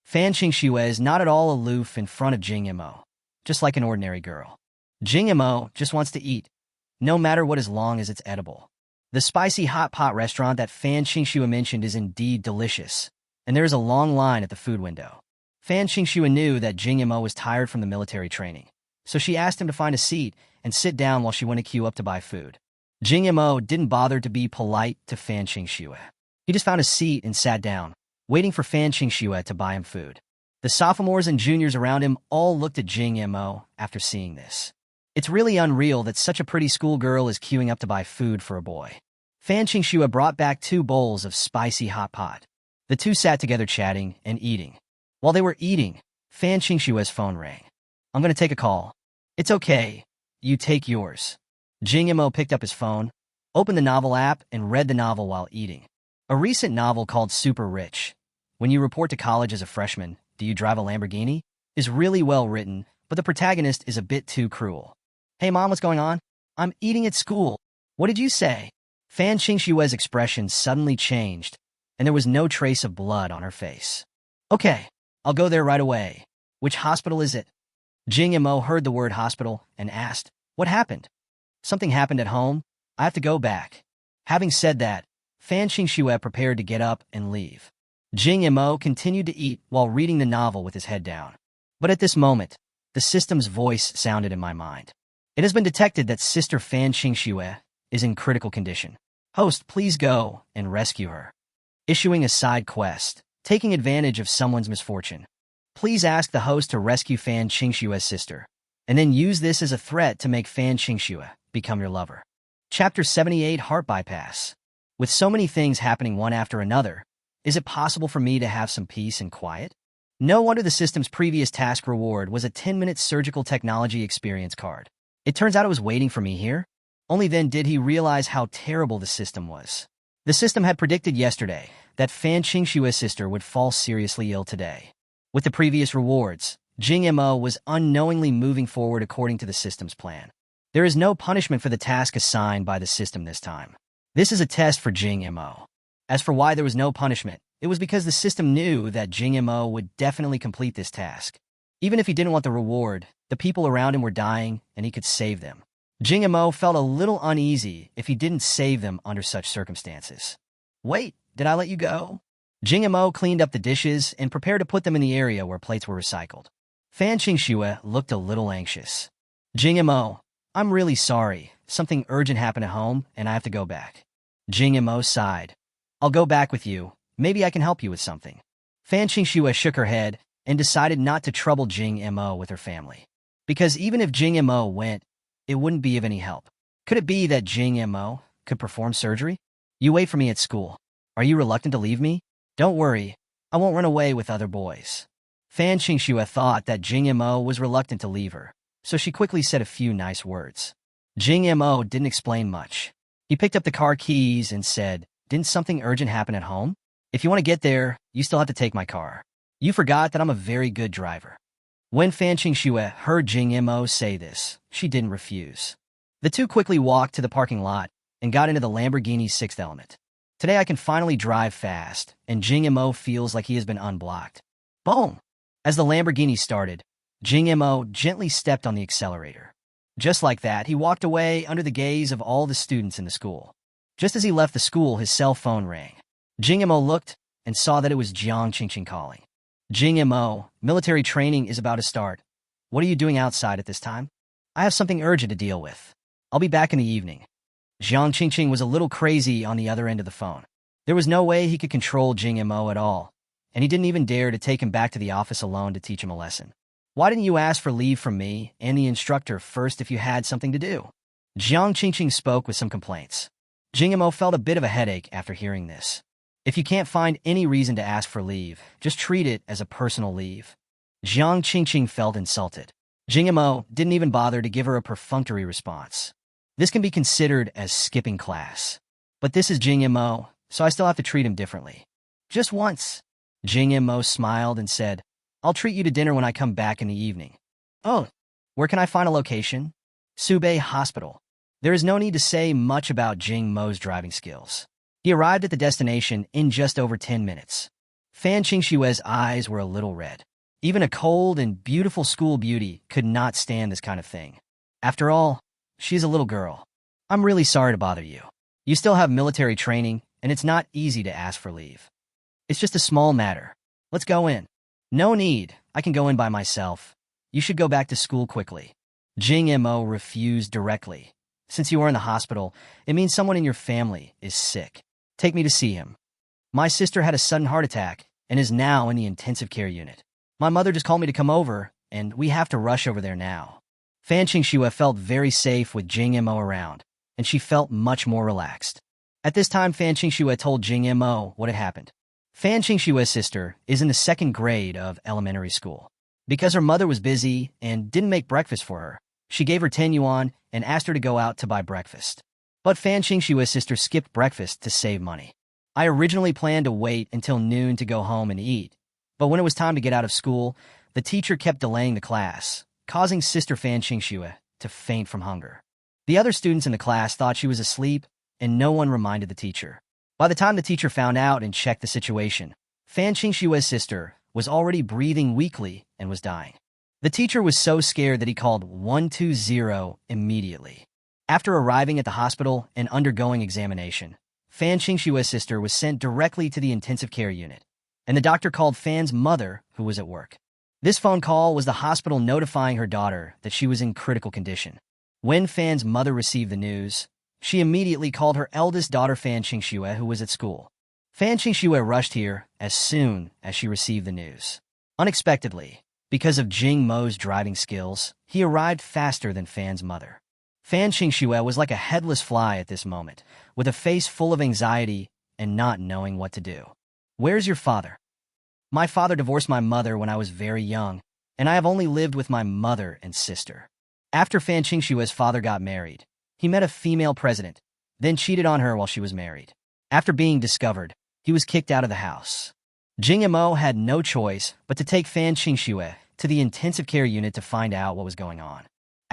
Fan Qingxue is not at all aloof in front of Jing Mo, just like an ordinary girl. Jing Mo just wants to eat, no matter what as long as it's edible. The spicy hot pot restaurant that Fan Qingxue mentioned is indeed delicious, and there is a long line at the food window. Fan Qingxue knew that Jing Mo was tired from the military training, so she asked him to find a seat and sit down while she went to queue up to buy food. Jing Mo didn't bother to be polite to Fan Qingxue. He just found a seat and sat down, waiting for Fan Qingxue to buy him food. The sophomores and juniors around him all looked at Jing Mo after seeing this. It's really unreal that such a pretty schoolgirl is queuing up to buy food for a boy. Fan Qingxue brought back 2 bowls of spicy hot pot. The two sat together chatting and eating. While they were eating, Fan Qingxue's phone rang. "I'm going to take a call." "It's okay. You take yours." Jing Mo picked up his phone, opened the novel app, and read the novel while eating. A recent novel called Super Rich, When You Report to College as a Freshman, Do You Drive a Lamborghini? Is really well written, but the protagonist is a bit too cruel. "Hey mom, what's going on?" "I'm eating at school." "What did you say?" Fan Qingxue's expression suddenly changed, and there was no trace of blood on her face. "Okay, I'll go there right away. Which hospital is it?" Jing Mo heard the word hospital and asked, "What happened?" "Something happened at home. I have to go back." Having said that, Fan Qingxue prepared to get up and leave. Jing Mo continued to eat while reading the novel with his head down. But at this moment, the system's voice sounded in my mind. "It has been detected that Sister Fan Qingxue is in critical condition. Host, please go and rescue her." Issuing a side quest, taking advantage of someone's misfortune. Please ask the host to rescue Fan Qingxue's sister, and then use this as a threat to make Fan Qingxue become your lover. Chapter 78, Heart Bypass. With so many things happening one after another, is it possible for me to have some peace and quiet? No wonder the system's previous task reward was a 10-minute surgical technology experience card. It turns out it was waiting for me here. Only then did he realize how terrible the system was. The system had predicted yesterday that Fan Qingxue's sister would fall seriously ill today. With the previous rewards, Jing Mo was unknowingly moving forward according to the system's plan. There is no punishment for the task assigned by the system this time. This is a test for Jing Mo. As for why there was no punishment, it was because the system knew that Jing Mo would definitely complete this task. Even if he didn't want the reward, The people around him were dying, and he could save them. Jing Mo felt a little uneasy if he didn't save them under such circumstances. Wait, did I let you go? Jing Mo cleaned up the dishes and prepared to put them in the area where plates were recycled. Fan Qingxue looked a little anxious. Jing Mo, I'm really sorry. Something urgent happened at home, and I have to go back. Jing Mo sighed. I'll go back with you. Maybe I can help you with something. Fan Qingxue shook her head and decided not to trouble Jing Mo with her family. Because even if Jing Mo went, it wouldn't be of any help. Could it be that Jing Mo could perform surgery? You wait for me at school. Are you reluctant to leave me? Don't worry, I won't run away with other boys. Fan Qingxue thought that Jing Mo was reluctant to leave her, so she quickly said a few nice words. Jing Mo didn't explain much. He picked up the car keys and said, Didn't something urgent happen at home? If you want to get there, you still have to take my car. You forgot that I'm a very good driver. When Fan Qingxue heard Jing Mo say this, she didn't refuse. The two quickly walked to the parking lot and got into the Lamborghini Sixth Element. Today I can finally drive fast, and Jing Mo feels like he has been unblocked. Boom! As the Lamborghini started, Jing Mo gently stepped on the accelerator. Just like that, he walked away under the gaze of all the students in the school. Just as he left the school, his cell phone rang. Jing Mo looked and saw that it was Jiang Qingqing calling. Jing Mo, military training is about to start. What are you doing outside at this time? I have something urgent to deal with. I'll be back in the evening. Jiang Qingqing was a little crazy on the other end of the phone. There was no way he could control Jing Mo at all, and he didn't even dare to take him back to the office alone to teach him a lesson. Why didn't you ask for leave from me and the instructor first if you had something to do? Jiang Qingqing spoke with some complaints. Jing Mo felt a bit of a headache after hearing this. If you can't find any reason to ask for leave, just treat it as a personal leave. Jiang Qingqing felt insulted. Jing Mo didn't even bother to give her a perfunctory response. This can be considered as skipping class. But this is Jing Mo, so I still have to treat him differently. Just once. Jing Mo smiled and said, I'll treat you to dinner when I come back in the evening. Oh, where can I find a location? Subei Hospital. There is no need to say much about Jing Mo's driving skills. He arrived at the destination in just over 10 minutes. Fan Qingxue's eyes were a little red. Even a cold and beautiful school beauty could not stand this kind of thing. After all, she's a little girl. I'm really sorry to bother you. You still have military training, and it's not easy to ask for leave. It's just a small matter. Let's go in. No need. I can go in by myself. You should go back to school quickly. Jing Mo refused directly. Since you are in the hospital, it means someone in your family is sick. Take me to see him. My sister had a sudden heart attack and is now in the intensive care unit. My mother just called me to come over, and we have to rush over there now. Fan Qingxue felt very safe with Jing Mo around, and she felt much more relaxed. At this time, Fan Qingxue told Jing Mo what had happened. Fan Qingxue's sister is in the 2nd grade of elementary school. Because her mother was busy and didn't make breakfast for her, she gave her 10 yuan and asked her to go out to buy breakfast. But Fan Qingxue's sister skipped breakfast to save money. I originally planned to wait until noon to go home and eat, but when it was time to get out of school, the teacher kept delaying the class, causing Sister Fan Qingxue to faint from hunger. The other students in the class thought she was asleep, and no one reminded the teacher. By the time the teacher found out and checked the situation, Fan Qingxue's sister was already breathing weakly and was dying. The teacher was so scared that he called 120 immediately. After arriving at the hospital and undergoing examination, Fan Qingxue's sister was sent directly to the intensive care unit, and the doctor called Fan's mother, who was at work. This phone call was the hospital notifying her daughter that she was in critical condition. When Fan's mother received the news, she immediately called her eldest daughter Fan Qingxue, who was at school. Fan Qingxue rushed here as soon as she received the news. Unexpectedly, because of Jing Mo's driving skills, he arrived faster than Fan's mother. Fan Qingxue was like a headless fly at this moment, with a face full of anxiety and not knowing what to do. Where's your father? My father divorced my mother when I was very young, and I have only lived with my mother and sister. After Fan Qingxue's father got married, he met a female president, then cheated on her while she was married. After being discovered, he was kicked out of the house. Jing Mo had no choice but to take Fan Qingxue to the intensive care unit to find out what was going on.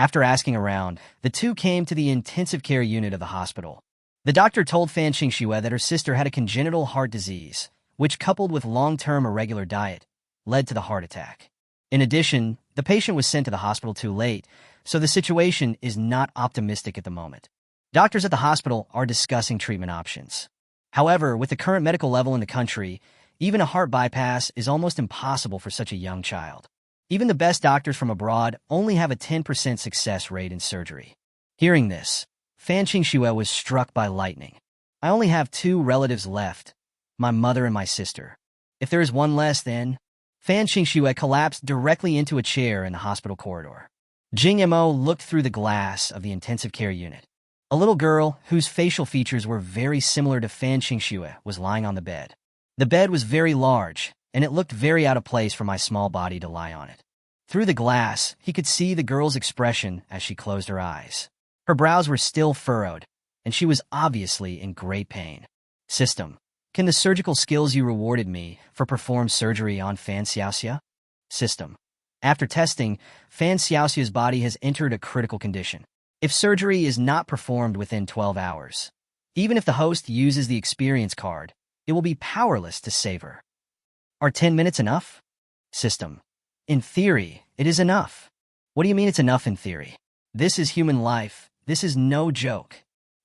After asking around, the two came to the intensive care unit of the hospital. The doctor told Fan Qingxue that her sister had a congenital heart disease, which coupled with long-term irregular diet, led to the heart attack. In addition, the The patient was sent to the hospital too late, so the situation is not optimistic at the moment. Doctors at the hospital are discussing treatment options. However, with the current medical level in the country, even a heart bypass is almost impossible for such a young child. Even the best doctors from abroad only have a 10% success rate in surgery. Hearing this, Fan Qingxue was struck by lightning. I only have 2 relatives left, my mother and my sister. If there is one less, then... Fan Qingxue collapsed directly into a chair in the hospital corridor. Jing Mo looked through the glass of the intensive care unit. A little girl, whose facial features were very similar to Fan Qingxue, was lying on the bed. The bed was very large, and it looked very out of place for my small body to lie on it. Through the glass, he could see the girl's expression as she closed her eyes. Her brows were still furrowed, and she was obviously in great pain. System. Can the surgical skills you rewarded me for perform surgery on Fan Xiaoxia? System. After testing, Fan Xiaoxia's body has entered a critical condition. If surgery is not performed within 12 hours, even if the host uses the experience card, it will be powerless to save her. Are 10 minutes enough? System. In theory, it is enough. What do you mean it's enough in theory? This is human life. This is no joke.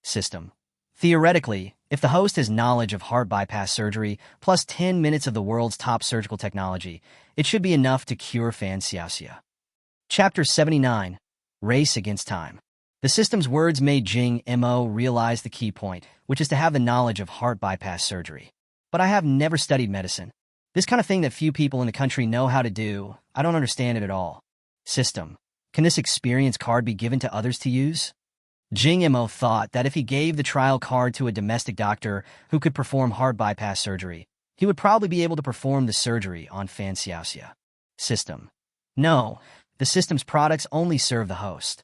System. Theoretically, if the host has knowledge of heart bypass surgery plus 10 minutes of the world's top surgical technology, it should be enough to cure Fan Xiaoxia. Chapter 79. Race Against Time. The system's words made Jing Mo realize the key point, which is to have the knowledge of heart bypass surgery. But I have never studied medicine. This kind of thing that few people in the country know how to do, I don't understand it at all. System. Can this experience card be given to others to use? Jing Mo thought that if he gave the trial card to a domestic doctor who could perform heart bypass surgery, he would probably be able to perform the surgery on Fan Xiaoxia. System. No, the system's products only serve the host.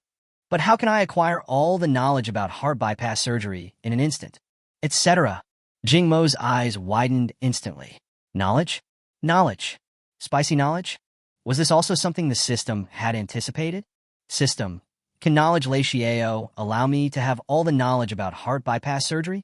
But how can I acquire all the knowledge about heart bypass surgery in an instant? Etc. Jing Mo's eyes widened instantly. Knowledge? Knowledge. Spicy knowledge? Was this also something the system had anticipated? System. Can knowledge Xiao allow me to have all the knowledge about heart bypass surgery?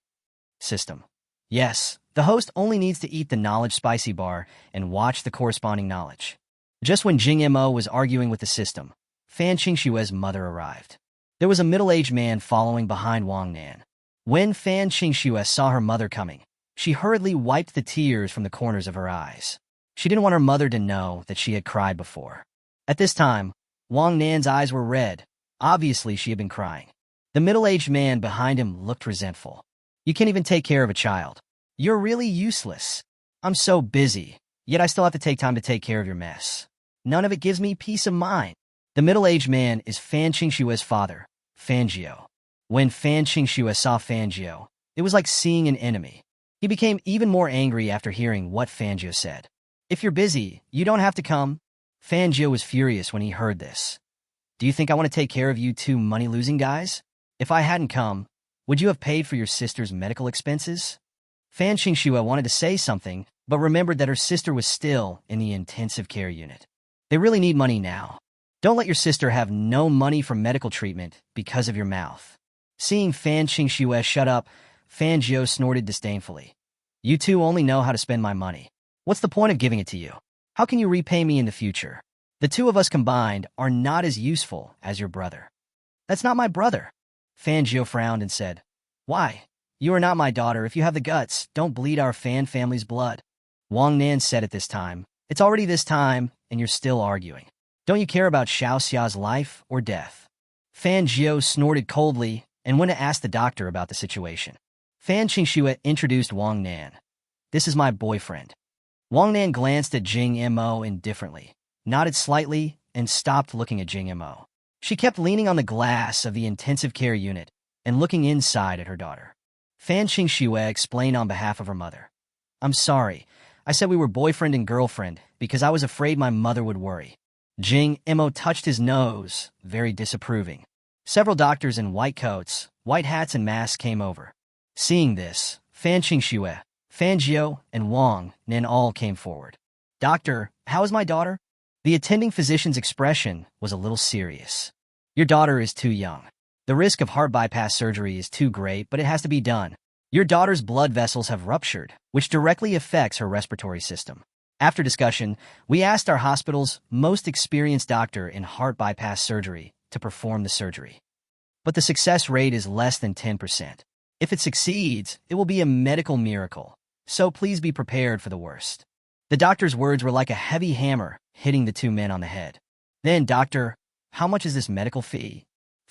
System. Yes, the host only needs to eat the knowledge spicy bar and watch the corresponding knowledge. Just when Jing Mo was arguing with the system, Fan Qingxue's mother arrived. There was a middle-aged man following behind Wang Nan. When Fan Qingxue saw her mother coming, she hurriedly wiped the tears from the corners of her eyes. She didn't want her mother to know that she had cried before. At this time, Wang Nan's eyes were red. Obviously, she had been crying. The middle-aged man behind him looked resentful. You can't even take care of a child. You're really useless. I'm so busy, yet I still have to take time to take care of your mess. None of it gives me peace of mind. The middle-aged man is Fan Qingxue's father, Fangio. When Fan Qingxue saw Fangio, it was like seeing an enemy. He became even more angry after hearing what Fangio said. If you're busy, you don't have to come. Fangio was furious when he heard this. Do you think I want to take care of you 2 money-losing guys? If I hadn't come, would you have paid for your sister's medical expenses? Fan Qingxue wanted to say something, but remembered that her sister was still in the intensive care unit. They really need money now. Don't let your sister have no money for medical treatment because of your mouth. Seeing Fan Qingxue shut up, Fangio snorted disdainfully. You 2 only know how to spend my money. What's the point of giving it to you? How can you repay me in the future? The 2 of us combined are not as useful as your brother. That's not my brother. Fangio frowned and said, Why? You are not my daughter. If you have the guts, don't bleed our Fan family's blood. Wang Nan said at this time, It's already this time, and you're still arguing. Don't you care about Xiaoxia's life or death? Fangio snorted coldly and went to ask the doctor about the situation. Fan Qingxue introduced Wang Nan. This is my boyfriend. Wang Nan glanced at Jing Mo indifferently, nodded slightly, and stopped looking at Jing Mo. She kept leaning on the glass of the intensive care unit and looking inside at her daughter. Fan Qingxue explained on behalf of her mother. I'm sorry. I said we were boyfriend and girlfriend because I was afraid my mother would worry. Jing Mo touched his nose, very disapproving. Several doctors in white coats, white hats, and masks came over. Seeing this, Fan Qingxue, Fangio, and Wang Nan all came forward. Doctor, how is my daughter? The attending physician's expression was a little serious. Your daughter is too young. The risk of heart bypass surgery is too great, but it has to be done. Your daughter's blood vessels have ruptured, which directly affects her respiratory system. After discussion, we asked our hospital's most experienced doctor in heart bypass surgery to perform the surgery. But the success rate is less than 10%. If it succeeds, it will be a medical miracle, so please be prepared for the worst. The doctor's words were like a heavy hammer hitting the two men on the head. Then, doctor, how much is this medical fee?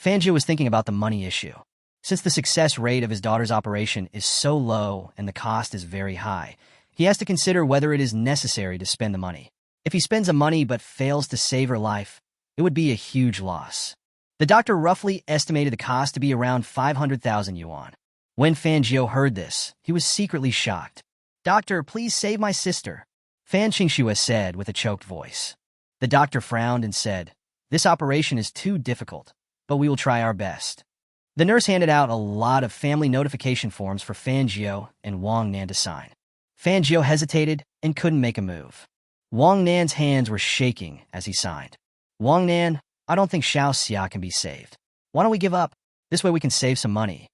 Fangio was thinking about the money issue. Since the success rate of his daughter's operation is so low and the cost is very high, he has to consider whether it is necessary to spend the money. If he spends the money but fails to save her life, it would be a huge loss. The doctor roughly estimated the cost to be around 500,000 yuan. When Fangio heard this, he was secretly shocked. Doctor, please save my sister, Fan Qingxue said with a choked voice. The doctor frowned and said, this operation is too difficult, but we will try our best. The nurse handed out a lot of family notification forms for Fangio and Wang Nan to sign. Fangio hesitated and couldn't make a move. Wang Nan's hands were shaking as he signed. Wang Nan, I don't think Xiao Xia can be saved. Why don't we give up? This way we can save some money.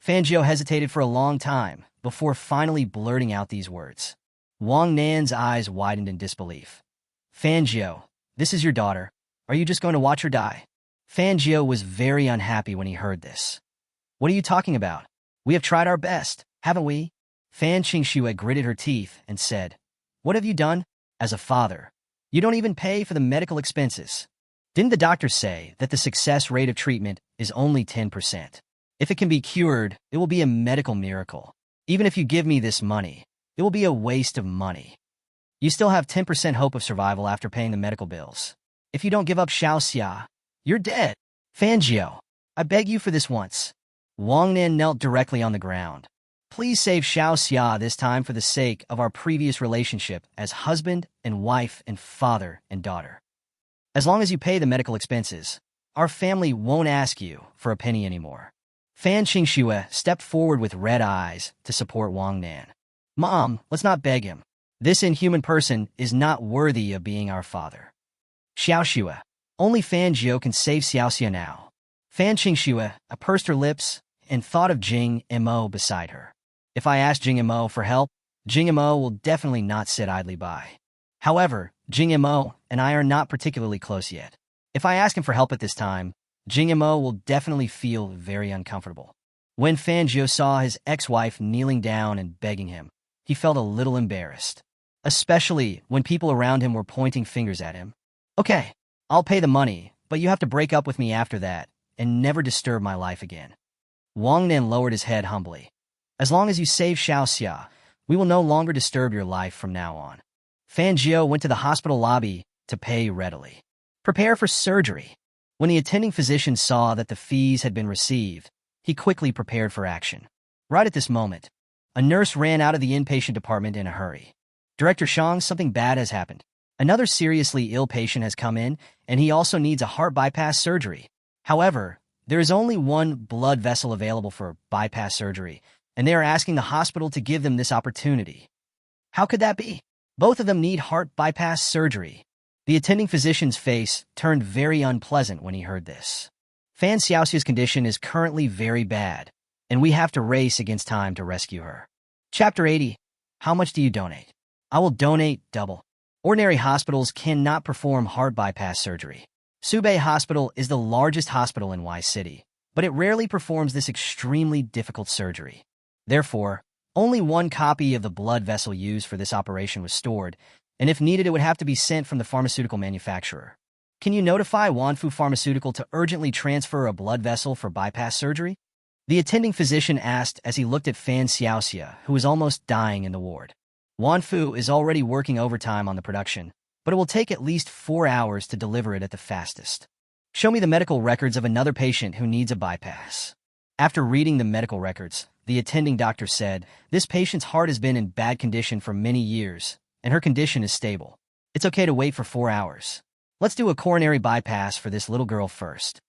Fangio hesitated for a long time before finally blurting out these words. Wang Nan's eyes widened in disbelief. Fangio, this is your daughter. Are you just going to watch her die? Fangio was very unhappy when he heard this. What are you talking about? We have tried our best, haven't we? Fan Qingxue gritted her teeth and said, what have you done? As a father, you don't even pay for the medical expenses. Didn't the doctor say that the success rate of treatment is only 10%? If it can be cured, it will be a medical miracle. Even if you give me this money, it will be a waste of money. You still have 10% hope of survival after paying the medical bills. If you don't give up Xiao Xia, you're dead. Fangio, I beg you for this once. Wang Nan knelt directly on the ground. Please save Xiao Xia this time for the sake of our previous relationship as husband and wife and father and daughter. As long as you pay the medical expenses, our family won't ask you for a penny anymore. Fan Qingxue stepped forward with red eyes to support Wang Nan. Mom, let's not beg him. This inhuman person is not worthy of being our father. Xiao Xue, only Fangio can save Xiao Xia now. Fan Qingxue pursed her lips and thought of Jing Mo beside her. If I ask Jing Mo for help, Jing Mo will definitely not sit idly by. However, Jing Mo and I are not particularly close yet. If I ask him for help at this time, Jing Mo will definitely feel very uncomfortable. When Fangio saw his ex-wife kneeling down and begging him, he felt a little embarrassed, especially when people around him were pointing fingers at him. Okay, I'll pay the money, but you have to break up with me after that and never disturb my life again. Wang Nan lowered his head humbly. As long as you save Xiao Xia, we will no longer disturb your life from now on. Fangio went to the hospital lobby to pay readily. Prepare for surgery. When the attending physician saw that the fees had been received, he quickly prepared for action. Right at this moment, a nurse ran out of the inpatient department in a hurry. Director Shang, something bad has happened. Another seriously ill patient has come in, and he also needs a heart bypass surgery. However, there is only one blood vessel available for bypass surgery, and they are asking the hospital to give them this opportunity. How could that be? Both of them need heart bypass surgery. The attending physician's face turned very unpleasant when he heard this. Fan Xiaoxia's condition is currently very bad, and we have to race against time to rescue her. Chapter 80. How much do you donate? I will donate double. Ordinary hospitals cannot perform heart bypass surgery. Subei Hospital is the largest hospital in Y City, but it rarely performs this extremely difficult surgery. Therefore, only one copy of the blood vessel used for this operation was stored, and if needed, it would have to be sent from the pharmaceutical manufacturer. Can you notify Wanfu Pharmaceutical to urgently transfer a blood vessel for bypass surgery? The attending physician asked as he looked at Fan Xiaoxia, who was almost dying in the ward. Wanfu is already working overtime on the production, but it will take at least 4 hours to deliver it at the fastest. Show me the medical records of another patient who needs a bypass. After reading the medical records, the attending doctor said, this patient's heart has been in bad condition for many years, and her condition is stable. It's okay to wait for 4 hours. Let's do a coronary bypass for this little girl first.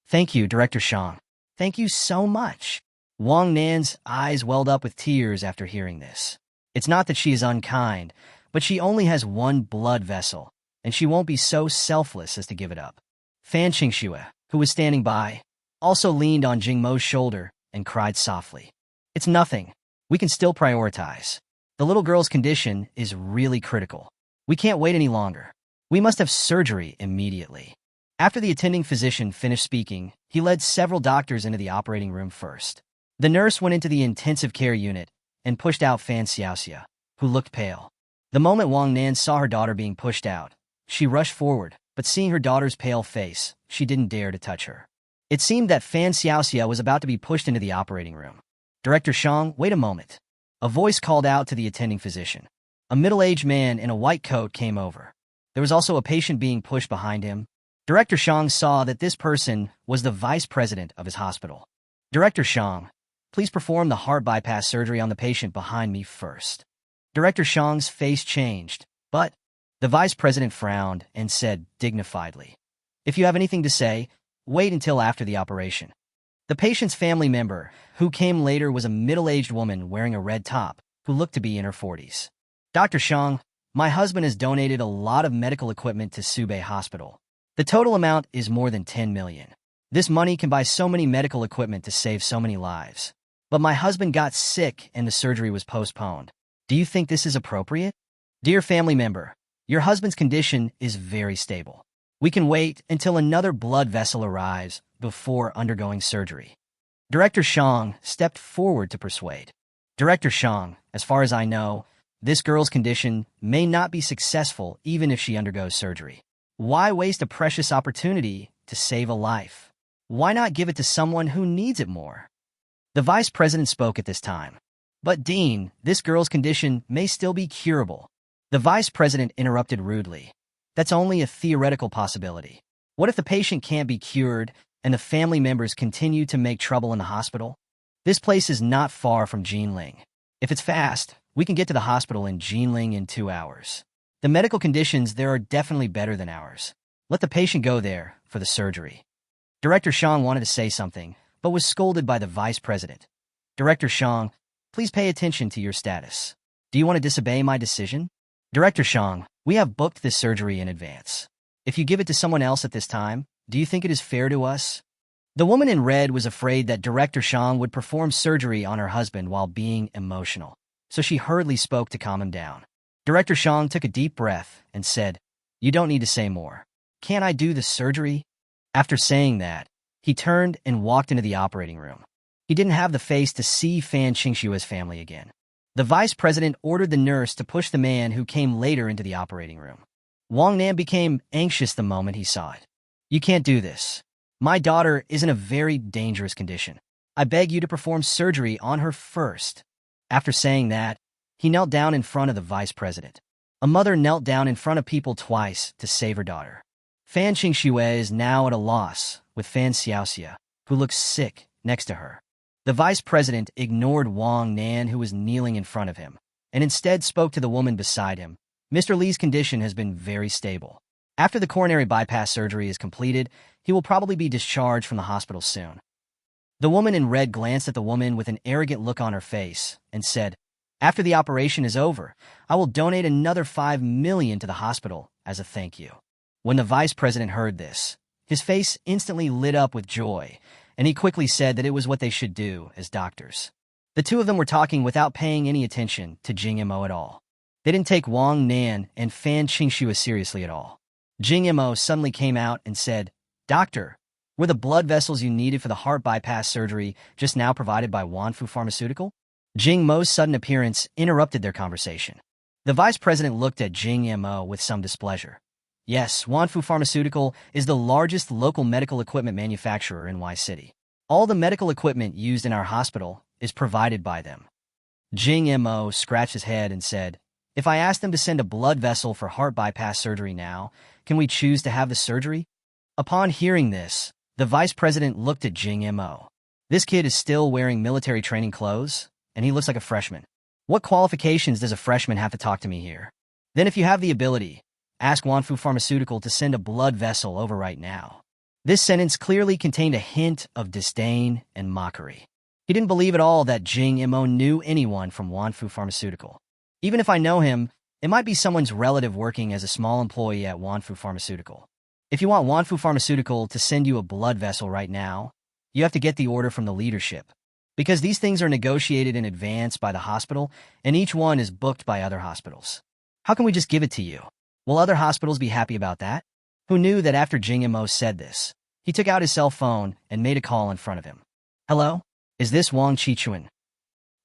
Thank you, Director Shang. Thank you so much. Wang Nan's eyes welled up with tears after hearing this. It's not that she is unkind, but she only has one blood vessel, and she won't be so selfless as to give it up. Fan Qingxue, who was standing by, also leaned on Jing Mo's shoulder and cried softly. It's nothing. We can still prioritize. The little girl's condition is really critical. We can't wait any longer. We must have surgery immediately. After the attending physician finished speaking, he led several doctors into the operating room first. The nurse went into the intensive care unit and pushed out Fan Xiaoxia, who looked pale. The moment Wang Nan saw her daughter being pushed out, she rushed forward, but seeing her daughter's pale face, she didn't dare to touch her. It seemed that Fan Xiaoxia was about to be pushed into the operating room. Director Shang, wait a moment. A voice called out to the attending physician. A middle-aged man in a white coat came over. There was also a patient being pushed behind him. Director Shang saw that this person was the vice president of his hospital. Director Shang, please perform the heart bypass surgery on the patient behind me first. Director Shang's face changed, but the vice president frowned and said dignifiedly, if you have anything to say, wait until after the operation. The patient's family member, who came later, was a middle-aged woman wearing a red top, who looked to be in her 40s. Dr. Shang, my husband has donated a lot of medical equipment to Subei Hospital. The total amount is more than 10 million. This money can buy so many medical equipment to save so many lives. But my husband got sick and the surgery was postponed. Do you think this is appropriate? Dear family member, your husband's condition is very stable. We can wait until another blood vessel arrives before undergoing surgery. Director Shang stepped forward to persuade. Director Shang, as far as I know, this girl's condition may not be successful even if she undergoes surgery. Why waste a precious opportunity to save a life? Why not give it to someone who needs it more? The vice president spoke at this time. But Dean, this girl's condition may still be curable. The vice president interrupted rudely. That's only a theoretical possibility. What if the patient can't be cured and the family members continue to make trouble in the hospital? This place is not far from Jinling. If it's fast, we can get to the hospital in Jinling in 2 hours. The medical conditions there are definitely better than ours. Let the patient go there for the surgery. Director Shang wanted to say something, but was scolded by the vice president. Director Shang, please pay attention to your status. Do you want to disobey my decision? Director Shang, we have booked this surgery in advance. If you give it to someone else at this time, do you think it is fair to us? The woman in red was afraid that Director Shang would perform surgery on her husband while being emotional, so she hurriedly spoke to calm him down. Director Shang took a deep breath and said, you don't need to say more. Can't I do the surgery? After saying that, he turned and walked into the operating room. He didn't have the face to see Fan Qingshua's family again. The vice president ordered the nurse to push the man who came later into the operating room. Wang Nan became anxious the moment he saw it. You can't do this. My daughter is in a very dangerous condition. I beg you to perform surgery on her first. After saying that, he knelt down in front of the vice president. A mother knelt down in front of people twice to save her daughter. Fan Qingxue is now at a loss with Fan Xiaoxia, who looks sick, next to her. The vice president ignored Wang Nan, who was kneeling in front of him, and instead spoke to the woman beside him. Mr. Li's condition has been very stable. After the coronary bypass surgery is completed, he will probably be discharged from the hospital soon. The woman in red glanced at the woman with an arrogant look on her face and said, after the operation is over, I will donate another 5 million to the hospital as a thank you. When the vice president heard this, his face instantly lit up with joy, and he quickly said that it was what they should do as doctors. The two of them were talking without paying any attention to Jing Mo at all. They didn't take Wang Nan and Fan Qingxue seriously at all. Jing Mo suddenly came out and said, Doctor, were the blood vessels you needed for the heart bypass surgery just now provided by Wanfu Pharmaceutical? Jing Mo's sudden appearance interrupted their conversation. The vice president looked at Jing Mo with some displeasure. Yes, Wanfu Pharmaceutical is the largest local medical equipment manufacturer in Y City. All the medical equipment used in our hospital is provided by them. Jing Mo scratched his head and said, if I ask them to send a blood vessel for heart bypass surgery now, can we choose to have the surgery? Upon hearing this, the vice president looked at Jing Mo. This kid is still wearing military training clothes, and he looks like a freshman. What qualifications does a freshman have to talk to me here? Then if you have the ability, ask Wanfu Pharmaceutical to send a blood vessel over right now. This sentence clearly contained a hint of disdain and mockery. He didn't believe at all that Jing Mo knew anyone from Wanfu Pharmaceutical. Even if I know him, it might be someone's relative working as a small employee at Wanfu Pharmaceutical. If you want Wanfu Pharmaceutical to send you a blood vessel right now, you have to get the order from the leadership. Because these things are negotiated in advance by the hospital, and each one is booked by other hospitals. How can we just give it to you? Will other hospitals be happy about that? Who knew that after Jing Mo said this, he took out his cell phone and made a call in front of him. Hello? Is this Wang Qi?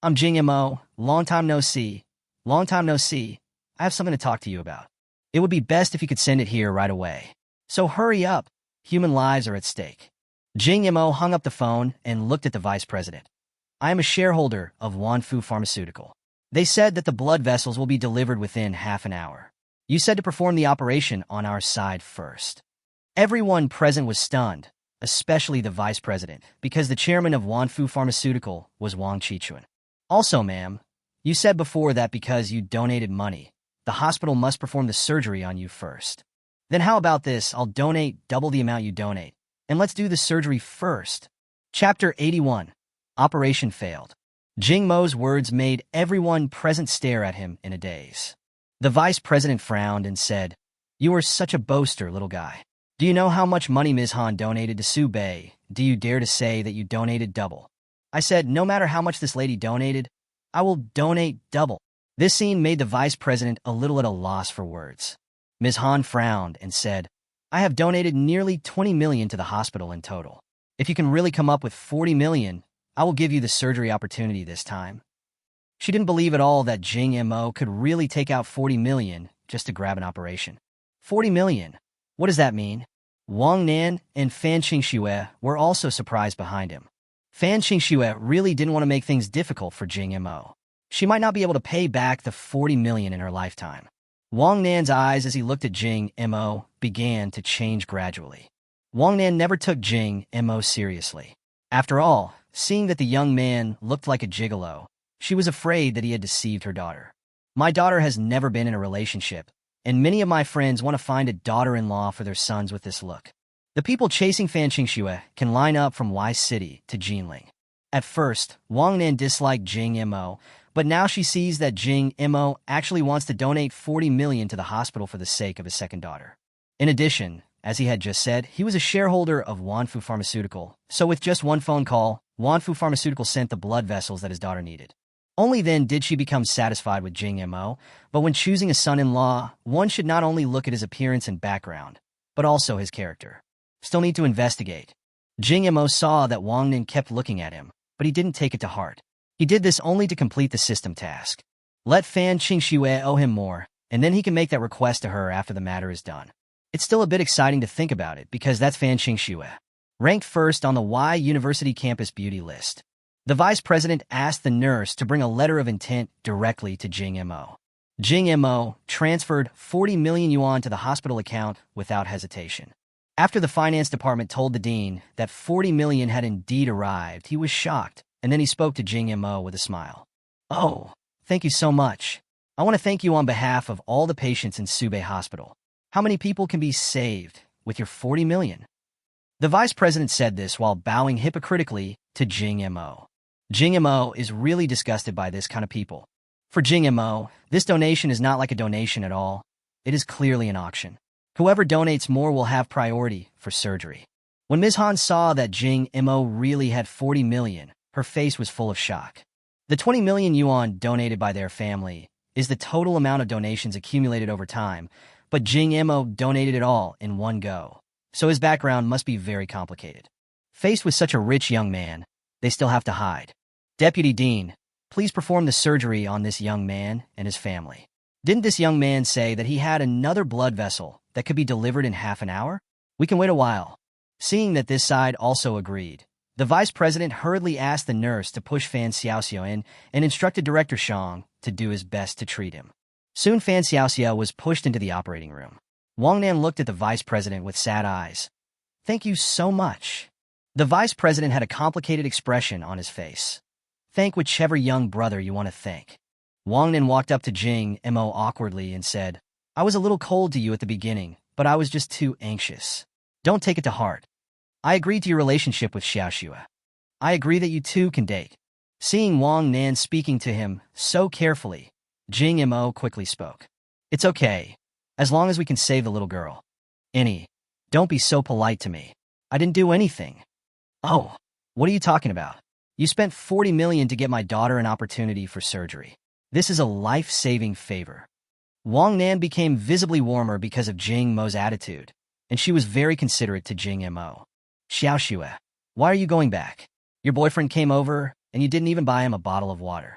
I'm Jing Mo. Long time no see. Long time no see. I have something to talk to you about. It would be best if you could send it here right away. So hurry up. Human lives are at stake. Jing Mo hung up the phone and looked at the vice president. I am a shareholder of Wanfu Pharmaceutical. They said that the blood vessels will be delivered within half an hour. You said to perform the operation on our side first. Everyone present was stunned, especially the vice president, because the chairman of Wanfu Pharmaceutical was Wang Qi. Also, ma'am, you said before that because you donated money, the hospital must perform the surgery on you first. Then how about this? I'll donate double the amount you donate, and let's do the surgery first. Chapter 81. Operation failed. Jing Mo's words made everyone present stare at him in a daze. The vice president frowned and said, You are such a boaster, little guy. Do you know how much money Ms. Han donated to Su Bei? Do you dare to say that you donated double? I said, no matter how much this lady donated, I will donate double. This scene made the vice president a little at a loss for words. Ms. Han frowned and said, I have donated nearly 20 million to the hospital in total. If you can really come up with 40 million, I will give you the surgery opportunity this time. She didn't believe at all that Jing Mo could really take out 40 million just to grab an operation. 40 million? What does that mean? Wang Nan and Fan Qingxue were also surprised behind him. Fan Qingxue really didn't want to make things difficult for Jing Mo. She might not be able to pay back the 40 million in her lifetime. Wang Nan's eyes as he looked at Jing Mo began to change gradually. Wang Nan never took Jing Mo seriously. After all, seeing that the young man looked like a gigolo, she was afraid that he had deceived her daughter. My daughter has never been in a relationship, and many of my friends want to find a daughter-in-law for their sons with this look. The people chasing Fan Qingxue can line up from Y City to Jinling. At first, Wang Nan disliked Jing Mo, but now she sees that Jing Mo actually wants to donate 40 million to the hospital for the sake of his second daughter. In addition, as he had just said, he was a shareholder of Wanfu Pharmaceutical, so with just one phone call, Wanfu Pharmaceutical sent the blood vessels that his daughter needed. Only then did she become satisfied with Jing Mo, but when choosing a son-in-law, one should not only look at his appearance and background, but also his character. Still need to investigate. Jing Mo saw that Wang Nan kept looking at him, but he didn't take it to heart. He did this only to complete the system task. Let Fan Qingxue owe him more, and then he can make that request to her after the matter is done. It's still a bit exciting to think about it because that's Fan Qingxue, ranked first on the Y University campus beauty list. The vice president asked the nurse to bring a letter of intent directly to Jing Mo. Jing Mo transferred 40 million yuan to the hospital account without hesitation. After the finance department told the dean that 40 million had indeed arrived, he was shocked, and then he spoke to Jing Mo with a smile. Oh, thank you so much. I want to thank you on behalf of all the patients in Subei Hospital. How many people can be saved with your 40 million? The vice president said this while bowing hypocritically to Jing Mo. Jing Mo is really disgusted by this kind of people. For Jing Mo, this donation is not like a donation at all. It is clearly an auction. Whoever donates more will have priority for surgery. When Ms. Han saw that Jing Mo really had 40 million, her face was full of shock. The 20 million yuan donated by their family is the total amount of donations accumulated over time, but Jing Mo donated it all in one go, so his background must be very complicated. Faced with such a rich young man, they still have to hide. Deputy Dean, please perform the surgery on this young man and his family. Didn't this young man say that he had another blood vessel that could be delivered in half an hour? We can wait a while. Seeing that this side also agreed, the vice president hurriedly asked the nurse to push Fan Xiaoxiao in and instructed Director Shang to do his best to treat him. Soon Fan Xiaoxiao was pushed into the operating room. Wang Nan looked at the vice president with sad eyes. Thank you so much. The vice president had a complicated expression on his face. Thank whichever young brother you want to thank. Wang Nan walked up to Jing Mo awkwardly and said, I was a little cold to you at the beginning, but I was just too anxious. Don't take it to heart. I agreed to your relationship with Xiaoxue. I agree that you two can date. Seeing Wang Nan speaking to him so carefully, Jing Mo quickly spoke. It's okay, as long as we can save the little girl. Annie, don't be so polite to me. I didn't do anything. Oh, what are you talking about? You spent 40 million to get my daughter an opportunity for surgery. This is a life-saving favor. Wang Nan became visibly warmer because of Jing Mo's attitude, and she was very considerate to Jing Mo. Xiaoxue, why are you going back? Your boyfriend came over, and you didn't even buy him a bottle of water.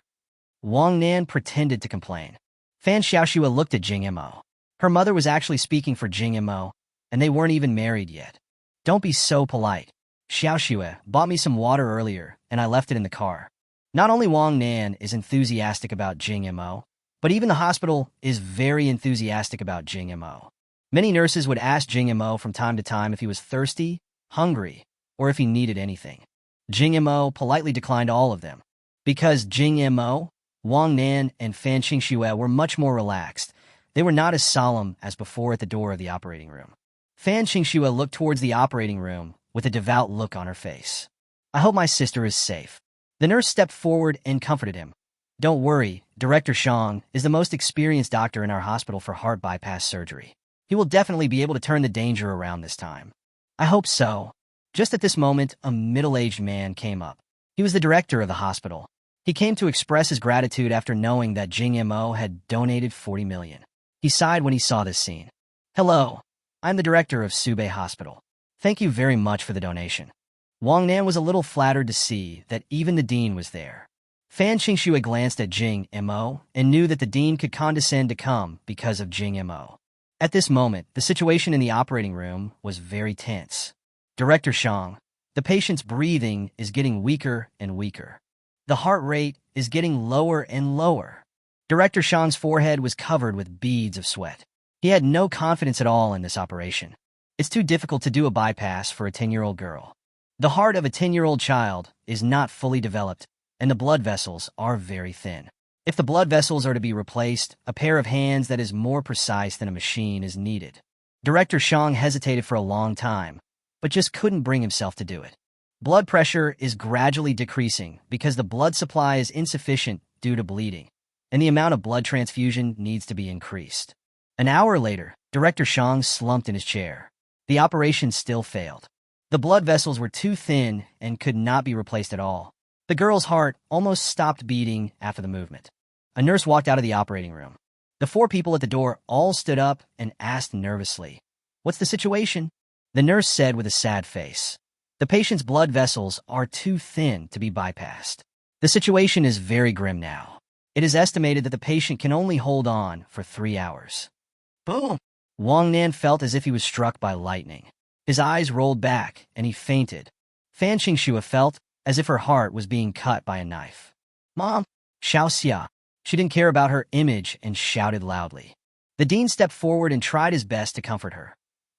Wang Nan pretended to complain. Fan Xiaoxue looked at Jing Mo. Her mother was actually speaking for Jing Mo, and they weren't even married yet. Don't be so polite. Xiaoxue bought me some water earlier, and I left it in the car. Not only Wang Nan is enthusiastic about Jing Mo, but even the hospital is very enthusiastic about Jing Mo. Many nurses would ask Jing Mo from time to time if he was thirsty, hungry, or if he needed anything. Jing Mo politely declined all of them. Because Jing Mo, Wang Nan, and Fan Qingxue were much more relaxed, they were not as solemn as before at the door of the operating room. Fan Qingxue looked towards the operating room with a devout look on her face. I hope my sister is safe. The nurse stepped forward and comforted him. Don't worry, Director Shang is the most experienced doctor in our hospital for heart bypass surgery. He will definitely be able to turn the danger around this time. I hope so. Just at this moment, a middle-aged man came up. He was the director of the hospital. He came to express his gratitude after knowing that Jing Mo had donated 40 million. He sighed when he saw this scene. Hello, I'm the director of Subei Hospital. Thank you very much for the donation. Wang Nan was a little flattered to see that even the dean was there. Fan Qingxue glanced at Jing Mo and knew that the dean could condescend to come because of Jing Mo. At this moment, the situation in the operating room was very tense. Director Shang, the patient's breathing is getting weaker and weaker. The heart rate is getting lower and lower. Director Shang's forehead was covered with beads of sweat. He had no confidence at all in this operation. It's too difficult to do a bypass for a 10-year-old girl. The heart of a 10-year-old child is not fully developed, and the blood vessels are very thin. If the blood vessels are to be replaced, a pair of hands that is more precise than a machine is needed. Director Shang hesitated for a long time, but just couldn't bring himself to do it. Blood pressure is gradually decreasing because the blood supply is insufficient due to bleeding, and the amount of blood transfusion needs to be increased. An hour later, Director Shang slumped in his chair. The operation still failed. The blood vessels were too thin and could not be replaced at all. The girl's heart almost stopped beating after the movement. A nurse walked out of the operating room. The 4 people at the door all stood up and asked nervously, "What's the situation?" The nurse said with a sad face, "The patient's blood vessels are too thin to be bypassed. The situation is very grim now. It is estimated that the patient can only hold on for 3 hours." Boom! Wang Nan felt as if he was struck by lightning. His eyes rolled back, and he fainted. Fan Qingxue felt as if her heart was being cut by a knife. "Mom!" Xiaoxia. She didn't care about her image and shouted loudly. The dean stepped forward and tried his best to comfort her.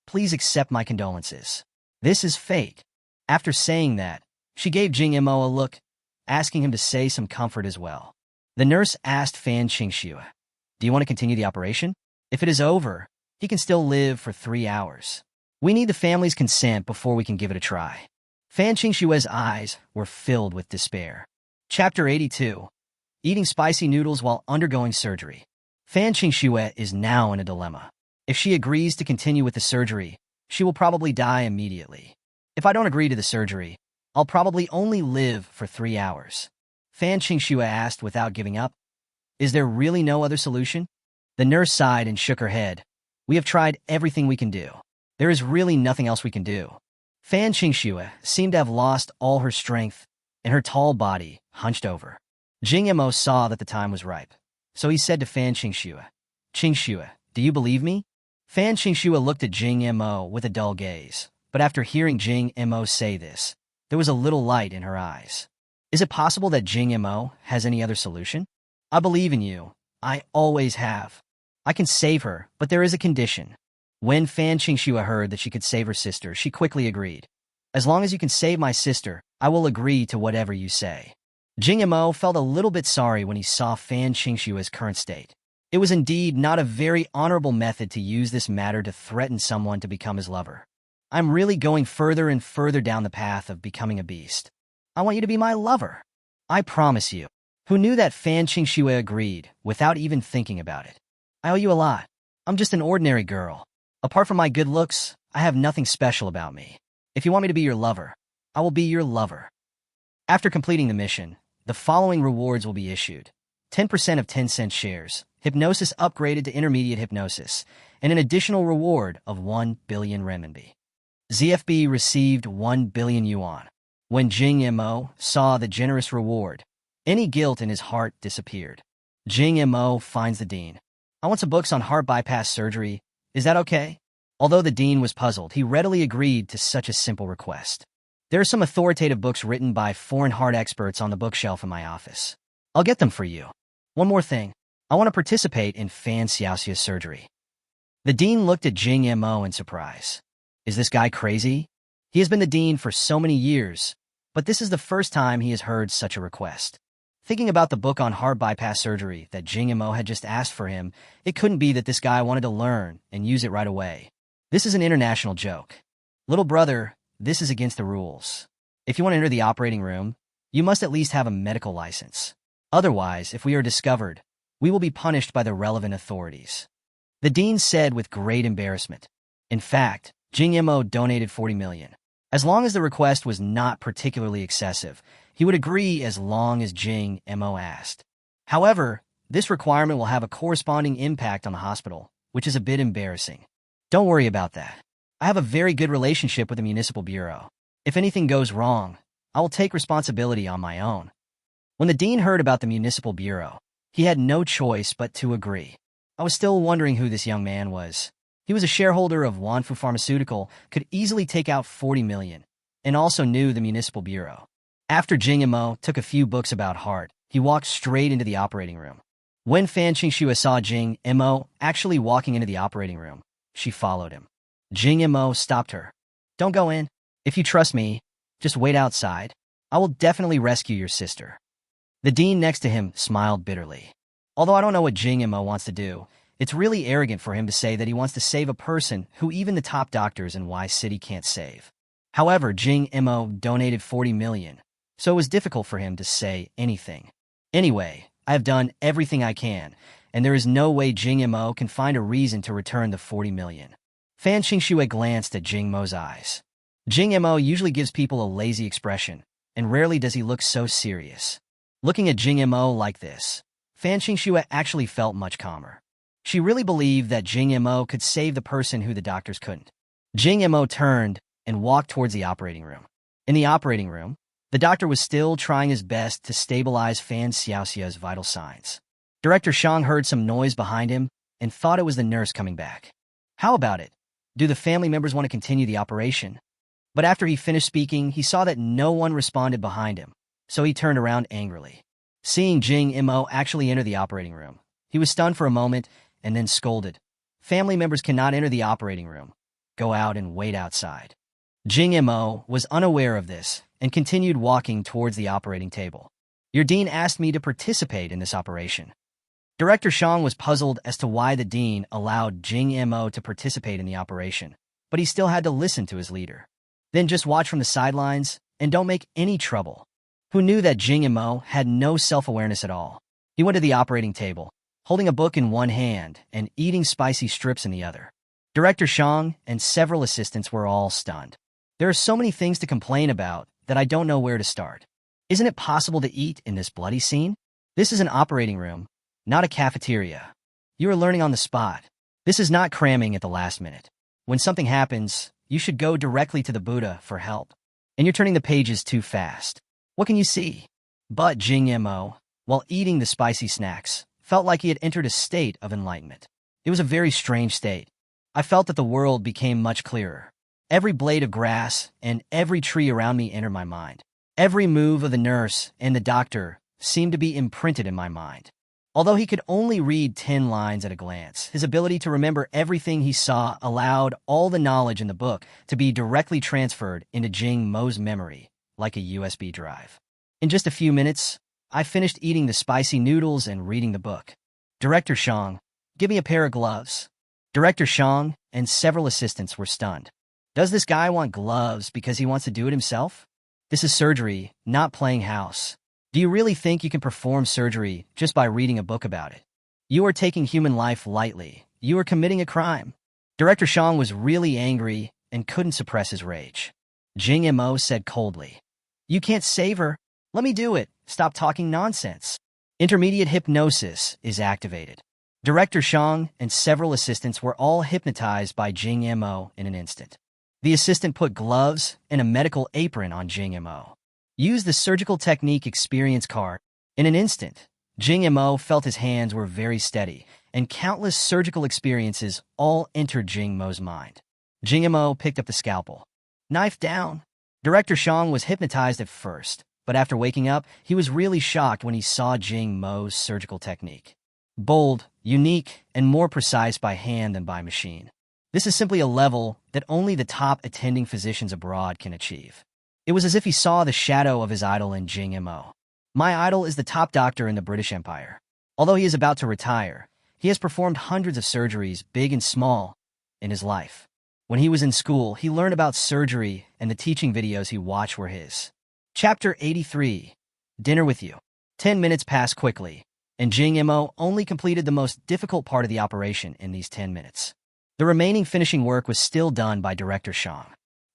"Please accept my condolences. This is fate." After saying that, she gave Jing Mo a look, asking him to say some comfort as well. The nurse asked Fan Qingxue, "Do you want to continue the operation? If it is over, he can still live for 3 hours. We need the family's consent before we can give it a try." Fan Qingxue's eyes were filled with despair. Chapter 82. Eating spicy noodles while undergoing surgery. Fan Qingxue is now in a dilemma. If she agrees to continue with the surgery, she will probably die immediately. If I don't agree to the surgery, I'll probably only live for 3 hours. Fan Qingxue asked without giving up, "Is there really no other solution?" The nurse sighed and shook her head. "We have tried everything we can do. There is really nothing else we can do." Fan Qingxue seemed to have lost all her strength, and her tall body hunched over. Jing Mo saw that the time was ripe, so he said to Fan Qingxue, "Qingxue, do you believe me?" Fan Qingxue looked at Jing Mo with a dull gaze, but after hearing Jing Mo say this, there was a little light in her eyes. Is it possible that Jing Mo has any other solution? I believe in you. I always have. I can save her, but there is a condition. When Fan Qingxue heard that she could save her sister, she quickly agreed. As long as you can save my sister, I will agree to whatever you say. Jing Mo felt a little bit sorry when he saw Fan Qingxue's current state. It was indeed not a very honorable method to use this matter to threaten someone to become his lover. I'm really going further and further down the path of becoming a beast. I want you to be my lover. I promise you. Who knew that Fan Qingxue agreed without even thinking about it? I owe you a lot. I'm just an ordinary girl. Apart from my good looks, I have nothing special about me. If you want me to be your lover, I will be your lover. After completing the mission, the following rewards will be issued. 10% of 10-cent shares, hypnosis upgraded to intermediate hypnosis, and an additional reward of 1 billion renminbi. ZFB received 1 billion yuan. When Jing Mo saw the generous reward, any guilt in his heart disappeared. Jing Mo finds the dean. I want some books on heart bypass surgery. Is that okay? Although the dean was puzzled, he readily agreed to such a simple request. There are some authoritative books written by foreign heart experts on the bookshelf in my office. I'll get them for you. One more thing. I want to participate in Fan Xiaoxia's surgery. The dean looked at Jing Mo in surprise. Is this guy crazy? He has been the dean for so many years, but this is the first time he has heard such a request. Thinking about the book on heart bypass surgery that Jing Mo had just asked for him, it couldn't be that this guy wanted to learn and use it right away. This is an international joke. Little brother, this is against the rules. If you want to enter the operating room, you must at least have a medical license. Otherwise, if we are discovered, we will be punished by the relevant authorities. The dean said with great embarrassment. In fact, Jing Mo donated 40 million. As long as the request was not particularly excessive, he would agree as long as Jing Mo asked. However, this requirement will have a corresponding impact on the hospital, which is a bit embarrassing. Don't worry about that. I have a very good relationship with the municipal bureau. If anything goes wrong, I will take responsibility on my own. When the dean heard about the municipal bureau, he had no choice but to agree. I was still wondering who this young man was. He was a shareholder of Wanfu Pharmaceutical, could easily take out 40 million, and also knew the municipal bureau. After Jing Mo took a few books about heart, he walked straight into the operating room. When Fan Qingxue saw Jing Mo actually walking into the operating room, she followed him. Jing Mo stopped her. Don't go in. If you trust me, just wait outside. I will definitely rescue your sister. The dean next to him smiled bitterly. Although I don't know what Jing Mo wants to do, it's really arrogant for him to say that he wants to save a person who even the top doctors in Y City can't save. However, Jing Mo donated 40 million, so it was difficult for him to say anything. Anyway, I have done everything I can, and there is no way Jing Mo can find a reason to return the 40 million. Fan Qingxue glanced at Jing Mo's eyes. Jing Mo usually gives people a lazy expression, and rarely does he look so serious. Looking at Jing Mo like this, Fan Qingxue actually felt much calmer. She really believed that Jing Mo could save the person who the doctors couldn't. Jing Mo turned and walked towards the operating room. In the operating room, the doctor was still trying his best to stabilize Fan Xiaoxia's vital signs. Director Shang heard some noise behind him and thought it was the nurse coming back. How about it? Do the family members want to continue the operation? But after he finished speaking, he saw that no one responded behind him, so he turned around angrily. Seeing Jing Mo actually enter the operating room, he was stunned for a moment and then scolded. Family members cannot enter the operating room. Go out and wait outside. Jing Mo was unaware of this and continued walking towards the operating table. Your dean asked me to participate in this operation. Director Shang was puzzled as to why the dean allowed Jing Mo to participate in the operation, but he still had to listen to his leader. Then just watch from the sidelines and don't make any trouble. Who knew that Jing Mo had no self-awareness at all? He went to the operating table, holding a book in one hand and eating spicy strips in the other. Director Shang and several assistants were all stunned. There are so many things to complain about that I don't know where to start. Isn't it possible to eat in this bloody scene? This is an operating room, not a cafeteria. You are learning on the spot. This is not cramming at the last minute. When something happens, you should go directly to the Buddha for help. And you're turning the pages too fast. What can you see? But Jing Mo, while eating the spicy snacks, felt like he had entered a state of enlightenment. It was a very strange state. I felt that the world became much clearer. Every blade of grass and every tree around me entered my mind. Every move of the nurse and the doctor seemed to be imprinted in my mind. Although he could only read 10 lines at a glance, his ability to remember everything he saw allowed all the knowledge in the book to be directly transferred into Jing Mo's memory, like a USB drive. In just a few minutes, I finished eating the spicy noodles and reading the book. Director Shang, give me a pair of gloves. Director Shang and several assistants were stunned. Does this guy want gloves because he wants to do it himself? This is surgery, not playing house. Do you really think you can perform surgery just by reading a book about it? You are taking human life lightly. You are committing a crime. Director Shang was really angry and couldn't suppress his rage. Jing Mo said coldly, "You can't save her. Let me do it. Stop talking nonsense." Intermediate hypnosis is activated. Director Shang and several assistants were all hypnotized by Jing Mo in an instant. The assistant put gloves and a medical apron on Jing Mo. Used the surgical technique experience card. In an instant, Jing Mo felt his hands were very steady, and countless surgical experiences all entered Jing Mo's mind. Jing Mo picked up the scalpel. Knife down. Director Shang was hypnotized at first, but after waking up, he was really shocked when he saw Jing Mo's surgical technique. Bold, unique, and more precise by hand than by machine. This is simply a level that only the top attending physicians abroad can achieve. It was as if he saw the shadow of his idol in Jing Mo. My idol is the top doctor in the British Empire. Although he is about to retire, he has performed hundreds of surgeries, big and small, in his life. When he was in school, he learned about surgery, and the teaching videos he watched were his. Chapter 83. Dinner with you. 10 minutes passed quickly, and Jing Mo only completed the most difficult part of the operation in these 10 minutes. The remaining finishing work was still done by Director Shang.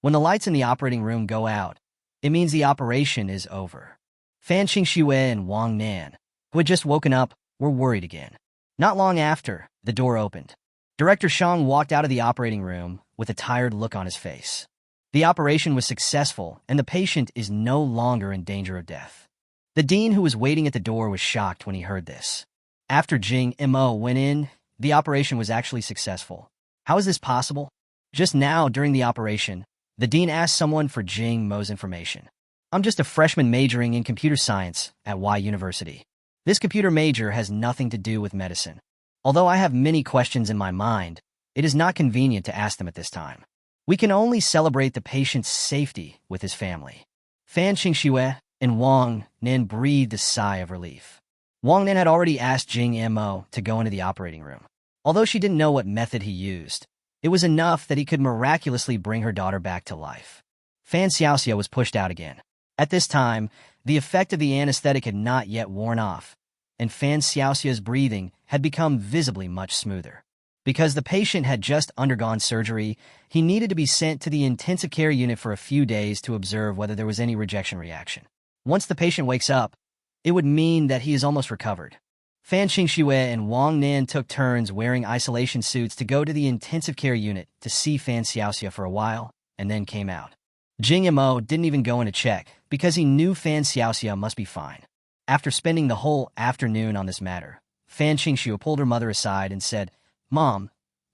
When the lights in the operating room go out, it means the operation is over. Fan Qingxue and Wang Nan, who had just woken up, were worried again. Not long after, the door opened. Director Shang walked out of the operating room with a tired look on his face. The operation was successful, and the patient is no longer in danger of death. The dean who was waiting at the door was shocked when he heard this. After Jing Mo went in, the operation was actually successful. How is this possible? Just now, during the operation, the dean asked someone for Jing Mo's information. I'm just a freshman majoring in computer science at Y University. This computer major has nothing to do with medicine. Although I have many questions in my mind, it is not convenient to ask them at this time. We can only celebrate the patient's safety with his family. Fan Qingxue and Wang Nan breathed a sigh of relief. Wang Nan had already asked Jing Mo to go into the operating room. Although she didn't know what method he used, it was enough that he could miraculously bring her daughter back to life. Fan Xiaoxia was pushed out again. At this time, the effect of the anesthetic had not yet worn off, and Fan Xiaoxia's breathing had become visibly much smoother. Because the patient had just undergone surgery, he needed to be sent to the intensive care unit for a few days to observe whether there was any rejection reaction. Once the patient wakes up, it would mean that he is almost recovered. Fan Qingxue and Wang Nan took turns wearing isolation suits to go to the intensive care unit to see Fan Xiaoxia for a while, and then came out. Jing Mo didn't even go in to check, because he knew Fan Xiaoxia must be fine. After spending the whole afternoon on this matter, Fan Qingxue pulled her mother aside and said, "Mom,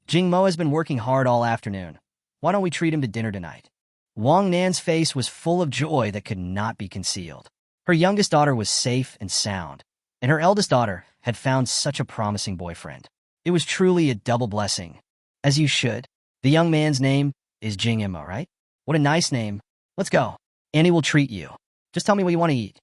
Jing Mo has been working hard all afternoon. Why don't we treat him to dinner tonight?" Wang Nan's face was full of joy that could not be concealed. Her youngest daughter was safe and sound, and her eldest daughter had found such a promising boyfriend. It was truly a double blessing. As you should. The young man's name is Jing Mo, right? What a nice name. Let's go. Annie will treat you. Just tell me what you want to eat.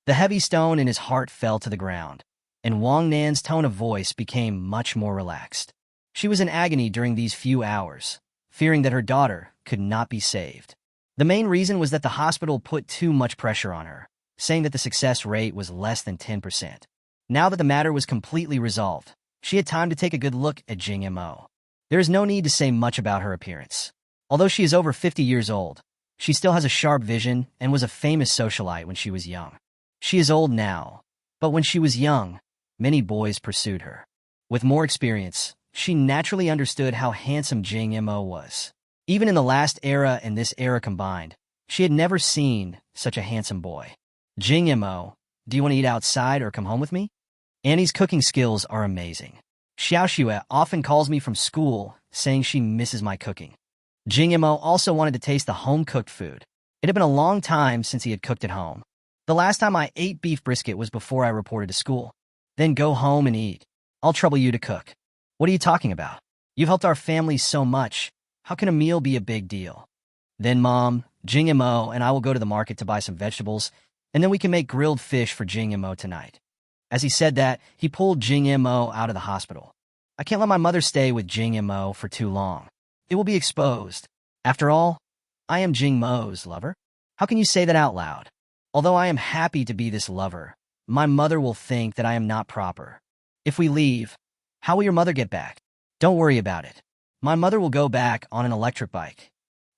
The heavy stone in his heart fell to the ground, and Wang Nan's tone of voice became much more relaxed. She was in agony during these few hours, fearing that her daughter could not be saved. The main reason was that the hospital put too much pressure on her, saying that the success rate was less than 10%. Now that the matter was completely resolved, she had time to take a good look at Jing Mo. There is no need to say much about her appearance. Although she is over 50 years old, she still has a sharp vision and was a famous socialite when she was young. She is old now, but when she was young, many boys pursued her. With more experience, she naturally understood how handsome Jing Mo was. Even in the last era and this era combined, she had never seen such a handsome boy. Jing Mo, do you want to eat outside or come home with me? Annie's cooking skills are amazing. Xiaoxue often calls me from school, saying she misses my cooking. Jing Mo also wanted to taste the home-cooked food. It had been a long time since he had cooked at home. The last time I ate beef brisket was before I reported to school. Then go home and eat. I'll trouble you to cook. What are you talking about? You've helped our family so much. How can a meal be a big deal? Then Mom, Jing Mo, and I will go to the market to buy some vegetables, and then we can make grilled fish for Jing Mo tonight. As he said that, he pulled Jing Mo out of the hospital. I can't let my mother stay with Jing Mo for too long. It will be exposed. After all, I am Jing Mo's lover. How can you say that out loud? Although I am happy to be this lover, my mother will think that I am not proper. If we leave, how will your mother get back? Don't worry about it. My mother will go back on an electric bike.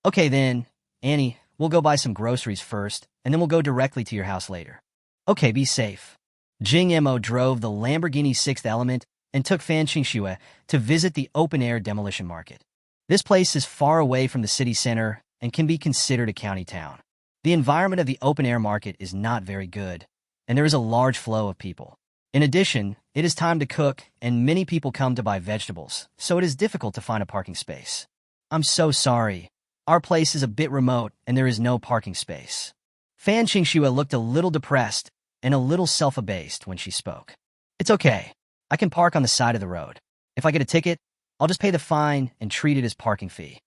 Okay then, Annie, we'll go buy some groceries first, and then we'll go directly to your house later. Okay, be safe. Jing Mo drove the Lamborghini 6th Element and took Fan Qingxue to visit the open-air demolition market. This place is far away from the city center and can be considered a county town. The environment of the open-air market is not very good, and there is a large flow of people. In addition, it is time to cook, and many people come to buy vegetables, so it is difficult to find a parking space. I'm so sorry. Our place is a bit remote, and there is no parking space. Fan Qingxue looked a little depressed and a little self-abased when she spoke. It's okay. I can park on the side of the road. If I get a ticket, I'll just pay the fine and treat it as parking fee.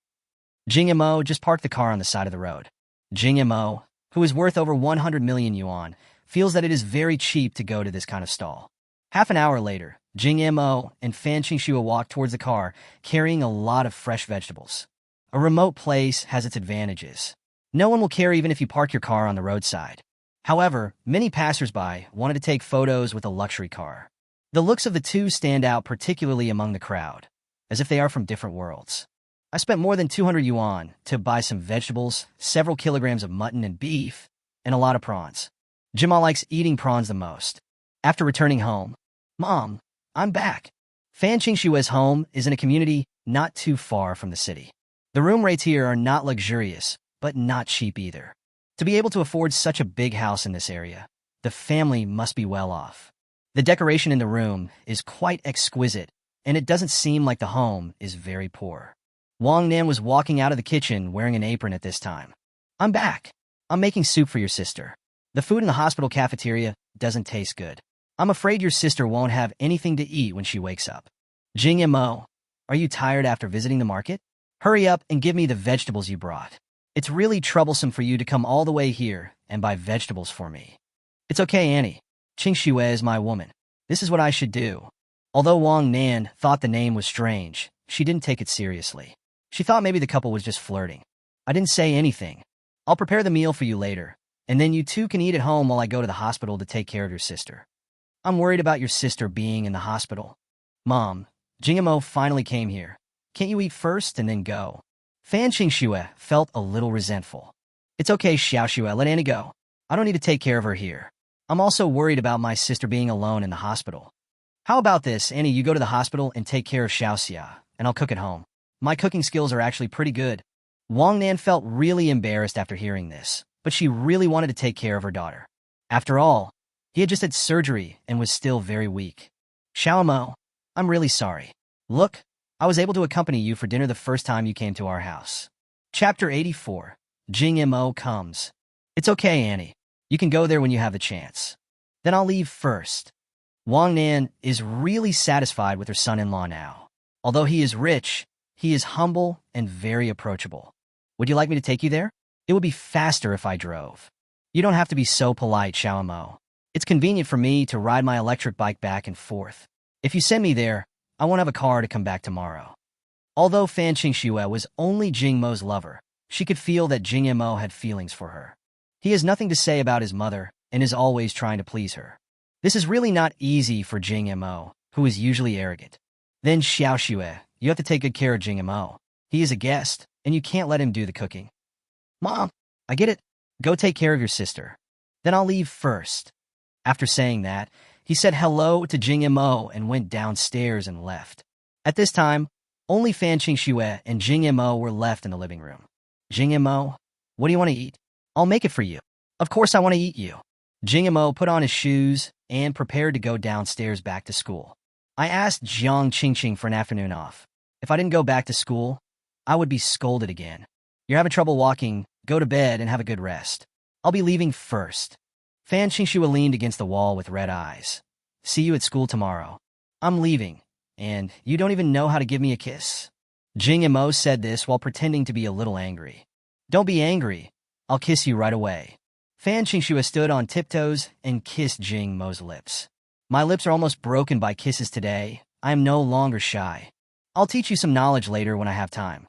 Jing Mo just parked the car on the side of the road. Jing Mo, who is worth over 100 million yuan, feels that it is very cheap to go to this kind of stall. Half an hour later, Jing Mo and Fan Qingxue walked towards the car, carrying a lot of fresh vegetables. A remote place has its advantages. No one will care even if you park your car on the roadside. However, many passersby wanted to take photos with a luxury car. The looks of the two stand out particularly among the crowd, as if they are from different worlds. I spent more than 200 yuan to buy some vegetables, several kilograms of mutton and beef, and a lot of prawns. Jing Mo likes eating prawns the most. After returning home, Mom, I'm back. Fan Qingxue's home is in a community not too far from the city. The room rates here are not luxurious, but not cheap either. To be able to afford such a big house in this area, the family must be well off. The decoration in the room is quite exquisite, and it doesn't seem like the home is very poor. Wang Nan was walking out of the kitchen wearing an apron at this time. I'm back. I'm making soup for your sister. The food in the hospital cafeteria doesn't taste good. I'm afraid your sister won't have anything to eat when she wakes up. Jing Mo, are you tired after visiting the market? Hurry up and give me the vegetables you brought. It's really troublesome for you to come all the way here and buy vegetables for me. It's okay, Annie. Qingxue is my woman. This is what I should do. Although Wang Nan thought the name was strange, she didn't take it seriously. She thought maybe the couple was just flirting. I didn't say anything. I'll prepare the meal for you later, and then you two can eat at home while I go to the hospital to take care of your sister. I'm worried about your sister being in the hospital. Mom, Jing Mo finally came here. Can't you eat first and then go? Fan Qingxue felt a little resentful. It's okay, Xiaoxue, let Annie go. I don't need to take care of her here. I'm also worried about my sister being alone in the hospital. How about this, Annie, you go to the hospital and take care of Xiaoxia, and I'll cook at home. My cooking skills are actually pretty good. Wang Nan felt really embarrassed after hearing this, but she really wanted to take care of her daughter. After all, he had just had surgery and was still very weak. Xiao Mo, I'm really sorry. Look, I was able to accompany you for dinner the first time you came to our house. Chapter 84. Jing Mo comes. It's okay, Annie. You can go there when you have the chance. Then I'll leave first. Wang Nan is really satisfied with her son-in-law now. Although he is rich, he is humble and very approachable. Would you like me to take you there? It would be faster if I drove. You don't have to be so polite, Xiao Mo. It's convenient for me to ride my electric bike back and forth. If you send me there, I won't have a car to come back tomorrow. Although Fan Qingxue was only Jing Mo's lover, she could feel that Jing Mo had feelings for her. He has nothing to say about his mother and is always trying to please her. This is really not easy for Jing Mo, who is usually arrogant. Then Xiaoxue, you have to take good care of Jing Mo. He is a guest, and you can't let him do the cooking. Mom, I get it. Go take care of your sister. Then I'll leave first. After saying that, he said hello to Jing Mo and went downstairs and left. At this time, only Fan Qingxue and Jing Mo were left in the living room. Jing Mo, what do you want to eat? I'll make it for you. Of course I want to eat you. Jing Mo put on his shoes and prepared to go downstairs back to school. I asked Jiang Qingqing for an afternoon off. If I didn't go back to school, I would be scolded again. You're having trouble walking, go to bed and have a good rest. I'll be leaving first. Fan Qingxue leaned against the wall with red eyes. See you at school tomorrow. I'm leaving, and you don't even know how to give me a kiss. Jing Mo said this while pretending to be a little angry. Don't be angry. I'll kiss you right away. Fan Qingxue stood on tiptoes and kissed Jing Mo's lips. My lips are almost broken by kisses today. I am no longer shy. I'll teach you some knowledge later when I have time.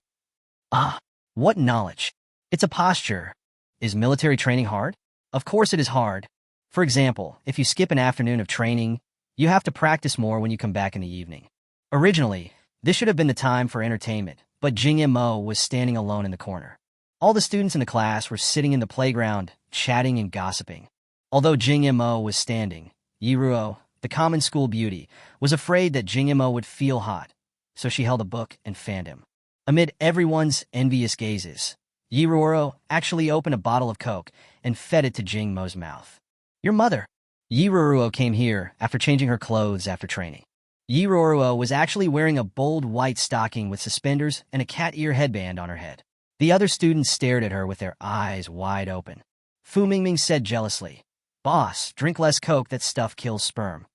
Ah, what knowledge? It's a posture. Is military training hard? Of course it is hard. For example, if you skip an afternoon of training, you have to practice more when you come back in the evening. Originally, this should have been the time for entertainment, but Jing Mo was standing alone in the corner. All the students in the class were sitting in the playground, chatting and gossiping. Although Jing Mo was standing, Yiruo, the common school beauty, was afraid that Jing Mo would feel hot, so she held a book and fanned him. Amid everyone's envious gazes, Yiruoro actually opened a bottle of Coke and fed it to Jing Mo's mouth. Your mother. Yiruoro came here after changing her clothes after training. Yiruoro was actually wearing a bold white stocking with suspenders and a cat ear headband on her head. The other students stared at her with their eyes wide open. Fu Mingming said jealously, "Boss, drink less Coke, that stuff kills sperm."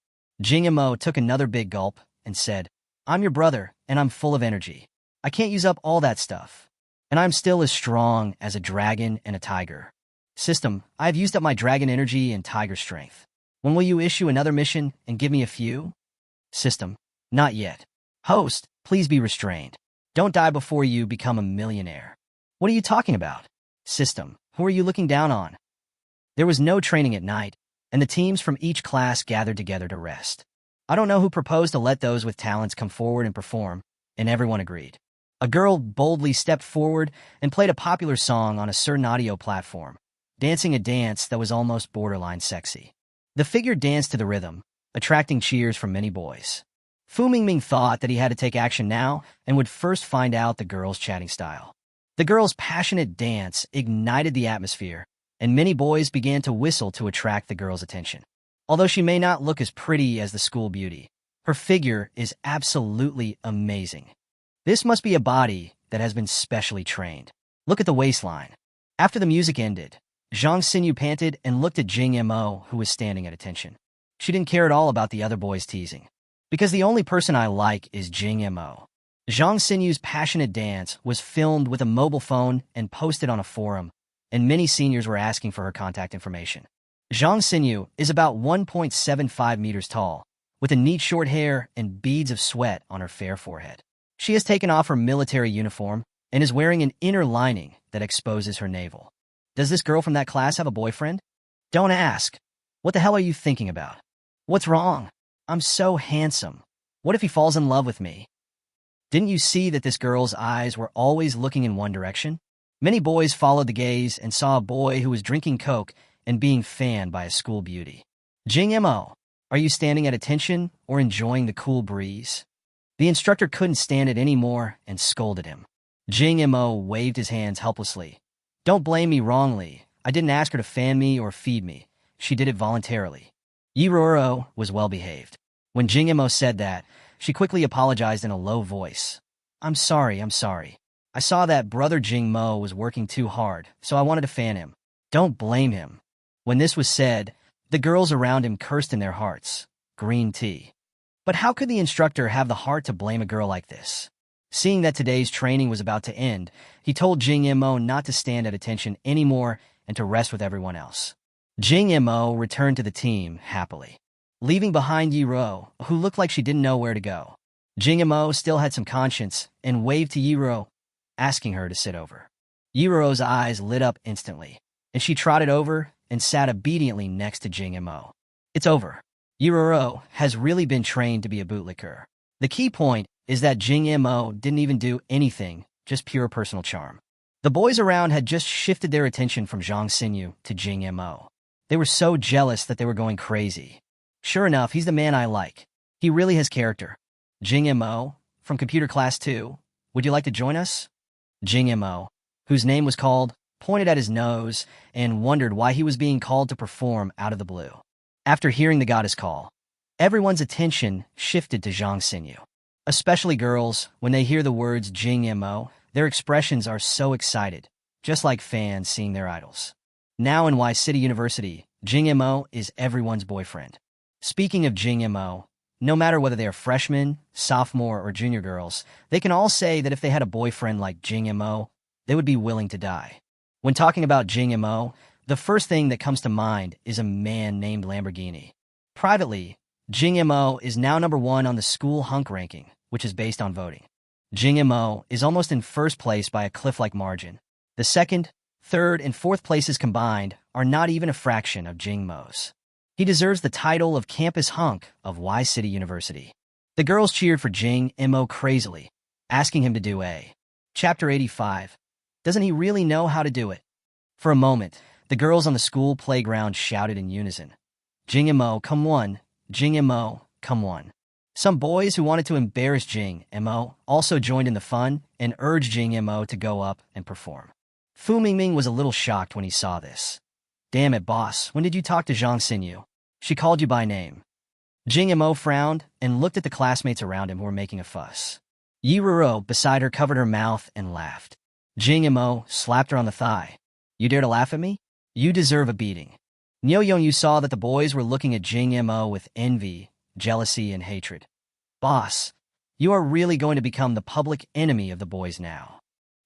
Jing Mo took another big gulp and said, "I'm your brother, and I'm full of energy. I can't use up all that stuff. And I'm still as strong as a dragon and a tiger. System, I've used up my dragon energy and tiger strength. When will you issue another mission and give me a few?" System, not yet. Host, please be restrained. Don't die before you become a millionaire. What are you talking about? System, who are you looking down on? There was no training at night, and the teams from each class gathered together to rest. I don't know who proposed to let those with talents come forward and perform, and everyone agreed. A girl boldly stepped forward and played a popular song on a certain audio platform, dancing a dance that was almost borderline sexy. The figure danced to the rhythm, attracting cheers from many boys. Fu Mingming thought that he had to take action now and would first find out the girl's chatting style. The girl's passionate dance ignited the atmosphere, and many boys began to whistle to attract the girl's attention. Although she may not look as pretty as the school beauty, her figure is absolutely amazing. This must be a body that has been specially trained. Look at the waistline. After the music ended, Zhang Xinyu panted and looked at Jing Mo, who was standing at attention. She didn't care at all about the other boys teasing. Because the only person I like is Jing Mo. Zhang Xinyu's passionate dance was filmed with a mobile phone and posted on a forum, and many seniors were asking for her contact information. Zhang Xinyu is about 1.75 meters tall, with a neat short hair and beads of sweat on her fair forehead. She has taken off her military uniform and is wearing an inner lining that exposes her navel. Does this girl from that class have a boyfriend? Don't ask. What the hell are you thinking about? What's wrong? I'm so handsome. What if he falls in love with me? Didn't you see that this girl's eyes were always looking in one direction? Many boys followed the gaze and saw a boy who was drinking Coke and being fanned by a school beauty. Jing Mo, are you standing at attention or enjoying the cool breeze? The instructor couldn't stand it anymore and scolded him. Jing Mo waved his hands helplessly. Don't blame me wrongly. I didn't ask her to fan me or feed me. She did it voluntarily. Yiruoro was well behaved. When Jing Mo said that, she quickly apologized in a low voice. I'm sorry. I saw that brother Jing Mo was working too hard, so I wanted to fan him. Don't blame him. When this was said, the girls around him cursed in their hearts. Green tea. But how could the instructor have the heart to blame a girl like this? Seeing that today's training was about to end, he told Jing Mo not to stand at attention anymore and to rest with everyone else. Jing Mo returned to the team happily, leaving behind Yiro, who looked like she didn't know where to go. Jing Mo still had some conscience and waved to Yiro, asking her to sit over. Yiro's eyes lit up instantly, and she trotted over and sat obediently next to Jing Mo. It's over. Yiro has really been trained to be a bootlicker. The key point is that Jing Mo didn't even do anything, just pure personal charm. The boys around had just shifted their attention from Zhang Xinyu to Jing Mo. They were so jealous that they were going crazy. Sure enough, he's the man I like. He really has character. Jing Mo, from Computer Class 2, would you like to join us? Jing Mo, whose name was called, pointed at his nose and wondered why he was being called to perform out of the blue. After hearing the goddess call, everyone's attention shifted to Zhang Xinyu. Especially girls, when they hear the words Jing Mo, their expressions are so excited, just like fans seeing their idols. Now in Y City University, Jing Mo is everyone's boyfriend. Speaking of Jing Mo, no matter whether they are freshmen, sophomore, or junior girls, they can all say that if they had a boyfriend like Jing Mo, they would be willing to die. When talking about Jing Mo, the first thing that comes to mind is a man named Lamborghini. Privately, Jing Mo is now #1 on the school hunk ranking, which is based on voting. Jing Mo is almost in first place by a cliff-like margin. The second, third, and fourth places combined are not even a fraction of Jing Mo's. He deserves the title of campus hunk of Y City University. The girls cheered for Jing Mo crazily, asking him to do a Chapter 85. Doesn't he really know how to do it? For a moment, the girls on the school playground shouted in unison. Jing Mo, come on, Jing Mo, come on. Some boys who wanted to embarrass Jing Mo also joined in the fun and urged Jing Mo to go up and perform. Fu Mingming was a little shocked when he saw this. Damn it, boss, when did you talk to Zhang Xinyu? She called you by name. Jing Mo frowned and looked at the classmates around him who were making a fuss. Yi Ruo, beside her, covered her mouth and laughed. Jing Mo slapped her on the thigh. You dare to laugh at me? You deserve a beating. Niu Yongyu saw that the boys were looking at Jing Mo with envy, jealousy, and hatred. Boss, you are really going to become the public enemy of the boys now.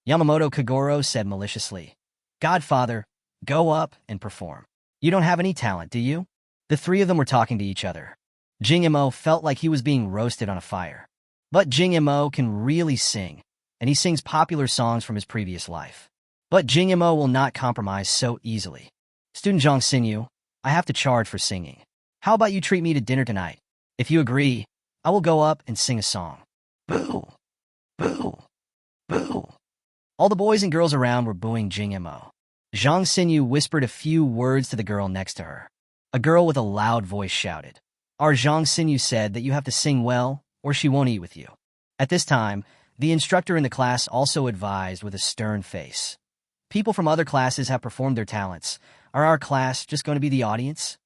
Yamamoto Kagoro said maliciously. Godfather, go up and perform. You don't have any talent, do you? The three of them were talking to each other. Jing Mo felt like he was being roasted on a fire. But Jing Mo can really sing, and he sings popular songs from his previous life. But Jing Mo will not compromise so easily. Student Zhang Xinyu, I have to charge for singing. How about you treat me to dinner tonight? If you agree, I will go up and sing a song. Boo! Boo! Boo! All the boys and girls around were booing Jing Mo. Zhang Xinyu whispered a few words to the girl next to her. A girl with a loud voice shouted. Our Zhang Xinyu said that you have to sing well, or she won't eat with you. At this time, the instructor in the class also advised with a stern face. People from other classes have performed their talents. Are our class just going to be the audience?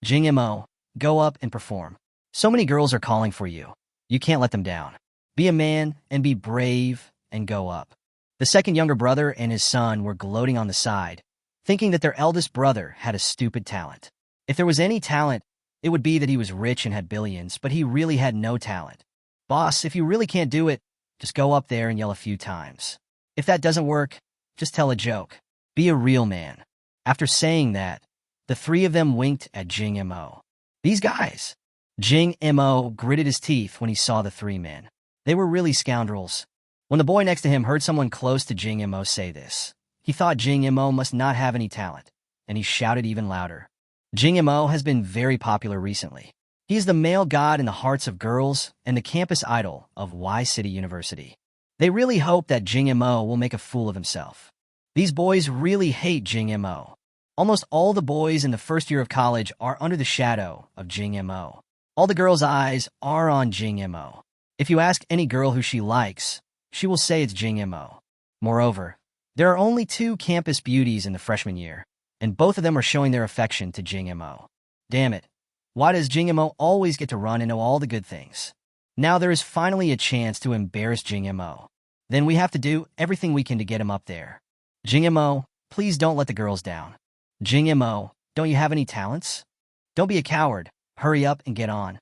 Jing Mo, go up and perform. So many girls are calling for you. You can't let them down. Be a man and be brave and go up. The second younger brother and his son were gloating on the side, thinking that their eldest brother had a stupid talent. If there was any talent, it would be that he was rich and had billions, but he really had no talent. Boss, if you really can't do it, just go up there and yell a few times. If that doesn't work, just tell a joke. Be a real man. After saying that, the three of them winked at Jing Mo. These guys! Jing Mo gritted his teeth when he saw the three men. They were really scoundrels. When the boy next to him heard someone close to Jing Mo say this, he thought Jing Mo must not have any talent, and he shouted even louder. Jing Mo has been very popular recently. He is the male god in the hearts of girls and the campus idol of Y City University. They really hope that Jing Mo will make a fool of himself. These boys really hate Jing Mo. Almost all the boys in the first year of college are under the shadow of Jing Mo. All the girls' eyes are on Jing Mo. If you ask any girl who she likes, she will say it's Jing Mo. Moreover, there are only 2 campus beauties in the freshman year, and both of them are showing their affection to Jing Mo. Damn it. Why does Jing Mo always get to run and know all the good things? Now there is finally a chance to embarrass Jing Mo. Then we have to do everything we can to get him up there. Jing Mo, please don't let the girls down. Jing Mo, don't you have any talents? Don't be a coward. Hurry up and get on.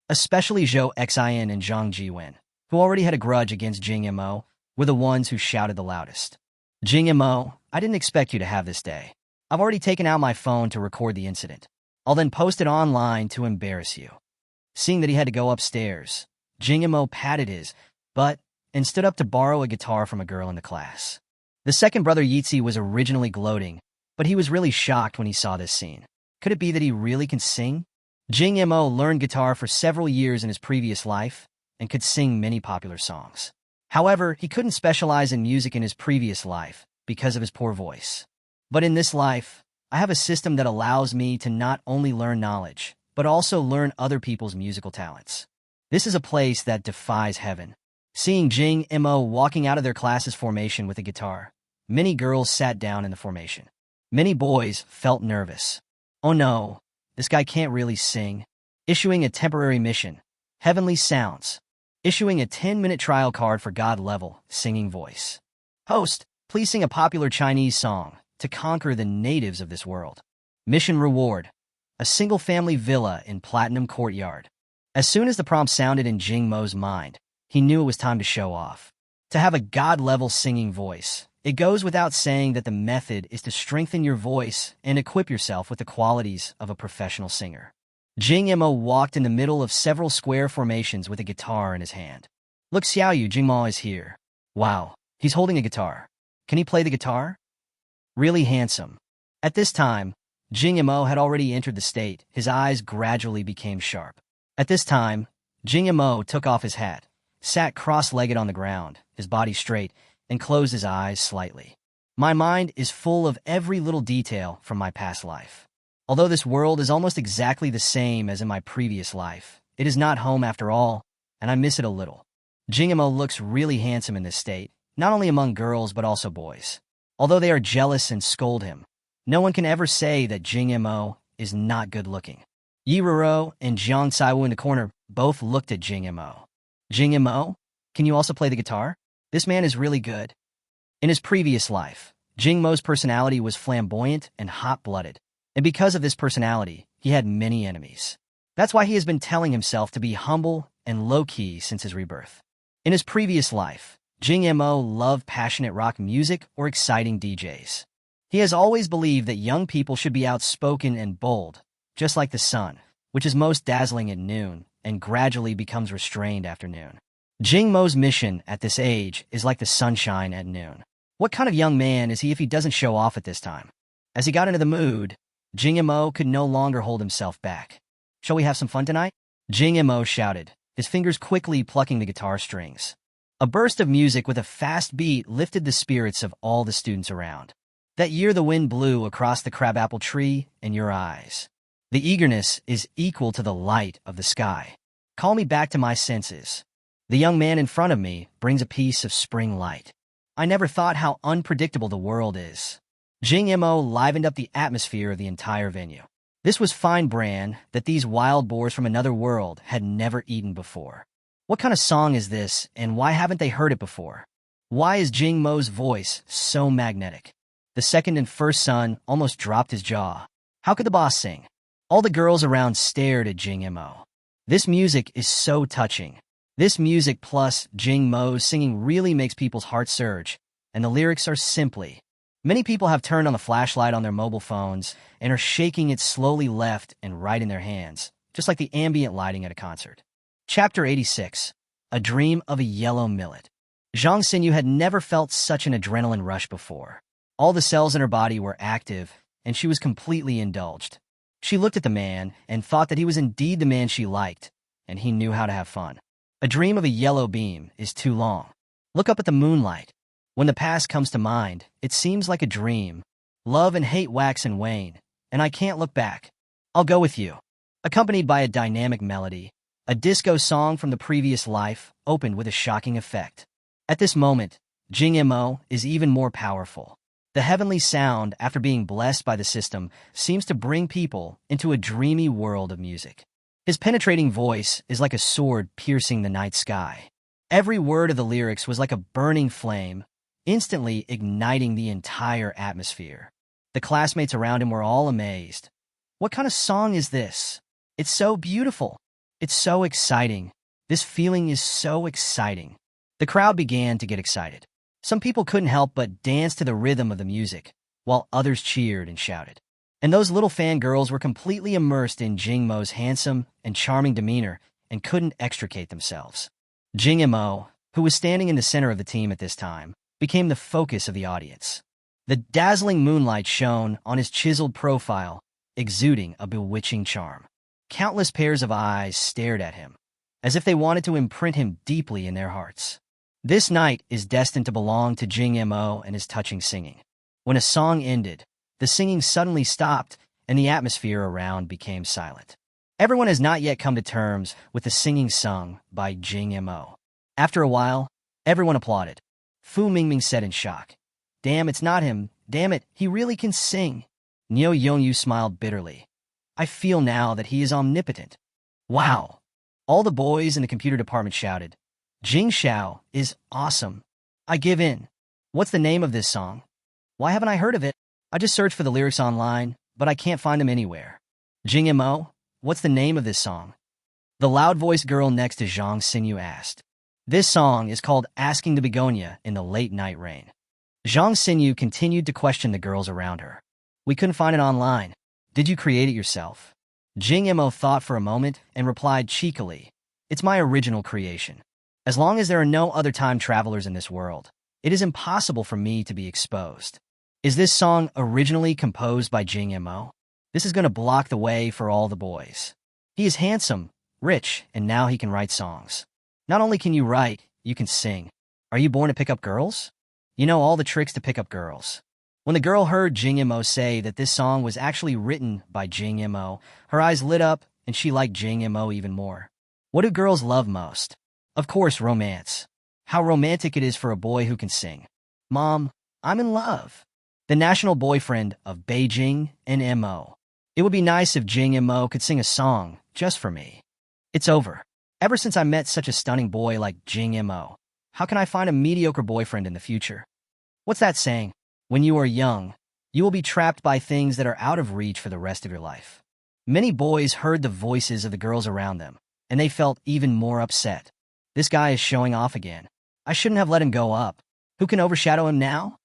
Especially Zhou Xin and Zhang Jiwen, who already had a grudge against Jing Mo, were the ones who shouted the loudest. Jing Mo, I didn't expect you to have this day. I've already taken out my phone to record the incident. I'll then post it online to embarrass you. Seeing that he had to go upstairs, Jing Mo patted his butt and stood up to borrow a guitar from a girl in the class. The second brother Yitzi was originally gloating, but he was really shocked when he saw this scene. Could it be that he really can sing? Jing Mo learned guitar for several years in his previous life and could sing many popular songs. However, he couldn't specialize in music in his previous life because of his poor voice. But in this life, I have a system that allows me to not only learn knowledge, but also learn other people's musical talents. This is a place that defies heaven. Seeing Jing Mo walking out of their class's formation with a guitar, many girls sat down in the formation. Many boys felt nervous. Oh no, this guy can't really sing. Issuing a temporary mission, Heavenly Sounds. Issuing a 10-minute trial card for God level, singing voice. Host, please sing a popular Chinese song to conquer the natives of this world. Mission reward, a single-family villa in Platinum Courtyard. As soon as the prompt sounded in Jing Mo's mind, he knew it was time to show off. To have a God-level singing voice, it goes without saying that the method is to strengthen your voice and equip yourself with the qualities of a professional singer. Jing Mo walked in the middle of several square formations with a guitar in his hand. Look, Xiaoyu, Jing Mo is here. Wow, he's holding a guitar. Can he play the guitar? Really handsome. At this time, Jing Mo had already entered the state. His eyes gradually became sharp. At this time, Jing Mo took off his hat, sat cross-legged on the ground, his body straight, and closed his eyes slightly. My mind is full of every little detail from my past life. Although this world is almost exactly the same as in my previous life, it is not home after all, and I miss it a little. Jing Mo looks really handsome in this state, not only among girls but also boys. Although they are jealous and scold him, no one can ever say that Jing Mo is not good-looking. Yi Ruo and Jiang Caiwu in the corner both looked at Jing Mo. Jing Mo, can you also play the guitar? This man is really good. In his previous life, Jing Mo's personality was flamboyant and hot-blooded, and because of this personality, he had many enemies. That's why he has been telling himself to be humble and low-key since his rebirth. In his previous life, Jing Mo loved passionate rock music or exciting DJs. He has always believed that young people should be outspoken and bold, just like the sun, which is most dazzling at noon and gradually becomes restrained after noon. Jing Mo's mission at this age is like the sunshine at noon. What kind of young man is he if he doesn't show off at this time? As he got into the mood, Jing Mo could no longer hold himself back. Shall we have some fun tonight? Jing Mo shouted, his fingers quickly plucking the guitar strings. A burst of music with a fast beat lifted the spirits of all the students around. That year the wind blew across the crabapple tree and your eyes. The eagerness is equal to the light of the sky. Call me back to my senses. The young man in front of me brings a piece of spring light. I never thought how unpredictable the world is. Jing Mo livened up the atmosphere of the entire venue. This was fine bran that these wild boars from another world had never eaten before. What kind of song is this, and why haven't they heard it before? Why is Jing Mo's voice so magnetic? The second and first son almost dropped his jaw. How could the boss sing? All the girls around stared at Jing Mo. This music is so touching. This music plus Jing Mo's singing really makes people's hearts surge, and the lyrics are simply. Many people have turned on the flashlight on their mobile phones and are shaking it slowly left and right in their hands, just like the ambient lighting at a concert. Chapter 86. A Dream of a Yellow Millet. Zhang Xinyu had never felt such an adrenaline rush before. All the cells in her body were active, and she was completely indulged. She looked at the man and thought that he was indeed the man she liked, and he knew how to have fun. A dream of a yellow beam is too long. Look up at the moonlight. When the past comes to mind, it seems like a dream. Love and hate wax and wane, and I can't look back. I'll go with you. Accompanied by a dynamic melody, a disco song from the previous life opened with a shocking effect. At this moment, Jing Mo is even more powerful. The heavenly sound, after being blessed by the system, seems to bring people into a dreamy world of music. His penetrating voice is like a sword piercing the night sky. Every word of the lyrics was like a burning flame, instantly igniting the entire atmosphere. The classmates around him were all amazed. What kind of song is this? It's so beautiful. It's so exciting. This feeling is so exciting. The crowd began to get excited. Some people couldn't help but dance to the rhythm of the music, while others cheered and shouted. And those little fangirls were completely immersed in Jing Mo's handsome and charming demeanor and couldn't extricate themselves. Jing Mo, who was standing in the center of the team at this time, became the focus of the audience. The dazzling moonlight shone on his chiseled profile, exuding a bewitching charm. Countless pairs of eyes stared at him, as if they wanted to imprint him deeply in their hearts. This night is destined to belong to Jing Mo and his touching singing. When a song ended, the singing suddenly stopped, and the atmosphere around became silent. Everyone has not yet come to terms with the singing sung by Jing Mo. After a while, everyone applauded. Fu Mingming said in shock, "Damn, it's not him. Damn it, he really can sing." Niu Yongyu smiled bitterly. "I feel now that he is omnipotent." Wow! All the boys in the computer department shouted, "Jing Xiao is awesome. I give in." What's the name of this song? Why haven't I heard of it? I just searched for the lyrics online, but I can't find them anywhere. Jing Mo, what's the name of this song? The loud-voiced girl next to Zhang Xinyu asked. This song is called Asking the Begonia in the Late Night Rain. Zhang Xinyu continued to question the girls around her. We couldn't find it online. Did you create it yourself? Jing Mo thought for a moment and replied cheekily, "It's my original creation. As long as there are no other time travelers in this world, it is impossible for me to be exposed." Is this song originally composed by Jing Mo? This is going to block the way for all the boys. He is handsome, rich, and now he can write songs. Not only can you write, you can sing. Are you born to pick up girls? You know all the tricks to pick up girls. When the girl heard Jing Mo say that this song was actually written by Jing Mo, her eyes lit up and she liked Jing Mo even more. What do girls love most? Of course, romance. How romantic it is for a boy who can sing. Mom, I'm in love. The national boyfriend of Beijing and Mo. It would be nice if Jing Mo could sing a song just for me. It's over. Ever since I met such a stunning boy like Jing Mo, how can I find a mediocre boyfriend in the future? What's that saying? When you are young, you will be trapped by things that are out of reach for the rest of your life. Many boys heard the voices of the girls around them, and they felt even more upset. This guy is showing off again. I shouldn't have let him go up. Who can overshadow him now?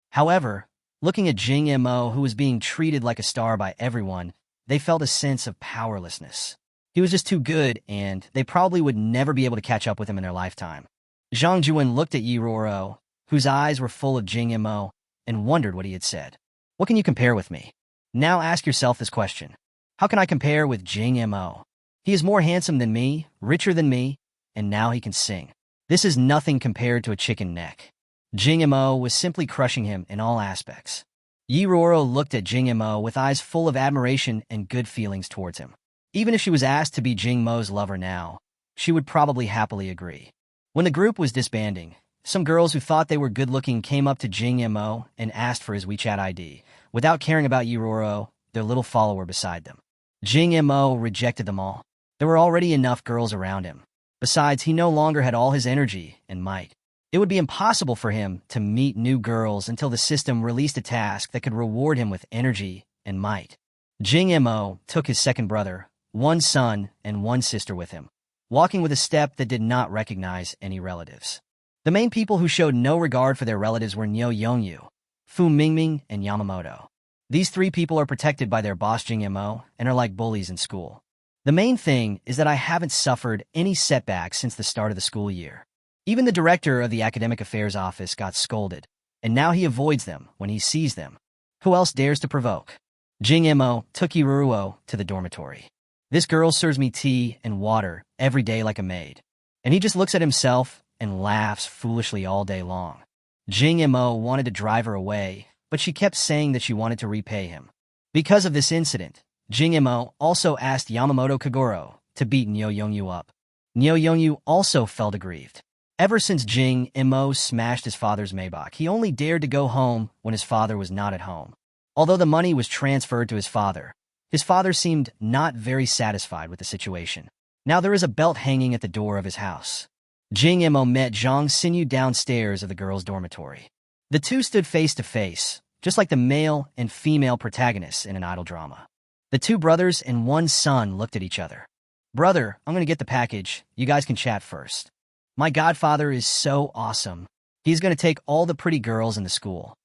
However, looking at Jing Mo, who was being treated like a star by everyone, they felt a sense of powerlessness. He was just too good, and they probably would never be able to catch up with him in their lifetime. Zhang Juan looked at Yi Ruoro, whose eyes were full of Jing Mo, and wondered what he had said. What can you compare with me? Now ask yourself this question. How can I compare with Jing Mo? He is more handsome than me, richer than me, and now he can sing. This is nothing compared to a chicken neck. Jing Mo was simply crushing him in all aspects. Yi Ruoro looked at Jing Mo with eyes full of admiration and good feelings towards him. Even if she was asked to be Jing Mo's lover now, she would probably happily agree. When the group was disbanding, some girls who thought they were good-looking came up to Jing Mo and asked for his WeChat ID, without caring about Yi Ruoro, their little follower beside them. Jing Mo rejected them all. There were already enough girls around him. Besides, he no longer had all his energy and might. It would be impossible for him to meet new girls until the system released a task that could reward him with energy and might. Jing Mo took his second brother, one son and one sister with him, walking with a step that did not recognize any relatives. The main people who showed no regard for their relatives were Niu Yongyu, Fu Mingming, and Yamamoto. These three people are protected by their boss Jing Mo and are like bullies in school. The main thing is that I haven't suffered any setbacks since the start of the school year. Even the director of the Academic Affairs Office got scolded, and now he avoids them when he sees them. Who else dares to provoke? Jing Mo took Iruo to the dormitory. This girl serves me tea and water every day like a maid. And he just looks at himself and laughs foolishly all day long. Jing Mo wanted to drive her away, but she kept saying that she wanted to repay him. Because of this incident, Jing Mo also asked Yamamoto Kagoro to beat Niu Yongyu up. Niu Yongyu also felt aggrieved. Ever since Jing Mo smashed his father's Maybach, he only dared to go home when his father was not at home. Although the money was transferred to his father seemed not very satisfied with the situation. Now there is a belt hanging at the door of his house. Jing Mo met Zhang Xinyu downstairs of the girls' dormitory. The two stood face to face, just like the male and female protagonists in an idol drama. The two brothers and one son looked at each other. Brother, I'm going to get the package. You guys can chat first. My godfather is so awesome. He's going to take all the pretty girls in the school.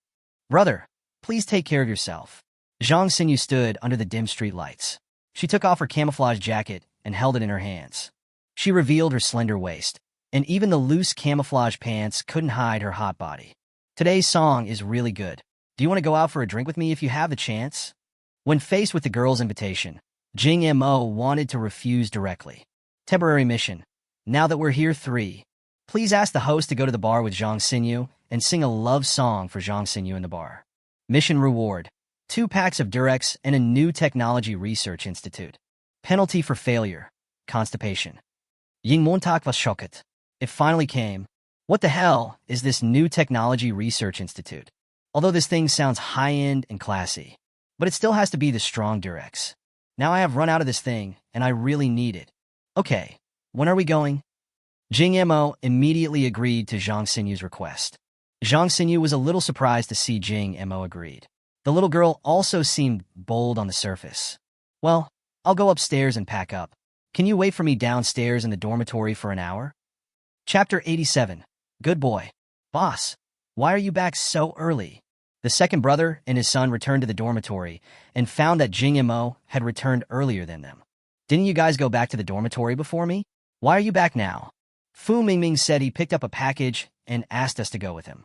Brother, please take care of yourself. Zhang Xinyu stood under the dim street lights. She took off her camouflage jacket and held it in her hands. She revealed her slender waist, and even the loose camouflage pants couldn't hide her hot body. Today's song is really good. Do you want to go out for a drink with me if you have the chance? When faced with the girl's invitation, Jing Mo wanted to refuse directly. Temporary mission. Now that we're here, 3. Please ask the host to go to the bar with Zhang Xinyu and sing a love song for Zhang Xinyu in the bar. Mission reward. 2 packs of Durex and a new technology research institute. Penalty for failure. Constipation. Ying Montag was shocked. It finally came. What the hell is this new technology research institute? Although this thing sounds high-end and classy, but it still has to be the strong Durex. Now I have run out of this thing, and I really need it. Okay, when are we going? Jing Mo immediately agreed to Zhang Xinyu's request. Zhang Xinyu was a little surprised to see Jing Mo agreed. The little girl also seemed bold on the surface. Well, I'll go upstairs and pack up. Can you wait for me downstairs in the dormitory for an hour? Chapter 87. Good boy. Boss, why are you back so early? The second brother and his son returned to the dormitory and found that Jing Mo had returned earlier than them. Didn't you guys go back to the dormitory before me? Why are you back now? Fu Mingming said he picked up a package and asked us to go with him.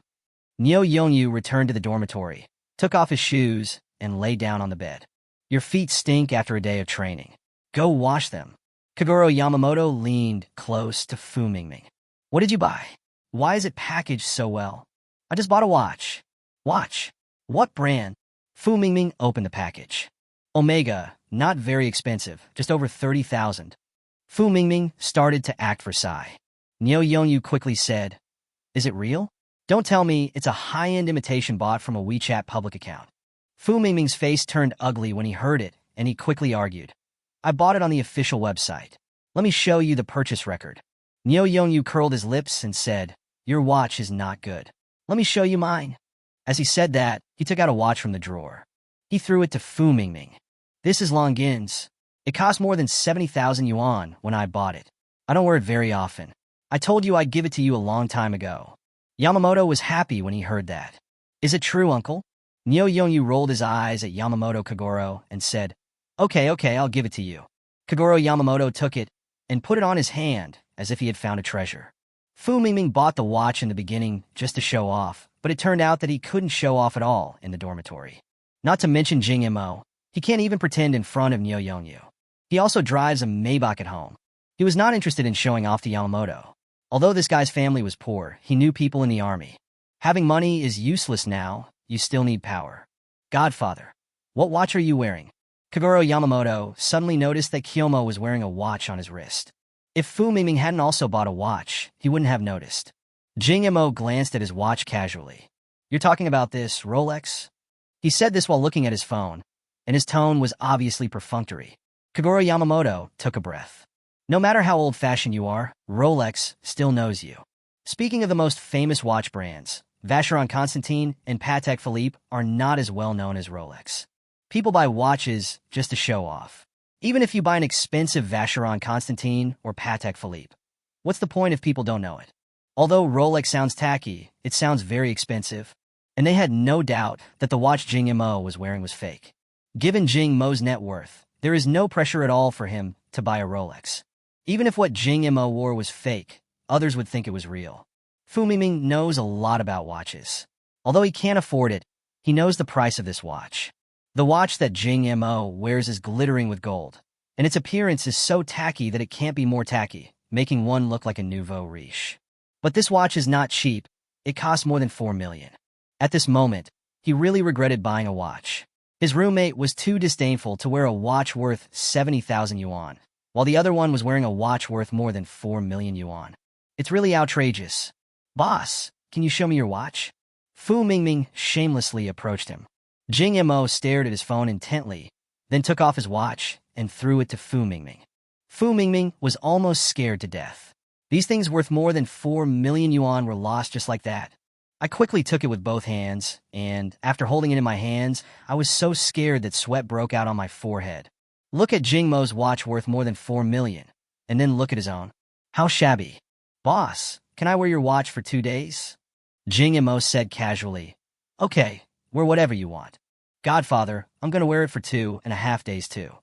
Niu Yongyu returned to the dormitory, took off his shoes, and lay down on the bed. Your feet stink after a day of training. Go wash them. Kagoro Yamamoto leaned close to Fu Mingming. What did you buy? Why is it packaged so well? I just bought a watch. Watch. What brand? Fu Mingming opened the package. Omega, not very expensive, just over 30,000. Fu Mingming started to act for Psy. Niu Yongyu quickly said, "Is it real? Don't tell me it's a high-end imitation bought from a WeChat public account." Fu Mingming's face turned ugly when he heard it, and he quickly argued, "I bought it on the official website. Let me show you the purchase record." Niu Yongyu curled his lips and said, "Your watch is not good. Let me show you mine." As he said that, he took out a watch from the drawer. He threw it to Fu Mingming. "This is Longines. It cost more than 70,000 yuan when I bought it. I don't wear it very often. I told you I'd give it to you a long time ago." Yamamoto was happy when he heard that. "Is it true, uncle?" Niu Yongyu rolled his eyes at Yamamoto Kagoro and said, Okay, I'll give it to you." Kagoro Yamamoto took it and put it on his hand as if he had found a treasure. Fu Mingming bought the watch in the beginning just to show off, but it turned out that he couldn't show off at all in the dormitory. Not to mention Jing Mo, he can't even pretend in front of Niu Yongyu. He also drives a Maybach at home. He was not interested in showing off to Yamamoto. Although this guy's family was poor, he knew people in the army. Having money is useless now, you still need power. "Godfather, what watch are you wearing?" Kagoro Yamamoto suddenly noticed that Kyomo was wearing a watch on his wrist. If Fu Mingming hadn't also bought a watch, he wouldn't have noticed. Jing Mo glanced at his watch casually. "You're talking about this Rolex?" He said this while looking at his phone, and his tone was obviously perfunctory. Kagoro Yamamoto took a breath. No matter how old-fashioned you are, Rolex still knows you. Speaking of the most famous watch brands, Vacheron Constantin and Patek Philippe are not as well known as Rolex. People buy watches just to show off. Even if you buy an expensive Vacheron Constantin or Patek Philippe, what's the point if people don't know it? Although Rolex sounds tacky, it sounds very expensive, and they had no doubt that the watch Jing Mo was wearing was fake. Given Jing Mo's net worth, there is no pressure at all for him to buy a Rolex. Even if what Jing Mo wore was fake, others would think it was real. Fu Mingming knows a lot about watches. Although he can't afford it, he knows the price of this watch. The watch that Jing Mo wears is glittering with gold, and its appearance is so tacky that it can't be more tacky, making one look like a nouveau riche. But this watch is not cheap. It costs more than 4 million. At this moment, he really regretted buying a watch. His roommate was too disdainful to wear a watch worth 70,000 yuan, while the other one was wearing a watch worth more than 4 million yuan. It's really outrageous. "Boss, can you show me your watch?" Fu Mingming shamelessly approached him. Jing Mo stared at his phone intently, then took off his watch and threw it to Fu Mingming. Fu Mingming was almost scared to death. These things worth more than 4 million yuan were lost just like that. I quickly took it with both hands, and after holding it in my hands, I was so scared that sweat broke out on my forehead. Look at Jing Mo's watch worth more than 4 million, and then look at his own. How shabby. "Boss, can I wear your watch for 2 days?" Jing Mo said casually. "Okay, wear whatever you want." "Godfather, I'm going to wear it for 2.5 days too."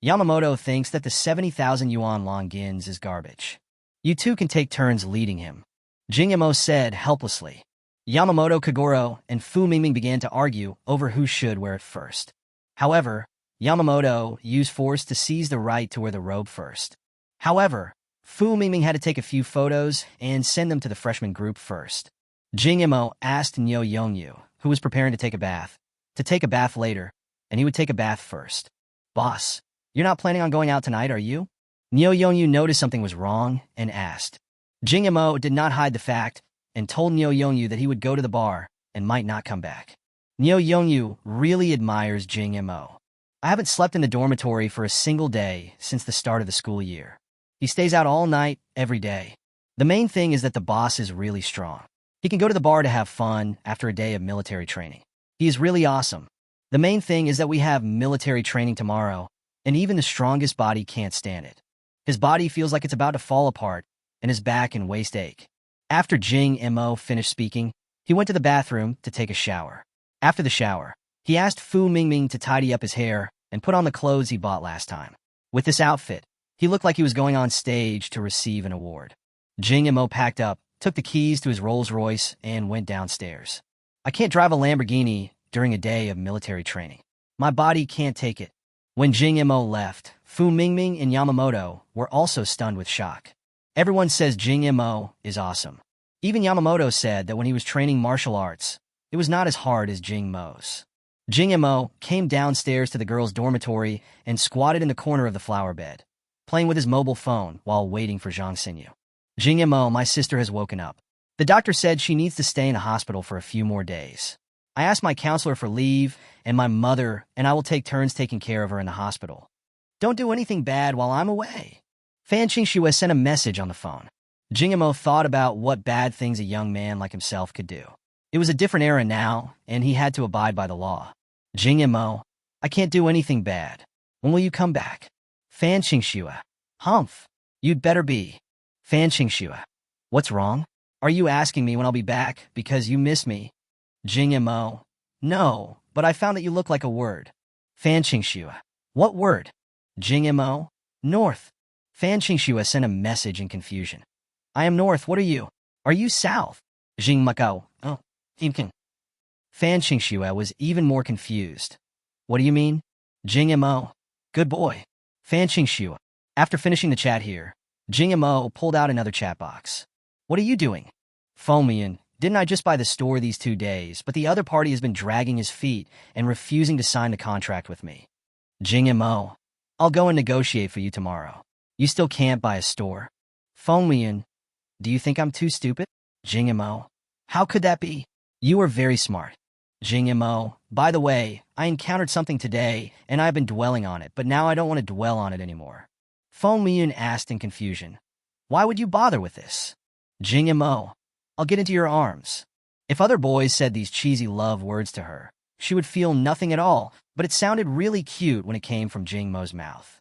Yamamoto thinks that the 70,000 yuan Longines is garbage. "You two can take turns leading him," Jing Mo said helplessly. Yamamoto, Kagoro, and Fu Mingming began to argue over who should wear it first. However, Yamamoto used force to seize the right to wear the robe first. However, Fu Mingming had to take a few photos and send them to the freshman group first. Jing Mo asked Niu Yongyu, who was preparing to take a bath later, and he would take a bath first. "Boss, you're not planning on going out tonight, are you?" Niu Yongyu noticed something was wrong and asked. Jing Mo did not hide the fact and told Niu Yongyu that he would go to the bar and might not come back. Niu Yongyu really admires Jing Mo. "I haven't slept in the dormitory for a single day since the start of the school year. He stays out all night, every day. The main thing is that the boss is really strong. He can go to the bar to have fun after a day of military training. He is really awesome. The main thing is that we have military training tomorrow, and even the strongest body can't stand it. His body feels like it's about to fall apart, and his back and waist ache." After Jing Mo finished speaking, he went to the bathroom to take a shower. After the shower, he asked Fu Mingming to tidy up his hair and put on the clothes he bought last time. With this outfit, he looked like he was going on stage to receive an award. Jing Mo packed up, took the keys to his Rolls-Royce, and went downstairs. "I can't drive a Lamborghini during a day of military training. My body can't take it." When Jing Mo left, Fu Mingming and Yamamoto were also stunned with shock. Everyone says Jing Mo is awesome. Even Yamamoto said that when he was training martial arts, It was not as hard as Jing Mo's. Jing Mo came downstairs to the girls' dormitory and squatted in the corner of the flower bed, playing with his mobile phone while waiting for Zhang Xinyu. Jing Mo, my sister has woken up. The doctor said she needs to stay in a hospital for a few more days. I asked my counselor for leave, and my mother and I will take turns taking care of her in the hospital. Don't do anything bad while I'm away. Fan Qingxue sent a message on the phone. Jing Mo thought about what bad things a young man like himself could do. It was a different era now, and he had to abide by the law. Jing Mo, I can't do anything bad. When will you come back? Fan Qingxue. Humph. You'd better be. Fan Qingxue. What's wrong? Are you asking me when I'll be back because you miss me? Jing Mo. No, but I found that you look like a word. Fan Qingxue. What word? Jing Mo. North. Fan Qingxue sent a message in confusion. I am north. What are you? Are you south? Jing Mo. Oh, Tycoon. Fan Qingxue was even more confused. What do you mean? Jing Mo. Good boy. Fan Qingxue. After finishing the chat here, Jing Mo pulled out another chat box. What are you doing? Fomian, didn't I just buy the store these 2 days, but the other party has been dragging his feet and refusing to sign the contract with me. Jing Mo. I'll go and negotiate for you tomorrow. You still can't buy a store. Fomian. Do you think I'm too stupid? Jing Mo. How could that be? You are very smart. Jing Mo. By the way, I encountered something today, and I've been dwelling on it, but now I don't want to dwell on it anymore. Fomian asked in confusion. Why would you bother with this? Jing Mo. I'll get into your arms. If other boys said these cheesy love words to her, she would feel nothing at all, but it sounded really cute when it came from Jing Mo's mouth.